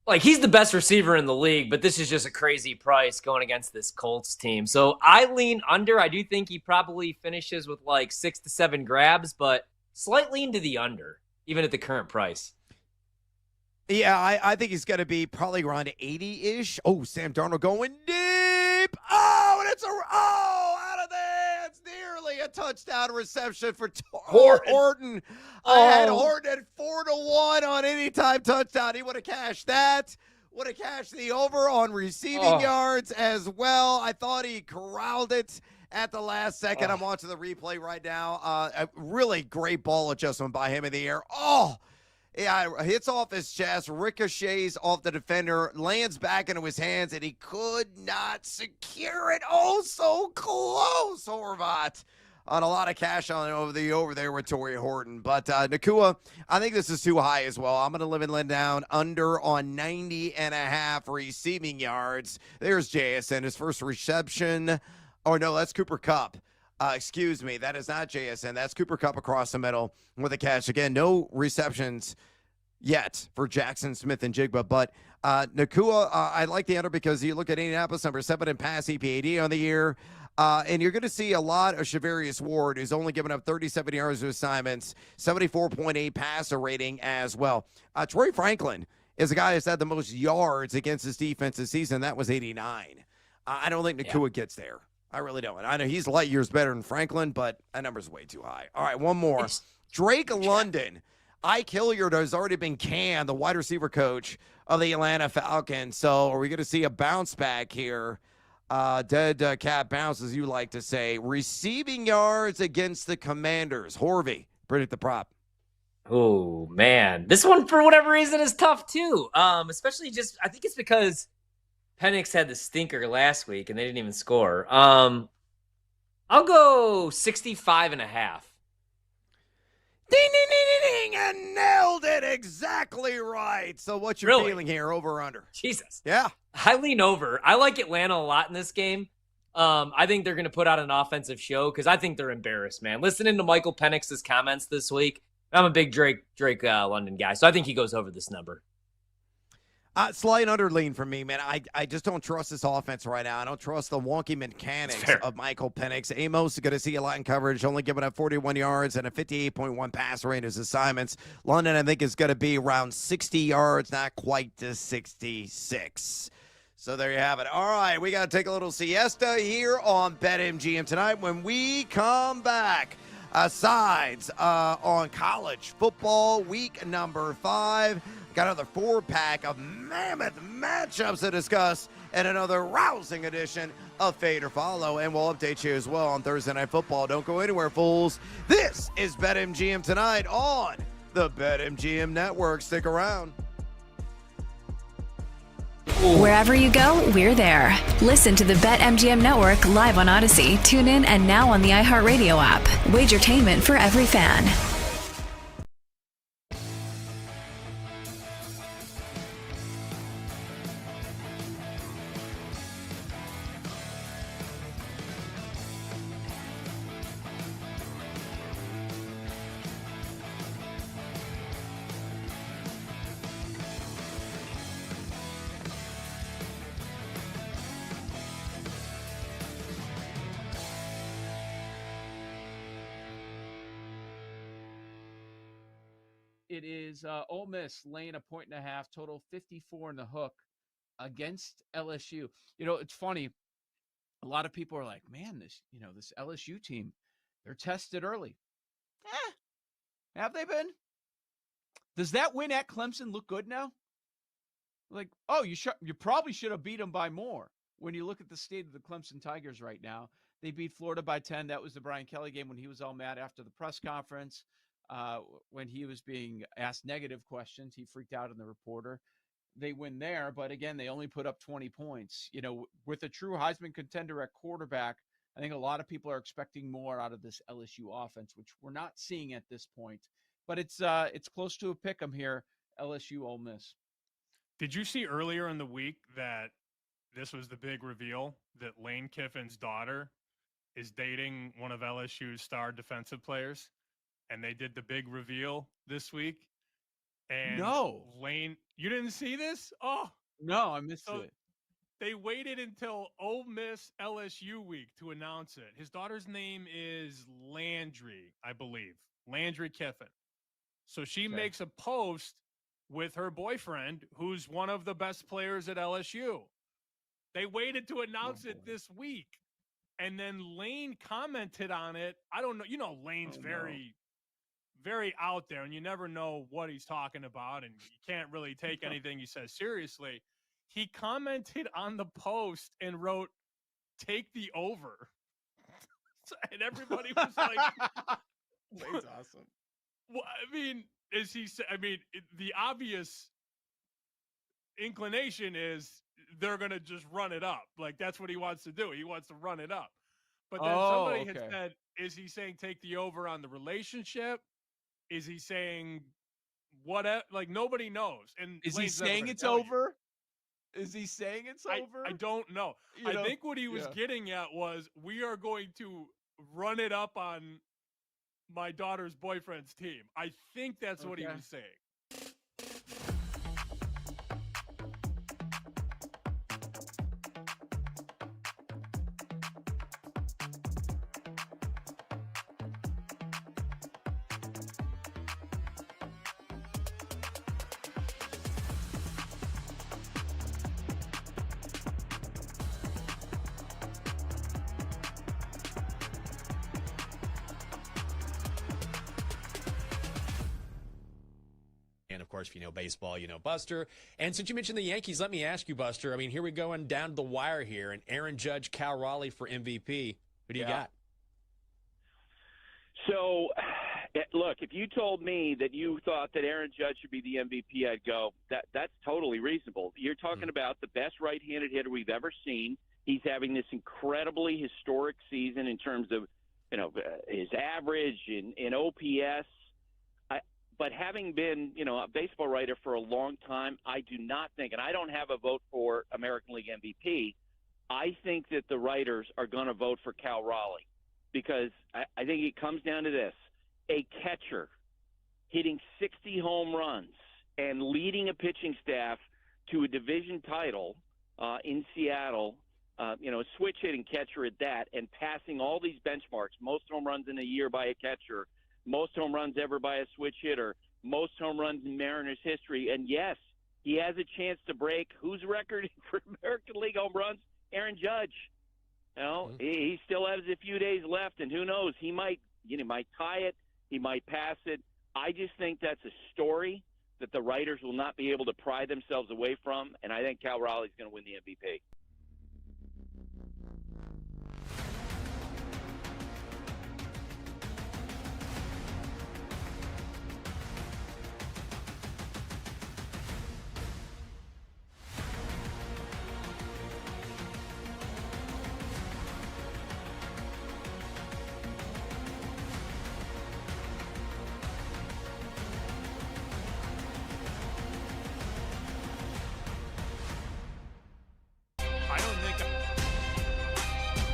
Like, he's the best receiver in the league, but this is just a crazy price going against this Colts team. So I lean under. I do think he probably finishes with like 6 to 7 grabs, but slightly into the under, even at the current price. Yeah, I think he's going to be probably around 80-ish. Oh, Sam Darnold going deep. Oh, and it's out of there. It's nearly a touchdown reception for Horton. I had Horton at 4-1 on anytime touchdown. He would have cashed that. Would have cashed the over on receiving yards as well. I thought he corralled it at the last second. I'm watching the replay right now. A really great ball adjustment by him in the air. Yeah, hits off his chest, ricochets off the defender, lands back into his hands, and he could not secure it. Oh, so close, Horvat. On a lot of cash on over there with Torrey Horton. But Nakua, I think this is too high as well. I'm going to live and let down under on 90.5 receiving yards. There's JSN, his first reception. Oh, no, that's Cooper Kupp. Excuse me, that is not JSN. That's Cooper Kupp across the middle with a catch. Again, no receptions yet for Jackson Smith and Jigba. But Nakua, I like the under because you look at Indianapolis, number 7 in pass EPAD on the year. And you're going to see a lot of Shavarius Ward, who's only given up 37 yards of assignments, 74.8 passer rating as well. Troy Franklin is a guy who's had the most yards against his defense this season. That was 89. I don't think Nakua gets there. I really don't. I know he's light years better than Franklin, but that number's way too high. All right, one more. Drake London. Ike Hilliard has already been canned, the wide receiver coach of the Atlanta Falcons. So are we going to see a bounce back here? Dead cat bounce, as you like to say. Receiving yards against the Commanders. Horvey, predict the prop. Oh, man. This one, for whatever reason, is tough, too. Especially I think it's because Penix had the stinker last week, and they didn't even score. I'll go 65.5. Ding, ding, ding, ding, ding, and nailed it exactly right. So what's your feeling here, over or under? Jesus. Yeah. I lean over. I like Atlanta a lot in this game. I think they're going to put out an offensive show because I think they're embarrassed, man. Listening to Michael Penix's comments this week, I'm a big Drake London guy, so I think he goes over this number. Slight underlean for me, man. I just don't trust this offense right now. I don't trust the wonky mechanics of Michael Penix. Amos is going to see a lot in coverage, only giving up 41 yards and a 58.1 pass rate as assignments. London, I think, is going to be around 60 yards, not quite to 66. So there you have it. All right, we got to take a little siesta here on BetMGM tonight. When we come back, sides on college football week number 5. Got another 4-pack of mammoth matchups to discuss and another rousing edition of Fade or Follow. And we'll update you as well on Thursday Night Football. Don't go anywhere, fools. This is BetMGM tonight on the BetMGM Network. Stick around. Wherever you go, we're there. Listen to the BetMGM Network live on Odyssey, tune in, and now on the iHeartRadio app. Wagertainment for every fan. It is Ole Miss laying 1.5, total 54 in the hook against LSU. You know, it's funny. A lot of people are like, man, this LSU team, they're tested early. Have they been? Does that win at Clemson look good now? Like, oh, you probably should have beat them by more. When you look at the state of the Clemson Tigers right now, they beat Florida by 10. That was the Brian Kelly game when he was all mad after the press conference. When he was being asked negative questions, he freaked out on the reporter. They win there, but again, they only put up 20 points. You know, with a true Heisman contender at quarterback, I think a lot of people are expecting more out of this LSU offense, which we're not seeing at this point. But it's close to a pick 'em here, LSU Ole Miss. Did you see earlier in the week that this was the big reveal that Lane Kiffin's daughter is dating one of LSU's star defensive players? And they did the big reveal this week. And No. Lane, you didn't see this? Oh, no, I missed it. They waited until Ole Miss LSU week to announce it. His daughter's name is Landry, I believe. Landry Kiffin. So she makes a post with her boyfriend, who's one of the best players at LSU. They waited to announce it this week. And then Lane commented on it. I don't know. You know, Lane's very out there, and you never know what he's talking about, and you can't really take anything he says seriously. He commented on the post and wrote, "Take the over." And everybody was like, Lane's awesome. Well, I mean, the obvious inclination is they're going to just run it up. Like, that's what he wants to do. He wants to run it up. But then somebody had said, is he saying take the over on the relationship? Is he saying what? Like, nobody knows. And is he saying it's over? Is he saying it's over? I don't know. I think what he was getting at was, we are going to run it up on my daughter's boyfriend's team. I think that's what he was saying. And, of course, if you know baseball, you know Buster. And since you mentioned the Yankees, let me ask you, Buster. I mean, here we go and down to the wire here. And Aaron Judge, Cal Raleigh for MVP. Who do you got? So, look, if you told me that you thought that Aaron Judge should be the MVP, I'd go, that's totally reasonable. You're talking about the best right-handed hitter we've ever seen. He's having this incredibly historic season in terms of, his average in OPS. But having been, a baseball writer for a long time, I do not think, and I don't have a vote for American League MVP, I think that the writers are going to vote for Cal Raleigh, because I think it comes down to this. A catcher hitting 60 home runs and leading a pitching staff to a division title in Seattle, a switch hitting catcher at that, and passing all these benchmarks, most home runs in a year by a catcher, most home runs ever by a switch hitter, most home runs in Mariners history. And yes, he has a chance to break whose record for American League home runs? Aaron Judge. He still has a few days left, and who knows? He might tie it. He might pass it. I just think that's a story that the writers will not be able to pry themselves away from, and I think Cal Raleigh's going to win the MVP.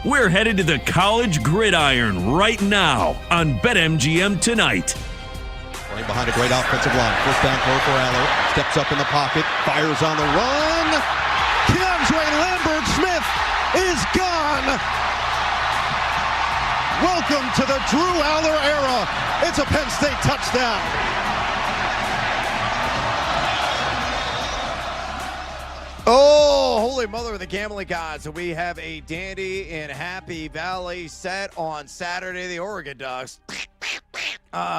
We're headed to the college gridiron right now on BetMGM tonight. Running behind a great offensive line. First down throw for Aller. Steps up in the pocket. Fires on the run. Keandre Lambert-Smith is gone. Welcome to the Drew Aller era. It's a Penn State touchdown. Oh, holy mother of the gambling gods. So we have a dandy in Happy Valley set on Saturday. The Oregon Ducks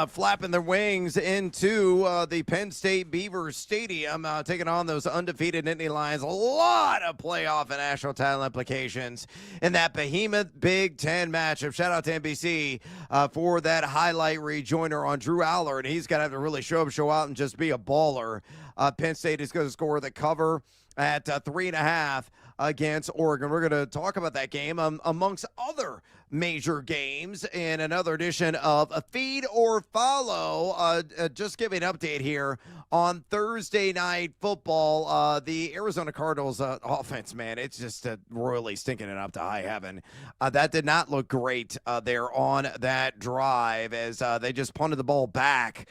flapping their wings into the Penn State Beaver Stadium, taking on those undefeated Nittany Lions. A lot of playoff and national title implications in that behemoth Big Ten matchup. Shout out to NBC for that highlight rejoinder on Drew Aller, and he's going to have to really show out, and just be a baller. Penn State is going to score the cover at 3.5 against Oregon. We're going to talk about that game amongst other major games in another edition of a Feed or Follow. Just giving an update here on Thursday Night Football. The Arizona Cardinals offense, man, it's just royally stinking it up to high heaven. That did not look great there on that drive as they just punted the ball back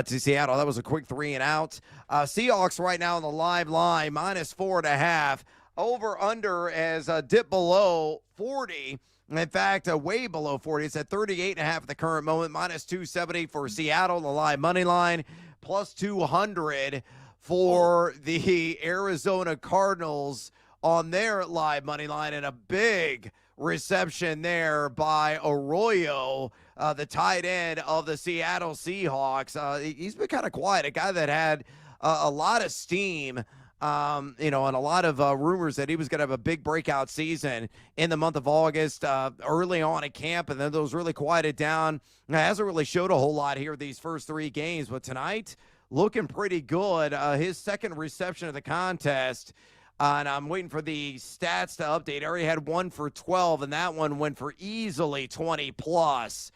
to Seattle. That was a quick 3 and out. Seahawks right now on the live line, -4.5. Over under as dip below 40. In fact, way below 40. It's at 38.5 at the current moment, -270 for Seattle, the live money line, +200 for the Arizona Cardinals on their live money line, and a big reception there by Arroyo, the tight end of the Seattle Seahawks. He's been kind of quiet, a guy that had a lot of steam, and a lot of rumors that he was going to have a big breakout season in the month of August, early on at camp, and then those really quieted down. Hasn't really showed a whole lot here these first 3 games, but tonight, looking pretty good. His second reception of the contest, and I'm waiting for the stats to update. He already had 1 for 12, and that one went for easily 20+.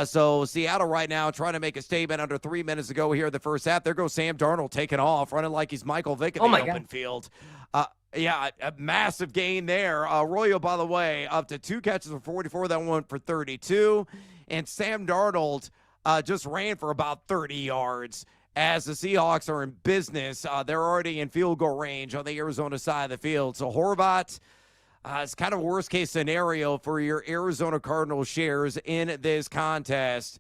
So Seattle right now trying to make a statement under 3 minutes to go here in the first half. There goes Sam Darnold taking off, running like he's Michael Vick in the open field. A massive gain there. Arroyo, by the way, up to 2 catches for 44. That one went for 32. And Sam Darnold just ran for about 30 yards. As the Seahawks are in business, they're already in field goal range on the Arizona side of the field. So Horvat, it's kind of a worst-case scenario for your Arizona Cardinals shares in this contest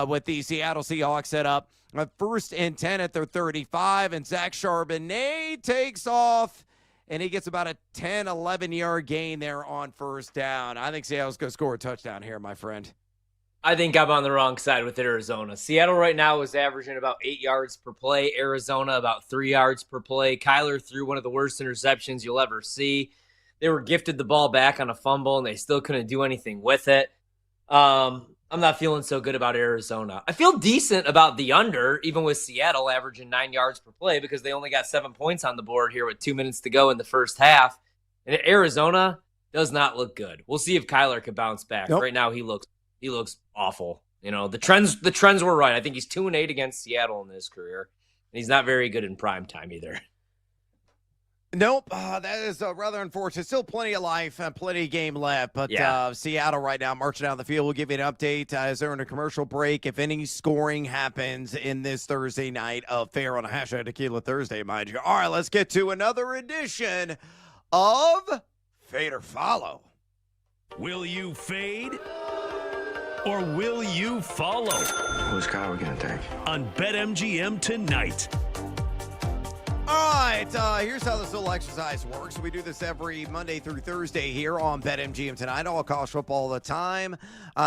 with the Seattle Seahawks set up. 1st and 10 at their 35, and Zach Charbonnet takes off, and he gets about a 10, 11-yard gain there on 1st down. I think Seattle's going to score a touchdown here, my friend. I think I'm on the wrong side with Arizona. Seattle right now is averaging about 8 yards per play. Arizona about 3 yards per play. Kyler threw one of the worst interceptions you'll ever see. They were gifted the ball back on a fumble, and they still couldn't do anything with it. I'm not feeling so good about Arizona. I feel decent about the under, even with Seattle averaging 9 yards per play, because they only got 7 points on the board here with 2 minutes to go in the first half. And Arizona does not look good. We'll see if Kyler can bounce back. Nope. Right now, he looks awful. The trends were right. I think he's 2-8 against Seattle in his career, and he's not very good in prime time either. Nope, that is rather unfortunate. Still plenty of life and plenty of game left, but Seattle right now marching down the field. We'll give you an update as they're in a commercial break. If any scoring happens in this Thursday night affair on a hashtag Tequila Thursday, mind you. All right, let's get to another edition of Fade or Follow. Will you fade or will you follow? Whose car are we going to take? On BetMGM tonight. All right, here's how this little exercise works. We do this every Monday through Thursday here on BetMGM tonight. All college football all the time.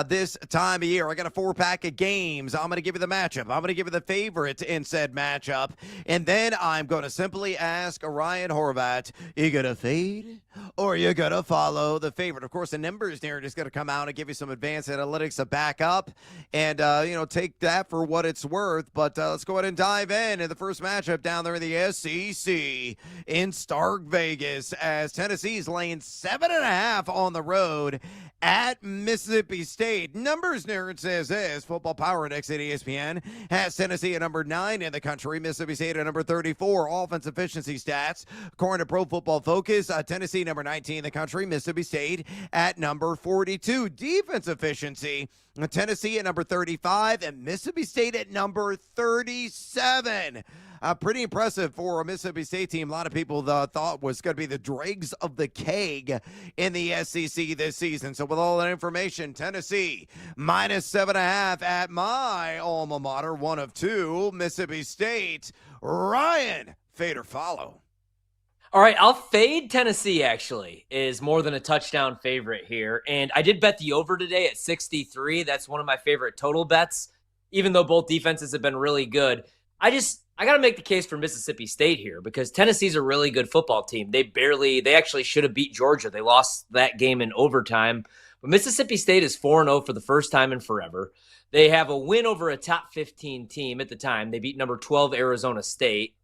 This time of year, I got a 4-pack of games. I'm going to give you the matchup. I'm going to give you the favorite in said matchup. And then I'm going to simply ask Ryan Horvat, you going to fade or you going to follow the favorite? Of course, the numbers narrative is going to come out and give you some advanced analytics to back up and, take that for what it's worth. But let's go ahead and dive in the first matchup down there in the SEC in Stark Vegas as Tennessee's laying 7.5 on the road at Mississippi State. Numbers narrative says this. Football Power Index at ESPN has Tennessee at number 9 in the country, Mississippi State at number 34. Offense efficiency stats, according to Pro Football Focus, Tennessee number 19 in the country, Mississippi State at number 42. Defense efficiency, Tennessee at number 35 and Mississippi State at number 37. Pretty impressive for a Mississippi State team. A lot of people thought was going to be the dregs of the keg in the SEC this season. So with all that information, Tennessee -7.5 at my alma mater, 1 of 2, Mississippi State. Ryan, fade or follow? All right, I'll fade Tennessee, actually, is more than a touchdown favorite here. And I did bet the over today at 63. That's one of my favorite total bets, even though both defenses have been really good. I got to make the case for Mississippi State here because Tennessee's a really good football team. They actually should have beat Georgia. They lost that game in overtime. But Mississippi State is 4-0 for the first time in forever. They have a win over a top 15 team at the time. They beat number 12 Arizona State.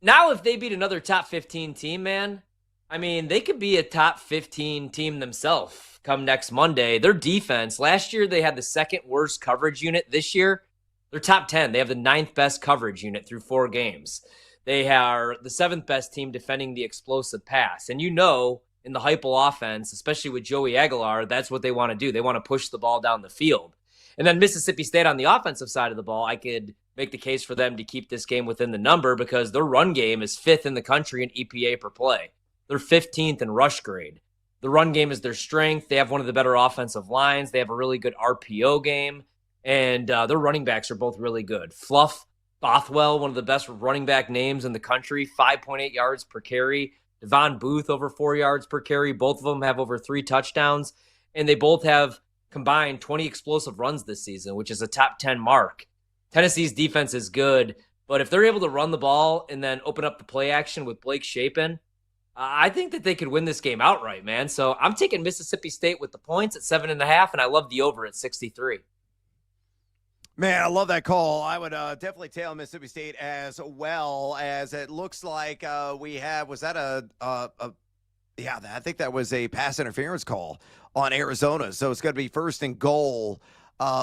Now, if they beat another top 15 team, man, I mean, they could be a top 15 team themselves come next Monday. Their defense, last year they had the second worst coverage unit. This year, they're top 10. They have the 9th best coverage unit through 4 games. They are the 7th best team defending the explosive pass. And in the Heupel offense, especially with Joey Aguilar, that's what they want to do. They want to push the ball down the field. And then Mississippi State on the offensive side of the ball, I could make the case for them to keep this game within the number because their run game is 5th in the country in EPA per play. They're 15th in rush grade. The run game is their strength. They have one of the better offensive lines. They have a really good RPO game. And their running backs are both really good. Fluff Bothwell, one of the best running back names in the country, 5.8 yards per carry. Devon Booth, over 4 yards per carry. Both of them have over 3 touchdowns. And they both have combined 20 explosive runs this season, which is a top 10 mark. Tennessee's defense is good. But if they're able to run the ball and then open up the play action with Blake Shapen, I think that they could win this game outright, man. So I'm taking Mississippi State with the points at 7.5, and I love the over at 63. Man, I love that call. I would definitely tail Mississippi State as well, as it looks like we have. Was that yeah, I think that was a pass interference call on Arizona. So it's going to be 1st and goal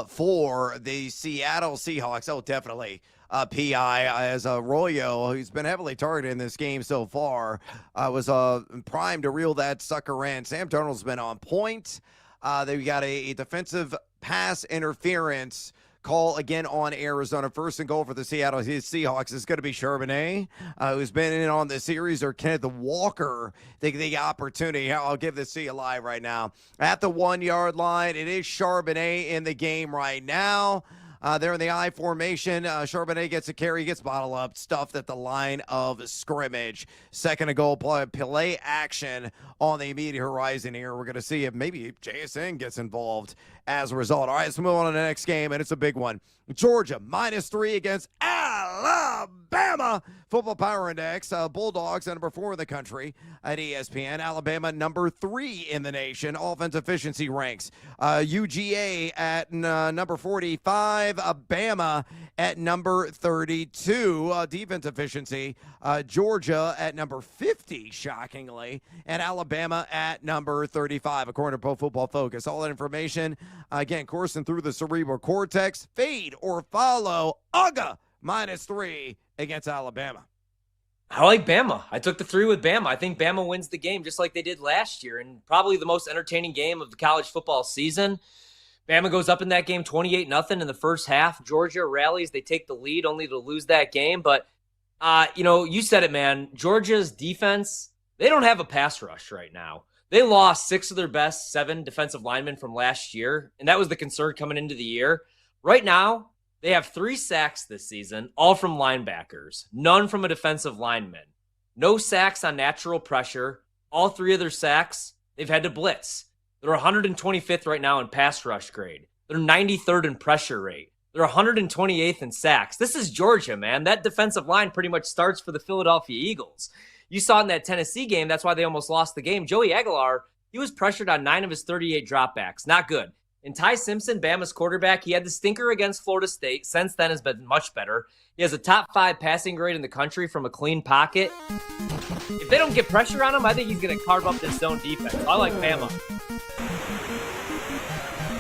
for the Seattle Seahawks. Oh, definitely. PI as Arroyo, who's been heavily targeted in this game so far, was primed to reel that sucker in. Sam Darnold's been on point. They got a defensive pass interference call again on Arizona. 1st and goal for the Seattle Seahawks is going to be Charbonnet, who's been in on the series, or Kenneth Walker. The opportunity. I'll give this to you live right now. At the 1-yard line, it is Charbonnet in the game right now. They're in the I formation. Charbonnet gets a carry, gets bottled up, stuffed at the line of scrimmage. 2nd and goal, play action on the immediate horizon here. We're going to see if maybe JSN gets involved as a result. All right, let's move on to the next game, and it's a big one. Georgia, -3 against Alabama. Football Power Index, Bulldogs at number 4 in the country at ESPN. Alabama, number 3 in the nation. Offense efficiency ranks. UGA at number 45. Bama at number 32. Defense efficiency. Georgia at number 50, shockingly. And Alabama at number 35, according to Pro Football Focus. All that information, again, coursing through the cerebral cortex. Fade or follow UGA -3 against Alabama. I like Bama. I took the 3 with Bama. I think Bama wins the game just like they did last year, and probably the most entertaining game of the college football season. Bama goes up in that game 28-0 in the first half. Georgia rallies. They take the lead only to lose that game. But, you said it, man. Georgia's defense, they don't have a pass rush right now. They lost 6 of their best 7 defensive linemen from last year, and that was the concern coming into the year. Right now, they have 3 sacks this season, all from linebackers, none from a defensive lineman. No sacks on natural pressure. All 3 of their sacks, they've had to blitz. They're 125th right now in pass rush grade. They're 93rd in pressure rate. They're 128th in sacks. This is Georgia, man. That defensive line pretty much starts for the Philadelphia Eagles. You saw in that Tennessee game, that's why they almost lost the game. Joey Aguilar, he was pressured on 9 of his 38 dropbacks. Not good. And Ty Simpson, Bama's quarterback, he had the stinker against Florida State. Since then has been much better. He has a top 5 passing grade in the country from a clean pocket. If they don't get pressure on him, I think he's going to carve up this zone defense. I like Bama.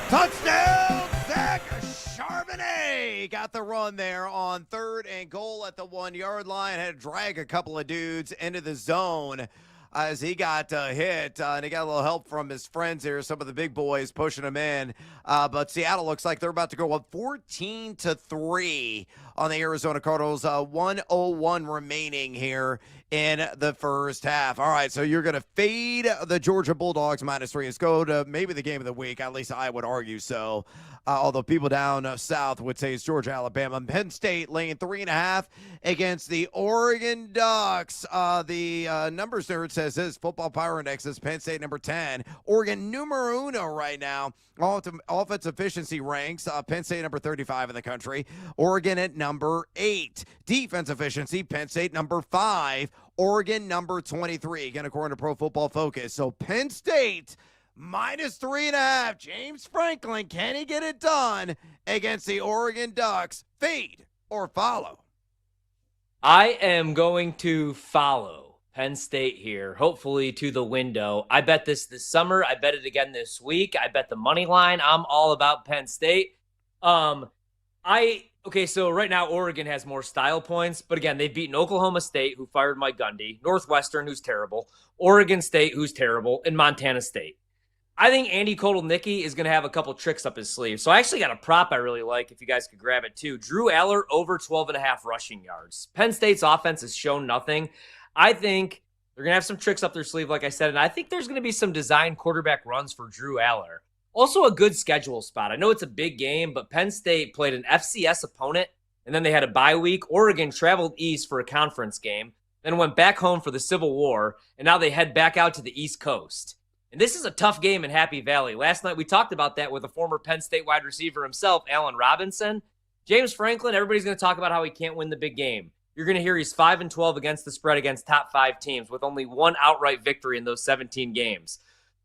Touchdown, Zach Charbonnet got the run there on 3rd and goal at the 1-yard line. Had to drag a couple of dudes into the zone as he got hit, and he got a little help from his friends here, some of the big boys pushing him in. But Seattle looks like they're about to go up 14-3 on the Arizona Cardinals. 1:01 remaining here in the first half. All right, so you're going to fade the Georgia Bulldogs -3. Let's go to maybe the game of the week. At least I would argue so. Although people down south would say it's Georgia, Alabama. Penn State laying 3.5 against the Oregon Ducks. The numbers nerd says this. Football Power Index is Penn State number 10. Oregon numero uno right now. Offense efficiency ranks. Penn State number 35 in the country. Oregon at number 8. Defense efficiency, Penn State number 5. Oregon number 23. Again, according to Pro Football Focus. So Penn State -3.5. James Franklin, can he get it done against the Oregon Ducks? Fade or follow? I am going to follow. Penn State here, hopefully to the window. I bet this summer. I bet it again this week. I bet the money line. I'm all about Penn State. Okay, so right now Oregon has more style points, but again, they've beaten Oklahoma State, who fired Mike Gundy, Northwestern, who's terrible, Oregon State, who's terrible, and Montana State. I think Andy Kotelnicki is going to have a couple tricks up his sleeve. So I actually got a prop I really like, if you guys could grab it too. Drew Aller over 12.5 rushing yards. Penn State's offense has shown nothing. I think they're going to have some tricks up their sleeve, like I said, and I think there's going to be some design quarterback runs for Drew Aller. Also a good schedule spot. I know it's a big game, but Penn State played an FCS opponent, and then they had a bye week. Oregon traveled east for a conference game, then went back home for the Civil War, and now they head back out to the East Coast. And this is a tough game in Happy Valley. Last night we talked about that with a former Penn State wide receiver himself, Allen Robinson. James Franklin, everybody's going to talk about how he can't win the big game. You're going to hear he's 5-12 against the spread against top 5 teams with only one outright victory in those 17 games.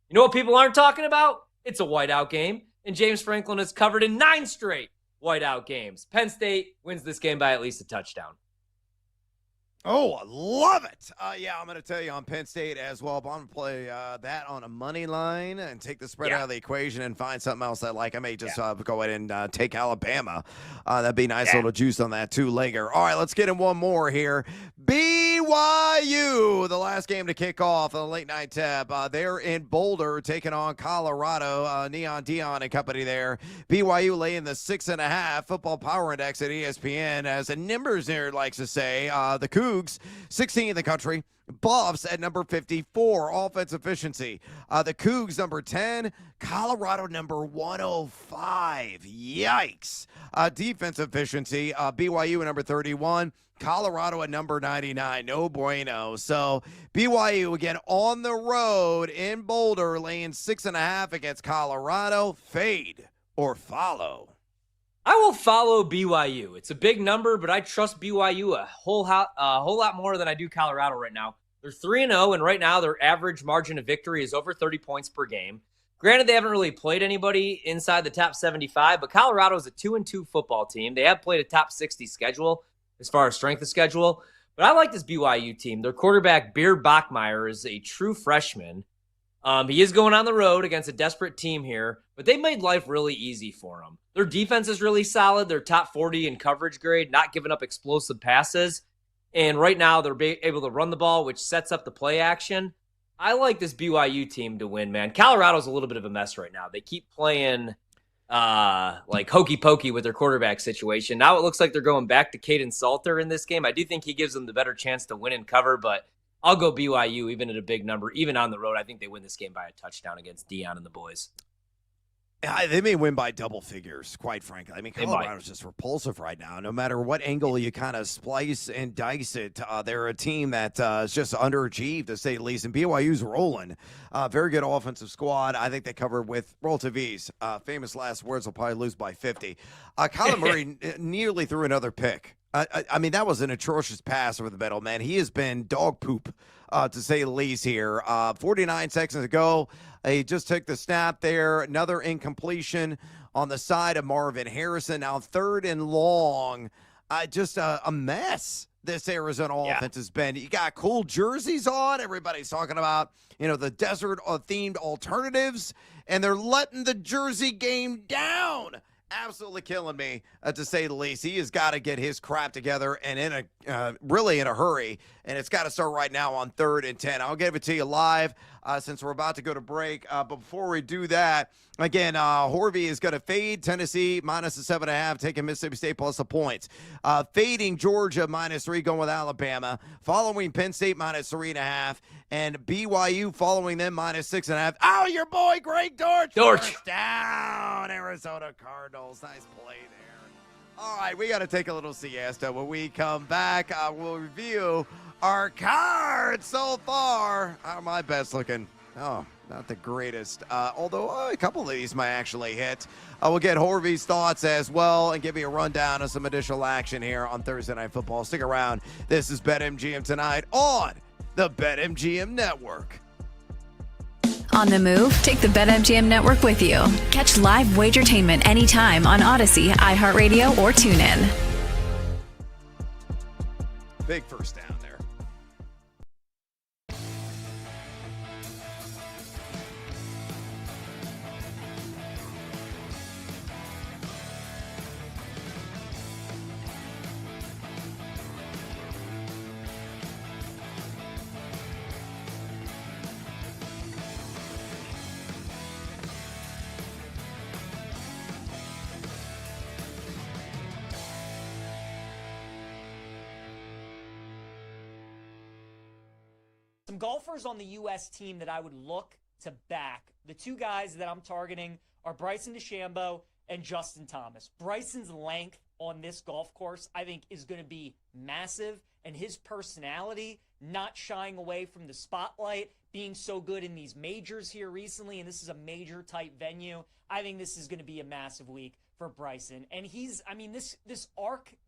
You know what people aren't talking about? It's a whiteout game, and James Franklin is covered in 9 straight whiteout games. Penn State wins this game by at least a touchdown. Oh, I love it. I'm going to tell you on Penn State as well, but I'm going to play that on a money line and take the spread out of the equation and find something else I like. I may just go ahead and take Alabama. That'd be a nice little juice on that two-legger. All right, let's get in one more here. BYU, the last game to kick off on the late night tip. They're in Boulder taking on Colorado. Neon Dion and company there. BYU laying the 6.5. Football Power Index at ESPN, as a numbers nerd likes to say. The Cougs, 16 in the country. Buffs at number 54. Offense efficiency. The Cougs number 10. Colorado number 105. Yikes. Defense efficiency. BYU at number 31. Colorado at number 99. No bueno. So BYU again on the road in Boulder, laying 6.5 against Colorado. Fade or follow? I will follow BYU. It's a big number, but I trust BYU a whole lot more than I do Colorado right now. They're 3-0, and right now their average margin of victory is over 30 points per game. Granted, they haven't really played anybody inside the top 75, but Colorado is a 2-2 football team. They have played a top 60 schedule as far as strength of schedule. But I like this BYU team. Their quarterback, Beard Bachmeier, is a true freshman. He is going on the road against a desperate team here, but they made life really easy for him. Their defense is really solid. They're top 40 in coverage grade, not giving up explosive passes. And right now they're able to run the ball, which sets up the play action. I like this BYU team to win, man. Colorado's a little bit of a mess right now. They keep playing like hokey pokey with their quarterback situation. Now it looks like they're going back to Caden Salter in this game. I do think he gives them the better chance to win and cover, but I'll go BYU even at a big number, even on the road. I think they win this game by a touchdown against Dion and the boys. They may win by double figures, quite frankly. I mean, Colorado's just repulsive right now. No matter what angle you kind of splice and dice it, they're a team that is just underachieved, to say the least. And BYU's rolling. Very good offensive squad. I think they cover with relative ease. Famous last words, will probably lose by 50. Kyler Murray nearly threw another pick. I mean, that was an atrocious pass over the middle, man. He has been dog poop, to say the least here. 49 seconds ago, he just took the snap there. Another incompletion on the side of Marvin Harrison. Now 3rd and long. Just a mess this Arizona offense has been. You got cool jerseys on. Everybody's talking about, the desert-themed alternatives, and they're letting the jersey game down. Absolutely killing me, to say the least. He has got to get his crap together, and really in a hurry. And it's got to start right now on 3rd and 10. I'll give it to you live since we're about to go to break. But before we do that, again, Horvey is going to fade Tennessee minus the 7.5, taking Mississippi State plus the points. Fading Georgia -3, going with Alabama. Following Penn State minus 3.5. And BYU following them minus 6.5. Oh, your boy Greg Girrch. Touchdown, Arizona Cardinals. Nice play there. All right, we got to take a little siesta. When we come back, we'll review our cards so far. My best looking. Oh, not the greatest. Although a couple of these might actually hit. We'll get Horvey's thoughts as well and give you a rundown of some additional action here on Thursday Night Football. Stick around. This is BetMGM tonight on the BetMGM Network. On the move? Take the BetMGM Network with you. Catch live Wagertainment anytime on Odyssey, iHeartRadio, or TuneIn. Big first down there. Some golfers on the U.S. team that I would look to back. The two guys that I'm targeting are Bryson DeChambeau and Justin Thomas. Bryson's length on this golf course, I think, is going to be massive, and his personality, not shying away from the spotlight, being so good in these majors here recently, and this is a major type venue, I think this is going to be a massive week for Bryson. And this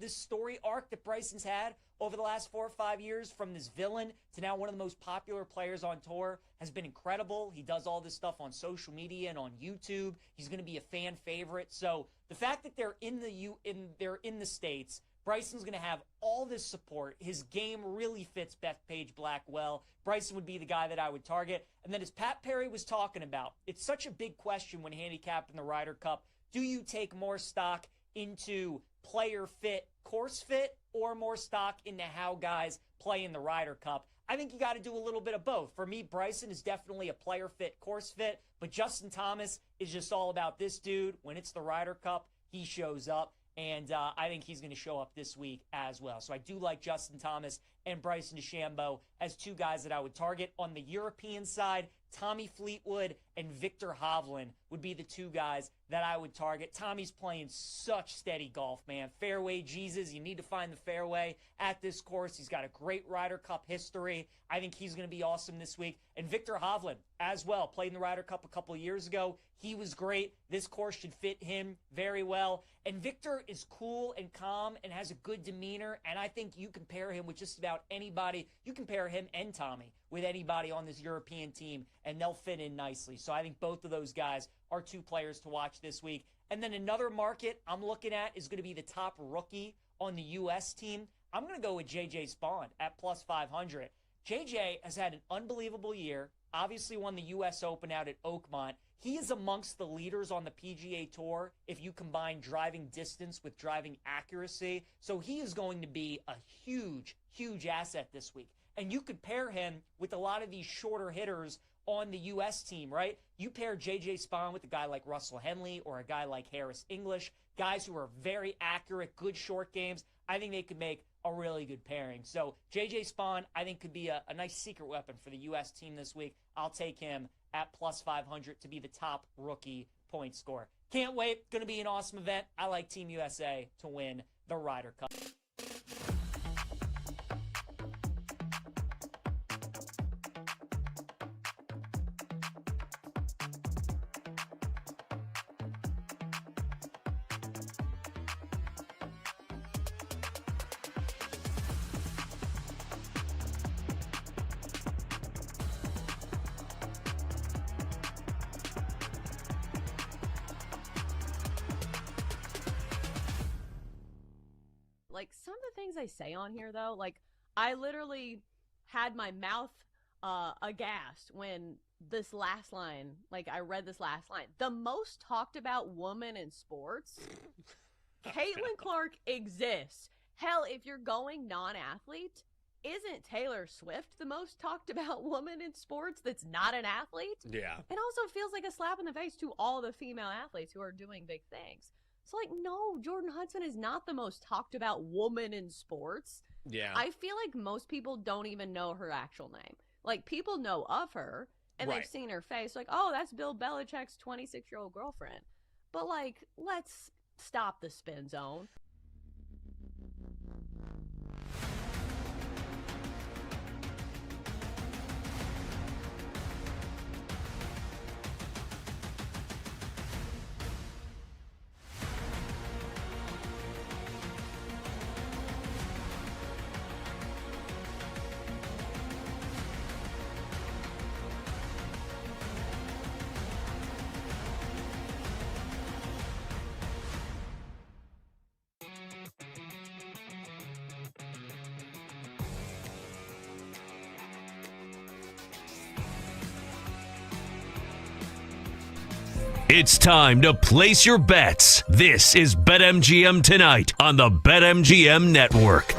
story arc that Bryson's had over the last 4 or 5 years, from this villain to now one of the most popular players on tour, has been incredible. He does all this stuff on social media and on YouTube. He's going to be a fan favorite. So the fact that they're in the States, Bryson's going to have all this support. His game really fits Bethpage Black well. Bryson would be the guy that I would target. And then, as Pat Perry was talking about, it's such a big question when handicapping the Ryder Cup. Do you take more stock into player fit, course fit, or more stock into how guys play in the Ryder Cup? I think you got to do a little bit of both. For me, Bryson is definitely a player fit, course fit, but Justin Thomas is just all about this dude. When it's the Ryder Cup, he shows up, and I think he's going to show up this week as well. So I do like Justin Thomas and Bryson DeChambeau as two guys that I would target. On the European side, Tommy Fleetwood and Victor Hovland would be the two guys that I would target. Tommy's playing such steady golf, man. Fairway Jesus, you need to find the fairway at this course. He's got a great Ryder Cup history. I think he's going to be awesome this week. And Victor Hovland as well, played in the Ryder Cup a couple of years ago. He was great. This course should fit him very well. And Victor is cool and calm and has a good demeanor, and I think you compare him with just about anybody. You compare him and Tommy with anybody on this European team, and they'll fit in nicely. So I think both of those guys are two players to watch this week. And then another market I'm looking at is going to be the top rookie on the U.S. team. I'm going to go with J.J. Spawn at plus 500. J.J. has had an unbelievable year, obviously won the U.S. Open out at Oakmont. He is amongst the leaders on the PGA Tour if you combine driving distance with driving accuracy. So he is going to be a huge, huge asset this week. And you could pair him with a lot of these shorter hitters on the U.S. team, right? You pair J.J. Spawn with a guy like Russell Henley or a guy like Harris English, guys who are very accurate, good short games. I think they could make a really good pairing. So J.J. Spawn, I think, could be a nice secret weapon for the U.S. team this week. I'll take him at plus 500 to be the top rookie point scorer. Can't wait. Going to be an awesome event. I like Team USA to win the Ryder Cup. Like, some of the things I say on here, though, like, I literally had my mouth aghast when this last line, like, I read this last line. The most talked about woman in sports, Caitlin Clark exists. Hell, if you're going non-athlete, isn't Taylor Swift the most talked about woman in sports that's not an athlete? Yeah. It also feels like a slap in the face to all the female athletes who are doing big things. So, like, no, Jordan Hudson is not the most talked about woman in sports. Yeah. I feel like most people don't even know her actual name. Like, people know of her, and Right. they've seen her face. Like, oh, that's Bill Belichick's 26-year-old girlfriend. But, like, let's stop the spin zone. It's time to place your bets. This is BetMGM Tonight on the BetMGM Network.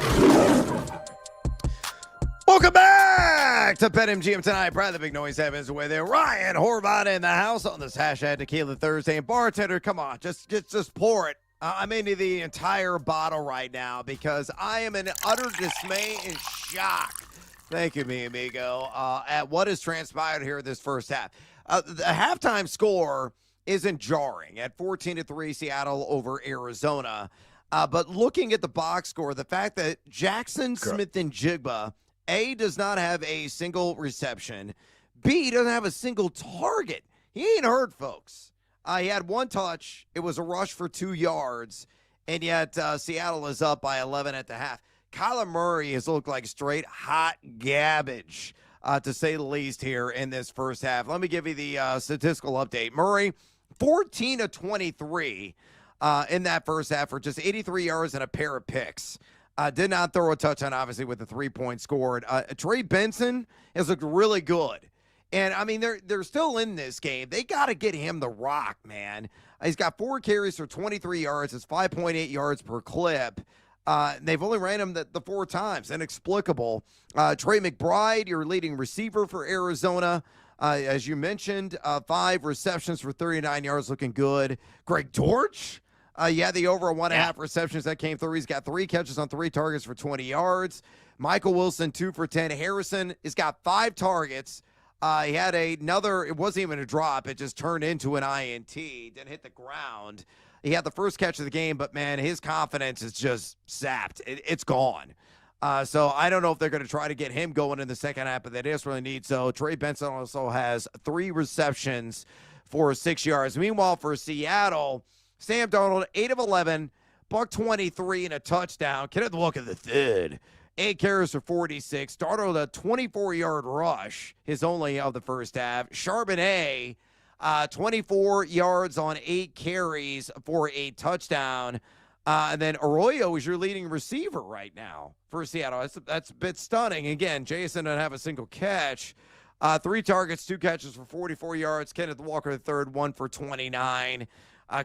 Welcome back to BetMGM Tonight. Brad, the big noise happens away there. Ryan Horvath in the house on this hashtag Tequila Thursday. And bartender, come on, just pour it. I'm into the entire bottle right now because I am in utter dismay and shock Thank you, mi amigo. At what has transpired here this first half. The halftime score isn't jarring at 14-3 Seattle over Arizona. But looking at the box score, the fact that Jackson Smith and Jigba, A, does not have a single reception, B, doesn't have a single target. He ain't hurt, folks. He had one touch. It was a rush for 2 yards, and yet Seattle is up by 11 at the half. Kyler Murray has looked like straight hot garbage, to say the least, here in this first half. Let me give you the statistical update. Murray, 14-23 in that first half for just 83 yards and a pair of picks. Did not throw a touchdown, obviously, with the 3-point scored. Trey Benson has looked really good. And, I mean, they're still in this game. They got to get him the rock, man. He's got 4 carries for 23 yards. It's 5.8 yards per clip. They've only ran him the 4 times. Inexplicable. Trey McBride, your leading receiver for Arizona. As you mentioned, 5 receptions for 39 yards, looking good. Girrch, the over 1.5 receptions that came through. He's got 3 catches on 3 targets for 20 yards. Michael Wilson, 2 for 10. Harrison has got 5 targets. He had another, it wasn't even a drop. It just turned into an INT. Didn't hit the ground. He had the first catch of the game, but, man, his confidence is just sapped. It's gone. So I don't know if they're going to try to get him going in the second half, but they desperately need so. Trey Benson also has 3 receptions for 6 yards. Meanwhile, for Seattle, Sam Darnold, 8 of 11, $123 and a touchdown. Kenneth Walker the third, 8 carries for 46. Darnold, a 24-yard rush, his only of the first half. Charbonnet, 24 yards on 8 carries for a touchdown. And then Arroyo is your leading receiver right now for Seattle. That's a bit stunning. Again, Jason doesn't have a single catch. 3 targets, 2 catches for 44 yards. Kenneth Walker the 3rd, 1 for 29.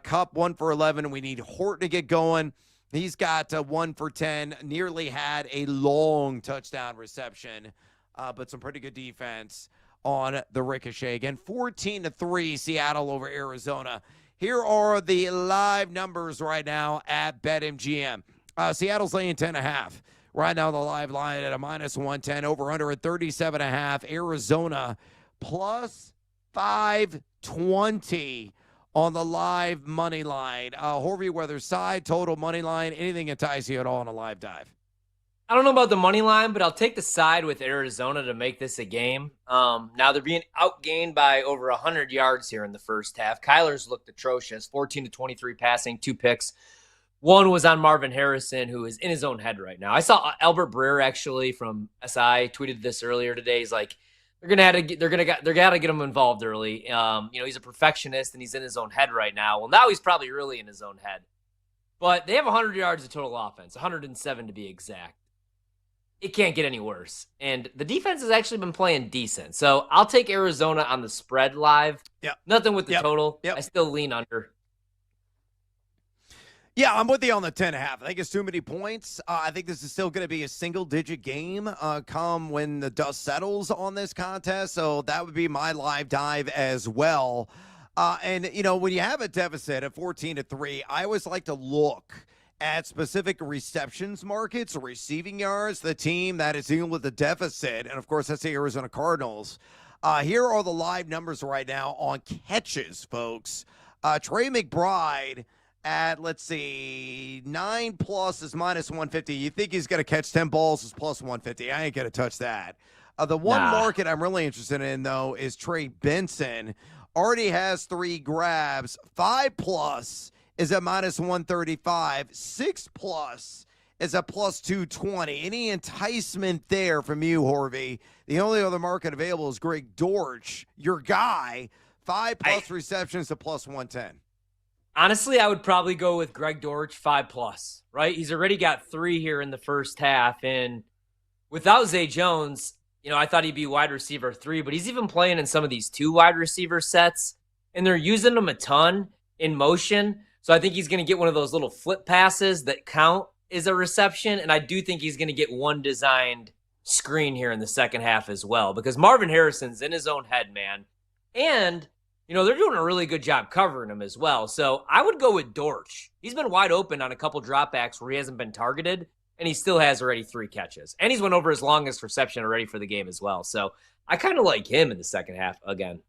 Kupp, 1 for 11. We need Horton to get going. He's got 1 for 10. Nearly had a long touchdown reception, but some pretty good defense on the ricochet. Again, 14-3 Seattle over Arizona. Here are the live numbers right now at BetMGM. Seattle's laying 10.5. Right now, the live line at a -110. Over under at 37.5. Arizona plus 520 on the live money line. Horvey, whether side, total, money line, anything entice you at all on a live dive? I don't know about the money line, but I'll take the side with Arizona to make this a game. Now they're being outgained by over 100 yards here in the first half. Kyler's looked atrocious, 14-23 passing, 2 picks. 1 was on Marvin Harrison, who is in his own head right now. I saw Albert Breer actually from SI tweeted this earlier today. He's like, they're gonna get him involved early. He's a perfectionist and he's in his own head right now. Well, now he's probably really in his own head. But they have 100 yards of total offense, 107 to be exact. It can't get any worse. And the defense has actually been playing decent. So I'll take Arizona on the spread live. Yep. Nothing with the total. Yep. I still lean under. Yeah, I'm with you on the 10.5. I think it's too many points. I think this is still going to be a single-digit game come when the dust settles on this contest. So that would be my live dive as well. When you have a deficit of 14-3, I always like to look at specific receptions markets or receiving yards, the team that is dealing with the deficit. And, of course, that's the Arizona Cardinals. Here are the live numbers right now on catches, folks. Trey McBride at, 9 plus is -150. You think he's going to catch 10 balls is +150. I ain't going to touch that. The one market I'm really interested in, though, is Trey Benson. Already has 3 grabs. 5 plus is at -135. 6 plus is at +220. Any enticement there from you, Horvey? The only other market available is Girrch, your guy. 5 plus receptions to +110. Honestly, I would probably go with Girrch 5 plus, right? He's already got 3 here in the first half. And without Zay Jones, I thought he'd be wide receiver 3, but he's even playing in some of these 2 wide receiver sets, and they're using him a ton in motion. So I think he's going to get one of those little flip passes that count as a reception, and I do think he's going to get one designed screen here in the second half as well, because Marvin Harrison's in his own head, man. And, they're doing a really good job covering him as well. So I would go with Girrch. He's been wide open on a couple dropbacks where he hasn't been targeted, and he still has already 3 catches. And he's went over his longest reception already for the game as well. So I kind of like him in the second half again.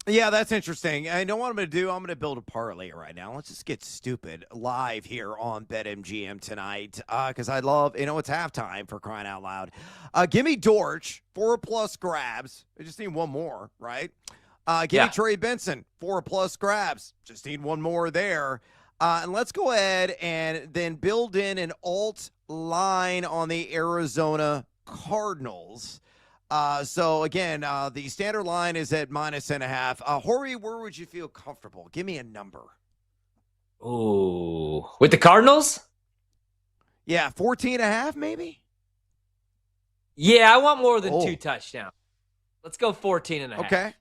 Yeah, that's interesting. I know what I'm going to do. I'm going to build a parlay right now. Let's just get stupid live here on BetMGM tonight because I love, it's halftime for crying out loud. Give me Girrch, 4+ grabs. I just need one more, right? Give me Trey Benson, 4+ grabs. Just need one more there. And let's go ahead and then build in an alt line on the Arizona Cardinals. So, again, the standard line is at -1.5. Horry, where would you feel comfortable? Give me a number. Ooh. With the Cardinals? Yeah, 14.5 maybe? Yeah, I want more than 2 touchdowns. Let's go 14.5. Okay.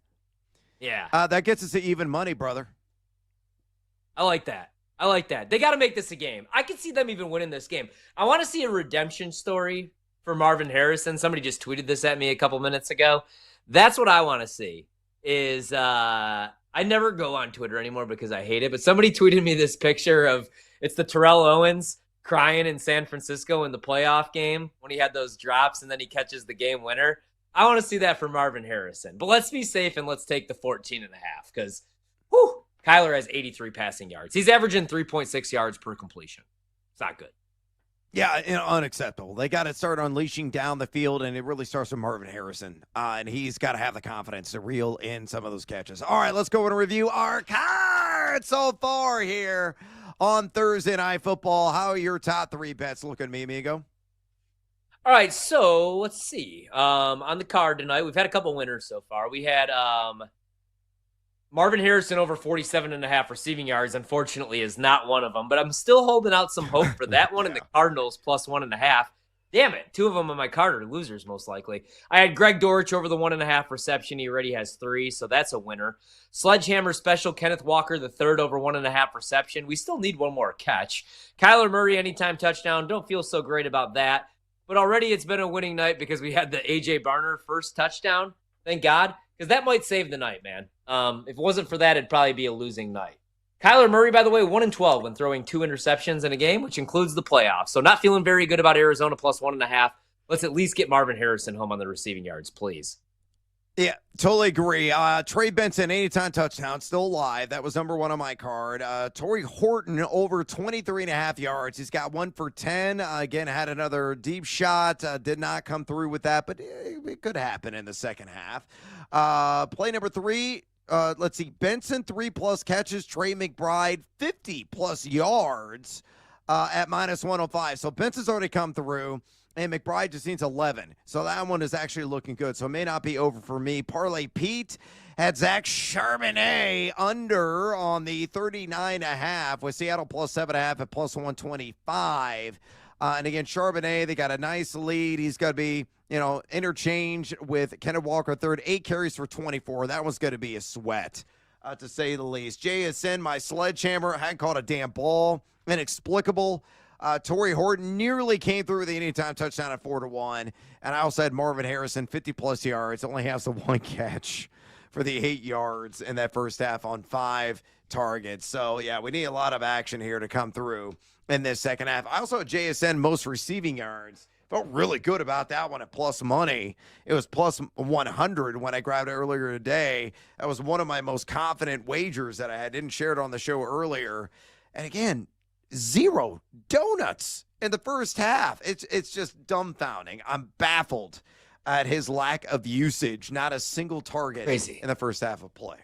Yeah. That gets us to even money, brother. I like that. They got to make this a game. I can see them even winning this game. I want to see a redemption story for Marvin Harrison. Somebody just tweeted this at me a couple minutes ago. That's what I want to see is I never go on Twitter anymore because I hate it, but somebody tweeted me this picture of it's the Terrell Owens crying in San Francisco in the playoff game when he had those drops and then he catches the game winner. I want to see that for Marvin Harrison. But let's be safe and let's take the 14.5 because Kyler has 83 passing yards. He's averaging 3.6 yards per completion. It's not good. Yeah, unacceptable. They got to start unleashing down the field, and it really starts with Marvin Harrison. And he's got to have the confidence to reel in some of those catches. All right, let's go and review our cards so far here on Thursday Night Football. How are your top 3 bets looking at me, amigo? All right, so let's see. On the card tonight, we've had a couple winners so far. We had Marvin Harrison over 47.5 receiving yards, unfortunately, is not one of them. But I'm still holding out some hope for that one in the Cardinals plus 1.5. Damn it. 2 of them on my card are losers, most likely. I had Greg Girrch over the 1.5 reception. He already has 3, so that's a winner. Sledgehammer special, Kenneth Walker, the 3rd over 1.5 reception. We still need one more catch. Kyler Murray, anytime touchdown. Don't feel so great about that. But already it's been a winning night because we had the A.J. Barner first touchdown. Thank God. Because that might save the night, man. If it wasn't for that, it'd probably be a losing night. Kyler Murray, by the way, 1-12 when throwing 2 interceptions in a game, which includes the playoffs. So not feeling very good about Arizona plus 1.5. Let's at least get Marvin Harrison home on the receiving yards, please. Yeah, totally agree. Trey Benson, anytime touchdown, still alive. That was number 1 on my card. Torrey Horton over 23.5 yards. He's got 1 for 10. Again, had another deep shot. Did not come through with that, but it could happen in the second half. Play number 3. Let's see. Benson, 3+ catches. Trey McBride, 50+ yards at -105. So Benson's already come through. And McBride just needs 11. So that one is actually looking good. So it may not be over for me. Parlay Pete had Zach Charbonnet under on the 39.5 with Seattle plus 7.5 at plus 125. And again, Charbonnet, they got a nice lead. He's going to be, interchange with Kenneth Walker third. 8 carries for 24. That one's going to be a sweat, to say the least. JSN, my sledgehammer, hadn't caught a damn ball. Inexplicable. Torrey Horton nearly came through with the anytime touchdown at 4-1. And I also had Marvin Harrison, 50+ yards, only has the 1 catch for the 8 yards in that first half on 5 targets. So, yeah, we need a lot of action here to come through in this second half. I also had JSN most receiving yards. Felt really good about that one at plus money. It was plus 100 when I grabbed it earlier today. That was one of my most confident wagers that I had. Didn't share it on the show earlier. And again, 0 donuts in the first half. It's just dumbfounding. I'm baffled at his lack of usage. Not a single target in the first half of play.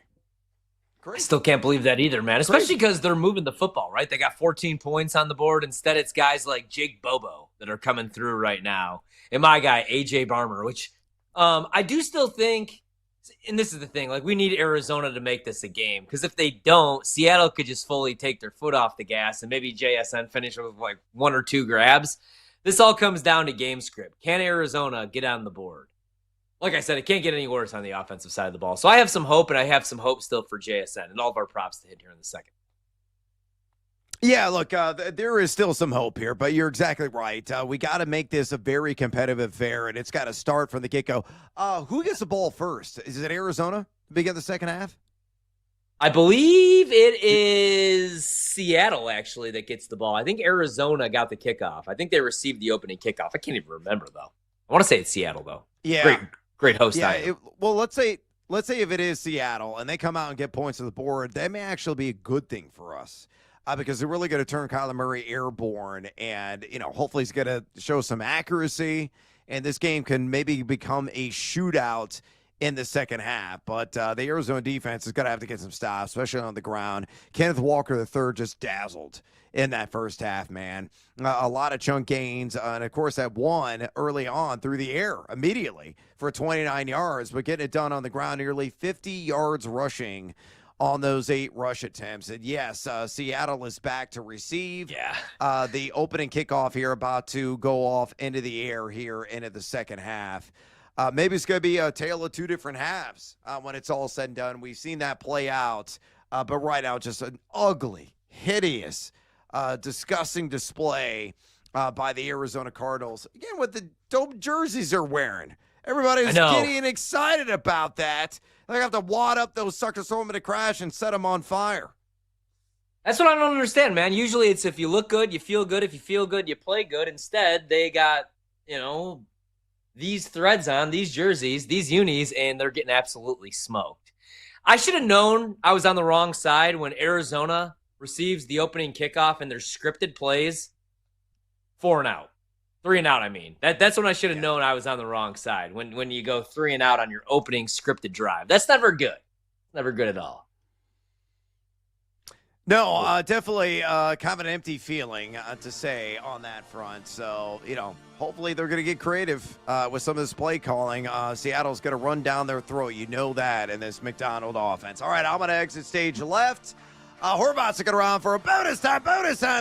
I still can't believe that either, man. Especially because they're moving the football, right? They got 14 points on the board. Instead, it's guys like Jake Bobo that are coming through right now. And my guy, A.J. Barmer, which I do still think, and this is the thing, we need Arizona to make this a game. Because if they don't, Seattle could just fully take their foot off the gas and maybe JSN finish with 1 or 2 grabs. This all comes down to game script. Can Arizona get on the board? Like I said, it can't get any worse on the offensive side of the ball. So I have some hope, and I have some hope still for JSN and all of our props to hit here in the second. Yeah, look, there is still some hope here, but you're exactly right. We got to make this a very competitive affair, and it's got to start from the get-go. Who gets the ball first? Is it Arizona to begin the second half? I believe it is Seattle, actually, that gets the ball. I think Arizona got the kickoff. I think they received the opening kickoff. I can't even remember, though. I want to say it's Seattle, though. Yeah. Great host. Yeah. Let's say if it is Seattle and they come out and get points to the board, that may actually be a good thing for us. Because they're really going to turn Kyler Murray airborne, and hopefully he's going to show some accuracy, and this game can maybe become a shootout in the second half. But the Arizona defense is going to have to get some stops, especially on the ground. Kenneth Walker III just dazzled in that first half, man. A lot of chunk gains, and of course that one early on through the air immediately for 29 yards, but getting it done on the ground, nearly 50 yards rushing on those 8 rush attempts. And yes, Seattle is back to receive. Yeah. The opening kickoff here about to go off into the air here into the second half. Maybe it's going to be a tale of two different halves when it's all said and done. We've seen that play out. But right now, just an ugly, hideous, disgusting display by the Arizona Cardinals. Again, with the dope jerseys they're wearing. Everybody's giddy and excited about that. They have to wad up those suckers, throw them in a crash, and set them on fire. That's what I don't understand, man. Usually it's if you look good, you feel good. If you feel good, you play good. Instead, they got, these threads on, these jerseys, these unis, and they're getting absolutely smoked. I should have known I was on the wrong side when Arizona receives the opening kickoff and their scripted plays 4 and out. 3 and out, I mean. That's when I should have known I was on the wrong side. When you go 3 and out on your opening scripted drive. That's never good. Never good at all. No, definitely kind of an empty feeling to say on that front. So, hopefully they're going to get creative with some of this play calling. Seattle's going to run down their throat. You know that in this McDonald offense. All right, I'm going to exit stage left. Horvat's sticking around for a bonus time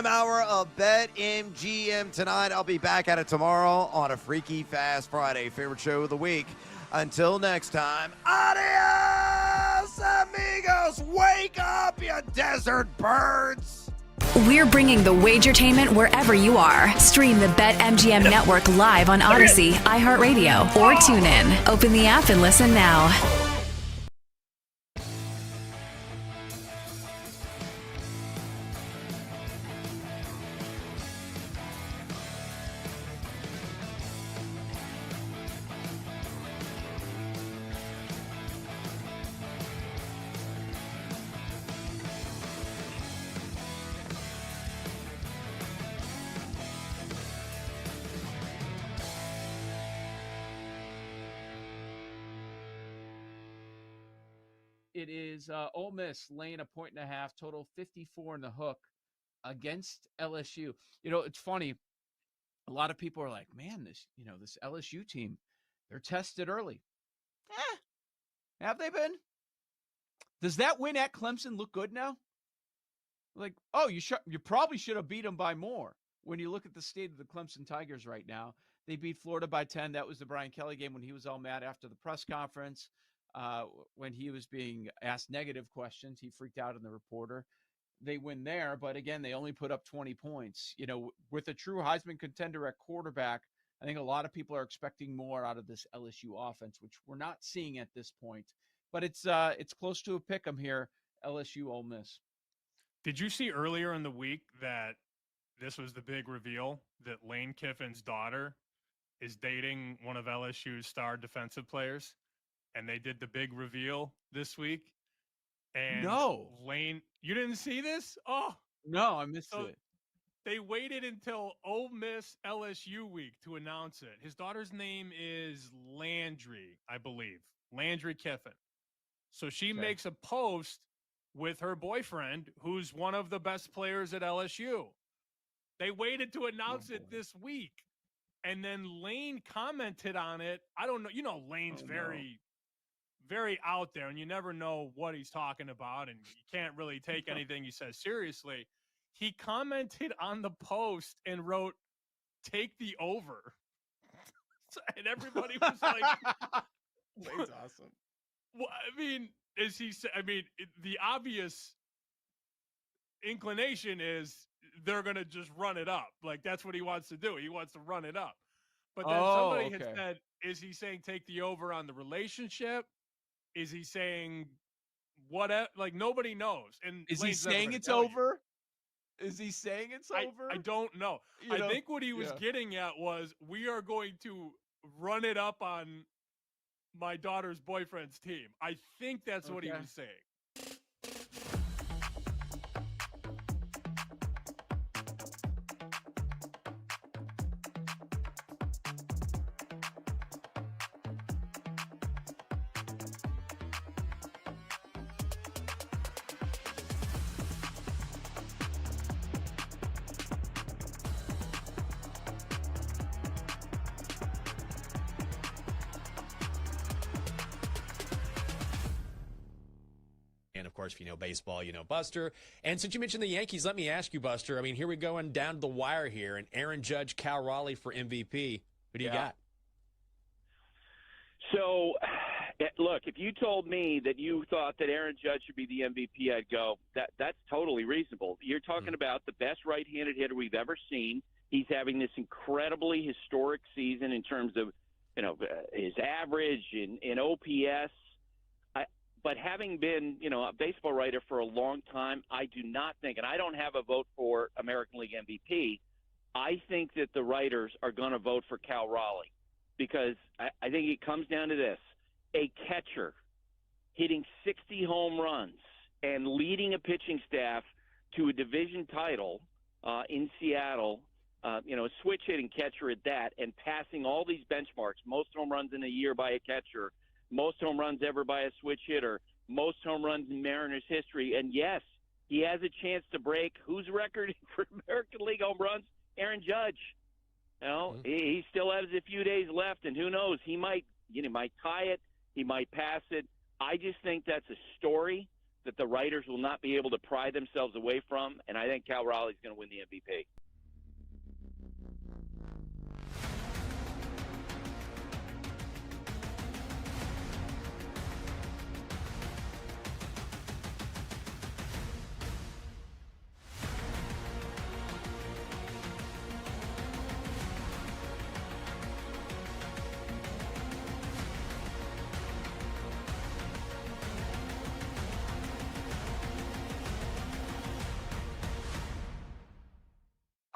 hour of BetMGM tonight. I'll be back at it tomorrow on a Freaky Fast Friday, favorite show of the week. Until next time, adios, amigos. Wake up, you desert birds. We're bringing the Wagertainment wherever you are. Stream the BetMGM network live on Odyssey, iHeartRadio, or TuneIn. Open the app and listen now. It is Ole Miss laying 1.5, total 54 in the hook against LSU. It's funny. A lot of people are like, man, this LSU team, they're tested early. Have they been? Does that win at Clemson look good now? Like, you probably should have beat them by more. When you look at the state of the Clemson Tigers right now, they beat Florida by 10. That was the Brian Kelly game when he was all mad after the press conference. When he was being asked negative questions, he freaked out on the reporter. They win there, but again, they only put up 20 points. With a true Heisman contender at quarterback, I think a lot of people are expecting more out of this LSU offense, which we're not seeing at this point. But it's close to a pick 'em here, LSU Ole Miss. Did you see earlier in the week that this was the big reveal that Lane Kiffin's daughter is dating one of LSU's star defensive players? And they did the big reveal this week. And no, Lane, you didn't see this? Oh, no, I missed it. They waited until Ole Miss LSU week to announce it. His daughter's name is Landry, I believe. Landry Kiffin. So she makes a post with her boyfriend, who's one of the best players at LSU. They waited to announce it this week. And then Lane commented on it. I don't know. Lane's very out there, and you never know what he's talking about, and you can't really take anything he says seriously. He commented on the post and wrote, "Take the over." And everybody was like, Lane's awesome. Well, the obvious inclination is they're going to just run it up. Like, that's what he wants to do. He wants to run it up. But then somebody had said, is he saying take the over on the relationship? Is he saying whatever. Like nobody knows. And is he Lane's never saying gonna it's tell you. over? Is he saying it's over? I don't know. I think what he was getting at was we are going to run it up on my daughter's boyfriend's team. I think that's what he was saying. And, of course, if you know baseball, you know Buster. And since you mentioned the Yankees, let me ask you, Buster. I mean, here we go and down to the wire here. And Aaron Judge, Cal Raleigh for MVP. Who do you got? So, look, if you told me that you thought that Aaron Judge should be the MVP, I'd go, that's totally reasonable. You're talking about the best right-handed hitter we've ever seen. He's having this incredibly historic season in terms of, his average in OPS. But having been, a baseball writer for a long time, I do not think, and I don't have a vote for American League MVP, I think that the writers are going to vote for Cal Raleigh because I think it comes down to this. A catcher hitting 60 home runs and leading a pitching staff to a division title in Seattle, a switch-hitting catcher at that, and passing all these benchmarks, most home runs in a year by a catcher, most home runs ever by a switch hitter, most home runs in Mariners history. And, yes, he has a chance to break whose record for American League home runs? Aaron Judge. He still has a few days left, and who knows? He might tie it. He might pass it. I just think that's a story that the writers will not be able to pry themselves away from, and I think Cal Raleigh's going to win the MVP.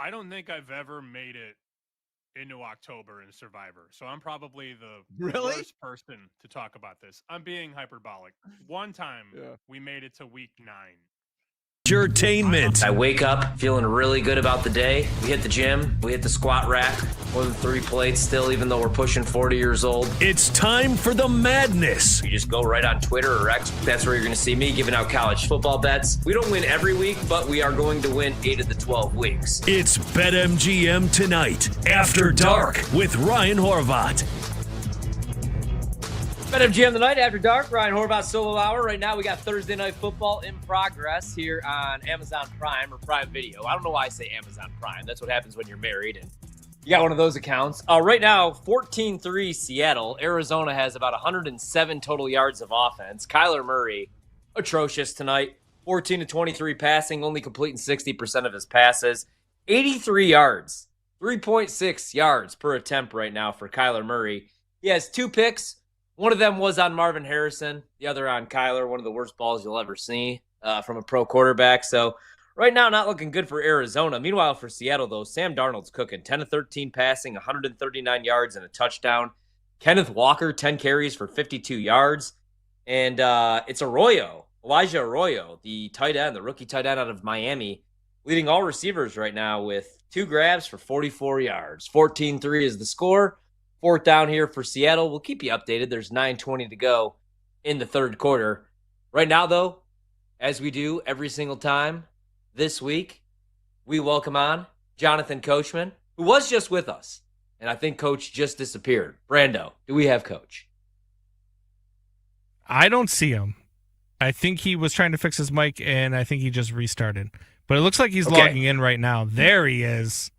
I don't think I've ever made it into October in Survivor, so I'm probably the worst person to talk about this. I'm being hyperbolic. One time we made it to week 9. Wagertainment. I wake up feeling really good about the day. We hit the gym. We hit the squat rack. More than 3 plates still, even though we're pushing 40 years old. It's time for the madness. You just go right on Twitter or X. That's where you're going to see me giving out college football bets. We don't win every week, but we are going to win 8 of the 12 weeks. It's BetMGM tonight, After Dark, with Ryan Horvat. BetMGM tonight after dark. Ryan Horvath solo hour. Right now we got Thursday Night Football in progress here on Amazon Prime or Prime Video. I don't know why I say Amazon Prime. That's what happens when you're married and you got one of those accounts. Right now, 14-3 Seattle. Arizona has about 107 total yards of offense. Kyler Murray, atrocious tonight. 14-23 passing, only completing 60% of his passes. 83 yards. 3.6 yards per attempt right now for Kyler Murray. He has 2 picks. One of them was on Marvin Harrison, the other on Kyler, one of the worst balls you'll ever see from a pro quarterback. So right now, not looking good for Arizona. Meanwhile, for Seattle, though, Sam Darnold's cooking. 10-13 passing, 139 yards and a touchdown. Kenneth Walker, 10 carries for 52 yards. And it's Elijah Arroyo, the tight end, the rookie tight end out of Miami, leading all receivers right now with 2 grabs for 44 yards. 14-3 is the score. 4th down here for Seattle. We'll keep you updated. There's 9:20 to go in the 3rd quarter. Right now, though, as we do every single time this week, we welcome on Jonathan Coachman, who was just with us. And I think Coach just disappeared. Brando, do we have Coach? I don't see him. I think he was trying to fix his mic, and I think he just restarted. But it looks like he's logging in right now. There he is.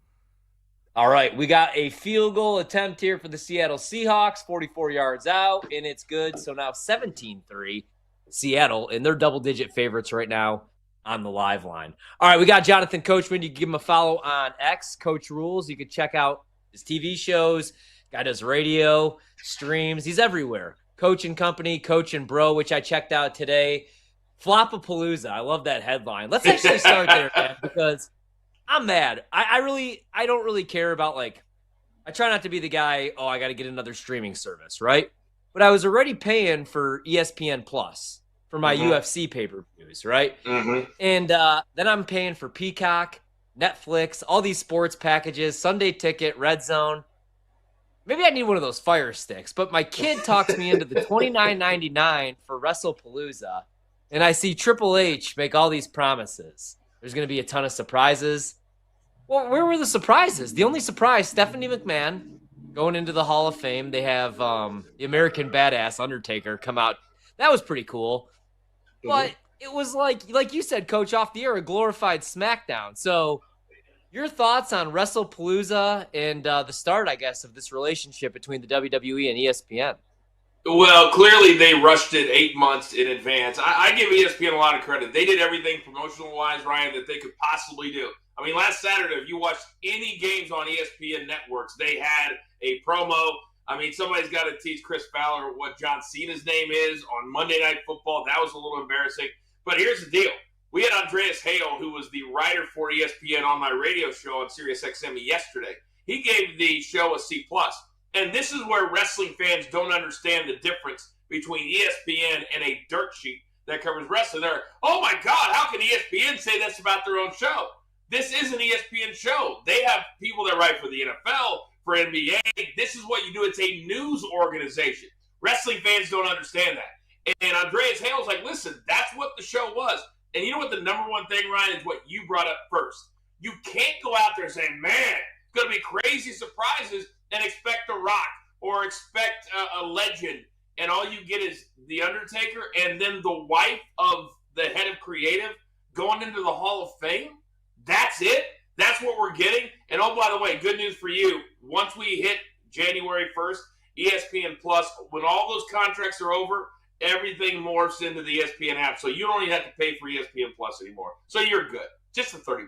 All right, we got a field goal attempt here for the Seattle Seahawks, 44 yards out, and it's good. So now 17-3 Seattle, and they're double-digit favorites right now on the live line. All right, we got Jonathan Coachman. You can give him a follow on X, Coach Rules. You can check out his TV shows. Guy does radio, streams. He's everywhere. Coach and Company, Coach and Bro, which I checked out today. Flopapalooza. I love that headline. Let's actually start there, man, because I'm mad. I don't really care about, like, I try not to be the guy, I got to get another streaming service, right? But I was already paying for ESPN Plus for my UFC pay-per-views, right? And then I'm paying for Peacock, Netflix, all these sports packages, Sunday Ticket, Red Zone. Maybe I need one of those Fire Sticks, but my kid talks me into the $29.99 for WrestlePalooza, and I see Triple H make all these promises. There's going to be a ton of surprises. Well, where were the surprises? The only surprise, Stephanie McMahon going into the Hall of Fame. They have the American Badass Undertaker come out. That was pretty cool. But it was like you said, Coach, off the air, a glorified SmackDown. So your thoughts on WrestlePalooza and the start, I guess, of this relationship between the WWE and ESPN? Well, clearly they rushed it 8 months in advance. I give ESPN a lot of credit. They did everything promotional-wise, Ryan, that they could possibly do. I mean, last Saturday, if you watched any games on ESPN networks, they had a promo. I mean, somebody's got to teach Chris Fowler what John Cena's name is on Monday Night Football. That was a little embarrassing. But here's the deal. We had Andreas Hale, who was the writer for ESPN on my radio show on SiriusXM yesterday. He gave the show a C+. And this is where wrestling fans don't understand the difference between ESPN and a dirt sheet that covers wrestling. They're, oh my God, how can ESPN say this about their own show? This is an ESPN show. They have people that write for the NFL, for NBA. This is what you do. It's a news organization. Wrestling fans don't understand that. And Andreas Hale's like, listen, that's what the show was. And you know what the number one thing, Ryan, is what you brought up first. You can't go out there and say, man, it's going to be crazy surprises and expect a Rock or expect a legend. And all you get is The Undertaker and then the wife of the head of creative going into the Hall of Fame. That's it. That's what we're getting. And oh, by the way, good news for you. Once we hit January 1st, ESPN Plus, when all those contracts are over, everything morphs into the ESPN app. So you don't even have to pay for ESPN Plus anymore. So you're good. Just for $30.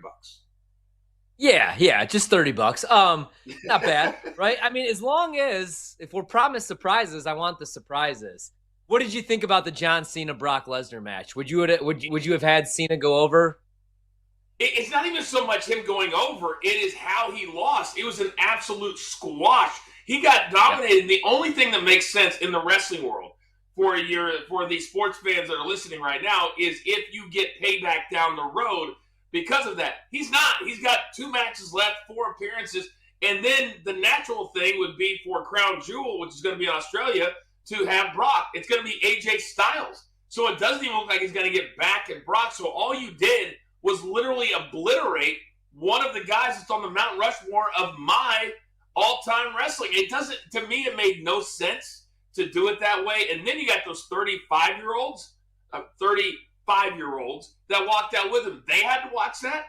Yeah, just $30. Not bad, right? I mean, as long as, if we're promised surprises, I want the surprises. What did you think about the John Cena Brock Lesnar match? Would you have had Cena go over? It's not even so much him going over. It is how he lost. It was an absolute squash. He got dominated. Yep. The only thing that makes sense in the wrestling world for the sports fans that are listening right now is if you get payback down the road because of that. He's not. He's got 2 matches left, 4 appearances, and then the natural thing would be for Crown Jewel, which is going to be in Australia, to have Brock. It's going to be AJ Styles. So it doesn't even look like he's going to get back at Brock. So all you did was literally obliterate one of the guys that's on the Mount Rushmore of my all-time wrestling. It doesn't, to me, it made no sense to do it that way. And then you got those 35-year-olds that walked out with him. They had to watch that.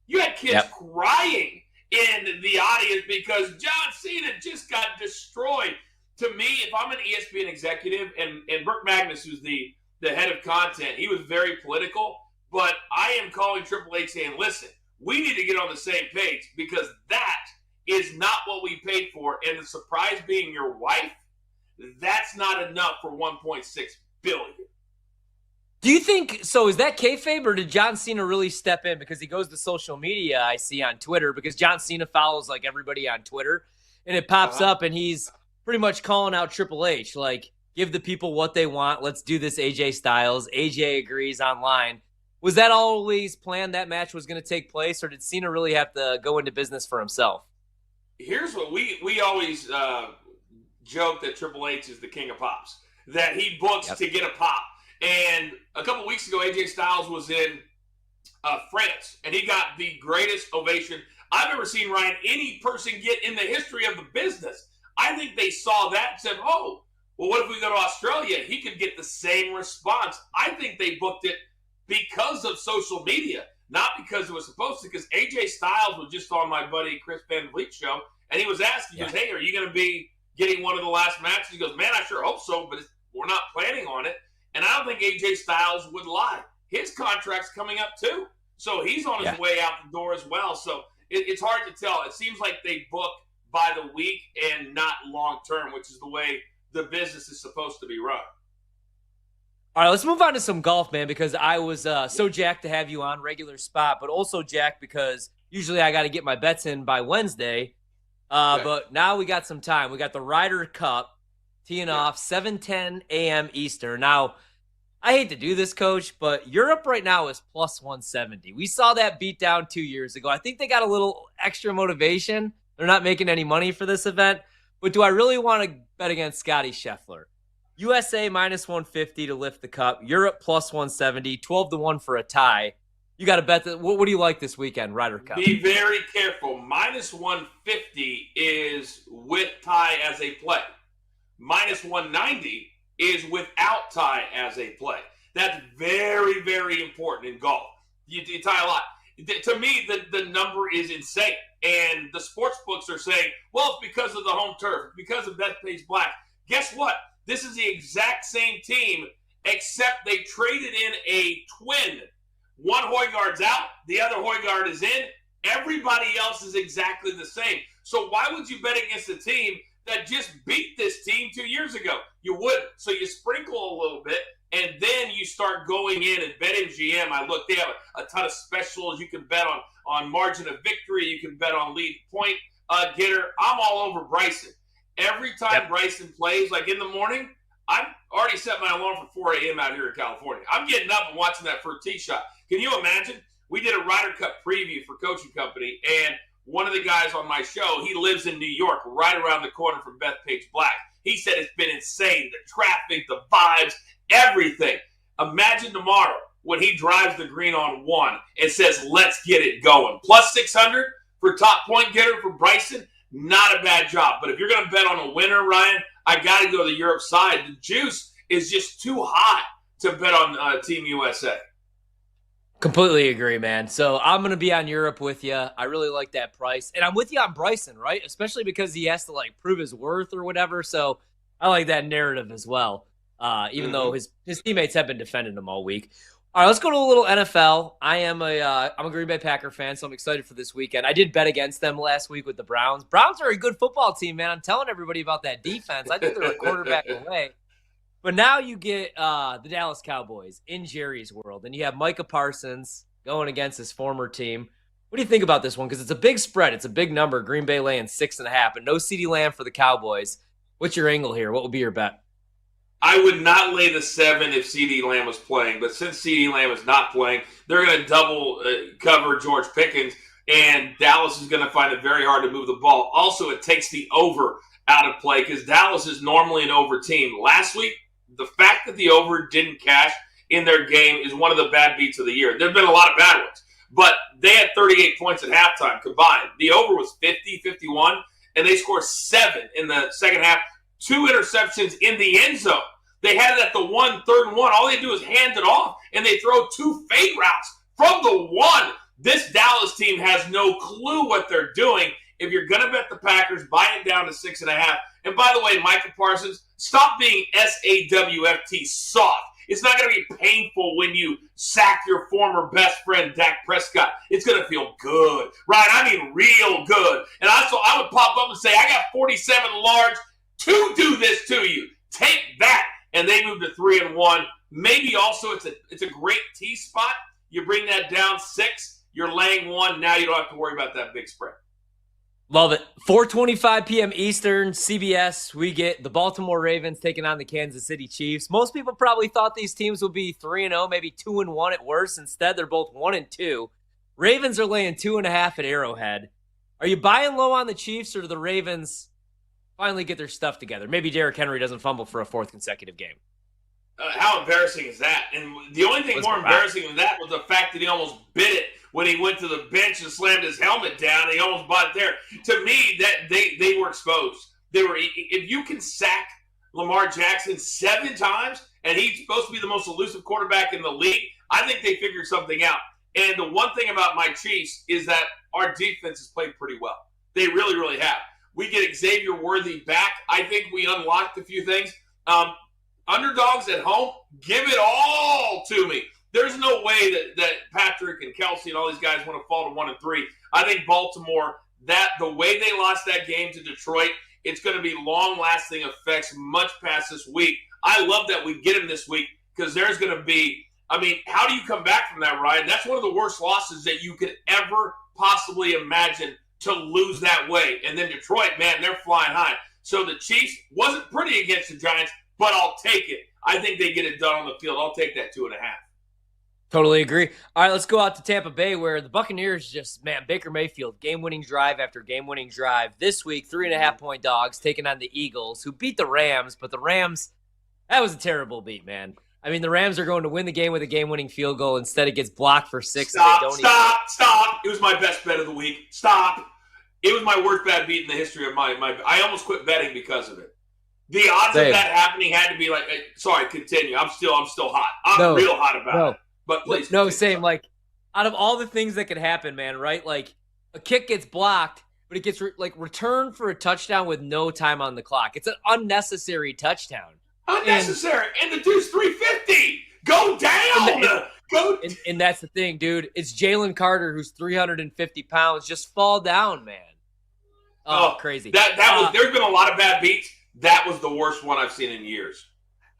You had kids crying in the audience because John Cena just got destroyed. To me, if I'm an ESPN executive, and Burke Magnus, who's the head of content, he was very political, but I am calling Triple H saying, listen, we need to get on the same page because that is not what we paid for. And the surprise being your wife, that's not enough for $1.6 billion. Do you think, so is that kayfabe, or did John Cena really step in? Because he goes to social media, I see on Twitter, because John Cena follows like everybody on Twitter, and it pops up and he's pretty much calling out Triple H, like, give the people what they want. Let's do this AJ Styles. AJ agrees online. Was that always planned that match was going to take place, or did Cena really have to go into business for himself? Here's what we always joke that Triple H is the king of pops, that he books to get a pop. And a couple weeks ago, AJ Styles was in France, and he got the greatest ovation I've ever seen, Ryan, any person get in the history of the business. I think they saw that and said, oh, well, what if we go to Australia? He could get the same response. I think they booked it because of social media, not because it was supposed to, because AJ Styles was just on my buddy Chris Van Vliet's show, and he was asking, he goes, hey, are you going to be getting one of the last matches? He goes, man, I sure hope so, but we're not planning on it. And I don't think AJ Styles would lie. His contract's coming up too. So he's on his way out the door as well. So it's hard to tell. It seems like they book by the week and not long term, which is the way the business is supposed to be run. All right, let's move on to some golf, man, because I was so jacked to have you on, regular spot, but also jacked because usually I got to get my bets in by Wednesday. But now we got some time. We got the Ryder Cup teeing off 7:10 a.m. Eastern. Now, I hate to do this, Coach, but Europe right now is plus 170. We saw that beat down 2 years ago. I think they got a little extra motivation. They're not making any money for this event. But do I really want to bet against Scotty Scheffler? USA minus 150 to lift the cup. Europe plus 170, 12-1 for a tie. You got to bet that. What do you like this weekend, Ryder Cup? Be very careful. Minus 150 is with tie as a play. Minus 190 is without tie as a play. That's very, very important in golf. You tie a lot. To me, the number is insane. And the sports books are saying, well, it's because of the home turf, because of Bethpage Black. Guess what? This is the exact same team, except they traded in a twin. One Højgaard's out, the other Højgaard is in. Everybody else is exactly the same. So why would you bet against a team that just beat this team 2 years ago? You wouldn't. So you sprinkle a little bit, and then you start going in and BetMGM. I look, they have a ton of specials. You can bet on margin of victory. You can bet on lead point getter. I'm all over Bryson. Every time Bryson plays, like in the morning, I've already set my alarm for 4 a.m. out here in California. I'm getting up and watching that first tee shot. Can you imagine? We did a Ryder Cup preview for Coaching Company, and one of the guys on my show, he lives in New York, right around the corner from Bethpage Black. He said it's been insane, the traffic, the vibes, everything. Imagine tomorrow when he drives the green on one and says, let's get it going. Plus 600 for top point getter for Bryson, not a bad job. But if you're going to bet on a winner, Ryan, I got to go to the Europe side. The juice is just too hot to bet on Team USA. Completely agree, man. So I'm going to be on Europe with you. I really like that price. And I'm with you on Bryson, right? Especially because he has to, prove his worth or whatever. So I like that narrative as well, even though his teammates have been defending him all week. All right, let's go to a little NFL. I'm a Green Bay Packer fan, so I'm excited for this weekend. I did bet against them last week with the Browns. Browns are a good football team, man. I'm telling everybody about that defense. I think they're a quarterback away. But now you get the Dallas Cowboys in Jerry's world, and you have Micah Parsons going against his former team. What do you think about this one? Because it's a big spread. It's a big number. Green Bay laying 6.5, and no CeeDee Lamb for the Cowboys. What's your angle here? What would be your bet? I would not lay the 7 if CeeDee Lamb was playing, but since CeeDee Lamb is not playing, they're going to double cover George Pickens, and Dallas is going to find it very hard to move the ball. Also, it takes the over out of play because Dallas is normally an over team. Last week, the fact that the over didn't cash in their game is one of the bad beats of the year. There have been a lot of bad ones, but they had 38 points at halftime combined. The over was 50, 51, and they scored 7 in the second half. 2 interceptions in the end zone. They had it at the 1, 3rd and 1. All they do is hand it off, and they throw 2 fade routes from the 1. This Dallas team has no clue what they're doing. If you're going to bet the Packers, buy it down to 6.5. And by the way, Micah Parsons, stop being SAWFT soft. It's not going to be painful when you sack your former best friend, Dak Prescott. It's going to feel good, right? I mean real good. And I would pop up and say, I got 47 large to do this to you. Take that. And they move to 3-1. Maybe also it's a great tee spot. You bring that down 6. You're laying 1. Now you don't have to worry about that big spread. Love it. 4:25 p.m. Eastern, CBS. We get the Baltimore Ravens taking on the Kansas City Chiefs. Most people probably thought these teams would be 3-0, maybe 2-1 at worst. Instead, they're both 1-2. Ravens are laying 2.5 at Arrowhead. Are you buying low on the Chiefs, or do the Ravens finally get their stuff together? Maybe Derrick Henry doesn't fumble for a 4th consecutive game. How embarrassing is that? And the only thing more embarrassing than that was the fact that he almost bit it when he went to the bench and slammed his helmet down. And he almost bought it there. To me, that they were exposed. If you can sack Lamar Jackson 7 times, and he's supposed to be the most elusive quarterback in the league, I think they figured something out. And the one thing about my Chiefs is that our defense has played pretty well. They really, really have. We get Xavier Worthy back. I think we unlocked a few things. Underdogs at home, give it all to me. There's no way that Patrick and Kelsey and all these guys want to fall to 1-3. I think Baltimore, the way they lost that game to Detroit, it's going to be long-lasting effects much past this week. I love that we get them this week because there's going to be, I mean, how do you come back from that, Ryan? That's one of the worst losses that you could ever possibly imagine to lose that way. And then Detroit, man, they're flying high. So the Chiefs wasn't pretty against the Giants, but I'll take it. I think they get it done on the field. I'll take that 2.5. Totally agree. All right, let's go out to Tampa Bay where the Buccaneers just, man, Baker Mayfield, game-winning drive after game-winning drive. This week, 3.5-point dogs taking on the Eagles, who beat the Rams, but the Rams, that was a terrible beat, man. I mean, the Rams are going to win the game with a game-winning field goal. Instead, it gets blocked for 6. Stop. It was my best bet of the week. Stop. It was my worst bad beat in the history of my I almost quit betting because of it. The odds of that happening had to be like, sorry, continue. I'm still hot. I'm real hot about it. But please. No, same. Like, out of all the things that could happen, man, right? Like, a kick gets blocked, but it gets returned for a touchdown with no time on the clock. It's an unnecessary touchdown. Unnecessary. And the dude's 350. Go down. And that's the thing, dude. It's Jalen Carter, who's 350 pounds. Just fall down, man. Oh, crazy. There's been a lot of bad beats. That was the worst one I've seen in years.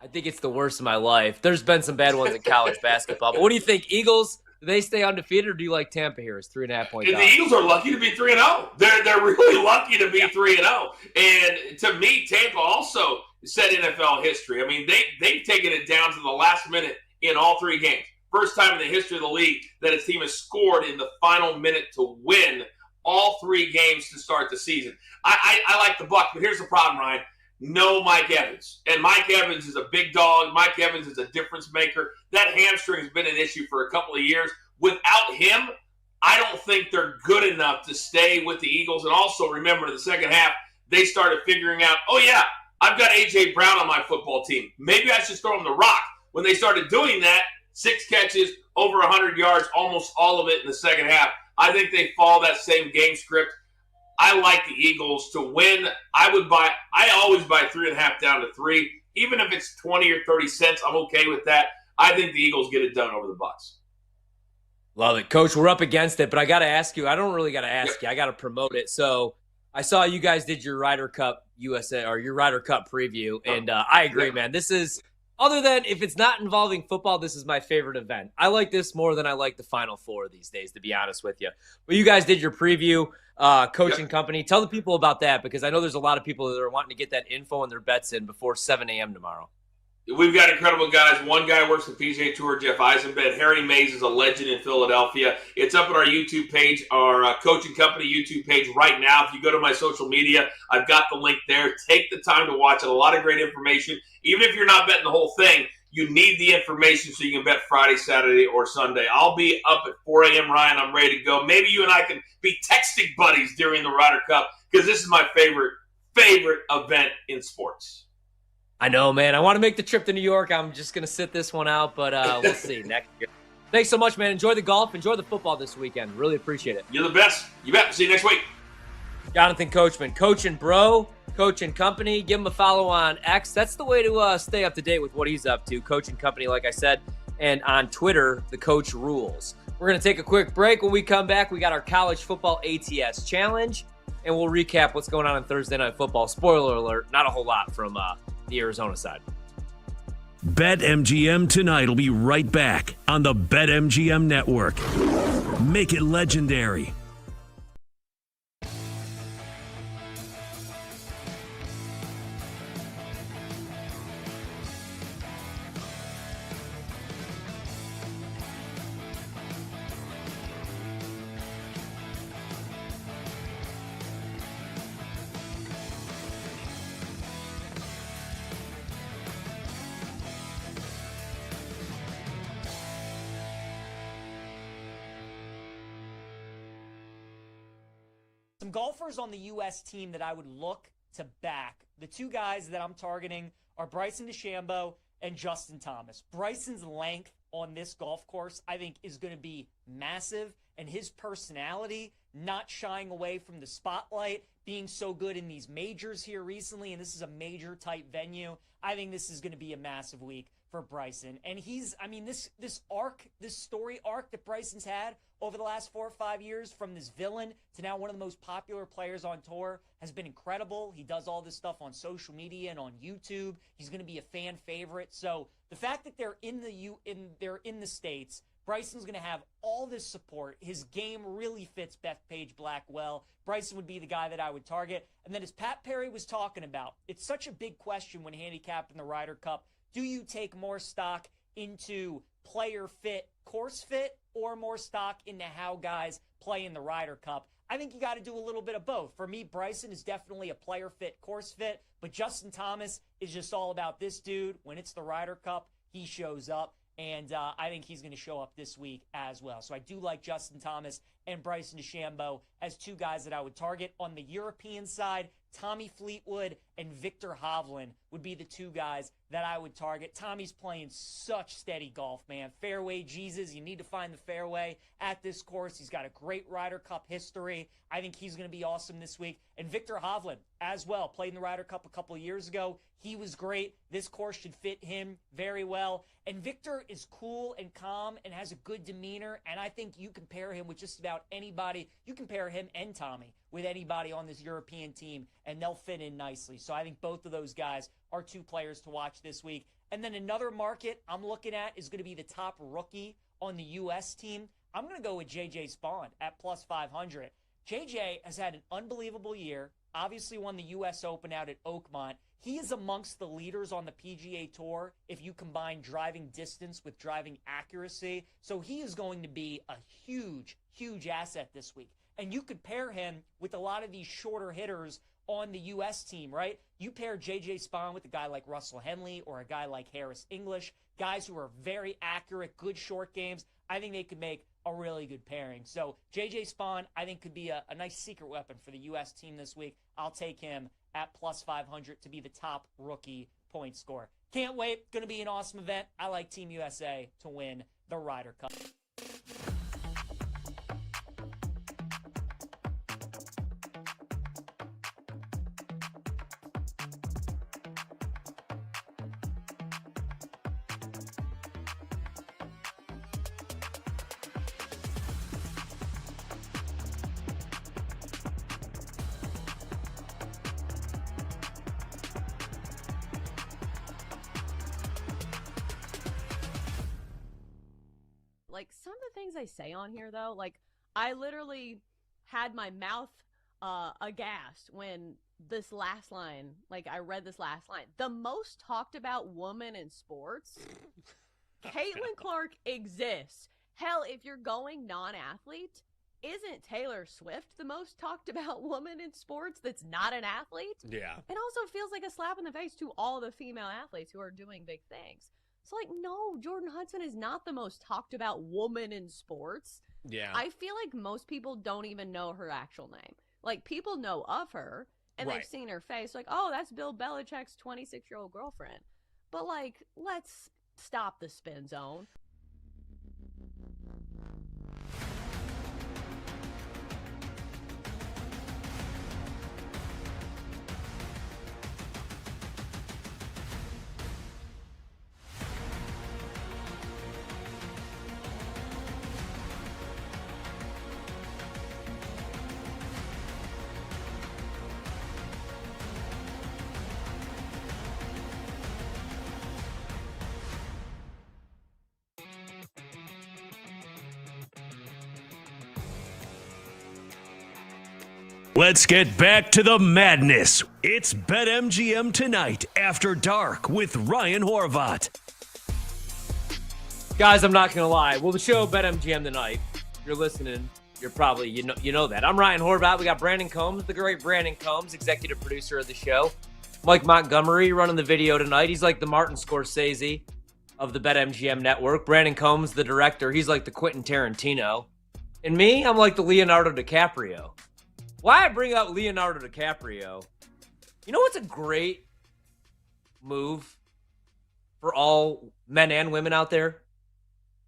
I think it's the worst of my life. There's been some bad ones in college basketball. But what do you think? Eagles, do they stay undefeated, or do you like Tampa here as 3.5-point dogs? The Eagles are lucky to be 3-0. They're really lucky to be 3-0. And to me, Tampa also set NFL history. I mean, they've taken it down to the last minute in all 3 games. First time in the history of the league that a team has scored in the final minute to win all 3 games to start the season. I like the Bucs, but here's the problem, Ryan. No Mike Evans. And Mike Evans is a big dog. Mike Evans is a difference maker. That hamstring has been an issue for a couple of years. Without him, I don't think they're good enough to stay with the Eagles. And also, remember, in the second half, they started figuring out, oh, yeah, I've got A.J. Brown on my football team. Maybe I should throw him the rock. When they started doing that, 6 catches, over 100 yards, almost all of it in the second half. I think they follow that same game script. I like the Eagles to win. I always buy 3.5 down to 3. Even if it's 20 or 30 cents, I'm okay with that. I think the Eagles get it done over the Bucs. Love it. Coach, we're up against it, but I got to ask you. I don't really got to ask you. I got to promote it. So I saw you guys did your Ryder Cup USA or your Ryder Cup preview, and I agree, man. This is, other than if it's not involving football, this is my favorite event. I like this more than I like the Final Four these days, to be honest with you. But you guys did your preview, coaching company. Tell the people about that, because I know there's a lot of people that are wanting to get that info and their bets in before 7 a.m. tomorrow. We've got incredible guys. One guy works the PGA Tour, Jeff Eisenbed. Harry Mays is a legend in Philadelphia. It's up on our YouTube page, our coaching company YouTube page right now. If you go to my social media, I've got the link there. Take the time to watch it. A lot of great information. Even if you're not betting the whole thing, you need the information so you can bet Friday, Saturday, or Sunday. I'll be up at 4 a.m., Ryan. I'm ready to go. Maybe you and I can be texting buddies during the Ryder Cup, because this is my favorite event in sports. I know, man. I want to make the trip to New York. I'm just going to sit this one out, but we'll see next year. Thanks so much, man. Enjoy the golf. Enjoy the football this weekend. Really appreciate it. You're the best. You bet. See you next week. Jonathan Coachman, Coach and Bro, Coach and Company. Give him a follow on X. That's the way to stay up to date with what he's up to. Coach and Company, like I said. And on Twitter, the Coach Rules. We're going to take a quick break. When we come back, we got our college football ATS challenge, and we'll recap what's going on Thursday Night Football. Spoiler alert, not a whole lot from the Arizona side. BetMGM tonight will be right back on the BetMGM network. Make it legendary. Some golfers on the U.S. team that I would look to back. The 2 guys that I'm targeting are Bryson DeChambeau and Justin Thomas. Bryson's length on this golf course, I think, is going to be massive, and his personality, not shying away from the spotlight, being so good in these majors here recently, and this is a major-type venue, I think this is going to be a massive week for Bryson. And this story arc that Bryson's had over the last 4 or 5 years, from this villain to now one of the most popular players on tour, has been incredible. He does all this stuff on social media and on YouTube. He's going to be a fan favorite. So the fact that they're in the States, Bryson's going to have all this support. His game really fits Bethpage Black well. Bryson would be the guy that I would target. And then, as Pat Perry was talking about, it's such a big question when handicapping the Ryder Cup. Do you take more stock into player fit, course fit, or more stock into how guys play in the Ryder Cup? I think you got to do a little bit of both. For me, Bryson is definitely a player fit, course fit, but Justin Thomas is just all about this dude. When it's the Ryder Cup, he shows up, and I think he's going to show up this week as well. So I do like Justin Thomas and Bryson DeChambeau as two guys that I would target. On the European side, Tommy Fleetwood and Victor Hovland would be the two guys that I would target. Tommy's playing such steady golf, man. Fairway Jesus, you need to find the fairway at this course. He's got a great Ryder Cup history. I think he's going to be awesome this week. And Victor Hovland as well, played in the Ryder Cup a couple of years ago. He was great. This course should fit him very well. And Victor is cool and calm and has a good demeanor, and I think you compare him with just about anybody. You compare him and Tommy with anybody on this European team, and they'll fit in nicely. So I think both of those guys are two players to watch this week. And then another market I'm looking at is going to be the top rookie on the U.S. team. I'm going to go with J.J. Spawn at plus 500. J.J. has had an unbelievable year, obviously won the U.S. Open out at Oakmont. He is amongst the leaders on the PGA Tour if you combine driving distance with driving accuracy. So he is going to be a huge, huge asset this week. And you could pair him with a lot of these shorter hitters on the U.S. team, right? You pair J.J. Spawn with a guy like Russell Henley or a guy like Harris English, guys who are very accurate, good short games. I think they could make a really good pairing. So J.J. Spawn, I think, could be a nice secret weapon for the U.S. team this week. I'll take him at plus 500 to be the top rookie point scorer. Can't wait. Going to be an awesome event. I like Team USA to win the Ryder Cup. Like, some of the things I say on here, though, like, I literally had my mouth aghast when this last line, like, I read this last line. The most talked about woman in sports, Caitlin Clark exists. Hell, if you're going non-athlete, isn't Taylor Swift the most talked about woman in sports that's not an athlete? Yeah. It also feels like a slap in the face to all the female athletes who are doing big things. So, like, no, Jordan Hudson is not the most talked about woman in sports. Yeah. I feel like most people don't even know her actual name. Like, people know of her, and they've seen her face. Like, oh, that's Bill Belichick's 26-year-old girlfriend. But, like, let's stop the spin zone. Let's get back to the madness. It's BetMGM Tonight After Dark with Ryan Horvat. Guys, I'm not going to lie. Well, the show BetMGM Tonight, if you're listening, you're probably, you know that. I'm Ryan Horvat. We got Brandon Combs, the great Brandon Combs, executive producer of the show. Mike Montgomery running the video tonight. He's like the Martin Scorsese of the BetMGM network. Brandon Combs, the director. He's like the Quentin Tarantino. And me, I'm like the Leonardo DiCaprio. Why I bring up Leonardo DiCaprio, you know what's a great move for all men and women out there?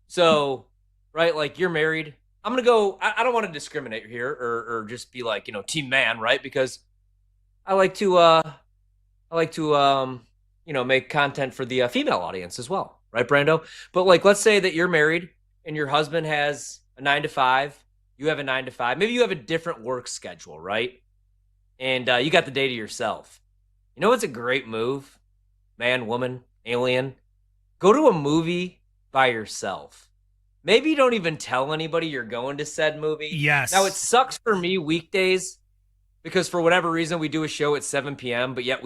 So, right, like you're married. I'm going to go, I don't want to discriminate here or just be like, team man, right? Because I like to, make content for the female audience as well. Right, Brando? But like, let's say that you're married and your husband has a 9 to 5. You have a 9 to 5. Maybe you have a different work schedule, right? And you got the day to yourself. You know what's a great move? Man, woman, alien. Go to a movie by yourself. Maybe you don't even tell anybody you're going to said movie. Yes. Now, it sucks for me weekdays because for whatever reason, we do a show at 7 p.m., but yet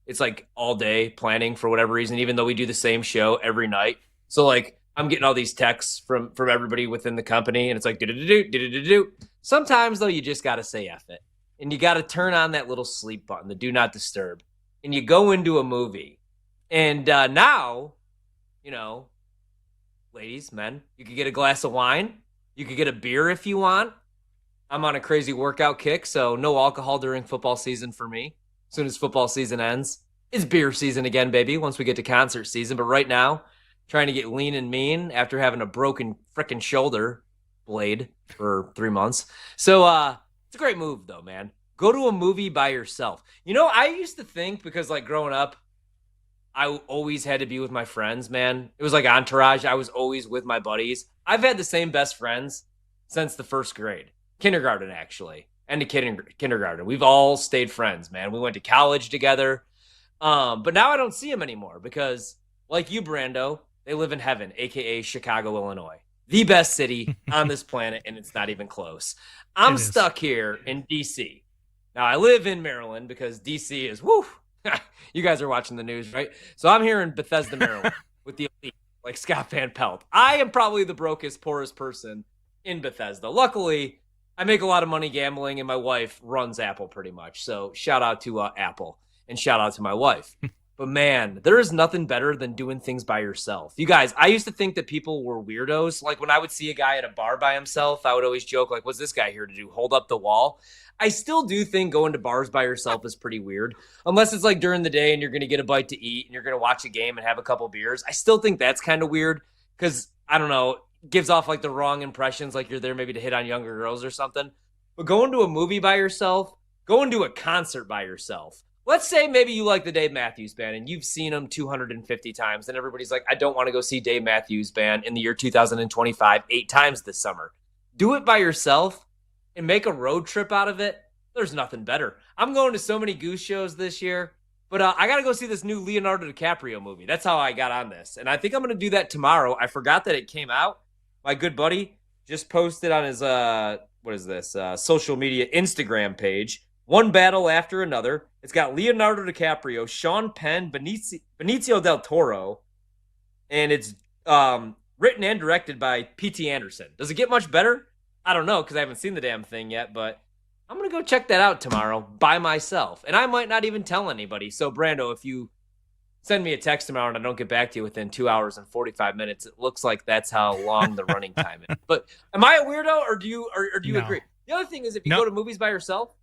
it's like all day planning for whatever reason, even though we do the same show every night. So like I'm getting all these texts from everybody within the company, and it's like, do. Sometimes, though, you just got to say F it. And you got to turn on that little sleep button, the do not disturb. And you go into a movie. And now, ladies, men, you could get a glass of wine. You could get a beer if you want. I'm on a crazy workout kick, so no alcohol during football season for me. As soon as football season ends, it's beer season again, baby, once we get to concert season. But right now, trying to get lean and mean after having a broken frickin' shoulder blade for 3 months. So it's a great move, though, man. Go to a movie by yourself. I used to think, because like growing up, I always had to be with my friends, man. It was like Entourage. I was always with my buddies. I've had the same best friends since the first grade. Kindergarten, actually. And to kindergarten. We've all stayed friends, man. We went to college together. But now I don't see them anymore because, like you, Brando, they live in heaven, a.k.a. Chicago, Illinois. The best city on this planet, and it's not even close. I'm stuck here in D.C. Now, I live in Maryland because D.C. is, woo, you guys are watching the news, right? So I'm here in Bethesda, Maryland with the elite, like Scott Van Pelt. I am probably the brokest, poorest person in Bethesda. Luckily, I make a lot of money gambling, and my wife runs Apple pretty much. So shout out to Apple, and shout out to my wife. But man, there is nothing better than doing things by yourself. You guys, I used to think that people were weirdos. Like when I would see a guy at a bar by himself, I would always joke, like, what's this guy here to do? Hold up the wall? I still do think going to bars by yourself is pretty weird. Unless it's like during the day and you're going to get a bite to eat and you're going to watch a game and have a couple beers. I still think that's kind of weird because, I don't know, it gives off like the wrong impressions, like you're there maybe to hit on younger girls or something. But going to a movie by yourself, going to a concert by yourself. Let's say maybe you like the Dave Matthews Band and you've seen him 250 times. And everybody's like, I don't want to go see Dave Matthews Band in the year 2025 8 times this summer. Do it by yourself and make a road trip out of it. There's nothing better. I'm going to so many Goose shows this year, but I got to go see this new Leonardo DiCaprio movie. That's how I got on this. And I think I'm going to do that tomorrow. I forgot that it came out. My good buddy just posted on his, social media Instagram page. One battle after another. It's got Leonardo DiCaprio, Sean Penn, Benicio del Toro, and it's written and directed by P.T. Anderson. Does it get much better? I don't know because I haven't seen the damn thing yet, but I'm going to go check that out tomorrow by myself, and I might not even tell anybody. So, Brando, if you send me a text tomorrow and I don't get back to you within 2 hours and 45 minutes, it looks like that's how long the running time is. But am I a weirdo, or do you agree? The other thing is if you go to movies by yourself,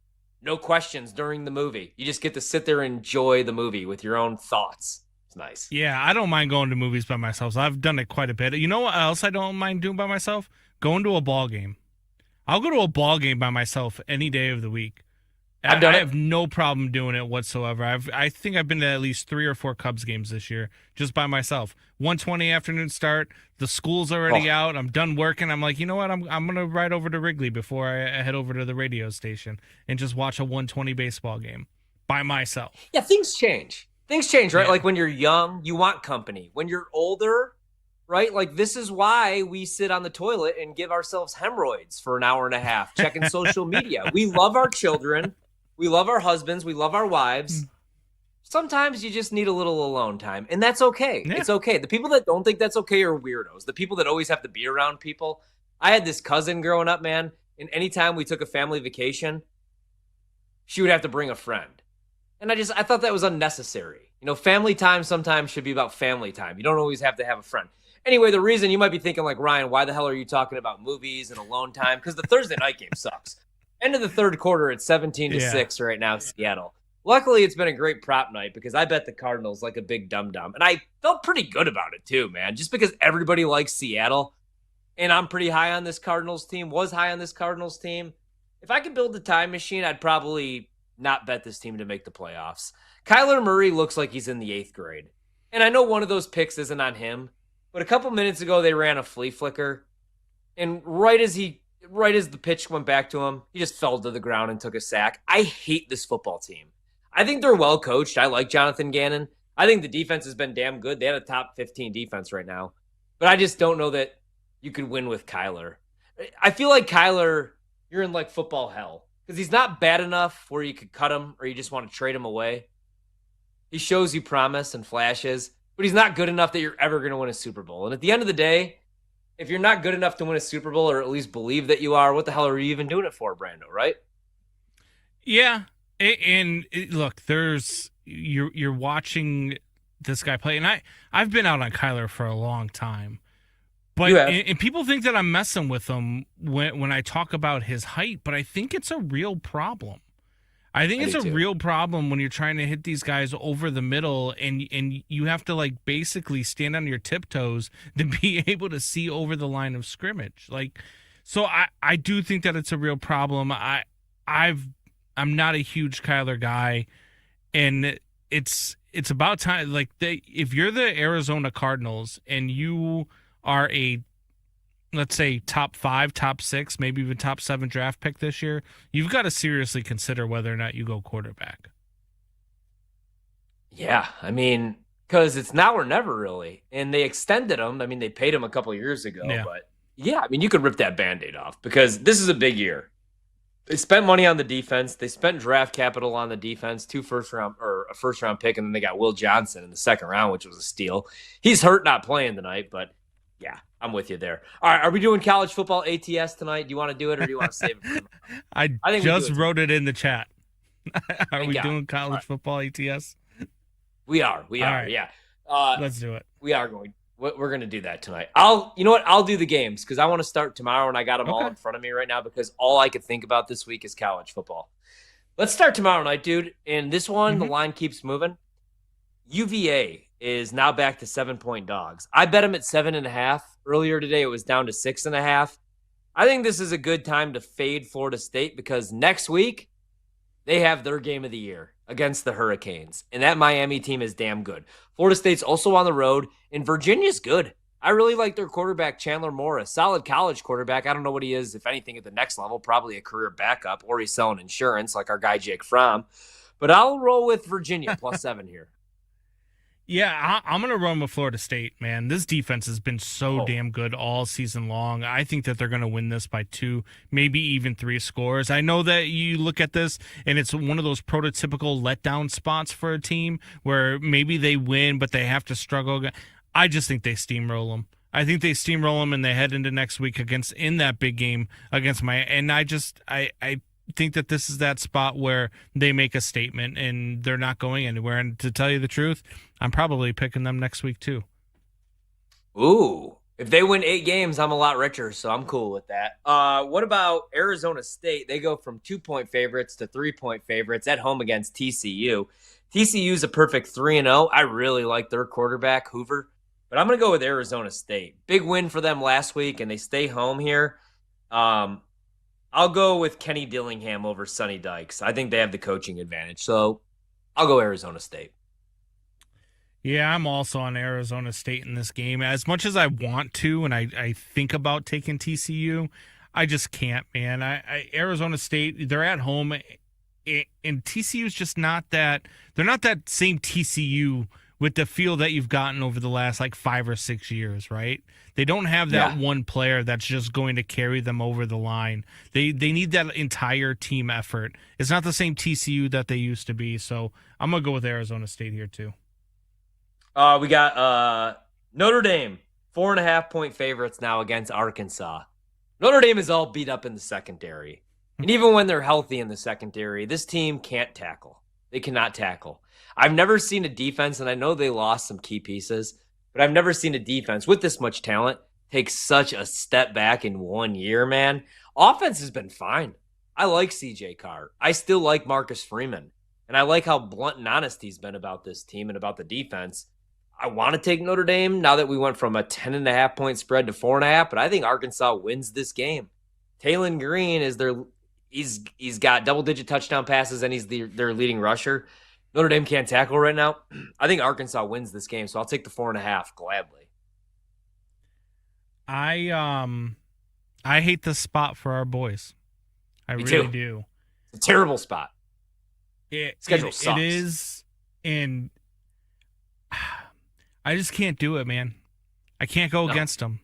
no questions during the movie. You just get to sit there and enjoy the movie with your own thoughts. It's nice. Yeah, I don't mind going to movies by myself. So I've done it quite a bit. You know what else I don't mind doing by myself? Going to a ball game. I'll go to a ball game by myself any day of the week. I have no problem doing it whatsoever. I think I've been to at least 3 or 4 Cubs games this year just by myself. 1:20 afternoon start. The school's already out. I'm done working. I'm like, you know what? I'm gonna ride over to Wrigley before I head over to the radio station and just watch a 1:20 baseball game by myself. Yeah, things change. Things change, right? Yeah. Like when you're young, you want company. When you're older, right? Like this is why we sit on the toilet and give ourselves hemorrhoids for an hour and a half checking social media. We love our children. We love our husbands. We love our wives. Sometimes you just need a little alone time, and that's okay. Yeah. It's okay. The people that don't think that's okay are weirdos. The people that always have to be around people. I had this cousin growing up, man, and anytime we took a family vacation, she would have to bring a friend. And I thought that was unnecessary. You know, family time sometimes should be about family time. You don't always have to have a friend. Anyway, the reason you might be thinking like, Ryan, why the hell are you talking about movies and alone time? Because the Thursday night game sucks. End of the third quarter, it's 17-6 right now, Seattle. Luckily, it's been a great prop night because I bet the Cardinals like a big dum-dum. And I felt pretty good about it too, man. Just because everybody likes Seattle, and I'm pretty high on this Cardinals team, was high on this Cardinals team. If I could build a time machine, I'd probably not bet this team to make the playoffs. Kyler Murray looks like he's in the 8th grade. And I know one of those picks isn't on him, but a couple minutes ago they ran a flea flicker, and right as the pitch went back to him, he just fell to the ground and took a sack. I hate this football team. I think they're well coached. I like Jonathan Gannon. I think the defense has been damn good. They had a top 15 defense right now. But I just don't know that you could win with Kyler. I feel like Kyler, you're in like football hell. Because he's not bad enough where you could cut him or you just want to trade him away. He shows you promise and flashes, but he's not good enough that you're ever going to win a Super Bowl. And at the end of the day, if you're not good enough to win a Super Bowl or at least believe that you are, what the hell are you even doing it for, Brando, right? Yeah. And look, you're watching this guy play, and I've been out on Kyler for a long time, but and people think that I'm messing with him when I talk about his height, but I think it's a real problem. I think it's a real problem when you're trying to hit these guys over the middle, and you have to like basically stand on your tiptoes to be able to see over the line of scrimmage. Like, so I do think that it's a real problem. I'm not a huge Kyler guy, and it's about time. Like, if you're the Arizona Cardinals and you are a, let's say, top 5, top 6, maybe even top 7 draft pick this year, you've got to seriously consider whether or not you go quarterback. Yeah, I mean, because it's now or never, really. And they extended him. I mean, they paid him a couple years ago, but yeah, I mean, you could rip that Band-Aid off because this is a big year. They spent money on the defense. They spent draft capital on the defense, a first-round pick, and then they got Will Johnson in the 2nd round, which was a steal. He's hurt not playing tonight, but yeah, I'm with you there. All right, are we doing college football ATS tonight? Do you want to do it or do you want to save it? I think just wrote it in the chat. Are we doing college football ATS? We are, right. Yeah. Let's do it. We are going. We're going to do that tonight. I'll do the games because I want to start tomorrow, and I got them all in front of me right now because all I could think about this week is college football. Let's start tomorrow night, dude. And this one, the line keeps moving. UVA is now back to 7-point dogs. I bet them at 7.5. Earlier today, it was down to 6.5. I think this is a good time to fade Florida State because next week they have their game of the year against the Hurricanes. And that Miami team is damn good. Florida State's also on the road, and Virginia's good. I really like their quarterback, Chandler Morris. Solid college quarterback. I don't know what he is, if anything, at the next level. Probably a career backup, or he's selling insurance like our guy Jake Fromm. But I'll roll with Virginia, +7 here. Yeah, I'm going to run with Florida State, man. This defense has been so damn good all season long. I think that they're going to win this by 2, maybe even 3 scores. I know that you look at this, and it's one of those prototypical letdown spots for a team where maybe they win, but they have to struggle. I just think they steamroll them. I think they steamroll them, and they head into next week in that big game against Miami. And I think that this is that spot where they make a statement and they're not going anywhere. And to tell you the truth, I'm probably picking them next week too. Ooh, if they win 8 games, I'm a lot richer, so I'm cool with that. What about Arizona State? They go from 2-point favorites to 3-point favorites at home against TCU. TCU's a perfect 3-0. I really like their quarterback, Hoover, but I'm going to go with Arizona State. Big win for them last week, and they stay home here. I'll go with Kenny Dillingham over Sonny Dykes. I think they have the coaching advantage. So I'll go Arizona State. Yeah, I'm also on Arizona State in this game. As much as I want to, and I think about taking TCU, I just can't, man. Arizona State, they're at home, and TCU's just not that. They're not that same TCU with the feel that you've gotten over the last 5 or 6 years, right? They don't have that one player that's just going to carry them over the line. They need that entire team effort. It's not the same TCU that they used to be, so I'm going to go with Arizona State here too. We got Notre Dame, 4.5-point favorites now against Arkansas. Notre Dame is all beat up in the secondary. And even when they're healthy in the secondary, this team can't tackle. They cannot tackle. I've never seen a defense, and I know they lost some key pieces, but I've never seen a defense with this much talent take such a step back in 1 year, man. Offense has been fine. I like CJ Carr. I still like Marcus Freeman. And I like how blunt and honest he's been about this team and about the defense. I want to take Notre Dame now that we went from a 10.5-point spread to 4.5, but I think Arkansas wins this game. Taylon Green is He's got double-digit touchdown passes, and he's their leading rusher. Notre Dame can't tackle right now. I think Arkansas wins this game, so I'll take the 4.5 gladly. I hate this spot for our boys. I Me really too. do. It's a terrible spot. Schedule sucks. It is, and I just can't do it, man. I can't go against them.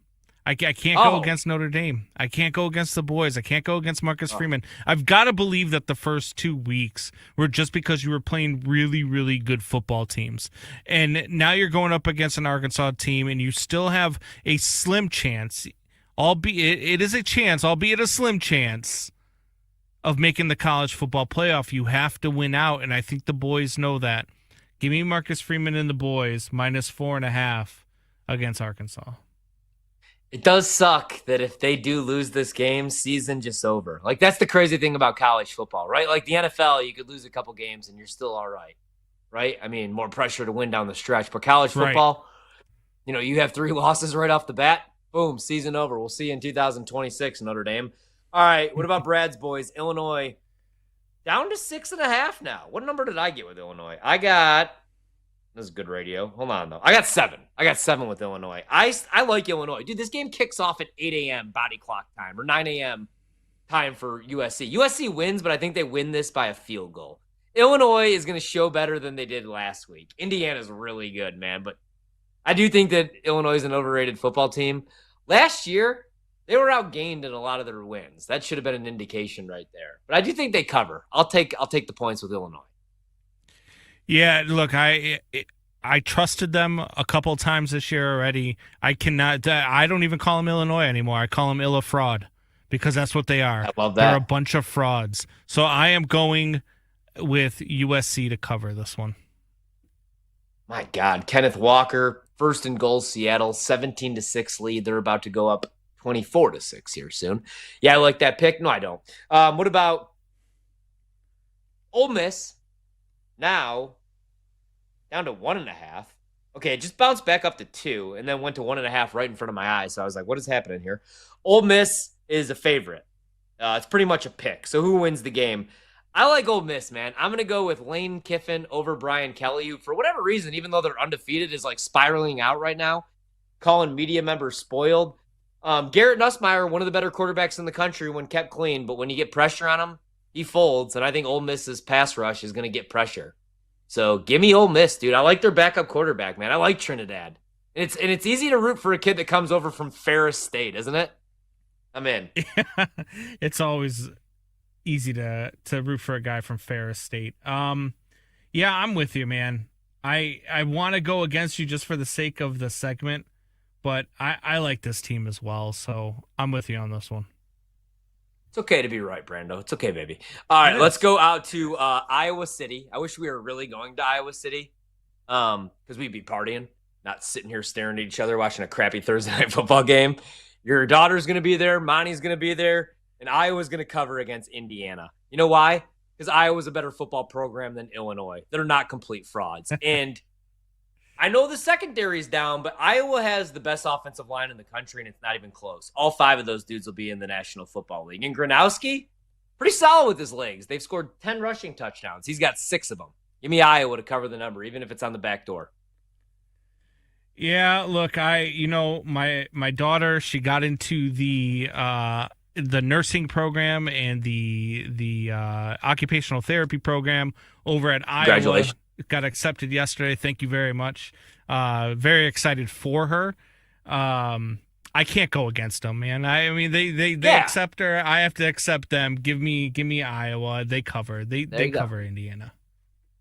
I can't go against Notre Dame. I can't go against the boys. I can't go against Marcus Freeman. I've got to believe that the first 2 weeks were just because you were playing really, really good football teams. And now you're going up against an Arkansas team, and you still have a slim chance, albeit it is a chance, albeit a slim chance, of making the college football playoff. You have to win out, and I think the boys know that. Give me Marcus Freeman and the boys, minus 4.5 against Arkansas. It does suck that if they do lose this game, season just over. Like, that's the crazy thing about college football, right? Like the NFL, you could lose a couple games and you're still all right, right? I mean, more pressure to win down the stretch. But college football, you have 3 losses right off the bat. Boom, season over. We'll see you in 2026, Notre Dame. All right, what about Brad's boys? Illinois down to 6.5 now. What number did I get with Illinois? This is good radio. Hold on, though. I got 7. I got 7 with Illinois. I like Illinois. Dude, this game kicks off at 8 a.m. body clock time or 9 a.m. time for USC. USC wins, but I think they win this by a field goal. Illinois is going to show better than they did last week. Indiana's really good, man, but I do think that Illinois is an overrated football team. Last year, they were outgained in a lot of their wins. That should have been an indication right there. But I do think they cover. I'll take the points with Illinois. Yeah, look, I trusted them a couple of times this year already. I don't even call them Illinois anymore. I call them Illa fraud because that's what they are. I love that. They're a bunch of frauds. So I am going with USC to cover this one. My God, Kenneth Walker, first and goal, Seattle, 17-6 lead. They're about to go up 24-6 here soon. Yeah, I like that pick. No, I don't. What about Ole Miss? Now down to 1.5. Okay, it just bounced back up to 2 and then went to 1.5 right in front of my eyes. So I was like, what is happening here? Ole Miss is a favorite. It's pretty much a pick. So who wins the game? I like Ole Miss, man. I'm going to go with Lane Kiffin over Brian Kelly, who for whatever reason, even though they're undefeated, is like spiraling out right now, calling media members spoiled. Garrett Nussmeier, one of the better quarterbacks in the country when kept clean, but when you get pressure on him, he folds, and I think Ole Miss's pass rush is going to get pressure. So give me Ole Miss, dude. I like their backup quarterback, man. I like Trinidad. And it's easy to root for a kid that comes over from Ferris State, isn't it? I'm in. It's always easy to root for a guy from Ferris State. Yeah, I'm with you, man. I want to go against you just for the sake of the segment, but I like this team as well, so I'm with you on this one. It's okay to be right, Brando. It's okay, baby. All right, let's go out to Iowa City. I wish we were really going to Iowa City because we'd be partying, not sitting here staring at each other watching a crappy Thursday night football game. Your daughter's going to be there. Monty's going to be there. And Iowa's going to cover against Indiana. You know why? Because Iowa's a better football program than Illinois. They're not complete frauds. And I know the secondary's down, but Iowa has the best offensive line in the country, and it's not even close. All 5 of those dudes will be in the National Football League. And Gronowski, pretty solid with his legs. They've scored 10 rushing touchdowns. He's got 6 of them. Give me Iowa to cover the number, even if it's on the back door. Yeah, look, my daughter, she got into the nursing program and the occupational therapy program over at Iowa. Congratulations. Got accepted yesterday. Thank you very much. Very excited for her. I can't go against them, man. I mean, they accept her. I have to accept them. Give me Iowa. They cover. They cover Indiana.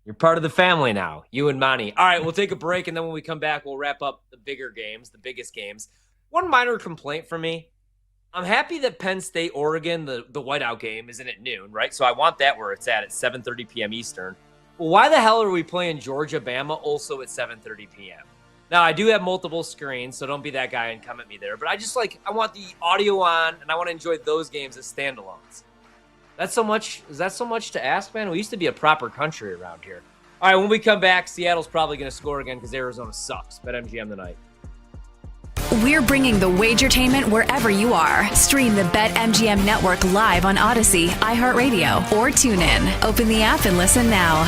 You're part of the family now, you and Monty. All right, we'll take a break, and then when we come back, we'll wrap up the bigger games, the biggest games. One minor complaint for me. I'm happy that Penn State, Oregon, the whiteout game isn't at noon, right? So I want that where it's at 7:30 p.m. Eastern. Well, why the hell are we playing Georgia, Bama also at 7:30 p.m.? Now, I do have multiple screens, so don't be that guy and come at me there. But I want the audio on, and I want to enjoy those games as standalones. Is that so much to ask, man? We used to be a proper country around here. All right, when we come back, Seattle's probably going to score again because Arizona sucks. BetMGM tonight. We're bringing the Wagertainment wherever you are. Stream the BetMGM network live on Odyssey, iHeartRadio, or TuneIn. Open the app and listen now.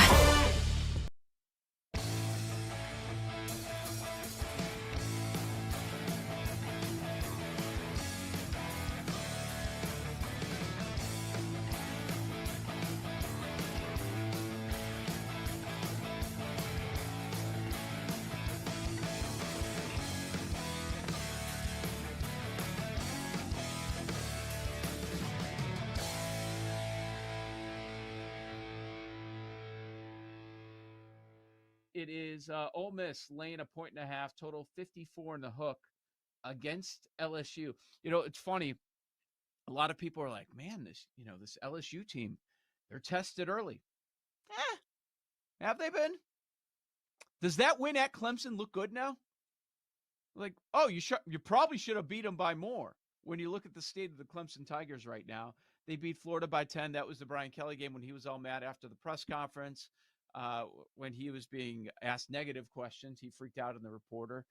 It is Ole Miss laying 1.5, total 54 in the hook against LSU. You know, it's funny. A lot of people are like, man, this LSU team, they're tested early. Have they been? Does that win at Clemson look good now? Like, oh, you probably should have beat them by more. When you look at the state of the Clemson Tigers right now, they beat Florida by 10. That was the Brian Kelly game when he was all mad after the press conference. When he was being asked negative questions, he freaked out on the reporter.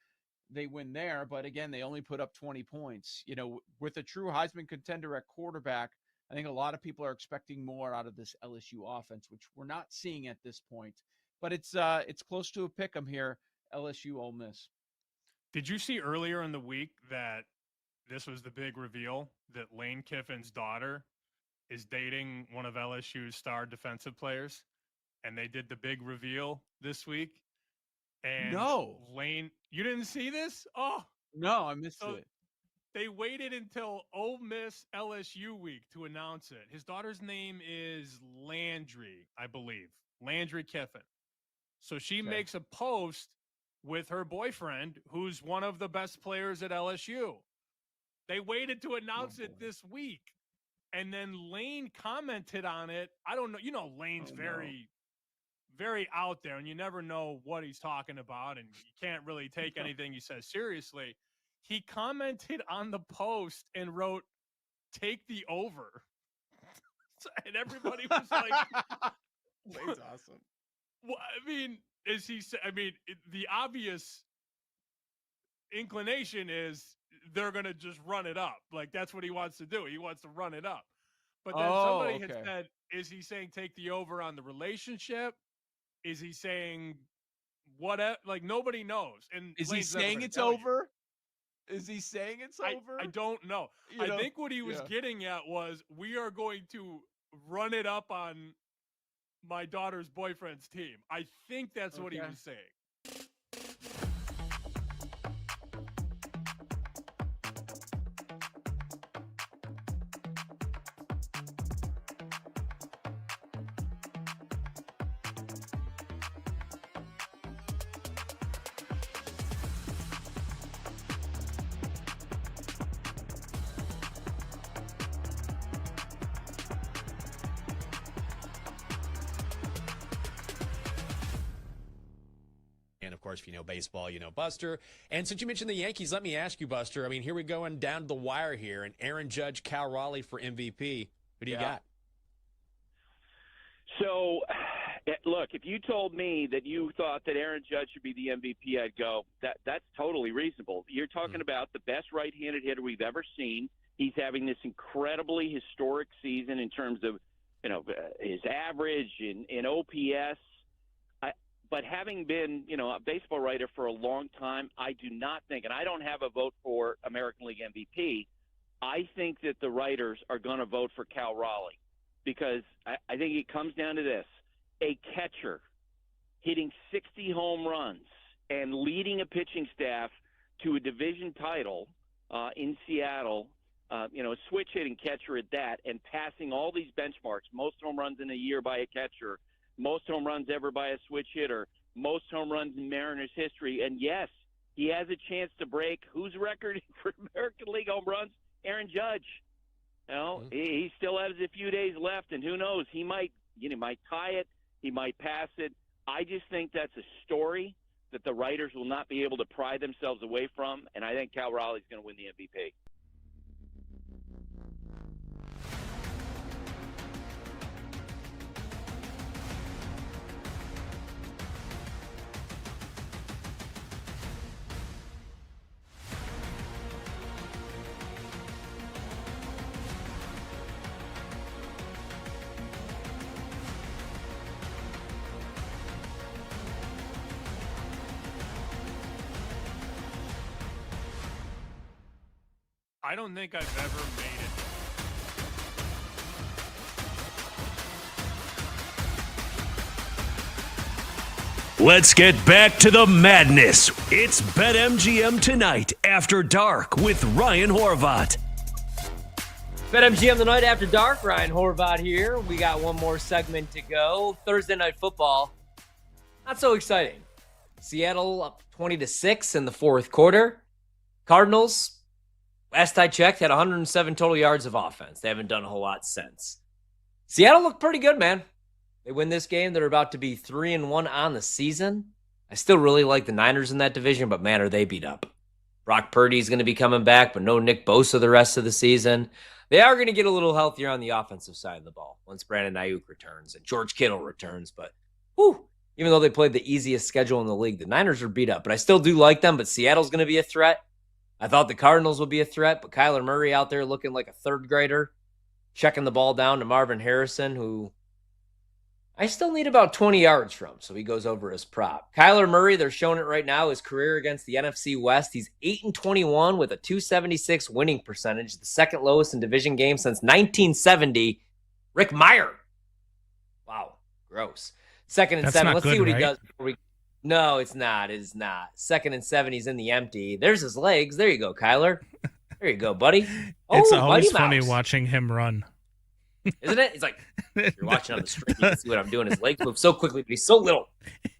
They win there, but again, they only put up 20 points. You know, with a true Heisman contender at quarterback, I think a lot of people are expecting more out of this LSU offense, which we're not seeing at this point. But it's close to a pick 'em here, LSU Ole Miss. Did you see earlier in the week that this was the big reveal that Lane Kiffin's daughter is dating one of LSU's star defensive players? And they did the big reveal this week. And no, Lane, you didn't see this? Oh, no, I missed it. They waited until Ole Miss LSU week to announce it. His daughter's name is Landry, I believe. Landry Kiffin. So she makes a post with her boyfriend, who's one of the best players at LSU. They waited to announce it this week. And then Lane commented on it. I don't know. You know, Lane's very out there, and you never know what he's talking about, and you can't really take anything he says seriously. He commented on the post and wrote, "Take the over." And everybody was like, Lane's awesome. Well, I mean, the obvious inclination is they're going to just run it up. Like, that's what he wants to do. He wants to run it up. But then somebody had said, is he saying take the over on the relationship? Is he saying what? Like, nobody knows. And is he saying it's over? Is he saying it's over? I don't know. I think what he was getting at was, we are going to run it up on my daughter's boyfriend's team. I think that's what he was saying. And, of course, if you know baseball, you know Buster. And since you mentioned the Yankees, let me ask you, Buster. I mean, here we're going down to the wire here. And Aaron Judge, Cal Raleigh for MVP. Who do you got? So, look, if you told me that you thought that Aaron Judge should be the MVP, I'd go, that's totally reasonable. You're talking about the best right-handed hitter we've ever seen. He's having this incredibly historic season in terms of, his average in OPS. But having been, a baseball writer for a long time, I do not think, and I don't have a vote for American League MVP, I think that the writers are going to vote for Cal Raleigh, because I think it comes down to this. A catcher hitting 60 home runs and leading a pitching staff to a division title in Seattle, a switch hitting catcher at that, and passing all these benchmarks, most home runs in a year by a catcher, most home runs ever by a switch hitter, most home runs in Mariners history. And yes, he has a chance to break whose record for American League home runs? Aaron Judge. He still has a few days left, and who knows? He might tie it. He might pass it. I just think that's a story that the writers will not be able to pry themselves away from, and I think Cal Raleigh's going to win the MVP. I don't think I've ever made it. Let's get back to the madness. It's BetMGM Tonight After Dark with Ryan Horvat. BetMGM the night after dark. Ryan Horvat here. We got one more segment to go. Thursday night football. Not so exciting. Seattle up 20-6 in the fourth quarter. Cardinals, last I checked, had 107 total yards of offense. They haven't done a whole lot since. Seattle looked pretty good, man. They win this game. They're about to be 3-1 on the season. I still really like the Niners in that division, but man, are they beat up. Brock Purdy's going to be coming back, but no Nick Bosa the rest of the season. They are going to get a little healthier on the offensive side of the ball once Brandon Ayuk returns and George Kittle returns. But even though they played the easiest schedule in the league, the Niners are beat up. But I still do like them, but Seattle's going to be a threat. I thought the Cardinals would be a threat, but Kyler Murray out there looking like a third grader, checking the ball down to Marvin Harrison, who I still need about 20 yards from, so he goes over his prop. Kyler Murray, they're showing it right now, his career against the NFC West. He's 8-21 with a .276 winning percentage, the second lowest in division games since 1970. Rick Meyer. Wow, gross. Second and That's 7. not Let's good, see what he right? does before we. No, it's not. It is not. Second and 7, he's in the empty. There's his legs. There you go, Kyler. There you go, buddy. It's Oh, always Mighty funny Mouse. watching him run. Isn't it? It's like, if you're watching on the street, you can see what I'm doing. His legs move so quickly, but he's so little.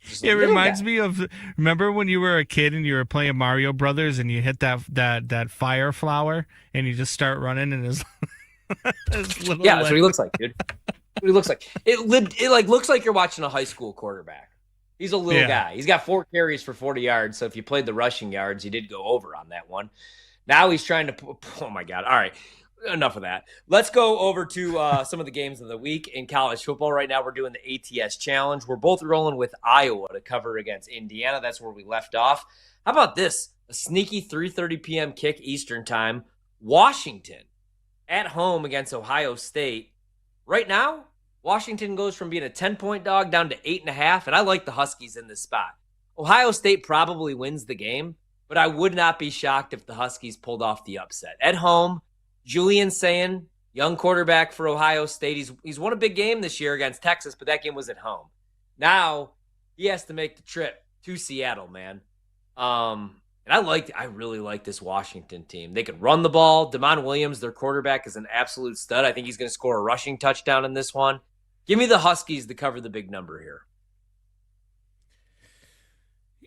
Just a It little reminds guy. me of, remember when you were a kid and you were playing Mario Brothers and you hit that fire flower and you just start running and his little Yeah, that's what he legs- looks like, dude. That's what he looks like. It like looks like you're watching a high school quarterback. He's a little Yeah. guy. He's got 4 carries for 40 yards. So if you played the rushing yards, you did go over on that one. Now he's trying to. Oh my God! All right, enough of that. Let's go over to some of the games of the week in college football. Right now, we're doing the ATS Challenge. We're both rolling with Iowa to cover against Indiana. That's where we left off. How about this? A sneaky 3:30 p.m. kick Eastern time. Washington at home against Ohio State. Right now, Washington goes from being a 10-point dog down to 8.5, and I like the Huskies in this spot. Ohio State probably wins the game, but I would not be shocked if the Huskies pulled off the upset. At home, Julian Sayin, young quarterback for Ohio State. He's won a big game this year against Texas, but that game was at home. Now, he has to make the trip to Seattle, man. And I really like this Washington team. They can run the ball. Damon Williams, their quarterback, is an absolute stud. I think he's going to score a rushing touchdown in this one. Give me the Huskies to cover the big number here.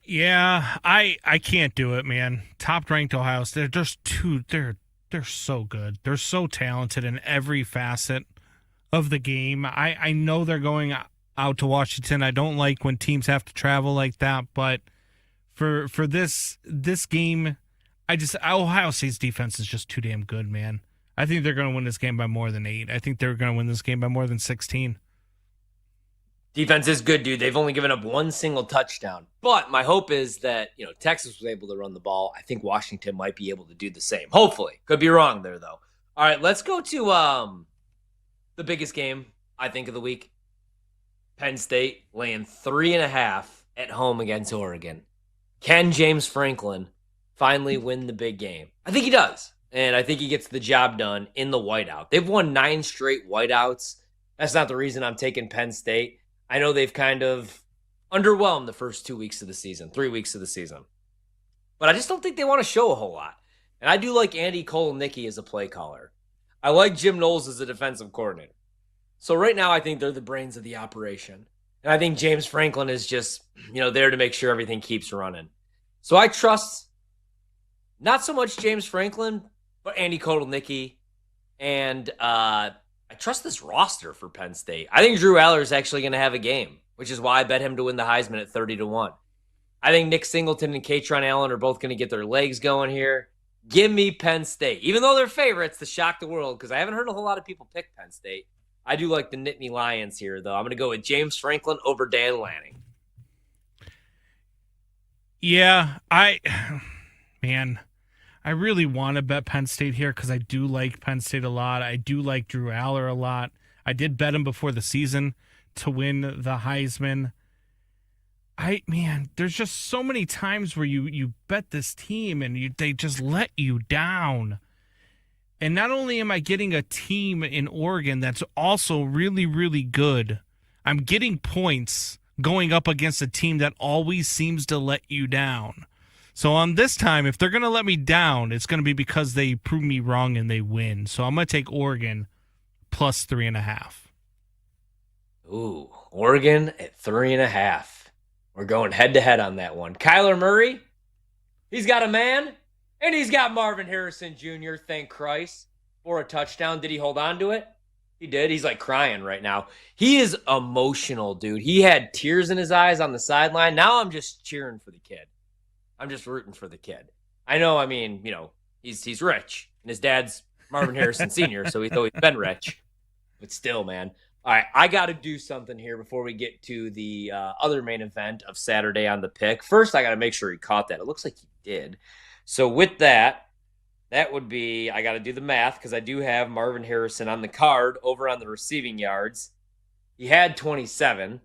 Yeah, I can't do it, man. Top ranked Ohio State. There's two. They're so good. They're so talented in every facet of the game. I know they're going out to Washington. I don't like when teams have to travel like that, but for this game, Ohio State's defense is just too damn good, man. I think they're going to win this game by more than 8. I think they're going to win this game by more than 16. Defense is good, dude. They've only given up one single touchdown. But my hope is that, Texas was able to run the ball. I think Washington might be able to do the same. Hopefully. Could be wrong there, though. All right, let's go to the biggest game, I think, of the week. Penn State laying 3.5 at home against Oregon. Can James Franklin finally win the big game? I think he does. And I think he gets the job done in the whiteout. They've won 9 straight whiteouts. That's not the reason I'm taking Penn State. I know they've kind of underwhelmed the first 2 weeks of the season, 3 weeks of the season. But I just don't think they want to show a whole lot. And I do like Andy Kotelnicki as a play caller. I like Jim Knowles as a defensive coordinator. So right now I think they're the brains of the operation. And I think James Franklin is just, there to make sure everything keeps running. So I trust not so much James Franklin, but Andy Kotelnicki. And I trust this roster for Penn State. I think Drew Aller is actually going to have a game, which is why I bet him to win the Heisman at 30-1. I think Nick Singleton and Katron Allen are both going to get their legs going here. Give me Penn State. Even though they're favorites to shock the world, because I haven't heard a whole lot of people pick Penn State. I do like the Nittany Lions here, though. I'm going to go with James Franklin over Dan Lanning. Yeah, I really want to bet Penn State here because I do like Penn State a lot. I do like Drew Aller a lot. I did bet him before the season to win the Heisman. There's just so many times where you bet this team and they just let you down. And not only am I getting a team in Oregon that's also really, really good, I'm getting points going up against a team that always seems to let you down. So on this time, if they're going to let me down, it's going to be because they prove me wrong and they win. So I'm going to take Oregon plus 3.5. Ooh, Oregon at 3.5. We're going head-to-head on that one. Kyler Murray, he's got a man, and he's got Marvin Harrison Jr., thank Christ, for a touchdown. Did he hold on to it? He did. He's like crying right now. He is emotional, dude. He had tears in his eyes on the sideline. Now I'm just cheering for the kid. I'm just rooting for the kid. I know, I mean, you know, he's rich, and his dad's Marvin Harrison Sr., so he's always been rich. But still, man. All right, I got to do something here before we get to the other main event of Saturday on the pick. First, I got to make sure he caught that. It looks like he did. So with that would be, I got to do the math because I do have Marvin Harrison on the card over on the receiving yards. He had 27.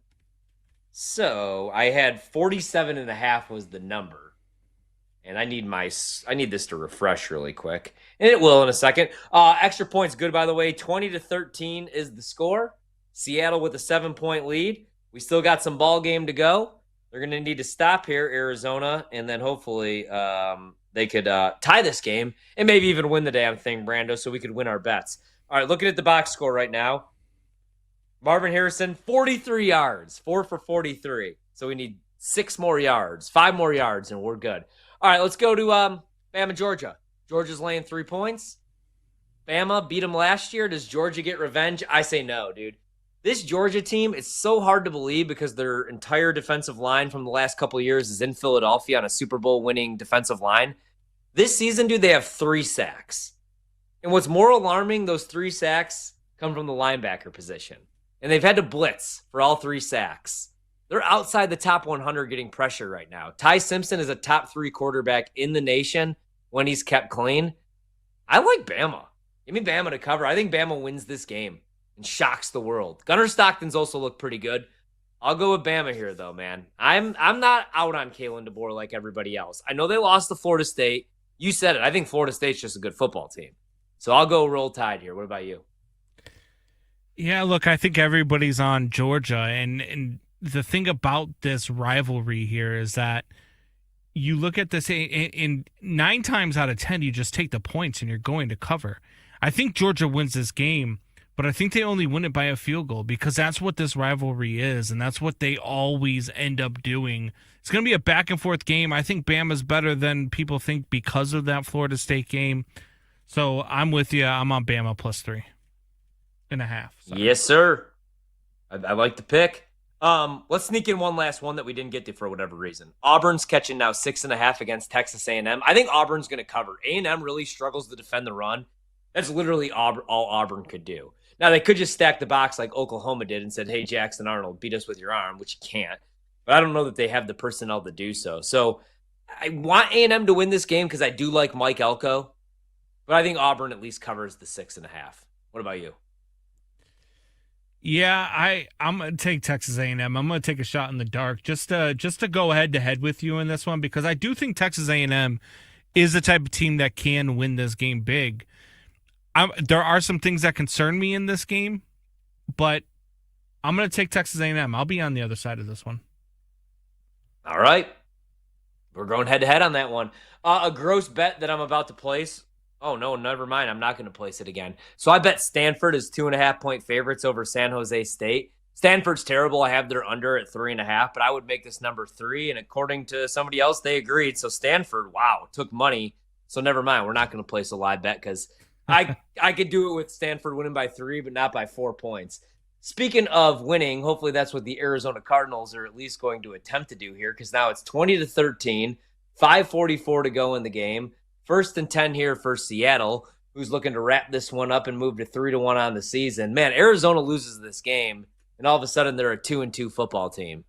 So I had 47.5 was the number. And I need this to refresh really quick. And it will in a second. Extra points good, by the way. 20-13 is the score. Seattle with a 7-point lead. We still got some ball game to go. They're going to need to stop here, Arizona, and then hopefully they could tie this game and maybe even win the damn thing, Brando, so we could win our bets. All right, looking at the box score right now. Marvin Harrison, 43 yards, 4 for 43. So we need 6 more yards, 5 more yards, and we're good. All right, let's go to Bama, Georgia. Georgia's laying 3 points. Bama beat them last year. Does Georgia get revenge? I say no, dude. This Georgia team, it's so hard to believe because their entire defensive line from the last couple of years is in Philadelphia on a Super Bowl winning defensive line. This season, dude, they have 3 sacks. And what's more alarming, those 3 sacks come from the linebacker position. And they've had to blitz for all 3 sacks. They're outside the top 100 getting pressure right now. Ty Simpson is a top 3 quarterback in the nation when he's kept clean. I like Bama. Give me Bama to cover. I think Bama wins this game and shocks the world. Gunnar Stockton's also looked pretty good. I'll go with Bama here, though, man. I'm not out on Kalen DeBoer like everybody else. I know they lost to Florida State. You said it. I think Florida State's just a good football team. So I'll go Roll Tide here. What about you? Yeah, look, I think everybody's on Georgia, and the thing about this rivalry here is that you look at this in 9 times out of 10, you just take the points and you're going to cover. I think Georgia wins this game, but I think they only win it by a field goal because that's what this rivalry is, and that's what they always end up doing. It's going to be a back-and-forth game. I think Bama's better than people think because of that Florida State game. So I'm with you. I'm on Bama plus 3.5. Sorry. Yes, sir. I like the pick. Let's sneak in one last one that we didn't get to for whatever reason. Auburn's catching now 6.5 against Texas A&M. I think Auburn's going to cover. A&M really struggles to defend the run. That's literally all Auburn could do. Now, they could just stack the box like Oklahoma did and said, hey, Jackson Arnold, beat us with your arm, which you can't. But I don't know that they have the personnel to do so. So I want A&M to win this game because I do like Mike Elko. But I think Auburn at least covers the 6.5. What about you? Yeah, I'm going to take Texas A&M. I'm going to take a shot in the dark just to go head-to-head with you in this one because I do think Texas A&M is the type of team that can win this game big. There are some things that concern me in this game, but I'm going to take Texas A&M. I'll be on the other side of this one. All right. We're going head-to-head on that one. A gross bet that I'm about to place. Oh, no, never mind. I'm not going to place it again. So I bet Stanford is 2.5-point favorites over San Jose State. Stanford's terrible. I have their under at 3.5, but I would make this number 3. And according to somebody else, they agreed. So Stanford, wow, took money. So never mind. We're not going to place a live bet because I could do it with Stanford winning by 3, but not by 4 points. Speaking of winning, hopefully that's what the Arizona Cardinals are at least going to attempt to do here because now it's 20-13, 5:44 to go in the game. 1st and 10 here for Seattle, who's looking to wrap this one up and move to 3-1 on the season. Man, Arizona loses this game, and all of a sudden they're a 2-2 football team,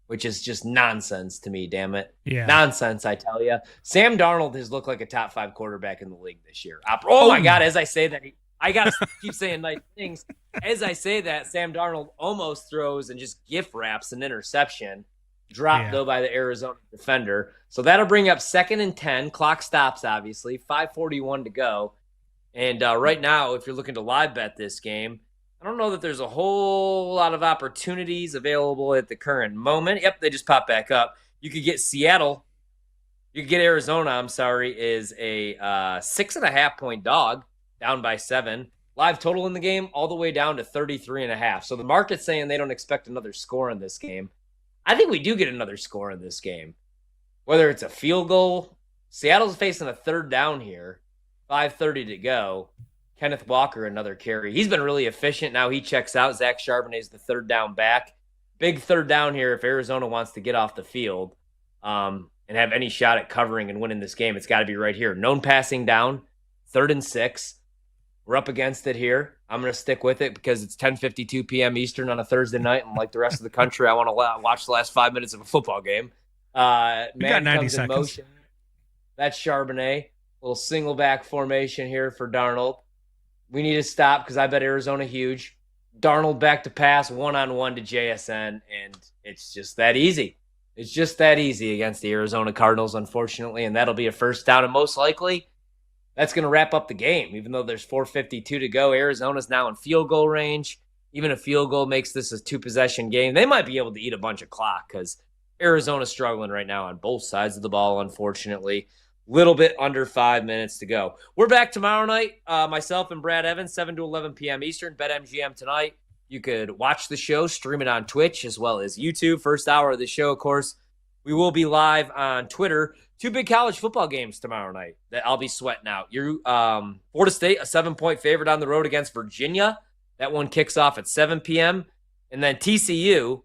which is just nonsense to me, damn it. Yeah. Nonsense, I tell you. Sam Darnold has looked like a top 5 quarterback in the league this year. Oh, my God, as I say that, I got to keep saying nice things. As I say that, Sam Darnold almost throws and just gift wraps an interception. Dropped, though, by the Arizona defender. So that'll bring up 2nd and 10. Clock stops, obviously. 5:41 to go. And right now, if you're looking to live bet this game, I don't know that there's a whole lot of opportunities available at the current moment. Yep, they just popped back up. You could get Seattle. You could get Arizona, is a 6.5-point dog, down by 7. Live total in the game all the way down to 33.5. So the market's saying they don't expect another score in this game. I think we do get another score in this game. Whether it's a field goal, Seattle's facing a third down here, 5:30 to go. Kenneth Walker, another carry. He's been really efficient. Now he checks out. Zach Charbonnet's the third down back. Big third down here if Arizona wants to get off the field and have any shot at covering and winning this game. It's got to be right here. Known passing down, 3rd and 6. We're up against it here. I'm going to stick with it because it's 10:52 p.m. Eastern on a Thursday night, and like the rest of the country, I want to watch the last 5 minutes of a football game. We got 90 seconds. Motion. That's Charbonnet. Little single back formation here for Darnold. We need to stop because I bet Arizona huge. Darnold back to pass, one-on-one to JSN, and it's just that easy. It's just that easy against the Arizona Cardinals, unfortunately, and that'll be a first down, and most likely that's going to wrap up the game. Even though there's 4:52 to go, Arizona's now in field goal range. Even a field goal makes this a 2-possession game. They might be able to eat a bunch of clock because Arizona's struggling right now on both sides of the ball, unfortunately. Little bit under 5 minutes to go. We're back tomorrow night. Myself and Brad Evans, 7 to 11 p.m. Eastern. BetMGM tonight. You could watch the show, stream it on Twitch as well as YouTube. First hour of the show, of course. We will be live on Twitter. 2 big college football games tomorrow night that I'll be sweating out. Florida State, a 7-point favorite on the road against Virginia. That one kicks off at 7 p.m. And then TCU,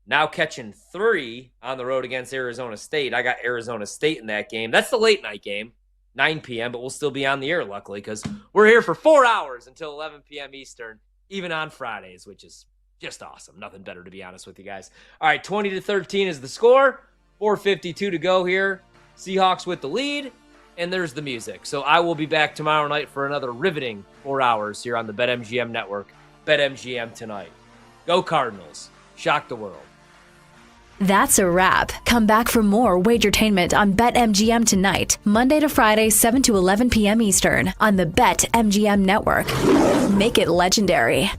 now catching 3 on the road against Arizona State. I got Arizona State in that game. That's the late night game, 9 p.m., but we'll still be on the air, luckily, because we're here for 4 hours until 11 p.m. Eastern, even on Fridays, which is just awesome. Nothing better, to be honest with you guys. All right, 20-13 is the score. 4:52 to go here. Seahawks with the lead, and there's the music. So I will be back tomorrow night for another riveting 4 hours here on the BetMGM Network. BetMGM tonight. Go Cardinals. Shock the world. That's a wrap. Come back for more Wagertainment on BetMGM tonight, Monday to Friday, 7 to 11 p.m. Eastern on the BetMGM Network. Make it legendary.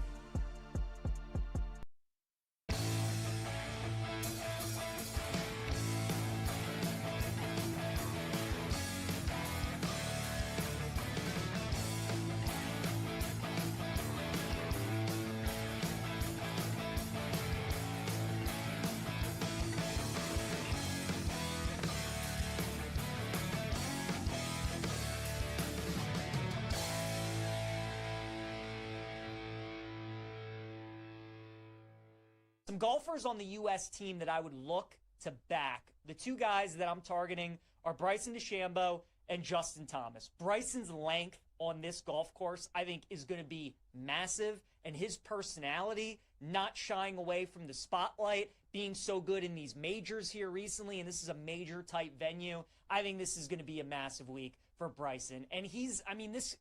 Some golfers on the U.S. team that I would look to back. The 2 guys that I'm targeting are Bryson DeChambeau and Justin Thomas. Bryson's length on this golf course, I think, is going to be massive, and his personality, not shying away from the spotlight, being so good in these majors here recently, and this is a major-type venue, I think this is going to be a massive week for Bryson. And this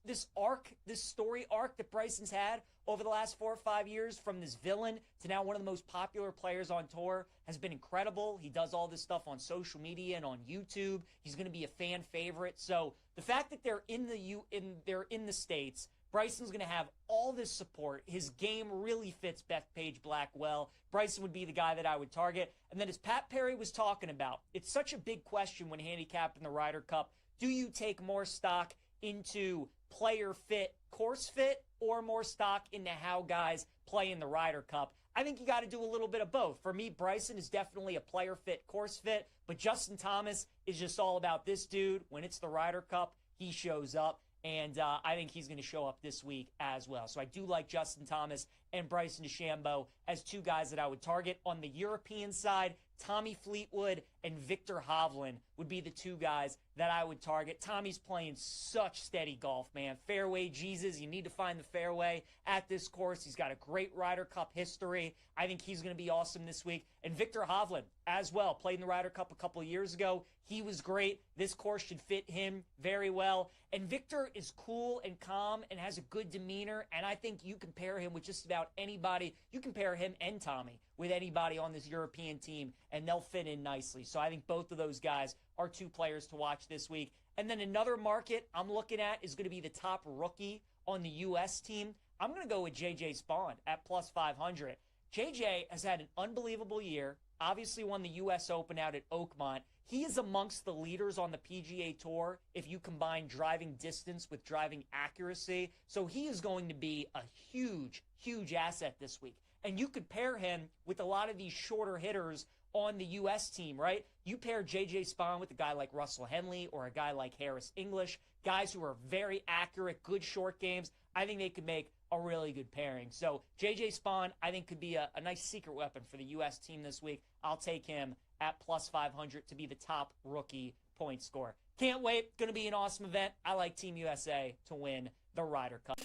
story arc that Bryson's had over the last 4 or 5 years, from this villain to now one of the most popular players on tour, has been incredible. He does all this stuff on social media and on YouTube. He's going to be a fan favorite. So the fact that they're in the States, Bryson's going to have all this support. His game really fits Bethpage Black well. Bryson would be the guy that I would target. And then, as Pat Perry was talking about, it's such a big question when handicapping the Ryder Cup. Do you take more stock into player fit, course fit, or more stock into how guys play in the Ryder Cup? I think you got to do a little bit of both. For me, Bryson is definitely a player fit, course fit, but Justin Thomas is just all about this dude. When it's the Ryder Cup, he shows up, and I think he's going to show up this week as well. So I do like Justin Thomas and Bryson DeChambeau as 2 guys that I would target. On the European side, Tommy Fleetwood and Victor Hovland would be the 2 guys that I would target. Tommy's playing such steady golf, man. Fairway Jesus. You need to find the fairway at this course. He's got a great Ryder Cup history. I think he's going to be awesome this week. And Victor Hovland as well. Played in the Ryder Cup a couple of years ago. He was great. This course should fit him very well. And Victor is cool and calm and has a good demeanor. And I think you compare him with just about anybody. You compare him and Tommy with anybody on this European team, and they'll fit in nicely. So I think both of those guys are two players to watch this week. And then another market I'm looking at is going to be the top rookie on the U.S. team. I'm going to go with J.J. Spawn at plus 500. J.J. has had an unbelievable year, obviously won the U.S. Open out at Oakmont. He is amongst the leaders on the PGA Tour if you combine driving distance with driving accuracy. So he is going to be a huge, huge asset this week. And you could pair him with a lot of these shorter hitters on the U.S. team, right? You pair J.J. Spawn with a guy like Russell Henley or a guy like Harris English, guys who are very accurate, good short games. I think they could make a really good pairing. So J.J. Spawn, I think, could be a nice secret weapon for the U.S. team this week. I'll take him at plus 500 to be the top rookie point scorer. Can't wait. Going to be an awesome event. I like Team USA to win the Ryder Cup.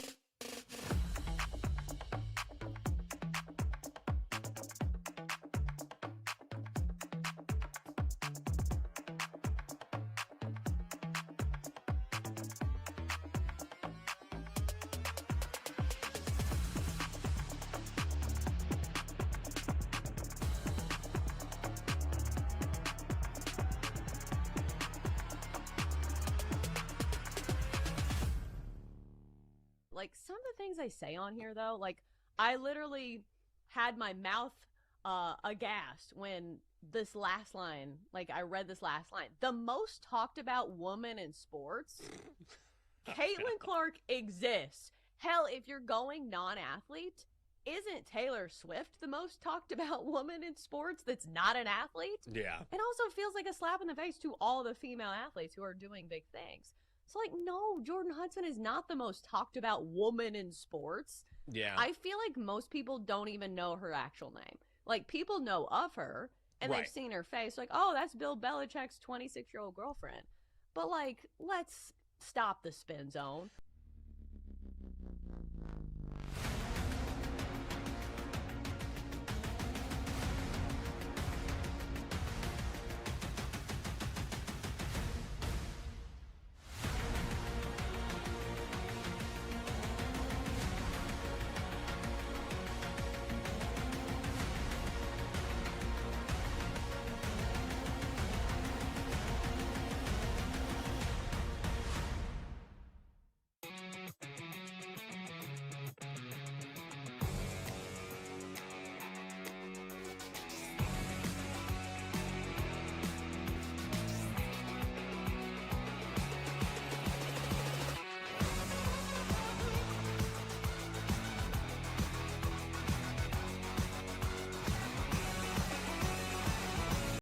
Like, some of the things I say on here, though, like, I literally had my mouth aghast when this last line, like, I read this last line. The most talked about woman in sports, Caitlin Clark exists. Hell, if you're going non-athlete, isn't Taylor Swift the most talked about woman in sports that's not an athlete? Yeah. It also feels like a slap in the face to all the female athletes who are doing big things. So, like, no, Jordan Hudson is not the most talked about woman in sports. Yeah. I feel like most people don't even know her actual name. Like, people know of her, and Right. they've seen her face. Like, oh, that's Bill Belichick's 26-year-old girlfriend. But, like, let's stop the spin zone.